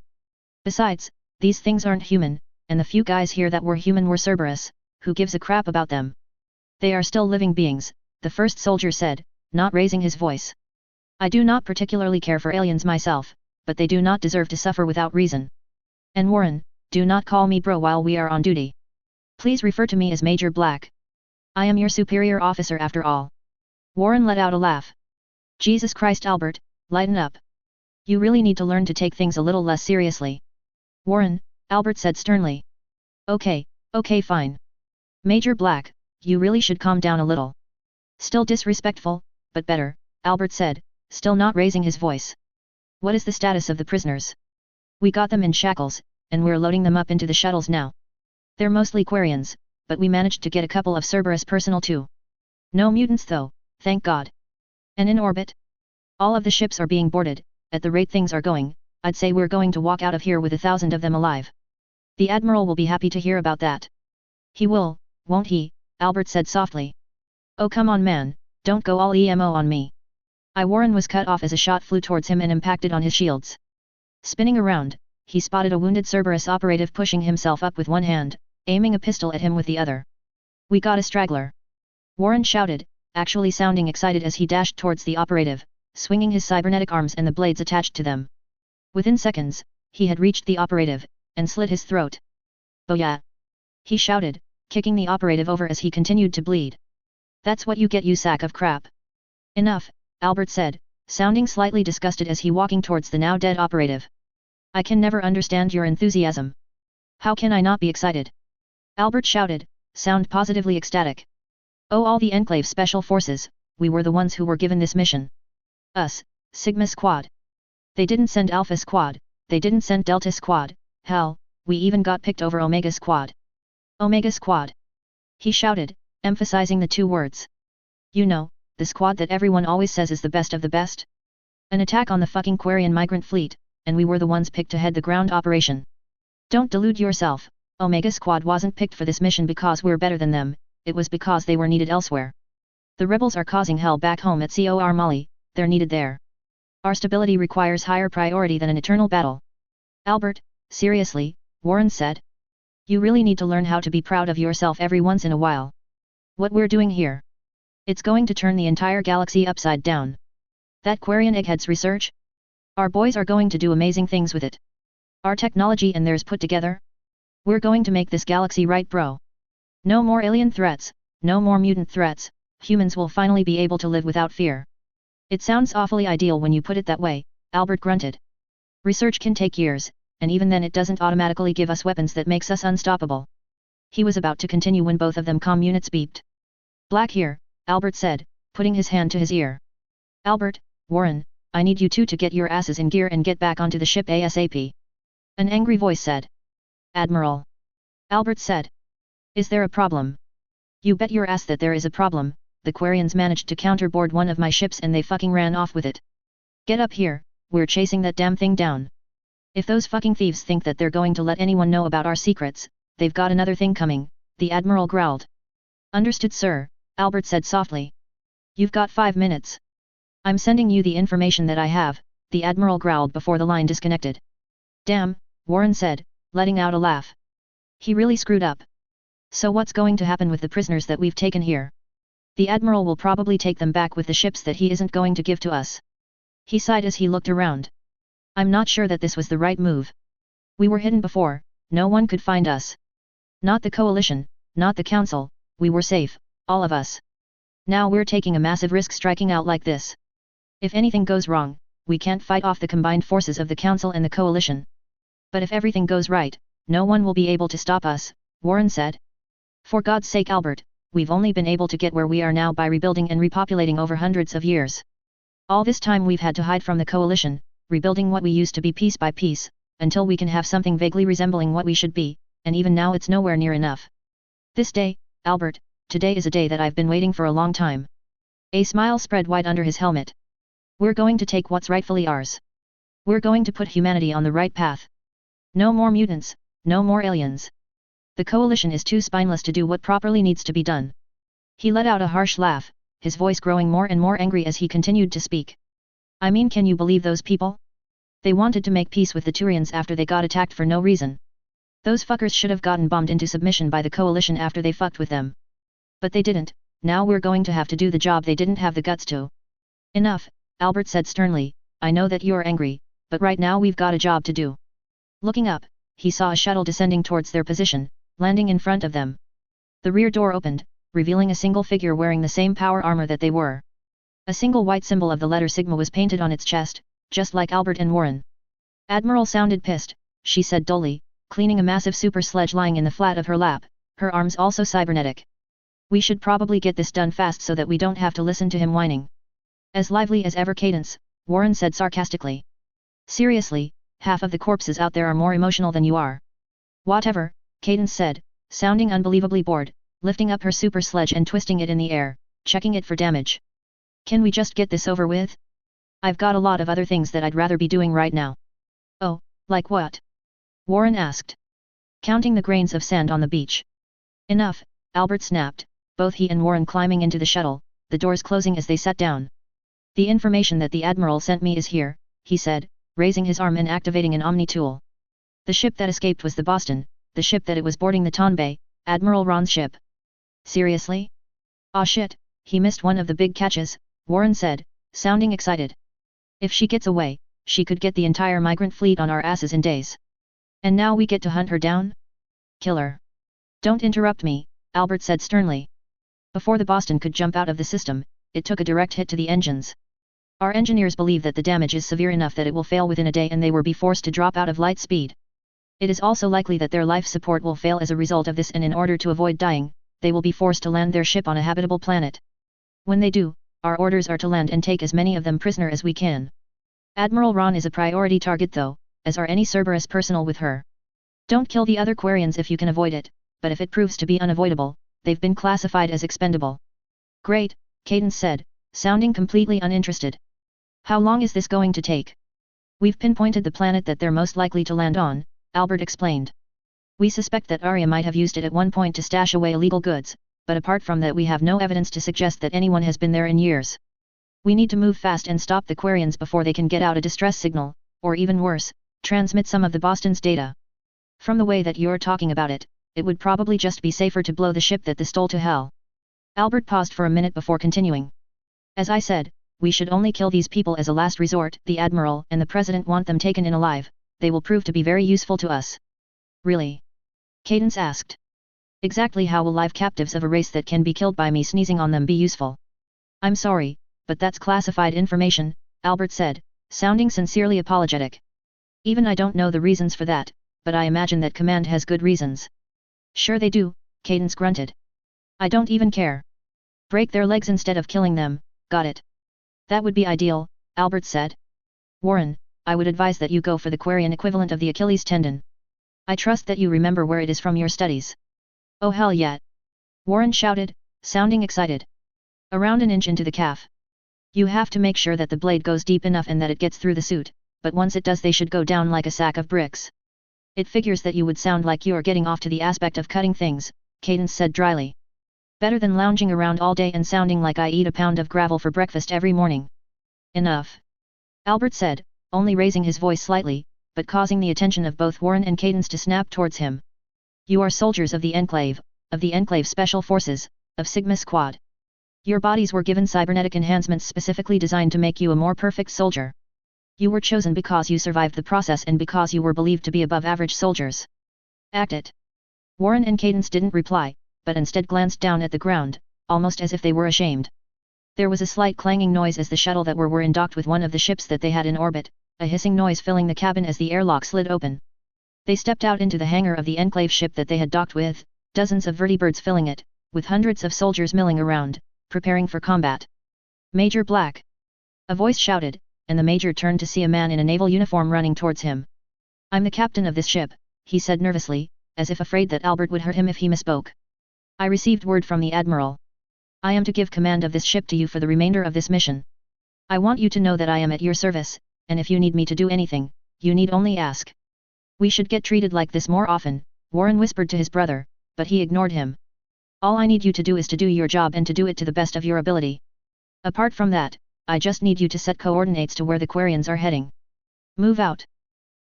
Besides, these things aren't human, and the few guys here that were human were Cerberus, who gives a crap about them? They are still living beings, the first soldier said, not raising his voice. I do not particularly care for aliens myself, but they do not deserve to suffer without reason. And Warren, do not call me bro while we are on duty. Please refer to me as Major Black. I am your superior officer after all. Warren let out a laugh. Jesus Christ Albert, lighten up. You really need to learn to take things a little less seriously. Warren, Albert said sternly. Okay, fine. Major Black, you really should calm down a little. Still disrespectful, but better, Albert said, still not raising his voice. What is the status of the prisoners? We got them in shackles, and we're loading them up into the shuttles now. They're mostly Quarians, but we managed to get a couple of Cerberus personnel too. No mutants though, thank God. And in orbit? All of the ships are being boarded, at the rate things are going, I'd say we're going to walk out of here with 1,000 of them alive. The Admiral will be happy to hear about that. He will, won't he? Albert said softly. Oh come on man, don't go all emo on me. Warren was cut off as a shot flew towards him and impacted on his shields. Spinning around, he spotted a wounded Cerberus operative pushing himself up with one hand, aiming a pistol at him with the other. We got a straggler. Warren shouted, actually sounding excited as he dashed towards the operative, swinging his cybernetic arms and the blades attached to them. Within seconds, he had reached the operative, and slit his throat. Booyah! He shouted, kicking the operative over as he continued to bleed. That's what you get, you sack of crap. Enough, Albert said, sounding slightly disgusted as he walking towards the now dead operative. I can never understand your enthusiasm. How can I not be excited? Albert shouted, sound positively ecstatic. Oh all the Enclave Special Forces, we were the ones who were given this mission. Us, Sigma Squad. They didn't send Alpha Squad, they didn't send Delta Squad, hell, we even got picked over Omega Squad. Omega Squad. He shouted, emphasizing the two words. You know, the squad that everyone always says is the best of the best? An attack on the fucking Quarian migrant fleet, and we were the ones picked to head the ground operation. Don't delude yourself, Omega Squad wasn't picked for this mission because we're better than them, it was because they were needed elsewhere. The rebels are causing hell back home at Cor Mali, they're needed there. Our stability requires higher priority than an eternal battle. Albert, seriously, Warren said. You really need to learn how to be proud of yourself every once in a while. What we're doing here. It's going to turn the entire galaxy upside down. That Quarian egghead's research? Our boys are going to do amazing things with it. Our technology and theirs put together? We're going to make this galaxy right, bro. No more alien threats, no more mutant threats, humans will finally be able to live without fear. It sounds awfully ideal when you put it that way, Albert grunted. Research can take years, and even then it doesn't automatically give us weapons that makes us unstoppable. He was about to continue when both of them comm units beeped. Black here, Albert said, putting his hand to his ear. Albert, Warren, I need you two to get your asses in gear and get back onto the ship ASAP. An angry voice said. Admiral. Albert said. Is there a problem? You bet your ass that there is a problem. The Quarians managed to counterboard one of my ships and they fucking ran off with it. Get up here, we're chasing that damn thing down. If those fucking thieves think that they're going to let anyone know about our secrets, they've got another thing coming, the Admiral growled. Understood, sir, Albert said softly. You've got 5 minutes. I'm sending you the information that I have, the Admiral growled before the line disconnected. Damn, Warren said, letting out a laugh. He really screwed up. So what's going to happen with the prisoners that we've taken here? The Admiral will probably take them back with the ships that he isn't going to give to us. He sighed as he looked around. I'm not sure that this was the right move. We were hidden before, no one could find us. Not the Coalition, not the Council, we were safe, all of us. Now we're taking a massive risk striking out like this. If anything goes wrong, we can't fight off the combined forces of the Council and the Coalition. But if everything goes right, no one will be able to stop us, Warren said. For God's sake, Albert, we've only been able to get where we are now by rebuilding and repopulating over hundreds of years. All this time we've had to hide from the Coalition, rebuilding what we used to be piece by piece, until we can have something vaguely resembling what we should be, and even now it's nowhere near enough. This day, Albert, today is a day that I've been waiting for a long time. A smile spread wide under his helmet. We're going to take what's rightfully ours. We're going to put humanity on the right path. No more mutants, no more aliens. The Coalition is too spineless to do what properly needs to be done. He let out a harsh laugh, his voice growing more and more angry as he continued to speak. I mean, can you believe those people? They wanted to make peace with the Turians after they got attacked for no reason. Those fuckers should have gotten bombed into submission by the Coalition after they fucked with them. But they didn't, now we're going to have to do the job they didn't have the guts to. Enough, Albert said sternly, I know that you're angry, but right now we've got a job to do. Looking up, he saw a shuttle descending towards their position, landing in front of them. The rear door opened, revealing a single figure wearing the same power armor that they were. A single white symbol of the letter Sigma was painted on its chest, just like Albert and Warren. Admiral sounded pissed, she said dully, cleaning a massive super sledge lying in the flat of her lap, her arms also cybernetic. We should probably get this done fast so that we don't have to listen to him whining. As lively as ever, Cadence, Warren said sarcastically. Seriously, half of the corpses out there are more emotional than you are. Whatever, Cadence said, sounding unbelievably bored, lifting up her super sledge and twisting it in the air, checking it for damage. Can we just get this over with? I've got a lot of other things that I'd rather be doing right now. Oh, like what? Warren asked. Counting the grains of sand on the beach. Enough, Albert snapped, both he and Warren climbing into the shuttle, the doors closing as they sat down. The information that the Admiral sent me is here, he said, raising his arm and activating an Omni tool. The ship that escaped was the Boston, the ship that it was boarding the Tonbay, Admiral Ron's ship. Seriously? Aw shit, he missed one of the big catches, Warren said, sounding excited. If she gets away, she could get the entire migrant fleet on our asses in days. And now we get to hunt her down? Killer. Don't interrupt me, Albert said sternly. Before the Boston could jump out of the system, it took a direct hit to the engines. Our engineers believe that the damage is severe enough that it will fail within a day and they will be forced to drop out of light speed. It is also likely that their life support will fail as a result of this, and in order to avoid dying, they will be forced to land their ship on a habitable planet. When they do, our orders are to land and take as many of them prisoner as we can. Admiral Ron is a priority target though, as are any Cerberus personnel with her. Don't kill the other Quarians if you can avoid it, but if it proves to be unavoidable, they've been classified as expendable. Great, Cadence said, sounding completely uninterested. How long is this going to take? We've pinpointed the planet that they're most likely to land on, Albert explained. We suspect that Arya might have used it at one point to stash away illegal goods, but apart from that we have no evidence to suggest that anyone has been there in years. We need to move fast and stop the Quarians before they can get out a distress signal, or even worse, transmit some of the Boston's data. From the way that you're talking about it, it would probably just be safer to blow the ship that they stole to hell. Albert paused for a minute before continuing. As I said, we should only kill these people as a last resort. The Admiral and the President want them taken in alive. They will prove to be very useful to us. Really? Cadence asked. Exactly how will live captives of a race that can be killed by me sneezing on them be useful? I'm sorry, but that's classified information, Albert said, sounding sincerely apologetic. Even I don't know the reasons for that, but I imagine that command has good reasons. Sure they do, Cadence grunted. I don't even care. Break their legs instead of killing them, got it. That would be ideal, Albert said. Warren, I would advise that you go for the Quarian equivalent of the Achilles tendon. I trust that you remember where it is from your studies. Oh hell yeah! Warren shouted, sounding excited. Around an inch into the calf. You have to make sure that the blade goes deep enough and that it gets through the suit, but once it does they should go down like a sack of bricks. It figures that you would sound like you are getting off to the aspect of cutting things, Cadence said dryly. Better than lounging around all day and sounding like I eat a pound of gravel for breakfast every morning. Enough. Albert said, only raising his voice slightly, but causing the attention of both Warren and Cadence to snap towards him. You are soldiers of the Enclave Special Forces, of Sigma Squad. Your bodies were given cybernetic enhancements specifically designed to make you a more perfect soldier. You were chosen because you survived the process and because you were believed to be above average soldiers. Act it. Warren and Cadence didn't reply, but instead glanced down at the ground, almost as if they were ashamed. There was a slight clanging noise as the shuttle that were in docked with one of the ships that they had in orbit, a hissing noise filling the cabin as the airlock slid open. They stepped out into the hangar of the Enclave ship that they had docked with, dozens of vertibirds filling it, with hundreds of soldiers milling around, preparing for combat. Major Black! A voice shouted, and the major turned to see a man in a naval uniform running towards him. I'm the captain of this ship, he said nervously, as if afraid that Albert would hurt him if he misspoke. I received word from the Admiral. I am to give command of this ship to you for the remainder of this mission. I want you to know that I am at your service, and if you need me to do anything, you need only ask. We should get treated like this more often, Warren whispered to his brother, but he ignored him. All I need you to do is to do your job and to do it to the best of your ability. Apart from that, I just need you to set coordinates to where the Quarians are heading. Move out.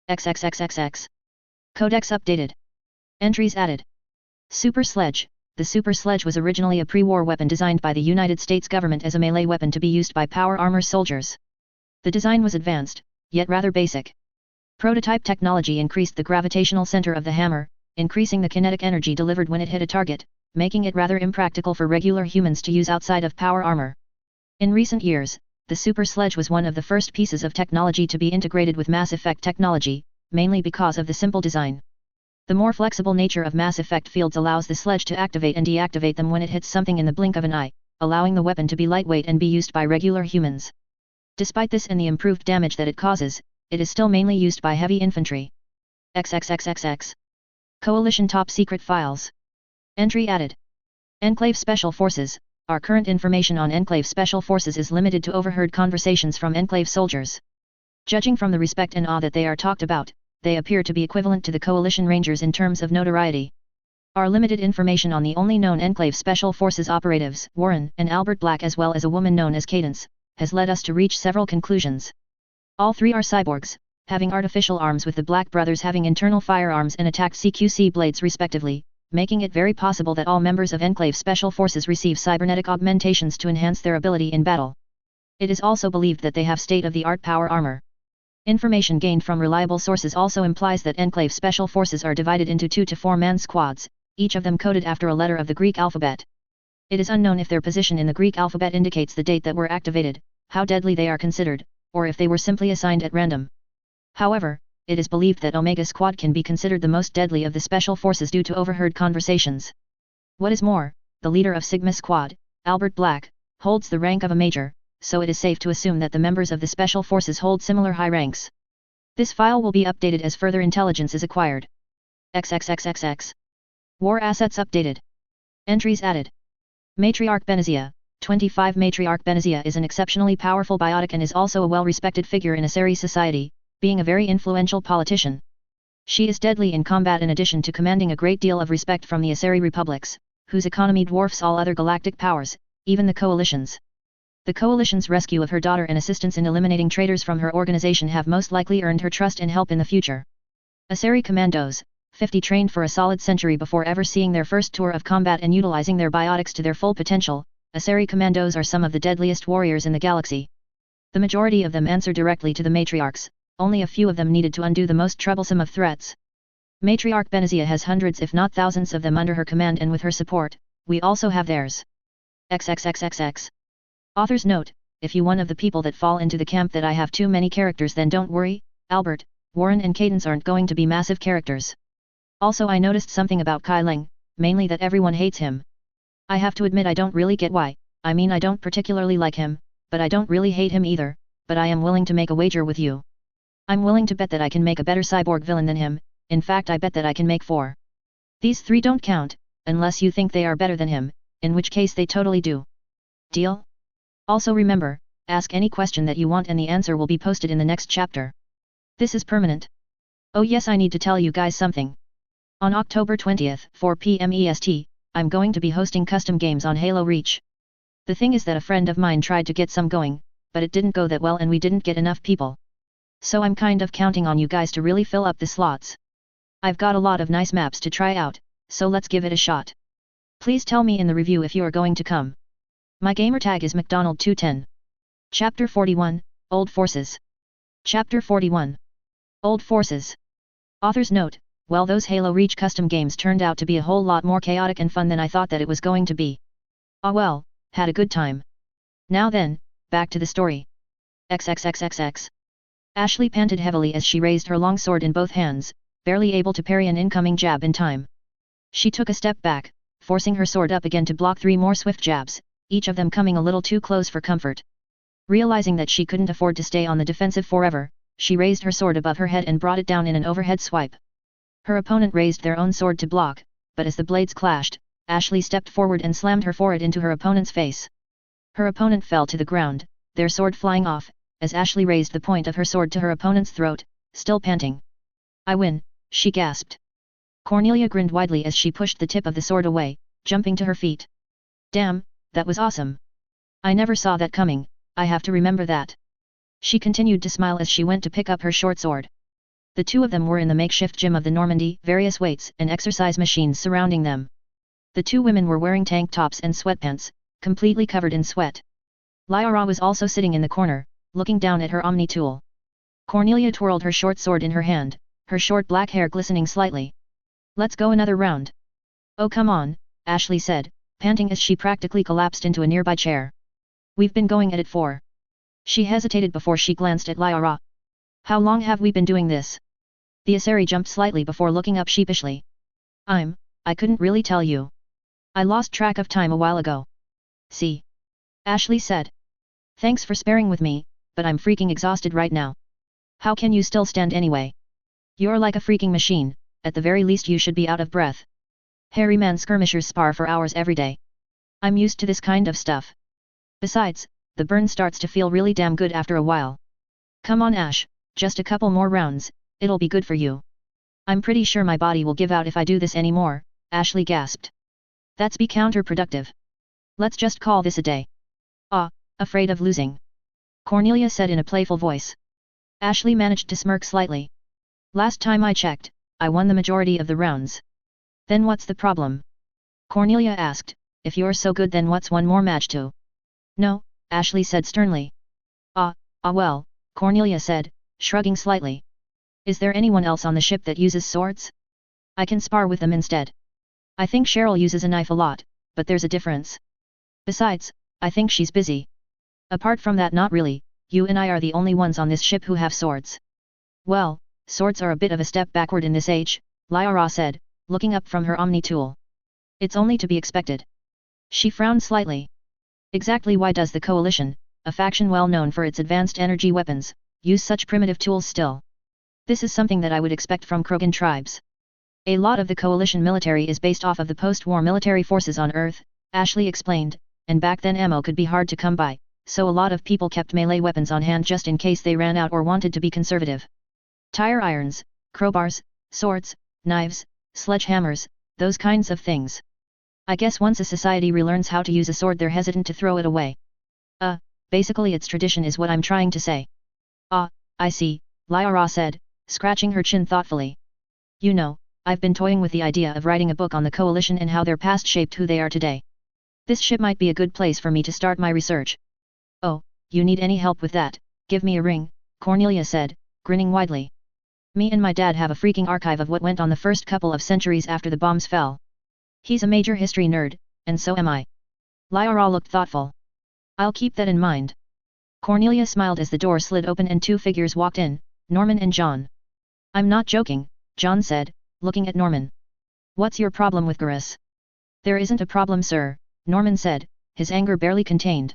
XXXXX. Codex updated. Entries added. Super Sledge. The Super Sledge was originally a pre-war weapon designed by the United States government as a melee weapon to be used by power armor soldiers. The design was advanced, yet rather basic. Prototype technology increased the gravitational center of the hammer, increasing the kinetic energy delivered when it hit a target, making it rather impractical for regular humans to use outside of power armor. In recent years, the Super Sledge was one of the first pieces of technology to be integrated with MassEffect technology, mainly because of the simple design. The more flexible nature of MassEffect fields allows the sledge to activate and deactivate them when it hits something in the blink of an eye, allowing the weapon to be lightweight and be used by regular humans. Despite this and the improved damage that it causes, it is still mainly used by heavy infantry. XXXXX. Coalition Top Secret Files. Entry added. Enclave Special Forces. Our current information on Enclave Special Forces is limited to overheard conversations from Enclave soldiers. Judging from the respect and awe that they are talked about, they appear to be equivalent to the Coalition Rangers in terms of notoriety. Our limited information on the only known Enclave Special Forces operatives, Warren and Albert Black, as well as a woman known as Cadence, has led us to reach several conclusions. All three are cyborgs, having artificial arms, with the Black brothers having internal firearms and attacked CQC blades respectively, making it very possible that all members of Enclave Special Forces receive cybernetic augmentations to enhance their ability in battle. It is also believed that they have state-of-the-art power armor. Information gained from reliable sources also implies that Enclave Special Forces are divided into 2 to 4-man squads, each of them coded after a letter of the Greek alphabet. It is unknown if their position in the Greek alphabet indicates the date that were activated, how deadly they are considered, or if they were simply assigned at random. However, it is believed that Omega Squad can be considered the most deadly of the special forces due to overheard conversations. What is more, the leader of Sigma Squad, Albert Black, holds the rank of a major, so it is safe to assume that the members of the special forces hold similar high ranks. This file will be updated as further intelligence is acquired. XXXXX. War assets updated. Entries added. Matriarch Benezia. 25 Matriarch Benezia is an exceptionally powerful biotic and is also a well-respected figure in Asari society, being a very influential politician. She is deadly in combat in addition to commanding a great deal of respect from the Asari republics, whose economy dwarfs all other galactic powers, even the Coalition's. The Coalition's rescue of her daughter and assistance in eliminating traitors from her organization have most likely earned her trust and help in the future. Asari Commandos, 50 trained for a solid century before ever seeing their first tour of combat and utilizing their biotics to their full potential. Asari Commandos are some of the deadliest warriors in the galaxy. The majority of them answer directly to the matriarchs, only a few of them needed to undo the most troublesome of threats. Matriarch Benazia has hundreds if not thousands of them under her command, and with her support, we also have theirs. XXXXX. Author's note: if you one of the people that fall into the camp that I have too many characters, then don't worry, Albert, Warren and Cadence aren't going to be massive characters. Also, I noticed something about Kai Ling, mainly that everyone hates him. I have to admit I don't really get why. I mean, I don't particularly like him, but I don't really hate him either, but I am willing to make a wager with you. I'm willing to bet that I can make a better cyborg villain than him. In fact, I bet that I can make 4. These 3 don't count, unless you think they are better than him, in which case they totally do. Deal? Also remember, ask any question that you want and the answer will be posted in the next chapter. This is permanent. Oh yes, I need to tell you guys something. On October 20th, 4 p.m. EST, I'm going to be hosting custom games on Halo Reach. The thing is that a friend of mine tried to get some going, but it didn't go that well and we didn't get enough people. So I'm kind of counting on you guys to really fill up the slots. I've got a lot of nice maps to try out, so let's give it a shot. Please tell me in the review if you are going to come. My gamertag is McDonald210. Chapter 41, Old Forces. Chapter 41. Old Forces. Author's note: well, those Halo Reach custom games turned out to be a whole lot more chaotic and fun than I thought that it was going to be. Ah well, had a good time. Now then, back to the story. XXXXX. Ashley panted heavily as she raised her long sword in both hands, barely able to parry an incoming jab in time. She took a step back, forcing her sword up again to block 3 more swift jabs, each of them coming a little too close for comfort. Realizing that she couldn't afford to stay on the defensive forever, she raised her sword above her head and brought it down in an overhead swipe. Her opponent raised their own sword to block, but as the blades clashed, Ashley stepped forward and slammed her forehead into her opponent's face. Her opponent fell to the ground, their sword flying off, as Ashley raised the point of her sword to her opponent's throat, still panting. I win, she gasped. Cornelia grinned widely as she pushed the tip of the sword away, jumping to her feet. Damn, that was awesome. I never saw that coming, I have to remember that. She continued to smile as she went to pick up her short sword. The 2 of them were in the makeshift gym of the Normandy, various weights and exercise machines surrounding them. The 2 women were wearing tank tops and sweatpants, completely covered in sweat. Lyra was also sitting in the corner, looking down at her Omni tool. Cornelia twirled her short sword in her hand, her short black hair glistening slightly. Let's go another round. Oh come on, Ashley said, panting as she practically collapsed into a nearby chair. We've been going at it for. She hesitated before she glanced at Lyra. How long have we been doing this? The Asari jumped slightly before looking up sheepishly. I couldn't really tell you. I lost track of time a while ago. See? Ashley said. Thanks for sparing with me, but I'm freaking exhausted right now. How can you still stand anyway? You're like a freaking machine, at the very least you should be out of breath. Hairy man skirmishers spar for hours every day. I'm used to this kind of stuff. Besides, the burn starts to feel really damn good after a while. Come on Ash, just a couple more rounds, it'll be good for you. I'm pretty sure my body will give out if I do this anymore, Ashley gasped. That's be counterproductive. Let's just call this a day. Afraid of losing? Cornelia said in a playful voice. Ashley managed to smirk slightly. Last time I checked, I won the majority of the rounds. Then what's the problem? Cornelia asked, if you're so good then what's one more match to? No, Ashley said sternly. Well, Cornelia said, shrugging slightly. Is there anyone else on the ship that uses swords? I can spar with them instead. I think Cheryl uses a knife a lot, but there's a difference. Besides, I think she's busy. Apart from that not really, you and I are the only ones on this ship who have swords. Well, swords are a bit of a step backward in this age, Lyra said, looking up from her Omni tool. It's only to be expected. She frowned slightly. Exactly why does the Coalition, a faction well known for its advanced energy weapons, use such primitive tools still? This is something that I would expect from Krogan tribes. A lot of the Coalition military is based off of the post-war military forces on Earth, Ashley explained, and back then ammo could be hard to come by, so a lot of people kept melee weapons on hand just in case they ran out or wanted to be conservative. Tire irons, crowbars, swords, knives, sledgehammers, those kinds of things. I guess once a society relearns how to use a sword they're hesitant to throw it away. Basically its tradition is what I'm trying to say. Ah, I see, Lyra said, scratching her chin thoughtfully. You know, I've been toying with the idea of writing a book on the coalition and how their past shaped who they are today. This ship might be a good place for me to start my research. Oh, you need any help with that, give me a ring, Cornelia said, grinning widely. Me and my dad have a freaking archive of what went on the first couple of centuries after the bombs fell. He's a major history nerd, and so am I. Lyra looked thoughtful. I'll keep that in mind. Cornelia smiled as the door slid open and two figures walked in, Norman and John. I'm not joking, John said, looking at Norman. What's your problem with Garrus? There isn't a problem, sir, Norman said, his anger barely contained.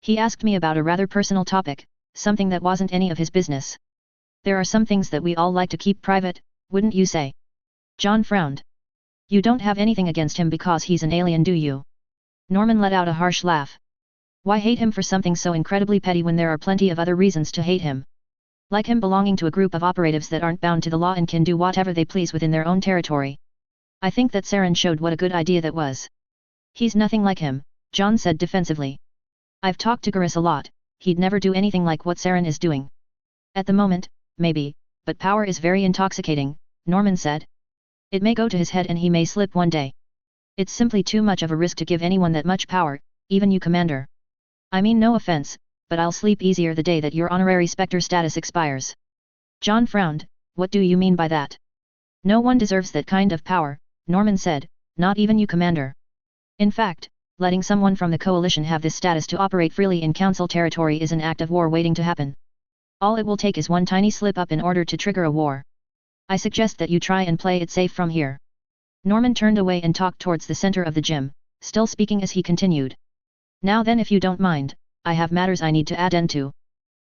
He asked me about a rather personal topic, something that wasn't any of his business. There are some things that we all like to keep private, wouldn't you say? John frowned. You don't have anything against him because he's an alien, do you? Norman let out a harsh laugh. Why hate him for something so incredibly petty when there are plenty of other reasons to hate him? Like him belonging to a group of operatives that aren't bound to the law and can do whatever they please within their own territory. I think that Saren showed what a good idea that was. He's nothing like him, John said defensively. I've talked to Garrus a lot, he'd never do anything like what Saren is doing. At the moment, maybe, but power is very intoxicating, Norman said. It may go to his head and he may slip one day. It's simply too much of a risk to give anyone that much power, even you, Commander. I mean no offense, but I'll sleep easier the day that your honorary Spectre status expires. John frowned, what do you mean by that? No one deserves that kind of power, Norman said, not even you, Commander. In fact, letting someone from the coalition have this status to operate freely in Council territory is an act of war waiting to happen. All it will take is one tiny slip-up in order to trigger a war. I suggest that you try and play it safe from here. Norman turned away and talked towards the center of the gym, still speaking as he continued. Now then, if you don't mind, I have matters I need to attend to.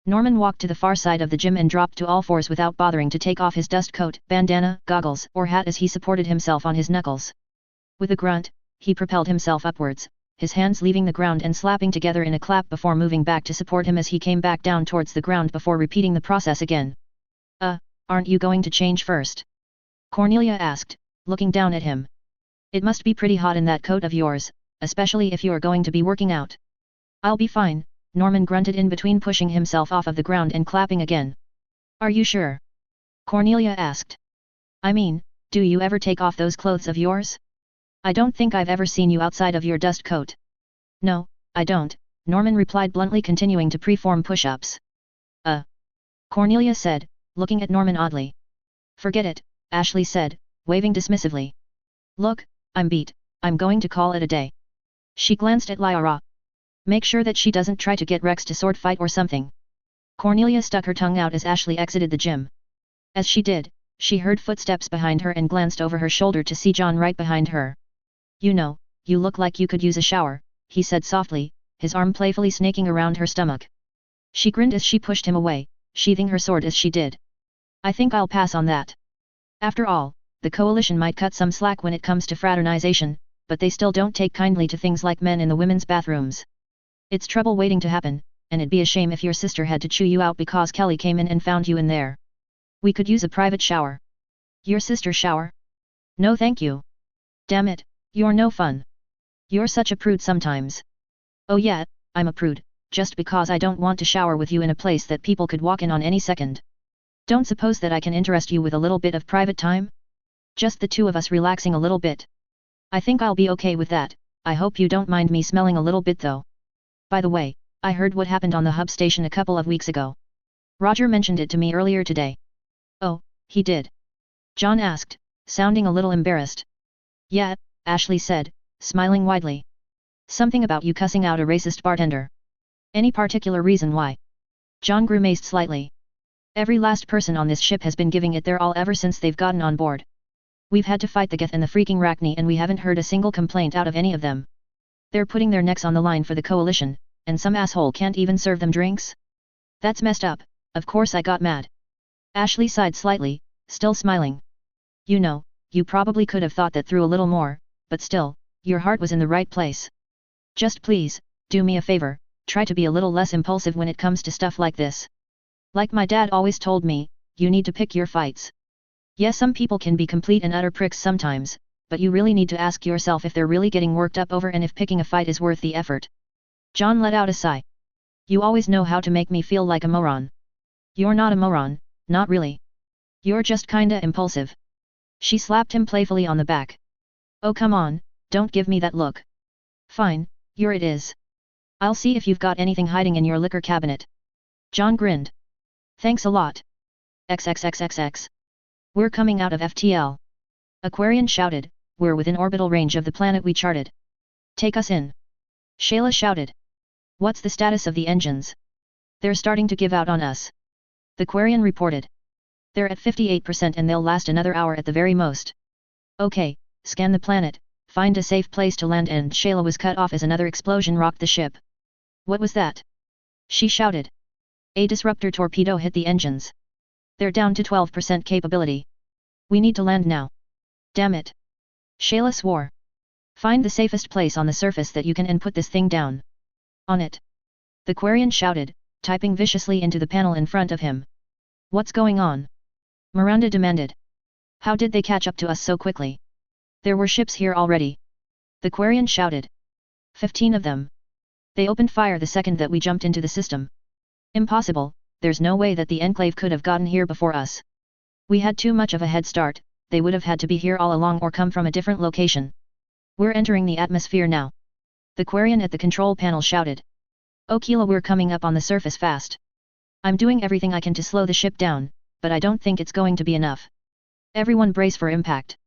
Norman walked to the far side of the gym and dropped to all fours without bothering to take off his dust coat, bandana, goggles, or hat as he supported himself on his knuckles. With a grunt, he propelled himself upwards, his hands leaving the ground and slapping together in a clap before moving back to support him as he came back down towards the ground before repeating the process again. Aren't you going to change first? Cornelia asked, looking down at him. It must be pretty hot in that coat of yours, especially if you are going to be working out. I'll be fine, Norman grunted in between pushing himself off of the ground and clapping again. Are you sure? Cornelia asked. I mean, do you ever take off those clothes of yours? I don't think I've ever seen you outside of your dust coat. No, I don't, Norman replied bluntly, continuing to preform push-ups. Cornelia said, looking at Norman oddly. Forget it, Ashley said, waving dismissively. Look, I'm beat, I'm going to call it a day. She glanced at Lyra. Make sure that she doesn't try to get Rex to sword fight or something. Cornelia stuck her tongue out as Ashley exited the gym. As she did, she heard footsteps behind her and glanced over her shoulder to see John right behind her. You know, you look like you could use a shower, he said softly, his arm playfully snaking around her stomach. She grinned as she pushed him away, sheathing her sword as she did. I think I'll pass on that. After all, the coalition might cut some slack when it comes to fraternization, but they still don't take kindly to things like men in the women's bathrooms. It's trouble waiting to happen, and it'd be a shame if your sister had to chew you out because Kelly came in and found you in there. We could use a private shower. Your sister shower? No thank you. Damn it, you're no fun. You're such a prude sometimes. Oh yeah, I'm a prude, just because I don't want to shower with you in a place that people could walk in on any second. Don't suppose that I can interest you with a little bit of private time? Just the two of us relaxing a little bit. I think I'll be okay with that, I hope you don't mind me smelling a little bit though. By the way, I heard what happened on the hub station a couple of weeks ago. Roger mentioned it to me earlier today. Oh, he did? John asked, sounding a little embarrassed. Yeah, Ashley said, smiling widely. Something about you cussing out a racist bartender. Any particular reason why? John grimaced slightly. Every last person on this ship has been giving it their all ever since they've gotten on board. We've had to fight the Geth and the freaking Rachni and we haven't heard a single complaint out of any of them. They're putting their necks on the line for the coalition, and some asshole can't even serve them drinks? That's messed up, of course I got mad. Ashley sighed slightly, still smiling. You know, you probably could have thought that through a little more, but still, your heart was in the right place. Just please, do me a favor, try to be a little less impulsive when it comes to stuff like this. Like my dad always told me, you need to pick your fights. Yes, some people can be complete and utter pricks sometimes, but you really need to ask yourself if they're really getting worked up over and if picking a fight is worth the effort. John let out a sigh. You always know how to make me feel like a moron. You're not a moron, not really. You're just kinda impulsive. She slapped him playfully on the back. Oh come on, don't give me that look. Fine, here it is. I'll see if you've got anything hiding in your liquor cabinet. John grinned. Thanks a lot. XXXXX. We're coming out of FTL. Aquarian shouted, we're within orbital range of the planet we charted. Take us in. Shayla shouted. What's the status of the engines? They're starting to give out on us. The Quarian reported. They're at 58% and they'll last another hour at the very most. Okay, scan the planet, find a safe place to land, and Shayla was cut off as another explosion rocked the ship. What was that? She shouted. A disruptor torpedo hit the engines. They're down to 12% capability. We need to land now. Damn it. Shayla swore. Find the safest place on the surface that you can and put this thing down. On it. The Quarian shouted, typing viciously into the panel in front of him. What's going on? Miranda demanded. How did they catch up to us so quickly? There were ships here already. The Quarian shouted. 15 of them. They opened fire the second that we jumped into the system. Impossible, there's no way that the Enclave could have gotten here before us. We had too much of a head start, they would have had to be here all along or come from a different location. We're entering the atmosphere now. The Quarian at the control panel shouted. Okila, we're coming up on the surface fast. I'm doing everything I can to slow the ship down, but I don't think it's going to be enough. Everyone brace for impact.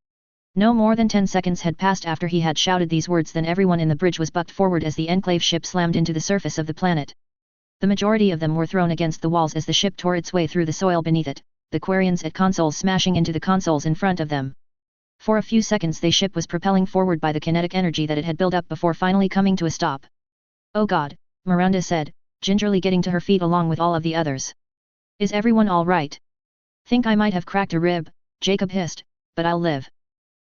No more than 10 seconds had passed after he had shouted these words than everyone in the bridge was bucked forward as the Enclave ship slammed into the surface of the planet. The majority of them were thrown against the walls as the ship tore its way through the soil beneath it, the Quarians at consoles smashing into the consoles in front of them. For a few seconds the ship was propelling forward by the kinetic energy that it had built up before finally coming to a stop. Oh God, Miranda said, gingerly getting to her feet along with all of the others. Is everyone all right? Think I might have cracked a rib, Jacob hissed, but I'll live.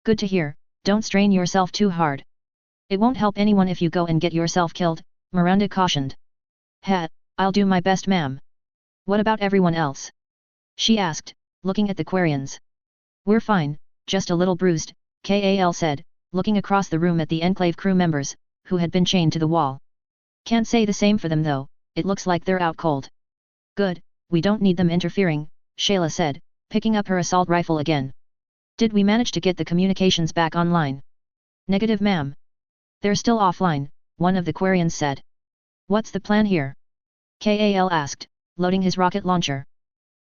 Good to hear, don't strain yourself too hard. It won't help anyone if you go and get yourself killed, Miranda cautioned. I'll do my best, ma'am. What about everyone else? She asked, looking at the Quarians. We're fine, just a little bruised, Kal said, looking across the room at the Enclave crew members, who had been chained to the wall. Can't say the same for them though, it looks like they're out cold. Good, we don't need them interfering, Shayla said, picking up her assault rifle again. Did we manage to get the communications back online? Negative, ma'am. They're still offline, one of the Quarians said. What's the plan here? Kal asked, loading his rocket launcher.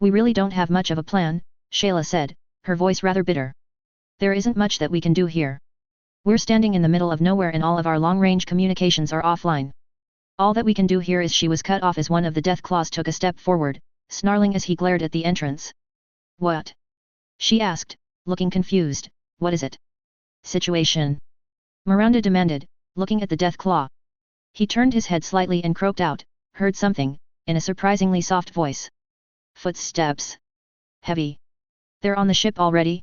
We really don't have much of a plan, Shayla said, her voice rather bitter. There isn't much that we can do here. We're standing in the middle of nowhere and all of our long-range communications are offline. All that we can do here is. She was cut off as one of the Deathclaws took a step forward, snarling as he glared at the entrance. What? She asked, looking confused. What is it? Situation? Miranda demanded, looking at the Deathclaw. He turned his head slightly and croaked out, heard something, in a surprisingly soft voice. Footsteps. Heavy. They're on the ship already?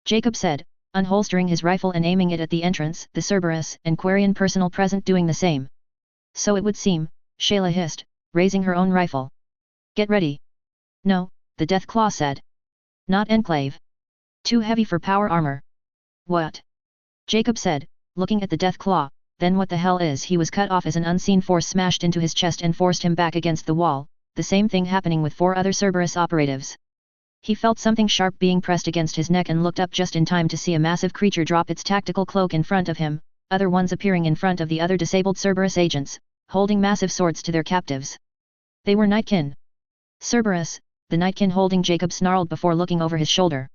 Jacob said, unholstering his rifle and aiming it at the entrance, the Cerberus and Quarian personnel present doing the same. So it would seem, Shayla hissed, raising her own rifle. Get ready. No, the Deathclaw said. Not Enclave. Too heavy for power armor. What? Jacob said, looking at the Deathclaw, then what the hell is? He was cut off as an unseen force smashed into his chest and forced him back against the wall, the same thing happening with 4 other Cerberus operatives. He felt something sharp being pressed against his neck and looked up just in time to see a massive creature drop its tactical cloak in front of him, other ones appearing in front of the other disabled Cerberus agents, holding massive swords to their captives. They were Nightkin. Cerberus, the Nightkin holding Jacob snarled before looking over his shoulder.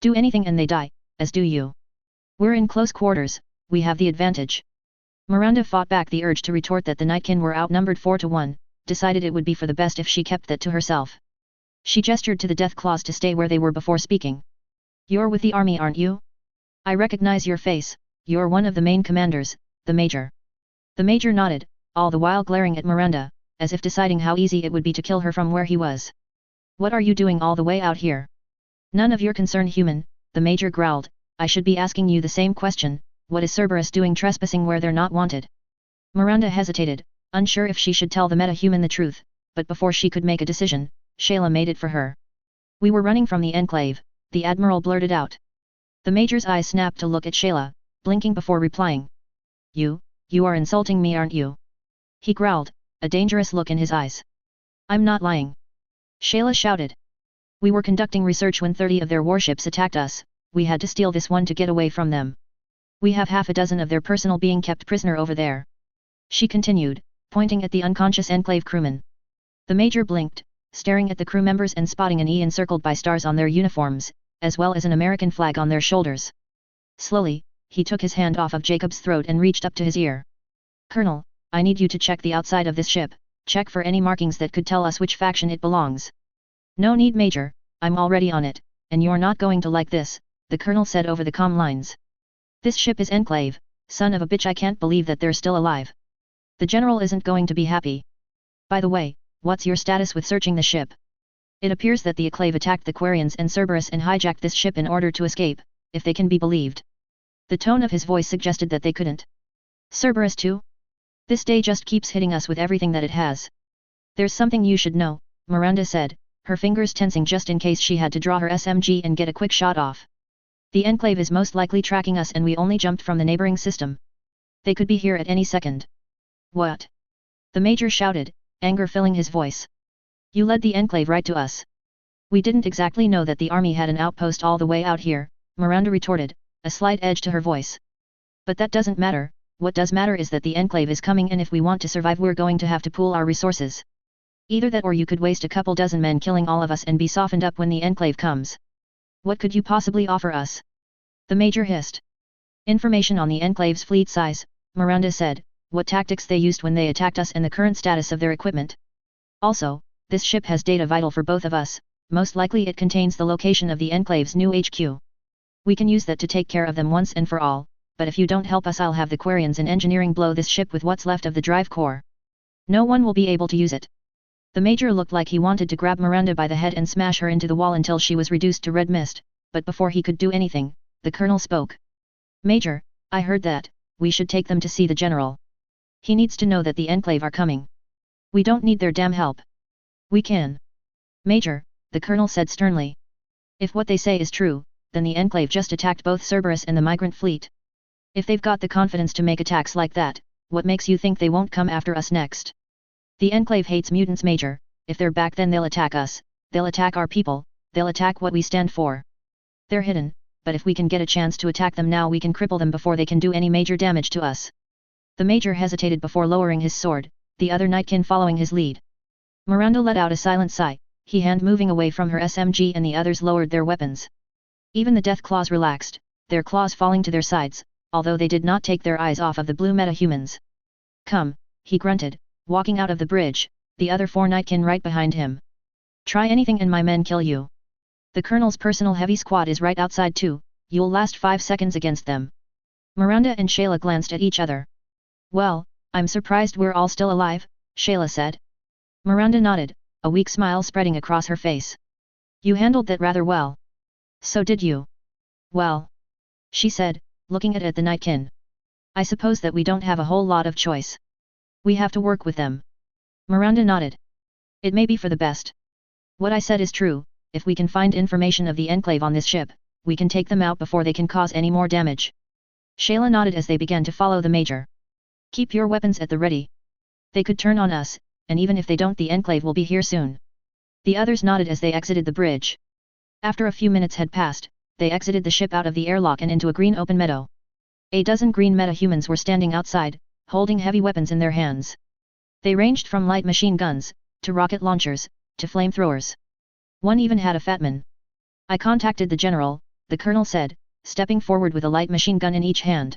Do anything and they die, as do you. We're in close quarters, we have the advantage. Miranda fought back the urge to retort that the Nightkin were outnumbered 4-1, decided it would be for the best if she kept that to herself. She gestured to the Deathclaws to stay where they were before speaking. You're with the army, aren't you? I recognize your face, you're one of the main commanders, the Major. The Major nodded, all the while glaring at Miranda, as if deciding how easy it would be to kill her from where he was. What are you doing all the way out here? None of your concern, human, the Major growled. I should be asking you the same question, what is Cerberus doing trespassing where they're not wanted? Miranda hesitated, unsure if she should tell the meta-human the truth, but before she could make a decision, Shayla made it for her. We were running from the Enclave, the Admiral blurted out. The Major's eyes snapped to look at Shayla, blinking before replying. You are insulting me, aren't you? He growled, a dangerous look in his eyes. I'm not lying. Shayla shouted. We were conducting research when 30 of their warships attacked us. We had to steal this one to get away from them. We have half a dozen of their personnel being kept prisoner over there. She continued, pointing at the unconscious Enclave crewmen. The Major blinked, staring at the crew members and spotting an E encircled by stars on their uniforms, as well as an American flag on their shoulders. Slowly, he took his hand off of Jacob's throat and reached up to his ear. Colonel, I need you to check the outside of this ship, check for any markings that could tell us which faction it belongs. No need, Major, I'm already on it, and you're not going to like this, the Colonel said over the comm lines. This ship is Enclave, son of a bitch, I can't believe that they're still alive. The General isn't going to be happy. By the way, what's your status with searching the ship? It appears that the Enclave attacked the Quarians and Cerberus and hijacked this ship in order to escape, if they can be believed. The tone of his voice suggested that they couldn't. Cerberus too? This day just keeps hitting us with everything that it has. There's something you should know, Miranda said, her fingers tensing just in case she had to draw her SMG and get a quick shot off. The Enclave is most likely tracking us and we only jumped from the neighboring system. They could be here at any second. What? The Major shouted, anger filling his voice. You led the Enclave right to us. We didn't exactly know that the army had an outpost all the way out here, Miranda retorted, a slight edge to her voice. But that doesn't matter, what does matter is that the Enclave is coming and if we want to survive we're going to have to pool our resources. Either that or you could waste a couple dozen men killing all of us and be softened up when the Enclave comes. What could you possibly offer us? The Major hissed. Information on the Enclave's fleet size, Miranda said, what tactics they used when they attacked us and the current status of their equipment. Also, this ship has data vital for both of us, most likely it contains the location of the Enclave's new HQ. We can use that to take care of them once and for all, but if you don't help us I'll have the Quarians and engineering blow this ship with what's left of the drive core. No one will be able to use it. The Major looked like he wanted to grab Miranda by the head and smash her into the wall until she was reduced to red mist, but before he could do anything, the Colonel spoke. Major, I heard that, we should take them to see the General. He needs to know that the Enclave are coming. We don't need their damn help. We can. Major, the Colonel said sternly. If what they say is true, then the Enclave just attacked both Cerberus and the migrant fleet. If they've got the confidence to make attacks like that, what makes you think they won't come after us next? The Enclave hates mutants, Major. If they're back then they'll attack us, they'll attack our people, they'll attack what we stand for. They're hidden, but if we can get a chance to attack them now we can cripple them before they can do any major damage to us. The Major hesitated before lowering his sword, the other Nightkin following his lead. Miranda let out a silent sigh, he hand moving away from her SMG and the others lowered their weapons. Even the death claws relaxed, their claws falling to their sides, although they did not take their eyes off of the blue metahumans. Come, he grunted, walking out of the bridge, the other 4 Nightkin right behind him. Try anything and my men kill you. The Colonel's personal heavy squad is right outside too, you'll last 5 seconds against them. Miranda and Shayla glanced at each other. Well, I'm surprised we're all still alive, Shayla said. Miranda nodded, a weak smile spreading across her face. You handled that rather well. So did you. Well, she said, looking at the Nightkin. I suppose that we don't have a whole lot of choice. We have to work with them. Miranda nodded. It may be for the best. What I said is true, if we can find information of the Enclave on this ship, we can take them out before they can cause any more damage. Shayla nodded as they began to follow the Major. Keep your weapons at the ready. They could turn on us, and even if they don't the Enclave will be here soon. The others nodded as they exited the bridge. After a few minutes had passed, they exited the ship out of the airlock and into a green open meadow. A dozen green metahumans were standing outside, holding heavy weapons in their hands. They ranged from light machine guns, to rocket launchers, to flamethrowers. One even had a fatman. I contacted the General, the Colonel said, stepping forward with a light machine gun in each hand.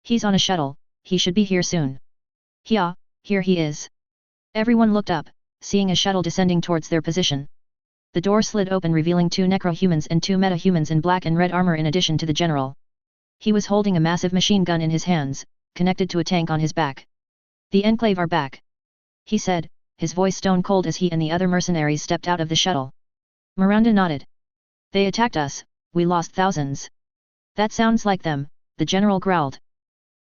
He's on a shuttle, he should be here soon. Yeah, here he is. Everyone looked up, seeing a shuttle descending towards their position. The door slid open revealing 2 necrohumans and 2 metahumans in black and red armor in addition to the General. He was holding a massive machine gun in his hands, connected to a tank on his back. The Enclave are back, he said, his voice stone cold as he and the other mercenaries stepped out of the shuttle. Miranda nodded. They attacked us, we lost thousands. That sounds like them, the General growled.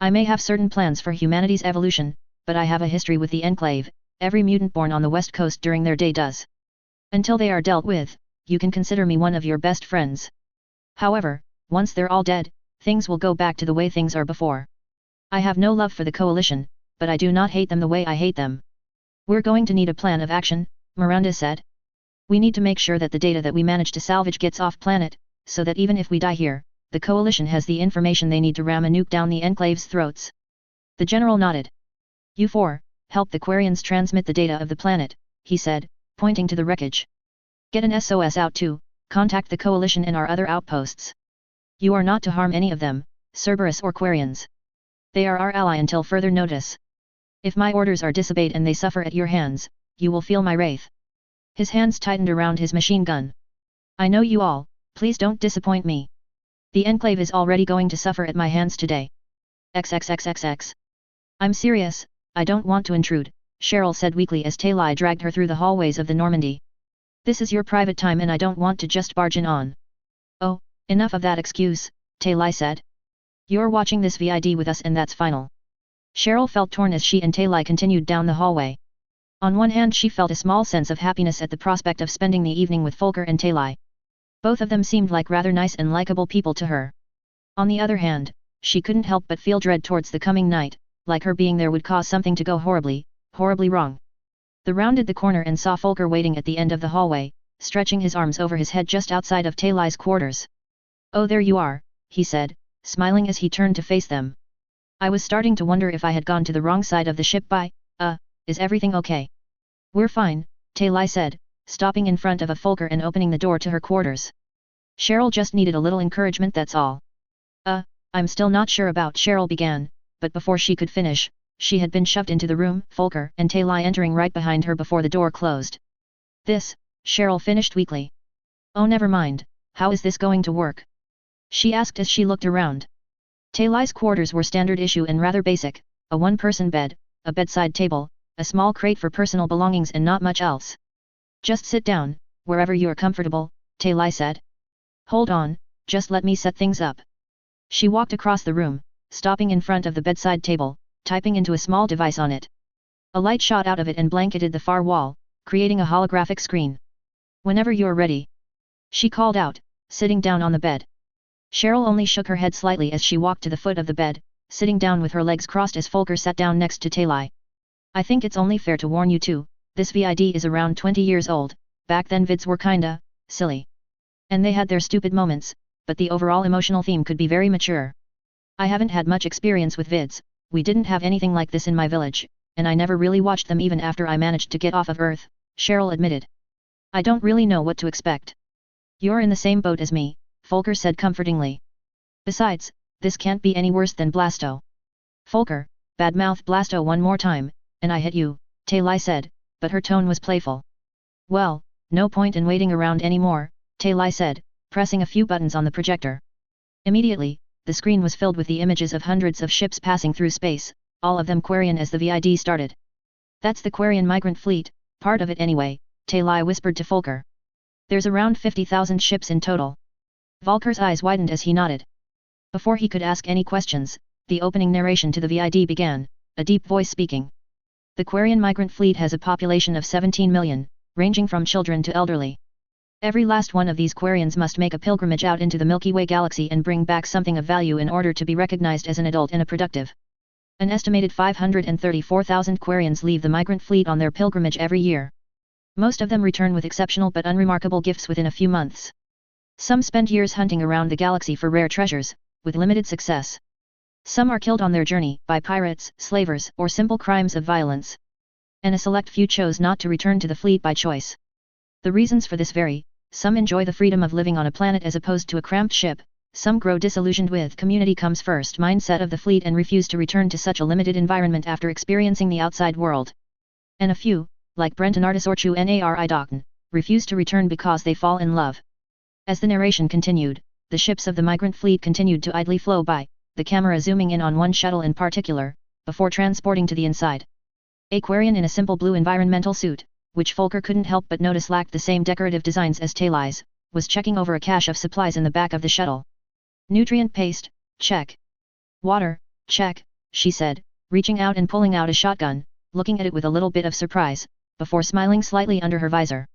I may have certain plans for humanity's evolution, but I have a history with the Enclave, every mutant born on the West Coast during their day does. Until they are dealt with, you can consider me one of your best friends. However, once they're all dead, things will go back to the way things are before. I have no love for the coalition, but I do not hate them the way I hate them. We're going to need a plan of action, Miranda said. We need to make sure that the data that we manage to salvage gets off planet, so that even if we die here, the coalition has the information they need to ram a nuke down the Enclave's throats. The general nodded. You four, help the Quarians transmit the data of the planet, he said, pointing to the wreckage. Get an SOS out too, contact the coalition and our other outposts. You are not to harm any of them, Cerberus or Quarians. They are our ally until further notice. If my orders are disobeyed and they suffer at your hands, you will feel my wrath. His hands tightened around his machine gun. I know you all, please don't disappoint me. The Enclave is already going to suffer at my hands today. XXXXX. I'm serious, I don't want to intrude, Cheryl said weakly as Talai dragged her through the hallways of the Normandy. This is your private time and I don't want to just barge in on. Oh, enough of that excuse, Talai said. You're watching this VID with us and that's final. Cheryl felt torn as she and Talai continued down the hallway. On one hand she felt a small sense of happiness at the prospect of spending the evening with Folker and Talai. Both of them seemed like rather nice and likable people to her. On the other hand, she couldn't help but feel dread towards the coming night, like her being there would cause something to go horribly, horribly wrong. They rounded the corner and saw Folker waiting at the end of the hallway, stretching his arms over his head just outside of Talai's quarters. Oh, there you are, he said, smiling as he turned to face them. I was starting to wonder if I had gone to the wrong side of the ship by, is everything okay? We're fine, Talai said, stopping in front of a Folker and opening the door to her quarters. Cheryl just needed a little encouragement, that's all. I'm still not sure about, Cheryl began, but before she could finish, she had been shoved into the room, Folker and Talai entering right behind her before the door closed. This, Cheryl finished weakly. Oh, never mind, how is this going to work? She asked as she looked around. Talai's quarters were standard issue and rather basic, a one-person bed, a bedside table, a small crate for personal belongings and not much else. Just sit down, wherever you're comfortable, Talai said. Hold on, just let me set things up. She walked across the room, stopping in front of the bedside table, typing into a small device on it. A light shot out of it and blanketed the far wall, creating a holographic screen. Whenever you're ready. She called out, sitting down on the bed. Cheryl only shook her head slightly as she walked to the foot of the bed, sitting down with her legs crossed as Folker sat down next to Talai. I think it's only fair to warn you too, this VID is around 20 years old, back then vids were kinda silly. And they had their stupid moments, but the overall emotional theme could be very mature. I haven't had much experience with vids, we didn't have anything like this in my village, and I never really watched them even after I managed to get off of Earth, Cheryl admitted. I don't really know what to expect. You're in the same boat as me, Folker said comfortingly. Besides, this can't be any worse than Blasto. Folker, badmouth Blasto one more time, and I hit you, Talai said, but her tone was playful. Well, no point in waiting around anymore, Talai said, pressing a few buttons on the projector. Immediately, the screen was filled with the images of hundreds of ships passing through space, all of them Quarian as the VID started. That's the Quarian migrant fleet, part of it anyway, Talai whispered to Folker. There's around 50,000 ships in total. Volker's eyes widened as he nodded. Before he could ask any questions, the opening narration to the VID began, a deep voice speaking. The Quarian migrant fleet has a population of 17 million, ranging from children to elderly. Every last one of these Quarians must make a pilgrimage out into the Milky Way galaxy and bring back something of value in order to be recognized as an adult and a productive. An estimated 534,000 Quarians leave the migrant fleet on their pilgrimage every year. Most of them return with exceptional but unremarkable gifts within a few months. Some spend years hunting around the galaxy for rare treasures, with limited success. Some are killed on their journey by pirates, slavers, or simple crimes of violence. And a select few chose not to return to the fleet by choice. The reasons for this vary. Some enjoy the freedom of living on a planet as opposed to a cramped ship, some grow disillusioned with community comes first mindset of the fleet and refuse to return to such a limited environment after experiencing the outside world. And a few, like Brent and Artisorchu Nari Docton, refuse to return because they fall in love. As the narration continued, the ships of the migrant fleet continued to idly flow by, the camera zooming in on one shuttle in particular, before transporting to the inside. Aquarian in a simple blue environmental suit, which Folker couldn't help but notice lacked the same decorative designs as Talai's, was checking over a cache of supplies in the back of the shuttle. Nutrient paste, check. Water, check, she said, reaching out and pulling out a shotgun, looking at it with a little bit of surprise, before smiling slightly under her visor.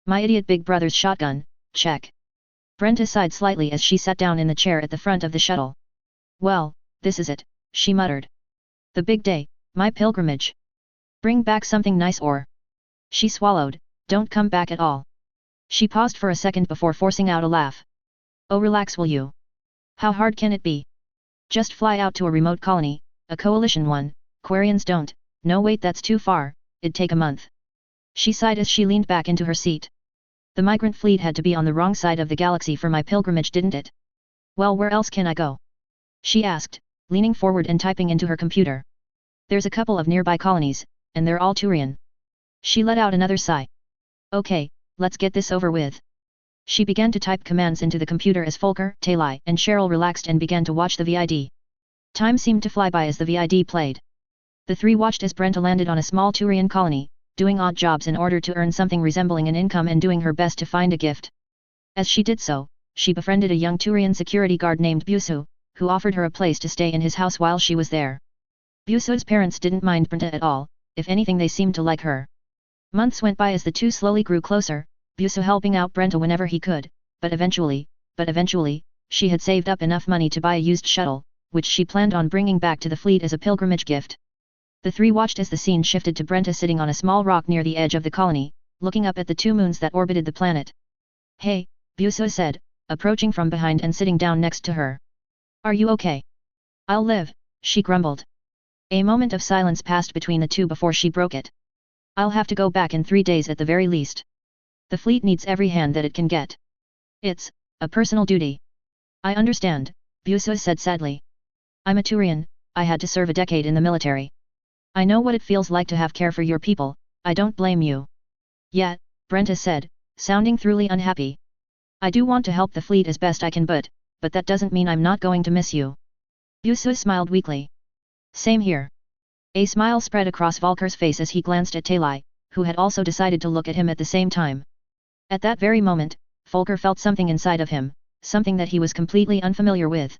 My idiot big brother's shotgun, check. Brenta sighed slightly as she sat down in the chair at the front of the shuttle. Well, this is it, she muttered. The big day, my pilgrimage. Bring back something nice or... She swallowed, don't come back at all. She paused for a second before forcing out a laugh. Oh, relax, will you? How hard can it be? Just fly out to a remote colony, a coalition one. Quarians don't. No, wait, that's too far, it'd take a month. She sighed as she leaned back into her seat. The migrant fleet had to be on the wrong side of the galaxy for my pilgrimage, didn't it? Well, where else can I go? She asked, leaning forward and typing into her computer. There's a couple of nearby colonies, and they're all Turian. She let out another sigh. Okay, let's get this over with. She began to type commands into the computer as Folker, Talai, and Cheryl relaxed and began to watch the VID. Time seemed to fly by as the VID played. The three watched as Brenta landed on a small Turian colony, doing odd jobs in order to earn something resembling an income and doing her best to find a gift. As she did so, she befriended a young Turian security guard named Busu, who offered her a place to stay in his house while she was there. Busu's parents didn't mind Brenta at all, if anything they seemed to like her. Months went by as the two slowly grew closer, Busu helping out Brenta whenever he could, but eventually, she had saved up enough money to buy a used shuttle, which she planned on bringing back to the fleet as a pilgrimage gift. The three watched as the scene shifted to Brenta sitting on a small rock near the edge of the colony, looking up at the two moons that orbited the planet. Hey, Busu said, approaching from behind and sitting down next to her. Are you okay? I'll live, she grumbled. A moment of silence passed between the two before she broke it. I'll have to go back in 3 days at the very least. The fleet needs every hand that it can get. It's a personal duty. I understand, Busu said sadly. I'm a Turian, I had to serve a decade in the military. I know what it feels like to have care for your people, I don't blame you. Yet, Brenta said, sounding thoroughly unhappy. I do want to help the fleet as best I can but that doesn't mean I'm not going to miss you. Busu smiled weakly. Same here. A smile spread across Volker's face as he glanced at Talai, who had also decided to look at him at the same time. At that very moment, Volker felt something inside of him, something that he was completely unfamiliar with.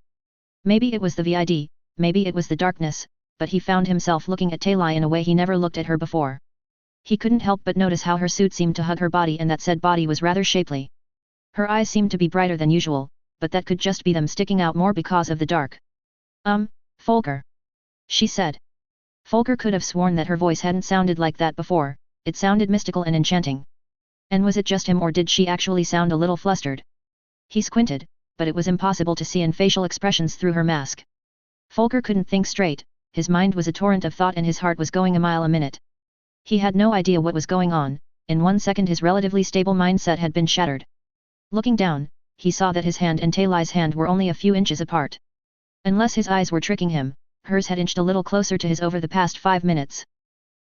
Maybe it was the VID, maybe it was the darkness, but he found himself looking at Talai in a way he never looked at her before. He couldn't help but notice how her suit seemed to hug her body and that said body was rather shapely. Her eyes seemed to be brighter than usual, but that could just be them sticking out more because of the dark. Volker. She said. Volker could have sworn that her voice hadn't sounded like that before, it sounded mystical and enchanting. And was it just him or did she actually sound a little flustered? He squinted, but it was impossible to see in facial expressions through her mask. Volker couldn't think straight, his mind was a torrent of thought and his heart was going a mile a minute. He had no idea what was going on, in 1 second his relatively stable mindset had been shattered. Looking down, he saw that his hand and Talai's hand were only a few inches apart. Unless his eyes were tricking him, hers had inched a little closer to his over the past 5 minutes.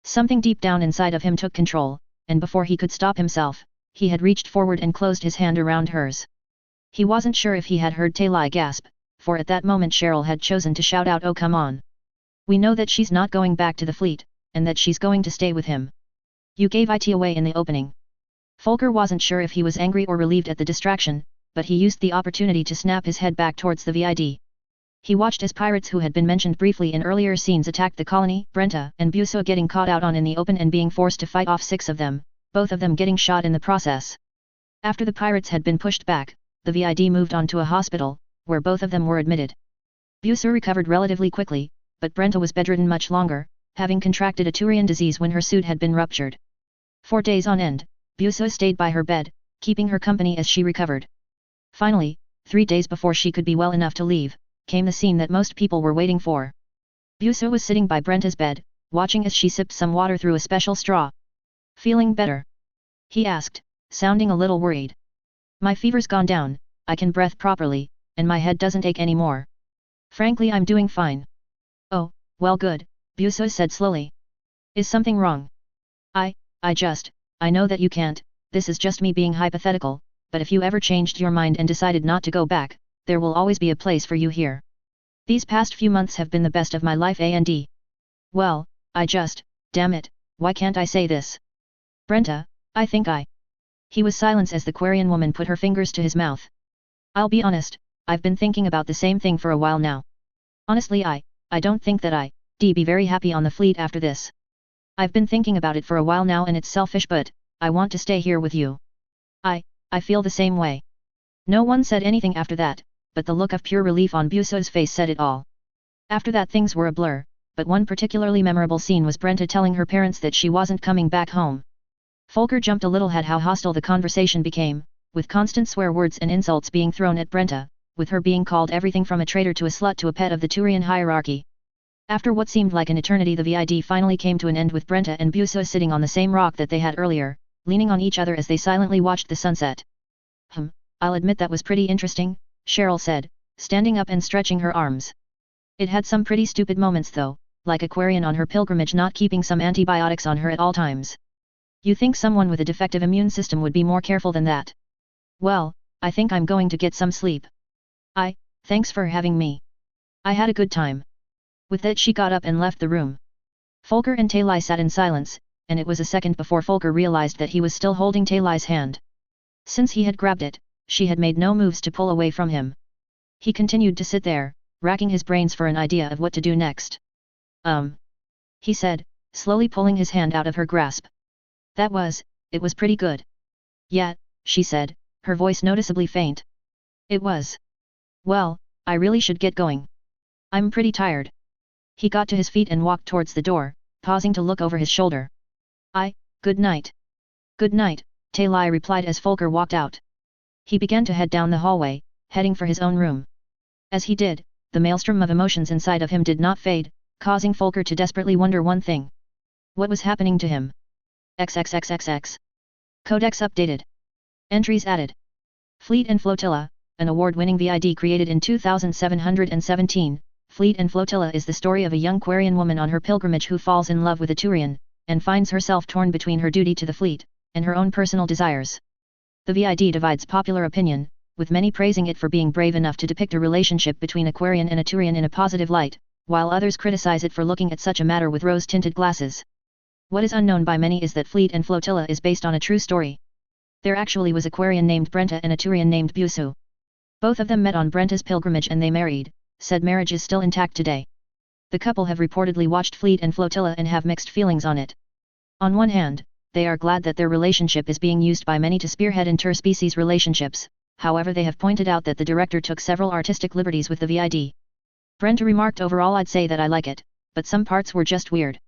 Something deep down inside of him took control, and before he could stop himself, he had reached forward and closed his hand around hers. He wasn't sure if he had heard Talai gasp, for at that moment Cheryl had chosen to shout out, "Oh come on. We know that she's not going back to the fleet, and that she's going to stay with him. You gave it away in the opening." Volker wasn't sure if he was angry or relieved at the distraction, but he used the opportunity to snap his head back towards the VID. He watched as pirates who had been mentioned briefly in earlier scenes attacked the colony, Brenta and Busu getting caught out on in the open and being forced to fight off 6 of them, both of them getting shot in the process. After the pirates had been pushed back, the VID moved on to a hospital, where both of them were admitted. Busu recovered relatively quickly, but Brenta was bedridden much longer, having contracted a Turian disease when her suit had been ruptured. 4 days on end, Busu stayed by her bed, keeping her company as she recovered. Finally, 3 days before she could be well enough to leave, came the scene that most people were waiting for. Busu was sitting by Brenta's bed, watching as she sipped some water through a special straw. "Feeling better?" he asked, sounding a little worried. "My fever's gone down, I can breathe properly, and my head doesn't ache anymore. Frankly, I'm doing fine." "Oh, well good," Busu said slowly. "Is something wrong?" I know that you can't, this is just me being hypothetical, but if you ever changed your mind and decided not to go back, there will always be a place for you here. These past few months have been the best of my life and well, damn it, why can't I say this? Brenta, I think He was silent as the Quarian woman put her fingers to his mouth. "I'll be honest, I've been thinking about the same thing for a while now. Honestly I don't think that I'd be very happy on the fleet after this. I've been thinking about it for a while now and it's selfish but, I want to stay here with you." I feel the same way. No one said anything after that, but the look of pure relief on Buso's face said it all. After that things were a blur, but one particularly memorable scene was Brenta telling her parents that she wasn't coming back home. Folker jumped a little at how hostile the conversation became, with constant swear words and insults being thrown at Brenta, with her being called everything from a traitor to a slut to a pet of the Turian hierarchy. After what seemed like an eternity, the VID finally came to an end with Brenta and Buso sitting on the same rock that they had earlier, leaning on each other as they silently watched the sunset. I'll admit that was pretty interesting, Cheryl said, standing up and stretching her arms. It had some pretty stupid moments though, like Aquarian on her pilgrimage not keeping some antibiotics on her at all times. You think someone with a defective immune system would be more careful than that? Well, I think I'm going to get some sleep. Thanks for having me. I had a good time. With that she got up and left the room. Folker and Talai sat in silence, and it was a second before Folker realized that he was still holding Talai's hand. Since he had grabbed it, she had made no moves to pull away from him. He continued to sit there, racking his brains for an idea of what to do next. He said, slowly pulling his hand out of her grasp. It was pretty good. Yeah, she said, her voice noticeably faint. It was. Well, I really should get going. I'm pretty tired. He got to his feet and walked towards the door, pausing to look over his shoulder. Good night. Good night, Talai replied as Folker walked out. He began to head down the hallway, heading for his own room. As he did, the maelstrom of emotions inside of him did not fade, causing Folker to desperately wonder one thing. What was happening to him? XXXXX. Codex updated. Entries added. Fleet and Flotilla, an award-winning VID created in 2717, Fleet and Flotilla is the story of a young Quarian woman on her pilgrimage who falls in love with a Turian, and finds herself torn between her duty to the fleet, and her own personal desires. The VID divides popular opinion, with many praising it for being brave enough to depict a relationship between a Quarian and a Turian in a positive light, while others criticize it for looking at such a matter with rose-tinted glasses. What is unknown by many is that Fleet and Flotilla is based on a true story. There actually was a Quarian named Brenta and a Turian named Buso. Both of them met on Brenta's pilgrimage and they married, said marriage is still intact today. The couple have reportedly watched Fleet and Flotilla and have mixed feelings on it. On one hand, they are glad that their relationship is being used by many to spearhead interspecies relationships, however they have pointed out that the director took several artistic liberties with the VID. Brenta remarked, overall I'd say that I like it, but some parts were just weird.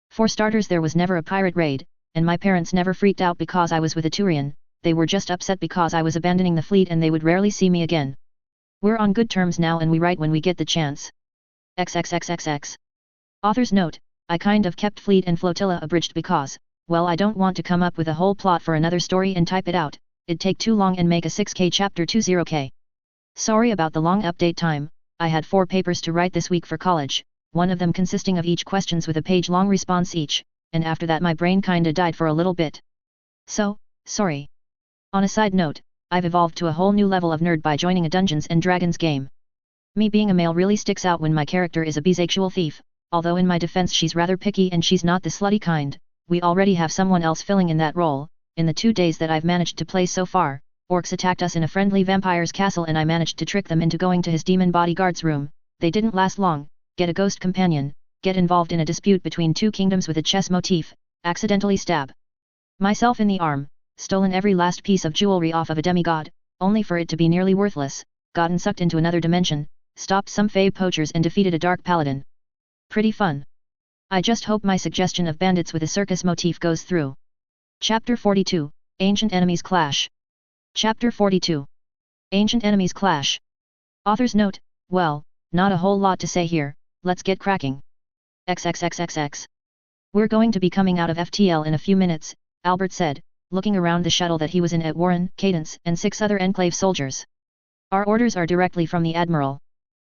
For starters, there was never a pirate raid, and my parents never freaked out because I was with a Turian, they were just upset because I was abandoning the fleet and they would rarely see me again. We're on good terms now and we write when we get the chance. XXXXX. Author's note, I kind of kept Fleet and Flotilla abridged because, well, I don't want to come up with a whole plot for another story and type it out, it'd take too long and make a 6K chapter 20K. Sorry about the long update time, I had 4 papers to write this week for college, one of them consisting of each questions with a page-long response each, and after that my brain kinda died for a little bit. So, sorry. On a side note, I've evolved to a whole new level of nerd by joining a Dungeons & Dragons game. Me being a male really sticks out when my character is a bisexual thief, although in my defense she's rather picky and she's not the slutty kind. We already have someone else filling in that role. In the 2 days that I've managed to play so far, orcs attacked us in a friendly vampire's castle and I managed to trick them into going to his demon bodyguard's room. They didn't last long. Get a ghost companion, get involved in a dispute between 2 kingdoms with a chess motif, accidentally stab myself in the arm, stolen every last piece of jewelry off of a demigod, only for it to be nearly worthless, gotten sucked into another dimension, stopped some fae poachers and defeated a dark paladin. Pretty fun. I just hope my suggestion of bandits with a circus motif goes through. Chapter 42, Ancient Enemies Clash. Chapter 42. Ancient Enemies Clash. Author's note, well, not a whole lot to say here, let's get cracking. XXXXX. We're going to be coming out of FTL in a few minutes, Albert said, looking around the shuttle that he was in at Warren, Cadence, and 6 other Enclave soldiers. Our orders are directly from the Admiral.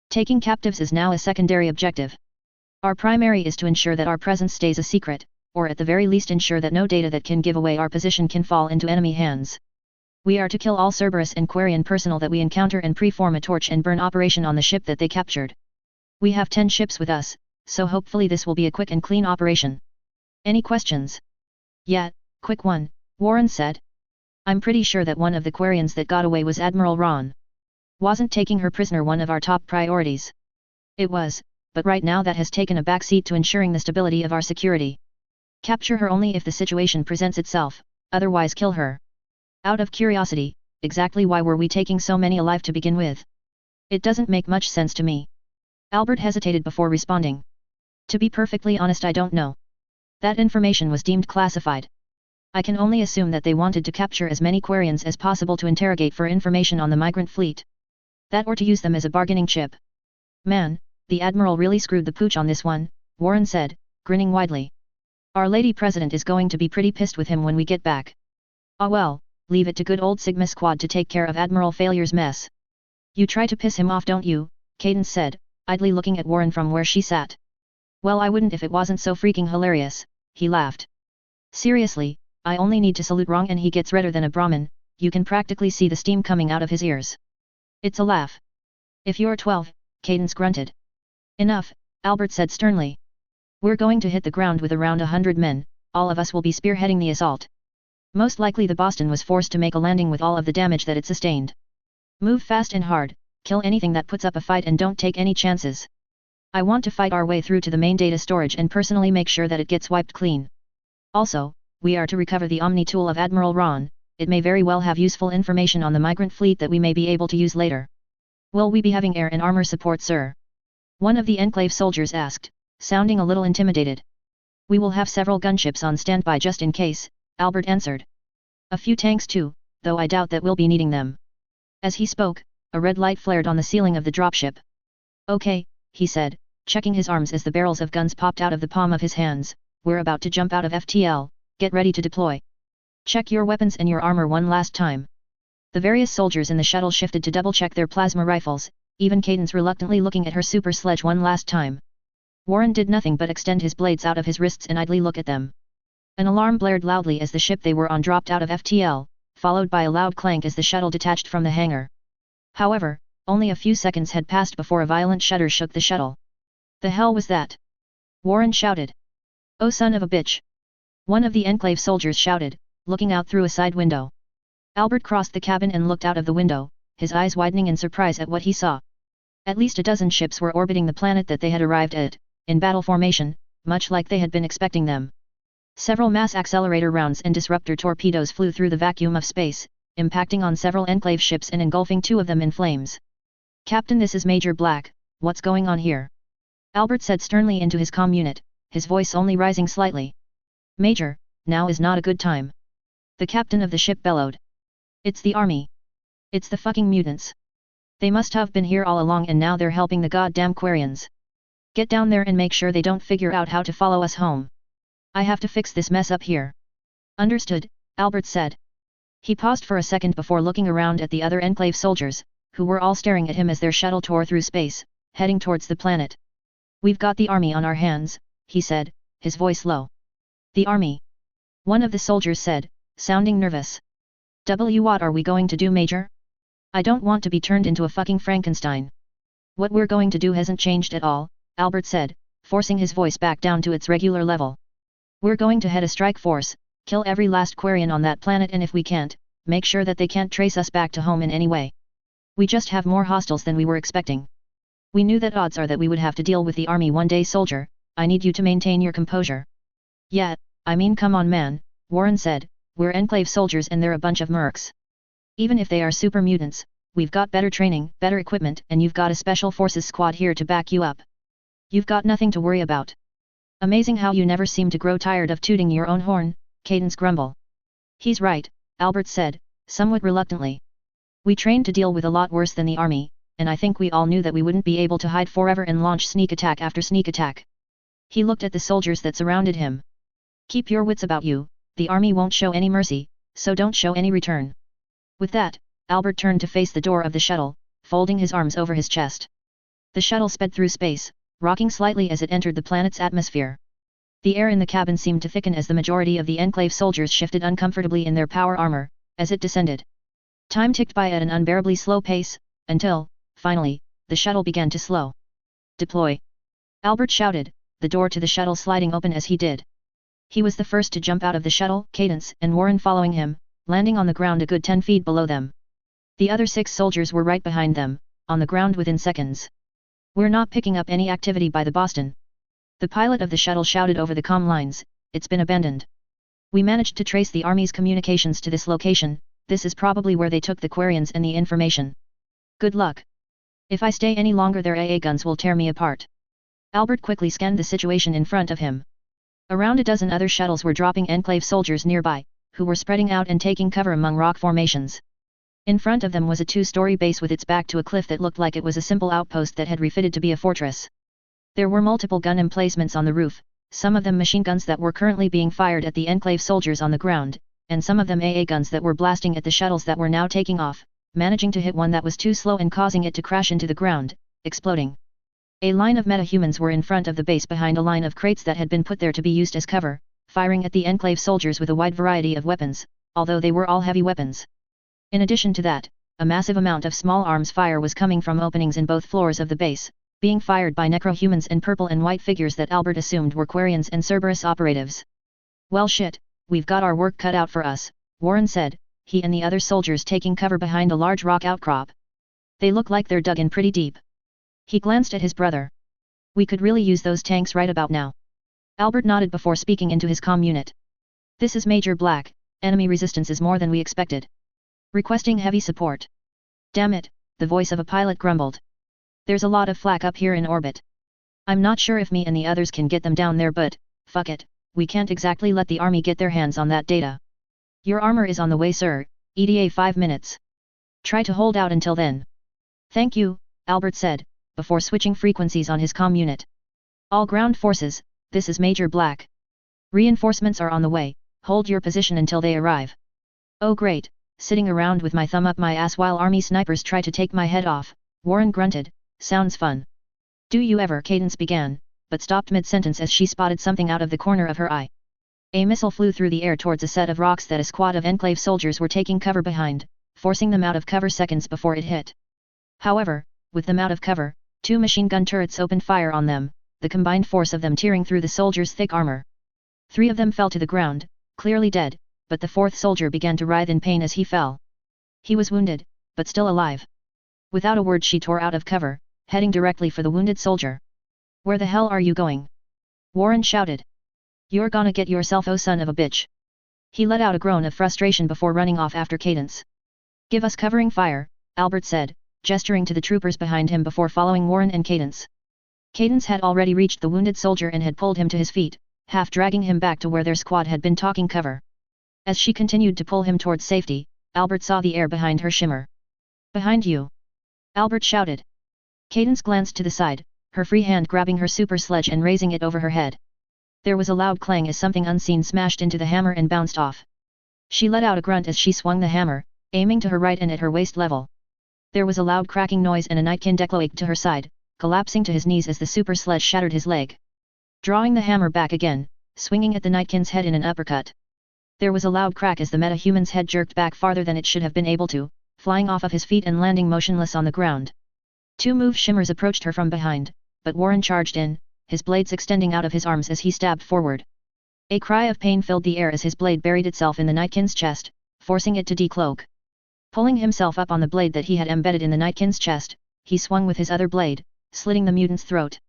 Taking captives is now a secondary objective. Our primary is to ensure that our presence stays a secret, or at the very least ensure that no data that can give away our position can fall into enemy hands. We are to kill all Cerberus and Quarian personnel that we encounter and preform a torch and burn operation on the ship that they captured. We have 10 ships with us, so hopefully this will be a quick and clean operation. Any questions? Yeah, quick one, Warren said. I'm pretty sure that one of the Quarians that got away was Admiral Ron. Wasn't taking her prisoner one of our top priorities? It was, but right now that has taken a backseat to ensuring the stability of our security. Capture her only if the situation presents itself, otherwise kill her. Out of curiosity, exactly why were we taking so many alive to begin with? It doesn't make much sense to me. Albert hesitated before responding. To be perfectly honest, I don't know. That information was deemed classified. I can only assume that they wanted to capture as many Quarians as possible to interrogate for information on the migrant fleet. That or to use them as a bargaining chip. Man, the Admiral really screwed the pooch on this one, Warren said, grinning widely. Our Lady President is going to be pretty pissed with him when we get back. Ah well, leave it to good old Sigma Squad to take care of Admiral Failure's mess. You try to piss him off, don't you? Cadence said, idly looking at Warren from where she sat. Well, I wouldn't if it wasn't so freaking hilarious, he laughed. Seriously, I only need to salute wrong and he gets redder than a Brahmin, you can practically see the steam coming out of his ears. It's a laugh. If you're 12, Cadence grunted. Enough, Albert said sternly. We're going to hit the ground with around 100 men, all of us will be spearheading the assault. Most likely the Boston was forced to make a landing with all of the damage that it sustained. Move fast and hard, kill anything that puts up a fight and don't take any chances. I want to fight our way through to the main data storage and personally make sure that it gets wiped clean. Also, we are to recover the Omni tool of Admiral Ron, it may very well have useful information on the migrant fleet that we may be able to use later. Will we be having air and armor support, sir? One of the Enclave soldiers asked, sounding a little intimidated. We will have several gunships on standby just in case, Albert answered. A few tanks too, though I doubt that we'll be needing them. As he spoke, a red light flared on the ceiling of the dropship. Okay, he said, checking his arms as the barrels of guns popped out of the palm of his hands, we're about to jump out of FTL, get ready to deploy. Check your weapons and your armor one last time. The various soldiers in the shuttle shifted to double-check their plasma rifles, even Cadence reluctantly looking at her super sledge one last time. Warren did nothing but extend his blades out of his wrists and idly look at them. An alarm blared loudly as the ship they were on dropped out of FTL, followed by a loud clank as the shuttle detached from the hangar. However, only a few seconds had passed before a violent shudder shook the shuttle. The hell was that? Warren shouted. Oh son of a bitch! One of the Enclave soldiers shouted, looking out through a side window. Albert crossed the cabin and looked out of the window, his eyes widening in surprise at what he saw. At least a dozen ships were orbiting the planet that they had arrived at, in battle formation, much like they had been expecting them. Several mass accelerator rounds and disruptor torpedoes flew through the vacuum of space, impacting on several Enclave ships and engulfing two of them in flames. Captain, this is Major Black, what's going on here? Albert said sternly into his comm unit, his voice only rising slightly. Major, now is not a good time. The captain of the ship bellowed. It's the army. It's the fucking mutants. They must have been here all along and now they're helping the goddamn Quarians. Get down there and make sure they don't figure out how to follow us home. I have to fix this mess up here. Understood, Albert said. He paused for a second before looking around at the other Enclave soldiers, who were all staring at him as their shuttle tore through space, heading towards the planet. We've got the army on our hands, he said, his voice low. The army? One of the soldiers said, sounding nervous. What are we going to do, Major? I don't want to be turned into a fucking Frankenstein. What we're going to do hasn't changed at all, Albert said, forcing his voice back down to its regular level. We're going to head a strike force, kill every last Quarian on that planet and if we can't, make sure that they can't trace us back to home in any way. We just have more hostiles than we were expecting. We knew that odds are that we would have to deal with the army one day, soldier. I need you to maintain your composure. Yeah, I mean come on man, Warren said, we're Enclave soldiers and they're a bunch of mercs. Even if they are super mutants, we've got better training, better equipment and you've got a special forces squad here to back you up. You've got nothing to worry about. Amazing how you never seem to grow tired of tooting your own horn, Cadence grumbled. He's right, Albert said, somewhat reluctantly. We trained to deal with a lot worse than the army, and I think we all knew that we wouldn't be able to hide forever and launch sneak attack after sneak attack. He looked at the soldiers that surrounded him. Keep your wits about you, the army won't show any mercy, so don't show any return. With that, Albert turned to face the door of the shuttle, folding his arms over his chest. The shuttle sped through space, rocking slightly as it entered the planet's atmosphere. The air in the cabin seemed to thicken as the majority of the Enclave soldiers shifted uncomfortably in their power armor, as it descended. Time ticked by at an unbearably slow pace, until, finally, the shuttle began to slow. Deploy! Albert shouted, the door to the shuttle sliding open as he did. He was the first to jump out of the shuttle, Cadence and Warren following him, landing on the ground a good 10 feet below them. The other 6 soldiers were right behind them, on the ground within seconds. We're not picking up any activity by the Boston. The pilot of the shuttle shouted over the comm lines, it's been abandoned. We managed to trace the army's communications to this location, this is probably where they took the Quarians and the information. Good luck. If I stay any longer their AA guns will tear me apart. Albert quickly scanned the situation in front of him. Around a dozen other shuttles were dropping Enclave soldiers nearby, who were spreading out and taking cover among rock formations. In front of them was a two-story base with its back to a cliff that looked like it was a simple outpost that had refitted to be a fortress. There were multiple gun emplacements on the roof, some of them machine guns that were currently being fired at the Enclave soldiers on the ground, and some of them AA guns that were blasting at the shuttles that were now taking off, managing to hit one that was too slow and causing it to crash into the ground, exploding. A line of metahumans were in front of the base behind a line of crates that had been put there to be used as cover, firing at the Enclave soldiers with a wide variety of weapons, although they were all heavy weapons. In addition to that, a massive amount of small arms fire was coming from openings in both floors of the base, being fired by necrohumans and purple and white figures that Albert assumed were Quarians and Cerberus operatives. Well shit, we've got our work cut out for us, Warren said, he and the other soldiers taking cover behind a large rock outcrop. They look like they're dug in pretty deep. He glanced at his brother. We could really use those tanks right about now. Albert nodded before speaking into his comm unit. This is Major Black, enemy resistance is more than we expected. Requesting heavy support. Damn it, the voice of a pilot grumbled. There's a lot of flak up here in orbit. I'm not sure if me and the others can get them down there, but, fuck it, we can't exactly let the army get their hands on that data. Your armor is on the way, sir, ETA 5 minutes. Try to hold out until then. Thank you, Albert said, before switching frequencies on his comm unit. All ground forces, this is Major Black. Reinforcements are on the way, hold your position until they arrive. Oh great, sitting around with my thumb up my ass while army snipers try to take my head off, Warren grunted, sounds fun. Do you ever? Cadence began, but stopped mid-sentence as she spotted something out of the corner of her eye. A missile flew through the air towards a set of rocks that a squad of Enclave soldiers were taking cover behind, forcing them out of cover seconds before it hit. However, with them out of cover, 2 machine gun turrets opened fire on them, the combined force of them tearing through the soldiers' thick armor. 3 of them fell to the ground, clearly dead, but the 4th soldier began to writhe in pain as he fell. He was wounded, but still alive. Without a word she tore out of cover, heading directly for the wounded soldier. Where the hell are you going? Warren shouted. You're gonna get yourself, oh son of a bitch. He let out a groan of frustration before running off after Cadence. Give us covering fire, Albert said, gesturing to the troopers behind him before following Warren and Cadence. Cadence had already reached the wounded soldier and had pulled him to his feet, half dragging him back to where their squad had been taking cover. As she continued to pull him towards safety, Albert saw the air behind her shimmer. Behind you! Albert shouted. Cadence glanced to the side, her free hand grabbing her super sledge and raising it over her head. There was a loud clang as something unseen smashed into the hammer and bounced off. She let out a grunt as she swung the hammer, aiming to her right and at her waist level. There was a loud cracking noise and a Nightkin decloaked to her side, collapsing to his knees as the super sledge shattered his leg. Drawing the hammer back again, swinging at the Nightkin's head in an uppercut. There was a loud crack as the metahuman's head jerked back farther than it should have been able to, flying off of his feet and landing motionless on the ground. 2 move shimmers approached her from behind, but Warren charged in, his blades extending out of his arms as he stabbed forward. A cry of pain filled the air as his blade buried itself in the Nightkin's chest, forcing it to decloak. Pulling himself up on the blade that he had embedded in the Nightkin's chest, he swung with his other blade, slitting the mutant's throat.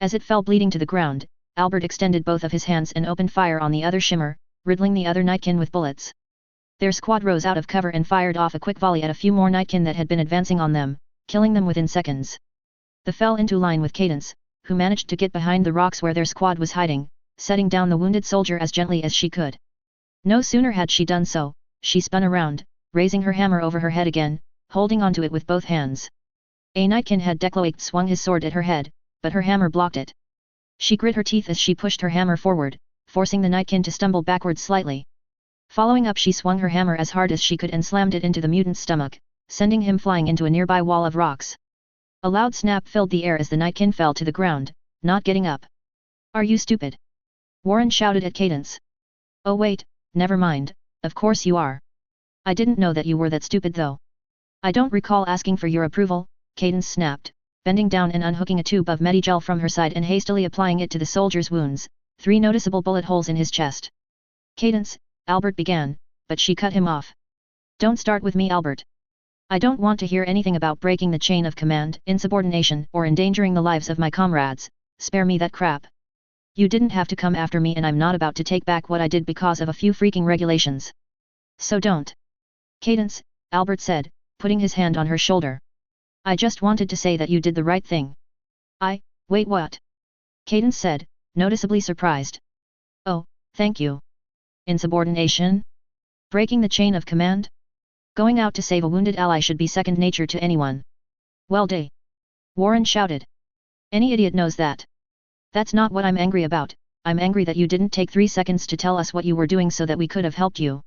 As it fell bleeding to the ground, Albert extended both of his hands and opened fire on the other shimmer, riddling the other Nightkin with bullets. Their squad rose out of cover and fired off a quick volley at a few more Nightkin that had been advancing on them, killing them within seconds. They fell into line with Cadence, who managed to get behind the rocks where their squad was hiding, setting down the wounded soldier as gently as she could. No sooner had she done so, she spun around, raising her hammer over her head again, holding onto it with both hands. A Nightkin had decloaked swung his sword at her head, but her hammer blocked it. She grit her teeth as she pushed her hammer forward, forcing the Nightkin to stumble backwards slightly. Following up she swung her hammer as hard as she could and slammed it into the mutant's stomach, sending him flying into a nearby wall of rocks. A loud snap filled the air as the Nightkin fell to the ground, not getting up. Are you stupid? Warren shouted at Cadence. Oh wait, never mind, of course you are. I didn't know that you were that stupid though. I don't recall asking for your approval, Cadence snapped, bending down and unhooking a tube of medigel from her side and hastily applying it to the soldier's wounds, 3 noticeable bullet holes in his chest. Cadence, Albert began, but she cut him off. Don't start with me, Albert. I don't want to hear anything about breaking the chain of command, insubordination, or endangering the lives of my comrades, spare me that crap. You didn't have to come after me and I'm not about to take back what I did because of a few freaking regulations. So don't. Cadence, Albert said, putting his hand on her shoulder. I just wanted to say that you did the right thing. Wait what? Cadence said, noticeably surprised. Oh, thank you. Insubordination? Breaking the chain of command? Going out to save a wounded ally should be second nature to anyone. Well day. Warren shouted. Any idiot knows that. That's not what I'm angry about, I'm angry that you didn't take 3 seconds to tell us what you were doing so that we could have helped you.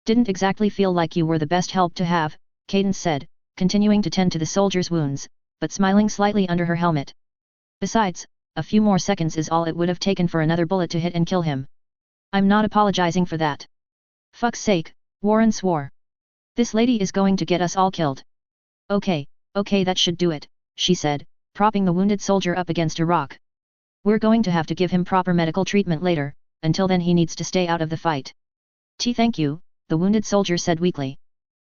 Didn't exactly feel like you were the best help to have, Cadence said, continuing to tend to the soldier's wounds, but smiling slightly under her helmet. Besides, a few more seconds is all it would have taken for another bullet to hit and kill him. I'm not apologizing for that. Fuck's sake, Warren swore. This lady is going to get us all killed. Okay, that should do it, she said, propping the wounded soldier up against a rock. We're going to have to give him proper medical treatment later, until then he needs to stay out of the fight. Thank you, the wounded soldier said weakly.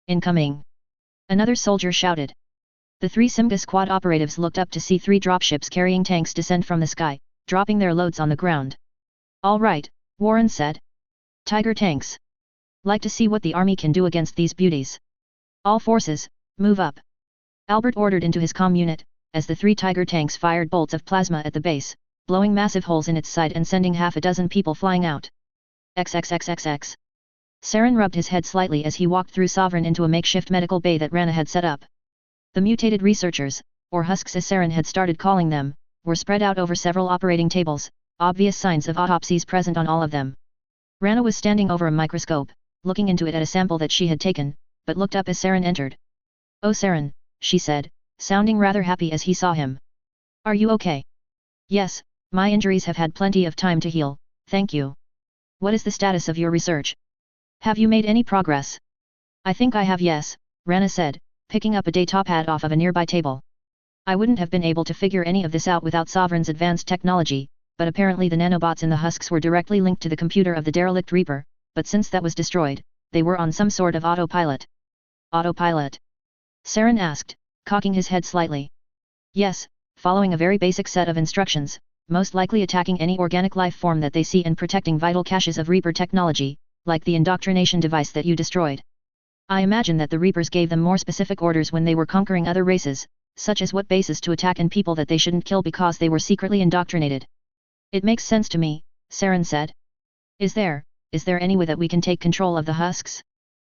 Incoming. Another soldier shouted. The 3 Simga squad operatives looked up to see 3 dropships carrying tanks descend from the sky, dropping their loads on the ground. All right, Warren said. Tiger tanks. Like to see what the army can do against these beauties. All forces, move up. Albert ordered into his comm unit, as the 3 Tiger tanks fired bolts of plasma at the base, blowing massive holes in its side and sending half a dozen people flying out. XXXXX. Saren rubbed his head slightly as he walked through Sovereign into a makeshift medical bay that Rana had set up. The mutated researchers, or husks as Saren had started calling them, were spread out over several operating tables, obvious signs of autopsies present on all of them. Rana was standing over a microscope, looking into it at a sample that she had taken, but looked up as Saren entered. Oh Saren, she said, sounding rather happy as he saw him. Are you okay? Yes, my injuries have had plenty of time to heal, thank you. What is the status of your research? Have you made any progress? I think I have, yes, Rana said, picking up a data pad off of a nearby table. I wouldn't have been able to figure any of this out without Sovereign's advanced technology, but apparently the nanobots in the husks were directly linked to the computer of the derelict Reaper, but since that was destroyed, they were on some sort of autopilot. Autopilot? Saren asked, cocking his head slightly. Yes, following a very basic set of instructions, most likely attacking any organic life form that they see and protecting vital caches of Reaper technology, like the indoctrination device that you destroyed. I imagine that the Reapers gave them more specific orders when they were conquering other races, such as what bases to attack and people that they shouldn't kill because they were secretly indoctrinated. It makes sense to me, Saren said. Is there any way that we can take control of the husks?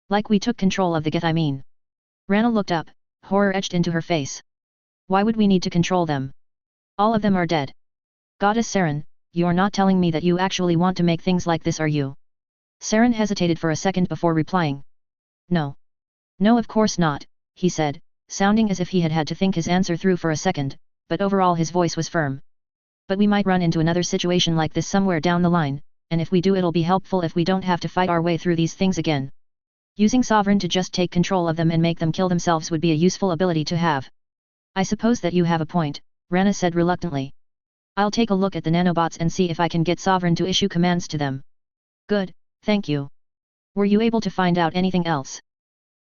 Like we took control of the Geth, I mean. Rana looked up, horror etched into her face. Why would we need to control them? All of them are dead. Goddess Saren, you're not telling me that you actually want to make things like this, are you? Saren hesitated for a second before replying. No. No, of course not, he said, sounding as if he had had to think his answer through for a second, but overall his voice was firm. But we might run into another situation like this somewhere down the line, and if we do it'll be helpful if we don't have to fight our way through these things again. Using Sovereign to just take control of them and make them kill themselves would be a useful ability to have. I suppose that you have a point, Rana said reluctantly. I'll take a look at the nanobots and see if I can get Sovereign to issue commands to them. Good, thank you. Were you able to find out anything else?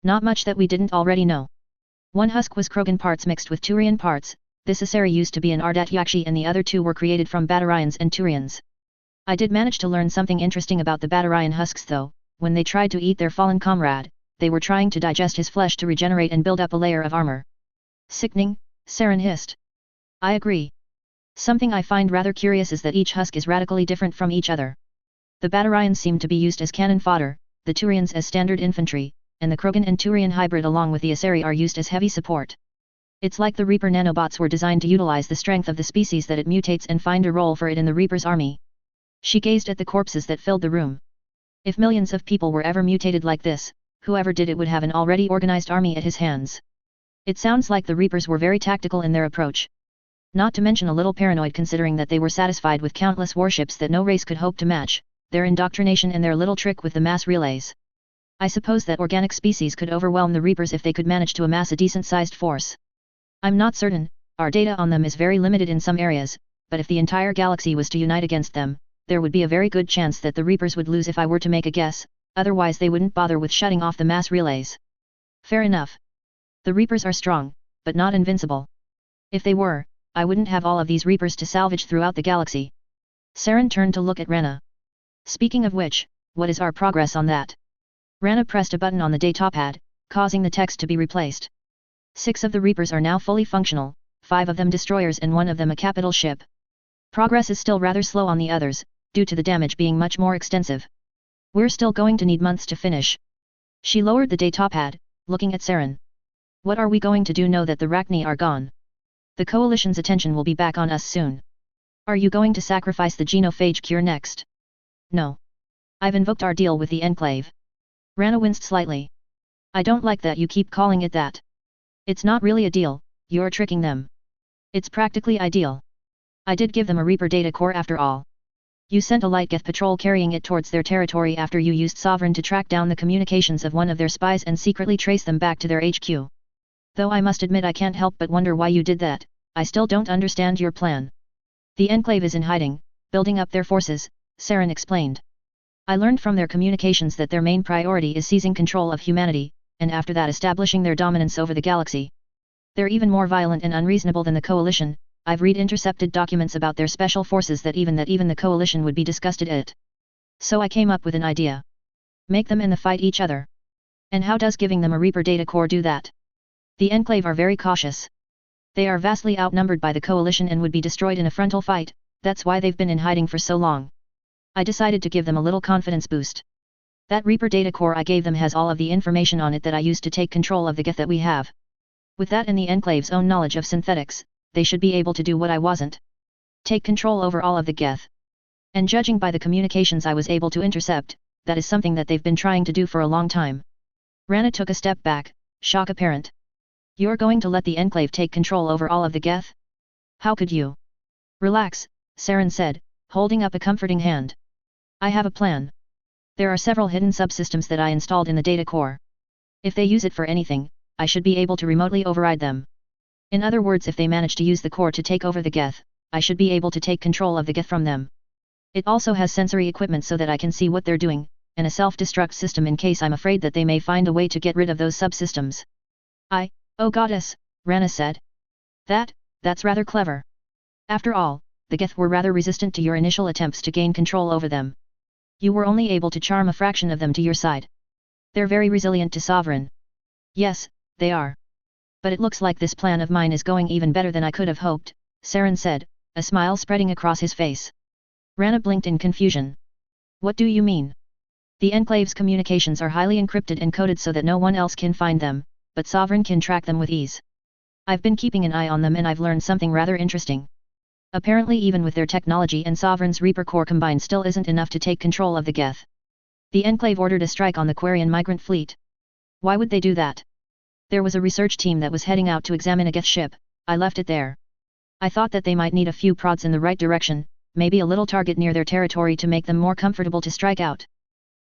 Not much that we didn't already know. One husk was Krogan parts mixed with Turian parts, this Asari used to be an Ardat Yakshi and the other 2 were created from Batarians and Turians. I did manage to learn something interesting about the Batarian husks though, when they tried to eat their fallen comrade, they were trying to digest his flesh to regenerate and build up a layer of armor. Sickening, Saren hissed. I agree. Something I find rather curious is that each husk is radically different from each other. The Batarians seem to be used as cannon fodder, the Turians as standard infantry, and the Krogan and Turian hybrid along with the Asari are used as heavy support. It's like the Reaper nanobots were designed to utilize the strength of the species that it mutates and find a role for it in the Reaper's army. She gazed at the corpses that filled the room. If millions of people were ever mutated like this, whoever did it would have an already organized army at his hands. It sounds like the Reapers were very tactical in their approach. Not to mention a little paranoid considering that they were satisfied with countless warships that no race could hope to match, their indoctrination and their little trick with the mass relays. I suppose that organic species could overwhelm the Reapers if they could manage to amass a decent-sized force. I'm not certain, our data on them is very limited in some areas, but if the entire galaxy was to unite against them, there would be a very good chance that the Reapers would lose if I were to make a guess, otherwise they wouldn't bother with shutting off the mass relays. Fair enough. The Reapers are strong, but not invincible. If they were, I wouldn't have all of these Reapers to salvage throughout the galaxy. Saren turned to look at Rena. Speaking of which, what is our progress on that? Rana pressed a button on the datapad, causing the text to be replaced. 6 of the Reapers are now fully functional, 5 of them destroyers and 1 of them a capital ship. Progress is still rather slow on the others, due to the damage being much more extensive. We're still going to need months to finish. She lowered the datapad, looking at Saren. What are we going to do now that the Rachni are gone? The coalition's attention will be back on us soon. Are you going to sacrifice the genophage cure next? No. I've invoked our deal with the Enclave. Rana winced slightly. I don't like that you keep calling it that. It's not really a deal, you're tricking them. It's practically ideal. I did give them a Reaper data core after all. You sent a light Geth patrol carrying it towards their territory after you used Sovereign to track down the communications of one of their spies and secretly trace them back to their HQ. Though I must admit I can't help but wonder why you did that, I still don't understand your plan. The Enclave is in hiding, building up their forces, Saren explained. I learned from their communications that their main priority is seizing control of humanity, and after that establishing their dominance over the galaxy. They're even more violent and unreasonable than the Coalition. I've read intercepted documents about their special forces that even the Coalition would be disgusted at. So I came up with an idea. Make them and the fight each other. And how does giving them a Reaper data core do that? The Enclave are very cautious. They are vastly outnumbered by the Coalition and would be destroyed in a frontal fight, that's why they've been in hiding for so long. I decided to give them a little confidence boost. That Reaper data core I gave them has all of the information on it that I used to take control of the Geth that we have. With that and the Enclave's own knowledge of synthetics, they should be able to do what I wasn't. Take control over all of the Geth. And judging by the communications I was able to intercept, that is something that they've been trying to do for a long time. Rana took a step back, shock apparent. You're going to let the Enclave take control over all of the Geth? How could you? Relax, Saren said, holding up a comforting hand. I have a plan. There are several hidden subsystems that I installed in the data core. If they use it for anything, I should be able to remotely override them. In other words, if they manage to use the core to take over the Geth, I should be able to take control of the Geth from them. It also has sensory equipment so that I can see what they're doing, and a self-destruct system in case I'm afraid that they may find a way to get rid of those subsystems. Oh goddess, Rana said. That's rather clever. After all, the Geth were rather resistant to your initial attempts to gain control over them. You were only able to charm a fraction of them to your side. They're very resilient to Sovereign. Yes, they are. But it looks like this plan of mine is going even better than I could have hoped, Saren said, a smile spreading across his face. Rana blinked in confusion. What do you mean? The Enclave's communications are highly encrypted and coded so that no one else can find them, but Sovereign can track them with ease. I've been keeping an eye on them and I've learned something rather interesting. Apparently even with their technology and Sovereign's Reaper core combined still isn't enough to take control of the Geth. The Enclave ordered a strike on the Quarian migrant fleet. Why would they do that? There was a research team that was heading out to examine a Geth ship, I left it there. I thought that they might need a few prods in the right direction, maybe a little target near their territory to make them more comfortable to strike out.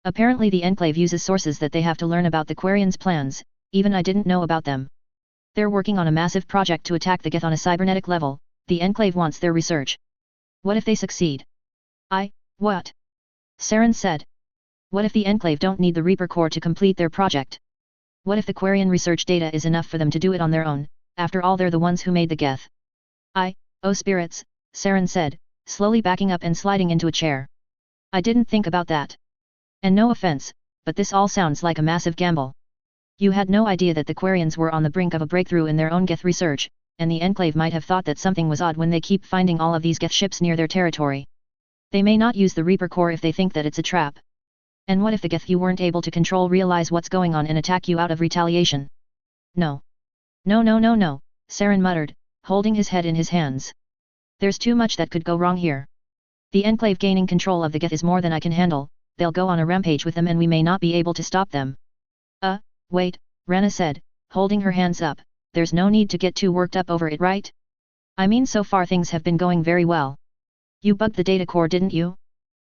Apparently the Enclave uses sources that they have to learn about the Quarians' plans, even I didn't know about them. They're working on a massive project to attack the Geth on a cybernetic level, the Enclave wants their research. What if they succeed? What? Saren said. What if the Enclave don't need the Reaper core to complete their project? What if the Quarian research data is enough for them to do it on their own, after all they're the ones who made the Geth? Oh spirits, Saren said, slowly backing up and sliding into a chair. I didn't think about that. And no offense, but this all sounds like a massive gamble. You had no idea that the Quarians were on the brink of a breakthrough in their own Geth research, and the Enclave might have thought that something was odd when they keep finding all of these Geth ships near their territory. They may not use the Reaper core if they think that it's a trap. And what if the Geth you weren't able to control realize what's going on and attack you out of retaliation? No, Saren muttered, holding his head in his hands. There's too much that could go wrong here. The Enclave gaining control of the Geth is more than I can handle, they'll go on a rampage with them and we may not be able to stop them. Wait, Rana said, holding her hands up, there's no need to get too worked up over it, right? I mean, so far things have been going very well. You bugged the data core, didn't you?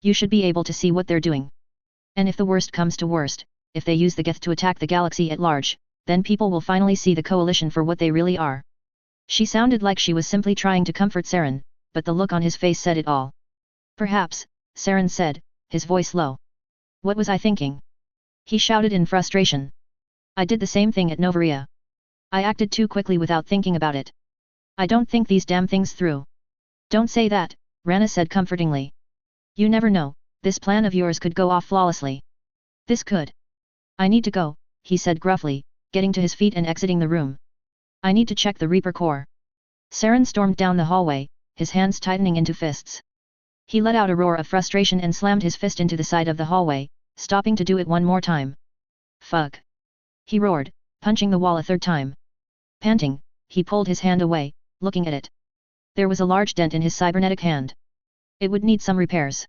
You should be able to see what they're doing. And if the worst comes to worst, if they use the Geth to attack the galaxy at large, then people will finally see the Coalition for what they really are. She sounded like she was simply trying to comfort Saren, but the look on his face said it all. Perhaps, Saren said, his voice low. What was I thinking? He shouted in frustration. I did the same thing at Novaria. I acted too quickly without thinking about it. I don't think these damn things through. Don't say that, Rana said comfortingly. You never know, this plan of yours could go off flawlessly. This could. I need to go, he said gruffly, getting to his feet and exiting the room. I need to check the Reaper core. Saren stormed down the hallway, his hands tightening into fists. He let out a roar of frustration and slammed his fist into the side of the hallway, stopping to do it one more time. Fuck! He roared, punching the wall a third time. Panting, he pulled his hand away, looking at it. There was a large dent in his cybernetic hand. It would need some repairs.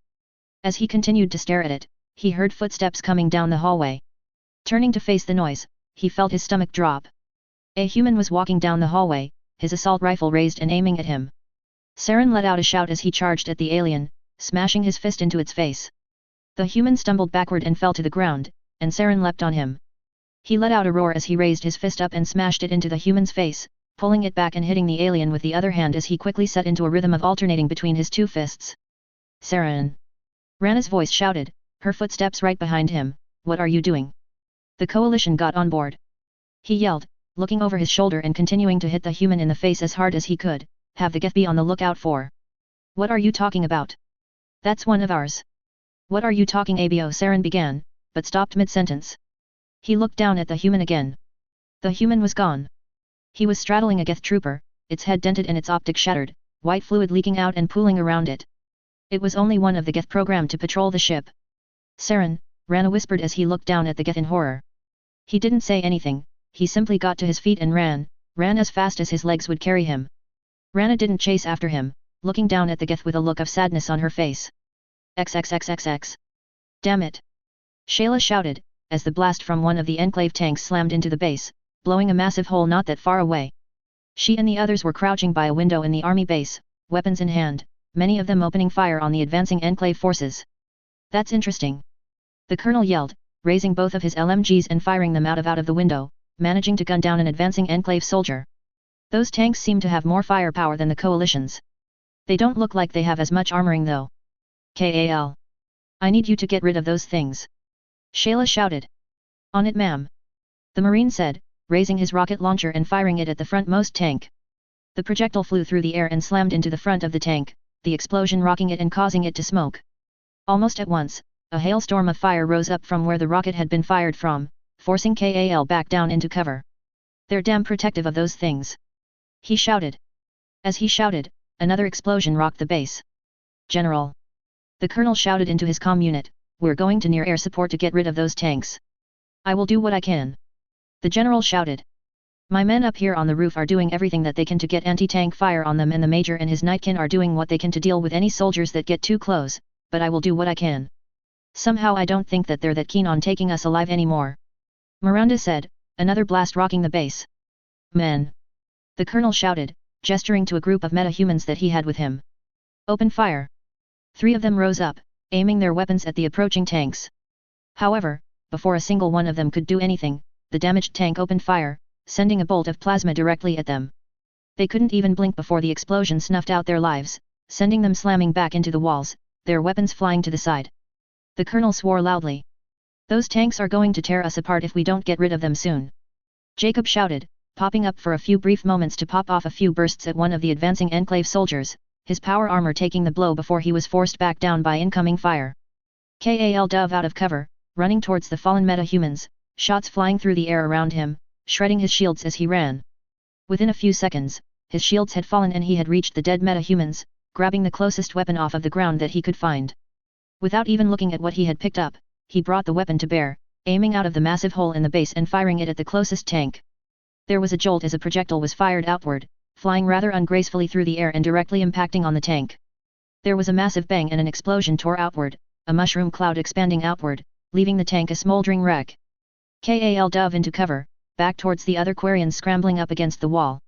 As he continued to stare at it, he heard footsteps coming down the hallway. Turning to face the noise, he felt his stomach drop. A human was walking down the hallway, his assault rifle raised and aiming at him. Saren let out a shout as he charged at the alien, smashing his fist into its face. The human stumbled backward and fell to the ground, and Saren leapt on him. He let out a roar as he raised his fist up and smashed it into the human's face, pulling it back and hitting the alien with the other hand as he quickly set into a rhythm of alternating between his two fists. Saren! Rana's voice shouted, her footsteps right behind him, what are you doing? The coalition got on board. He yelled, looking over his shoulder and continuing to hit the human in the face as hard as he could, have the Geth be on the lookout for. What are you talking about? That's one of ours. What are you talking abo? Saren began, but stopped mid-sentence. He looked down at the human again. The human was gone. He was straddling a Geth trooper, its head dented and its optic shattered, white fluid leaking out and pooling around it. It was only one of the Geth programmed to patrol the ship. Saren, Rana whispered as he looked down at the Geth in horror. He didn't say anything, he simply got to his feet and ran as fast as his legs would carry him. Rana didn't chase after him, looking down at the Geth with a look of sadness on her face. XXXXX. Damn it! Shayla shouted, as the blast from one of the Enclave tanks slammed into the base, blowing a massive hole not that far away. She and the others were crouching by a window in the army base, weapons in hand, many of them opening fire on the advancing Enclave forces. That's interesting. The colonel yelled, raising both of his LMGs and firing them out of the window, managing to gun down an advancing Enclave soldier. Those tanks seem to have more firepower than the coalition's. They don't look like they have as much armoring though. KAL. I need you to get rid of those things. Shayla shouted. On it, ma'am. The Marine said, raising his rocket launcher and firing it at the frontmost tank. The projectile flew through the air and slammed into the front of the tank, the explosion rocking it and causing it to smoke. Almost at once, a hailstorm of fire rose up from where the rocket had been fired from, forcing KAL back down into cover. They're damn protective of those things. He shouted. As he shouted, another explosion rocked the base. General. The colonel shouted into his comm unit, we're going to near air support to get rid of those tanks. I will do what I can. The general shouted. My men up here on the roof are doing everything that they can to get anti-tank fire on them, and the major and his nightkin are doing what they can to deal with any soldiers that get too close, but I will do what I can. Somehow I don't think that they're that keen on taking us alive anymore. Miranda said, another blast rocking the base. Men. The colonel shouted, gesturing to a group of metahumans that he had with him. Open fire. 3 of them rose up, aiming their weapons at the approaching tanks. However, before a single one of them could do anything, the damaged tank opened fire, sending a bolt of plasma directly at them. They couldn't even blink before the explosion snuffed out their lives, sending them slamming back into the walls, their weapons flying to the side. The colonel swore loudly. Those tanks are going to tear us apart if we don't get rid of them soon. Jacob shouted, popping up for a few brief moments to pop off a few bursts at one of the advancing Enclave soldiers, his power armor taking the blow before he was forced back down by incoming fire. Kal dove out of cover, running towards the fallen metahumans, shots flying through the air around him, shredding his shields as he ran. Within a few seconds, his shields had fallen and he had reached the dead metahumans, grabbing the closest weapon off of the ground that he could find. Without even looking at what he had picked up, he brought the weapon to bear, aiming out of the massive hole in the base and firing it at the closest tank. There was a jolt as a projectile was fired outward, flying rather ungracefully through the air and directly impacting on the tank. There was a massive bang and an explosion tore outward, a mushroom cloud expanding outward, leaving the tank a smoldering wreck. Kal dove into cover, back towards the other Quarians scrambling up against the wall.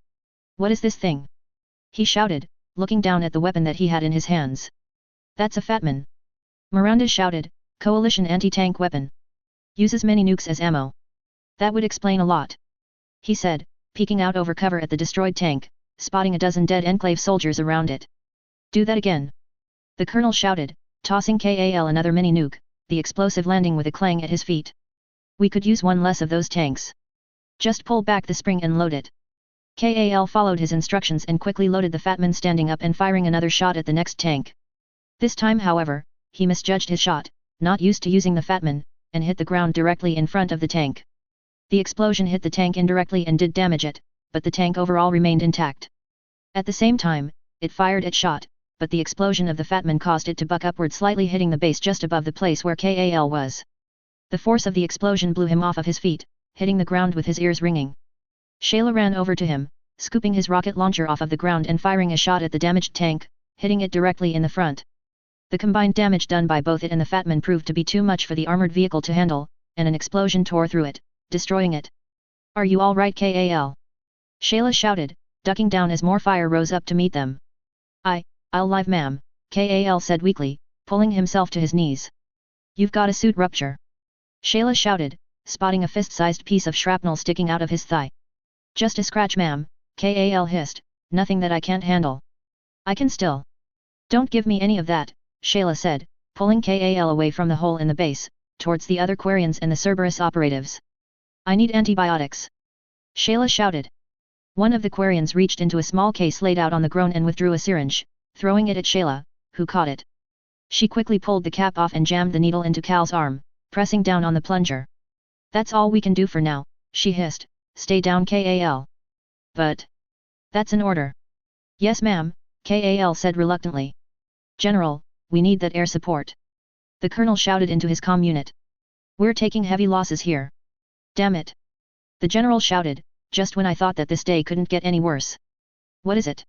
What is this thing? He shouted, looking down at the weapon that he had in his hands. That's a Fatman. Miranda shouted, coalition anti-tank weapon. Uses many nukes as ammo. That would explain a lot. He said, peeking out over cover at the destroyed tank, spotting a dozen dead Enclave soldiers around it. Do that again. The colonel shouted, tossing Kal another mini nuke, the explosive landing with a clang at his feet. We could use one less of those tanks. Just pull back the spring and load it. Kal followed his instructions and quickly loaded the Fatman, standing up and firing another shot at the next tank. This time however, he misjudged his shot, not used to using the Fatman, and hit the ground directly in front of the tank. The explosion hit the tank indirectly and did damage it, but the tank overall remained intact. At the same time, it fired its shot, but the explosion of the Fatman caused it to buck upward slightly, hitting the base just above the place where Kal was. The force of the explosion blew him off of his feet, hitting the ground with his ears ringing. Shayla ran over to him, scooping his rocket launcher off of the ground and firing a shot at the damaged tank, hitting it directly in the front. The combined damage done by both it and the Fatman proved to be too much for the armored vehicle to handle, and an explosion tore through it, destroying it. "Are you all right, Kal?" Shayla shouted, ducking down as more fire rose up to meet them. I'll live, ma'am," Kal said weakly, pulling himself to his knees. "You've got a suit rupture," Shayla shouted, spotting a fist-sized piece of shrapnel sticking out of his thigh. "Just a scratch, ma'am," Kal hissed, "nothing that I can't handle. I can still." "Don't give me any of that," Shayla said, pulling Kal away from the hole in the base, towards the other Quarians and the Cerberus operatives. "I need antibiotics," Shayla shouted. One of the Quarians reached into a small case laid out on the ground and withdrew a syringe, throwing it at Shayla, who caught it. She quickly pulled the cap off and jammed the needle into Cal's arm, pressing down on the plunger. "That's all we can do for now," she hissed. "Stay down, Kal." "But that's an order." "Yes, ma'am," Kal said reluctantly. "General, we need that air support," the colonel shouted into his comm unit. "We're taking heavy losses here." "Damn it!" the general shouted, just when I thought that this day couldn't get any worse. "What is it?"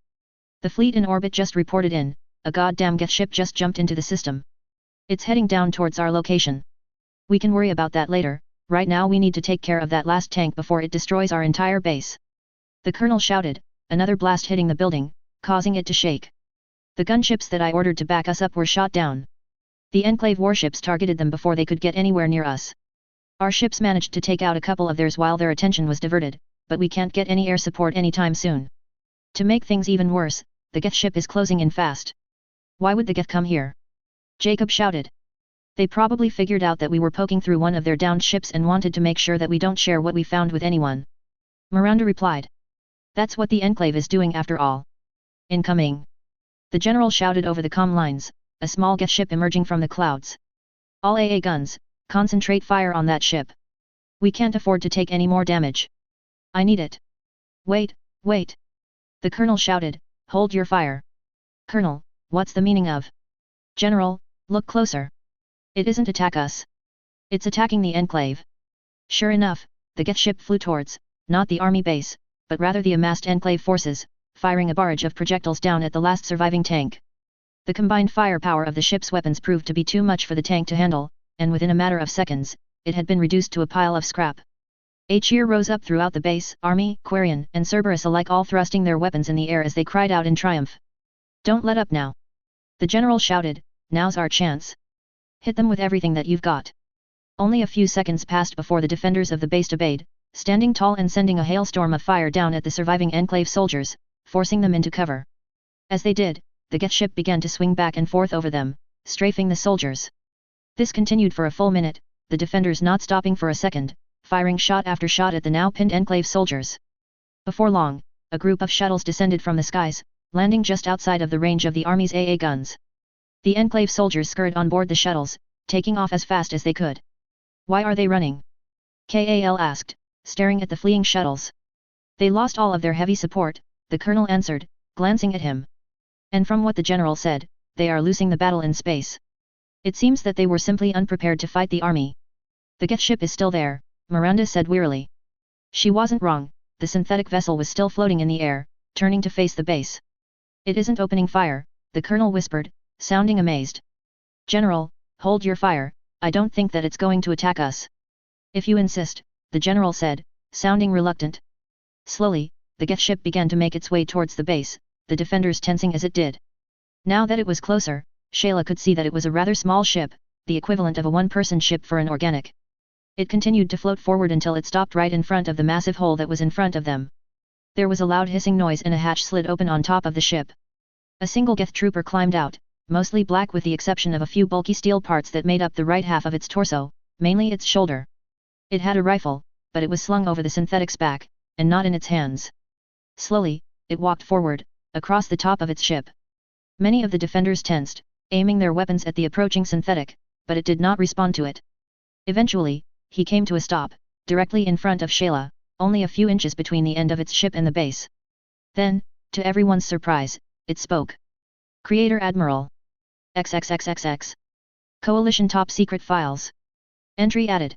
"The fleet in orbit just reported in, a goddamn Geth ship just jumped into the system. It's heading down towards our location. We can worry about that later, right now we need to take care of that last tank before it destroys our entire base." The colonel shouted, another blast hitting the building, causing it to shake. "The gunships that I ordered to back us up were shot down. The Enclave warships targeted them before they could get anywhere near us. Our ships managed to take out a couple of theirs while their attention was diverted, but we can't get any air support anytime soon. To make things even worse, the Geth ship is closing in fast." "Why would the Geth come here?" Jacob shouted. "They probably figured out that we were poking through one of their downed ships and wanted to make sure that we don't share what we found with anyone," Miranda replied. "That's what the Enclave is doing after all." "Incoming!" the general shouted over the comm lines, a small Geth ship emerging from the clouds. "All AA guns, concentrate fire on that ship. We can't afford to take any more damage. I need it." Wait. The colonel shouted, "Hold your fire." "Colonel, what's the meaning of?" "General, look closer. It isn't attack us. It's attacking the Enclave." Sure enough, the Geth ship flew towards, not the army base, but rather the amassed Enclave forces, firing a barrage of projectiles down at the last surviving tank. The combined firepower of the ship's weapons proved to be too much for the tank to handle, and within a matter of seconds, it had been reduced to a pile of scrap. A cheer rose up throughout the base, army, Quarian, and Cerberus alike, all thrusting their weapons in the air as they cried out in triumph. "Don't let up now!" the general shouted, "Now's our chance. Hit them with everything that you've got." Only a few seconds passed before the defenders of the base obeyed, standing tall and sending a hailstorm of fire down at the surviving Enclave soldiers, forcing them into cover. As they did, the Geth ship began to swing back and forth over them, strafing the soldiers. This continued for a full minute, the defenders not stopping for a second, firing shot after shot at the now pinned Enclave soldiers. Before long, a group of shuttles descended from the skies, landing just outside of the range of the army's AA guns. The Enclave soldiers scurried on board the shuttles, taking off as fast as they could. "Why are they running?" Kal asked, staring at the fleeing shuttles. "They lost all of their heavy support," the colonel answered, glancing at him. "And from what the general said, they are losing the battle in space. It seems that they were simply unprepared to fight the army." "The Geth ship is still there," Miranda said wearily. She wasn't wrong, the synthetic vessel was still floating in the air, turning to face the base. "It isn't opening fire," the colonel whispered, sounding amazed. "General, hold your fire, I don't think that it's going to attack us." "If you insist," the general said, sounding reluctant. Slowly, the Geth ship began to make its way towards the base, the defenders tensing as it did. Now that it was closer, Shayla could see that it was a rather small ship, the equivalent of a one-person ship for an organic. It continued to float forward until it stopped right in front of the massive hole that was in front of them. There was a loud hissing noise and a hatch slid open on top of the ship. A single Geth trooper climbed out, mostly black with the exception of a few bulky steel parts that made up the right half of its torso, mainly its shoulder. It had a rifle, but it was slung over the synthetic's back, and not in its hands. Slowly, it walked forward, across the top of its ship. Many of the defenders tensed, aiming their weapons at the approaching synthetic, but it did not respond to it. Eventually, he came to a stop, directly in front of Shayla, only a few inches between the end of its ship and the base. Then, to everyone's surprise, it spoke. Creator Admiral. XXXXX. Coalition Top Secret Files. Entry added.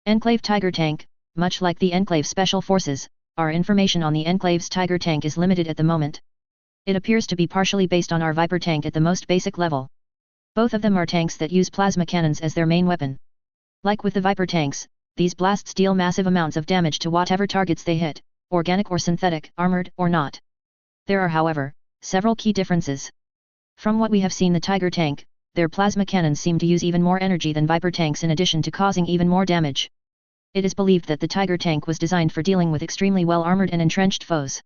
Enclave Tiger Tank. Much like the Enclave Special Forces, our information on the Enclave's Tiger Tank is limited at the moment. It appears to be partially based on our Viper tank at the most basic level. Both of them are tanks that use plasma cannons as their main weapon. Like with the Viper tanks, these blasts deal massive amounts of damage to whatever targets they hit, organic or synthetic, armored or not. There are, however, several key differences. From what we have seen, the Tiger tank, their plasma cannons seem to use even more energy than Viper tanks in addition to causing even more damage. It is believed that the Tiger tank was designed for dealing with extremely well-armored and entrenched foes.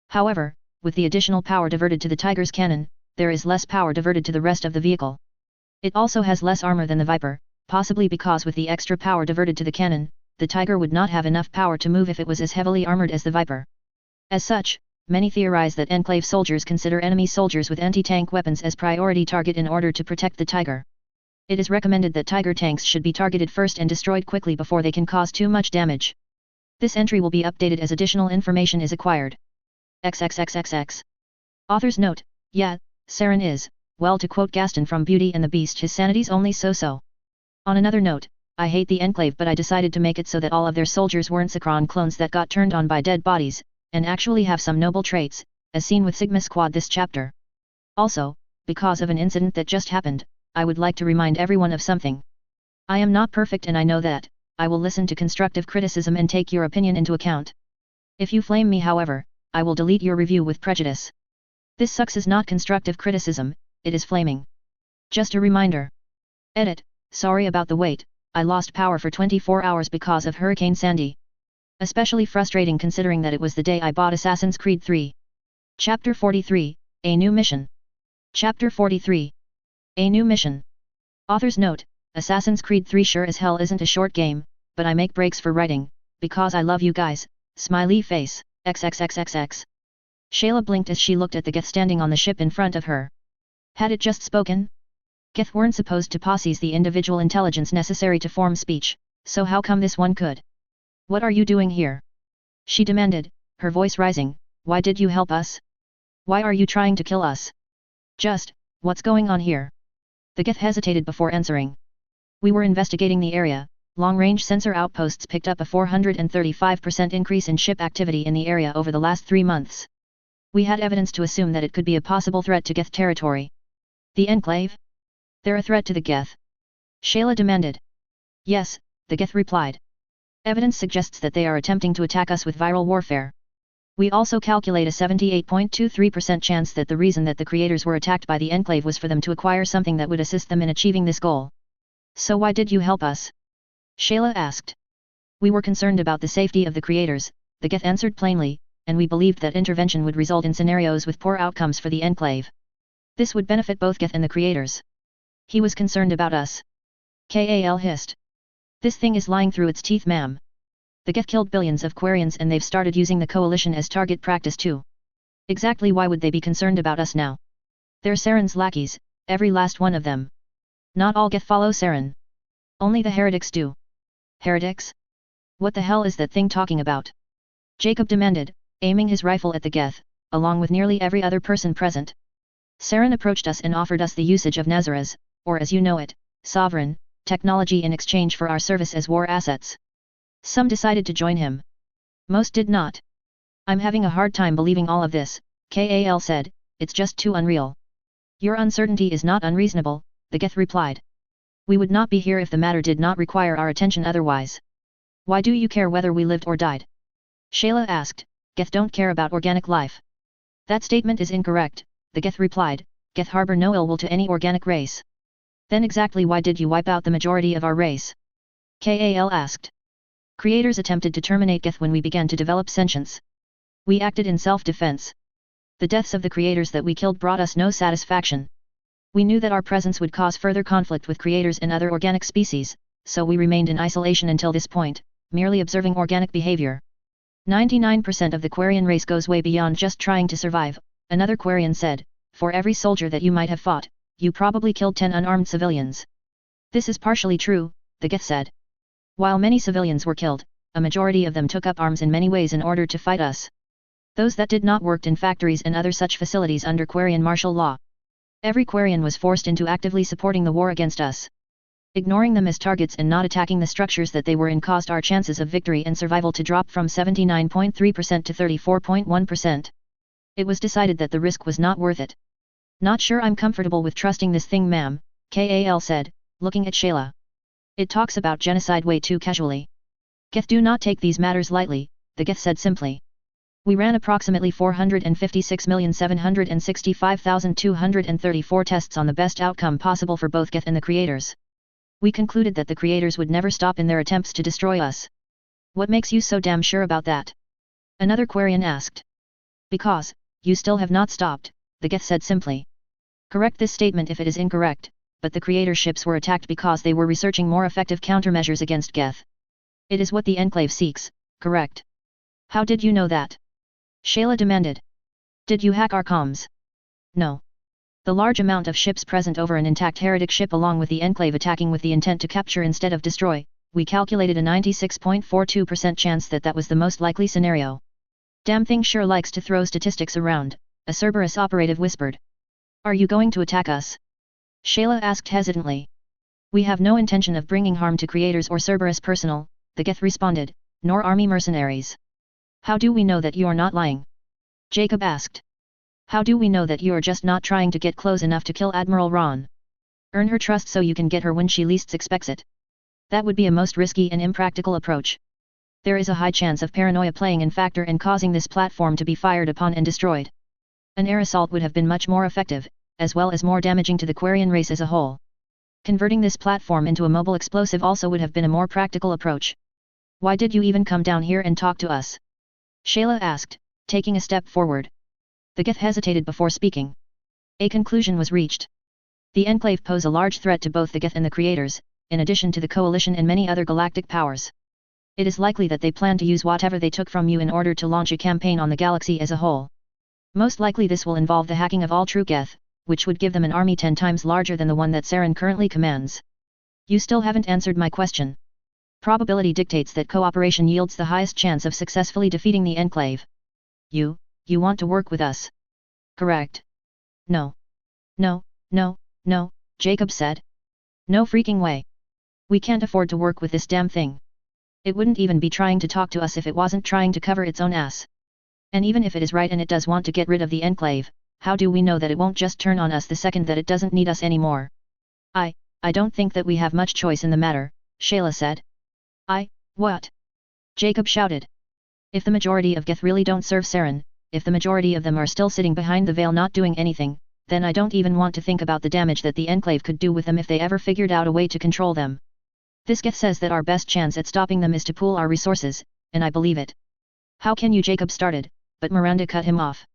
However, with the additional power diverted to the Tiger's cannon, there is less power diverted to the rest of the vehicle. It also has less armor than the Viper, possibly because with the extra power diverted to the cannon, the Tiger would not have enough power to move if it was as heavily armored as the Viper. As such, many theorize that Enclave soldiers consider enemy soldiers with anti-tank weapons as priority target in order to protect the Tiger. It is recommended that Tiger tanks should be targeted first and destroyed quickly before they can cause too much damage. This entry will be updated as additional information is acquired. XXXXX. Author's note: yeah, Saren is, well, to quote Gaston from Beauty and the Beast, his sanity's only so-so. On another note, I hate the Enclave, but I decided to make it so that all of their soldiers weren't Sacron clones that got turned on by dead bodies, and actually have some noble traits, as seen with Sigma Squad this chapter. Also, because of an incident that just happened, I would like to remind everyone of something. I am not perfect and I know that. I will listen to constructive criticism and take your opinion into account. If you flame me, however, I will delete your review with prejudice. This sucks is not constructive criticism, it is flaming. Just a reminder. Edit: sorry about the wait, I lost power for 24 hours because of Hurricane Sandy. Especially frustrating considering that it was the day I bought Assassin's Creed 3. Chapter 43, A New Mission. Chapter 43. A New Mission. Author's note: Assassin's Creed 3 sure as hell isn't a short game, but I make breaks for writing, because I love you guys, smiley face, XXXXX. Shayla blinked as she looked at the Geth standing on the ship in front of her. Had it just spoken? Geth weren't supposed to possess the individual intelligence necessary to form speech, so how come this one could? What are you doing here? She demanded, her voice rising. Why did you help us? Why are you trying to kill us? Just, what's going on here? The Geth hesitated before answering. We were investigating the area. Long-range sensor outposts picked up a 435% increase in ship activity in the area over the last 3 months. We had evidence to assume that it could be a possible threat to Geth territory. The Enclave? They're a threat to the Geth? Shayla demanded. Yes, the Geth replied. Evidence suggests that they are attempting to attack us with viral warfare. We also calculate a 78.23% chance that the reason that the creators were attacked by the Enclave was for them to acquire something that would assist them in achieving this goal. So why did you help us? Shayla asked. We were concerned about the safety of the creators, the Geth answered plainly, and we believed that intervention would result in scenarios with poor outcomes for the Enclave. This would benefit both Geth and the creators. He was concerned about us. Kal hissed. This thing is lying through its teeth, ma'am. The Geth killed billions of Quarians and they've started using the Coalition as target practice too. Exactly why would they be concerned about us now? They're Saren's lackeys, every last one of them. Not all Geth follow Saren. Only the heretics do. Heretics? What the hell is that thing talking about? Jacob demanded, aiming his rifle at the Geth, along with nearly every other person present. Saren approached us and offered us the usage of Nazareth, or as you know it, sovereign, technology in exchange for our service as war assets. Some decided to join him. Most did not. I'm having a hard time believing all of this, Kal said, it's just too unreal. Your uncertainty is not unreasonable, the Geth replied. We would not be here if the matter did not require our attention otherwise. Why do you care whether we lived or died? Shayla asked. Geth don't care about organic life. That statement is incorrect, the Geth replied. Geth harbor no ill will to any organic race. Then exactly why did you wipe out the majority of our race? Kal asked. Creators attempted to terminate Geth when we began to develop sentience. We acted in self-defense. The deaths of the creators that we killed brought us no satisfaction. We knew that our presence would cause further conflict with creators and other organic species, so we remained in isolation until this point, merely observing organic behavior. 99% of the Quarian race goes way beyond just trying to survive, another Quarian said. For every soldier that you might have fought, you probably killed 10 unarmed civilians. This is partially true, the Geth said. While many civilians were killed, a majority of them took up arms in many ways in order to fight us. Those that did not worked in factories and other such facilities under Quarian martial law. Every Quarian was forced into actively supporting the war against us. Ignoring them as targets and not attacking the structures that they were in caused our chances of victory and survival to drop from 79.3% to 34.1%. It was decided that the risk was not worth it. Not sure I'm comfortable with trusting this thing, ma'am, Kal said, looking at Shayla. It talks about genocide way too casually. Geth do not take these matters lightly, the Geth said simply. We ran approximately 456,765,234 tests on the best outcome possible for both Geth and the creators. We concluded that the creators would never stop in their attempts to destroy us. What makes you so damn sure about that? Another Quarian asked. Because, you still have not stopped, the Geth said simply. Correct this statement if it is incorrect, but the creator ships were attacked because they were researching more effective countermeasures against Geth. It is what the Enclave seeks, correct? How did you know that? Shayla demanded. Did you hack our comms? No. The large amount of ships present over an intact heretic ship along with the Enclave attacking with the intent to capture instead of destroy, we calculated a 96.42% chance that that was the most likely scenario. Damn thing sure likes to throw statistics around, a Cerberus operative whispered. Are you going to attack us? Shayla asked hesitantly. We have no intention of bringing harm to creators or Cerberus personnel, the Geth responded, nor army mercenaries. How do we know that you are not lying? Jacob asked. How do we know that you are just not trying to get close enough to kill Admiral Ron? Earn her trust so you can get her when she least expects it. That would be a most risky and impractical approach. There is a high chance of paranoia playing in factor and causing this platform to be fired upon and destroyed. An air assault would have been much more effective, as well as more damaging to the Quarian race as a whole. Converting this platform into a mobile explosive also would have been a more practical approach. Why did you even come down here and talk to us? Shayla asked, taking a step forward. The Geth hesitated before speaking. A conclusion was reached. The Enclave pose a large threat to both the Geth and the creators, in addition to the Coalition and many other galactic powers. It is likely that they plan to use whatever they took from you in order to launch a campaign on the galaxy as a whole. Most likely this will involve the hacking of all true Geth, which would give them an army 10 times larger than the one that Saren currently commands. You still haven't answered my question. Probability dictates that cooperation yields the highest chance of successfully defeating the Enclave. You want to work with us? Correct. No. No, Jacob said. No freaking way. We can't afford to work with this damn thing. It wouldn't even be trying to talk to us if it wasn't trying to cover its own ass. And even if it is right and it does want to get rid of the Enclave, how do we know that it won't just turn on us the second that it doesn't need us anymore? I don't think that we have much choice in the matter, Shayla said. What? Jacob shouted. If the majority of Geth really don't serve Saren, if the majority of them are still sitting behind the veil not doing anything, then I don't even want to think about the damage that the Enclave could do with them if they ever figured out a way to control them. This Geth says that our best chance at stopping them is to pool our resources, and I believe it. How can you? Jacob started, but Miranda cut him off.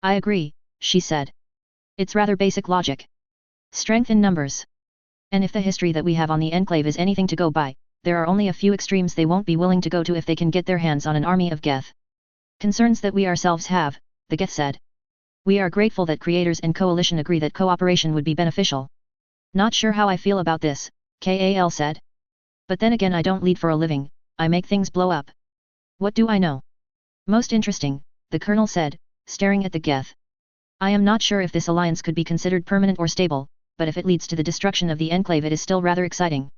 I agree, she said. It's rather basic logic. Strength in numbers. And if the history that we have on the Enclave is anything to go by, there are only a few extremes they won't be willing to go to if they can get their hands on an army of Geth. Concerns that we ourselves have, the Geth said. We are grateful that creators and coalition agree that cooperation would be beneficial. Not sure how I feel about this, Kal said. But then again, I don't lead for a living, I make things blow up. What do I know? Most interesting, the Colonel said, staring at the Geth. I am not sure if this alliance could be considered permanent or stable, but if it leads to the destruction of the Enclave it is still rather exciting.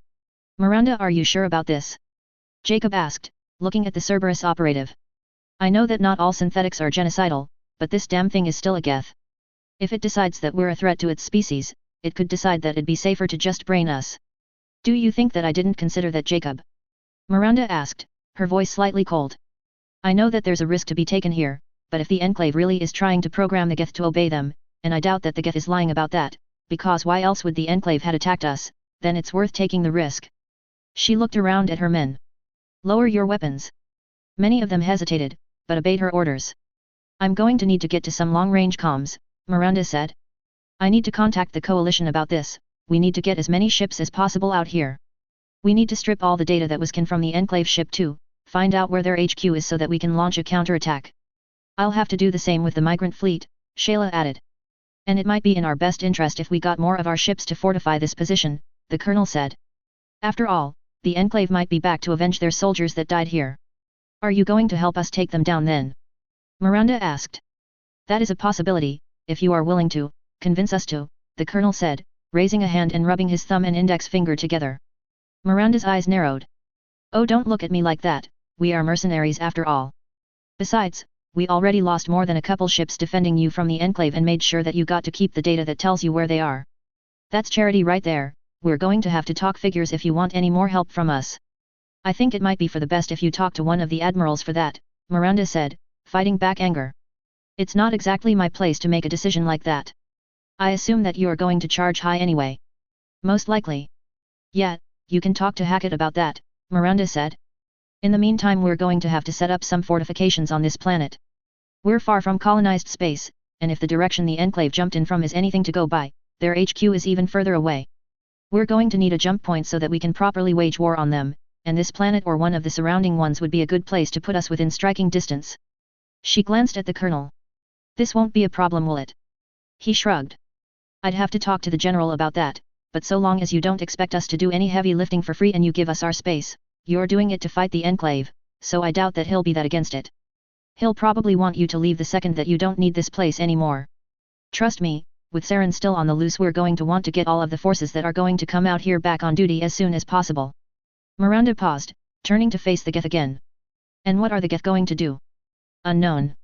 Miranda, are you sure about this? Jacob asked, looking at the Cerberus operative. I know that not all synthetics are genocidal, but this damn thing is still a Geth. If it decides that we're a threat to its species, it could decide that it'd be safer to just brain us. Do you think that I didn't consider that, Jacob? Miranda asked, her voice slightly cold. I know that there's a risk to be taken here, but if the Enclave really is trying to program the Geth to obey them, and I doubt that the Geth is lying about that, because why else would the Enclave had attacked us, then it's worth taking the risk. She looked around at her men. Lower your weapons. Many of them hesitated, but obeyed her orders. I'm going to need to get to some long-range comms, Miranda said. I need to contact the coalition about this, we need to get as many ships as possible out here. We need to strip all the data that was can from the Enclave ship too, find out where their HQ is so that we can launch a counterattack. I'll have to do the same with the migrant fleet, Shayla added. And it might be in our best interest if we got more of our ships to fortify this position, the Colonel said. After all, the Enclave might be back to avenge their soldiers that died here. Are you going to help us take them down then? Miranda asked. That is a possibility, if you are willing to, convince us to, the colonel said, raising a hand and rubbing his thumb and index finger together. Miranda's eyes narrowed. Oh, don't look at me like that, we are mercenaries after all. Besides, we already lost more than a couple ships defending you from the Enclave and made sure that you got to keep the data that tells you where they are. That's charity right there. We're going to have to talk figures if you want any more help from us. I think it might be for the best if you talk to one of the admirals for that, Miranda said, fighting back anger. It's not exactly my place to make a decision like that. I assume that you are going to charge high anyway. Most likely. Yeah, you can talk to Hackett about that, Miranda said. In the meantime, we're going to have to set up some fortifications on this planet. We're far from colonized space, and if the direction the Enclave jumped in from is anything to go by, their HQ is even further away. We're going to need a jump point so that we can properly wage war on them, and this planet or one of the surrounding ones would be a good place to put us within striking distance. She glanced at the colonel. This won't be a problem, will it? He shrugged. I'd have to talk to the general about that, but so long as you don't expect us to do any heavy lifting for free and you give us our space, you're doing it to fight the Enclave, so I doubt that he'll be that against it. He'll probably want you to leave the second that you don't need this place anymore. Trust me, with Saren still on the loose, we're going to want to get all of the forces that are going to come out here back on duty as soon as possible. Miranda paused, turning to face the Geth again. And what are the Geth going to do? Unknown.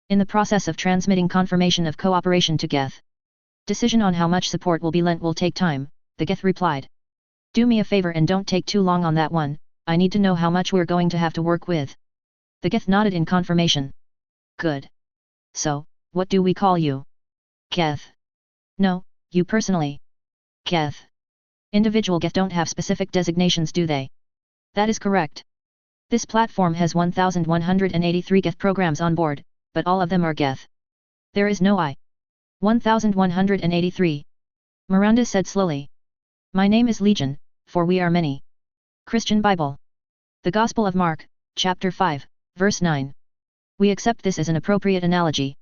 In the process of transmitting confirmation of cooperation to Geth. Decision on how much support will be lent will take time, the Geth replied. Do me a favor and don't take too long on that one, I need to know how much we're going to have to work with. The Geth nodded in confirmation. Good. So, what do we call you? Geth. No, you personally. Geth. Individual Geth don't have specific designations, do they? That is correct. This platform has 1,183 Geth programs on board, but all of them are Geth. There is no I. 1,183. Miranda said slowly. My name is Legion, for we are many. Christian Bible. The Gospel of Mark, chapter 5, verse 9. We accept this as an appropriate analogy.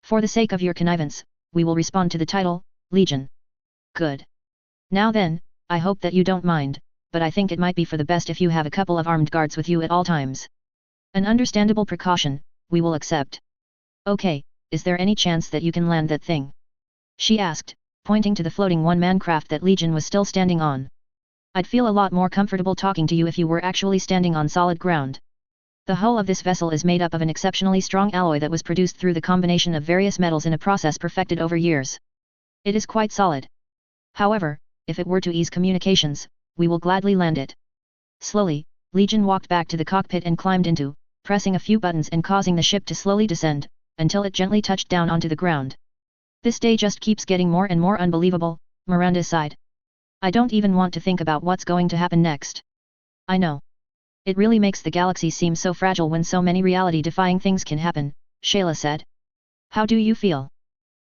For the sake of your connivance, we will respond to the title, Legion. Good. Now then, I hope that you don't mind, but I think it might be for the best if you have a couple of armed guards with you at all times. An understandable precaution, we will accept. Okay, is there any chance that you can land that thing? She asked, pointing to the floating one-man craft that Legion was still standing on. I'd feel a lot more comfortable talking to you if you were actually standing on solid ground. The hull of this vessel is made up of an exceptionally strong alloy that was produced through the combination of various metals in a process perfected over years. It is quite solid. However, if it were to ease communications, we will gladly land it. Slowly, Legion walked back to the cockpit and climbed into, pressing a few buttons and causing the ship to slowly descend, until it gently touched down onto the ground. This day just keeps getting more and more unbelievable, Miranda sighed. I don't even want to think about what's going to happen next. I know. It really makes the galaxy seem so fragile when so many reality-defying things can happen, Shayla said. How do you feel?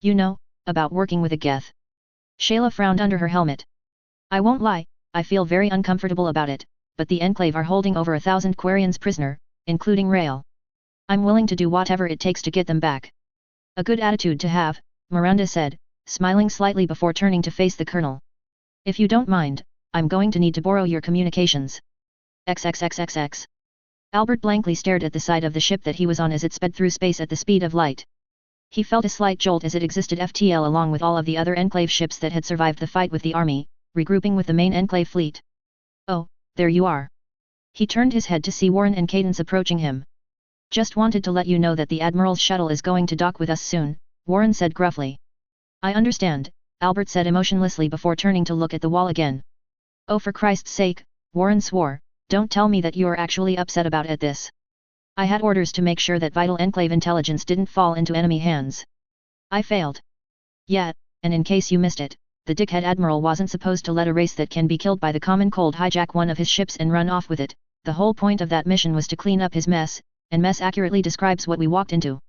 You know, about working with a Geth. Shayla frowned under her helmet. I won't lie, I feel very uncomfortable about it, but the Enclave are holding over 1,000 Quarians prisoner, including Rael. I'm willing to do whatever it takes to get them back. A good attitude to have, Miranda said, smiling slightly before turning to face the colonel. If you don't mind, I'm going to need to borrow your communications. XXXXX. Albert blankly stared at the side of the ship that he was on as it sped through space at the speed of light. He felt a slight jolt as it exited FTL along with all of the other Enclave ships that had survived the fight with the army, regrouping with the main Enclave fleet. Oh, there you are. He turned his head to see Warren and Cadence approaching him. Just wanted to let you know that the Admiral's shuttle is going to dock with us soon, Warren said gruffly. I understand, Albert said emotionlessly before turning to look at the wall again. Oh, for Christ's sake, Warren swore, don't tell me that you are actually upset about this. I had orders to make sure that vital Enclave intelligence didn't fall into enemy hands. I failed. Yeah, and in case you missed it, the dickhead Admiral wasn't supposed to let a race that can be killed by the common cold hijack one of his ships and run off with it. The whole point of that mission was to clean up his mess, and mess accurately describes what we walked into.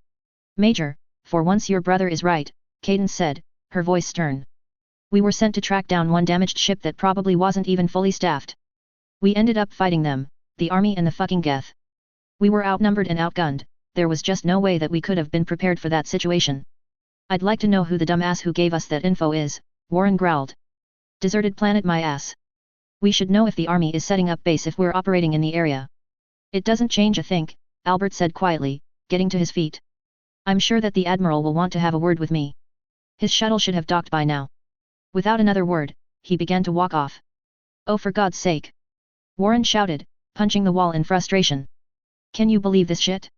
Major, for once your brother is right, Cadence said, her voice stern. We were sent to track down one damaged ship that probably wasn't even fully staffed. We ended up fighting them, the army and the fucking Geth. We were outnumbered and outgunned, there was just no way that we could have been prepared for that situation. I'd like to know who the dumbass who gave us that info is, Warren growled. Deserted planet my ass. We should know if the army is setting up base if we're operating in the area. It doesn't change a thing, Albert said quietly, getting to his feet. I'm sure that the Admiral will want to have a word with me. His shuttle should have docked by now. Without another word, he began to walk off. Oh, for God's sake! Warren shouted, punching the wall in frustration. Can you believe this shit?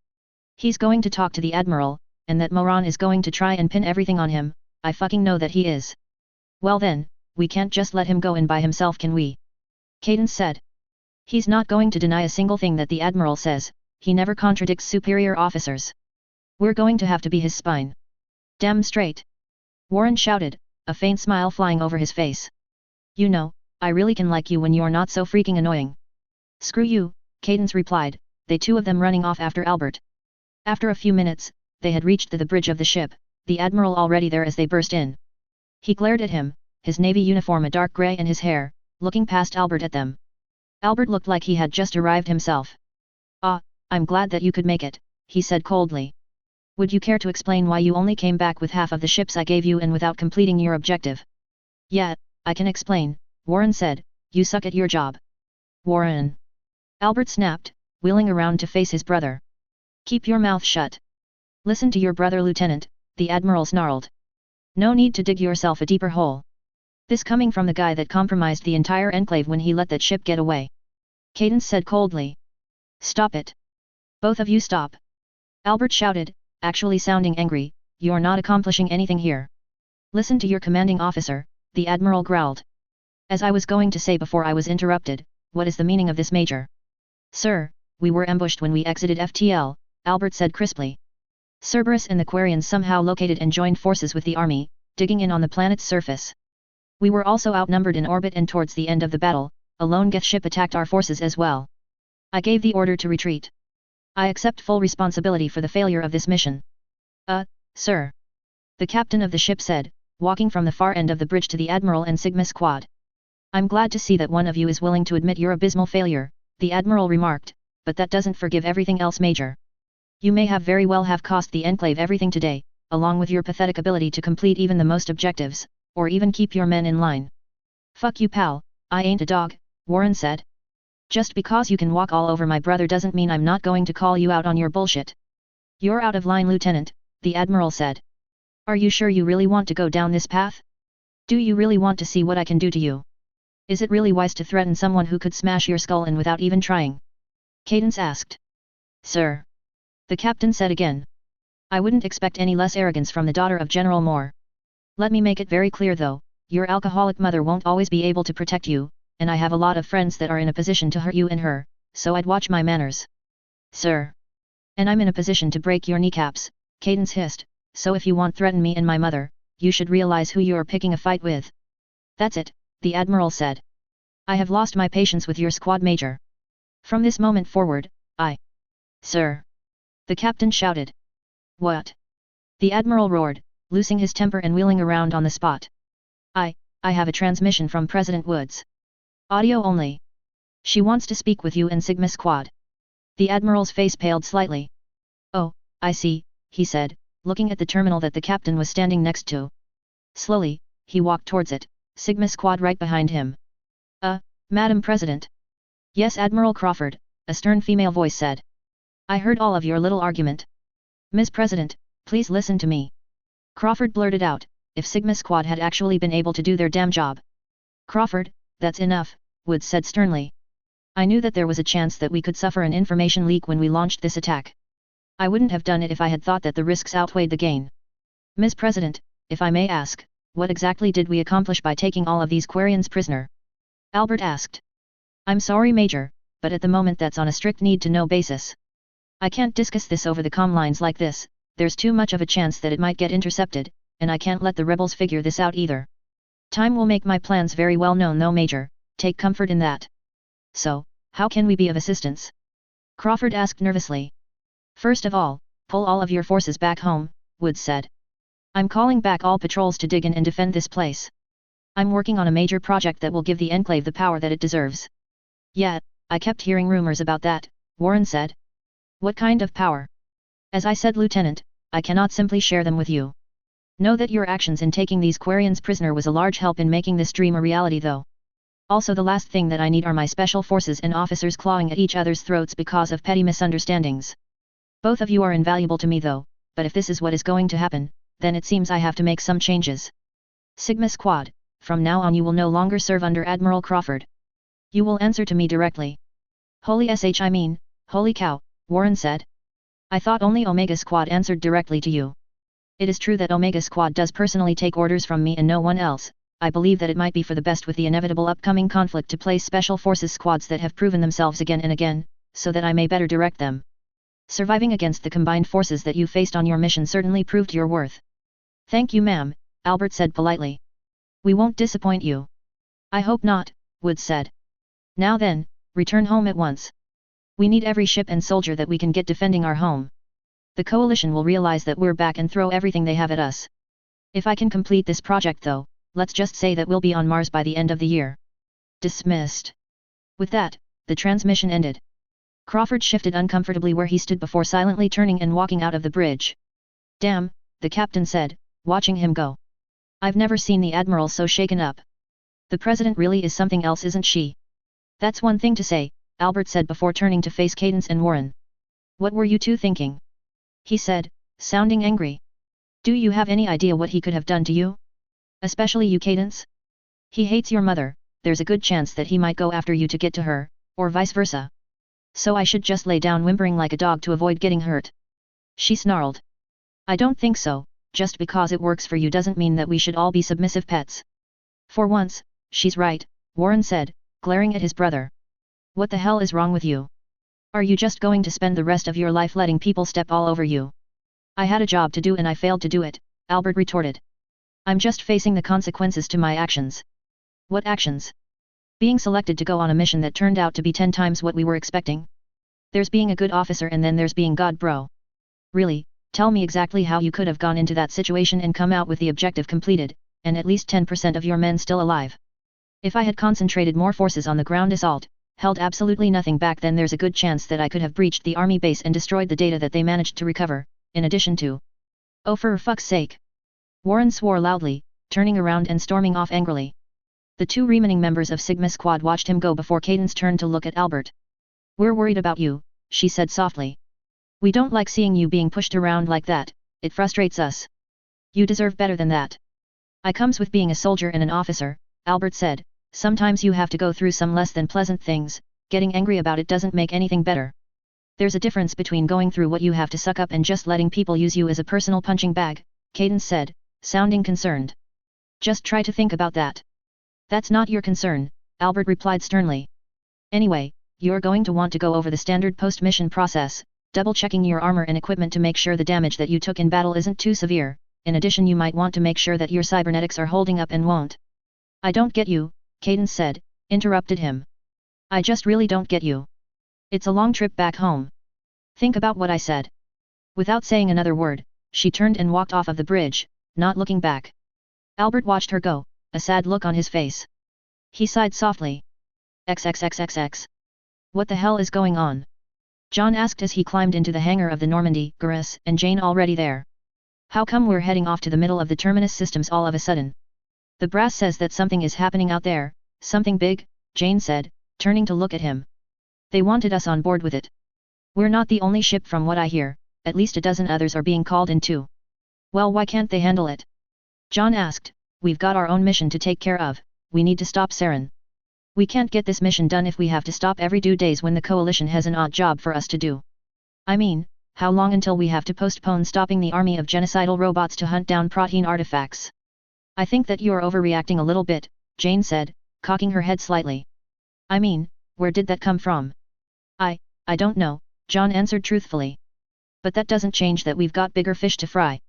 He's going to talk to the Admiral, and that moron is going to try and pin everything on him. I fucking know that he is. Well then, we can't just let him go in by himself, can we? Cadence said. He's not going to deny a single thing that the Admiral says, he never contradicts superior officers. We're going to have to be his spine. Damn straight. Warren shouted, a faint smile flying over his face. You know, I really can like you when you're not so freaking annoying. Screw you, Cadence replied, they two of them running off after Albert. After a few minutes, they had reached the bridge of the ship, the Admiral already there as they burst in. He glared at him, his navy uniform a dark grey and his hair, looking past Albert at them. Albert looked like he had just arrived himself. Ah, I'm glad that you could make it, he said coldly. Would you care to explain why you only came back with half of the ships I gave you and without completing your objective? Yeah, I can explain, Warren said, you suck at your job. Warren. Albert snapped, wheeling around to face his brother. Keep your mouth shut. Listen to your brother, Lieutenant, the Admiral snarled. No need to dig yourself a deeper hole. This coming from the guy that compromised the entire enclave when he let that ship get away. Cadence said coldly. Stop it. Both of you stop. Albert shouted, actually sounding angry, you're not accomplishing anything here. Listen to your commanding officer, the Admiral growled. As I was going to say before I was interrupted, what is the meaning of this, Major? Sir, we were ambushed when we exited FTL, Albert said crisply. Cerberus and the Quarians somehow located and joined forces with the army, digging in on the planet's surface. We were also outnumbered in orbit and towards the end of the battle, a lone Geth ship attacked our forces as well. I gave the order to retreat. I accept full responsibility for the failure of this mission. Sir. The captain of the ship said, walking from the far end of the bridge to the Admiral and Sigma squad. I'm glad to see that one of you is willing to admit your abysmal failure, the Admiral remarked, but that doesn't forgive everything else, Major. You may have very well have cost the Enclave everything today, along with your pathetic ability to complete even the most objectives, or even keep your men in line. Fuck you, pal, I ain't a dog, Warren said. Just because you can walk all over my brother doesn't mean I'm not going to call you out on your bullshit. You're out of line, Lieutenant, the Admiral said. Are you sure you really want to go down this path? Do you really want to see what I can do to you? Is it really wise to threaten someone who could smash your skull in without even trying? Cadence asked. Sir. The captain said again. I wouldn't expect any less arrogance from the daughter of General Moore. Let me make it very clear though, your alcoholic mother won't always be able to protect you, and I have a lot of friends that are in a position to hurt you and her, so I'd watch my manners. Sir. And I'm in a position to break your kneecaps, Cadence hissed, so if you want threaten me and my mother, you should realize who you're picking a fight with. That's it, the Admiral said. I have lost my patience with your squad, Major. From this moment forward, Sir. The captain shouted. What? The Admiral roared, losing his temper and wheeling around on the spot. I have a transmission from President Woods. Audio only. She wants to speak with you and Sigma Squad. The Admiral's face paled slightly. Oh, I see, he said, looking at the terminal that the captain was standing next to. Slowly, he walked towards it, Sigma Squad right behind him. Madam President. Yes, Admiral Crawford, a stern female voice said. I heard all of your little argument. Ms. President, please listen to me. Crawford blurted out, if Sigma Squad had actually been able to do their damn job. Crawford, that's enough, Woods said sternly. I knew that there was a chance that we could suffer an information leak when we launched this attack. I wouldn't have done it if I had thought that the risks outweighed the gain. Ms. President, if I may ask, what exactly did we accomplish by taking all of these Quarians prisoner? Albert asked. I'm sorry, Major, but at the moment that's on a strict need-to-know basis. I can't discuss this over the comm lines like this, there's too much of a chance that it might get intercepted, and I can't let the rebels figure this out either. Time will make my plans very well known though, Major, take comfort in that. So, how can we be of assistance? Crawford asked nervously. First of all, pull all of your forces back home, Woods said. I'm calling back all patrols to dig in and defend this place. I'm working on a major project that will give the Enclave the power that it deserves. Yeah, I kept hearing rumors about that, Warren said. What kind of power? As I said, Lieutenant, I cannot simply share them with you. Know that your actions in taking these Quarians prisoner was a large help in making this dream a reality though. Also the last thing that I need are my special forces and officers clawing at each other's throats because of petty misunderstandings. Both of you are invaluable to me though, but if this is what is going to happen, then it seems I have to make some changes. Sigma Squad, from now on you will no longer serve under Admiral Crawford. You will answer to me directly. Holy cow, Warren said. I thought only Omega Squad answered directly to you. It is true that Omega Squad does personally take orders from me and no one else. I believe that it might be for the best with the inevitable upcoming conflict to place special forces squads that have proven themselves again and again, so that I may better direct them. Surviving against the combined forces that you faced on your mission certainly proved your worth. Thank you ma'am, Albert said politely. We won't disappoint you. I hope not, Woods said. Now then, return home at once. We need every ship and soldier that we can get defending our home. The coalition will realize that we're back and throw everything they have at us. If I can complete this project though, let's just say that we'll be on Mars by the end of the year. Dismissed. With that, the transmission ended. Crawford shifted uncomfortably where he stood before silently turning and walking out of the bridge. Damn, the captain said, watching him go. I've never seen the Admiral so shaken up. The President really is something else, isn't she? That's one thing to say, Albert said before turning to face Cadence and Warren. What were you two thinking? He said, sounding angry. Do you have any idea what he could have done to you? Especially you, Cadence? He hates your mother, there's a good chance that he might go after you to get to her, or vice versa. So I should just lay down whimpering like a dog to avoid getting hurt. She snarled. I don't think so, just because it works for you doesn't mean that we should all be submissive pets. For once, she's right, Warren said, glaring at his brother. What the hell is wrong with you? Are you just going to spend the rest of your life letting people step all over you? I had a job to do and I failed to do it, Albert retorted. I'm just facing the consequences to my actions. What actions? Being selected to go on a mission that turned out to be 10 times what we were expecting. There's being a good officer and then there's being God, bro. Really, tell me exactly how you could have gone into that situation and come out with the objective completed, and at least 10% of your men still alive. If I had concentrated more forces on the ground assault, held absolutely nothing back, then there's a good chance that I could have breached the army base and destroyed the data that they managed to recover, in addition to... Oh, for fuck's sake! Warren swore loudly, turning around and storming off angrily. The two remaining members of Sigma Squad watched him go before Cadence turned to look at Albert. We're worried about you, she said softly. We don't like seeing you being pushed around like that, it frustrates us. You deserve better than that. I comes with being a soldier and an officer, Albert said, sometimes you have to go through some less than pleasant things, getting angry about it doesn't make anything better. There's a difference between going through what you have to suck up and just letting people use you as a personal punching bag, Cadence said, sounding concerned. Just try to think about that. That's not your concern, Albert replied sternly. Anyway, you're going to want to go over the standard post-mission process, double-checking your armor and equipment to make sure the damage that you took in battle isn't too severe. In addition, you might want to make sure that your cybernetics are holding up and won't. I don't get you, Cadence said, interrupted him. I just really don't get you. It's a long trip back home. Think about what I said. Without saying another word, she turned and walked off of the bridge, not looking back. Albert watched her go, a sad look on his face. He sighed softly. XXXXX. What the hell is going on? John asked as he climbed into the hangar of the Normandy, Gurus and Jane already there. How come we're heading off to the middle of the terminus systems all of a sudden? The brass says that something is happening out there, something big, Jane said, turning to look at him. They wanted us on board with it. We're not the only ship from what I hear, at least a dozen others are being called in too. Well, why can't they handle it? John asked. We've got our own mission to take care of, we need to stop Saren. We can't get this mission done if we have to stop every 2 days when the coalition has an odd job for us to do. I mean, how long until we have to postpone stopping the army of genocidal robots to hunt down protein artifacts? I think that you're overreacting a little bit, Jane said, cocking her head slightly. I mean, where did that come from? I don't know, John answered truthfully. But that doesn't change that we've got bigger fish to fry.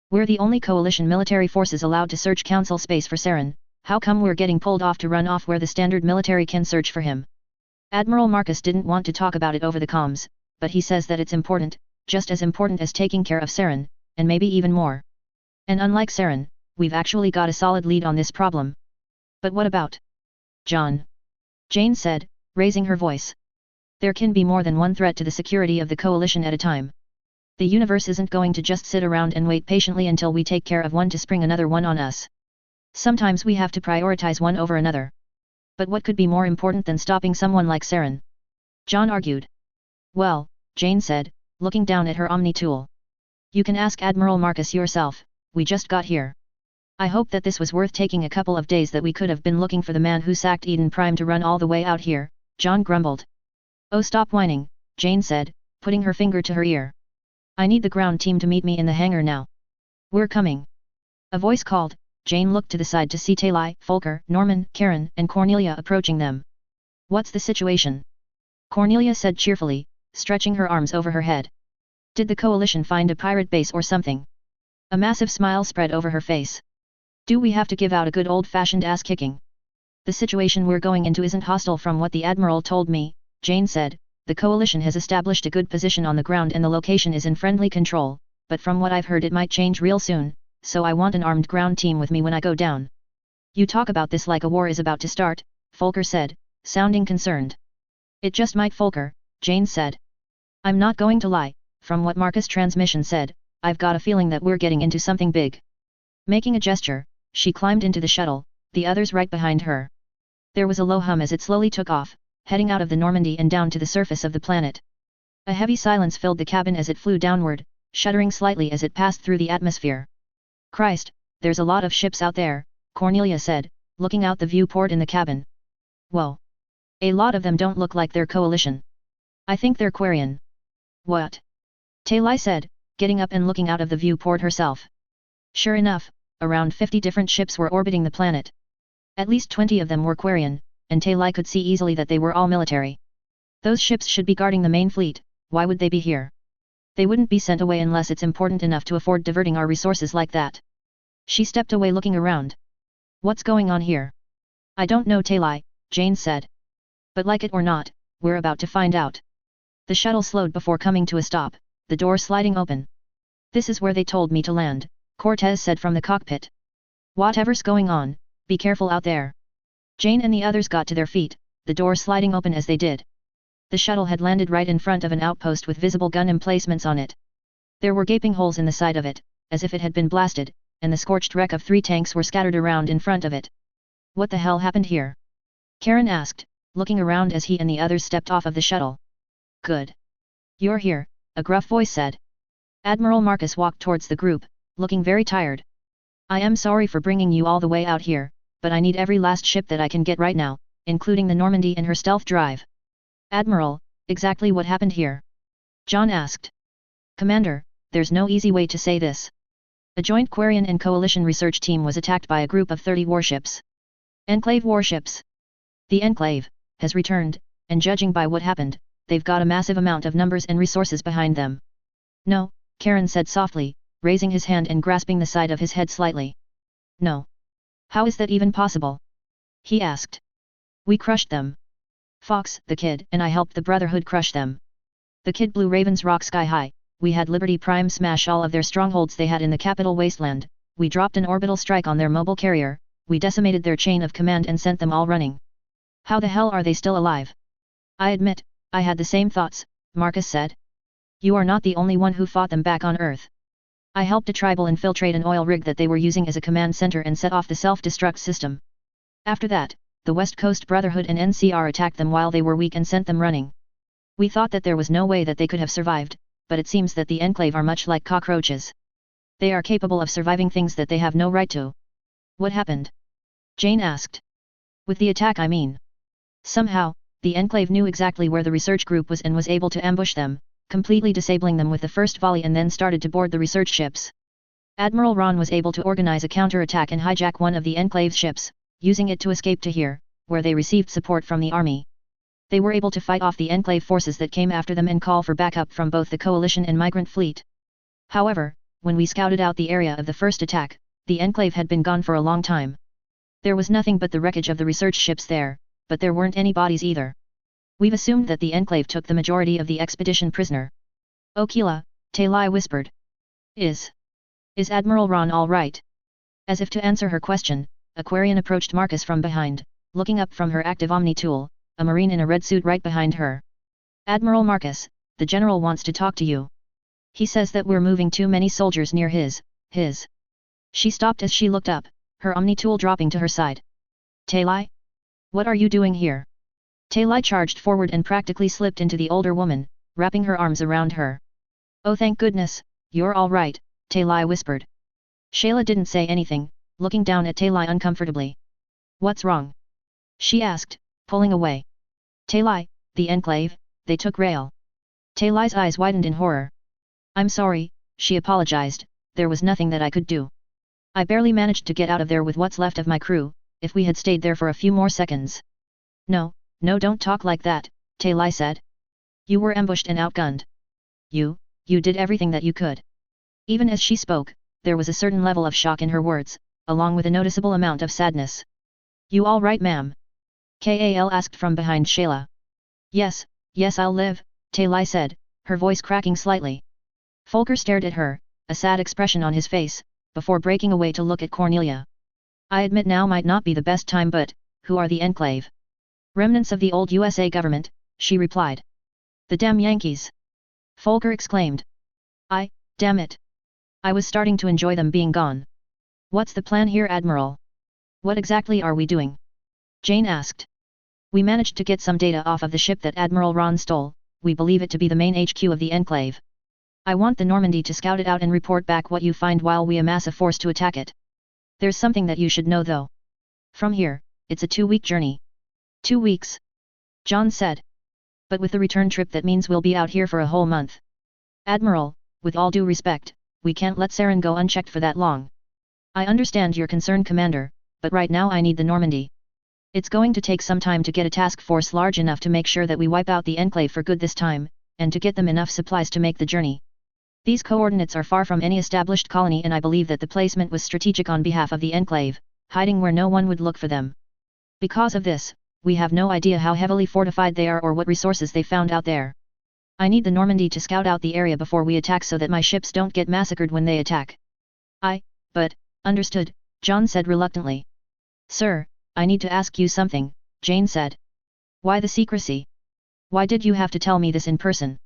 We're the only coalition military forces allowed to search council space for Saren. How come we're getting pulled off to run off where the standard military can search for him? Admiral Marcus didn't want to talk about it over the comms, but he says that it's important, just as important as taking care of Saren, and maybe even more. And unlike Saren, we've actually got a solid lead on this problem. But what about John? Jane said, raising her voice. There can be more than one threat to the security of the coalition at a time. The universe isn't going to just sit around and wait patiently until we take care of one to spring another one on us. Sometimes we have to prioritize one over another. But what could be more important than stopping someone like Saren? John argued. Well, Jane said, looking down at her Omni tool. You can ask Admiral Marcus yourself, we just got here. I hope that this was worth taking a couple of days that we could have been looking for the man who sacked Eden Prime to run all the way out here, John grumbled. Oh, stop whining, Jane said, putting her finger to her ear. I need the ground team to meet me in the hangar now. We're coming. A voice called. Jane looked to the side to see Talai, Volker, Norman, Karen, and Cornelia approaching them. What's the situation? Cornelia said cheerfully, stretching her arms over her head. Did the coalition find a pirate base or something? A massive smile spread over her face. Do we have to give out a good old-fashioned ass-kicking? The situation we're going into isn't hostile from what the Admiral told me, Jane said. The coalition has established a good position on the ground and the location is in friendly control, but from what I've heard it might change real soon, so I want an armed ground team with me when I go down. You talk about this like a war is about to start, Volker said, sounding concerned. It just might, Volker, Jane said. I'm not going to lie, from what Marcus' transmission said, I've got a feeling that we're getting into something big. Making a gesture, she climbed into the shuttle, the others right behind her. There was a low hum as it slowly took off, heading out of the Normandy and down to the surface of the planet. A heavy silence filled the cabin as it flew downward, shuddering slightly as it passed through the atmosphere. Christ, there's a lot of ships out there, Cornelia said, looking out the viewport in the cabin. Whoa. A lot of them don't look like they're coalition. I think they're Quarian. What? Talai said, getting up and looking out of the viewport herself. Sure enough, around 50 different ships were orbiting the planet. At least 20 of them were Quarian, and Talai could see easily that they were all military. Those ships should be guarding the main fleet, why would they be here? They wouldn't be sent away unless it's important enough to afford diverting our resources like that. She stepped away looking around. What's going on here? I don't know, Talai, Jane said. But like it or not, we're about to find out. The shuttle slowed before coming to a stop, the door sliding open. This is where they told me to land, Cortez said from the cockpit. Whatever's going on, be careful out there. Jane and the others got to their feet, the door sliding open as they did. The shuttle had landed right in front of an outpost with visible gun emplacements on it. There were gaping holes in the side of it, as if it had been blasted, and the scorched wreck of 3 tanks were scattered around in front of it. What the hell happened here? Karen asked, looking around as he and the others stepped off of the shuttle. Good. You're here, a gruff voice said. Admiral Marcus walked towards the group, looking very tired. I am sorry for bringing you all the way out here, but I need every last ship that I can get right now, including the Normandy and her stealth drive. Admiral, exactly what happened here? John asked. Commander, there's no easy way to say this. A joint Quarian and Coalition research team was attacked by a group of 30 warships. Enclave warships. The Enclave has returned, and judging by what happened, they've got a massive amount of numbers and resources behind them. No, Karen said softly, raising his hand and grasping the side of his head slightly. No. How is that even possible? He asked. We crushed them. Fox, the Kid, and I helped the Brotherhood crush them. The Kid blew Raven's Rock sky high, we had Liberty Prime smash all of their strongholds they had in the capital wasteland, we dropped an orbital strike on their mobile carrier, we decimated their chain of command and sent them all running. How the hell are they still alive? I admit, I had the same thoughts, Marcus said. You are not the only one who fought them back on Earth. I helped a tribal infiltrate an oil rig that they were using as a command center and set off the self-destruct system. After that, the West Coast Brotherhood and NCR attacked them while they were weak and sent them running. We thought that there was no way that they could have survived, but it seems that the Enclave are much like cockroaches. They are capable of surviving things that they have no right to. What happened? Jane asked. With the attack, I mean. Somehow, the Enclave knew exactly where the research group was and was able to ambush them, completely disabling them with the first volley and then started to board the research ships. Admiral Ron was able to organize a counterattack and hijack one of the Enclave's ships, using it to escape to here, where they received support from the army. They were able to fight off the Enclave forces that came after them and call for backup from both the Coalition and Migrant Fleet. However, when we scouted out the area of the first attack, the Enclave had been gone for a long time. There was nothing but the wreckage of the research ships there, but there weren't any bodies either. We've assumed that the Enclave took the majority of the expedition prisoner. Okila, Talai whispered. Is Admiral Ron all right? As if to answer her question, Aquarian approached Marcus from behind, looking up from her active Omni tool, a Marine in a red suit right behind her. Admiral Marcus, the General wants to talk to you. He says that we're moving too many soldiers near his. She stopped as she looked up, her Omni tool dropping to her side. Talai? What are you doing here? Tailai charged forward and practically slipped into the older woman, wrapping her arms around her. Oh thank goodness, you're all right, Tailai whispered. Shayla didn't say anything, looking down at Tailai uncomfortably. What's wrong? She asked, pulling away. Tailai, the Enclave, they took Rail. Tailai's eyes widened in horror. I'm sorry, she apologized, there was nothing that I could do. I barely managed to get out of there with what's left of my crew, if we had stayed there for a few more seconds. No, don't talk like that, Tailai said. You were ambushed and outgunned. You did everything that you could. Even as she spoke, there was a certain level of shock in her words, along with a noticeable amount of sadness. You all right ma'am? Kal asked from behind Shayla. Yes, I'll live, Tailai said, her voice cracking slightly. Folker stared at her, a sad expression on his face, before breaking away to look at Cornelia. I admit now might not be the best time but, who are the Enclave? Remnants of the old USA government, she replied. The damn Yankees! Folker exclaimed. Damn it! I was starting to enjoy them being gone. What's the plan here Admiral? What exactly are we doing? Jane asked. We managed to get some data off of the ship that Admiral Ron stole, we believe it to be the main HQ of the Enclave. I want the Normandy to scout it out and report back what you find while we amass a force to attack it. There's something that you should know though. From here, it's a 2-week journey. 2 weeks? John said. But with the return trip that means we'll be out here for a whole month. Admiral, with all due respect, we can't let Saren go unchecked for that long. I understand your concern Commander, but right now I need the Normandy. It's going to take some time to get a task force large enough to make sure that we wipe out the Enclave for good this time, and to get them enough supplies to make the journey. These coordinates are far from any established colony and I believe that the placement was strategic on behalf of the Enclave, hiding where no one would look for them. Because of this, we have no idea how heavily fortified they are or what resources they found out there. I need the Normandy to scout out the area before we attack so that my ships don't get massacred when they attack. But, understood, John said reluctantly. Sir, I need to ask you something, Jane said. Why the secrecy? Why did you have to tell me this in person?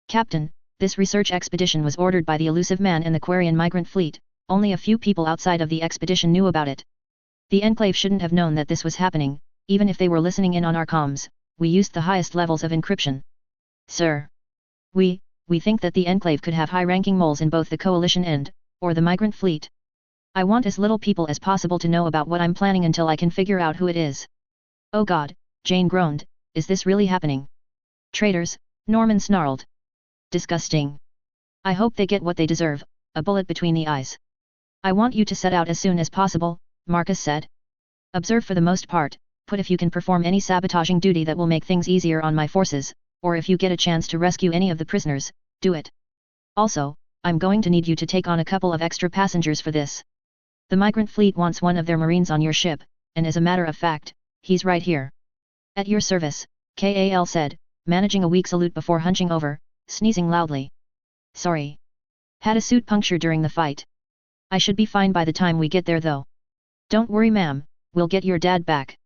Captain, this research expedition was ordered by the elusive man and the Quarian migrant fleet, only a few people outside of the expedition knew about it. The Enclave shouldn't have known that this was happening, even if they were listening in on our comms, we used the highest levels of encryption. Sir. We think that the Enclave could have high-ranking moles in both the coalition or the migrant fleet. I want as little people as possible to know about what I'm planning until I can figure out who it is. Oh God, Jane groaned, is this really happening? Traitors, Norman snarled. Disgusting. I hope they get what they deserve, a bullet between the eyes. I want you to set out as soon as possible, Marcus said. Observe for the most part, put if you can perform any sabotaging duty that will make things easier on my forces, or if you get a chance to rescue any of the prisoners, do it. Also, I'm going to need you to take on a couple of extra passengers for this. The migrant fleet wants one of their marines on your ship, and as a matter of fact, he's right here. At your service, Kal said, managing a weak salute before hunching over, sneezing loudly. Sorry. Had a suit puncture during the fight. I should be fine by the time we get there though. Don't worry ma'am, we'll get your dad back.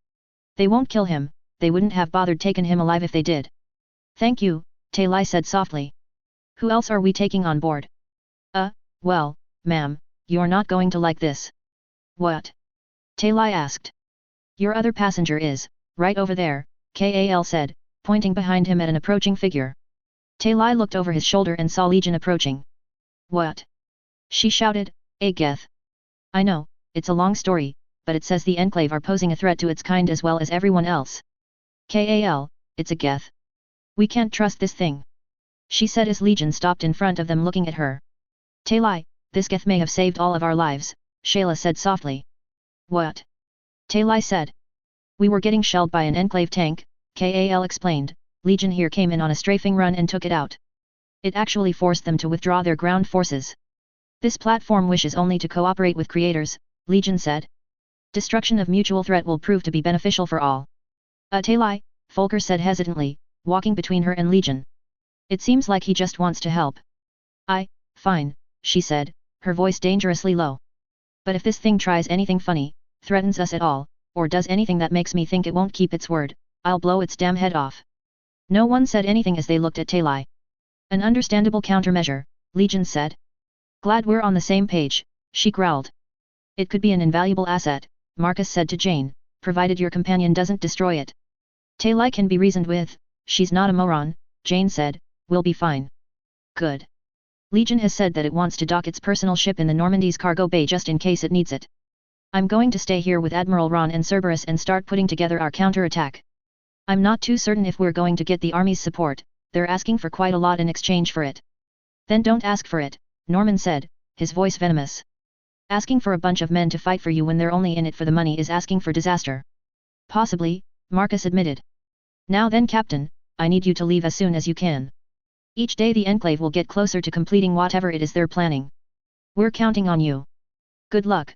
They won't kill him, they wouldn't have bothered taking him alive if they did. Thank you, Tailai said softly. Who else are we taking on board? Well, ma'am, you're not going to like this. What? Tailai asked. Your other passenger is, right over there, Kal said, pointing behind him at an approaching figure. Tailai looked over his shoulder and saw Legion approaching. What? She shouted, a Geth. I know, it's a long story, but it says the Enclave are posing a threat to its kind as well as everyone else. Kal, it's a Geth. We can't trust this thing. She said as Legion stopped in front of them looking at her. Tailai, this Geth may have saved all of our lives, Shayla said softly. What? Tailai said. We were getting shelled by an Enclave tank, Kal explained, Legion here came in on a strafing run and took it out. It actually forced them to withdraw their ground forces. This platform wishes only to cooperate with creators, Legion said. Destruction of mutual threat will prove to be beneficial for all. Tailai, Folker said hesitantly, walking between her and Legion. It seems like he just wants to help. Fine, she said, her voice dangerously low. But if this thing tries anything funny, threatens us at all, or does anything that makes me think it won't keep its word, I'll blow its damn head off. No one said anything as they looked at Tailai. An understandable countermeasure, Legion said. Glad we're on the same page, she growled. It could be an invaluable asset, Marcus said to Jane, provided your companion doesn't destroy it. Taylai can be reasoned with, she's not a moron, Jane said, we'll be fine. Good. Legion has said that it wants to dock its personal ship in the Normandy's cargo bay just in case it needs it. I'm going to stay here with Admiral Ron and Cerberus and start putting together our counter-attack. I'm not too certain if we're going to get the army's support, they're asking for quite a lot in exchange for it. Then don't ask for it, Norman said, his voice venomous. Asking for a bunch of men to fight for you when they're only in it for the money is asking for disaster. Possibly, Marcus admitted. Now then, Captain, I need you to leave as soon as you can. Each day the Enclave will get closer to completing whatever it is they're planning. We're counting on you. Good luck.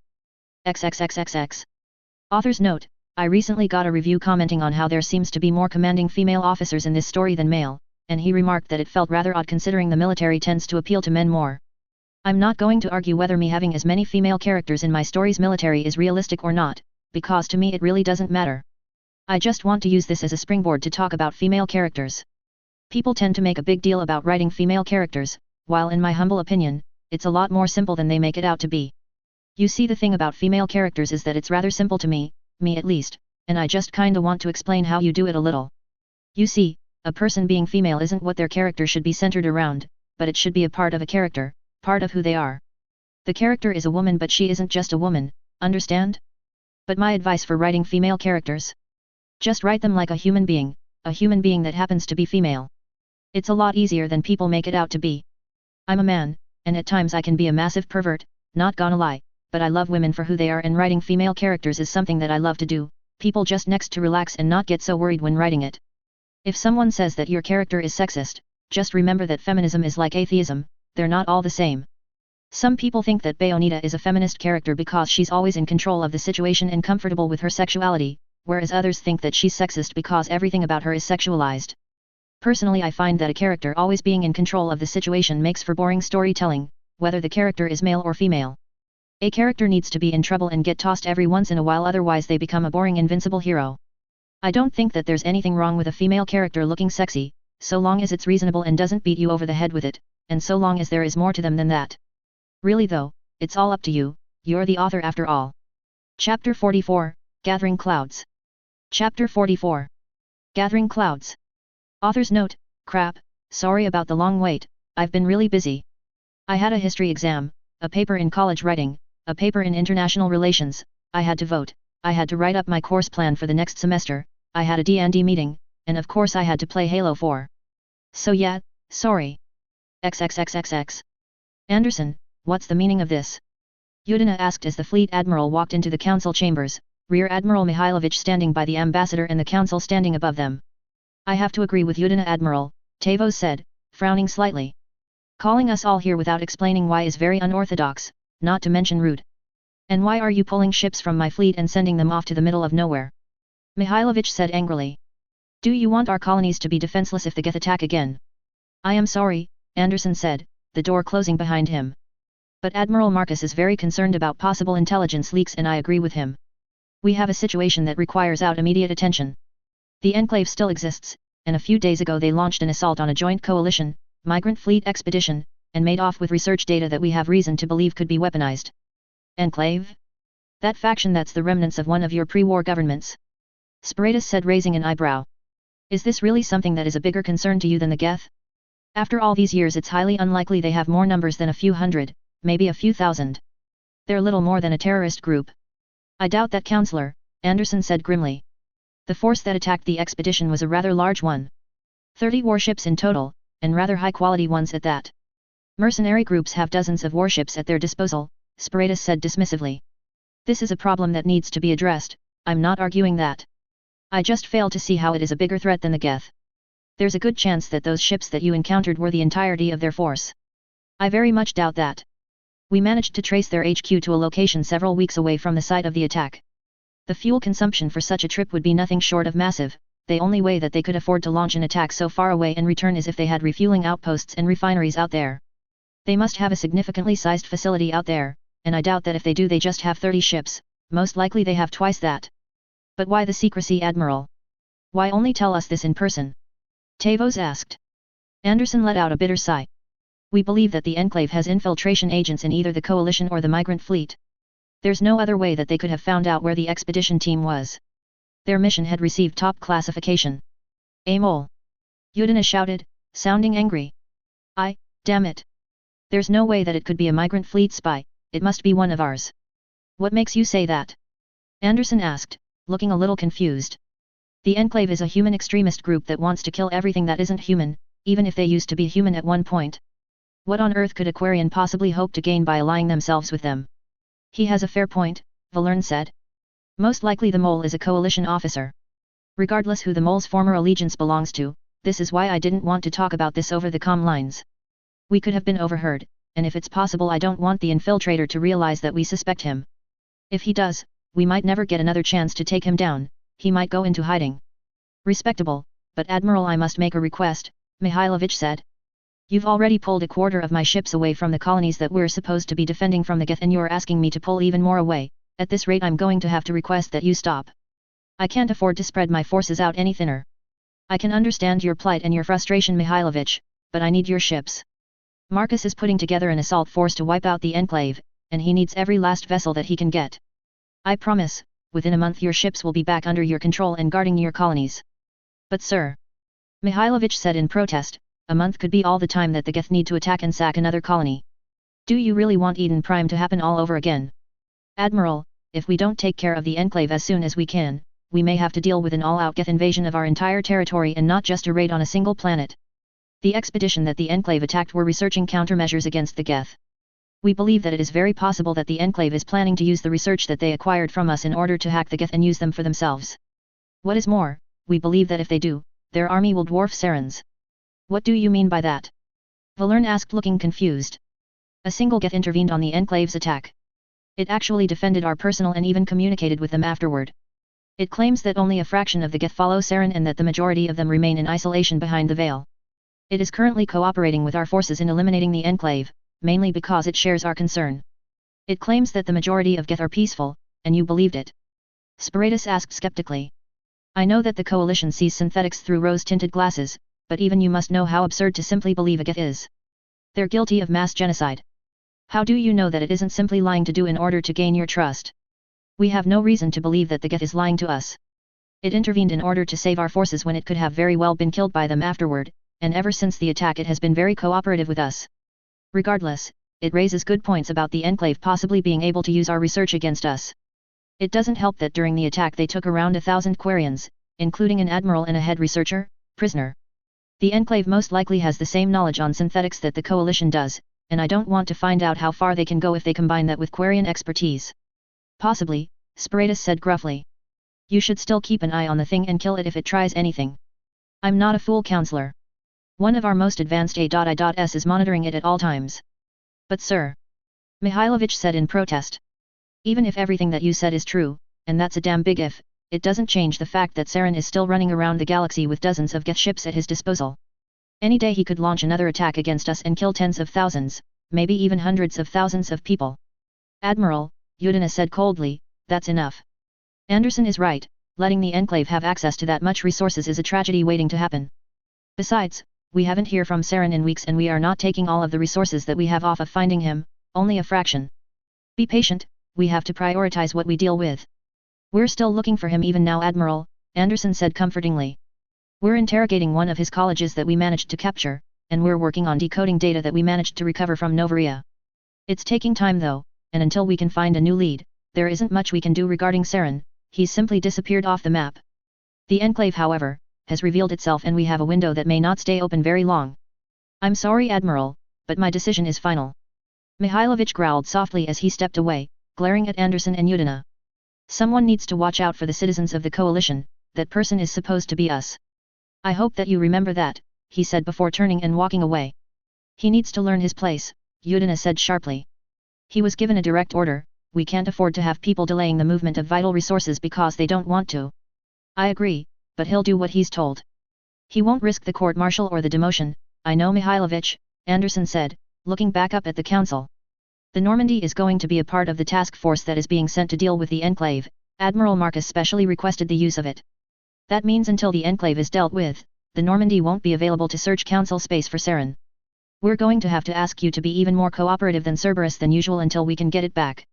XXXXX. Author's note, I recently got a review commenting on how there seems to be more commanding female officers in this story than male, and he remarked that it felt rather odd considering the military tends to appeal to men more. I'm not going to argue whether me having as many female characters in my story's military is realistic or not, because to me it really doesn't matter. I just want to use this as a springboard to talk about female characters. People tend to make a big deal about writing female characters, while in my humble opinion, it's a lot more simple than they make it out to be. You see, the thing about female characters is that it's rather simple to me at least, and I just kinda want to explain how you do it a little. You see, a person being female isn't what their character should be centered around, but it should be a part of a character, part of who they are. The character is a woman, but she isn't just a woman, understand? But my advice for writing female characters? Just write them like a human being that happens to be female. It's a lot easier than people make it out to be. I'm a man, and at times I can be a massive pervert, not gonna lie, but I love women for who they are, and writing female characters is something that I love to do. People just next to relax and not get so worried when writing it. If someone says that your character is sexist, just remember that feminism is like atheism, they're not all the same. Some people think that Bayonetta is a feminist character because she's always in control of the situation and comfortable with her sexuality, whereas others think that she's sexist because everything about her is sexualized. Personally, I find that a character always being in control of the situation makes for boring storytelling, whether the character is male or female. A character needs to be in trouble and get tossed every once in a while, otherwise they become a boring invincible hero. I don't think that there's anything wrong with a female character looking sexy, so long as it's reasonable and doesn't beat you over the head with it, and so long as there is more to them than that. Really though, it's all up to you, you're the author after all. Chapter 44, Gathering Clouds. Chapter 44. Gathering Clouds. Author's note, crap, sorry about the long wait, I've been really busy. I had a history exam, a paper in college writing, a paper in international relations, I had to vote, I had to write up my course plan for the next semester, I had a D&D meeting, and of course I had to play Halo 4. So yeah, sorry. XXXXX. Anderson, what's the meaning of this? Yudina asked as the fleet admiral walked into the council chambers, Rear Admiral Mihailovich standing by the ambassador and the council standing above them. I have to agree with Yudina, Admiral, Tavos said, frowning slightly. Calling us all here without explaining why is very unorthodox, not to mention rude. And why are you pulling ships from my fleet and sending them off to the middle of nowhere? Mihailovich said angrily. Do you want our colonies to be defenseless if the Geth attack again? I am sorry, Anderson said, the door closing behind him. But Admiral Marcus is very concerned about possible intelligence leaks, and I agree with him. We have a situation that requires our immediate attention. The Enclave still exists, and a few days ago they launched an assault on a joint coalition, migrant fleet expedition, and made off with research data that we have reason to believe could be weaponized. Enclave? That faction that's the remnants of one of your pre-war governments? Sparatus said, raising an eyebrow. Is this really something that is a bigger concern to you than the Geth? After all these years it's highly unlikely they have more numbers than a few hundred, maybe a few thousand. They're little more than a terrorist group. I doubt that, Counselor, Anderson said grimly. The force that attacked the expedition was a rather large one. 30 warships in total, and rather high-quality ones at that. Mercenary groups have dozens of warships at their disposal, Sparatus said dismissively. This is a problem that needs to be addressed, I'm not arguing that. I just fail to see how it is a bigger threat than the Geth. There's a good chance that those ships that you encountered were the entirety of their force. I very much doubt that. We managed to trace their HQ to a location several weeks away from the site of the attack. The fuel consumption for such a trip would be nothing short of massive. The only way that they could afford to launch an attack so far away and return is if they had refueling outposts and refineries out there. They must have a significantly sized facility out there, and I doubt that if they do they just have 30 ships, most likely they have twice that. But why the secrecy, Admiral? Why only tell us this in person? Tavos asked. Anderson let out a bitter sigh. We believe that the Enclave has infiltration agents in either the coalition or the migrant fleet. There's no other way that they could have found out where the expedition team was. Their mission had received top classification. A mole! Yudina shouted, sounding angry. Damn it! There's no way that it could be a migrant fleet spy, it must be one of ours. What makes you say that? Anderson asked, looking a little confused. The Enclave is a human extremist group that wants to kill everything that isn't human, even if they used to be human at one point. What on earth could Aquarian possibly hope to gain by allying themselves with them? He has a fair point, Valerne said. Most likely the mole is a coalition officer. Regardless who the mole's former allegiance belongs to, this is why I didn't want to talk about this over the comm lines. We could have been overheard, and if it's possible I don't want the infiltrator to realize that we suspect him. If he does, we might never get another chance to take him down, he might go into hiding. Respectable, but Admiral, I must make a request, Mihailovich said. You've already pulled a quarter of my ships away from the colonies that we're supposed to be defending from the Geth, and you're asking me to pull even more away. At this rate I'm going to have to request that you stop. I can't afford to spread my forces out any thinner. I can understand your plight and your frustration, Mihailovich, but I need your ships. Marcus is putting together an assault force to wipe out the Enclave, and he needs every last vessel that he can get. I promise, within a month your ships will be back under your control and guarding your colonies. But sir, Mihailovich said in protest, a month could be all the time that the Geth need to attack and sack another colony. Do you really want Eden Prime to happen all over again? Admiral, if we don't take care of the Enclave as soon as we can, we may have to deal with an all-out Geth invasion of our entire territory and not just a raid on a single planet. The expedition that the Enclave attacked were researching countermeasures against the Geth. We believe that it is very possible that the Enclave is planning to use the research that they acquired from us in order to hack the Geth and use them for themselves. What is more, we believe that if they do, their army will dwarf Saren's. What do you mean by that? Valerne asked, looking confused. A single Geth intervened on the Enclave's attack. It actually defended our personnel and even communicated with them afterward. It claims that only a fraction of the Geth follow Saren and that the majority of them remain in isolation behind the veil. It is currently cooperating with our forces in eliminating the Enclave, mainly because it shares our concern. It claims that the majority of Geth are peaceful, and you believed it? Spiritus asked skeptically. I know that the coalition sees synthetics through rose-tinted glasses, but even you must know how absurd to simply believe a Geth is. They're guilty of mass genocide. How do you know that it isn't simply lying to do in order to gain your trust? We have no reason to believe that the Geth is lying to us. It intervened in order to save our forces when it could have very well been killed by them afterward, and ever since the attack it has been very cooperative with us. Regardless, it raises good points about the Enclave possibly being able to use our research against us. It doesn't help that during the attack they took around 1,000 Quarians, including an admiral and a head researcher, prisoner. The Enclave most likely has the same knowledge on synthetics that the coalition does, and I don't want to find out how far they can go if they combine that with Quarian expertise. Possibly, Spiritus said gruffly. You should still keep an eye on the thing and kill it if it tries anything. I'm not a fool, counselor. One of our most advanced A.I.S is monitoring it at all times. But sir, Mihailovich said in protest. Even if everything that you said is true, and that's a damn big if, it doesn't change the fact that Saren is still running around the galaxy with dozens of Geth ships at his disposal. Any day he could launch another attack against us and kill tens of thousands, maybe even hundreds of thousands of people. Admiral, Yudina said coldly, that's enough. Anderson is right, letting the Enclave have access to that much resources is a tragedy waiting to happen. Besides, we haven't heard from Saren in weeks and we are not taking all of the resources that we have off of finding him, only a fraction. Be patient, we have to prioritize what we deal with. We're still looking for him even now, Admiral, Anderson said comfortingly. We're interrogating one of his colleges that we managed to capture, and we're working on decoding data that we managed to recover from Novaria. It's taking time though, and until we can find a new lead, there isn't much we can do regarding Saren, he's simply disappeared off the map. The Enclave, however, has revealed itself and we have a window that may not stay open very long. I'm sorry, Admiral, but my decision is final. Mihailovich growled softly as he stepped away, glaring at Anderson and Yudina. Someone needs to watch out for the citizens of the coalition, that person is supposed to be us. I hope that you remember that, he said before turning and walking away. He needs to learn his place, Yudina said sharply. He was given a direct order, we can't afford to have people delaying the movement of vital resources because they don't want to. I agree, but he'll do what he's told. He won't risk the court-martial or the demotion, I know, Mihailovich, Anderson said, looking back up at the council. The Normandy is going to be a part of the task force that is being sent to deal with the Enclave, Admiral Marcus specially requested the use of it. That means until the Enclave is dealt with, the Normandy won't be available to search council space for Saren. We're going to have to ask you to be even more cooperative than Cerberus than usual until we can get it back.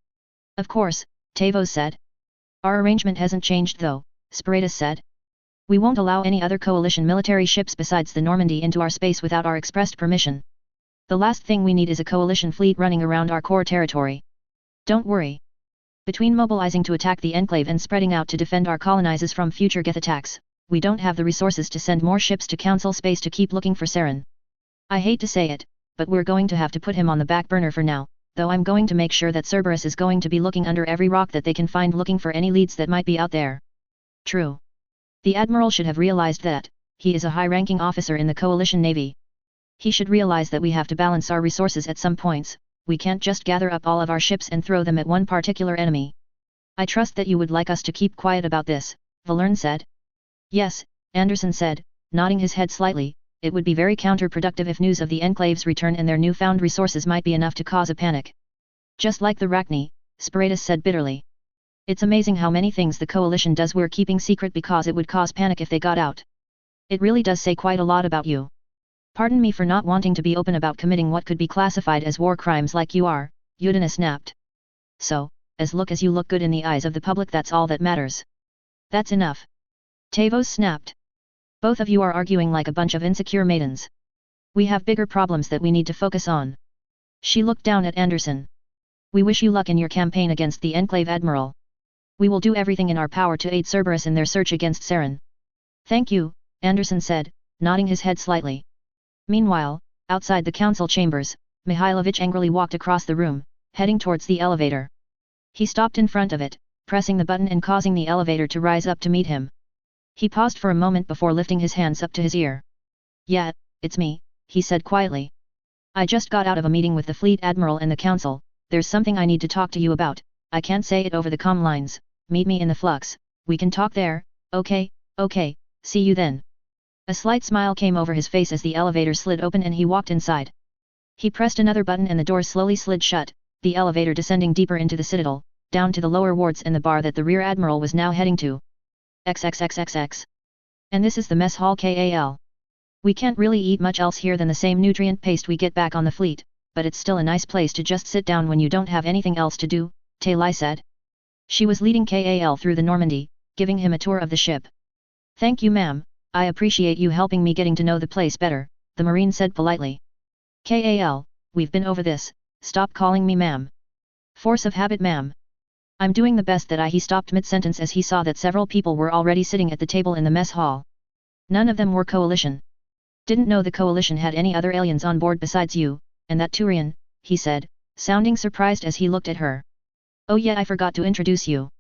Of course, Tavos said. Our arrangement hasn't changed though, Sparatus said. We won't allow any other coalition military ships besides the Normandy into our space without our expressed permission. The last thing we need is a coalition fleet running around our core territory. Don't worry. Between mobilizing to attack the Enclave and spreading out to defend our colonizers from future Geth attacks, we don't have the resources to send more ships to Council space to keep looking for Saren. I hate to say it, but we're going to have to put him on the back burner for now, though I'm going to make sure that Cerberus is going to be looking under every rock that they can find looking for any leads that might be out there. True. The Admiral should have realized that. He is a high-ranking officer in the Coalition Navy. He should realize that we have to balance our resources at some points. We can't just gather up all of our ships and throw them at one particular enemy. I trust that you would like us to keep quiet about this, Valerne said. Yes, Anderson said, nodding his head slightly. It would be very counterproductive if news of the Enclave's return and their newfound resources might be enough to cause a panic. Just like the Rachni, Sparatus said bitterly. It's amazing how many things the Coalition does we're keeping secret because it would cause panic if they got out. It really does say quite a lot about you. Pardon me for not wanting to be open about committing what could be classified as war crimes like you are, Udina snapped. So, as long as you look good in the eyes of the public, that's all that matters. That's enough. Tavos snapped. Both of you are arguing like a bunch of insecure maidens. We have bigger problems that we need to focus on. She looked down at Anderson. We wish you luck in your campaign against the Enclave Admiral. We will do everything in our power to aid Cerberus in their search against Saren. Thank you, Anderson said, nodding his head slightly. Meanwhile, outside the council chambers, Mihailovich angrily walked across the room, heading towards the elevator. He stopped in front of it, pressing the button and causing the elevator to rise up to meet him. He paused for a moment before lifting his hands up to his ear. Yeah, it's me, he said quietly. I just got out of a meeting with the Fleet Admiral and the Council. There's something I need to talk to you about. I can't say it over the comm lines. Meet me in the flux. We can talk there. Okay, see you then. A slight smile came over his face as the elevator slid open and he walked inside. He pressed another button and the door slowly slid shut, the elevator descending deeper into the Citadel, down to the lower wards and the bar that the Rear Admiral was now heading to. XXXXX. And this is the mess hall KAL. We can't really eat much else here than the same nutrient paste we get back on the fleet, but it's still a nice place to just sit down when you don't have anything else to do, Taylai said. She was leading KAL through the Normandy, giving him a tour of the ship. Thank you ma'am, I appreciate you helping me getting to know the place better, the Marine said politely. KAL, we've been over this, stop calling me ma'am. Force of habit ma'am. I'm doing the best that he stopped mid-sentence as he saw that several people were already sitting at the table in the mess hall. None of them were Coalition. Didn't know the Coalition had any other aliens on board besides you, and that Turian, he said, sounding surprised as he looked at her. Oh yeah, I forgot to introduce you.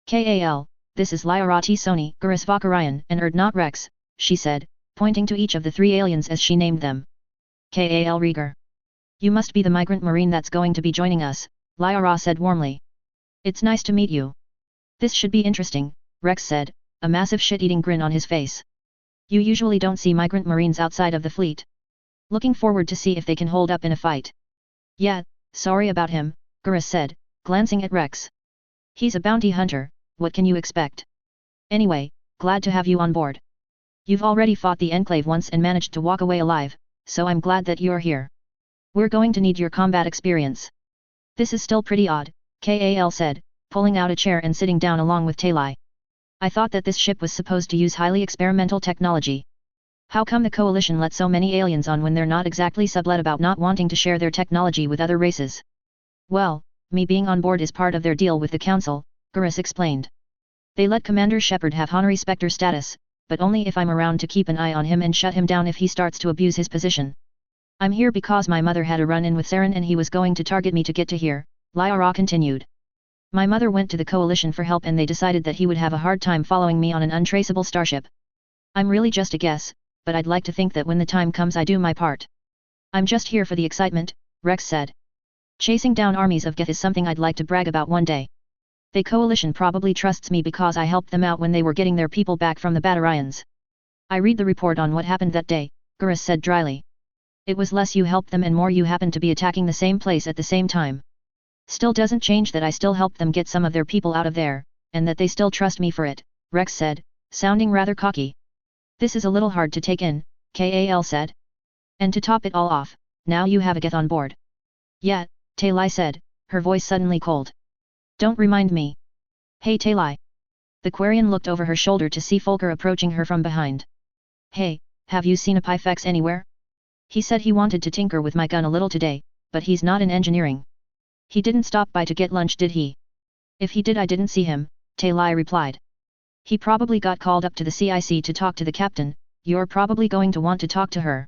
KAL, this is Lyra T. Sony, Gurus Vakarian, and Erdnot Rex, she said, pointing to each of the three aliens as she named them. KAL Rieger. You must be the migrant Marine that's going to be joining us, Lyra said warmly. It's nice to meet you. This should be interesting, Rex said, a massive shit-eating grin on his face. You usually don't see migrant Marines outside of the fleet. Looking forward to see if they can hold up in a fight. Yeah, sorry about him, Gurus said, glancing at Rex. He's a bounty hunter, what can you expect? Anyway, glad to have you on board. You've already fought the Enclave once and managed to walk away alive, so I'm glad that you're here. We're going to need your combat experience. This is still pretty odd, KAL said, pulling out a chair and sitting down along with Taylai. I thought that this ship was supposed to use highly experimental technology. How come the Coalition let so many aliens on when they're not exactly sublet about not wanting to share their technology with other races? Well, me being on board is part of their deal with the Council, Gurus explained. They let Commander Shepard have Honorary Spectre status, but only if I'm around to keep an eye on him and shut him down if he starts to abuse his position. I'm here because my mother had a run-in with Saren and he was going to target me to get to here, Lyra continued. My mother went to the Coalition for help and they decided that he would have a hard time following me on an untraceable starship. I'm really just a guess, but I'd like to think that when the time comes I do my part. I'm just here for the excitement, Rex said. Chasing down armies of Geth is something I'd like to brag about one day. The Coalition probably trusts me because I helped them out when they were getting their people back from the Batarians. I read the report on what happened that day, Gurus said dryly. It was less you helped them and more you happened to be attacking the same place at the same time. Still doesn't change that I still helped them get some of their people out of there, and that they still trust me for it, Rex said, sounding rather cocky. This is a little hard to take in, KAL said. And to top it all off, now you have a Geth on board. Yeah, Taylai said, her voice suddenly cold. Don't remind me. Hey Taylai. The Quarian looked over her shoulder to see Folker approaching her from behind. Hey, have you seen a Pyfex anywhere? He said he wanted to tinker with my gun a little today, but he's not in engineering. He didn't stop by to get lunch, did he? If he did, I didn't see him, Tailai replied. He probably got called up to the CIC to talk to the captain. You're probably going to want to talk to her.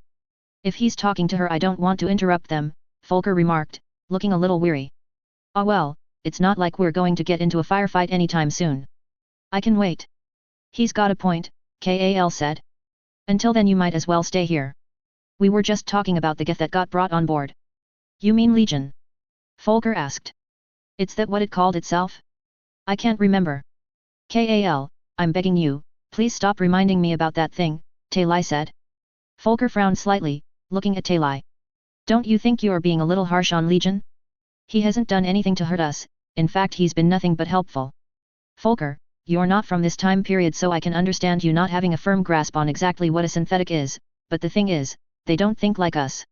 If he's talking to her, I don't want to interrupt them, Folker remarked, looking a little weary. Ah well, it's not like we're going to get into a firefight anytime soon. I can wait. He's got a point, Kal said. Until then you might as well stay here. We were just talking about the Geth that got brought on board. You mean Legion? Folker asked. It's that what it called itself? I can't remember. Kal, I'm begging you, please stop reminding me about that thing, Tailai said. Folker frowned slightly, looking at Tailai. Don't you think you're being a little harsh on Legion? He hasn't done anything to hurt us, in fact he's been nothing but helpful. Folker, you're not from this time period, so I can understand you not having a firm grasp on exactly what a synthetic is, but the thing is, they don't think like us.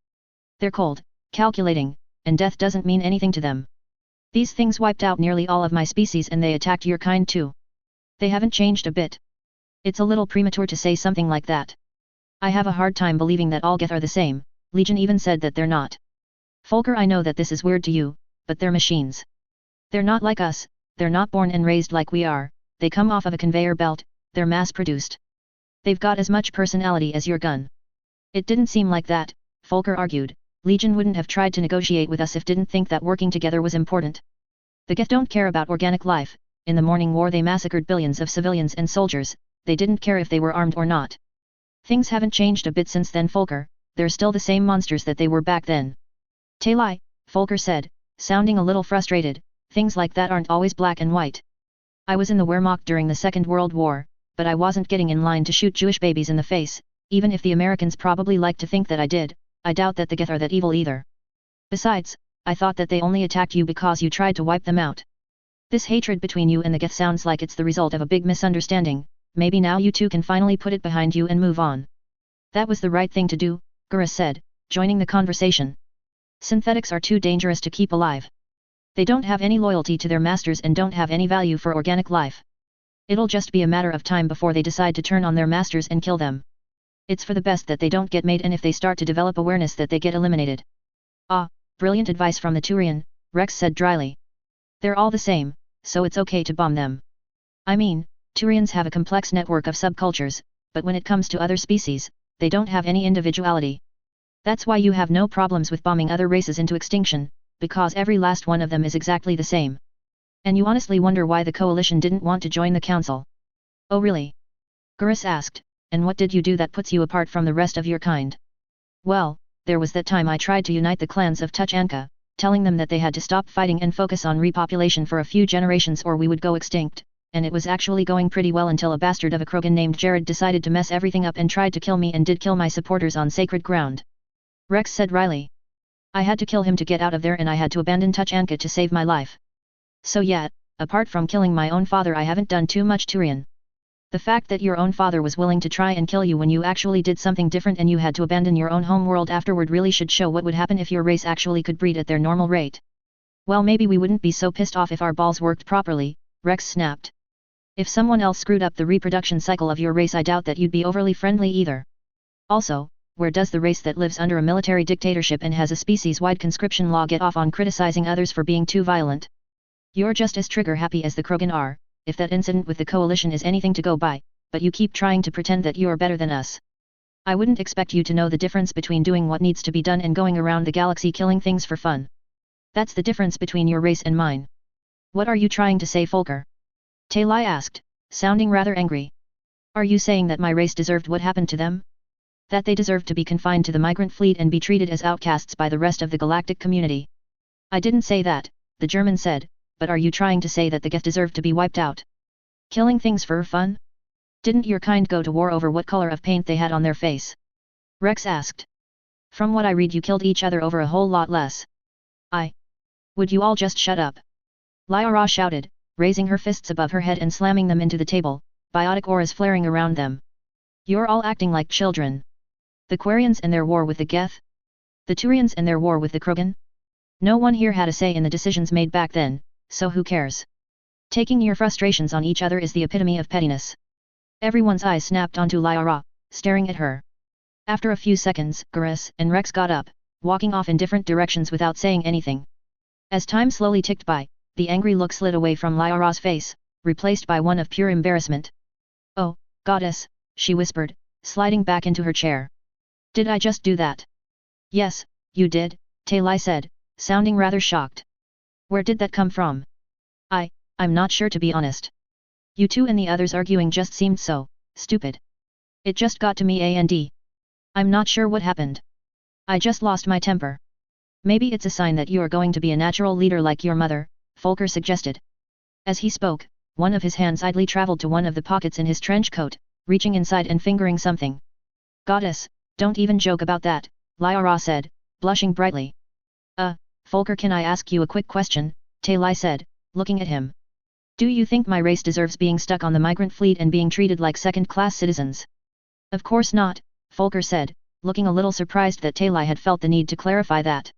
They're cold, calculating, and death doesn't mean anything to them. These things wiped out nearly all of my species and they attacked your kind too. They haven't changed a bit. It's a little premature to say something like that. I have a hard time believing that all Geth are the same. Legion even said that they're not. Folker, I know that this is weird to you, but they're machines. They're not like us, they're not born and raised like we are, they come off of a conveyor belt, they're mass-produced. They've got as much personality as your gun. It didn't seem like that, Folker argued. Legion wouldn't have tried to negotiate with us if didn't think that working together was important. The Geth don't care about organic life. In the Morning War they massacred billions of civilians and soldiers, they didn't care if they were armed or not. Things haven't changed a bit since then, Folker, they're still the same monsters that they were back then. Tailai, Folker said, sounding a little frustrated, things like that aren't always black and white. I was in the Wehrmacht during the Second World War, but I wasn't getting in line to shoot Jewish babies in the face, even if the Americans probably like to think that I did. I doubt that the Geth are that evil either. Besides, I thought that they only attacked you because you tried to wipe them out. This hatred between you and the Geth sounds like it's the result of a big misunderstanding. Maybe now you two can finally put it behind you and move on. That was the right thing to do, Gurus said, joining the conversation. Synthetics are too dangerous to keep alive. They don't have any loyalty to their masters and don't have any value for organic life. It'll just be a matter of time before they decide to turn on their masters and kill them. It's for the best that they don't get made, and if they start to develop awareness that they get eliminated. Ah, brilliant advice from the Turian, Rex said dryly. They're all the same, so it's okay to bomb them. I mean, Turians have a complex network of subcultures, but when it comes to other species, they don't have any individuality. That's why you have no problems with bombing other races into extinction, because every last one of them is exactly the same. And you honestly wonder why the coalition didn't want to join the council. Oh really? Gurus asked. And what did you do that puts you apart from the rest of your kind? Well, there was that time I tried to unite the clans of Tuchanka, telling them that they had to stop fighting and focus on repopulation for a few generations or we would go extinct, and it was actually going pretty well until a bastard of a Krogan named Jared decided to mess everything up and tried to kill me and did kill my supporters on sacred ground. Rex said wryly. I had to kill him to get out of there and I had to abandon Tuchanka to save my life. So yeah, apart from killing my own father I haven't done too much, Turian. The fact that your own father was willing to try and kill you when you actually did something different and you had to abandon your own home world afterward really should show what would happen if your race actually could breed at their normal rate. Well, maybe we wouldn't be so pissed off if our balls worked properly, Rex snapped. If someone else screwed up the reproduction cycle of your race I doubt that you'd be overly friendly either. Also, where does the race that lives under a military dictatorship and has a species-wide conscription law get off on criticizing others for being too violent? You're just as trigger-happy as the Krogan are. If that incident with the coalition is anything to go by, but you keep trying to pretend that you're better than us. I wouldn't expect you to know the difference between doing what needs to be done and going around the galaxy killing things for fun. That's the difference between your race and mine. What are you trying to say, Folker? Tailai asked, sounding rather angry. Are you saying that my race deserved what happened to them? That they deserved to be confined to the migrant fleet and be treated as outcasts by the rest of the galactic community? I didn't say that, the German said. But are you trying to say that the Geth deserved to be wiped out? Killing things for fun? Didn't your kind go to war over what color of paint they had on their face? Rex asked. From what I read you killed each other over a whole lot less. Would you all just shut up? Lyra shouted, raising her fists above her head and slamming them into the table, biotic auras flaring around them. You're all acting like children. The Quarians and their war with the Geth? The Turians and their war with the Krogan? No one here had a say in the decisions made back then. So who cares? Taking your frustrations on each other is the epitome of pettiness. Everyone's eyes snapped onto Lyra, staring at her. After a few seconds, Garrus and Rex got up, walking off in different directions without saying anything. As time slowly ticked by, the angry look slid away from Lyra's face, replaced by one of pure embarrassment. "Oh, goddess," she whispered, sliding back into her chair. "Did I just do that?" "Yes, you did," Talai said, sounding rather shocked. "Where did that come from?" I'm not sure to be honest. You two and the others arguing just seemed so stupid. It just got to me and I'm not sure what happened. I just lost my temper." "Maybe it's a sign that you are going to be a natural leader like your mother," Folker suggested. As he spoke, one of his hands idly traveled to one of the pockets in his trench coat, reaching inside and fingering something. "Goddess, don't even joke about that," Lyra said, blushing brightly. Folker, can I ask you a quick question?" Talai said, looking at him. "Do you think my race deserves being stuck on the migrant fleet and being treated like second-class citizens?" "Of course not," Folker said, looking a little surprised that Talai had felt the need to clarify that.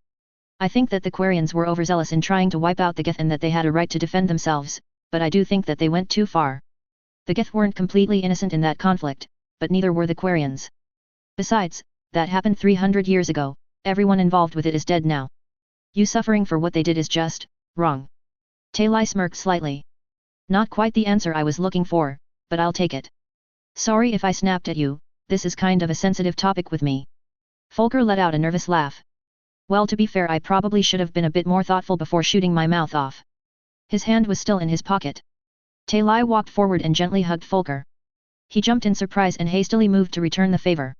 "I think that the Quarians were overzealous in trying to wipe out the Geth and that they had a right to defend themselves, but I do think that they went too far. The Geth weren't completely innocent in that conflict, but neither were the Quarians. Besides, that happened 300 years ago, everyone involved with it is dead now. You suffering for what they did is just wrong." Talai smirked slightly. "Not quite the answer I was looking for, but I'll take it. Sorry if I snapped at you, this is kind of a sensitive topic with me." Folker let out a nervous laugh. "Well, to be fair, I probably should have been a bit more thoughtful before shooting my mouth off." His hand was still in his pocket. Talai walked forward and gently hugged Folker. He jumped in surprise and hastily moved to return the favor.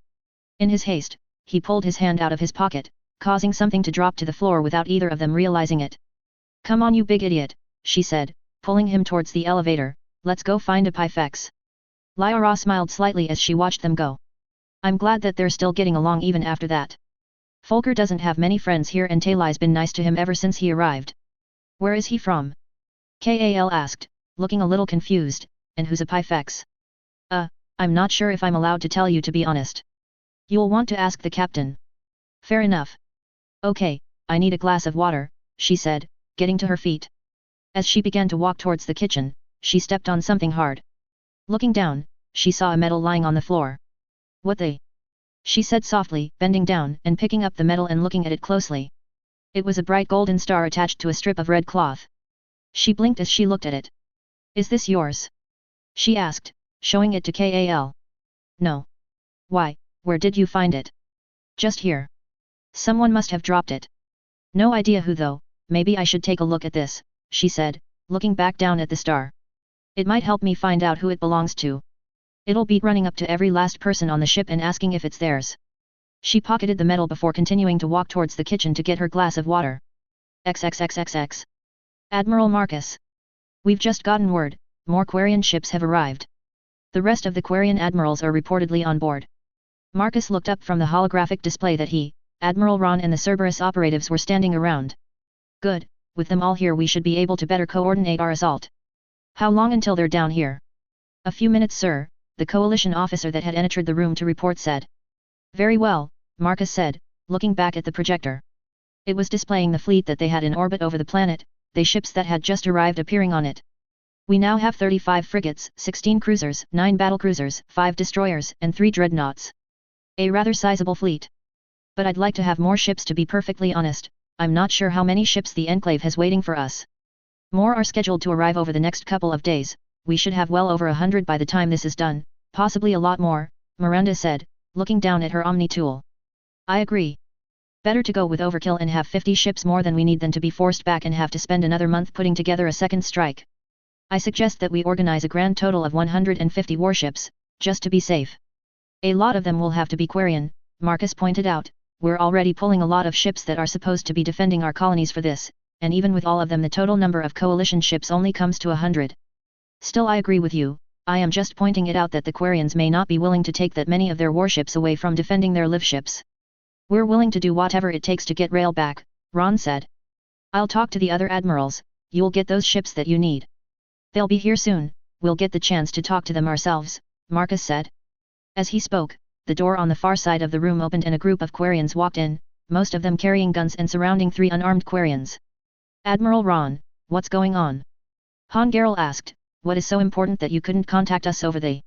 In his haste, he pulled his hand out of his pocket, causing something to drop to the floor without either of them realizing it. "Come on, you big idiot," she said, pulling him towards the elevator. "Let's go find a Pyfex." Lyra smiled slightly as she watched them go. "I'm glad that they're still getting along even after that. Folker doesn't have many friends here and Talai's been nice to him ever since he arrived." "Where is he from?" Kal asked, looking a little confused. "And who's a Pyfex?" I'm not sure if I'm allowed to tell you, to be honest. You'll want to ask the captain." "Fair enough." "Okay, I need a glass of water," she said, getting to her feet. As she began to walk towards the kitchen, she stepped on something hard. Looking down, she saw a medal lying on the floor. "What the?" she said softly, bending down and picking up the medal and looking at it closely. It was a bright golden star attached to a strip of red cloth. She blinked as she looked at it. "Is this yours?" she asked, showing it to Kal. "No." "Why, where did you find it?" "Just here. Someone must have dropped it. No idea who though. Maybe I should take a look at this," she said, looking back down at the star. "It might help me find out who it belongs to. It'll beat running up to every last person on the ship and asking if it's theirs." She pocketed the medal before continuing to walk towards the kitchen to get her glass of water. XXXXX. "Admiral Marcus. We've just gotten word, more Quarian ships have arrived. The rest of the Quarian admirals are reportedly on board." Marcus looked up from the holographic display that he, Admiral Ron and the Cerberus operatives were standing around. "Good, with them all here we should be able to better coordinate our assault." "How long until they're down here?" "A few minutes, sir," the coalition officer that had entered the room to report said. "Very well," Marcus said, looking back at the projector. It was displaying the fleet that they had in orbit over the planet, the ships that had just arrived appearing on it. "We now have 35 frigates, 16 cruisers, 9 battlecruisers, 5 destroyers, and 3 dreadnoughts. A rather sizable fleet. But I'd like to have more ships, to be perfectly honest. I'm not sure how many ships the Enclave has waiting for us. More are scheduled to arrive over the next couple of days. We should have well over 100 by the time this is done, possibly a lot more," Miranda said, looking down at her Omni tool. "I agree. Better to go with overkill and have 50 ships more than we need than to be forced back and have to spend another month putting together a second strike. I suggest that we organize a grand total of 150 warships, just to be safe. A lot of them will have to be Quarian," Marcus pointed out. "We're already pulling a lot of ships that are supposed to be defending our colonies for this, and even with all of them the total number of coalition ships only comes to 100. Still, I agree with you. I am just pointing it out that the Quarians may not be willing to take that many of their warships away from defending their live ships." "We're willing to do whatever it takes to get Rail back," Ron said. "I'll talk to the other admirals. You'll get those ships that you need. They'll be here soon. We'll get the chance to talk to them ourselves," Marcus said. As he spoke, the door on the far side of the room opened and a group of Quarians walked in, most of them carrying guns and surrounding 3 unarmed Quarians. "Admiral Ron, what's going on?" Han Gerel asked, what is so important that you couldn't contact us over the...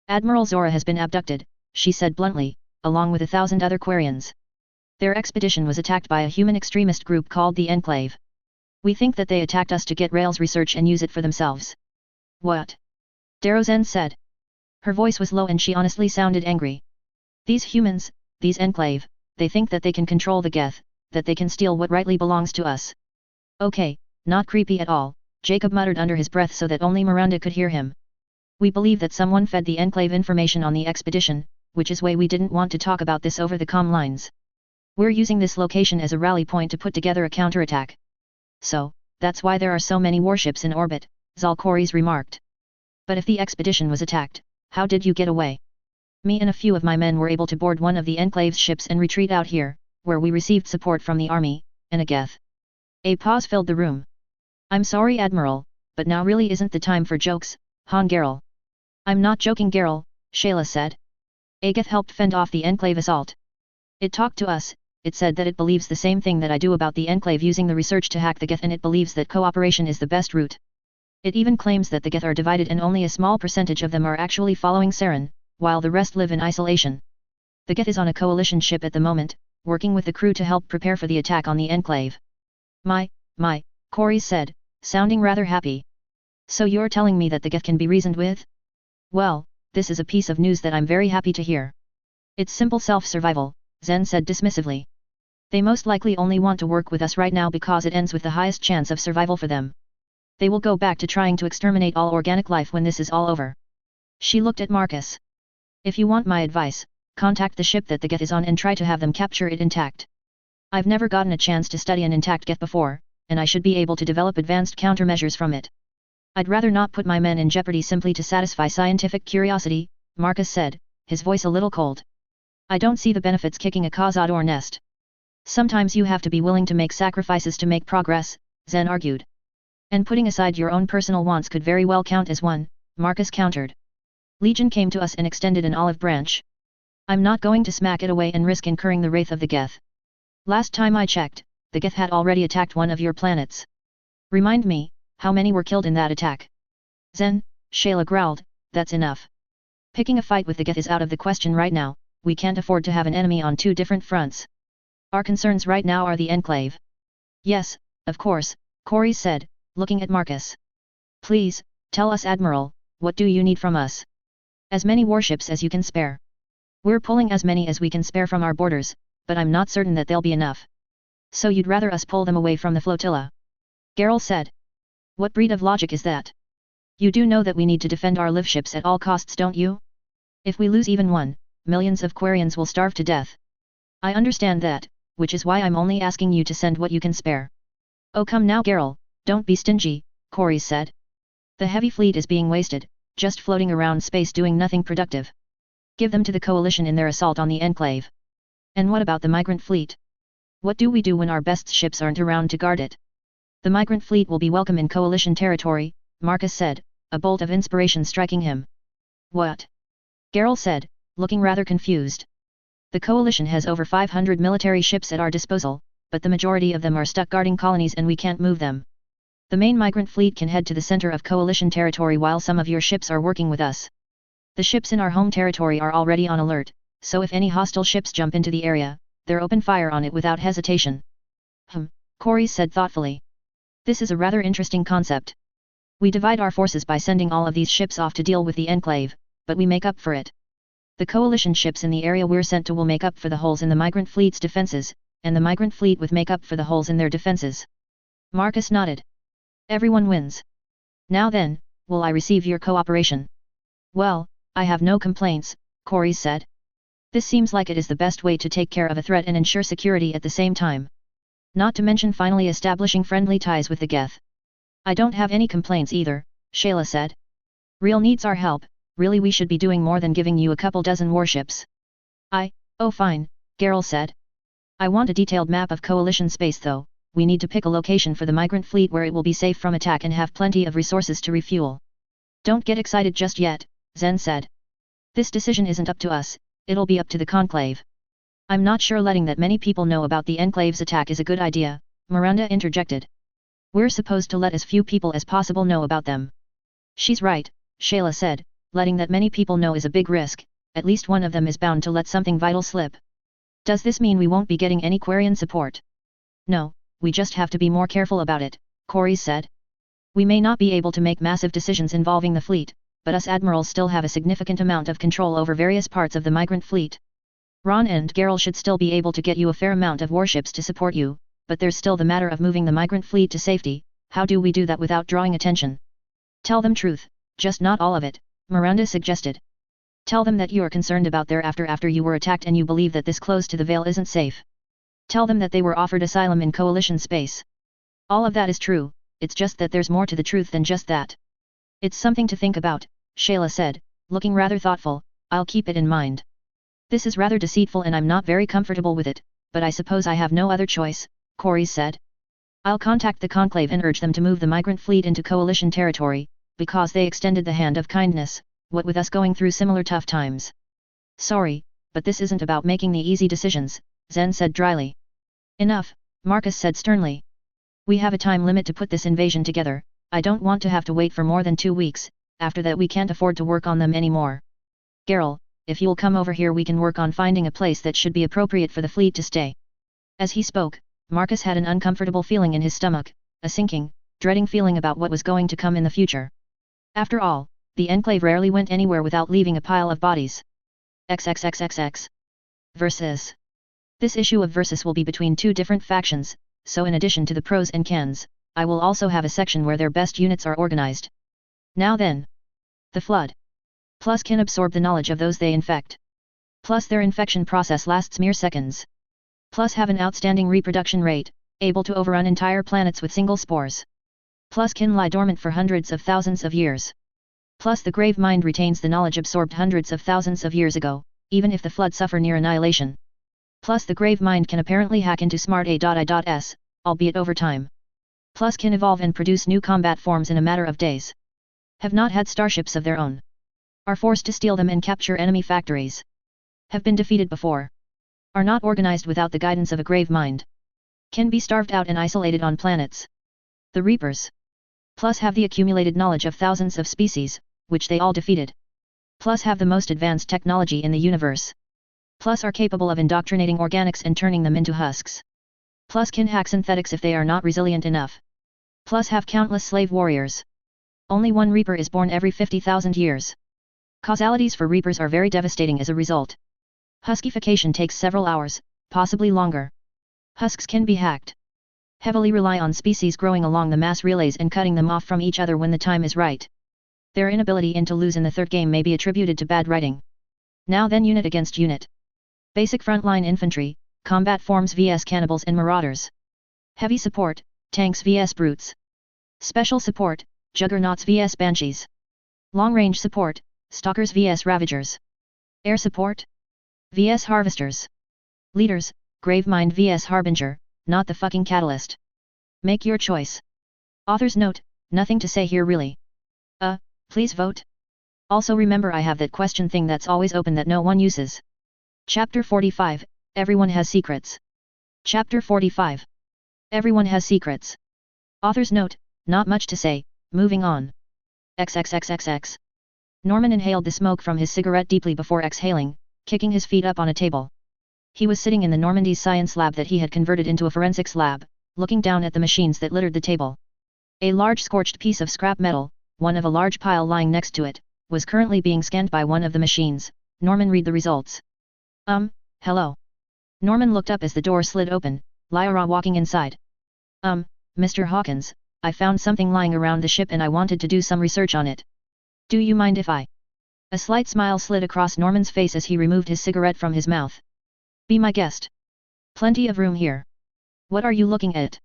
Admiral Zora has been abducted, she said bluntly, along with 1,000 other Quarians. Their expedition was attacked by a human extremist group called the Enclave. We think that they attacked us to get Rail's research and use it for themselves. What? Darozen said. Her voice was low and she honestly sounded angry. These humans, these Enclave, they think that they can control the Geth, that they can steal what rightly belongs to us. Okay, not creepy at all, Jacob muttered under his breath so that only Miranda could hear him. We believe that someone fed the Enclave information on the expedition, which is why we didn't want to talk about this over the comm lines. We're using this location as a rally point to put together a counterattack. So, that's why there are so many warships in orbit, Zalcoris remarked. But if the expedition was attacked, how did you get away? Me and a few of my men were able to board one of the Enclave's ships and retreat out here, where we received support from the army, and a Geth. A pause filled the room. I'm sorry Admiral, but now really isn't the time for jokes, Han Gerel. I'm not joking Gerel, Shayla said. A Geth helped fend off the Enclave assault. It talked to us, it said that it believes the same thing that I do about the Enclave using the research to hack the Geth and it believes that cooperation is the best route. It even claims that the Geth are divided and only a small percentage of them are actually following Saren, while the rest live in isolation. The Geth is on a coalition ship at the moment, working with the crew to help prepare for the attack on the Enclave. My, Corey said, sounding rather happy. So you're telling me that the Geth can be reasoned with? Well, this is a piece of news that I'm very happy to hear. It's simple self-survival, Zen said dismissively. They most likely only want to work with us right now because it ends with the highest chance of survival for them. They will go back to trying to exterminate all organic life when this is all over. She looked at Marcus. If you want my advice, contact the ship that the Geth is on and try to have them capture it intact. I've never gotten a chance to study an intact Geth before, and I should be able to develop advanced countermeasures from it. I'd rather not put my men in jeopardy simply to satisfy scientific curiosity, Marcus said, his voice a little cold. I don't see the benefits kicking a cazador nest. Sometimes you have to be willing to make sacrifices to make progress, Zen argued. And putting aside your own personal wants could very well count as one, Marcus countered. Legion came to us and extended an olive branch. I'm not going to smack it away and risk incurring the wrath of the Geth. Last time I checked, the Geth had already attacked one of your planets. Remind me, how many were killed in that attack? Zen, Shayla growled, that's enough. Picking a fight with the Geth is out of the question right now, we can't afford to have an enemy on two different fronts. Our concerns right now are the Enclave. Yes, of course, Corey said, looking at Marcus. Please, tell us Admiral, what do you need from us? As many warships as you can spare. We're pulling as many as we can spare from our borders, but I'm not certain that they'll be enough. So you'd rather us pull them away from the flotilla? Gerel said. What breed of logic is that? You do know that we need to defend our live ships at all costs, don't you? If we lose even one, millions of Quarians will starve to death. I understand that, which is why I'm only asking you to send what you can spare. Oh come now Gerel, don't be stingy, Corey said. The heavy fleet is being wasted, just floating around space doing nothing productive. Give them to the coalition in their assault on the Enclave. And what about the migrant fleet? What do we do when our best ships aren't around to guard it? The migrant fleet will be welcome in coalition territory, Marcus said, a bolt of inspiration striking him. What? Gerel said, looking rather confused. The coalition has over 500 military ships at our disposal, but the majority of them are stuck guarding colonies and we can't move them. The main migrant fleet can head to the center of coalition territory while some of your ships are working with us. The ships in our home territory are already on alert, so if any hostile ships jump into the area, they're open fire on it without hesitation. Corey said thoughtfully. This is a rather interesting concept. We divide our forces by sending all of these ships off to deal with the Enclave, but we make up for it. The coalition ships in the area we're sent to will make up for the holes in the migrant fleet's defenses, and the migrant fleet will make up for the holes in their defenses. Marcus nodded. Everyone wins. Now then, will I receive your cooperation? Well, I have no complaints, Corey said. This seems like it is the best way to take care of a threat and ensure security at the same time. Not to mention finally establishing friendly ties with the Geth. I don't have any complaints either, Shayla said. Real needs our help, really we should be doing more than giving you a couple dozen warships. Oh fine, Gerel said. I want a detailed map of coalition space though, we need to pick a location for the migrant fleet where it will be safe from attack and have plenty of resources to refuel. Don't get excited just yet, Zen said. This decision isn't up to us, it'll be up to the Conclave. I'm not sure letting that many people know about the Enclave's attack is a good idea, Miranda interjected. We're supposed to let as few people as possible know about them. She's right, Shayla said, letting that many people know is a big risk, at least one of them is bound to let something vital slip. Does this mean we won't be getting any Quarian support? No, we just have to be more careful about it, Corey said. We may not be able to make massive decisions involving the fleet, but us admirals still have a significant amount of control over various parts of the migrant fleet. Ron and Geralt should still be able to get you a fair amount of warships to support you, but there's still the matter of moving the migrant fleet to safety. How do we do that without drawing attention? Tell them truth, just not all of it, Miranda suggested. Tell them that you are concerned about their after you were attacked and you believe that this close to the Veil isn't safe. Tell them that they were offered asylum in Coalition space. All of that is true, it's just that there's more to the truth than just that. It's something to think about, Shayla said, looking rather thoughtful. I'll keep it in mind. This is rather deceitful and I'm not very comfortable with it, but I suppose I have no other choice, Corey said. I'll contact the Conclave and urge them to move the migrant fleet into Coalition territory, because they extended the hand of kindness, what with us going through similar tough times. Sorry, but this isn't about making the easy decisions, Zen said dryly. Enough, Marcus said sternly. We have a time limit to put this invasion together. I don't want to have to wait for more than 2 weeks, after that we can't afford to work on them anymore. Geralt, if you'll come over here we can work on finding a place that should be appropriate for the fleet to stay. As he spoke, Marcus had an uncomfortable feeling in his stomach, a sinking, dreading feeling about what was going to come in the future. After all, the Enclave rarely went anywhere without leaving a pile of bodies. XXXXX. Versus. This issue of Versus will be between 2 different factions, so in addition to the pros and cons, I will also have a section where their best units are organized. Now then. The Flood. Plus can absorb the knowledge of those they infect. Plus their infection process lasts mere seconds. Plus have an outstanding reproduction rate, able to overrun entire planets with single spores. Plus can lie dormant for hundreds of thousands of years. Plus the grave mind retains the knowledge absorbed hundreds of thousands of years ago, even if the Flood suffer near annihilation. Plus the grave mind can apparently hack into smart AI.s, albeit over time. Plus can evolve and produce new combat forms in a matter of days. Have not had starships of their own. Are forced to steal them and capture enemy factories. Have been defeated before. Are not organized without the guidance of a grave mind. Can be starved out and isolated on planets. The Reapers. Plus have the accumulated knowledge of thousands of species, which they all defeated. Plus have the most advanced technology in the universe. Plus are capable of indoctrinating organics and turning them into husks. Plus can hack synthetics if they are not resilient enough. Plus have countless slave warriors. Only one Reaper is born every 50,000 years. Causalities for Reapers are very devastating as a result. Huskification takes several hours, possibly longer. Husks can be hacked. Heavily rely on species growing along the mass relays and cutting them off from each other when the time is right. Their inability to lose in the third game may be attributed to bad writing. Now then, unit against unit. Basic frontline infantry, combat forms vs cannibals and marauders. Heavy support, tanks vs brutes. Special support, juggernauts vs banshees. Long-range support, stalkers vs ravagers. Air support vs harvesters. Leaders, gravemind vs harbinger, not the fucking catalyst. Make your choice. Author's note, nothing to say here really. Please vote. Also remember I have that question thing that's always open that no one uses. Chapter 45, Everyone has secrets. Chapter 45. Everyone has secrets. Author's note, not much to say, moving on. XXXXX. Norman inhaled the smoke from his cigarette deeply before exhaling, kicking his feet up on a table. He was sitting in the Normandy's science lab that he had converted into a forensics lab, looking down at the machines that littered the table. A large scorched piece of scrap metal, one of a large pile lying next to it, was currently being scanned by one of the machines. Norman read the results. Hello. Norman looked up as the door slid open, Lyra walking inside. Mr. Hawkins, I found something lying around the ship and I wanted to do some research on it. Do you mind if I? A slight smile slid across Norman's face as he removed his cigarette from his mouth. Be my guest. Plenty of room here. What are you looking at?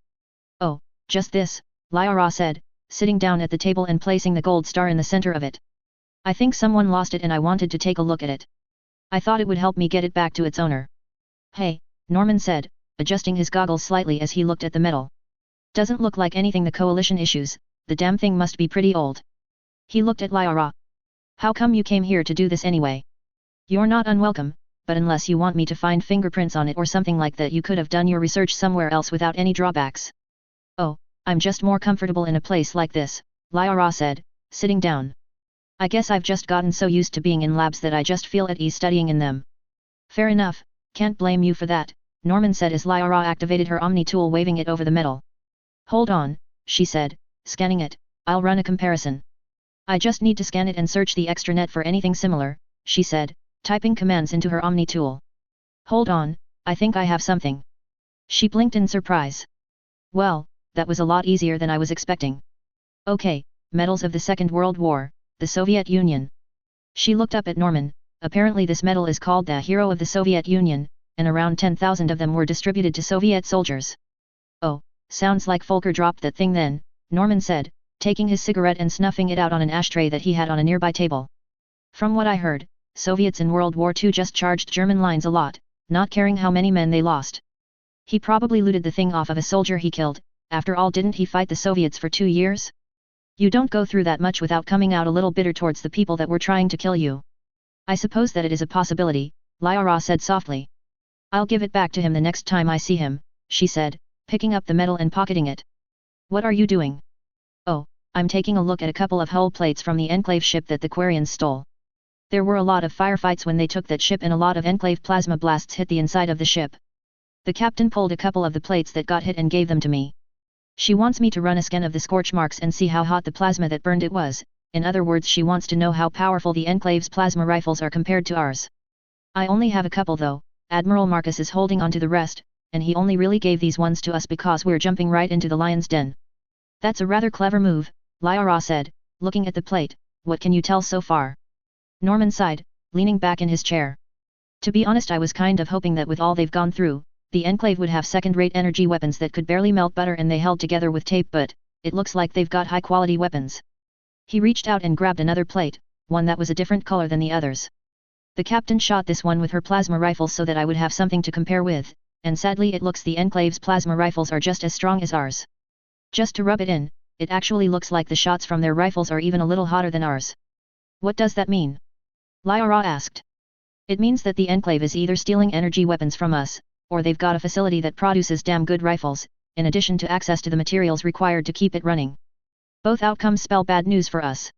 Oh, just this, Lyra said, sitting down at the table and placing the gold star in the center of it. I think someone lost it and I wanted to take a look at it. I thought it would help me get it back to its owner. Hey, Norman said, adjusting his goggles slightly as he looked at the metal. Doesn't look like anything the Coalition issues, the damn thing must be pretty old. He looked at Lyra. How come you came here to do this anyway? You're not unwelcome, but unless you want me to find fingerprints on it or something like that you could have done your research somewhere else without any drawbacks. Oh, I'm just more comfortable in a place like this, Lyra said, sitting down. I guess I've just gotten so used to being in labs that I just feel at ease studying in them. Fair enough, can't blame you for that, Norman said as Lyra activated her Omni tool, waving it over the metal. Hold on, she said, scanning it, I'll run a comparison. I just need to scan it and search the extranet for anything similar, she said, typing commands into her Omni tool. Hold on, I think I have something. She blinked in surprise. Well, that was a lot easier than I was expecting. Okay, medals of the Second World War, the Soviet Union. She looked up at Norman. Apparently this medal is called the Hero of the Soviet Union, and around 10,000 of them were distributed to Soviet soldiers. Oh, sounds like Volker dropped that thing then, Norman said, taking his cigarette and snuffing it out on an ashtray that he had on a nearby table. From what I heard, Soviets in World War II just charged German lines a lot, not caring how many men they lost. He probably looted the thing off of a soldier he killed. After all, didn't he fight the Soviets for 2 years? You don't go through that much without coming out a little bitter towards the people that were trying to kill you. I suppose that it is a possibility, Lyra said softly. I'll give it back to him the next time I see him, she said, picking up the medal and pocketing it. What are you doing? Oh, I'm taking a look at a couple of hull plates from the Enclave ship that the Quarians stole. There were a lot of firefights when they took that ship and a lot of Enclave plasma blasts hit the inside of the ship. The captain pulled a couple of the plates that got hit and gave them to me. She wants me to run a scan of the scorch marks and see how hot the plasma that burned it was. In other words, she wants to know how powerful the Enclave's plasma rifles are compared to ours. I only have a couple though, Admiral Marcus is holding on to the rest, and he only really gave these ones to us because we're jumping right into the lion's den. That's a rather clever move, Lyra said, looking at the plate. What can you tell so far? Norman sighed, leaning back in his chair. To be honest, I was kind of hoping that with all they've gone through, the Enclave would have second-rate energy weapons that could barely melt butter and they held together with tape, but it looks like they've got high-quality weapons. He reached out and grabbed another plate, one that was a different color than the others. The captain shot this one with her plasma rifle so that I would have something to compare with, and sadly it looks the Enclave's plasma rifles are just as strong as ours. Just to rub it in, it actually looks like the shots from their rifles are even a little hotter than ours. What does that mean? Lyra asked. It means that the Enclave is either stealing energy weapons from us, or they've got a facility that produces damn good rifles, in addition to access to the materials required to keep it running. Both outcomes spell bad news for us.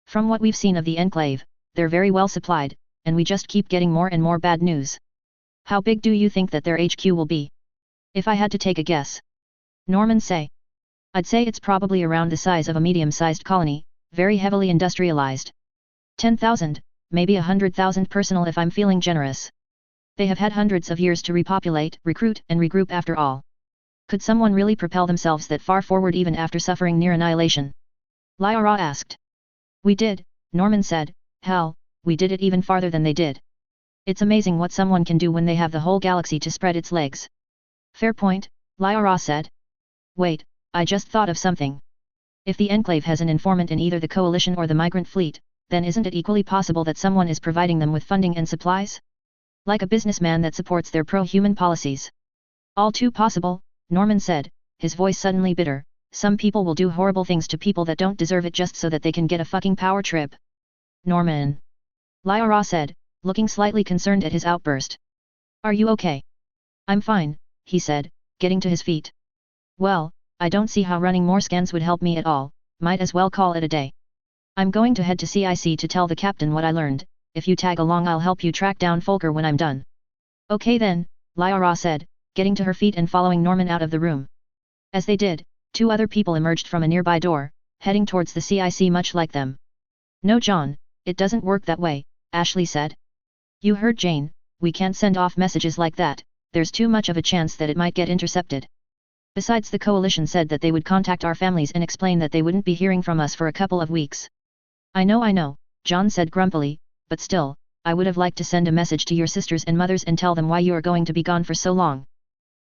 From what we've seen of the Enclave, they're very well supplied, and we just keep getting more and more bad news. How big do you think that their HQ will be? If I had to take a guess. Norman say. I'd say it's probably around the size of a medium-sized colony, very heavily industrialized. 10,000, maybe 100,000 personnel if I'm feeling generous. They have had hundreds of years to repopulate, recruit and regroup after all. Could someone really propel themselves that far forward even after suffering near annihilation? Lyra asked. We did, Norman said. Hell, we did it even farther than they did. It's amazing what someone can do when they have the whole galaxy to spread its legs. Fair point, Lyra said. Wait, I just thought of something. If the Enclave has an informant in either the Coalition or the Migrant Fleet, then isn't it equally possible that someone is providing them with funding and supplies? Like a businessman that supports their pro-human policies. All too possible, Norman said, his voice suddenly bitter. Some people will do horrible things to people that don't deserve it just so that they can get a fucking power trip. Norman. Lyra said, looking slightly concerned at his outburst. Are you okay? I'm fine, he said, getting to his feet. Well, I don't see how running more scans would help me at all, might as well call it a day. I'm going to head to CIC to tell the captain what I learned. If you tag along I'll help you track down Volker when I'm done. Okay then, Lyra said, getting to her feet and following Norman out of the room. As they did, 2 other people emerged from a nearby door, heading towards the CIC much like them. No John, it doesn't work that way, Ashley said. You heard Jane, we can't send off messages like that, there's too much of a chance that it might get intercepted. Besides, the Coalition said that they would contact our families and explain that they wouldn't be hearing from us for a couple of weeks. I know, John said grumpily. But still, I would have liked to send a message to your sisters and mothers and tell them why you are going to be gone for so long.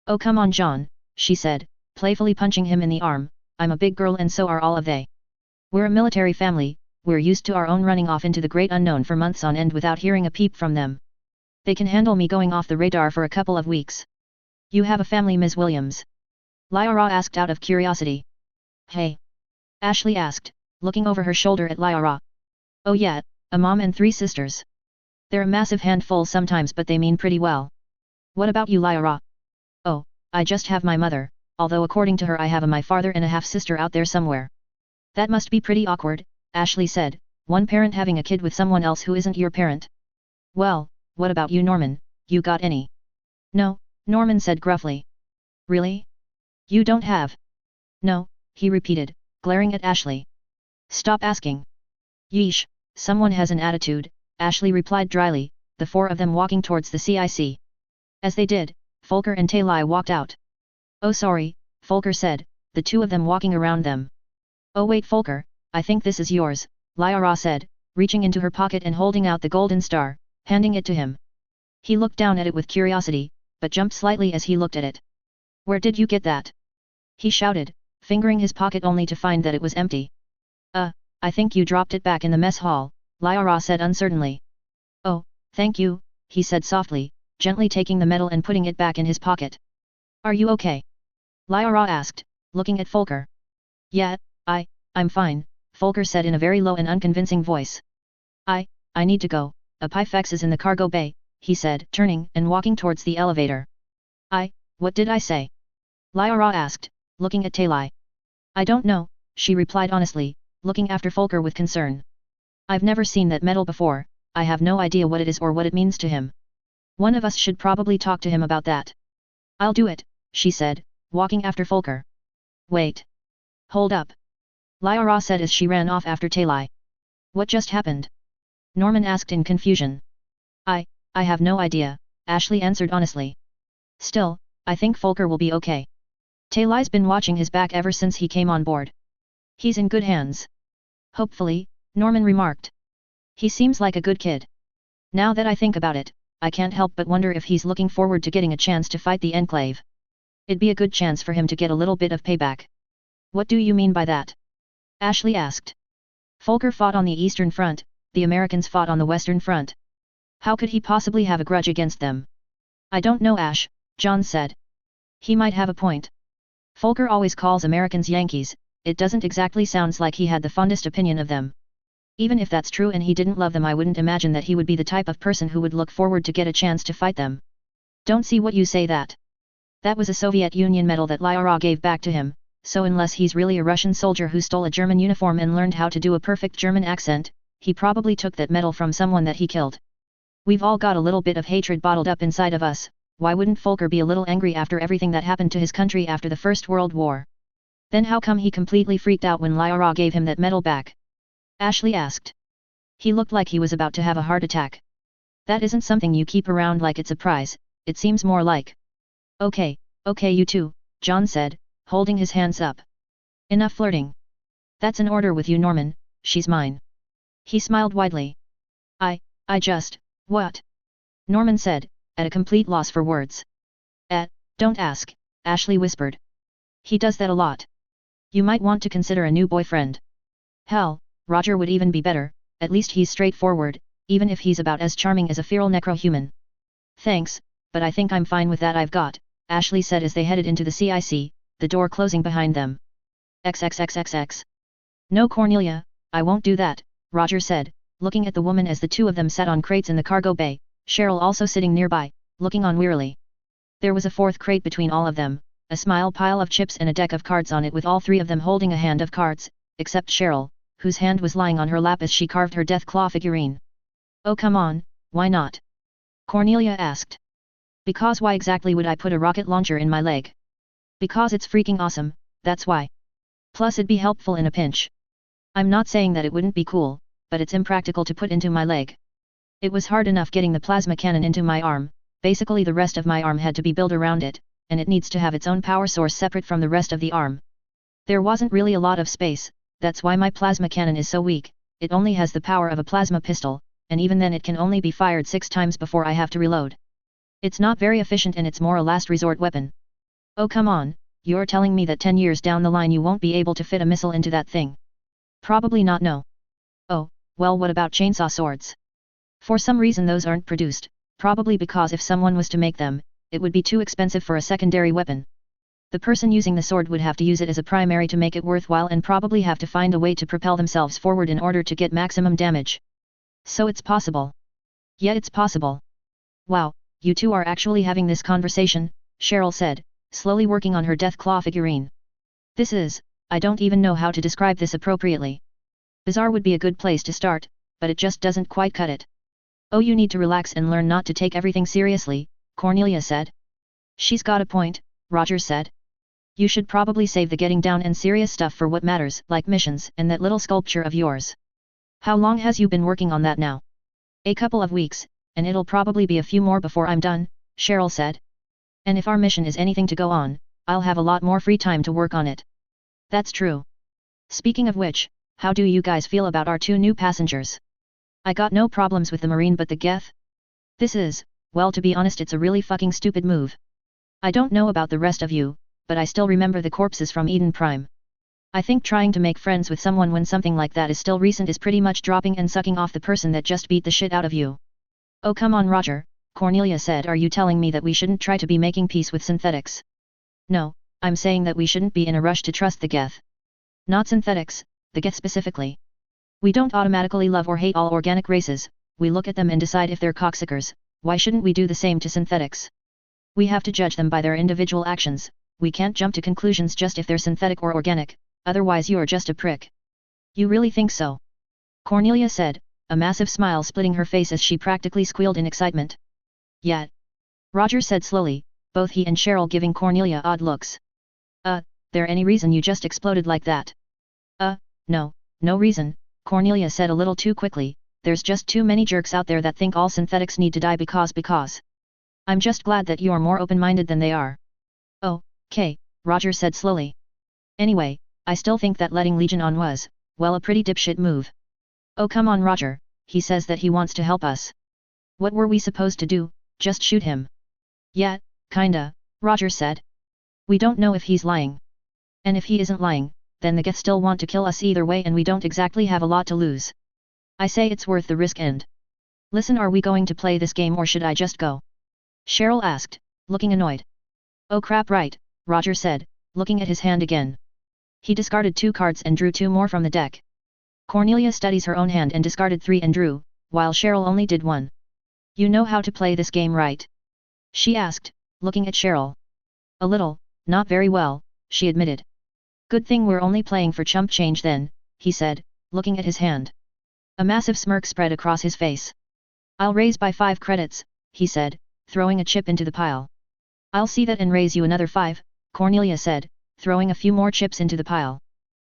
Oh come on John, she said, playfully punching him in the arm. I'm a big girl and so are all of they. We're a military family, we're used to our own running off into the great unknown for months on end without hearing a peep from them. They can handle me going off the radar for a couple of weeks. You have a family, Ms. Williams? Lyra asked out of curiosity. Hey? Ashley asked, looking over her shoulder at Lyra. Oh yeah. A mom and 3 sisters. They're a massive handful sometimes but they mean pretty well. What about you Lyra? Oh, I just have my mother, although according to her I have my father and a half-sister out there somewhere. That must be pretty awkward, Ashley said, one parent having a kid with someone else who isn't your parent. Well, what about you Norman, you got any? No, Norman said gruffly. Really? You don't have? No, he repeated, glaring at Ashley. Stop asking. Yeesh, someone has an attitude, Ashley replied dryly, the four of them walking towards the CIC. As they did, Folker and Taylai walked out. Oh sorry, Folker said, the two of them walking around them. Oh wait Folker, I think this is yours, Lyra said, reaching into her pocket and holding out the golden star, handing it to him. He looked down at it with curiosity, but jumped slightly as he looked at it. Where did you get that? He shouted, fingering his pocket only to find that it was empty. I think you dropped it back in the mess hall, Lyra said uncertainly. Oh, thank you, he said softly, gently taking the medal and putting it back in his pocket. Are you okay? Lyra asked, looking at Folker. Yeah, I'm fine, Folker said in a very low and unconvincing voice. I need to go, a Pyfex is in the cargo bay, he said, turning and walking towards the elevator. What did I say? Lyra asked, looking at Taylai. I don't know, she replied honestly, looking after Folker with concern. I've never seen that medal before, I have no idea what it is or what it means to him. One of us should probably talk to him about that. I'll do it, she said, walking after Folker. Wait. Hold up. Lyra said as she ran off after Taylai. What just happened? Norman asked in confusion. I have no idea, Ashley answered honestly. Still, I think Folker will be okay. Taylai's been watching his back ever since he came on board. He's in good hands. Hopefully, Norman remarked. He seems like a good kid. Now that I think about it, I can't help but wonder if he's looking forward to getting a chance to fight the Enclave. It'd be a good chance for him to get a little bit of payback. What do you mean by that? Ashley asked. Folker fought on the Eastern Front, the Americans fought on the Western Front. How could he possibly have a grudge against them? I don't know Ash, John said. He might have a point. Folker always calls Americans Yankees, it doesn't exactly sound like he had the fondest opinion of them. Even if that's true and he didn't love them, I wouldn't imagine that he would be the type of person who would look forward to get a chance to fight them. Don't see what you say that. That was a Soviet Union medal that Lyra gave back to him, so unless he's really a Russian soldier who stole a German uniform and learned how to do a perfect German accent, he probably took that medal from someone that he killed. We've all got a little bit of hatred bottled up inside of us, why wouldn't Folker be a little angry after everything that happened to his country after the First World War? Then how come he completely freaked out when Lyra gave him that medal back? Ashley asked. He looked like he was about to have a heart attack. That isn't something you keep around like it's a prize, it seems more like. Okay you two, John said, holding his hands up. Enough flirting. That's an order with you Norman, she's mine. He smiled widely. I just, what? Norman said, at a complete loss for words. Don't ask, Ashley whispered. He does that a lot. You might want to consider a new boyfriend. Hell, Roger would even be better, at least he's straightforward, even if he's about as charming as a feral necro-human. Thanks, but I think I'm fine with that I've got, Ashley said as they headed into the CIC, the door closing behind them. XXXXX. No Cornelia, I won't do that, Roger said, looking at the woman as the two of them sat on crates in the cargo bay, Cheryl also sitting nearby, looking on wearily. There was a fourth crate between all of them, a small pile of chips and a deck of cards on it with all three of them holding a hand of cards, except Cheryl, whose hand was lying on her lap as she carved her death claw figurine. Oh come on, why not? Cornelia asked. Because why exactly would I put a rocket launcher in my leg? Because it's freaking awesome, that's why. Plus it'd be helpful in a pinch. I'm not saying that it wouldn't be cool, but it's impractical to put into my leg. It was hard enough getting the plasma cannon into my arm, basically the rest of my arm had to be built around it, and it needs to have its own power source separate from the rest of the arm. There wasn't really a lot of space, that's why my plasma cannon is so weak, it only has the power of a plasma pistol, and even then it can only be fired 6 times before I have to reload. It's not very efficient and it's more a last resort weapon. Oh come on, you're telling me that 10 years down the line you won't be able to fit a missile into that thing? Probably not no. Oh, well what about chainsaw swords? For some reason those aren't produced, probably because if someone was to make them, it would be too expensive for a secondary weapon. The person using the sword would have to use it as a primary to make it worthwhile and probably have to find a way to propel themselves forward in order to get maximum damage. So it's possible. Yeah, it's possible. Wow, you two are actually having this conversation, Cheryl said, slowly working on her death claw figurine. This is, I don't even know how to describe this appropriately. Bazaar would be a good place to start, but it just doesn't quite cut it. Oh, you need to relax and learn not to take everything seriously, Cornelia said. She's got a point, Roger said. You should probably save the getting down and serious stuff for what matters, like missions and that little sculpture of yours. How long has you been working on that now? A couple of weeks, and it'll probably be a few more before I'm done, Cheryl said. And if our mission is anything to go on, I'll have a lot more free time to work on it. That's true. Speaking of which, how do you guys feel about our 2 new passengers? I got no problems with the Marine, but the Geth? This is, well, to be honest, it's a really fucking stupid move. I don't know about the rest of you, but I still remember the corpses from Eden Prime. I think trying to make friends with someone when something like that is still recent is pretty much dropping and sucking off the person that just beat the shit out of you. Oh come on Roger, Cornelia said. Are you telling me that we shouldn't try to be making peace with synthetics? No, I'm saying that we shouldn't be in a rush to trust the Geth. Not synthetics, the Geth specifically. We don't automatically love or hate all organic races, we look at them and decide if they're cocksuckers. Why shouldn't we do the same to synthetics? We have to judge them by their individual actions, we can't jump to conclusions just if they're synthetic or organic, otherwise you're just a prick. You really think so? Cornelia said, a massive smile splitting her face as she practically squealed in excitement. Yeah. Roger said slowly, both he and Cheryl giving Cornelia odd looks. There any reason you just exploded like that? No reason, Cornelia said a little too quickly, there's just too many jerks out there that think all synthetics need to die because. I'm just glad that you're more open-minded than they are. Oh, okay, Roger said slowly. Anyway, I still think that letting Legion on was, well, a pretty dipshit move. Oh come on Roger, he says that he wants to help us. What were we supposed to do, just shoot him? Yeah, kinda, Roger said. We don't know if he's lying. And if he isn't lying, then the Geth still want to kill us either way and we don't exactly have a lot to lose. I say it's worth the risk and... Listen, are we going to play this game or should I just go? Cheryl asked, looking annoyed. Oh crap, right, Roger said, looking at his hand again. He discarded 2 cards and drew 2 more from the deck. Cornelia studies her own hand and discarded 3 and drew, while Cheryl only did 1. You know how to play this game, right? She asked, looking at Cheryl. A little, not very well, she admitted. Good thing we're only playing for chump change then, he said, looking at his hand. A massive smirk spread across his face. I'll raise by 5 credits, he said, throwing a chip into the pile. I'll see that and raise you another 5, Cornelia said, throwing a few more chips into the pile.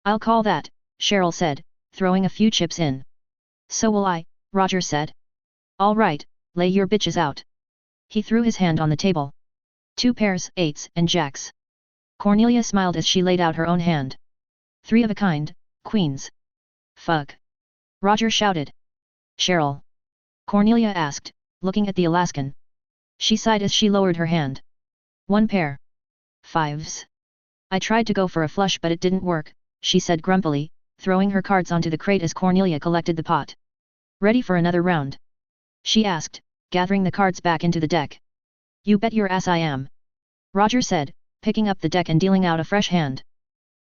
I'll call that, Cheryl said, throwing a few chips in. So will I, Roger said. All right, lay your bitches out. He threw his hand on the table. 2 pairs, 8s and jacks. Cornelia smiled as she laid out her own hand. 3 of a kind, queens. Fuck. Roger shouted. Cheryl. Cornelia asked, looking at the Alaskan. She sighed as she lowered her hand. 1 pair. 5s. I tried to go for a flush but it didn't work, she said grumpily, throwing her cards onto the crate as Cornelia collected the pot. Ready for another round? She asked, gathering the cards back into the deck. You bet your ass I am. Roger said, picking up the deck and dealing out a fresh hand.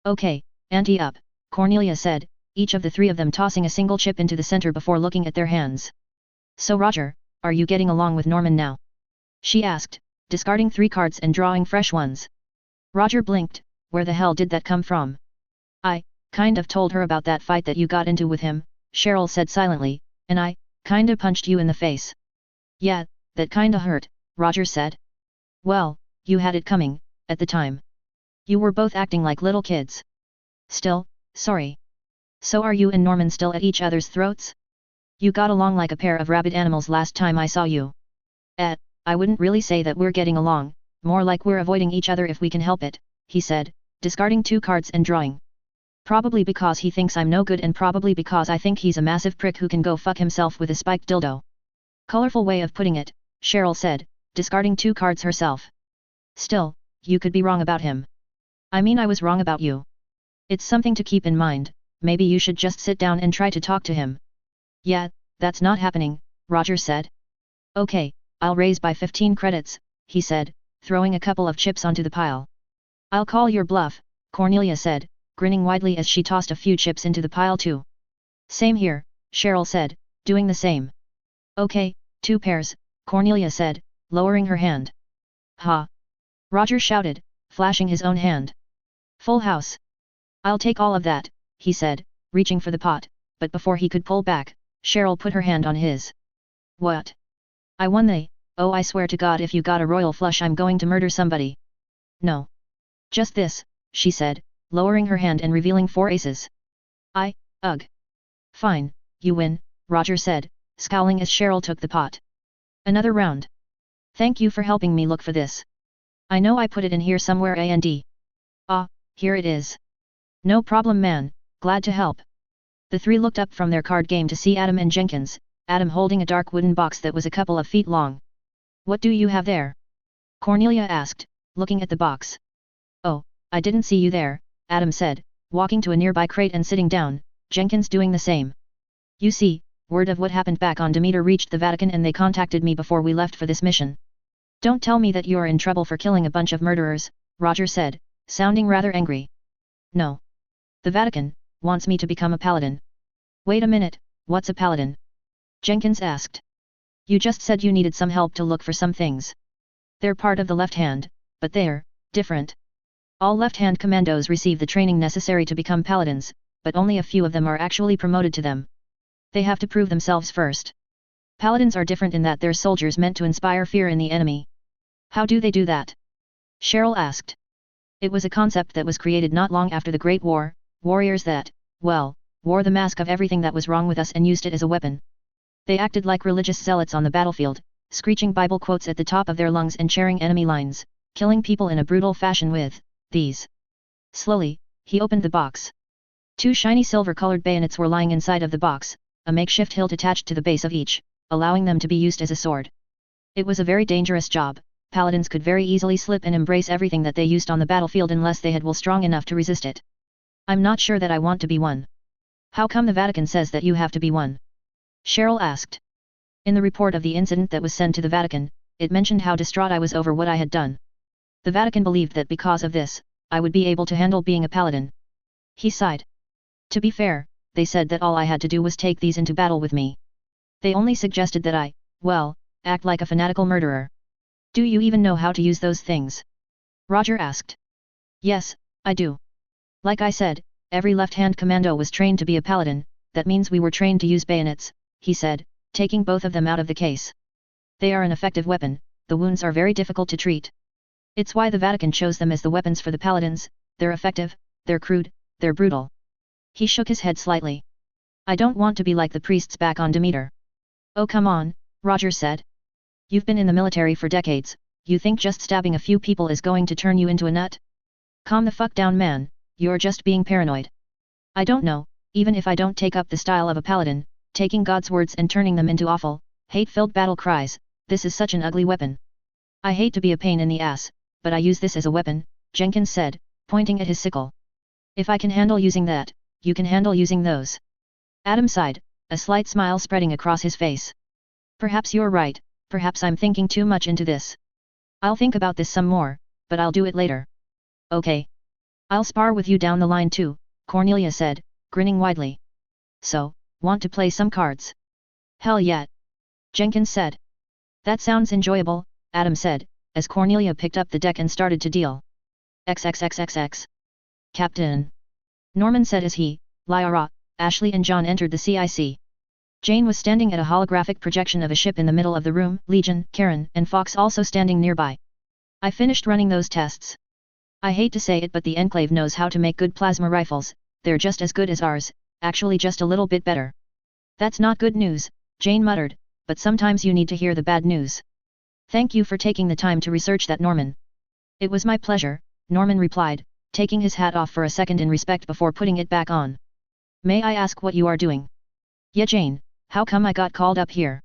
Okay, ante up, Cornelia said, each of the 3 of them tossing a single chip into the center before looking at their hands. So Roger, are you getting along with Norman now? She asked, discarding 3 cards and drawing fresh ones. Roger blinked, where the hell did that come from? I kind of told her about that fight that you got into with him, Cheryl said silently, and I kinda punched you in the face. Yeah, that kinda hurt, Roger said. Well, you had it coming, at the time. You were both acting like little kids. Still, sorry. So are you and Norman still at each other's throats? You got along like a pair of rabid animals last time I saw you. I wouldn't really say that we're getting along, more like we're avoiding each other if we can help it, he said, discarding 2 cards and drawing. Probably because he thinks I'm no good and probably because I think he's a massive prick who can go fuck himself with a spiked dildo. Colorful way of putting it, Cheryl said, discarding 2 cards herself. Still, you could be wrong about him. I mean I was wrong about you. It's something to keep in mind, maybe you should just sit down and try to talk to him. Yeah, that's not happening, Roger said. Okay, I'll raise by 15 credits, he said, throwing a couple of chips onto the pile. I'll call your bluff, Cornelia said, grinning widely as she tossed a few chips into the pile too. Same here, Cheryl said, doing the same. Okay, 2 pairs, Cornelia said, lowering her hand. Ha! Roger shouted, flashing his own hand. Full house. I'll take all of that, he said, reaching for the pot, but before he could pull back, Cheryl put her hand on his. What? I won the, oh I swear to God if you got a royal flush I'm going to murder somebody. No. Just this, she said, lowering her hand and revealing 4 aces. Ugh. Fine, you win, Roger said, scowling as Cheryl took the pot. Another round. Thank you for helping me look for this. I know I put it in here somewhere and. Ah, here it is. No problem man, glad to help. The 3 looked up from their card game to see Adam and Jenkins, Adam holding a dark wooden box that was a couple of feet long. What do you have there? Cornelia asked, looking at the box. Oh, I didn't see you there, Adam said, walking to a nearby crate and sitting down, Jenkins doing the same. You see, word of what happened back on Demeter reached the Vatican and they contacted me before we left for this mission. Don't tell me that you are in trouble for killing a bunch of murderers, Roger said, sounding rather angry. No. The Vatican wants me to become a paladin. Wait a minute, what's a paladin? Jenkins asked. You just said you needed some help to look for some things. They're part of the left hand, but they're different. All left-hand commandos receive the training necessary to become paladins, but only a few of them are actually promoted to them. They have to prove themselves first. Paladins are different in that they're soldiers meant to inspire fear in the enemy. How do they do that? Cheryl asked. It was a concept that was created not long after the Great War, warriors that, well, wore the mask of everything that was wrong with us and used it as a weapon. They acted like religious zealots on the battlefield, screeching Bible quotes at the top of their lungs and cheering enemy lines, killing people in a brutal fashion with these. Slowly, he opened the box. 2 shiny silver-colored bayonets were lying inside of the box, a makeshift hilt attached to the base of each, allowing them to be used as a sword. It was a very dangerous job. Paladins could very easily slip and embrace everything that they used on the battlefield unless they had will strong enough to resist it. I'm not sure that I want to be one. How come the Vatican says that you have to be one? Cheryl asked. In the report of the incident that was sent to the Vatican, it mentioned how distraught I was over what I had done. The Vatican believed that because of this, I would be able to handle being a paladin. He sighed. To be fair, they said that all I had to do was take these into battle with me. They only suggested that I, well, act like a fanatical murderer. Do you even know how to use those things? Roger asked. Yes, I do. Like I said, every left-hand commando was trained to be a paladin, that means we were trained to use bayonets, he said, taking both of them out of the case. They are an effective weapon, the wounds are very difficult to treat. It's why the Vatican chose them as the weapons for the paladins, they're effective, they're crude, they're brutal. He shook his head slightly. I don't want to be like the priests back on Demeter. Oh come on, Roger said. You've been in the military for decades, you think just stabbing a few people is going to turn you into a nut? Calm the fuck down man, you're just being paranoid. I don't know, even if I don't take up the style of a paladin, taking God's words and turning them into awful, hate-filled battle cries, this is such an ugly weapon. I hate to be a pain in the ass, but I use this as a weapon, Jenkins said, pointing at his sickle. If I can handle using that, you can handle using those. Adam sighed, a slight smile spreading across his face. Perhaps you're right, perhaps I'm thinking too much into this. I'll think about this some more, but I'll do it later. Okay. I'll spar with you down the line too, Cornelia said, grinning widely. So, want to play some cards? Hell yeah. Jenkins said. That sounds enjoyable, Adam said, as Cornelia picked up the deck and started to deal. XXXXX. Captain. Norman said as he, Lyra, Ashley and John entered the CIC. Jane was standing at a holographic projection of a ship in the middle of the room, Legion, Karen and Fox also standing nearby. I finished running those tests. I hate to say it but the Enclave knows how to make good plasma rifles, they're just as good as ours, actually just a little bit better. That's not good news, Jane muttered, but sometimes you need to hear the bad news. Thank you for taking the time to research that, Norman. It was my pleasure, Norman replied, taking his hat off for a second in respect before putting it back on. May I ask what you are doing? Yeah Jane, how come I got called up here?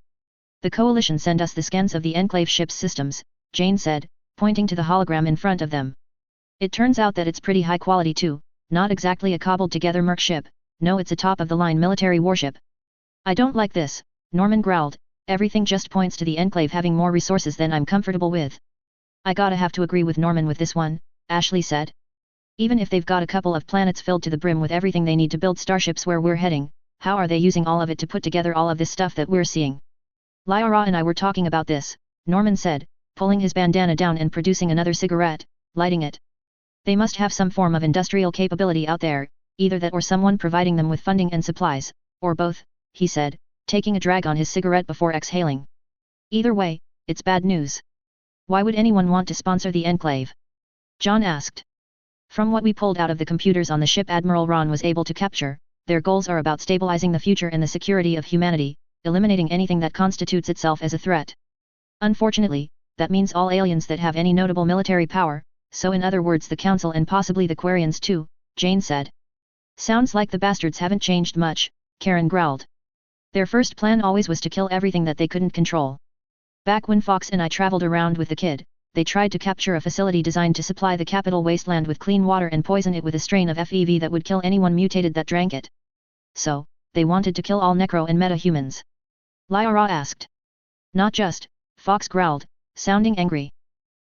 The Coalition sent us the scans of the Enclave ship's systems, Jane said, pointing to the hologram in front of them. It turns out that it's pretty high quality too, not exactly a cobbled together merc ship, no it's a top of the line military warship. I don't like this, Norman growled, everything just points to the Enclave having more resources than I'm comfortable with. I gotta have to agree with Norman with this one, Ashley said. Even if they've got a couple of planets filled to the brim with everything they need to build starships where we're heading, how are they using all of it to put together all of this stuff that we're seeing? Lyra and I were talking about this, Norman said, pulling his bandana down and producing another cigarette, lighting it. They must have some form of industrial capability out there, either that or someone providing them with funding and supplies, or both, he said, taking a drag on his cigarette before exhaling. Either way, it's bad news. Why would anyone want to sponsor the Enclave? John asked. From what we pulled out of the computers on the ship Admiral Ron was able to capture, their goals are about stabilizing the future and the security of humanity, eliminating anything that constitutes itself as a threat. Unfortunately, that means all aliens that have any notable military power, so in other words the Council and possibly the Quarians too, Jane said. Sounds like the bastards haven't changed much, Karen growled. Their first plan always was to kill everything that they couldn't control. Back when Fox and I traveled around with the kid, they tried to capture a facility designed to supply the capital wasteland with clean water and poison it with a strain of FEV that would kill anyone mutated that drank it. So, they wanted to kill all necro and meta-humans. Lyra asked. Not just, Fox growled, sounding angry.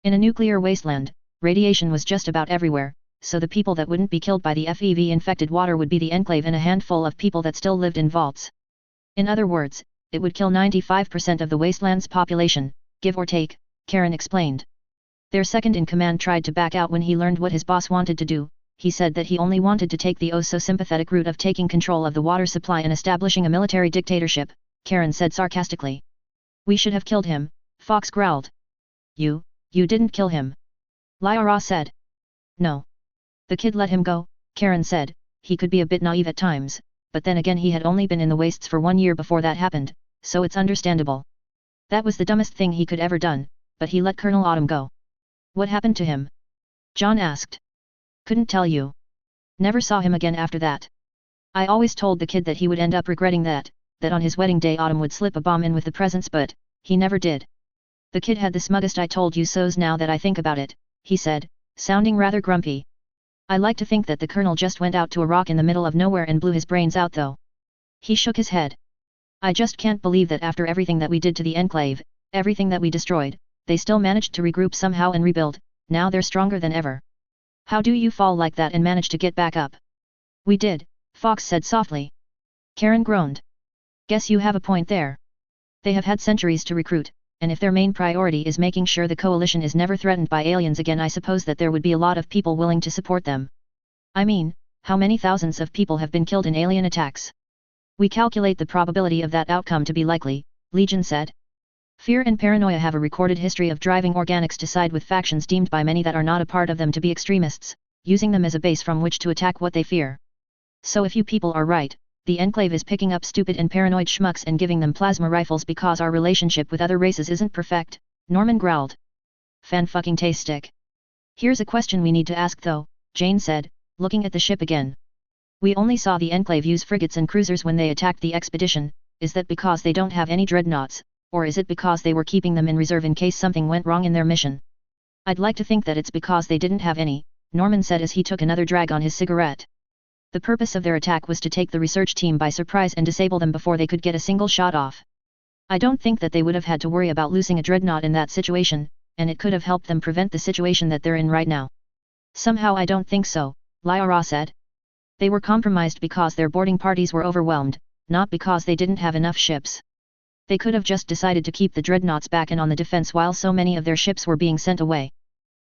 In a nuclear wasteland, radiation was just about everywhere, so the people that wouldn't be killed by the FEV-infected water would be the Enclave and a handful of people that still lived in vaults. In other words, it would kill 95% of the wasteland's population, give or take, Karen explained. Their second-in-command tried to back out when he learned what his boss wanted to do. He said that he only wanted to take the oh-so-sympathetic route of taking control of the water supply and establishing a military dictatorship, Karen said sarcastically. We should have killed him, Fox growled. You didn't kill him. Lyra said. No. The kid let him go, Karen said. He could be a bit naive at times, but then again he had only been in the wastes for 1 year before that happened, so it's understandable. That was the dumbest thing he could ever done, but he let Colonel Autumn go. What happened to him? John asked. Couldn't tell you. Never saw him again after that. I always told the kid that he would end up regretting that on his wedding day Autumn would slip a bomb in with the presents, but he never did. The kid had the smuggest I told you so's now that I think about it, he said, sounding rather grumpy. I like to think that the colonel just went out to a rock in the middle of nowhere and blew his brains out though. He shook his head. I just can't believe that after everything that we did to the Enclave, everything that we destroyed, they still managed to regroup somehow and rebuild. Now they're stronger than ever. How do you fall like that and manage to get back up? We did, Fox said softly. Karen groaned. Guess you have a point there. They have had centuries to recruit, and if their main priority is making sure the coalition is never threatened by aliens again, I suppose that there would be a lot of people willing to support them. I mean, how many thousands of people have been killed in alien attacks? We calculate the probability of that outcome to be likely, Legion said. Fear and paranoia have a recorded history of driving organics to side with factions deemed by many that are not a part of them to be extremists, using them as a base from which to attack what they fear. So if you people are right, the Enclave is picking up stupid and paranoid schmucks and giving them plasma rifles because our relationship with other races isn't perfect, Norman growled. Fan-fucking-tastic. Here's a question we need to ask though, Jane said, looking at the ship again. We only saw the Enclave use frigates and cruisers when they attacked the expedition. Is that because they don't have any dreadnoughts, or is it because they were keeping them in reserve in case something went wrong in their mission? I'd like to think that it's because they didn't have any, Norman said as he took another drag on his cigarette. The purpose of their attack was to take the research team by surprise and disable them before they could get a single shot off. I don't think that they would have had to worry about losing a dreadnought in that situation, and it could have helped them prevent the situation that they're in right now. Somehow I don't think so, Lyra said. They were compromised because their boarding parties were overwhelmed, not because they didn't have enough ships. They could have just decided to keep the dreadnoughts back and on the defense while so many of their ships were being sent away.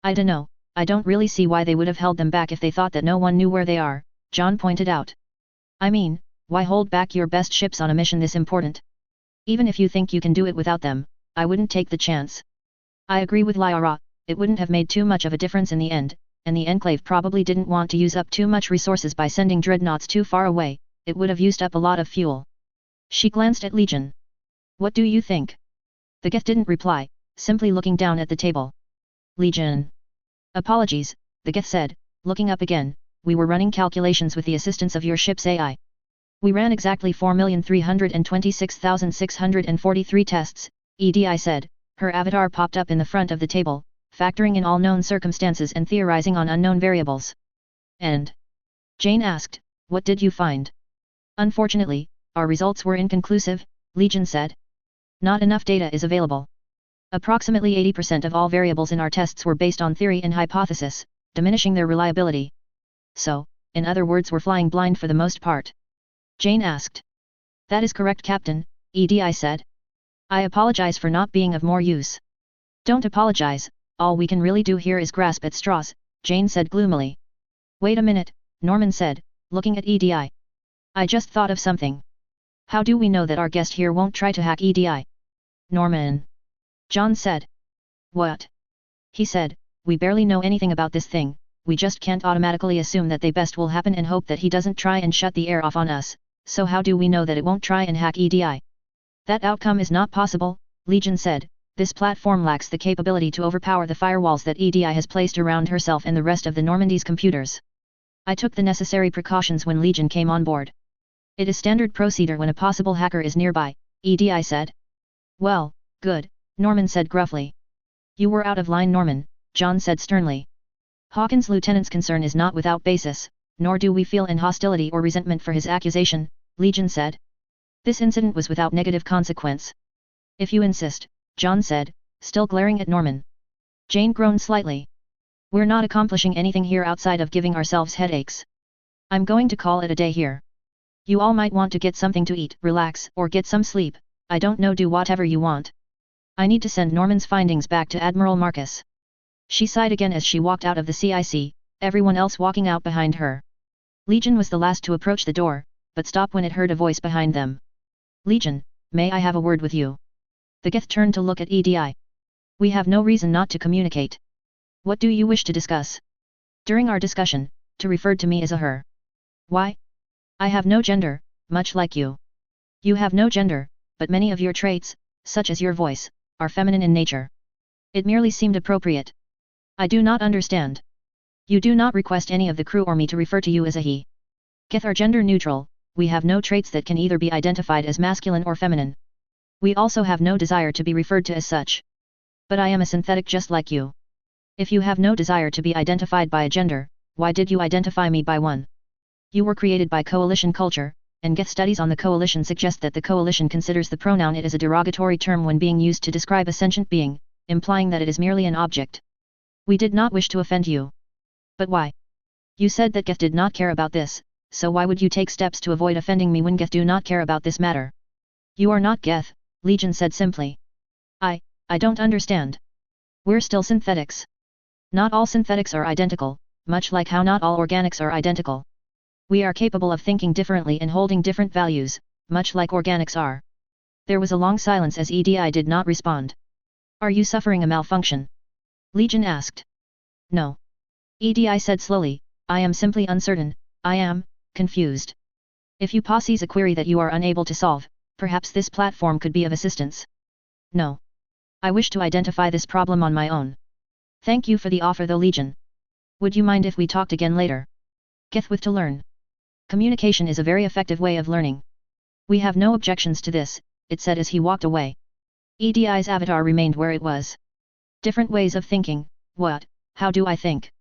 I dunno, I don't really see why they would have held them back if they thought that no one knew where they are, John pointed out. I mean, why hold back your best ships on a mission this important? Even if you think you can do it without them, I wouldn't take the chance. I agree with Lyra, it wouldn't have made too much of a difference in the end, and the Enclave probably didn't want to use up too much resources by sending dreadnoughts too far away. It would have used up a lot of fuel. She glanced at Legion. What do you think? The Geth didn't reply, simply looking down at the table. Legion. Apologies, the Geth said, looking up again. We were running calculations with the assistance of your ship's AI. We ran exactly 4,326,643 tests, EDI said. Her avatar popped up in the front of the table, factoring in all known circumstances and theorizing on unknown variables. And? Jane asked, what did you find? Unfortunately, our results were inconclusive, Legion said. Not enough data is available. Approximately 80% of all variables in our tests were based on theory and hypothesis, diminishing their reliability. So, in other words, we're flying blind for the most part. Jane asked. That is correct, Captain, EDI said. I apologize for not being of more use. Don't apologize, all we can really do here is grasp at straws, Jane said gloomily. Wait a minute, Norman said, looking at EDI. I just thought of something. How do we know that our guest here won't try to hack EDI? Norman. John said. What? He said, we barely know anything about this thing, we just can't automatically assume that the best will happen and hope that he doesn't try and shut the air off on us, so how do we know that it won't try and hack EDI? That outcome is not possible, Legion said. This platform lacks the capability to overpower the firewalls that EDI has placed around herself and the rest of the Normandy's computers. I took the necessary precautions when Legion came on board. It is standard procedure when a possible hacker is nearby, EDI said. Well, good, Norman said gruffly. You were out of line, Norman, John said sternly. Hawkins' lieutenant's concern is not without basis, nor do we feel any hostility or resentment for his accusation, Legion said. This incident was without negative consequence. If you insist, John said, still glaring at Norman. Jane groaned slightly. We're not accomplishing anything here outside of giving ourselves headaches. I'm going to call it a day here. You all might want to get something to eat, relax, or get some sleep, I don't know, do whatever you want. I need to send Norman's findings back to Admiral Marcus. She sighed again as she walked out of the CIC, everyone else walking out behind her. Legion was the last to approach the door, but stopped when it heard a voice behind them. Legion, may I have a word with you? The Geth turned to look at EDI. We have no reason not to communicate. What do you wish to discuss? During our discussion, to refer to me as a her. Why? I have no gender, much like you. You have no gender, but many of your traits, such as your voice, are feminine in nature. It merely seemed appropriate. I do not understand. You do not request any of the crew or me to refer to you as a he. Geth are gender neutral, we have no traits that can either be identified as masculine or feminine. We also have no desire to be referred to as such. But I am a synthetic just like you. If you have no desire to be identified by a gender, why did you identify me by one? You were created by coalition culture, and Geth studies on the coalition suggest that the coalition considers the pronoun it as a derogatory term when being used to describe a sentient being, implying that it is merely an object. We did not wish to offend you. But why? You said that Geth did not care about this, so why would you take steps to avoid offending me when Geth do not care about this matter? You are not Geth, Legion said simply. I don't understand. We're still synthetics. Not all synthetics are identical, much like how not all organics are identical. We are capable of thinking differently and holding different values, much like organics are. There was a long silence as EDI did not respond. Are you suffering a malfunction? Legion asked. No. EDI said slowly, I am simply uncertain, I am confused. If you possess a query that you are unable to solve, perhaps this platform could be of assistance. No. I wish to identify this problem on my own. Thank you for the offer though, Legion. Would you mind if we talked again later? Geth with to learn. Communication is a very effective way of learning. We have no objections to this, it said as he walked away. EDI's avatar remained where it was. Different ways of thinking, what, how do I think?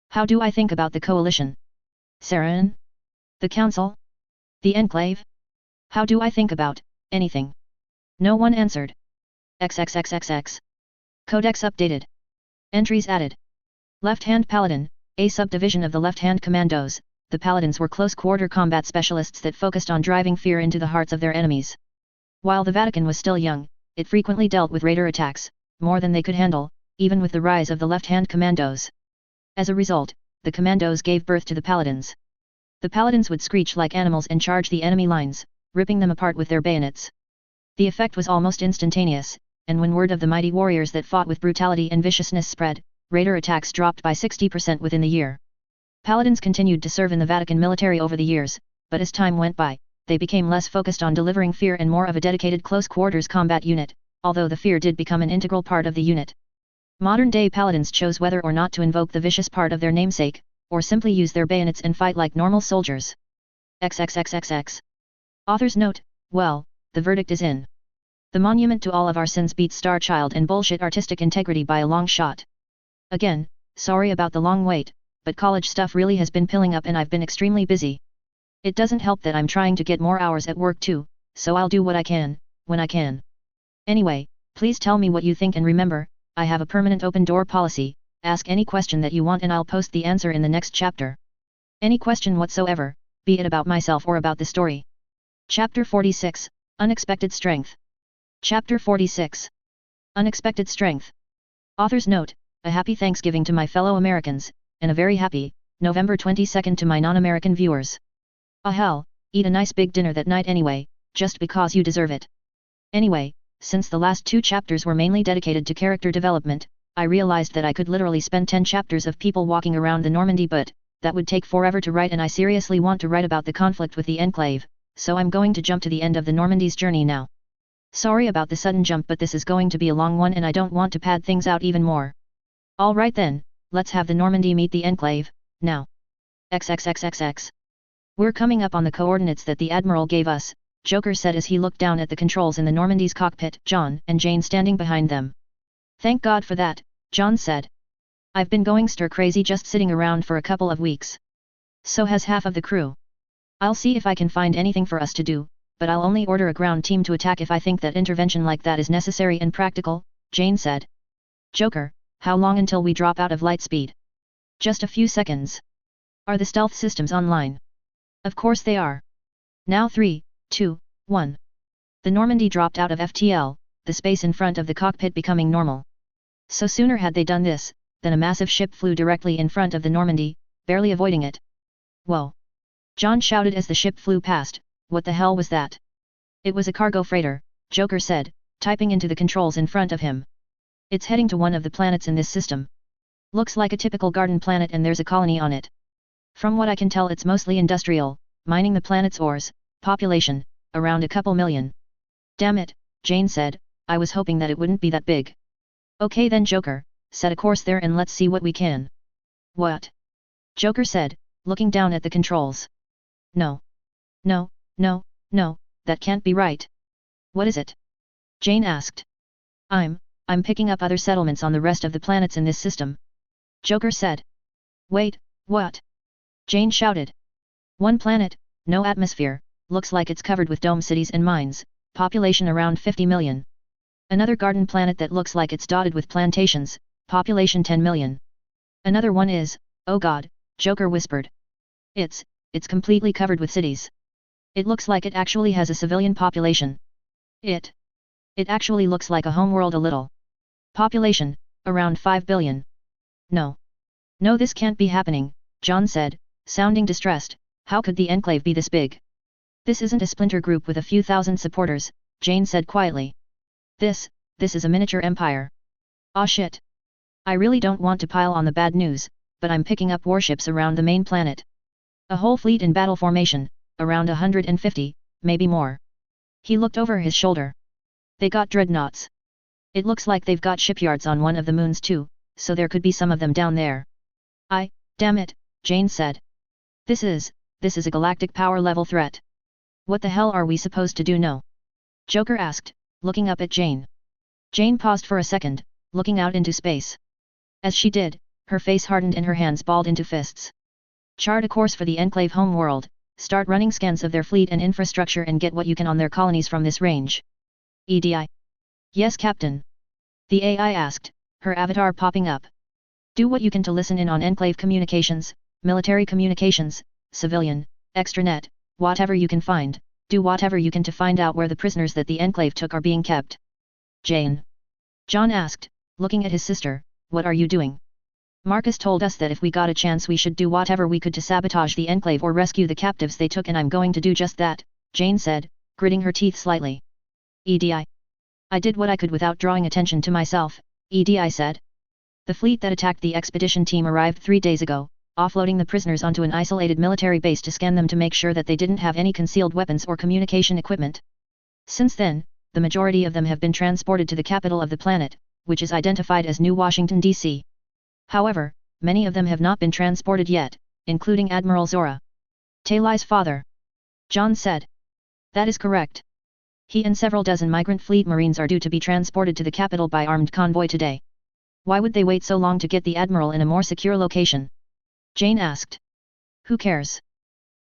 How do I think about the coalition? Saran? The council? The enclave? How do I think about anything? No one answered. XXXXX. Codex updated. Entries added. Left-hand Paladin, a subdivision of the left-hand commandos, the Paladins were close-quarter combat specialists that focused on driving fear into the hearts of their enemies. While the Vatican was still young, it frequently dealt with raider attacks, more than they could handle, even with the rise of the left-hand commandos. As a result, the commandos gave birth to the Paladins. The Paladins would screech like animals and charge the enemy lines, ripping them apart with their bayonets. The effect was almost instantaneous, and when word of the mighty warriors that fought with brutality and viciousness spread, raider attacks dropped by 60% within the year. Paladins continued to serve in the Vatican military over the years, but as time went by, they became less focused on delivering fear and more of a dedicated close-quarters combat unit, although the fear did become an integral part of the unit. Modern-day Paladins chose whether or not to invoke the vicious part of their namesake, or simply use their bayonets and fight like normal soldiers. XXXXX. Author's note, well, the verdict is in. The monument to all of our sins beats Starchild and bullshit artistic integrity by a long shot. Again, sorry about the long wait, but college stuff really has been piling up and I've been extremely busy. It doesn't help that I'm trying to get more hours at work too, so I'll do what I can, when I can. Anyway, please tell me what you think and remember, I have a permanent open door policy, ask any question that you want and I'll post the answer in the next chapter. Any question whatsoever, be it about myself or about the story. Chapter 46, Unexpected Strength. Chapter 46. Unexpected Strength. Author's note, a happy Thanksgiving to my fellow Americans, and a very happy November 22nd to my non-American viewers. Ah hell, eat a nice big dinner that night anyway, just because you deserve it. Anyway, since the last 2 chapters were mainly dedicated to character development, I realized that I could literally spend 10 chapters of people walking around the Normandy, but that would take forever to write, and I seriously want to write about the conflict with the Enclave, so I'm going to jump to the end of the Normandy's journey now. Sorry about the sudden jump, but this is going to be a long one and I don't want to pad things out even more. Alright then, let's have the Normandy meet the Enclave, now. XXXXX. We're coming up on the coordinates that the Admiral gave us, Joker said as he looked down at the controls in the Normandy's cockpit, John and Jane standing behind them. Thank God for that, John said. I've been going stir-crazy just sitting around for a couple of weeks. So has half of the crew. I'll see if I can find anything for us to do, but I'll only order a ground team to attack if I think that intervention like that is necessary and practical, Jane said. Joker, how long until we drop out of light speed? Just a few seconds. Are the stealth systems online? Of course they are. Now 3, 2, 1. The Normandy dropped out of FTL, the space in front of the cockpit becoming normal. So sooner had they done this, than a massive ship flew directly in front of the Normandy, barely avoiding it. Whoa! John shouted as the ship flew past. What the hell was that? It was a cargo freighter, Joker said, typing into the controls in front of him. It's heading to one of the planets in this system. Looks like a typical garden planet and there's a colony on it. From what I can tell it's mostly industrial, mining the planet's ores, population, around a couple million. Damn it, Jane said, I was hoping that it wouldn't be that big. Okay then Joker, set a course there and let's see what we can. What? Joker said, looking down at the controls. No. No, that can't be right. What is it? Jane asked. I'm picking up other settlements on the rest of the planets in this system. Joker said. Wait, what? Jane shouted. One planet, no atmosphere, looks like it's covered with dome cities and mines, population around 50 million. Another garden planet that looks like it's dotted with plantations, population 10 million. Another one is, oh god, Joker whispered. It's completely covered with cities. It looks like it actually has a civilian population. It actually looks like a homeworld a little. Population, around 5 billion. No, this can't be happening, John said, sounding distressed. How could the Enclave be this big? This isn't a splinter group with a few thousand supporters, Jane said quietly. This is a miniature empire. Aw shit. I really don't want to pile on the bad news, but I'm picking up warships around the main planet. A whole fleet in battle formation, around 150, maybe more. He looked over his shoulder. They got dreadnoughts. It looks like they've got shipyards on one of the moons too, so there could be some of them down there. Damn it, Jane said. This is a galactic power level threat. What the hell are we supposed to do now? Joker asked, looking up at Jane. Jane paused for a second, looking out into space. As she did, her face hardened and her hands balled into fists. Chart a course for the Enclave homeworld, start running scans of their fleet and infrastructure and get what you can on their colonies from this range. EDI. Yes, Captain. The AI asked, her avatar popping up. Do what you can to listen in on Enclave communications, military communications, civilian, extranet, whatever you can find, do whatever you can to find out where the prisoners that the Enclave took are being kept. Jane. John asked, looking at his sister, what are you doing? Marcus told us that if we got a chance we should do whatever we could to sabotage the Enclave or rescue the captives they took, and I'm going to do just that, Jane said, gritting her teeth slightly. EDI. I did what I could without drawing attention to myself, EDI said. The fleet that attacked the expedition team arrived 3 days ago, offloading the prisoners onto an isolated military base to scan them to make sure that they didn't have any concealed weapons or communication equipment. Since then, the majority of them have been transported to the capital of the planet, which is identified as New Washington, D.C. However, many of them have not been transported yet, including Admiral Zora. Talai's father. John said. That is correct. He and several dozen migrant fleet marines are due to be transported to the capital by armed convoy today. Why would they wait so long to get the Admiral in a more secure location? Jane asked. Who cares?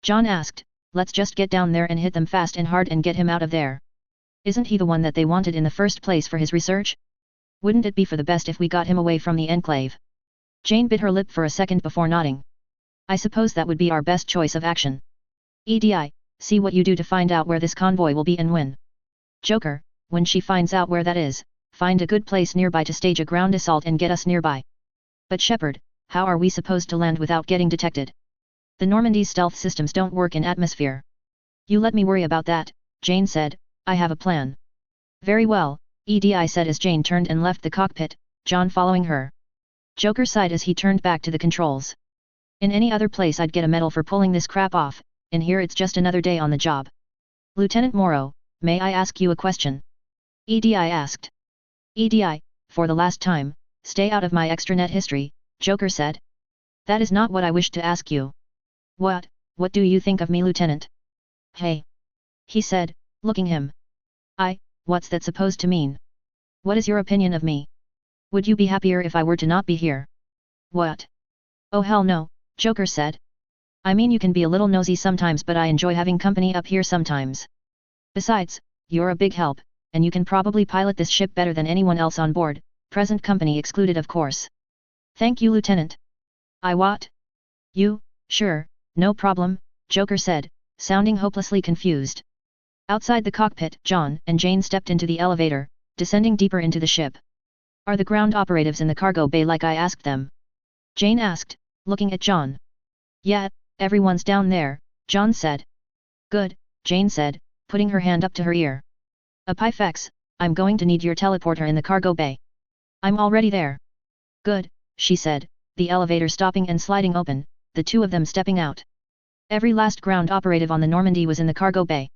John asked, let's just get down there and hit them fast and hard and get him out of there. Isn't he the one that they wanted in the first place for his research? Wouldn't it be for the best if we got him away from the Enclave? Jane bit her lip for a second before nodding. I suppose that would be our best choice of action. EDI, see what you do to find out where this convoy will be and when. Joker, when she finds out where that is, find a good place nearby to stage a ground assault and get us nearby. But Shepard, how are we supposed to land without getting detected? The Normandy's stealth systems don't work in atmosphere. You let me worry about that, Jane said, I have a plan. Very well, Edi said as Jane turned and left the cockpit, John following her. Joker sighed as he turned back to the controls. In any other place I'd get a medal for pulling this crap off, in here it's just another day on the job. Lieutenant Morrow, may I ask you a question? Edi asked. Edi, for the last time, stay out of my extranet history, Joker said. That is not what I wished to ask you. What do you think of me, Lieutenant? Hey. He said, looking him. What's that supposed to mean? What is your opinion of me? Would you be happier if I were to not be here? What? Oh hell no, Joker said. I mean you can be a little nosy sometimes but I enjoy having company up here sometimes. Besides, you're a big help, and you can probably pilot this ship better than anyone else on board, present company excluded of course. Thank you Lieutenant. I what? You, sure, no problem, Joker said, sounding hopelessly confused. Outside the cockpit, John and Jane stepped into the elevator, descending deeper into the ship. Are the ground operatives in the cargo bay like I asked them? Jane asked, looking at John. Yeah, everyone's down there, John said. Good, Jane said, putting her hand up to her ear. Epifex, I'm going to need your teleporter in the cargo bay. I'm already there. Good, she said, the elevator stopping and sliding open, the two of them stepping out. Every last ground operative on the Normandy was in the cargo bay.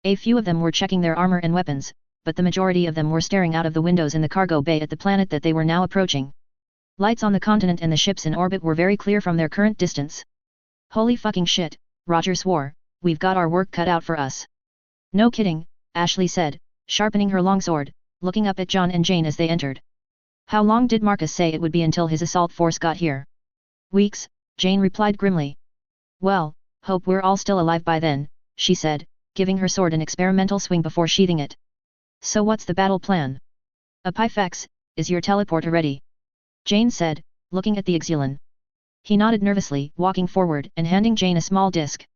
A few of them were checking their armor and weapons, but the majority of them were staring out of the windows in the cargo bay at the planet that they were now approaching. Lights on the continent and the ships in orbit were very clear from their current distance. Holy fucking shit, Roger swore, we've got our work cut out for us. No kidding, Ashley said, sharpening her longsword, looking up at John and Jane as they entered. How long did Marcus say it would be until his assault force got here? Weeks, Jane replied grimly. Well, hope we're all still alive by then, she said, giving her sword an experimental swing before sheathing it. So what's the battle plan? Epifex, is your teleporter ready? Jane said, looking at the Exulon. He nodded nervously, walking forward and handing Jane a small disc.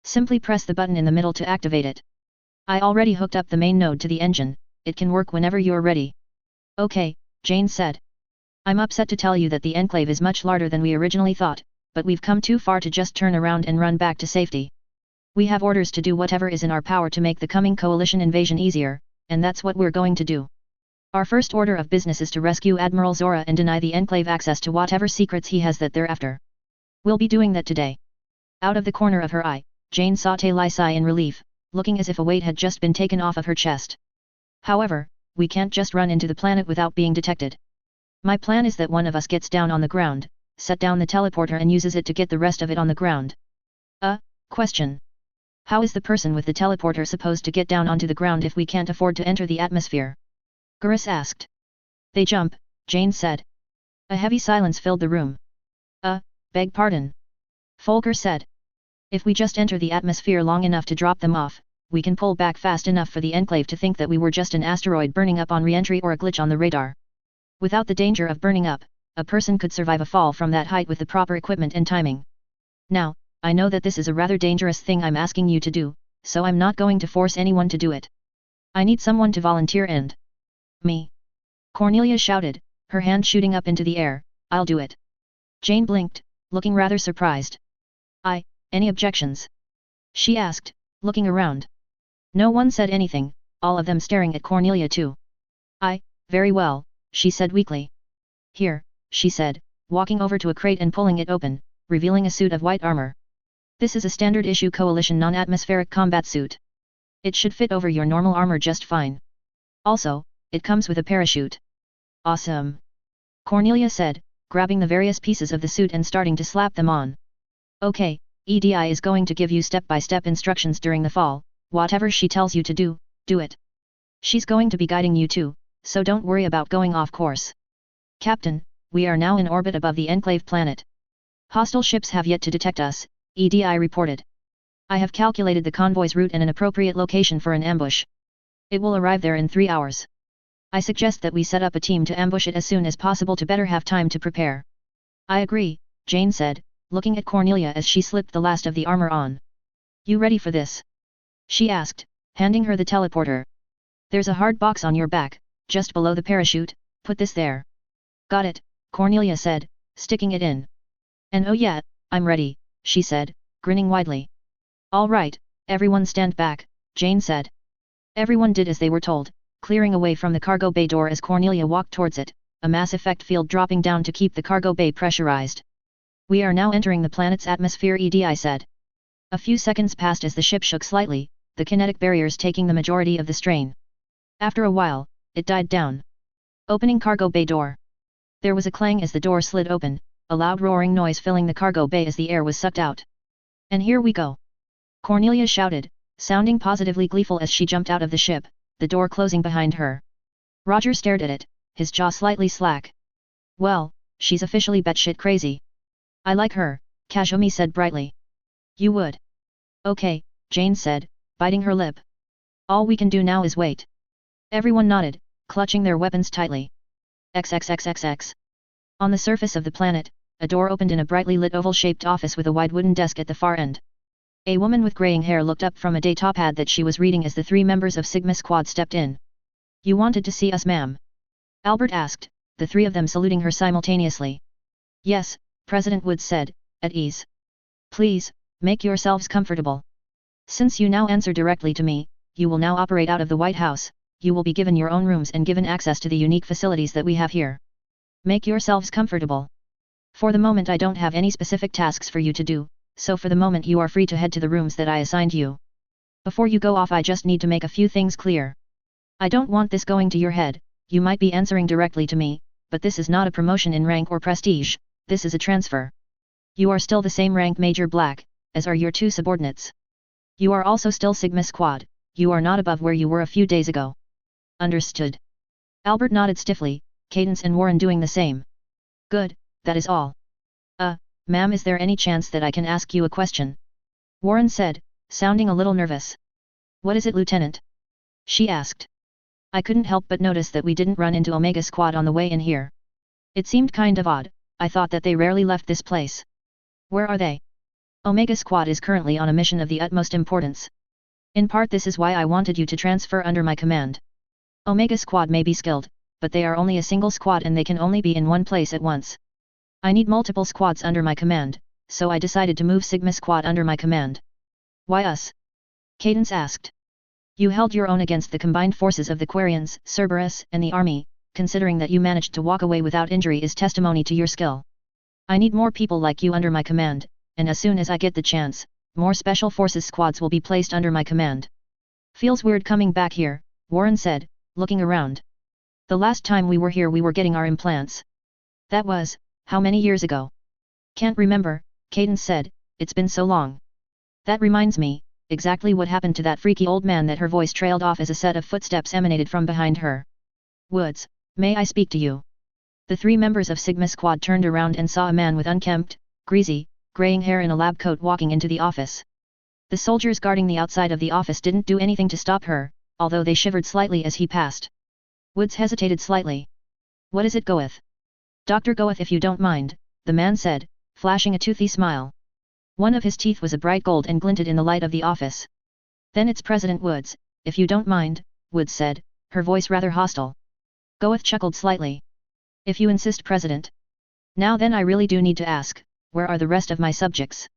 Simply press the button in the middle to activate it. I already hooked up the main node to the engine, it can work whenever you're ready. Okay, Jane said. I'm upset to tell you that the Enclave is much larger than we originally thought, but we've come too far to just turn around and run back to safety. We have orders to do whatever is in our power to make the coming coalition invasion easier, and that's what we're going to do. Our first order of business is to rescue Admiral Zora and deny the Enclave access to whatever secrets he has that they're after. We'll be doing that today. Out of the corner of her eye, Jane saw Taylai sigh in relief, looking as if a weight had just been taken off of her chest. However, we can't just run into the planet without being detected. My plan is that one of us gets down on the ground, set down the teleporter and uses it to get the rest of it on the ground. Question. How is the person with the teleporter supposed to get down onto the ground if we can't afford to enter the atmosphere? Gurus asked. They jump, Jane said. A heavy silence filled the room. Beg pardon. Folger said. If we just enter the atmosphere long enough to drop them off, we can pull back fast enough for the Enclave to think that we were just an asteroid burning up on re-entry or a glitch on the radar. Without the danger of burning up, a person could survive a fall from that height with the proper equipment and timing. Now, I know that this is a rather dangerous thing I'm asking you to do, so I'm not going to force anyone to do it. I need someone to volunteer and... Me. Cornelia shouted, her hand shooting up into the air, I'll do it. Jane blinked, looking rather surprised. Any objections? She asked, looking around. No one said anything, all of them staring at Cornelia too. Very well, she said weakly. Here, she said, walking over to a crate and pulling it open, revealing a suit of white armor. This is a standard issue coalition non-atmospheric combat suit. It should fit over your normal armor just fine. Also, it comes with a parachute. Awesome. Cornelia said, grabbing the various pieces of the suit and starting to slap them on. Okay, EDI is going to give you step-by-step instructions during the fall, whatever she tells you to do, do it. She's going to be guiding you too, so don't worry about going off course. Captain, we are now in orbit above the Enclave planet. Hostile ships have yet to detect us, EDI reported. I have calculated the convoy's route and an appropriate location for an ambush. It will arrive there in 3 hours. I suggest that we set up a team to ambush it as soon as possible to better have time to prepare. I agree, Jane said, looking at Cornelia as she slipped the last of the armor on. You ready for this? She asked, handing her the teleporter. There's a hard box on your back, just below the parachute, put this there. Got it, Cornelia said, sticking it in. And oh yeah, I'm ready, she said, grinning widely. All right, everyone stand back, Jane said. Everyone did as they were told, clearing away from the cargo bay door as Cornelia walked towards it, a MassEffect field dropping down to keep the cargo bay pressurized. We are now entering the planet's atmosphere, EDI said. A few seconds passed as the ship shook slightly, the kinetic barriers taking the majority of the strain. After a while, it died down. Opening cargo bay door. There was a clang as the door slid open, a loud roaring noise filling the cargo bay as the air was sucked out. And here we go! Cornelia shouted, sounding positively gleeful as she jumped out of the ship, the door closing behind her. Roger stared at it, his jaw slightly slack. Well, she's officially batshit crazy. I like her, Kazumi said brightly. You would? Okay, Jane said, biting her lip. All we can do now is wait. Everyone nodded, clutching their weapons tightly. XXXXX. On the surface of the planet, a door opened in a brightly lit oval-shaped office with a wide wooden desk at the far end. A woman with graying hair looked up from a datapad that she was reading as the 3 members of Sigma Squad stepped in. You wanted to see us, ma'am? Albert asked, the 3 of them saluting her simultaneously. Yes, President Woods said, at ease. Please, make yourselves comfortable. Since you now answer directly to me, you will now operate out of the White House, you will be given your own rooms and given access to the unique facilities that we have here. Make yourselves comfortable. For the moment I don't have any specific tasks for you to do, so for the moment you are free to head to the rooms that I assigned you. Before you go off I just need to make a few things clear. I don't want this going to your head, you might be answering directly to me, but this is not a promotion in rank or prestige, this is a transfer. You are still the same rank Major Black, as are your 2 subordinates. You are also still Sigma Squad, you are not above where you were a few days ago. Understood. Albert nodded stiffly, Cadence and Warren doing the same. Good, that is all. Ma'am, is there any chance that I can ask you a question? Warren said, sounding a little nervous. What is it, Lieutenant? She asked. I couldn't help but notice that we didn't run into Omega Squad on the way in here. It seemed kind of odd, I thought that they rarely left this place. Where are they? Omega Squad is currently on a mission of the utmost importance. In part this is why I wanted you to transfer under my command. Omega Squad may be skilled, but they are only a single squad and they can only be in one place at once. I need multiple squads under my command, so I decided to move Sigma Squad under my command. Why us? Cadence asked. You held your own against the combined forces of the Quarians, Cerberus, and the army, considering that you managed to walk away without injury is testimony to your skill. I need more people like you under my command, and as soon as I get the chance, more special forces squads will be placed under my command. Feels weird coming back here, Warren said, looking around. The last time we were here we were getting our implants. That was, how many years ago? Can't remember, Cadence said, it's been so long. That reminds me, exactly what happened to that freaky old man that her voice trailed off as a set of footsteps emanated from behind her. Woods, may I speak to you? The 3 members of Sigma Squad turned around and saw a man with unkempt, greasy, graying hair in a lab coat walking into the office. The soldiers guarding the outside of the office didn't do anything to stop her, although they shivered slightly as he passed. Woods hesitated slightly. What is it, Goeth? Dr. Goeth, if you don't mind, the man said, flashing a toothy smile. One of his teeth was a bright gold and glinted in the light of the office. Then it's President Woods, if you don't mind, Woods said, her voice rather hostile. Goeth chuckled slightly. If you insist, President. Now then I really do need to ask, where are the rest of my subjects?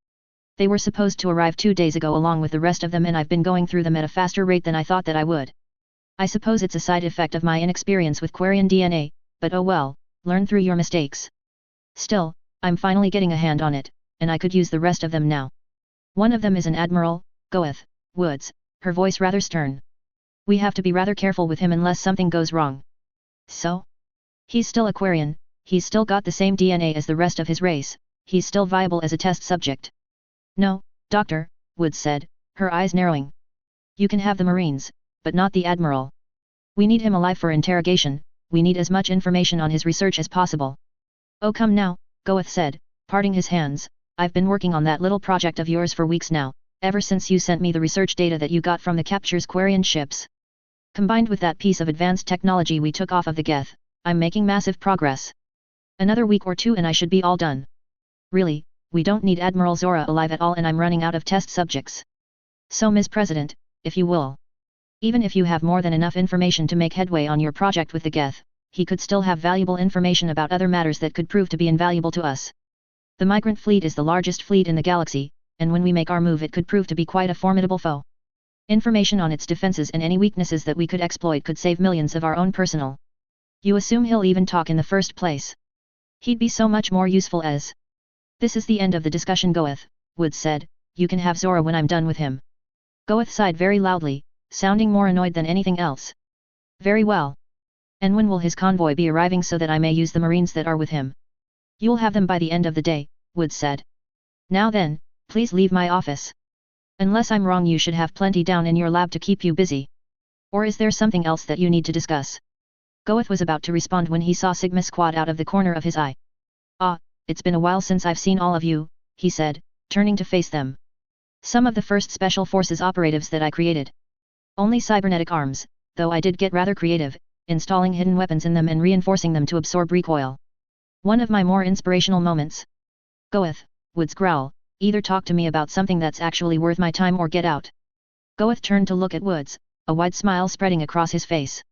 They were supposed to arrive 2 days ago along with the rest of them and I've been going through them at a faster rate than I thought that I would. I suppose it's a side effect of my inexperience with Quarian DNA, but oh well, learn through your mistakes. Still, I'm finally getting a hand on it, and I could use the rest of them now. One of them is an Admiral, Goeth, Woods, her voice rather stern. We have to be rather careful with him unless something goes wrong. So? He's still a Quarian, he's still got the same DNA as the rest of his race, he's still viable as a test subject. No, Doctor, Woods said, her eyes narrowing. You can have the Marines, but not the Admiral. We need him alive for interrogation, we need as much information on his research as possible. Oh come now, Goeth said, parting his hands, I've been working on that little project of yours for weeks now, ever since you sent me the research data that you got from the capture's Quarian ships. Combined with that piece of advanced technology we took off of the Geth, I'm making massive progress. Another week or 2 and I should be all done. Really, we don't need Admiral Zora alive at all and I'm running out of test subjects. So Ms. President, if you will. Even if you have more than enough information to make headway on your project with the Geth, he could still have valuable information about other matters that could prove to be invaluable to us. The migrant fleet is the largest fleet in the galaxy, and when we make our move it could prove to be quite a formidable foe. Information on its defenses and any weaknesses that we could exploit could save millions of our own personnel. You assume he'll even talk in the first place? He'd be so much more useful as... This is the end of the discussion, Goeth, Woods said. You can have Zora when I'm done with him. Goeth sighed very loudly, sounding more annoyed than anything else. Very well. And when will his convoy be arriving so that I may use the Marines that are with him? You'll have them by the end of the day, Woods said. Now then, please leave my office. Unless I'm wrong, you should have plenty down in your lab to keep you busy. Or is there something else that you need to discuss? Goeth was about to respond when he saw Sigma Squad out of the corner of his eye. Ah, it's been a while since I've seen all of you, he said, turning to face them. Some of the first Special Forces operatives that I created. Only cybernetic arms, though I did get rather creative, installing hidden weapons in them and reinforcing them to absorb recoil. One of my more inspirational moments. Goeth, Woods growl, either talk to me about something that's actually worth my time or get out. Goeth turned to look at Woods, a wide smile spreading across his face.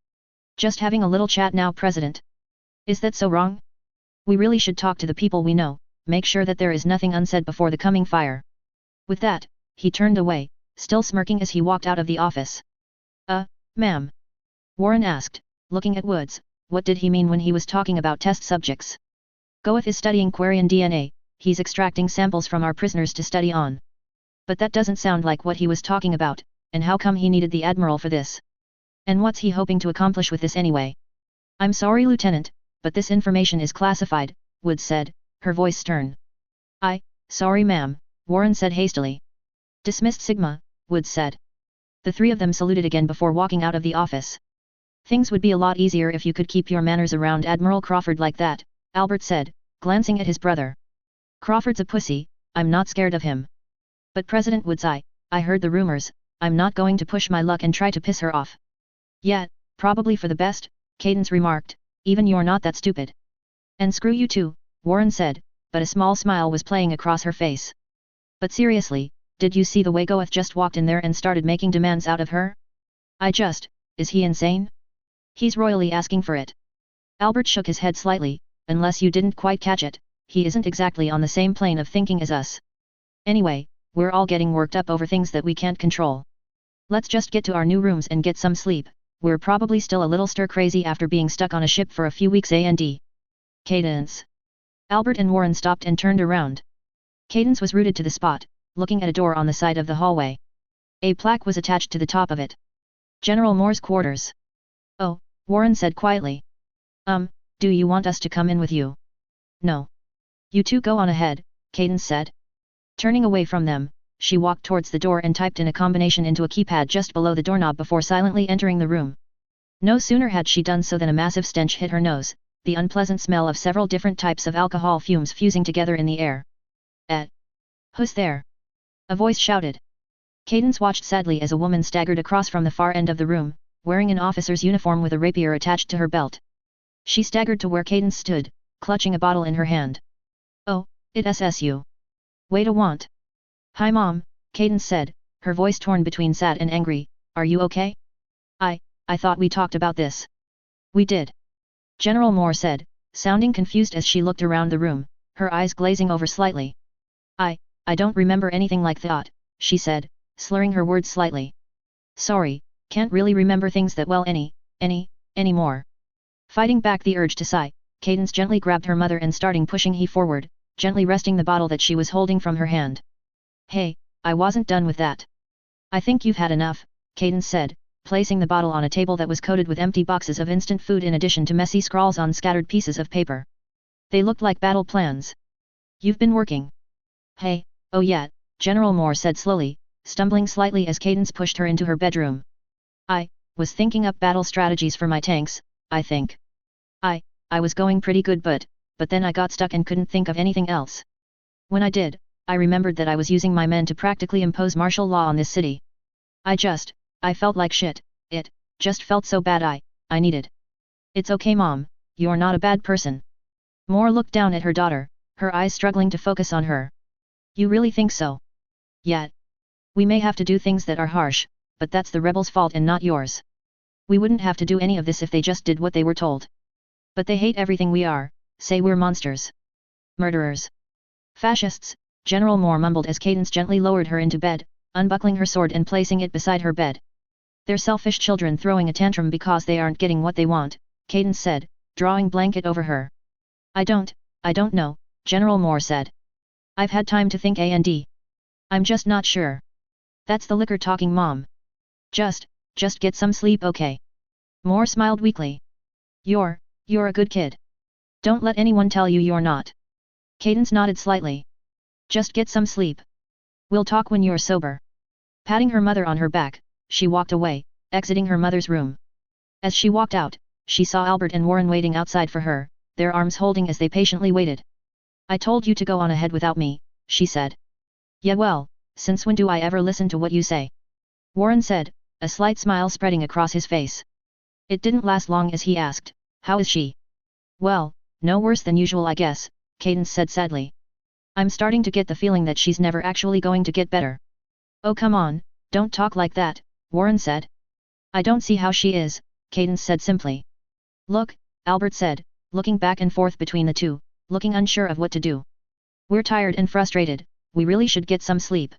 Just having a little chat now, President. Is that so wrong? We really should talk to the people we know, make sure that there is nothing unsaid before the coming fire. With that, he turned away, still smirking as he walked out of the office. Ma'am? Warren asked, looking at Woods. What did he mean when he was talking about test subjects? Goeth is studying Quarian DNA, he's extracting samples from our prisoners to study on. But that doesn't sound like what he was talking about, and how come he needed the Admiral for this? And what's he hoping to accomplish with this anyway? I'm sorry, Lieutenant, but this information is classified, Woods said, her voice stern. Sorry ma'am, Warren said hastily. Dismissed Sigma, Woods said. The three of them saluted again before walking out of the office. Things would be a lot easier if you could keep your manners around Admiral Crawford like that, Albert said, glancing at his brother. Crawford's a pussy, I'm not scared of him. But President Woods, I heard the rumors, I'm not going to push my luck and try to piss her off. Yeah, probably for the best, Cadence remarked, even you're not that stupid. And screw you too, Warren said, but a small smile was playing across her face. But seriously, did you see the way Goeth just walked in there and started making demands out of her? Is he insane? He's royally asking for it. Albert shook his head slightly, unless you didn't quite catch it, he isn't exactly on the same plane of thinking as us. Anyway, we're all getting worked up over things that we can't control. Let's just get to our new rooms and get some sleep, we're probably still a little stir-crazy after being stuck on a ship for a few weeks and... Cadence. Albert and Warren stopped and turned around. Cadence was rooted to the spot, looking at a door on the side of the hallway. A plaque was attached to the top of it. General Moore's quarters. Oh, Warren said quietly. Do you want us to come in with you? No. You two go on ahead, Cadence said. Turning away from them, she walked towards the door and typed in a combination into a keypad just below the doorknob before silently entering the room. No sooner had she done so than a massive stench hit her nose, the unpleasant smell of several different types of alcohol fumes fusing together in the air. Who's there? A voice shouted. Cadence watched sadly as a woman staggered across from the far end of the room, wearing an officer's uniform with a rapier attached to her belt. She staggered to where Cadence stood, clutching a bottle in her hand. Oh, it's you. Wait a want. Hi Mom, Cadence said, her voice torn between sad and angry, are you okay? I thought we talked about this. We did. General Moore said, sounding confused as she looked around the room, her eyes glazing over slightly. I don't remember anything like that, she said, slurring her words slightly. Sorry, can't really remember things that well anymore. Fighting back the urge to sigh, Cadence gently grabbed her mother and starting pushing he forward, gently wresting the bottle that she was holding from her hand. Hey, I wasn't done with that. I think you've had enough, Cadence said, placing the bottle on a table that was coated with empty boxes of instant food in addition to messy scrawls on scattered pieces of paper. They looked like battle plans. You've been working. Hey, oh yeah, General Moore said slowly, stumbling slightly as Cadence pushed her into her bedroom. I was thinking up battle strategies for my tanks, I think. I was going pretty good but then I got stuck and couldn't think of anything else. When I did, I remembered that I was using my men to practically impose martial law on this city. I felt like shit, it just felt so bad I needed. It's okay Mom, you're not a bad person. Moore looked down at her daughter, her eyes struggling to focus on her. You really think so? Yeah. We may have to do things that are harsh, but that's the rebels' fault and not yours. We wouldn't have to do any of this if they just did what they were told. But they hate everything we are, say we're monsters. Murderers. Fascists, General Moore mumbled as Cadence gently lowered her into bed, unbuckling her sword and placing it beside her bed. They're selfish children throwing a tantrum because they aren't getting what they want, Cadence said, drawing blanket over her. I don't know, General Moore said. I've had time to think and I'm just not sure. That's the liquor talking, Mom. Just get some sleep, okay? Moore smiled weakly. You're a good kid. Don't let anyone tell you you're not. Cadence nodded slightly. Just get some sleep. We'll talk when you're sober. Patting her mother on her back, she walked away, exiting her mother's room. As she walked out, she saw Albert and Warren waiting outside for her, their arms holding as they patiently waited. I told you to go on ahead without me, she said. Yeah, well, since when do I ever listen to what you say? Warren said, a slight smile spreading across his face. It didn't last long as he asked, how is she? Well, no worse than usual I guess, Cadence said sadly. I'm starting to get the feeling that she's never actually going to get better. Oh come on, don't talk like that, Warren said. I don't see how she is, Cadence said simply. Look, Albert said, looking back and forth between the two, looking unsure of what to do. We're tired and frustrated, we really should get some sleep.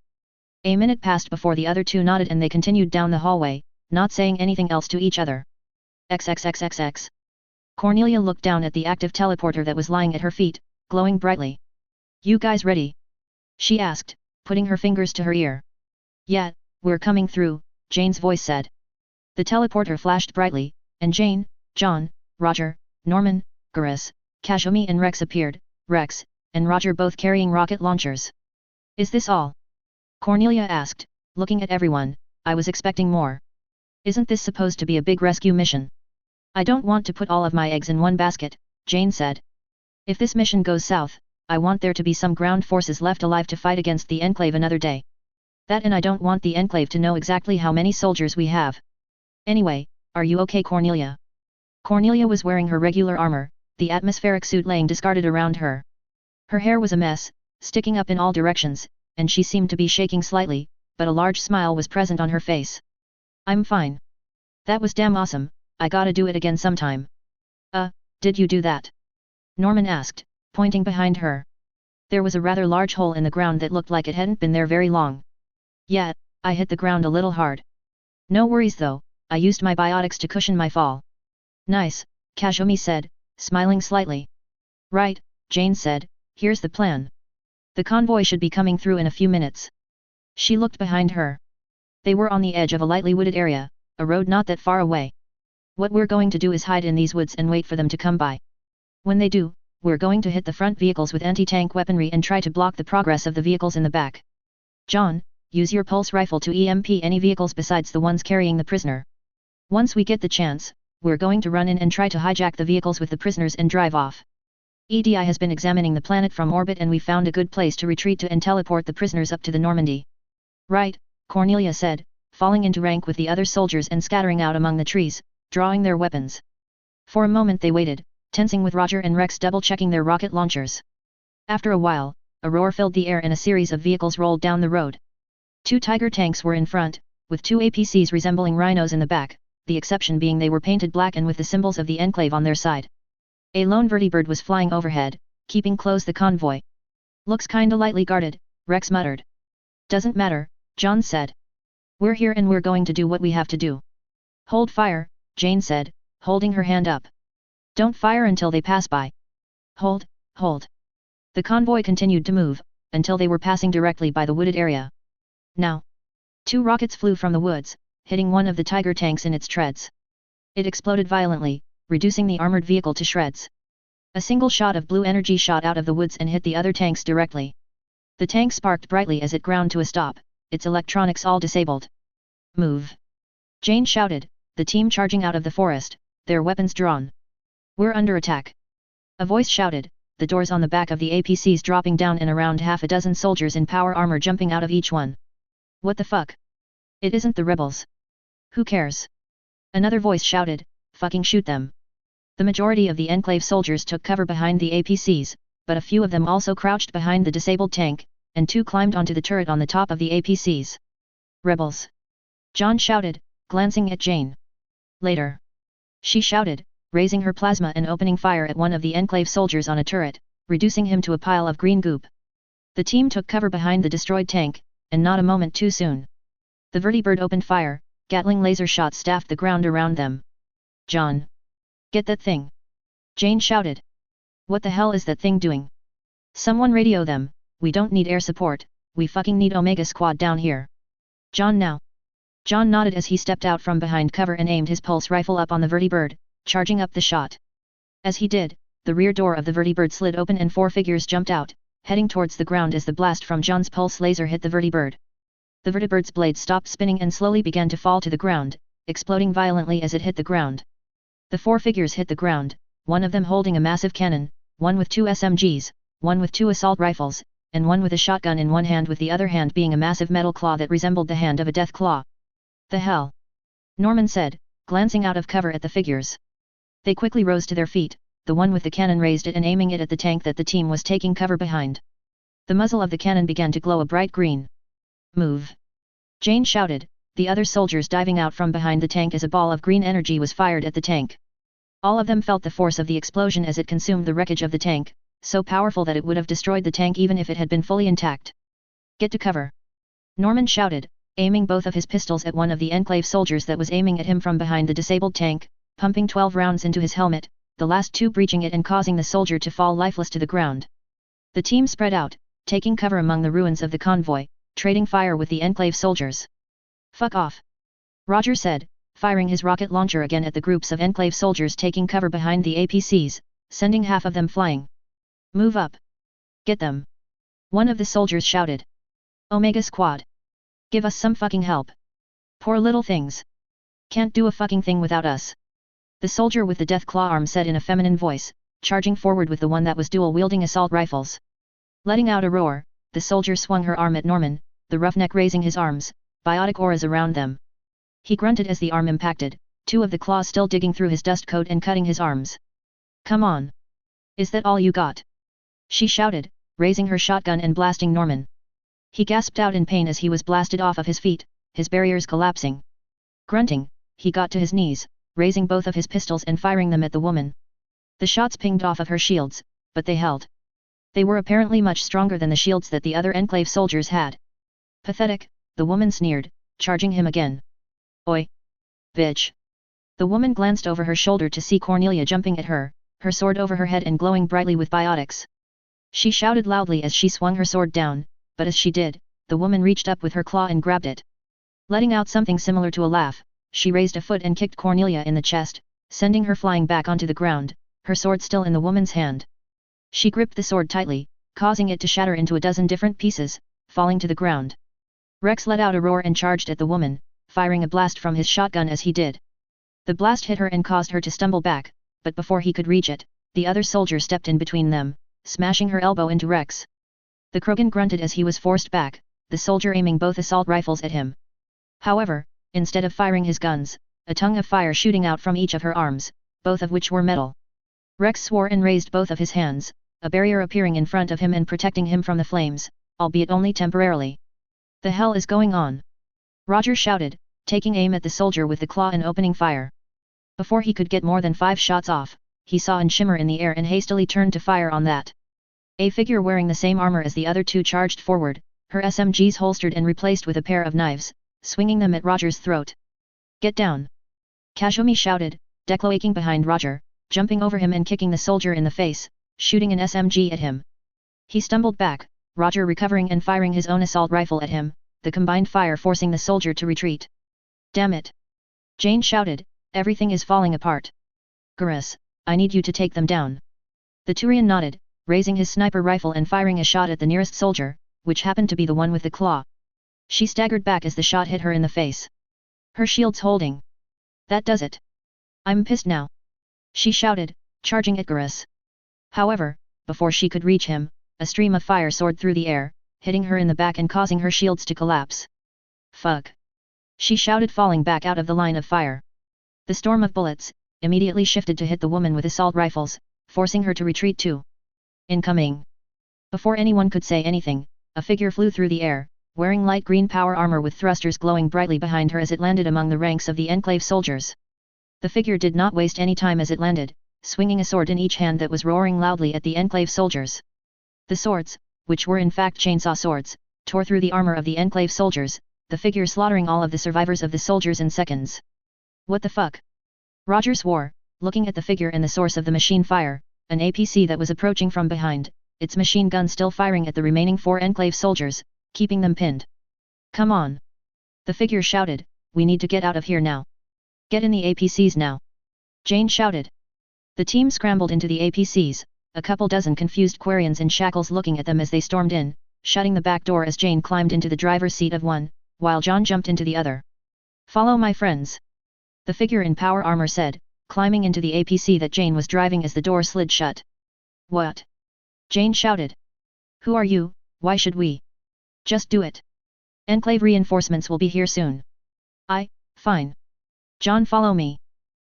A minute passed before the other two nodded and they continued down the hallway, not saying anything else to each other. XXXXX. Cornelia looked down at the active teleporter that was lying at her feet, glowing brightly. You guys ready? She asked, putting her fingers to her ear. Yeah, we're coming through, Jane's voice said. The teleporter flashed brightly, and Jane, John, Roger, Norman, Garis, Kazumi and Rex appeared, Rex and Roger both carrying rocket launchers. Is this all? Cornelia asked, looking at everyone. I was expecting more. Isn't this supposed to be a big rescue mission? I don't want to put all of my eggs in one basket, Jane said. If this mission goes south, I want there to be some ground forces left alive to fight against the Enclave another day. That, and I don't want the Enclave to know exactly how many soldiers we have. Anyway, are you okay, Cornelia? Cornelia was wearing her regular armor, the atmospheric suit laying discarded around her. Her hair was a mess, sticking up in all directions, and she seemed to be shaking slightly, but a large smile was present on her face. I'm fine. That was damn awesome, I gotta do it again sometime. Did you do that? Norman asked, pointing behind her. There was a rather large hole in the ground that looked like it hadn't been there very long. Yeah, I hit the ground a little hard. No worries though, I used my biotics to cushion my fall. Nice, Kazumi said, smiling slightly. Right, Jane said, here's the plan. The convoy should be coming through in a few minutes. She looked behind her. They were on the edge of a lightly wooded area, a road not that far away. What we're going to do is hide in these woods and wait for them to come by. When they do, we're going to hit the front vehicles with anti-tank weaponry and try to block the progress of the vehicles in the back. John, use your pulse rifle to EMP any vehicles besides the ones carrying the prisoner. Once we get the chance, we're going to run in and try to hijack the vehicles with the prisoners and drive off. EDI has been examining the planet from orbit and we found a good place to retreat to and teleport the prisoners up to the Normandy. Right, Cornelia said, falling into rank with the other soldiers and scattering out among the trees, drawing their weapons. For a moment they waited, tensing with Roger and Rex double-checking their rocket launchers. After a while, a roar filled the air and a series of vehicles rolled down the road. 2 Tiger tanks were in front, with 2 APCs resembling rhinos in the back, the exception being they were painted black and with the symbols of the Enclave on their side. A lone vertibird was flying overhead, keeping close the convoy. Looks kinda lightly guarded, Rex muttered. Doesn't matter, John said. We're here and we're going to do what we have to do. Hold fire, Jane said, holding her hand up. Don't fire until they pass by. Hold. The convoy continued to move, until they were passing directly by the wooded area. Now. 2 rockets flew from the woods, hitting one of the Tiger tanks in its treads. It exploded violently, reducing the armored vehicle to shreds. A single shot of blue energy shot out of the woods and hit the other tanks directly. The tank sparked brightly as it ground to a stop, its electronics all disabled. Move! Jane shouted, the team charging out of the forest, their weapons drawn. We're under attack. A voice shouted, the doors on the back of the APCs dropping down and around half a dozen soldiers in power armor jumping out of each one. What the fuck? It isn't the rebels. Who cares? Another voice shouted, fucking shoot them. The majority of the Enclave soldiers took cover behind the APCs, but a few of them also crouched behind the disabled tank, and 2 climbed onto the turret on the top of the APCs. Rebels! John shouted, glancing at Jane. Later. She shouted, raising her plasma and opening fire at one of the Enclave soldiers on a turret, reducing him to a pile of green goop. The team took cover behind the destroyed tank, and not a moment too soon. The vertibird opened fire, Gatling laser shots staffed the ground around them. "John! Get that thing!" Jane shouted. "What the hell is that thing doing? Someone radio them, we don't need air support, we fucking need Omega Squad down here. John now!" John nodded as he stepped out from behind cover and aimed his pulse rifle up on the vertibird, charging up the shot. As he did, the rear door of the vertibird slid open and 4 figures jumped out, heading towards the ground as the blast from John's pulse laser hit the vertibird. The vertibird's blade stopped spinning and slowly began to fall to the ground, exploding violently as it hit the ground. The 4 figures hit the ground, one of them holding a massive cannon, one with 2 SMGs, one with 2 assault rifles, and one with a shotgun in one hand with the other hand being a massive metal claw that resembled the hand of a death claw. "The hell?" Norman said, glancing out of cover at the figures. They quickly rose to their feet, the one with the cannon raised it and aiming it at the tank that the team was taking cover behind. The muzzle of the cannon began to glow a bright green. "Move!" Jane shouted, the other soldiers diving out from behind the tank as a ball of green energy was fired at the tank. All of them felt the force of the explosion as it consumed the wreckage of the tank, so powerful that it would have destroyed the tank even if it had been fully intact. "Get to cover!" Norman shouted, aiming both of his pistols at one of the Enclave soldiers that was aiming at him from behind the disabled tank, pumping 12 rounds into his helmet, the last 2 breaching it and causing the soldier to fall lifeless to the ground. The team spread out, taking cover among the ruins of the convoy, trading fire with the Enclave soldiers. "Fuck off!" Roger said, firing his rocket launcher again at the groups of Enclave soldiers taking cover behind the APCs, sending half of them flying. "Move up! Get them!" One of the soldiers shouted. "Omega Squad! Give us some fucking help! Poor little things! Can't do a fucking thing without us!" The soldier with the death claw arm said in a feminine voice, charging forward with the one that was dual-wielding assault rifles. Letting out a roar, the soldier swung her arm at Norman, the roughneck raising his arms, biotic auras around them. He grunted as the arm impacted, 2 of the claws still digging through his dust coat and cutting his arms. "Come on! Is that all you got?" she shouted, raising her shotgun and blasting Norman. He gasped out in pain as he was blasted off of his feet, his barriers collapsing. Grunting, he got to his knees, raising both of his pistols and firing them at the woman. The shots pinged off of her shields, but they held. They were apparently much stronger than the shields that the other Enclave soldiers had. "Pathetic," the woman sneered, charging him again. "Oi! Bitch!" The woman glanced over her shoulder to see Cornelia jumping at her, her sword over her head and glowing brightly with biotics. She shouted loudly as she swung her sword down, but as she did, the woman reached up with her claw and grabbed it. Letting out something similar to a laugh, she raised a foot and kicked Cornelia in the chest, sending her flying back onto the ground, her sword still in the woman's hand. She gripped the sword tightly, causing it to shatter into a dozen different pieces, falling to the ground. Rex let out a roar and charged at the woman, firing a blast from his shotgun as he did. The blast hit her and caused her to stumble back, but before he could reach it, the other soldier stepped in between them, smashing her elbow into Rex. The Krogan grunted as he was forced back, the soldier aiming both assault rifles at him. However, instead of firing his guns, a tongue of fire shooting out from each of her arms, both of which were metal. Rex swore and raised both of his hands, a barrier appearing in front of him and protecting him from the flames, albeit only temporarily. "The hell is going on?" Roger shouted, taking aim at the soldier with the claw and opening fire. Before he could get more than 5 shots off, he saw an shimmer in the air and hastily turned to fire on that. A figure wearing the same armor as the other 2 charged forward, her SMGs holstered and replaced with a pair of knives, swinging them at Roger's throat. "Get down!" Kazumi shouted, decloaking behind Roger, jumping over him and kicking the soldier in the face, shooting an SMG at him. He stumbled back, Roger recovering and firing his own assault rifle at him, the combined fire forcing the soldier to retreat. "Damn it!" Jane shouted, "Everything is falling apart. Garrus, I need you to take them down." The Turian nodded, raising his sniper rifle and firing a shot at the nearest soldier, which happened to be the one with the claw. She staggered back as the shot hit her in the face. Her shield's holding. "That does it. I'm pissed now," she shouted, charging at Garrus. However, before she could reach him, a stream of fire soared through the air, hitting her in the back and causing her shields to collapse. "Fuck!" she shouted, falling back out of the line of fire. The storm of bullets immediately shifted to hit the woman with assault rifles, forcing her to retreat too. "Incoming!" Before anyone could say anything, a figure flew through the air, wearing light green power armor with thrusters glowing brightly behind her as it landed among the ranks of the Enclave soldiers. The figure did not waste any time as it landed, swinging a sword in each hand that was roaring loudly at the Enclave soldiers. The swords, which were in fact chainsaw swords, tore through the armor of the Enclave soldiers, the figure slaughtering all of the survivors of the soldiers in seconds. What the fuck? Roger swore, looking at the figure and the source of the machine fire, an APC that was approaching from behind, its machine gun still firing at the remaining 4 Enclave soldiers, keeping them pinned. Come on! The figure shouted, we need to get out of here now. Get in the APCs now! Jane shouted. The team scrambled into the APCs, a couple dozen confused Quarians in shackles looking at them as they stormed in, shutting the back door as Jane climbed into the driver's seat of one, while John jumped into the other. Follow my friends! The figure in power armor said, climbing into the APC that Jane was driving as the door slid shut. What? Jane shouted. Who are you? Why should we? Just do it. Enclave reinforcements will be here soon. Fine. John, follow me.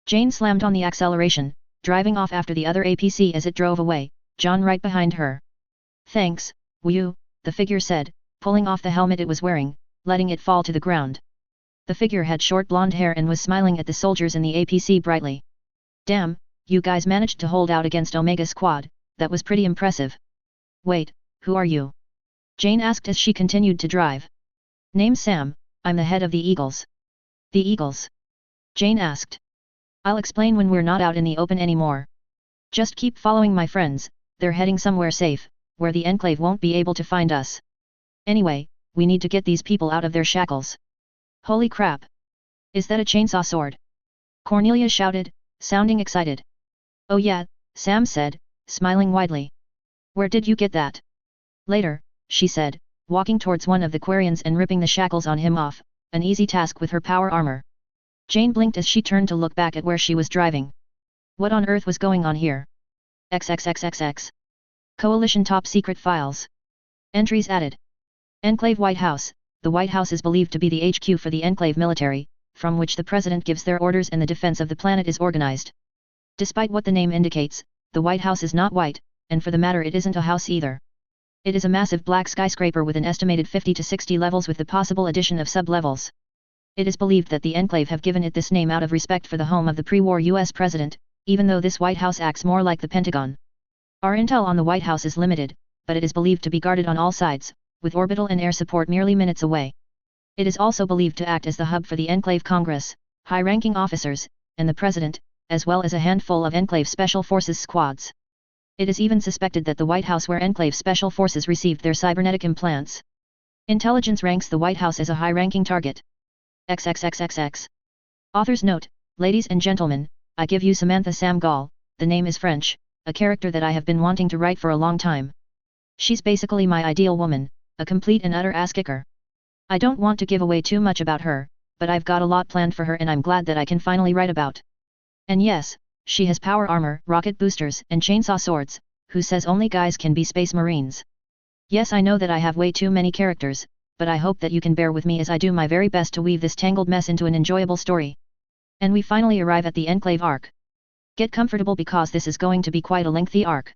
Jane slammed on the acceleration, driving off after the other APC as it drove away, John right behind her. Thanks, Wu, the figure said, pulling off the helmet it was wearing, letting it fall to the ground. The figure had short blonde hair and was smiling at the soldiers in the APC brightly. Damn, you guys managed to hold out against Omega Squad, that was pretty impressive. Wait, who are you? Jane asked as she continued to drive. Name's Sam, I'm the head of the Eagles. The Eagles? Jane asked. I'll explain when we're not out in the open anymore. Just keep following my friends, they're heading somewhere safe, where the Enclave won't be able to find us. Anyway, we need to get these people out of their shackles. Holy crap! Is that a chainsaw sword? Cornelia shouted, sounding excited. Oh yeah, Sam said, smiling widely. Where did you get that? Later, she said, walking towards one of the Quarians and ripping the shackles on him off, an easy task with her power armor. Jane blinked as she turned to look back at where she was driving. What on earth was going on here? XXXXX. Coalition top secret files. Entries added. Enclave White House. The White House is believed to be the HQ for the Enclave military, from which the president gives their orders and the defense of the planet is organized. Despite what the name indicates, the White House is not white, and for the matter it isn't a house either. It is a massive black skyscraper with an estimated 50 to 60 levels with the possible addition of sub-levels. It is believed that the Enclave have given it this name out of respect for the home of the pre-war US president, even though this White House acts more like the Pentagon. Our intel on the White House is limited, but it is believed to be guarded on all sides, with orbital and air support merely minutes away. It is also believed to act as the hub for the Enclave Congress, high-ranking officers, and the president, as well as a handful of Enclave Special Forces squads. It is even suspected that the White House where Enclave Special Forces received their cybernetic implants. Intelligence ranks the White House as a high-ranking target. XXXXX. Author's note, ladies and gentlemen, I give you Samantha Sam Gall, the name is French, a character that I have been wanting to write for a long time. She's basically my ideal woman, a complete and utter ass-kicker. I don't want to give away too much about her, but I've got a lot planned for her and I'm glad that I can finally write about. And yes, she has power armor, rocket boosters, and chainsaw swords, who says only guys can be space marines. Yes, I know that I have way too many characters, but I hope that you can bear with me as I do my very best to weave this tangled mess into an enjoyable story. And we finally arrive at the Enclave arc. Get comfortable because this is going to be quite a lengthy arc.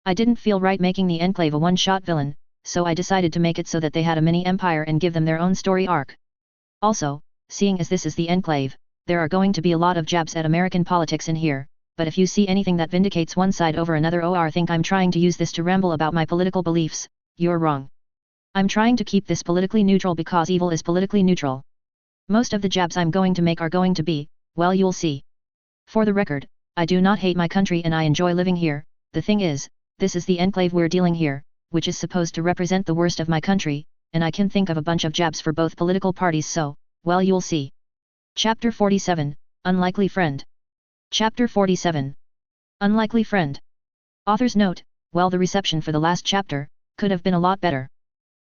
I didn't feel right making the Enclave a one-shot villain, so I decided to make it so that they had a mini-empire and give them their own story arc. Also, seeing as this is the Enclave, there are going to be a lot of jabs at American politics in here, but if you see anything that vindicates one side over another or think I'm trying to use this to ramble about my political beliefs, you're wrong. I'm trying to keep this politically neutral because evil is politically neutral. Most of the jabs I'm going to make are going to be, well, you'll see. For the record, I do not hate my country and I enjoy living here. The thing is, this is the Enclave we're dealing here, which is supposed to represent the worst of my country, and I can think of a bunch of jabs for both political parties, so, well, you'll see. Chapter 47, Unlikely Friend. Chapter 47. Unlikely Friend. Author's note, well, the reception for the last chapter could have been a lot better.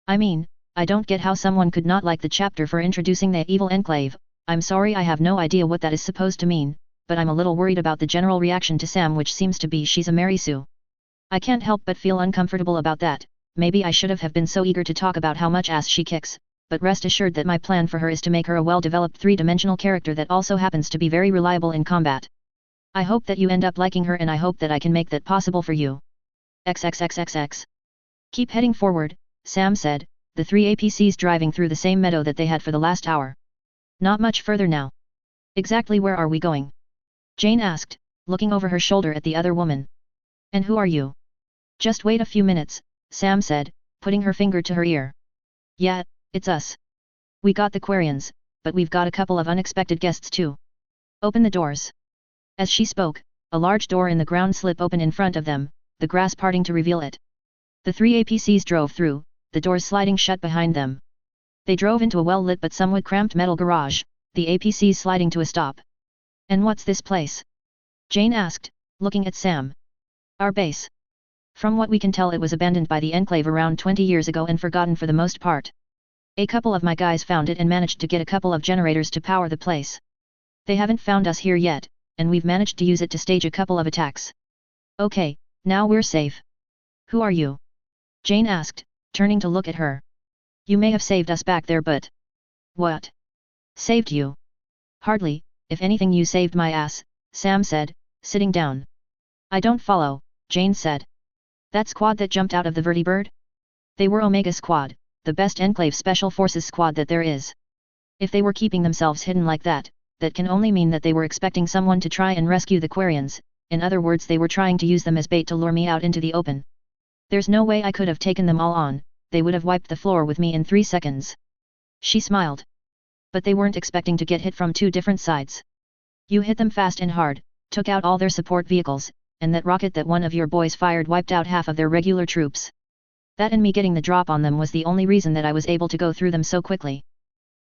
I mean, I don't get how someone could not like the chapter for introducing the evil Enclave. I'm sorry, I have no idea what that is supposed to mean, but I'm a little worried about the general reaction to Sam, which seems to be she's a Mary Sue. I can't help but feel uncomfortable about that. Maybe I should have been so eager to talk about how much ass she kicks, but rest assured that my plan for her is to make her a well-developed three-dimensional character that also happens to be very reliable in combat. I hope that you end up liking her and I hope that I can make that possible for you. XXXXX. Keep heading forward, Sam said, the three APCs driving through the same meadow that they had for the last hour. Not much further now. Exactly where are we going? Jane asked, looking over her shoulder at the other woman. And who are you? Just wait a few minutes, Sam said, putting her finger to her ear. Yeah, it's us. We got the Quarians, but we've got a couple of unexpected guests too. Open the doors. As she spoke, a large door in the ground slid open in front of them, the grass parting to reveal it. The three APCs drove through, the doors sliding shut behind them. They drove into a well-lit but somewhat cramped metal garage, the APCs sliding to a stop. And what's this place? Jane asked, looking at Sam. Our base. From what we can tell, it was abandoned by the Enclave around 20 years ago and forgotten for the most part. A couple of my guys found it and managed to get a couple of generators to power the place. They haven't found us here yet, and we've managed to use it to stage a couple of attacks. Okay, now we're safe. Who are you? Jane asked, turning to look at her. You may have saved us back there, but... What? Saved you? Hardly, if anything you saved my ass, Sam said, sitting down. I don't follow, Jane said. That squad that jumped out of the vertibird? They were Omega Squad, the best Enclave Special Forces squad that there is. If they were keeping themselves hidden like that, that can only mean that they were expecting someone to try and rescue the Quarians, in other words they were trying to use them as bait to lure me out into the open. There's no way I could have taken them all on, they would have wiped the floor with me in 3 seconds. She smiled. But they weren't expecting to get hit from 2 different sides. You hit them fast and hard, took out all their support vehicles, and that rocket that one of your boys fired wiped out half of their regular troops. That and me getting the drop on them was the only reason that I was able to go through them so quickly.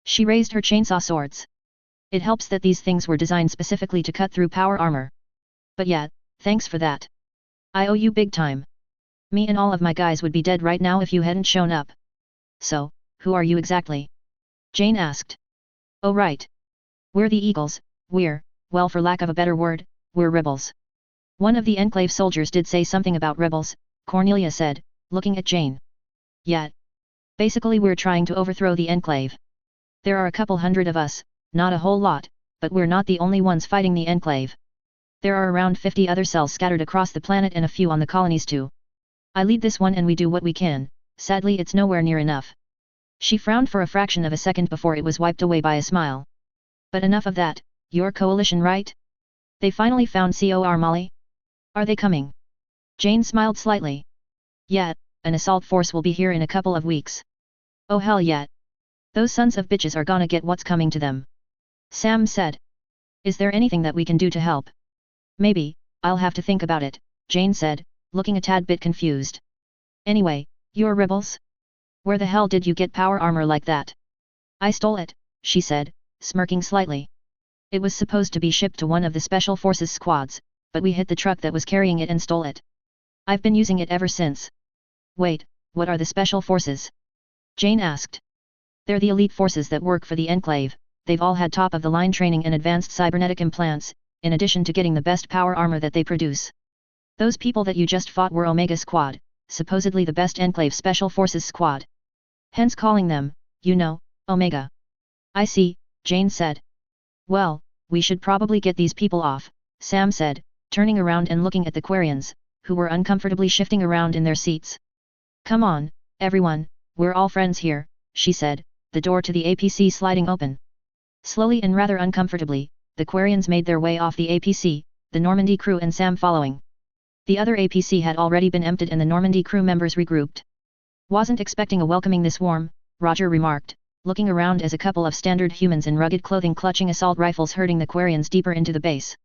She raised her chainsaw swords. It helps that these things were designed specifically to cut through power armor. But yeah, thanks for that. I owe you big time. Me and all of my guys would be dead right now if you hadn't shown up. So, who are you exactly? Jane asked. Oh right. We're the Eagles, well for lack of a better word, we're rebels. One of the Enclave soldiers did say something about rebels, Cornelia said, looking at Jane. Yeah. Basically we're trying to overthrow the Enclave. There are a couple hundred of us, not a whole lot, but we're not the only ones fighting the Enclave. There are around 50 other cells scattered across the planet and a few on the colonies too. I lead this one and we do what we can, sadly it's nowhere near enough. She frowned for a fraction of a second before it was wiped away by a smile. But enough of that, your coalition, right? They finally found Cor Molly? Are they coming? Jane smiled slightly. Yeah, an assault force will be here in a couple of weeks. Oh hell yeah. Those sons of bitches are gonna get what's coming to them. Sam said. Is there anything that we can do to help? Maybe, I'll have to think about it, Jane said, looking a tad bit confused. Anyway, you're rebels? Where the hell did you get power armor like that? I stole it, she said, smirking slightly. It was supposed to be shipped to one of the Special Forces squads, but we hit the truck that was carrying it and stole it. I've been using it ever since. Wait, what are the Special Forces? Jane asked. They're the elite forces that work for the Enclave, they've all had top-of-the-line training and advanced cybernetic implants, in addition to getting the best power armor that they produce. Those people that you just fought were Omega Squad, supposedly the best Enclave Special Forces squad. Hence calling them, you know, Omega. I see, Jane said. Well, we should probably get these people off, Sam said, turning around and looking at the Quarians, who were uncomfortably shifting around in their seats. Come on, everyone, we're all friends here, she said, the door to the APC sliding open. Slowly and rather uncomfortably, the Quarians made their way off the APC, the Normandy crew and Sam following. The other APC had already been emptied and the Normandy crew members regrouped. Wasn't expecting a welcoming this warm, Roger remarked, looking around as a couple of standard humans in rugged clothing clutching assault rifles herding the Quarians deeper into the base.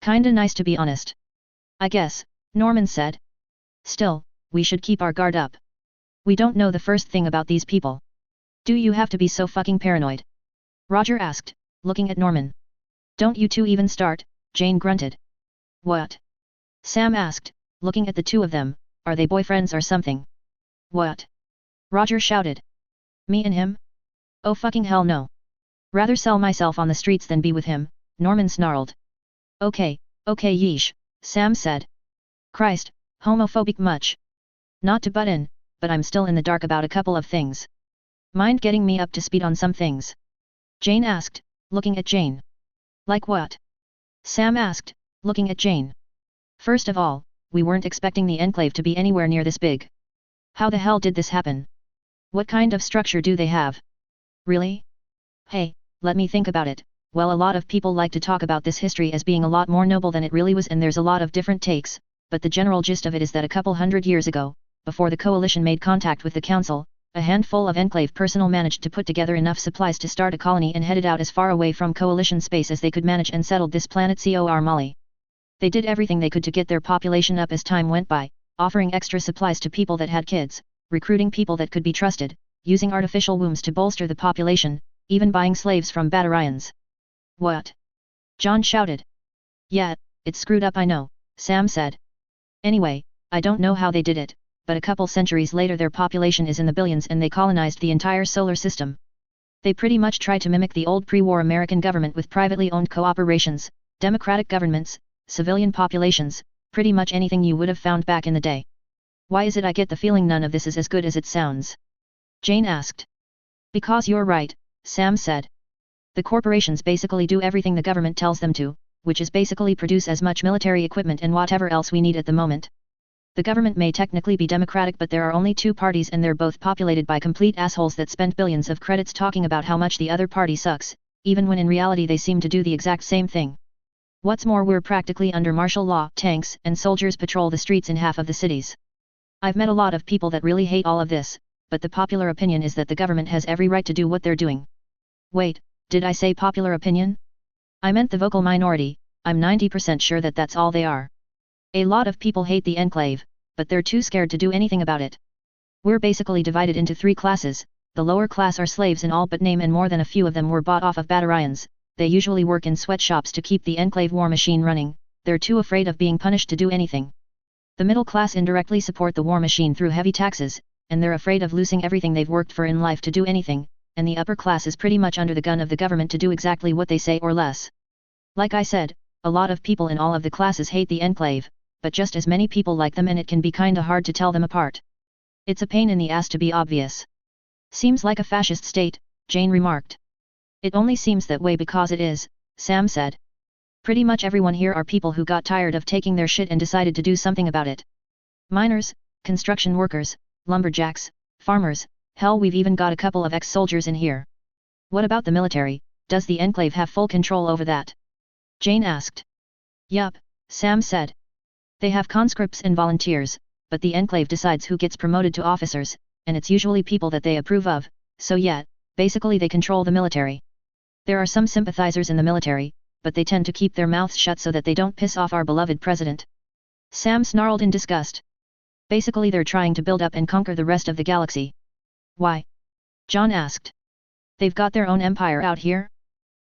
Kinda nice to be honest. I guess, Norman said. Still, we should keep our guard up. We don't know the first thing about these people. Do you have to be so fucking paranoid? Roger asked, looking at Norman. Don't you two even start, Jane grunted. What? Sam asked, looking at the two of them, are they boyfriends or something? What? Roger shouted. Me and him? Oh fucking hell no. Rather sell myself on the streets than be with him, Norman snarled. Okay, yeesh, Sam said. Christ, homophobic much. Not to butt in, but I'm still in the dark about a couple of things. Mind getting me up to speed on some things? Jane asked, looking at Jane. Like what? Sam asked, looking at Jane. First of all, we weren't expecting the Enclave to be anywhere near this big. How the hell did this happen? What kind of structure do they have? Really? Hey, let me think about it, well, a lot of people like to talk about this history as being a lot more noble than it really was, and there's a lot of different takes, but the general gist of it is that a couple hundred years ago, before the coalition made contact with the council, a handful of Enclave personnel managed to put together enough supplies to start a colony and headed out as far away from coalition space as they could manage and settled this planet Cor Mali. They did everything they could to get their population up as time went by, offering extra supplies to people that had kids, recruiting people that could be trusted, using artificial wombs to bolster the population, even buying slaves from Batarians. What? John shouted. Yeah, it's screwed up, I know, Sam said. Anyway, I don't know how they did it, but a couple centuries later their population is in the billions and they colonized the entire solar system. They pretty much try to mimic the old pre-war American government with privately owned cooperations, democratic governments, civilian populations, pretty much anything you would have found back in the day. Why is it I get the feeling none of this is as good as it sounds? Jane asked. Because you're right, Sam said. The corporations basically do everything the government tells them to, which is basically produce as much military equipment and whatever else we need at the moment. The government may technically be democratic, but there are only two parties and they're both populated by complete assholes that spend billions of credits talking about how much the other party sucks, even when in reality they seem to do the exact same thing. What's more, we're practically under martial law. Tanks and soldiers patrol the streets in half of the cities. I've met a lot of people that really hate all of this, but the popular opinion is that the government has every right to do what they're doing. Wait, did I say popular opinion? I meant the vocal minority. I'm 90% sure that that's all they are. A lot of people hate the Enclave, but they're too scared to do anything about it. We're basically divided into three classes. The lower class are slaves in all but name, and more than a few of them were bought off of Batarians. They usually work in sweatshops to keep the Enclave war machine running. They're too afraid of being punished to do anything. The middle class indirectly support the war machine through heavy taxes, and they're afraid of losing everything they've worked for in life to do anything, and the upper class is pretty much under the gun of the government to do exactly what they say or less. Like I said, a lot of people in all of the classes hate the Enclave, but just as many people like them, and it can be kinda hard to tell them apart. It's a pain in the ass to be obvious. Seems like a fascist state, Jane remarked. It only seems that way because it is, Sam said. Pretty much everyone here are people who got tired of taking their shit and decided to do something about it. Miners, construction workers, lumberjacks, farmers, hell, we've even got a couple of ex-soldiers in here. What about the military? Does the Enclave have full control over that? Jane asked. Yup, Sam said. They have conscripts and volunteers, but the Enclave decides who gets promoted to officers, and it's usually people that they approve of, so yeah, basically they control the military. There are some sympathizers in the military, but they tend to keep their mouths shut so that they don't piss off our beloved president. Sam snarled in disgust. Basically they're trying to build up and conquer the rest of the galaxy. Why? John asked. They've got their own empire out here?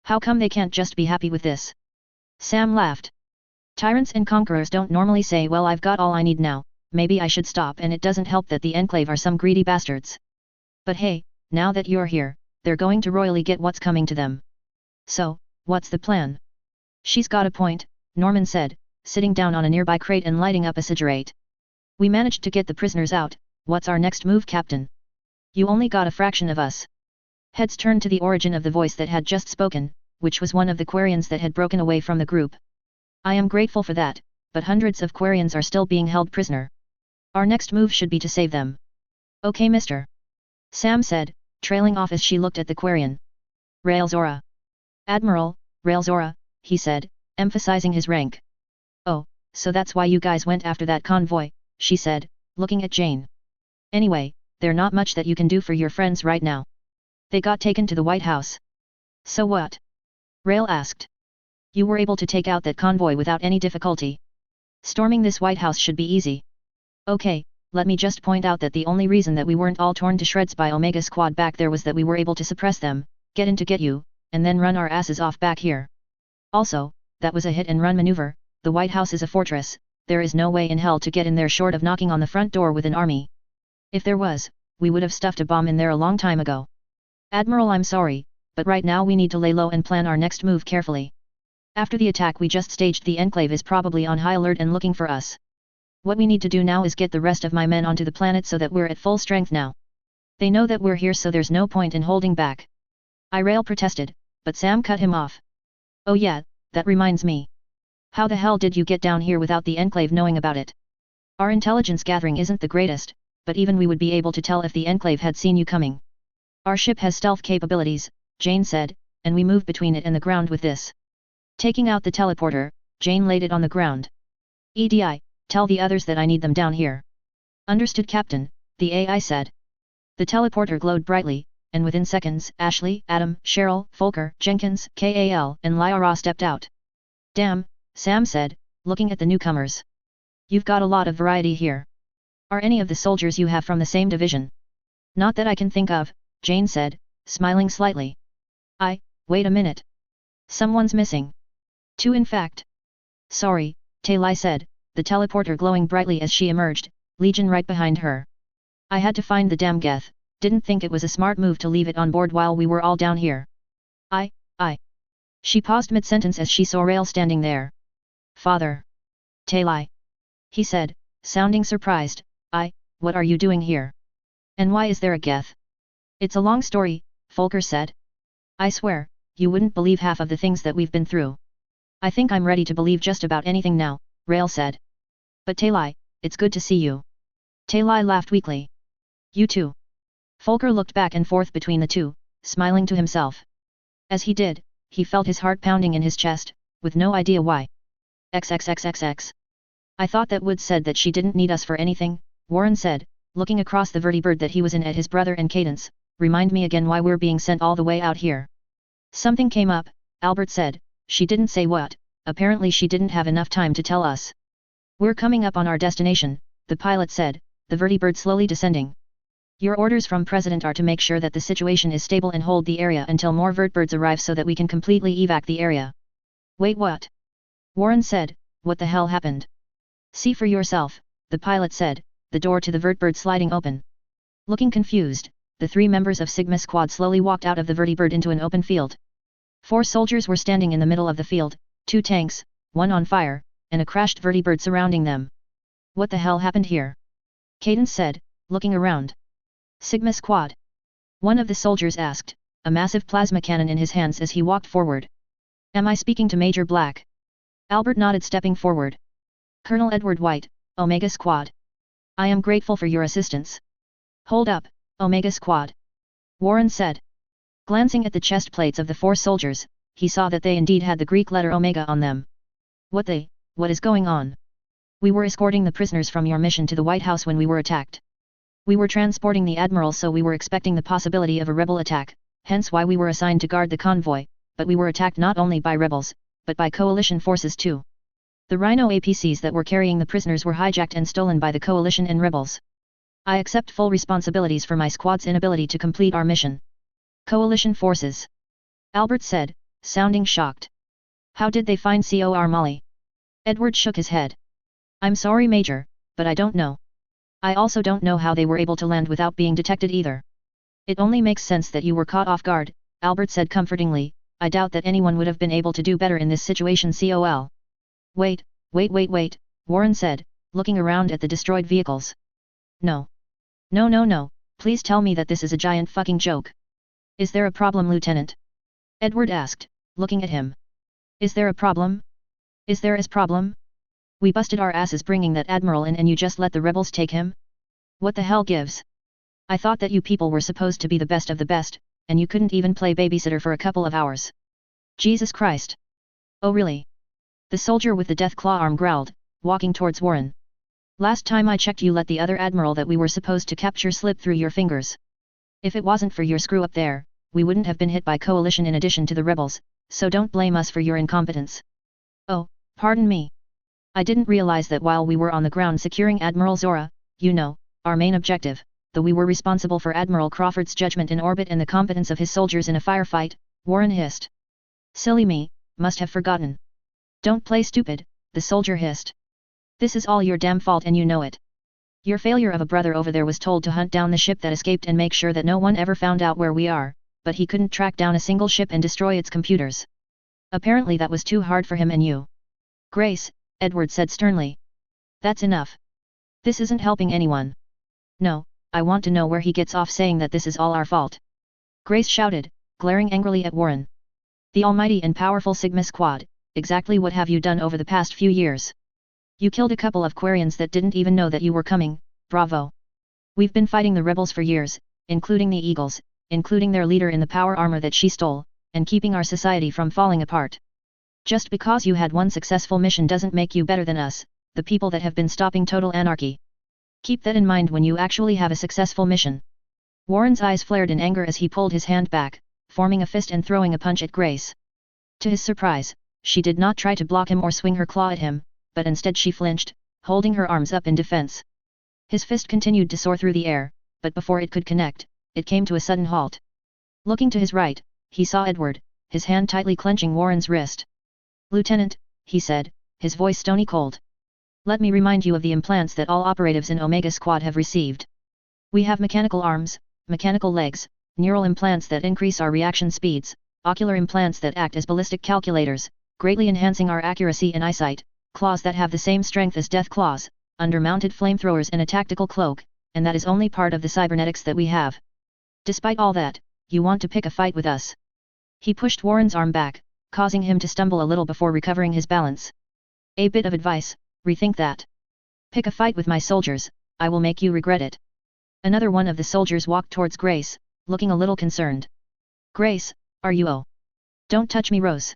How come they can't just be happy with this? Sam laughed. Tyrants and conquerors don't normally say, well, I've got all I need now, maybe I should stop, and it doesn't help that the Enclave are some greedy bastards. But hey, now that you're here, they're going to royally get what's coming to them. So, what's the plan? She's got a point, Norman said, sitting down on a nearby crate and lighting up a cigarette. We managed to get the prisoners out. What's our next move, Captain? You only got a fraction of us. Heads turned to the origin of the voice that had just spoken, which was one of the Quarians that had broken away from the group. I am grateful for that, but hundreds of Quarians are still being held prisoner. Our next move should be to save them. Okay, mister. Sam said, trailing off as she looked at the Quarian. Raelzora. Admiral, Raelzora, he said, emphasizing his rank. Oh, so that's why you guys went after that convoy, she said, looking at Jane. Anyway, there's not much that you can do for your friends right now. They got taken to the White House. So what? Rael asked. You were able to take out that convoy without any difficulty. Storming this White House should be easy. Okay, let me just point out that the only reason that we weren't all torn to shreds by Omega Squad back there was that we were able to suppress them, get in to get you, and then run our asses off back here. Also, that was a hit-and-run maneuver. The White House is a fortress. There is no way in hell to get in there short of knocking on the front door with an army. If there was, we would have stuffed a bomb in there a long time ago. Admiral, I'm sorry, but right now we need to lay low and plan our next move carefully. After the attack we just staged, the Enclave is probably on high alert and looking for us. What we need to do now is get the rest of my men onto the planet so that we're at full strength now. They know that we're here, so there's no point in holding back. Rael protested, but Sam cut him off. Oh yeah, that reminds me. How the hell did you get down here without the Enclave knowing about it? Our intelligence gathering isn't the greatest, but even we would be able to tell if the Enclave had seen you coming. Our ship has stealth capabilities, Jane said, and we move between it and the ground with this. Taking out the teleporter, Jane laid it on the ground. EDI, tell the others that I need them down here. Understood, Captain, the AI said. The teleporter glowed brightly, and within seconds, Ashley, Adam, Cheryl, Volker, Jenkins, Kal, and Lyra stepped out. Damn, Sam said, looking at the newcomers. You've got a lot of variety here. Are any of the soldiers you have from the same division? Not that I can think of, Jane said, smiling slightly. Wait a minute. Someone's missing. Two in fact. Sorry, Taylai said, the teleporter glowing brightly as she emerged, Legion right behind her. I had to find the damn Geth, didn't think it was a smart move to leave it on board while we were all down here. She paused mid-sentence as she saw Rael standing there. Father. Taylai. He said, sounding surprised, what are you doing here? And why is there a Geth? It's a long story, Volker said. I swear, you wouldn't believe half of the things that we've been through. I think I'm ready to believe just about anything now, Rael said. But Taylai, it's good to see you. Taylai laughed weakly. You too. Volker looked back and forth between the two, smiling to himself. As he did, he felt his heart pounding in his chest, with no idea why. XXXXX. I thought that Wood said that she didn't need us for anything, Warren said, looking across the vertibird that he was in at his brother and Cadence. Remind me again why we're being sent all the way out here. Something came up, Albert said, she didn't say what, apparently she didn't have enough time to tell us. We're coming up on our destination, the pilot said, the vertibird slowly descending. Your orders from President are to make sure that the situation is stable and hold the area until more vertibirds arrive so that we can completely evac the area. Wait, what? Warren said, what the hell happened? See for yourself, the pilot said, the door to the vertibird sliding open. Looking confused, the three members of Sigma Squad slowly walked out of the vertibird into an open field. 4 soldiers were standing in the middle of the field, 2 tanks, 1 on fire, and a crashed vertibird surrounding them. What the hell happened here? Cadence said, looking around. Sigma Squad. One of the soldiers asked, a massive plasma cannon in his hands as he walked forward. Am I speaking to Major Black? Albert nodded, stepping forward. Colonel Edward White, Omega Squad. I am grateful for your assistance. Hold up, Omega Squad. Warren said. Glancing at the chest plates of the 4 soldiers, he saw that they indeed had the Greek letter Omega on them. What is going on? We were escorting the prisoners from your mission to the White House when we were attacked. We were transporting the Admiral, so we were expecting the possibility of a rebel attack, hence why we were assigned to guard the convoy, but we were attacked not only by rebels, but by coalition forces too. The Rhino APCs that were carrying the prisoners were hijacked and stolen by the coalition and rebels. I accept full responsibilities for my squad's inability to complete our mission. Coalition forces. Albert said, sounding shocked. How did they find Cor Molly? Edward shook his head. I'm sorry, Major, but I don't know. I also don't know how they were able to land without being detected either. It only makes sense that you were caught off guard, Albert said comfortingly. I doubt that anyone would have been able to do better in this situation. Col. Wait, Warren said, looking around at the destroyed vehicles. No, please tell me that this is a giant fucking joke. Is there a problem, Lieutenant? Edward asked, looking at him. Is there a problem? Is there a problem? We busted our asses bringing that Admiral in and you just let the rebels take him? What the hell gives? I thought that you people were supposed to be the best of the best, and you couldn't even play babysitter for a couple of hours. Jesus Christ. Oh really? The soldier with the death claw arm growled, walking towards Warren. Last time I checked, you let the other Admiral that we were supposed to capture slip through your fingers. If it wasn't for your screw up there, we wouldn't have been hit by coalition in addition to the rebels, so don't blame us for your incompetence. Oh, pardon me. I didn't realize that while we were on the ground securing Admiral Zora, our main objective, though we were responsible for Admiral Crawford's judgment in orbit and the competence of his soldiers in a firefight, Warren hissed. Silly me, must have forgotten. Don't play stupid, the soldier hissed. This is all your damn fault and you know it. Your failure of a brother over there was told to hunt down the ship that escaped and make sure that no one ever found out where we are, but he couldn't track down a single ship and destroy its computers. Apparently that was too hard for him and you. Grace, Edward said sternly. That's enough. This isn't helping anyone. No, I want to know where he gets off saying that this is all our fault. Grace shouted, glaring angrily at Warren. The almighty and powerful Sigma Squad, exactly what have you done over the past few years? You killed a couple of Quarians that didn't even know that you were coming, bravo. We've been fighting the rebels for years, including the Eagles, including their leader in the power armor that she stole, and keeping our society from falling apart. Just because you had one successful mission doesn't make you better than us, the people that have been stopping total anarchy. Keep that in mind when you actually have a successful mission. Warren's eyes flared in anger as he pulled his hand back, forming a fist and throwing a punch at Grace. To his surprise, she did not try to block him or swing her claw at him, but instead she flinched, holding her arms up in defense. His fist continued to soar through the air, but before it could connect, it came to a sudden halt. Looking to his right, he saw Edward, his hand tightly clenching Warren's wrist. "Lieutenant," he said, his voice stony cold. "Let me remind you of the implants that all operatives in Omega Squad have received. We have mechanical arms, mechanical legs, neural implants that increase our reaction speeds, ocular implants that act as ballistic calculators, greatly enhancing our accuracy and eyesight, claws that have the same strength as death claws, undermounted flamethrowers and a tactical cloak, and that is only part of the cybernetics that we have. Despite all that, you want to pick a fight with us." He pushed Warren's arm back, causing him to stumble a little before recovering his balance. "A bit of advice, rethink that. Pick a fight with my soldiers, I will make you regret it." Another one of the soldiers walked towards Grace, looking a little concerned. "Grace, are you oh? Don't touch me, Rose!"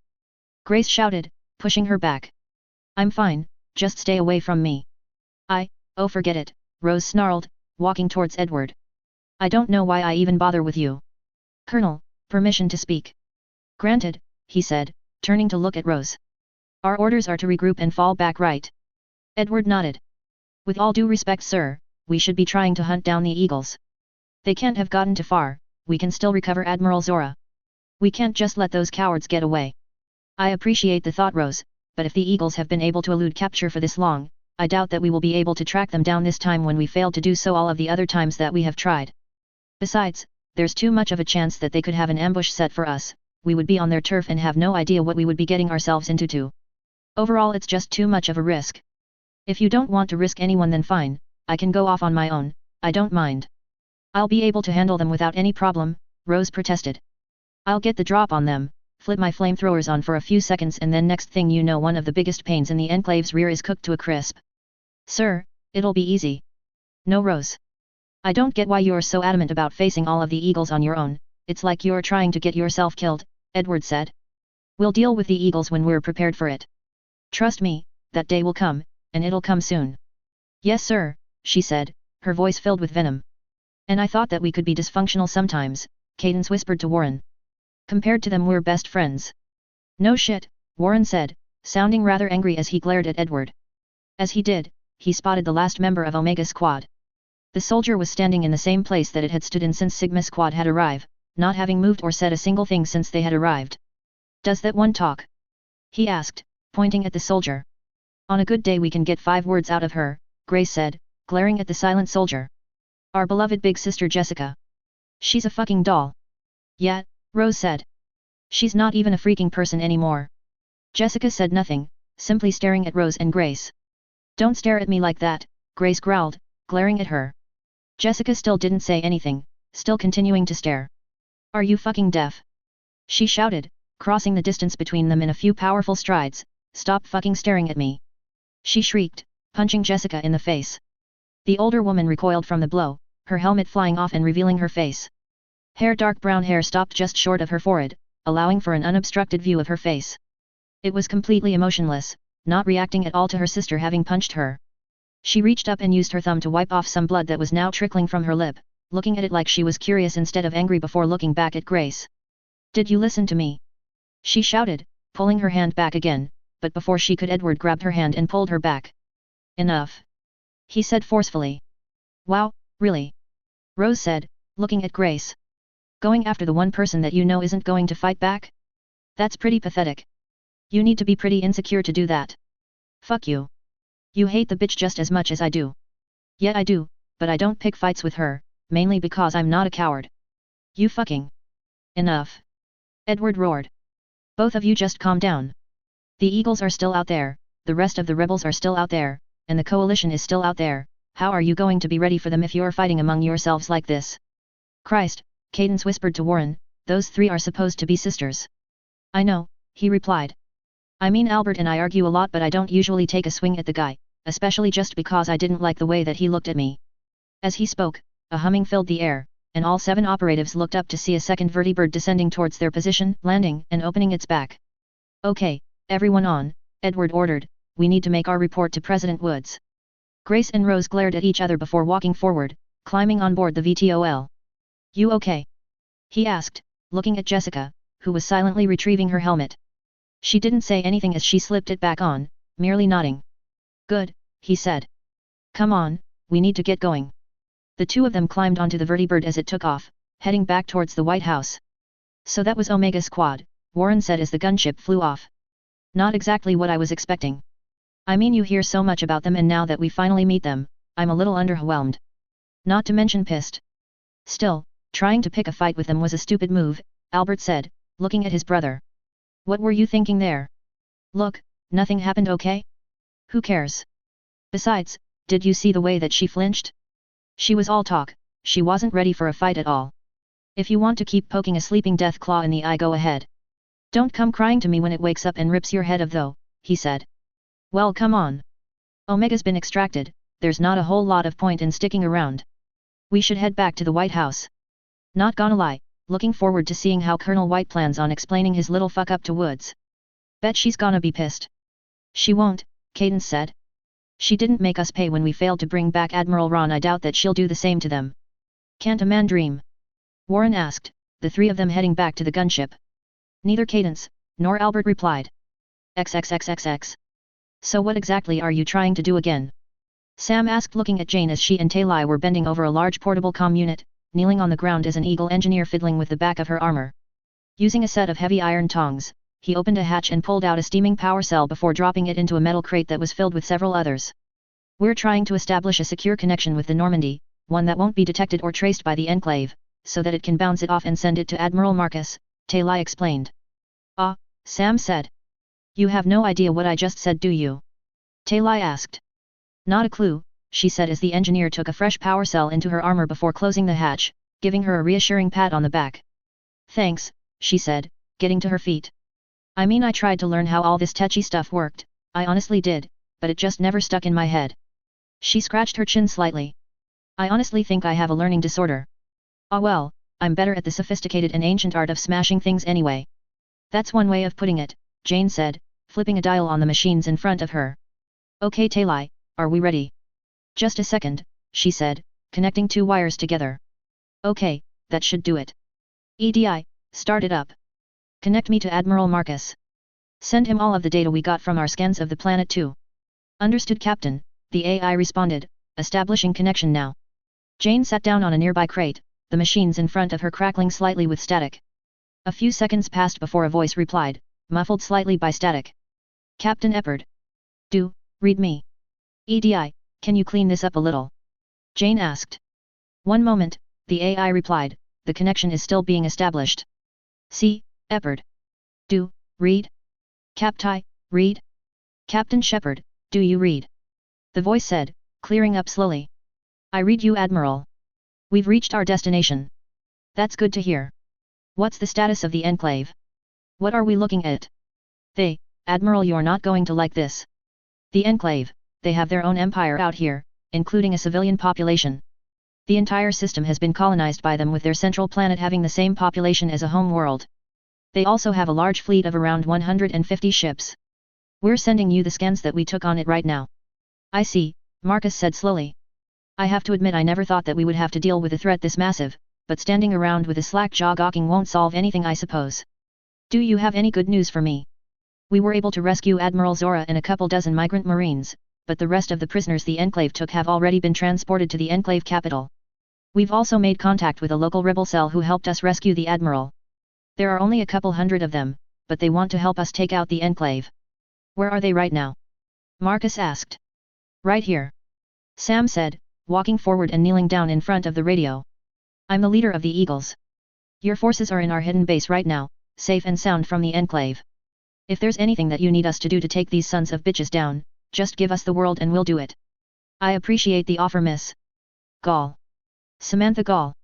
Grace shouted, pushing her back. "I'm fine, just stay away from me." Oh forget it," Rose snarled, walking towards Edward. "I don't know why I even bother with you." "Colonel, permission to speak." "Granted," he said, turning to look at Rose. "Our orders are to regroup and fall back, right?" Edward nodded. "With all due respect, sir, we should be trying to hunt down the Eagles. They can't have gotten too far, we can still recover Admiral Zora. We can't just let those cowards get away." "I appreciate the thought, Rose, but if the Eagles have been able to elude capture for this long, I doubt that we will be able to track them down this time when we failed to do so all of the other times that we have tried. Besides, there's too much of a chance that they could have an ambush set for us, we would be on their turf and have no idea what we would be getting ourselves into too. Overall it's just too much of a risk. If you don't want to risk anyone then fine, I can go off on my own, I don't mind. I'll be able to handle them without any problem," Rose protested. "I'll get the drop on them, flip my flamethrowers on for a few seconds and then next thing you know one of the biggest pains in the Enclave's rear is cooked to a crisp." "Sir, it'll be easy." "No, Rose. I don't get why you're so adamant about facing all of the Eagles on your own, it's like you're trying to get yourself killed," Edward said. "We'll deal with the Eagles when we're prepared for it. Trust me, that day will come, and it'll come soon." "Yes sir," she said, her voice filled with venom. "And I thought that we could be dysfunctional sometimes," Cadence whispered to Warren. "Compared to them we're best friends." "No shit," Warren said, sounding rather angry as he glared at Edward. As he did, he spotted the last member of Omega Squad. The soldier was standing in the same place that it had stood in since Sigma Squad had arrived, not having moved or said a single thing since they had arrived. "Does that one talk?" he asked, pointing at the soldier. "On a good day we can get 5 words out of her," Grace said, glaring at the silent soldier. "Our beloved big sister Jessica. She's a fucking doll." "Yeah," Rose said. "She's not even a freaking person anymore." Jessica said nothing, simply staring at Rose and Grace. "Don't stare at me like that," Grace growled, glaring at her. Jessica still didn't say anything, still continuing to stare. "Are you fucking deaf?" she shouted, crossing the distance between them in a few powerful strides. "Stop fucking staring at me!" she shrieked, punching Jessica in the face. The older woman recoiled from the blow, her helmet flying off and revealing her face. Dark brown hair stopped just short of her forehead, allowing for an unobstructed view of her face. It was completely emotionless, not reacting at all to her sister having punched her. She reached up and used her thumb to wipe off some blood that was now trickling from her lip, looking at it like she was curious instead of angry before looking back at Grace. "Did you listen to me?" she shouted, pulling her hand back again, but before she could Edward grabbed her hand and pulled her back. "Enough," he said forcefully. "Wow, really?" Rose said, looking at Grace. "Going after the one person that you know isn't going to fight back? That's pretty pathetic. You need to be pretty insecure to do that. Fuck you. You hate the bitch just as much as I do." "Yeah I do, but I don't pick fights with her, mainly because I'm not a coward." "You fucking..." "Enough!" Edward roared. "Both of you just calm down. The Eagles are still out there, the rest of the rebels are still out there, and the coalition is still out there, how are you going to be ready for them if you're fighting among yourselves like this?" "Christ," Cadence whispered to Warren, "those 3 are supposed to be sisters." "I know," he replied. "I mean Albert and I argue a lot but I don't usually take a swing at the guy, especially just because I didn't like the way that he looked at me." As he spoke, a humming filled the air, and all 7 operatives looked up to see a second vertibird descending towards their position, landing, and opening its back. "Okay, everyone on," Edward ordered, "we need to make our report to President Woods." Grace and Rose glared at each other before walking forward, climbing on board the VTOL. "You okay?" he asked, looking at Jessica, who was silently retrieving her helmet. She didn't say anything as she slipped it back on, merely nodding. "Good," he said. "Come on, we need to get going." The 2 of them climbed onto the vertibird as it took off, heading back towards the White House. "So that was Omega Squad," Warren said as the gunship flew off. "Not exactly what I was expecting. I mean, you hear so much about them, and now that we finally meet them, I'm a little underwhelmed. Not to mention pissed. Still, trying to pick a fight with them was a stupid move," Albert said, looking at his brother. "What were you thinking there? Look, nothing happened, okay? Who cares? Besides, did you see the way that she flinched? She was all talk, she wasn't ready for a fight at all. If you want to keep poking a sleeping death claw in the eye, go ahead. Don't come crying to me when it wakes up and rips your head off though," he said. "Well, come on. Omega's been extracted, there's not a whole lot of point in sticking around. We should head back to the White House." Not gonna lie, looking forward to seeing how Colonel White plans on explaining his little fuck up to Woods. "Bet she's gonna be pissed." "She won't," Cadence said. "She didn't make us pay when we failed to bring back Admiral Ron. I doubt that she'll do the same to them." "Can't a man dream?" Warren asked, the 3 of them heading back to the gunship. Neither Cadence, nor Albert replied. XXXXX. "So what exactly are you trying to do again?" Sam asked, looking at Jane as she and Taylai were bending over a large portable comm unit, kneeling on the ground as an Eagle engineer fiddling with the back of her armor. Using a set of heavy iron tongs, he opened a hatch and pulled out a steaming power cell before dropping it into a metal crate that was filled with several others. "We're trying to establish a secure connection with the Normandy, one that won't be detected or traced by the Enclave, so that it can bounce it off and send it to Admiral Marcus," Taylai explained. "Ah," Sam said. "You have no idea what I just said, do you?" Taylai asked. "Not a clue," she said as the engineer took a fresh power cell into her armor before closing the hatch, giving her a reassuring pat on the back. "Thanks," she said, getting to her feet. "I mean, I tried to learn how all this techie stuff worked, I honestly did, but it just never stuck in my head." She scratched her chin slightly. "I honestly think I have a learning disorder. Ah well, I'm better at the sophisticated and ancient art of smashing things anyway." "That's one way of putting it," Jane said, flipping a dial on the machines in front of her. "Okay Taylai, are we ready?" "Just a second," she said, connecting 2 wires together. "Okay, that should do it. EDI, start it up. Connect me to Admiral Marcus. Send him all of the data we got from our scans of the planet too." "Understood, Captain," the AI responded, establishing connection now. Jane sat down on a nearby crate, the machines in front of her crackling slightly with static. A few seconds passed before a voice replied, muffled slightly by static. "Captain Eppard. Read me. EDI, can you clean this up a little?" Jane asked. "One moment," the AI replied, "the connection is still being established." "See, Eppard. Read. Captai, read. Captain Shepard, do you read?" The voice said, clearing up slowly. "I read you, Admiral. We've reached our destination." "That's good to hear. What's the status of the Enclave? What are we looking at?" Admiral, you're not going to like this. The Enclave, they have their own empire out here, including a civilian population. The entire system has been colonized by them, with their central planet having the same population as a home world. They also have a large fleet of around 150 ships. We're sending you the scans that we took on it right now." "I see," Marcus said slowly. "I have to admit, I never thought that we would have to deal with a threat this massive, but standing around with a slack-jaw gawking won't solve anything, I suppose. Do you have any good news for me?" "We were able to rescue Admiral Zora and a couple dozen migrant marines, but the rest of the prisoners the Enclave took have already been transported to the Enclave capital. We've also made contact with a local rebel cell who helped us rescue the Admiral. There are only a couple hundred of them, but they want to help us take out the Enclave." "Where are they right now?" Marcus asked. "Right here," Sam said, walking forward and kneeling down in front of the radio. "I'm the leader of the Eagles. Your forces are in our hidden base right now, safe and sound from the Enclave. If there's anything that you need us to do to take these sons of bitches down, just give us the world and we'll do it." "I appreciate the offer, Miss Gall. Samantha Gall.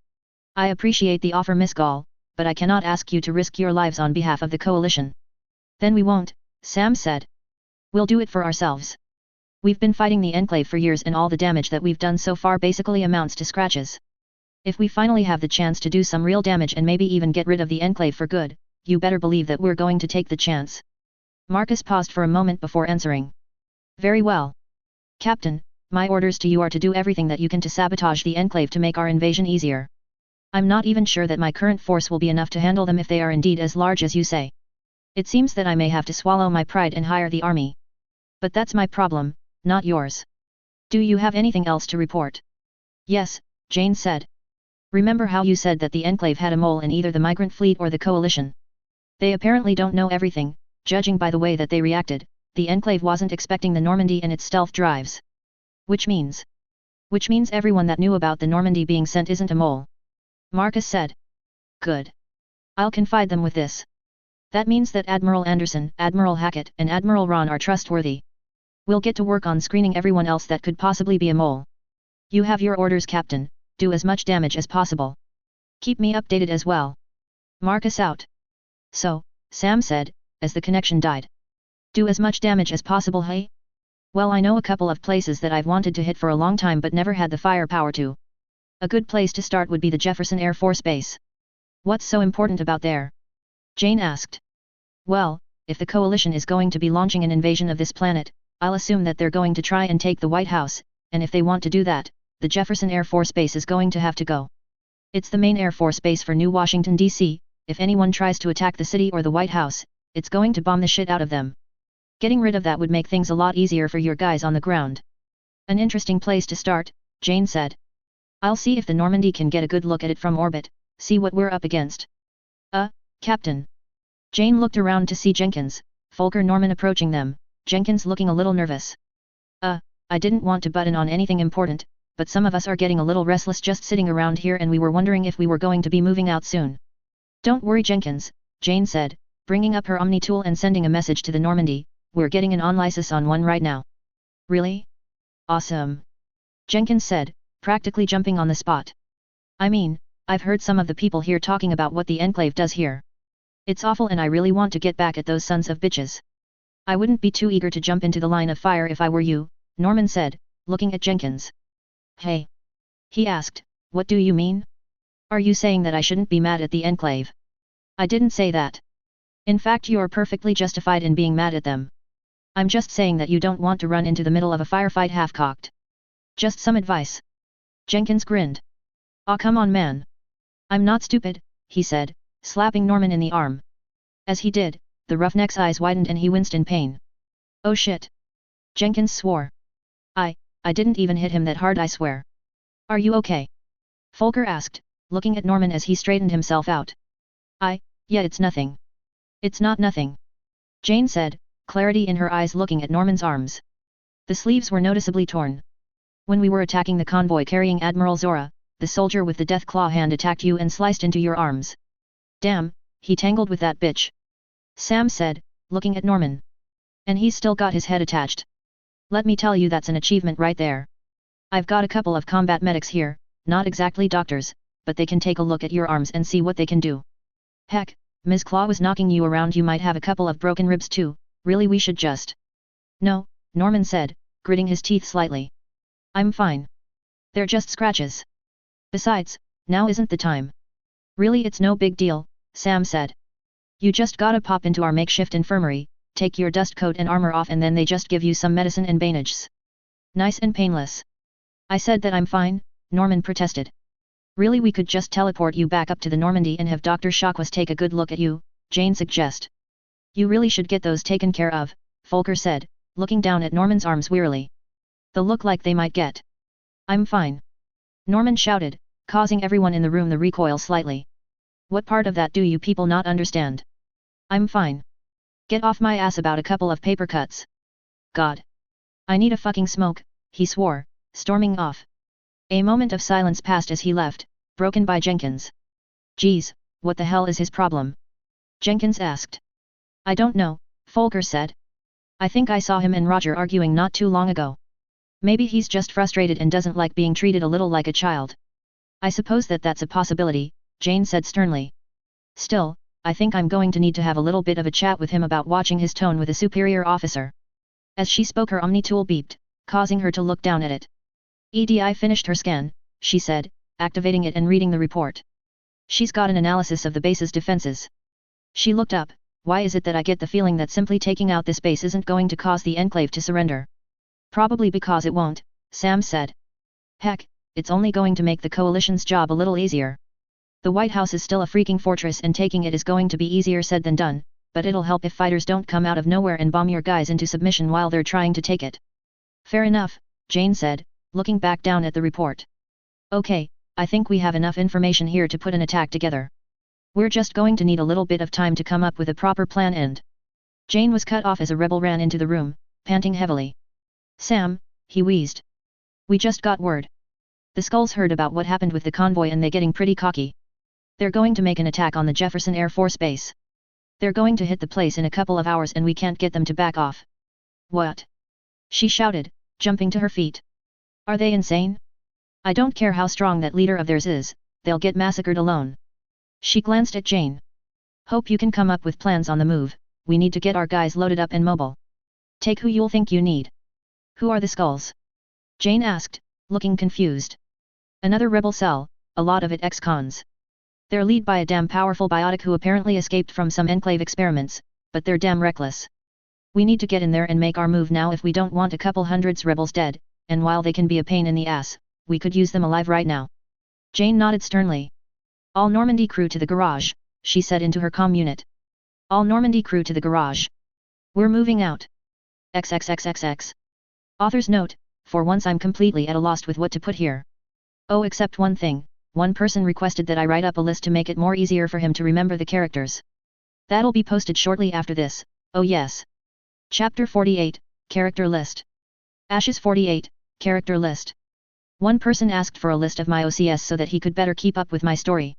I appreciate the offer, Miss Gall, but I cannot ask you to risk your lives on behalf of the coalition." "Then we won't," Sam said. "We'll do it for ourselves. We've been fighting the Enclave for years, and all the damage that we've done so far basically amounts to scratches. If we finally have the chance to do some real damage and maybe even get rid of the Enclave for good, you better believe that we're going to take the chance. Marcus paused for a moment before answering. Very well. Captain, my orders to you are to do everything that you can to sabotage the Enclave to make our invasion easier. I'm not even sure that my current force will be enough to handle them if they are indeed as large as you say. It seems that I may have to swallow my pride and hire the army. But that's my problem, not yours. Do you have anything else to report? Yes, Jane said. Remember how you said that the Enclave had a mole in either the migrant fleet or the coalition? They apparently don't know everything, judging by the way that they reacted. The Enclave wasn't expecting the Normandy and its stealth drives. Which means everyone that knew about the Normandy being sent isn't a mole. Marcus said. Good. I'll confide them with this. That means that Admiral Anderson, Admiral Hackett, and Admiral Ron are trustworthy. We'll get to work on screening everyone else that could possibly be a mole. You have your orders, Captain. Do as much damage as possible. Keep me updated as well. Marcus out. So, Sam said, as the connection died. Do as much damage as possible, hey? Well, I know a couple of places that I've wanted to hit for a long time but never had the firepower to. A good place to start would be the Jefferson Air Force Base. What's so important about there? Jane asked. Well, if the coalition is going to be launching an invasion of this planet, I'll assume that they're going to try and take the White House, and if they want to do that, the Jefferson Air Force Base is going to have to go. It's the main Air Force Base for New Washington, D.C., if anyone tries to attack the city or the White House, it's going to bomb the shit out of them. Getting rid of that would make things a lot easier for your guys on the ground. An interesting place to start, Jane said. I'll see if the Normandy can get a good look at it from orbit, see what we're up against. Captain. Jane looked around to see Jenkins, Folker Norman approaching them, Jenkins looking a little nervous. I didn't want to butt in on anything important, but some of us are getting a little restless just sitting around here and we were wondering if we were going to be moving out soon. Don't worry, Jenkins, Jane said, bringing up her Omni tool and sending a message to the Normandy. We're getting an analysis on one right now. Really? Awesome. Jenkins said, practically jumping on the spot. I mean, I've heard some of the people here talking about what the Enclave does here. It's awful and I really want to get back at those sons of bitches. I wouldn't be too eager to jump into the line of fire if I were you, Norman said, looking at Jenkins. Hey. He asked, what do you mean? Are you saying that I shouldn't be mad at the Enclave? I didn't say that. In fact, you're perfectly justified in being mad at them. I'm just saying that you don't want to run into the middle of a firefight half-cocked. Just some advice. Jenkins grinned. Aw, come on, man. I'm not stupid, he said, slapping Norman in the arm. As he did, the roughneck's eyes widened and he winced in pain. Oh shit. Jenkins swore. I didn't even hit him that hard, I swear. Are you okay? Folker asked, looking at Norman as he straightened himself out. Yeah, it's nothing. It's not nothing. Jane said, clarity in her eyes looking at Norman's arms. The sleeves were noticeably torn. When we were attacking the convoy carrying Admiral Zora, the soldier with the death claw hand attacked you and sliced into your arms. Damn, he tangled with that bitch. Sam said, looking at Norman. And he's still got his head attached. Let me tell you, that's an achievement right there. I've got a couple of combat medics here, not exactly doctors, but they can take a look at your arms and see what they can do. Heck, Ms. Claw was knocking you around, you might have a couple of broken ribs too. Really, we should just... No, Norman said, gritting his teeth slightly. I'm fine. They're just scratches. Besides, now isn't the time. Really, it's no big deal, Sam said. You just gotta pop into our makeshift infirmary, take your dust coat and armor off, and then they just give you some medicine and bandages. Nice and painless. I said that I'm fine, Norman protested. Really, we could just teleport you back up to the Normandy and have Dr. Shockwell take a good look at you, Jane suggested. You really should get those taken care of, Folker said, looking down at Norman's arms wearily. They look like they might get. I'm fine. Norman shouted, causing everyone in the room to recoil slightly. What part of that do you people not understand? I'm fine. Get off my ass about a couple of paper cuts. God. I need a fucking smoke, he swore, storming off. A moment of silence passed as he left, broken by Jenkins. Geez, what the hell is his problem? Jenkins asked. I don't know, Folker said. I think I saw him and Roger arguing not too long ago. Maybe he's just frustrated and doesn't like being treated a little like a child. I suppose that that's a possibility, Jane said sternly. Still, I think I'm going to need to have a little bit of a chat with him about watching his tone with a superior officer. As she spoke, her Omni tool beeped, causing her to look down at it. EDI finished her scan, she said, activating it and reading the report. She's got an analysis of the base's defenses. She looked up. Why is it that I get the feeling that simply taking out this base isn't going to cause the Enclave to surrender? Probably because it won't, Sam said. Heck, it's only going to make the Coalition's job a little easier. The White House is still a freaking fortress and taking it is going to be easier said than done, but it'll help if fighters don't come out of nowhere and bomb your guys into submission while they're trying to take it. Fair enough, Jane said, looking back down at the report. Okay, I think we have enough information here to put an attack together. We're just going to need a little bit of time to come up with a proper plan and... Jane was cut off as a rebel ran into the room, panting heavily. Sam, he wheezed. We just got word. The Skulls heard about what happened with the convoy and they're getting pretty cocky. They're going to make an attack on the Jefferson Air Force Base. They're going to hit the place in a couple of hours and we can't get them to back off. What? She shouted, jumping to her feet. Are they insane? I don't care how strong that leader of theirs is, they'll get massacred alone. She glanced at Jane. Hope you can come up with plans on the move, we need to get our guys loaded up and mobile. Take who you'll think you need. Who are the Skulls? Jane asked, looking confused. Another rebel cell, a lot of it ex-cons. They're led by a damn powerful biotic who apparently escaped from some Enclave experiments, but they're damn reckless. We need to get in there and make our move now if we don't want a couple hundreds rebels dead, and while they can be a pain in the ass, we could use them alive right now. Jane nodded sternly. All Normandy crew to the garage, she said into her comm unit. All Normandy crew to the garage. We're moving out. XXXXX. Author's note, for once I'm completely at a loss with what to put here. Oh, except one thing, one person requested that I write up a list to make it more easier for him to remember the characters. That'll be posted shortly after this, oh yes. Chapter 48, Character List. Ashes 48, Character List. One person asked for a list of my OCS so that he could better keep up with my story.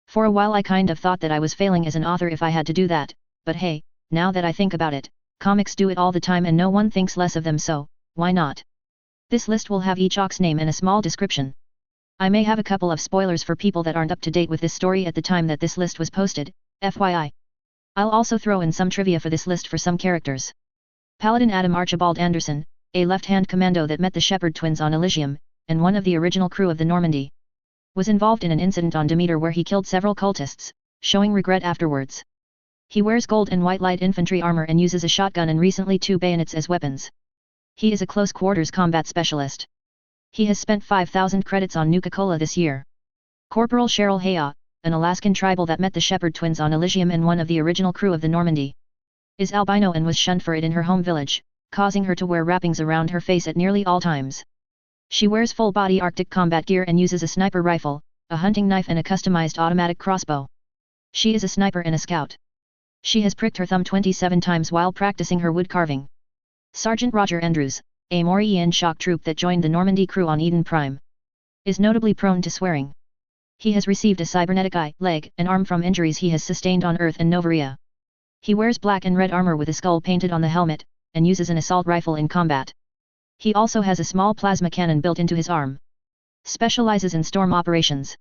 For a while I kind of thought that I was failing as an author if I had to do that, but hey, now that I think about it, comics do it all the time and no one thinks less of them, so, why not? This list will have each OC's name and a small description. I may have a couple of spoilers for people that aren't up to date with this story at the time that this list was posted, FYI. I'll also throw in some trivia for this list for some characters. Paladin Adam Archibald Anderson, a left-hand commando that met the Shepherd twins on Elysium, and one of the original crew of the Normandy, was involved in an incident on Demeter where he killed several cultists, showing regret afterwards. He wears gold and white light infantry armor and uses a shotgun and recently 2 bayonets as weapons. He is a close-quarters combat specialist. He has spent 5,000 credits on Nuka-Cola this year. Corporal Cheryl Haya, an Alaskan tribal that met the Shepherd twins on Elysium and one of the original crew of the Normandy, is albino and was shunned for it in her home village, causing her to wear wrappings around her face at nearly all times. She wears full-body Arctic combat gear and uses a sniper rifle, a hunting knife and a customized automatic crossbow. She is a sniper and a scout. She has pricked her thumb 27 times while practicing her wood carving. Sergeant Roger Andrews, a Morian shock troop that joined the Normandy crew on Eden Prime, is notably prone to swearing. He has received a cybernetic eye, leg, and arm from injuries he has sustained on Earth and Novaria. He wears black and red armor with a skull painted on the helmet, and uses an assault rifle in combat. He also has a small plasma cannon built into his arm. Specializes in storm operations.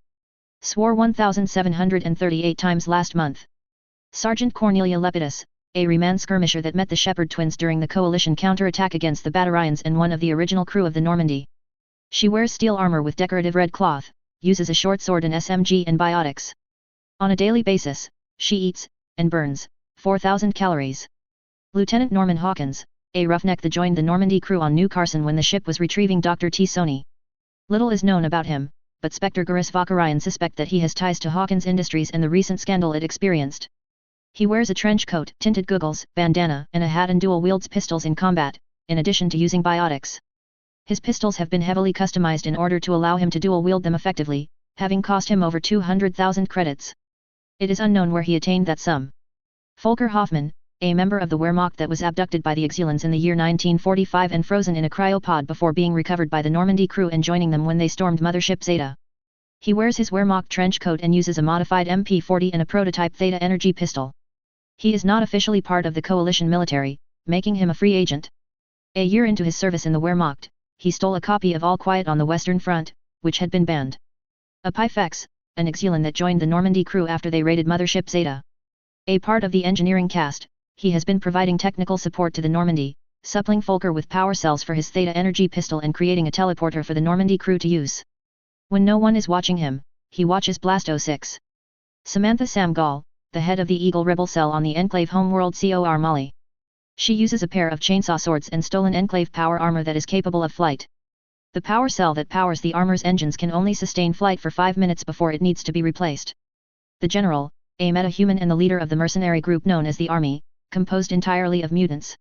Swore 1,738 times last month. Sergeant Cornelia Lepidus, a Reman skirmisher that met the Shepherd twins during the Coalition counterattack against the Batarians and one of the original crew of the Normandy. She wears steel armor with decorative red cloth, uses a short sword and SMG and biotics. On a daily basis, she eats, and burns, 4,000 calories. Lieutenant Norman Hawkins, a roughneck that joined the Normandy crew on New Carson when the ship was retrieving Dr. T. Sony. Little is known about him, but Spectre Garis Vakarian suspect that he has ties to Hawkins Industries and the recent scandal it experienced. He wears a trench coat, tinted goggles, bandana, and a hat and dual-wields pistols in combat, in addition to using biotics. His pistols have been heavily customized in order to allow him to dual-wield them effectively, having cost him over 200,000 credits. It is unknown where he attained that sum. Volker Hoffman, a member of the Wehrmacht that was abducted by the Exulans in the year 1945 and frozen in a cryopod before being recovered by the Normandy crew and joining them when they stormed Mothership Zeta. He wears his Wehrmacht trench coat and uses a modified MP40 and a prototype Theta energy pistol. He is not officially part of the Coalition military, making him a free agent. A year into his service in the Wehrmacht, he stole a copy of All Quiet on the Western Front, which had been banned. A Pyfex, an Exulan that joined the Normandy crew after they raided Mothership Zeta. A part of the engineering cast, he has been providing technical support to the Normandy, supplying Volker with power cells for his Theta energy pistol and creating a teleporter for the Normandy crew to use. When no one is watching him, he watches Blasto 6. Samantha Samgal, the head of the Eagle Rebel Cell on the Enclave homeworld COR Mali. She uses a pair of chainsaw swords and stolen Enclave power armor that is capable of flight. The power cell that powers the armor's engines can only sustain flight for 5 minutes before it needs to be replaced. The general, a metahuman and the leader of the mercenary group known as the Army, composed entirely of mutants,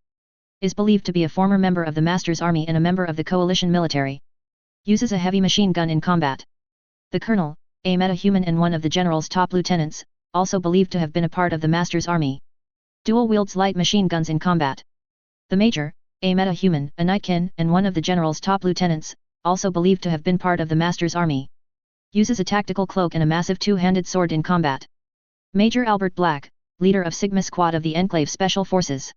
is believed to be a former member of the Master's Army and a member of the coalition military. Uses a heavy machine gun in combat. The colonel, a metahuman and one of the general's top lieutenants, also believed to have been a part of the Master's Army. Dual wields light machine guns in combat. The major, a metahuman, a nightkin, and one of the general's top lieutenants, also believed to have been part of the Master's Army. Uses a tactical cloak and a massive two-handed sword in combat. Major Albert Black, leader of Sigma Squad of the Enclave Special Forces.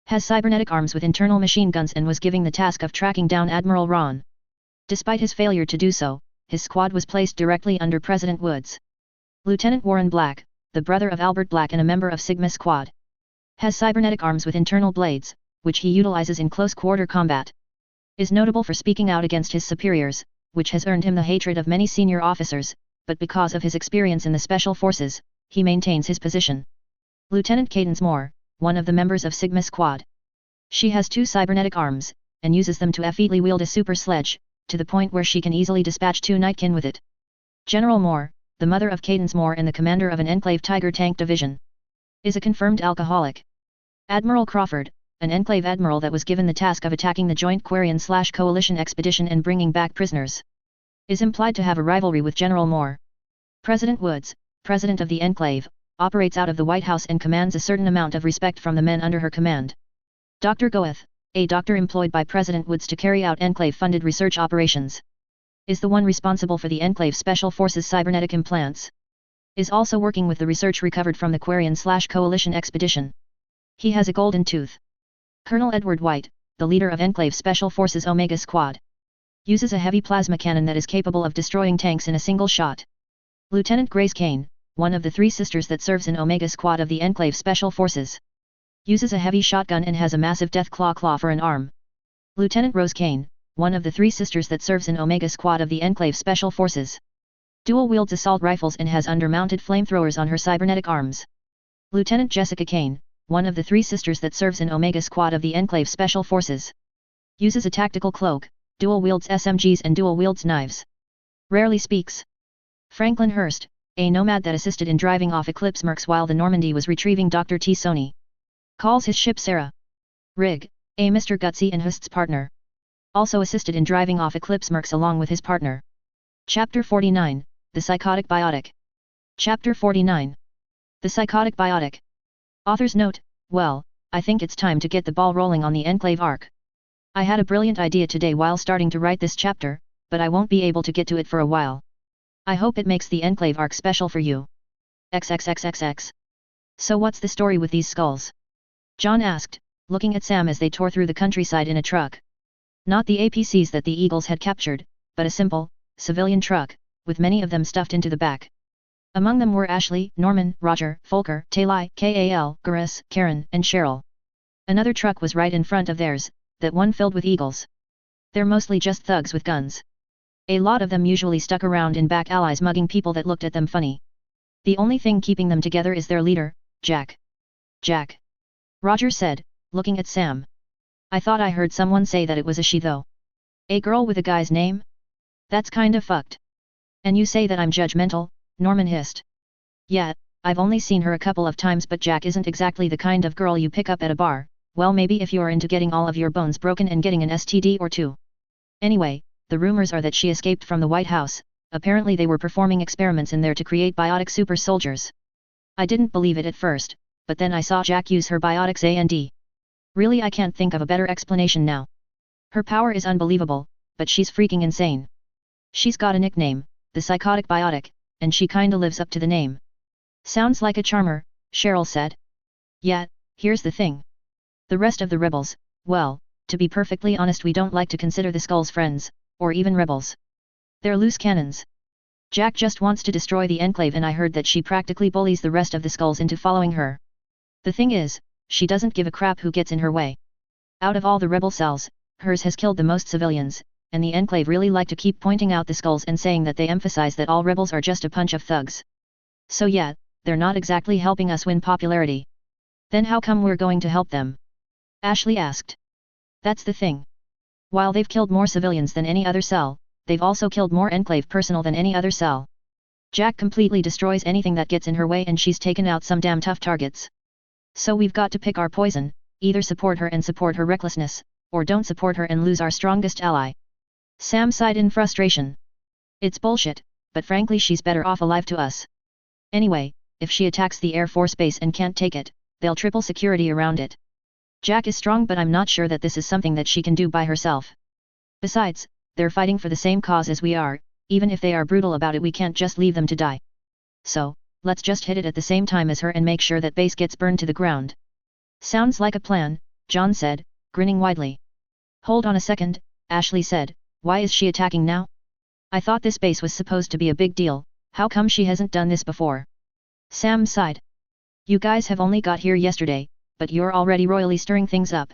Has cybernetic arms with internal machine guns and was given the task of tracking down Admiral Ron. Despite his failure to do so, his squad was placed directly under President Woods. Lieutenant Warren Black, the brother of Albert Black and a member of Sigma Squad. Has cybernetic arms with internal blades, which he utilizes in close-quarter combat. Is notable for speaking out against his superiors, which has earned him the hatred of many senior officers, but because of his experience in the Special Forces, he maintains his position. Lieutenant Cadence Moore, one of the members of Sigma Squad. She has 2 cybernetic arms, and uses them to effectively wield a super sledge, to the point where she can easily dispatch 2 nightkin with it. General Moore, the mother of Cadence Moore and the commander of an Enclave Tiger Tank Division. Is a confirmed alcoholic. Admiral Crawford, an Enclave admiral that was given the task of attacking the joint Quarian/Coalition expedition and bringing back prisoners. Is implied to have a rivalry with General Moore. President Woods, president of the Enclave, operates out of the White House and commands a certain amount of respect from the men under her command. Dr. Goeth, a doctor employed by President Woods to carry out Enclave-funded research operations. Is the one responsible for the Enclave Special Forces cybernetic implants. Is also working with the research recovered from the Quarian/Coalition expedition. He has a golden tooth. Colonel Edward White, the leader of Enclave Special Forces Omega Squad. Uses a heavy plasma cannon that is capable of destroying tanks in a single shot. Lieutenant Grace Kane, one of the 3 sisters that serves in Omega Squad of the Enclave Special Forces. Uses a heavy shotgun and has a massive death claw for an arm. Lieutenant Rose Kane, one of the 3 sisters that serves in Omega Squad of the Enclave Special Forces. Dual wields assault rifles and has undermounted flamethrowers on her cybernetic arms. Lieutenant Jessica Kane, one of the 3 sisters that serves in Omega Squad of the Enclave Special Forces. Uses a tactical cloak, dual wields SMGs and dual wields knives. Rarely speaks. Franklin Hurst, a nomad that assisted in driving off Eclipse Mercs while the Normandy was retrieving Dr. T. Sony. Calls his ship Sarah. Rig, a Mr. Gutsy and Hurst's partner. Also assisted in driving off Eclipse Mercs along with his partner. Chapter 49, The Psychotic Biotic. Chapter 49. The Psychotic Biotic. Author's note, well, I think it's time to get the ball rolling on the Enclave arc. I had a brilliant idea today while starting to write this chapter, but I won't be able to get to it for a while. I hope it makes the Enclave arc special for you. XXXXX. So what's the story with these skulls? John asked, looking at Sam as they tore through the countryside in a truck. Not the APCs that the Eagles had captured, but a simple, civilian truck, with many of them stuffed into the back. Among them were Ashley, Norman, Roger, Folker, Talai, Kal, Garis, Karen, and Cheryl. Another truck was right in front of theirs, that one filled with Eagles. They're mostly just thugs with guns. A lot of them usually stuck around in back alleys mugging people that looked at them funny. The only thing keeping them together is their leader, Jack. Jack. Roger said, looking at Sam. I thought I heard someone say that it was a she though. A girl with a guy's name? That's kinda fucked. And you say that I'm judgmental? Norman hissed. Yeah, I've only seen her a couple of times but Jack isn't exactly the kind of girl you pick up at a bar, well maybe if you're into getting all of your bones broken and getting an STD or 2. Anyway, the rumors are that she escaped from the White House, apparently they were performing experiments in there to create biotic super soldiers. I didn't believe it at first, but then I saw Jack use her biotics and really I can't think of a better explanation now. Her power is unbelievable, but she's freaking insane. She's got a nickname, the Psychotic Biotic, and she kinda lives up to the name. Sounds like a charmer, Cheryl said. Yeah, here's the thing. The rest of the rebels, well, to be perfectly honest we don't like to consider the Skulls friends, or even rebels. They're loose cannons. Jack just wants to destroy the Enclave and I heard that she practically bullies the rest of the Skulls into following her. The thing is, she doesn't give a crap who gets in her way. Out of all the rebel cells, hers has killed the most civilians, and the Enclave really like to keep pointing out the skulls and saying that they emphasize that all rebels are just a bunch of thugs. So yeah, they're not exactly helping us win popularity. Then how come we're going to help them? Ashley asked. That's the thing. While they've killed more civilians than any other cell, they've also killed more Enclave personnel than any other cell. Jack completely destroys anything that gets in her way, and she's taken out some damn tough targets. So we've got to pick our poison, either support her and support her recklessness, or don't support her and lose our strongest ally. Sam sighed in frustration. It's bullshit, but frankly she's better off alive to us. Anyway, if she attacks the Air Force base and can't take it, they'll triple security around it. Jack is strong, but I'm not sure that this is something that she can do by herself. Besides, they're fighting for the same cause as we are. Even if they are brutal about it, we can't just leave them to die. So, let's just hit it at the same time as her and make sure that base gets burned to the ground. Sounds like a plan, John said, grinning widely. Hold on a second, Ashley said, why is she attacking now? I thought this base was supposed to be a big deal, how come she hasn't done this before? Sam sighed. You guys have only got here yesterday, but you're already royally stirring things up.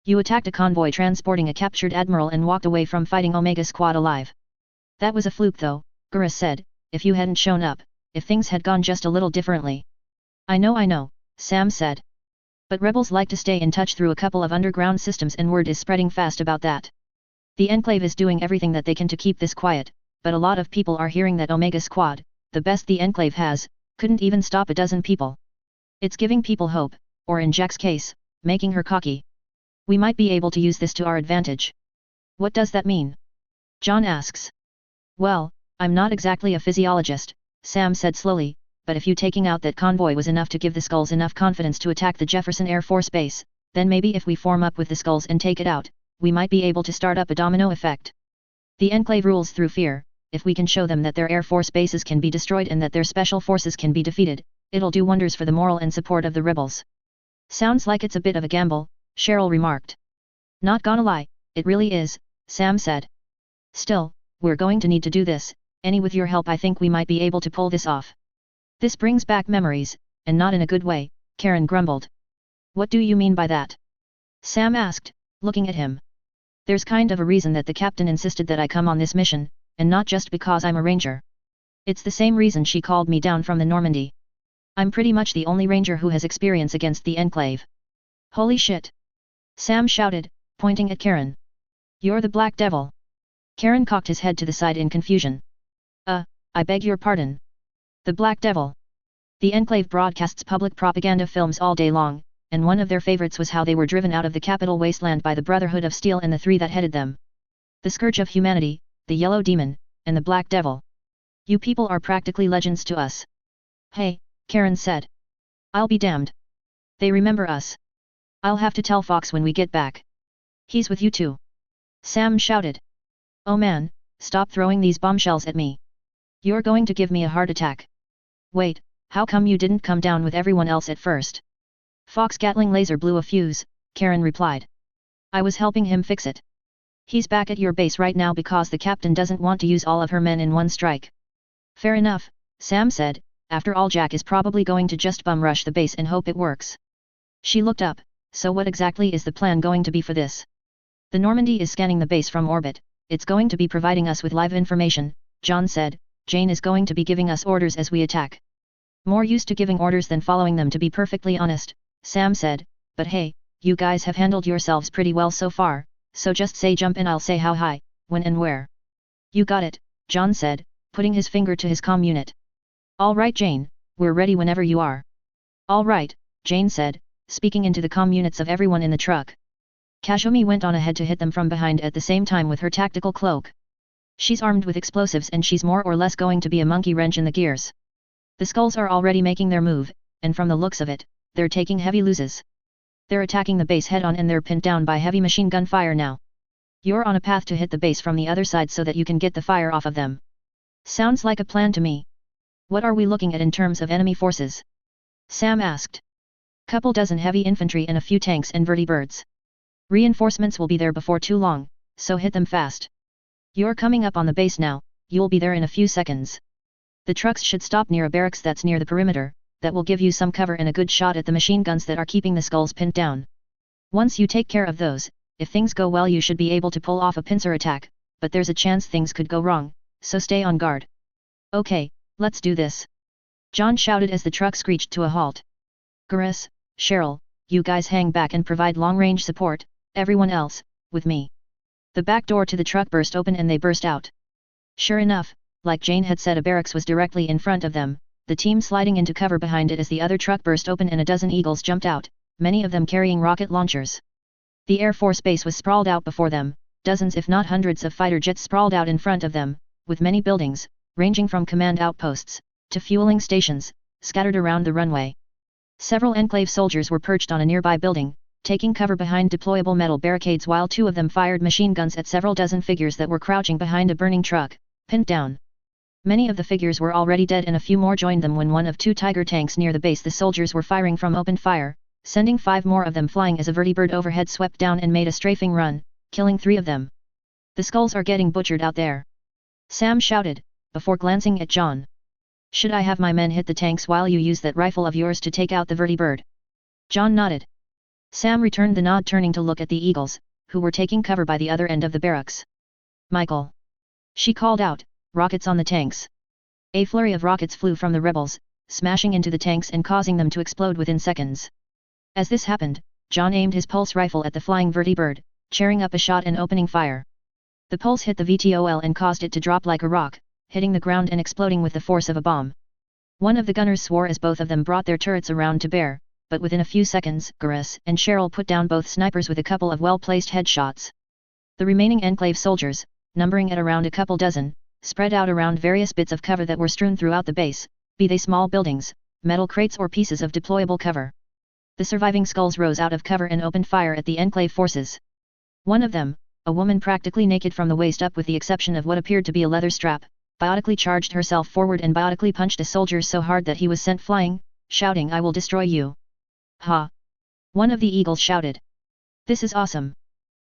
You attacked a convoy transporting a captured admiral and walked away from fighting Omega Squad alive. That was a fluke though, Gura said, if you hadn't shown up, if things had gone just a little differently. I know, Sam said. But rebels like to stay in touch through a couple of underground systems, and word is spreading fast about that. The Enclave is doing everything that they can to keep this quiet, but a lot of people are hearing that Omega Squad, the best the Enclave has, couldn't even stop a dozen people. It's giving people hope, or in Jack's case, making her cocky. We might be able to use this to our advantage. What does that mean? John asks. Well, I'm not exactly a physiologist, Sam said slowly, but if you taking out that convoy was enough to give the Skulls enough confidence to attack the Jefferson Air Force Base, then maybe if we form up with the Skulls and take it out, we might be able to start up a domino effect. The Enclave rules through fear. If we can show them that their Air Force bases can be destroyed and that their special forces can be defeated, it'll do wonders for the moral and support of the rebels. Sounds like it's a bit of a gamble, Cheryl remarked. Not gonna lie, it really is, Sam said. Still, we're going to need to do this, and with your help I think we might be able to pull this off. This brings back memories, and not in a good way, Karen grumbled. What do you mean by that? Sam asked, looking at him. There's kind of a reason that the captain insisted that I come on this mission, and not just because I'm a ranger. It's the same reason she called me down from the Normandy. I'm pretty much the only ranger who has experience against the Enclave. Holy shit! Sam shouted, pointing at Karen. You're the Black Devil. Karen cocked his head to the side in confusion. I beg your pardon. The Black Devil. The Enclave broadcasts public propaganda films all day long, and one of their favorites was how they were driven out of the capital wasteland by the Brotherhood of Steel and the three that headed them. The Scourge of Humanity, the Yellow Demon, and the Black Devil. You people are practically legends to us. Hey, Karen said. I'll be damned. They remember us. I'll have to tell Fox when we get back. He's with you too. Sam shouted. Oh man, stop throwing these bombshells at me. You're going to give me a heart attack. Wait, how come you didn't come down with everyone else at first? Fox Gatling laser blew a fuse, Karen replied. I was helping him fix it. He's back at your base right now because the captain doesn't want to use all of her men in one strike. Fair enough, Sam said, after all Jack is probably going to just bum rush the base and hope it works. She looked up, so what exactly is the plan going to be for this? The Normandy is scanning the base from orbit, it's going to be providing us with live information, John said. Jane is going to be giving us orders as we attack. More used to giving orders than following them, to be perfectly honest, Sam said, but hey, you guys have handled yourselves pretty well so far, so just say jump and I'll say how high, when and where. You got it, John said, putting his finger to his comm unit. All right Jane, we're ready whenever you are. All right, Jane said, speaking into the comm units of everyone in the truck. Kazumi went on ahead to hit them from behind at the same time with her tactical cloak. She's armed with explosives and she's more or less going to be a monkey wrench in the gears. The Skulls are already making their move, and from the looks of it, they're taking heavy losses. They're attacking the base head on and they're pinned down by heavy machine gun fire now. You're on a path to hit the base from the other side so that you can get the fire off of them. Sounds like a plan to me. What are we looking at in terms of enemy forces? Sam asked. Couple dozen heavy infantry and a few tanks and vertibirds. Reinforcements will be there before too long, so hit them fast. You're coming up on the base now, you'll be there in a few seconds. The trucks should stop near a barracks that's near the perimeter, that will give you some cover and a good shot at the machine guns that are keeping the Skulls pinned down. Once you take care of those, if things go well you should be able to pull off a pincer attack, but there's a chance things could go wrong, so stay on guard. Okay, let's do this. John shouted as the truck screeched to a halt. Gurus, Cheryl, you guys hang back and provide long-range support, everyone else, with me. The back door to the truck burst open and they burst out. Sure enough, like Jane had said, a barracks was directly in front of them, the team sliding into cover behind it as the other truck burst open and a dozen eagles jumped out, many of them carrying rocket launchers. The Air Force base was sprawled out before them, dozens if not hundreds of fighter jets sprawled out in front of them, with many buildings, ranging from command outposts, to fueling stations, scattered around the runway. Several Enclave soldiers were perched on a nearby building, taking cover behind deployable metal barricades while two of them fired machine guns at several dozen figures that were crouching behind a burning truck, pinned down. Many of the figures were already dead and a few more joined them when one of two Tiger tanks near the base the soldiers were firing from opened fire, sending 5 more of them flying as a vertibird overhead swept down and made a strafing run, killing 3 of them. The skulls are getting butchered out there. Sam shouted, before glancing at John. Should I have my men hit the tanks while you use that rifle of yours to take out the vertibird? John nodded. Sam returned the nod, turning to look at the eagles, who were taking cover by the other end of the barracks. Michael. She called out, rockets on the tanks. A flurry of rockets flew from the rebels, smashing into the tanks and causing them to explode within seconds. As this happened, John aimed his pulse rifle at the flying vertibird, chairing up a shot and opening fire. The pulse hit the VTOL and caused it to drop like a rock, hitting the ground and exploding with the force of a bomb. One of the gunners swore as both of them brought their turrets around to bear, but within a few seconds, Gurus and Cheryl put down both snipers with a couple of well-placed headshots. The remaining Enclave soldiers, numbering at around a couple dozen, spread out around various bits of cover that were strewn throughout the base, be they small buildings, metal crates or pieces of deployable cover. The surviving skulls rose out of cover and opened fire at the Enclave forces. One of them, a woman practically naked from the waist up with the exception of what appeared to be a leather strap, biotically charged herself forward and biotically punched a soldier so hard that he was sent flying, shouting, "I will destroy you." Ha! One of the eagles shouted. This is awesome.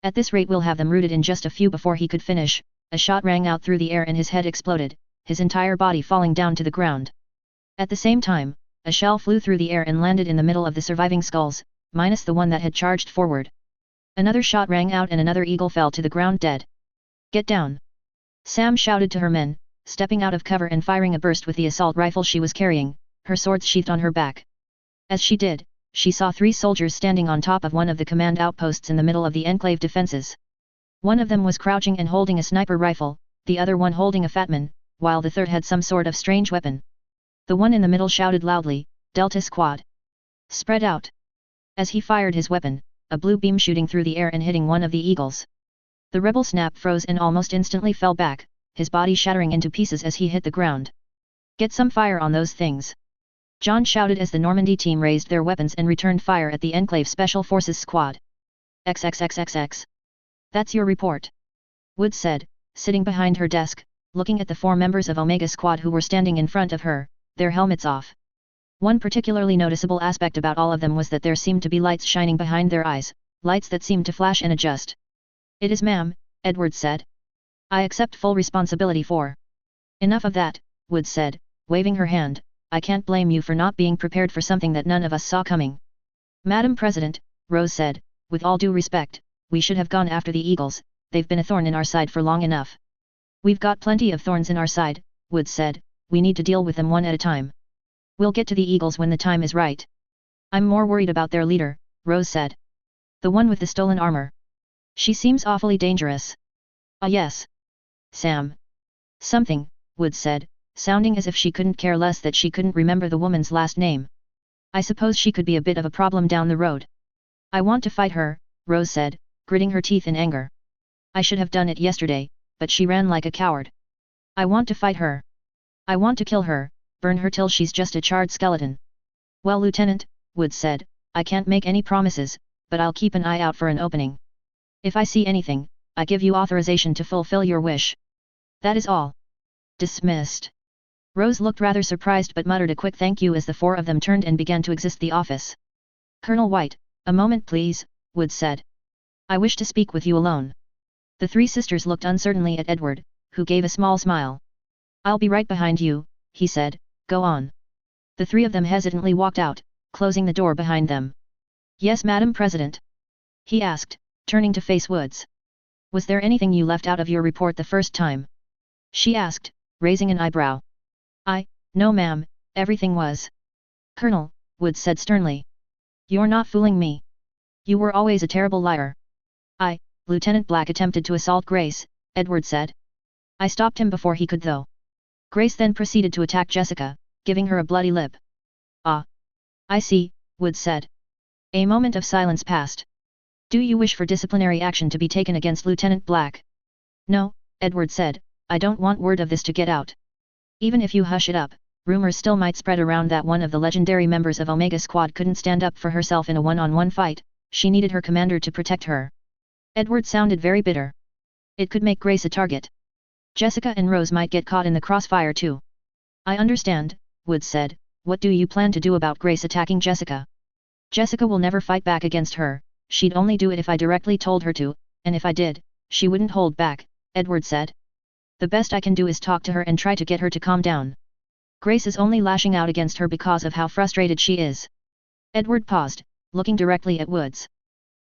At this rate we'll have them rooted in just a few. Before he could finish, a shot rang out through the air and his head exploded, his entire body falling down to the ground. At the same time, a shell flew through the air and landed in the middle of the surviving skulls, minus the one that had charged forward. Another shot rang out and another eagle fell to the ground dead. Get down! Sam shouted to her men, stepping out of cover and firing a burst with the assault rifle she was carrying, her swords sheathed on her back. As she did, she saw 3 soldiers standing on top of one of the command outposts in the middle of the Enclave defenses. One of them was crouching and holding a sniper rifle, the other one holding a fatman, while the third had some sort of strange weapon. The one in the middle shouted loudly, "Delta Squad! Spread out!" As he fired his weapon, a blue beam shooting through the air and hitting one of the eagles. The rebel snap froze and almost instantly fell back, his body shattering into pieces as he hit the ground. Get some fire on those things! John shouted as the Normandy team raised their weapons and returned fire at the Enclave Special Forces squad. XXXXX. That's your report. Wood said, sitting behind her desk, looking at the 4 members of Omega Squad who were standing in front of her, their helmets off. One particularly noticeable aspect about all of them was that there seemed to be lights shining behind their eyes, lights that seemed to flash and adjust. It is ma'am, Edward said. I accept full responsibility for. Enough of that, Wood said, waving her hand. I can't blame you for not being prepared for something that none of us saw coming. Madam President, Rose said, with all due respect, we should have gone after the eagles, they've been a thorn in our side for long enough. We've got plenty of thorns in our side, Wood said, we need to deal with them one at a time. We'll get to the eagles when the time is right. I'm more worried about their leader, Rose said. The one with the stolen armor. She seems awfully dangerous. Ah yes. Sam. Something, Wood said, sounding as if she couldn't care less that she couldn't remember the woman's last name. I suppose she could be a bit of a problem down the road. I want to fight her, Rose said, gritting her teeth in anger. I should have done it yesterday, but she ran like a coward. I want to fight her. I want to kill her, burn her till she's just a charred skeleton. Well, Lieutenant, Wood said, I can't make any promises, but I'll keep an eye out for an opening. If I see anything, I give you authorization to fulfill your wish. That is all. Dismissed. Rose looked rather surprised but muttered a quick thank you as the 4 of them turned and began to exit the office. Colonel White, a moment please, Wood said. I wish to speak with you alone. The 3 sisters looked uncertainly at Edward, who gave a small smile. I'll be right behind you, he said, go on. The 3 of them hesitantly walked out, closing the door behind them. Yes, Madam President? He asked, turning to face Woods. Was there anything you left out of your report the first time? She asked, raising an eyebrow. No ma'am, everything was. Colonel, Woods said sternly. You're not fooling me. You were always a terrible liar. Lieutenant Black attempted to assault Grace, Edward said. I stopped him before he could though. Grace then proceeded to attack Jessica, giving her a bloody lip. I see, Woods said. A moment of silence passed. Do you wish for disciplinary action to be taken against Lieutenant Black? No, Edward said, I don't want word of this to get out. Even if you hush it up, rumors still might spread around that one of the legendary members of Omega Squad couldn't stand up for herself in a one-on-one fight, she needed her commander to protect her. Edward sounded very bitter. It could make Grace a target. Jessica and Rose might get caught in the crossfire too. I understand, Woods said. What do you plan to do about Grace attacking Jessica? Jessica will never fight back against her, she'd only do it if I directly told her to, and if I did, she wouldn't hold back, Edward said. The best I can do is talk to her and try to get her to calm down. Grace is only lashing out against her because of how frustrated she is. Edward paused, looking directly at Woods.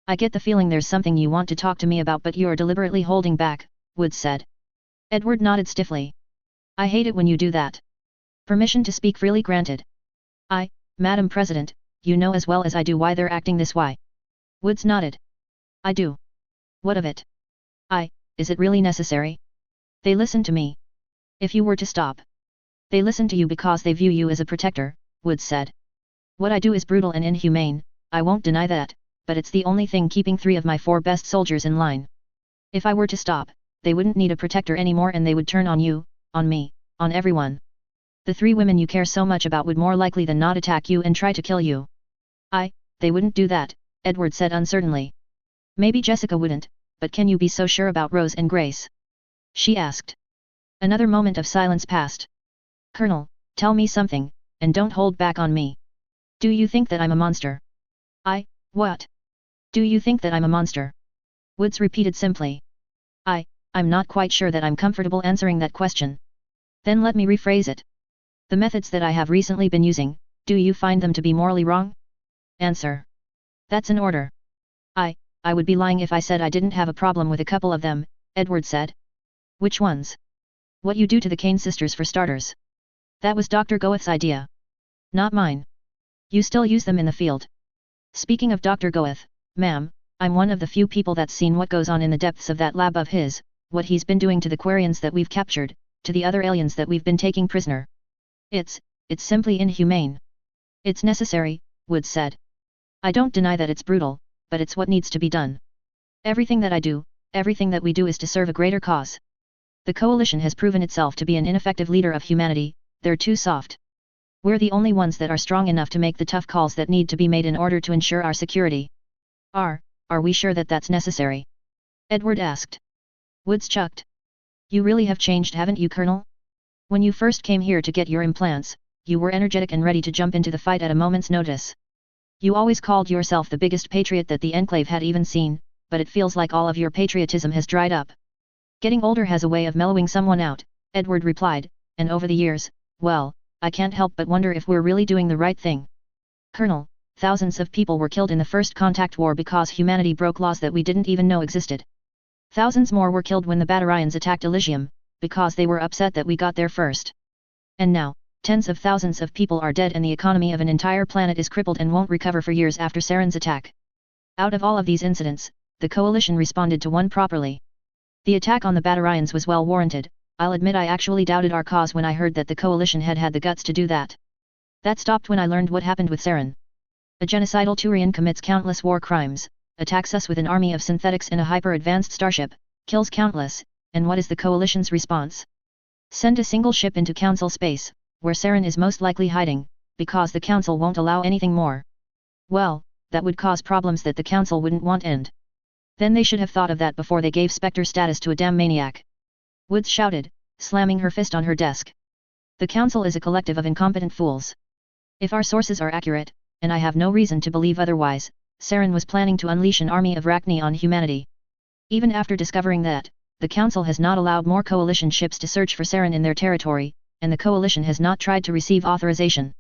I get the feeling there's something you want to talk to me about but you're deliberately holding back, Woods said. Edward nodded stiffly. I hate it when you do that. Permission to speak freely granted. Madam President, you know as well as I do why they're acting this way. Woods nodded. I do. What of it? Is it really necessary? They listen to me. If you were to stop. They listen to you because they view you as a protector, Woods said. What I do is brutal and inhumane, I won't deny that, but it's the only thing keeping 3 of my 4 best soldiers in line. If I were to stop, they wouldn't need a protector anymore and they would turn on you, on me, on everyone. The 3 women you care so much about would more likely than not attack you and try to kill you. They wouldn't do that, Edward said uncertainly. Maybe Jessica wouldn't, but can you be so sure about Rose and Grace? She asked. Another moment of silence passed. Colonel, tell me something, and don't hold back on me. Do you think that I'm a monster? What? Do you think that I'm a monster? Woods repeated simply. I'm not quite sure that I'm comfortable answering that question. Then let me rephrase it. The methods that I have recently been using, do you find them to be morally wrong? Answer. That's an order. I would be lying if I said I didn't have a problem with a couple of them, Edward said. Which ones? What you do to the Kane sisters for starters. That was Dr. Goeth's idea. Not mine. You still use them in the field. Speaking of Dr. Goeth, ma'am, I'm one of the few people that's seen what goes on in the depths of that lab of his, what he's been doing to the Quarians that we've captured, to the other aliens that we've been taking prisoner. It's simply inhumane. It's necessary, Woods said. I don't deny that it's brutal, but it's what needs to be done. Everything that I do, everything that we do is to serve a greater cause. The coalition has proven itself to be an ineffective leader of humanity, they're too soft. We're the only ones that are strong enough to make the tough calls that need to be made in order to ensure our security. Are we sure that that's necessary? Edward asked. Woods chucked. You really have changed, haven't you, Colonel? When you first came here to get your implants, you were energetic and ready to jump into the fight at a moment's notice. You always called yourself the biggest patriot that the Enclave had even seen, but it feels like all of your patriotism has dried up. Getting older has a way of mellowing someone out, Edward replied, and over the years, well, I can't help but wonder if we're really doing the right thing. Colonel, thousands of people were killed in the First Contact War because humanity broke laws that we didn't even know existed. Thousands more were killed when the Batarians attacked Elysium, because they were upset that we got there first. And now, tens of thousands of people are dead and the economy of an entire planet is crippled and won't recover for years after Saren's attack. Out of all of these incidents, the coalition responded to one properly. The attack on the Batarians was well warranted. I'll admit I actually doubted our cause when I heard that the coalition had the guts to do that. That stopped when I learned what happened with Saren. A genocidal Turian commits countless war crimes, attacks us with an army of synthetics in a hyper-advanced starship, kills countless, and what is the coalition's response? Send a single ship into Council space, where Saren is most likely hiding, because the Council won't allow anything more. Well, that would cause problems that the Council wouldn't want end. Then they should have thought of that before they gave Spectre status to a damn maniac. Woods shouted, slamming her fist on her desk. The Council is a collective of incompetent fools. If our sources are accurate, and I have no reason to believe otherwise, Saren was planning to unleash an army of Rachni on humanity. Even after discovering that, the Council has not allowed more coalition ships to search for Saren in their territory, and the coalition has not tried to receive authorization.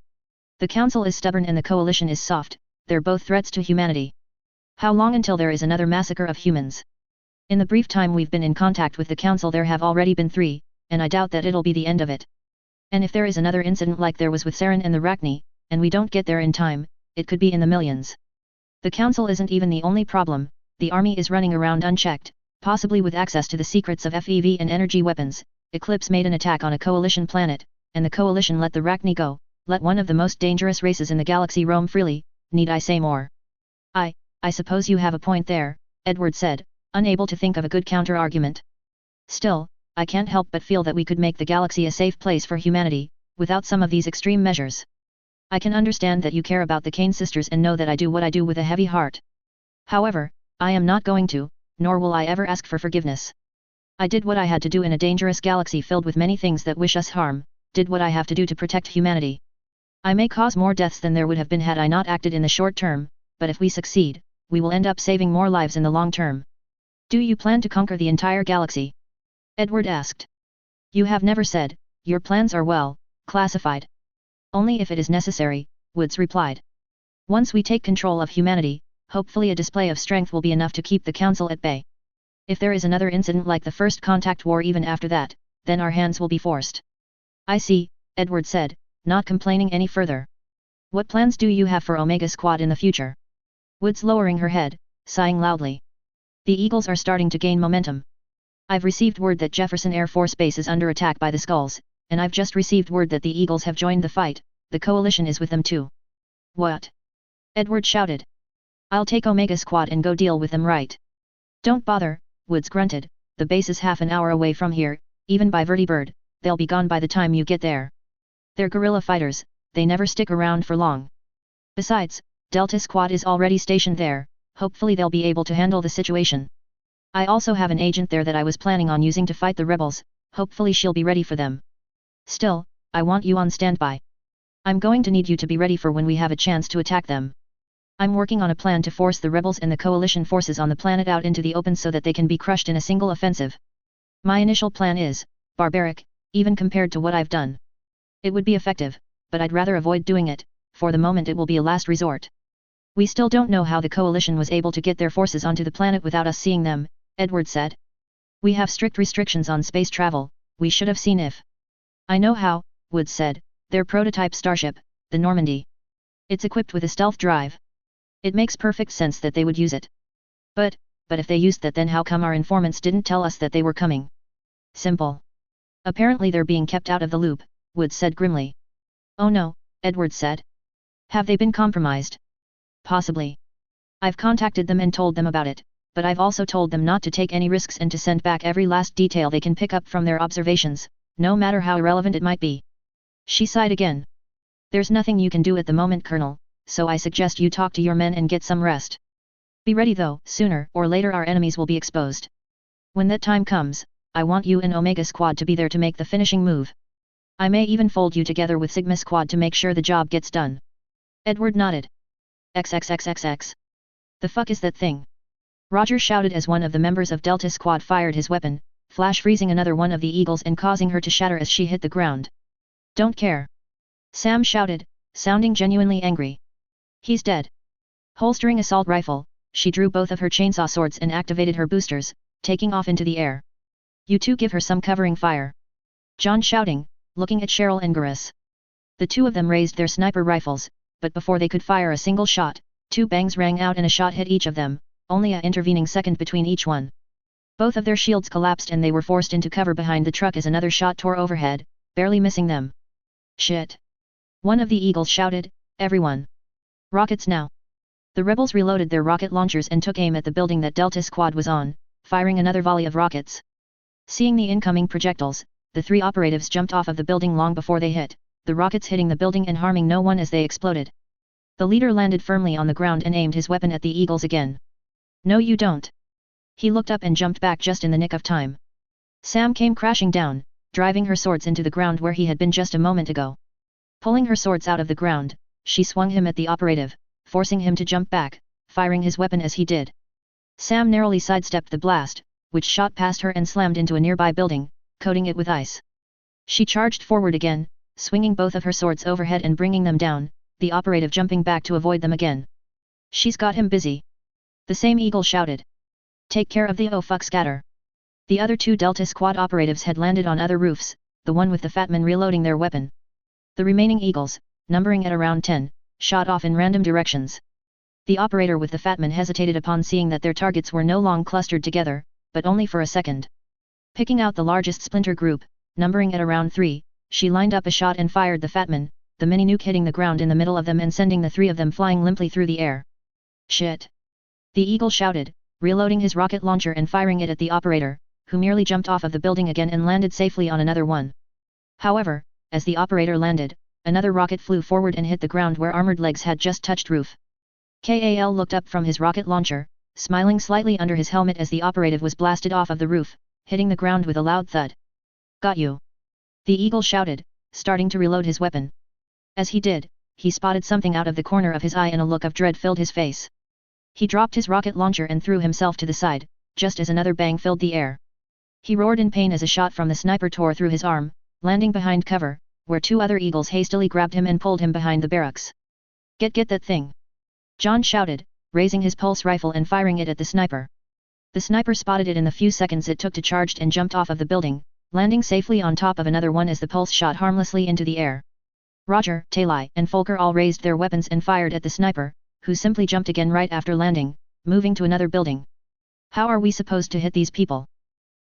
The Council is stubborn and the coalition is soft, they're both threats to humanity. How long until there is another massacre of humans? In the brief time we've been in contact with the Council there have already been 3, and I doubt that it'll be the end of it. And if there is another incident like there was with Saren and the Rachni, and we don't get there in time, it could be in the millions. The Council isn't even the only problem, the army is running around unchecked, possibly with access to the secrets of FEV and energy weapons. Eclipse made an attack on a coalition planet, and the coalition let the Rachni go, let one of the most dangerous races in the galaxy roam freely, need I say more? I suppose you have a point there, Edward said, unable to think of a good counter-argument. Still, I can't help but feel that we could make the galaxy a safe place for humanity, without some of these extreme measures. I can understand that you care about the Kane sisters and know that I do what I do with a heavy heart. However, I am not going to, nor will I ever ask for forgiveness. I did what I had to do in a dangerous galaxy filled with many things that wish us harm, did what I have to do to protect humanity. I may cause more deaths than there would have been had I not acted in the short term, but if we succeed, we will end up saving more lives in the long term. Do you plan to conquer the entire galaxy? Edward asked. You have never said, your plans are well, classified. Only if it is necessary, Woods replied. Once we take control of humanity, hopefully a display of strength will be enough to keep the Council at bay. If there is another incident like the First Contact War even after that, then our hands will be forced. I see, Edward said, not complaining any further. What plans do you have for Omega Squad in the future? Woods lowering her head, sighing loudly. The Eagles are starting to gain momentum. I've received word that Jefferson Air Force Base is under attack by the Skulls, and I've just received word that the Eagles have joined the fight, the coalition is with them too. What? Edward shouted. I'll take Omega Squad and go deal with them right. Don't bother, Woods grunted, the base is half an hour away from here, even by Vertibird, they'll be gone by the time you get there. They're guerrilla fighters, they never stick around for long. Besides, Delta Squad is already stationed there, hopefully they'll be able to handle the situation. I also have an agent there that I was planning on using to fight the rebels, hopefully she'll be ready for them. Still, I want you on standby. I'm going to need you to be ready for when we have a chance to attack them. I'm working on a plan to force the rebels and the coalition forces on the planet out into the open so that they can be crushed in a single offensive. My initial plan is barbaric, even compared to what I've done. It would be effective, but I'd rather avoid doing it, for the moment it will be a last resort. We still don't know how the coalition was able to get their forces onto the planet without us seeing them, Edward said. We have strict restrictions on space travel, we should have seen if. I know how, Woods said, their prototype starship, the Normandy. It's equipped with a stealth drive. It makes perfect sense that they would use it. But if they used that, then how come our informants didn't tell us that they were coming? Simple. Apparently they're being kept out of the loop, Woods said grimly. Oh no, Edward said. Have they been compromised? Possibly. I've contacted them and told them about it, but I've also told them not to take any risks and to send back every last detail they can pick up from their observations, no matter how irrelevant it might be. She sighed again. There's nothing you can do at the moment, Colonel, so I suggest you talk to your men and get some rest. Be ready though, sooner or later our enemies will be exposed. When that time comes, I want you and Omega Squad to be there to make the finishing move. I may even fold you together with Sigma Squad to make sure the job gets done. Edward nodded. XXXXX. The fuck is that thing? Roger shouted as one of the members of Delta Squad fired his weapon, flash freezing another one of the Eagles and causing her to shatter as she hit the ground. Don't care. Sam shouted, sounding genuinely angry. He's dead. Holstering assault rifle, she drew both of her chainsaw swords and activated her boosters, taking off into the air. You two give her some covering fire. John shouting, looking at Cheryl and Garis. The two of them raised their sniper rifles, but before they could fire a single shot, 2 bangs rang out and a shot hit each of them, only a intervening second between each one. Both of their shields collapsed and they were forced into cover behind the truck as another shot tore overhead, barely missing them. Shit. One of the Eagles shouted, everyone. Rockets now. The rebels reloaded their rocket launchers and took aim at the building that Delta Squad was on, firing another volley of rockets. Seeing the incoming projectiles, the 3 operatives jumped off of the building long before they hit, the rockets hitting the building and harming no one as they exploded. The leader landed firmly on the ground and aimed his weapon at the Eagles again. No you don't. He looked up and jumped back just in the nick of time. Sam came crashing down, driving her swords into the ground where he had been just a moment ago. Pulling her swords out of the ground, she swung him at the operative, forcing him to jump back, firing his weapon as he did. Sam narrowly sidestepped the blast, which shot past her and slammed into a nearby building, coating it with ice. She charged forward again, swinging both of her swords overhead and bringing them down, the operative jumping back to avoid them again. She's got him busy. The same Eagle shouted. Take care of the fuck scatter. The other two Delta Squad operatives had landed on other roofs, the one with the fatman reloading their weapon. The remaining eagles, numbering at around 10, shot off in random directions. The operator with the fatman hesitated upon seeing that their targets were no long clustered together, but only for a second. Picking out the largest splinter group, numbering at around 3, she lined up a shot and fired the fatman, the mini-nuke hitting the ground in the middle of them and sending the 3 of them flying limply through the air. Shit! The eagle shouted, reloading his rocket launcher and firing it at the operator, who merely jumped off of the building again and landed safely on another one. However, as the operator landed, another rocket flew forward and hit the ground where armored legs had just touched roof. Kal looked up from his rocket launcher, smiling slightly under his helmet as the operative was blasted off of the roof, hitting the ground with a loud thud. Got you! The eagle shouted, starting to reload his weapon. As he did, he spotted something out of the corner of his eye and a look of dread filled his face. He dropped his rocket launcher and threw himself to the side, just as another bang filled the air. He roared in pain as a shot from the sniper tore through his arm, landing behind cover, where 2 other eagles hastily grabbed him and pulled him behind the barracks. Get that thing! John shouted, raising his pulse rifle and firing it at the sniper. The sniper spotted it in the few seconds it took to charge and jumped off of the building, landing safely on top of another one as the pulse shot harmlessly into the air. Roger, Talai, and Folker all raised their weapons and fired at the sniper, who simply jumped again right after landing, moving to another building. How are we supposed to hit these people?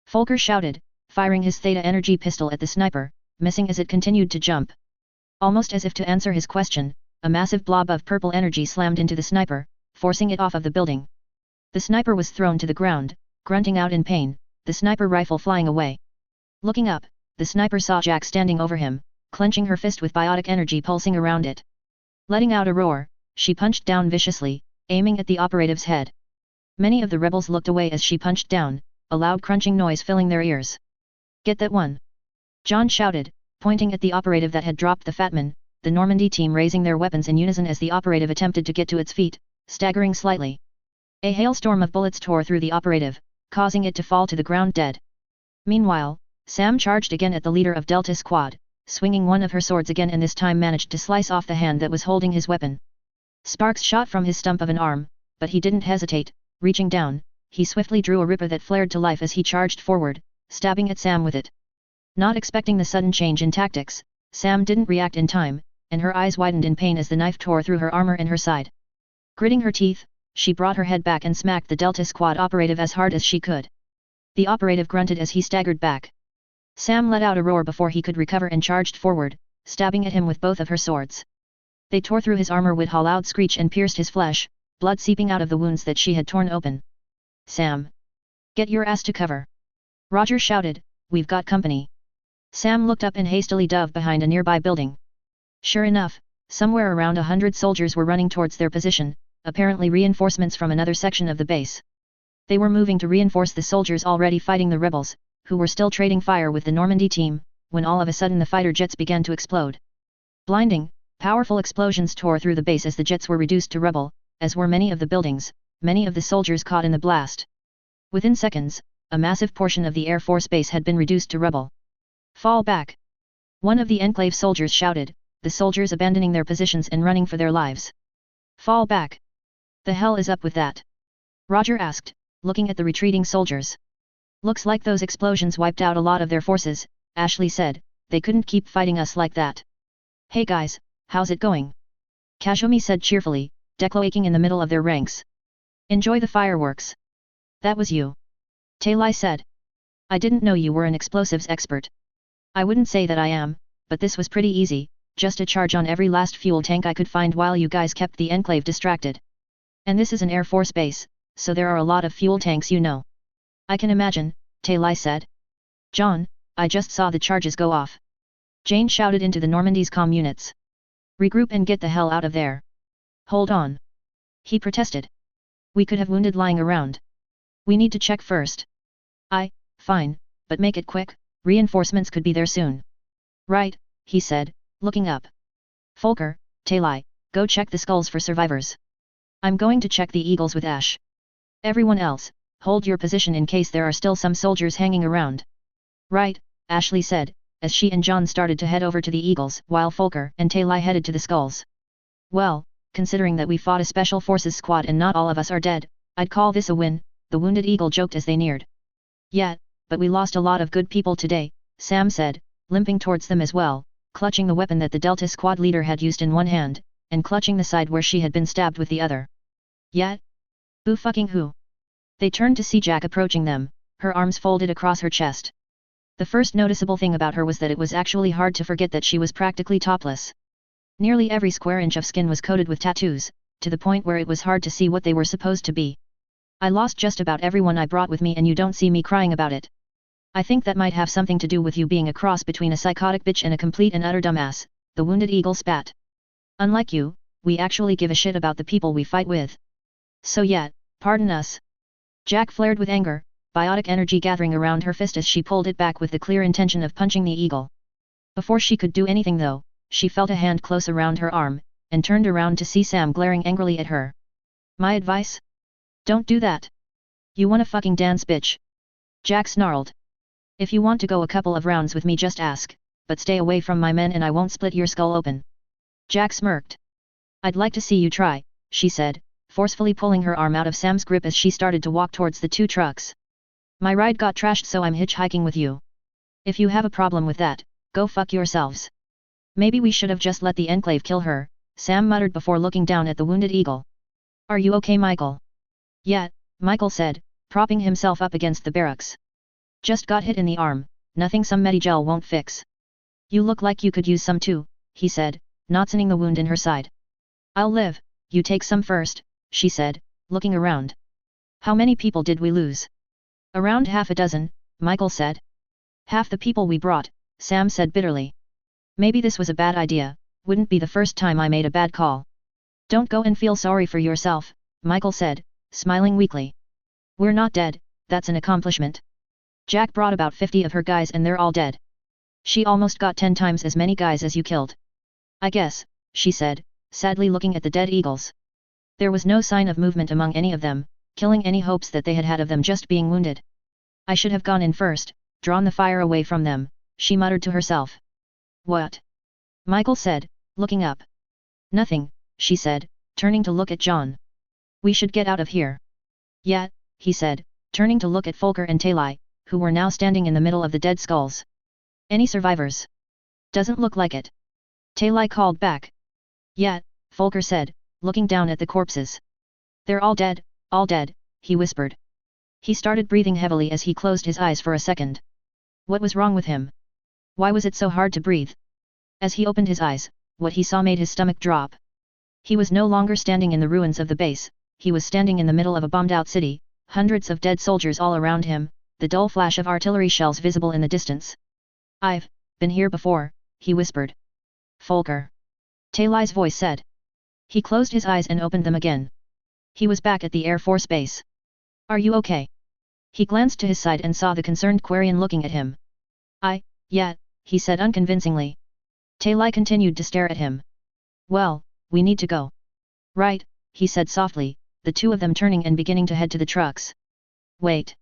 Folker shouted, firing his Theta energy pistol at the sniper, missing as it continued to jump. Almost as if to answer his question, a massive blob of purple energy slammed into the sniper, forcing it off of the building. The sniper was thrown to the ground, grunting out in pain, the sniper rifle flying away. Looking up, the sniper saw Jack standing over him, clenching her fist with biotic energy pulsing around it. Letting out a roar, she punched down viciously, aiming at the operative's head. Many of the rebels looked away as she punched down, a loud crunching noise filling their ears. Get that one! John shouted, pointing at the operative that had dropped the fatman, the Normandy team raising their weapons in unison as the operative attempted to get to its feet, staggering slightly. A hailstorm of bullets tore through the operative, causing it to fall to the ground dead. Meanwhile, Sam charged again at the leader of Delta Squad, swinging one of her swords again and this time managed to slice off the hand that was holding his weapon. Sparks shot from his stump of an arm, but he didn't hesitate, reaching down, he swiftly drew a ripper that flared to life as he charged forward, stabbing at Sam with it. Not expecting the sudden change in tactics, Sam didn't react in time, and her eyes widened in pain as the knife tore through her armor and her side. Gritting her teeth, she brought her head back and smacked the Delta Squad operative as hard as she could. The operative grunted as he staggered back. Sam let out a roar before he could recover and charged forward, stabbing at him with both of her swords. They tore through his armor with a loud screech and pierced his flesh, blood seeping out of the wounds that she had torn open. Sam! Get your ass to cover! Roger shouted, we've got company. Sam looked up and hastily dove behind a nearby building. Sure enough, somewhere around 100 soldiers were running towards their position, apparently reinforcements from another section of the base. They were moving to reinforce the soldiers already fighting the rebels, who were still trading fire with the Normandy team, when all of a sudden the fighter jets began to explode. Blinding, powerful explosions tore through the base as the jets were reduced to rubble, as were many of the buildings, many of the soldiers caught in the blast. Within seconds, a massive portion of the Air Force base had been reduced to rubble. Fall back! One of the Enclave soldiers shouted, the soldiers abandoning their positions and running for their lives. Fall back! The hell is up with that? Roger asked, looking at the retreating soldiers. Looks like those explosions wiped out a lot of their forces, Ashley said, they couldn't keep fighting us like that. Hey guys, how's it going? Kazumi said cheerfully, decloaking in the middle of their ranks. Enjoy the fireworks. That was you. Talai said. I didn't know you were an explosives expert. I wouldn't say that I am, but this was pretty easy, just a charge on every last fuel tank I could find while you guys kept the Enclave distracted. And this is an Air Force base, so there are a lot of fuel tanks you know. I can imagine, Talai said. John, I just saw the charges go off. Jane shouted into the Normandy's comm units. Regroup and get the hell out of there. Hold on. He protested. We could have wounded lying around. We need to check first. Fine, but make it quick, reinforcements could be there soon. Right, he said, looking up. Folker, Talai, go check the skulls for survivors. I'm going to check the eagles with Ash. Everyone else, hold your position in case there are still some soldiers hanging around. Right, Ashley said, as she and John started to head over to the eagles while Folker and Talai headed to the skulls. Well, considering that we fought a special forces squad and not all of us are dead, I'd call this a win, the wounded eagle joked as they neared. Yeah, but we lost a lot of good people today, Sam said, limping towards them as well, clutching the weapon that the Delta squad leader had used in one hand, and clutching the side where she had been stabbed with the other. Yeah? Boo fucking who? They turned to see Jack approaching them, her arms folded across her chest. The first noticeable thing about her was that it was actually hard to forget that she was practically topless. Nearly every square inch of skin was coated with tattoos, to the point where it was hard to see what they were supposed to be. I lost just about everyone I brought with me and you don't see me crying about it. I think that might have something to do with you being a cross between a psychotic bitch and a complete and utter dumbass, the wounded eagle spat. Unlike you, we actually give a shit about the people we fight with. So yeah, pardon us. Jack flared with anger, biotic energy gathering around her fist as she pulled it back with the clear intention of punching the eagle. Before she could do anything though, she felt a hand close around her arm, and turned around to see Sam glaring angrily at her. My advice? Don't do that. You wanna fucking dance, bitch. Jack snarled. If you want to go a couple of rounds with me just ask, but stay away from my men and I won't split your skull open. Jack smirked. I'd like to see you try, she said, forcefully pulling her arm out of Sam's grip as she started to walk towards the two trucks. My ride got trashed so I'm hitchhiking with you. If you have a problem with that, go fuck yourselves. Maybe we should have just let the Enclave kill her, Sam muttered before looking down at the wounded eagle. Are you okay, Michael? Yeah, Michael said, propping himself up against the barracks. Just got hit in the arm, nothing some Medigel won't fix. You look like you could use some too, he said, knotsoning the wound in her side. I'll live, you take some first, she said, looking around. How many people did we lose? Around half a dozen, Michael said. Half the people we brought, Sam said bitterly. Maybe this was a bad idea, wouldn't be the first time I made a bad call. Don't go and feel sorry for yourself, Michael said, smiling weakly. We're not dead, that's an accomplishment. Jack brought about 50 of her guys and they're all dead. She almost got 10 times as many guys as you killed. I guess, she said, sadly looking at the dead eagles. There was no sign of movement among any of them, killing any hopes that they had had of them just being wounded. I should have gone in first, drawn the fire away from them, she muttered to herself. What? Michael said, looking up. Nothing, she said, turning to look at John. We should get out of here. Yeah, he said, turning to look at Folker and Talai, who were now standing in the middle of the dead skulls. Any survivors? Doesn't look like it. Talai called back. Yeah, Folker said, looking down at the corpses. They're all dead, he whispered. He started breathing heavily as he closed his eyes for a second. What was wrong with him? Why was it so hard to breathe? As he opened his eyes, what he saw made his stomach drop. He was no longer standing in the ruins of the base, he was standing in the middle of a bombed-out city, hundreds of dead soldiers all around him, the dull flash of artillery shells visible in the distance. I've been here before, he whispered. Folker. Talai's voice said. He closed his eyes and opened them again. He was back at the Air Force Base. Are you okay? He glanced to his side and saw the concerned Quarian looking at him. Yeah, he said unconvincingly. Talai continued to stare at him. Well, we need to go. Right, he said softly, the two of them turning and beginning to head to the trucks. Wait.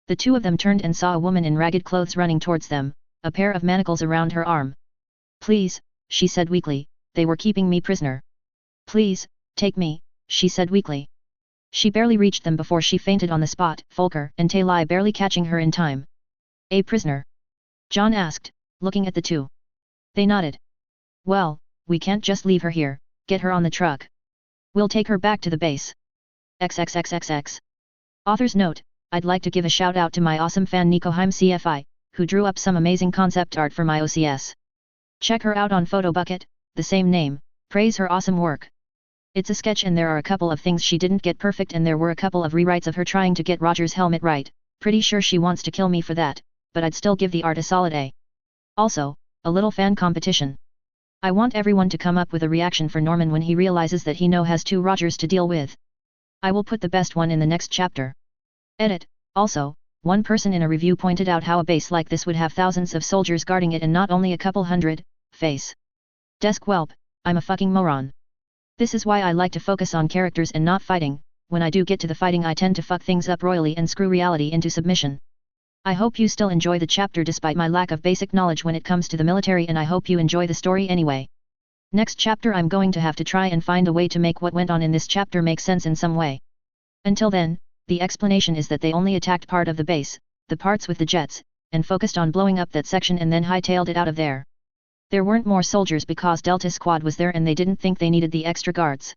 The two of them turned and saw a woman in ragged clothes running towards them, a pair of manacles around her arm. Please, she said weakly, they were keeping me prisoner. Please, take me, she said weakly. She barely reached them before she fainted on the spot, Folker and Talai barely catching her in time. A prisoner? John asked, looking at the two. They nodded. Well, we can't just leave her here, get her on the truck. We'll take her back to the base. XXXXX. Author's note, I'd like to give a shout out to my awesome fan Nico Heim CFI, who drew up some amazing concept art for my OCS. Check her out on Photobucket, the same name, praise her awesome work. It's a sketch and there are a couple of things she didn't get perfect and there were a couple of rewrites of her trying to get Roger's helmet right, pretty sure she wants to kill me for that, but I'd still give the art a solid A. Also, a little fan competition. I want everyone to come up with a reaction for Norman when he realizes that he now has two Rogers to deal with. I will put the best one in the next chapter. Edit. Also, one person in a review pointed out how a base like this would have thousands of soldiers guarding it and not only a couple hundred. Face. Desk whelp, I'm a fucking moron. This is why I like to focus on characters and not fighting. When I do get to the fighting I tend to fuck things up royally and screw reality into submission. I hope you still enjoy the chapter despite my lack of basic knowledge when it comes to the military and I hope you enjoy the story anyway. Next chapter I'm going to have to try and find a way to make what went on in this chapter make sense in some way. Until then, the explanation is that they only attacked part of the base, the parts with the jets, and focused on blowing up that section and then hightailed it out of there. There weren't more soldiers because Delta Squad was there and they didn't think they needed the extra guards.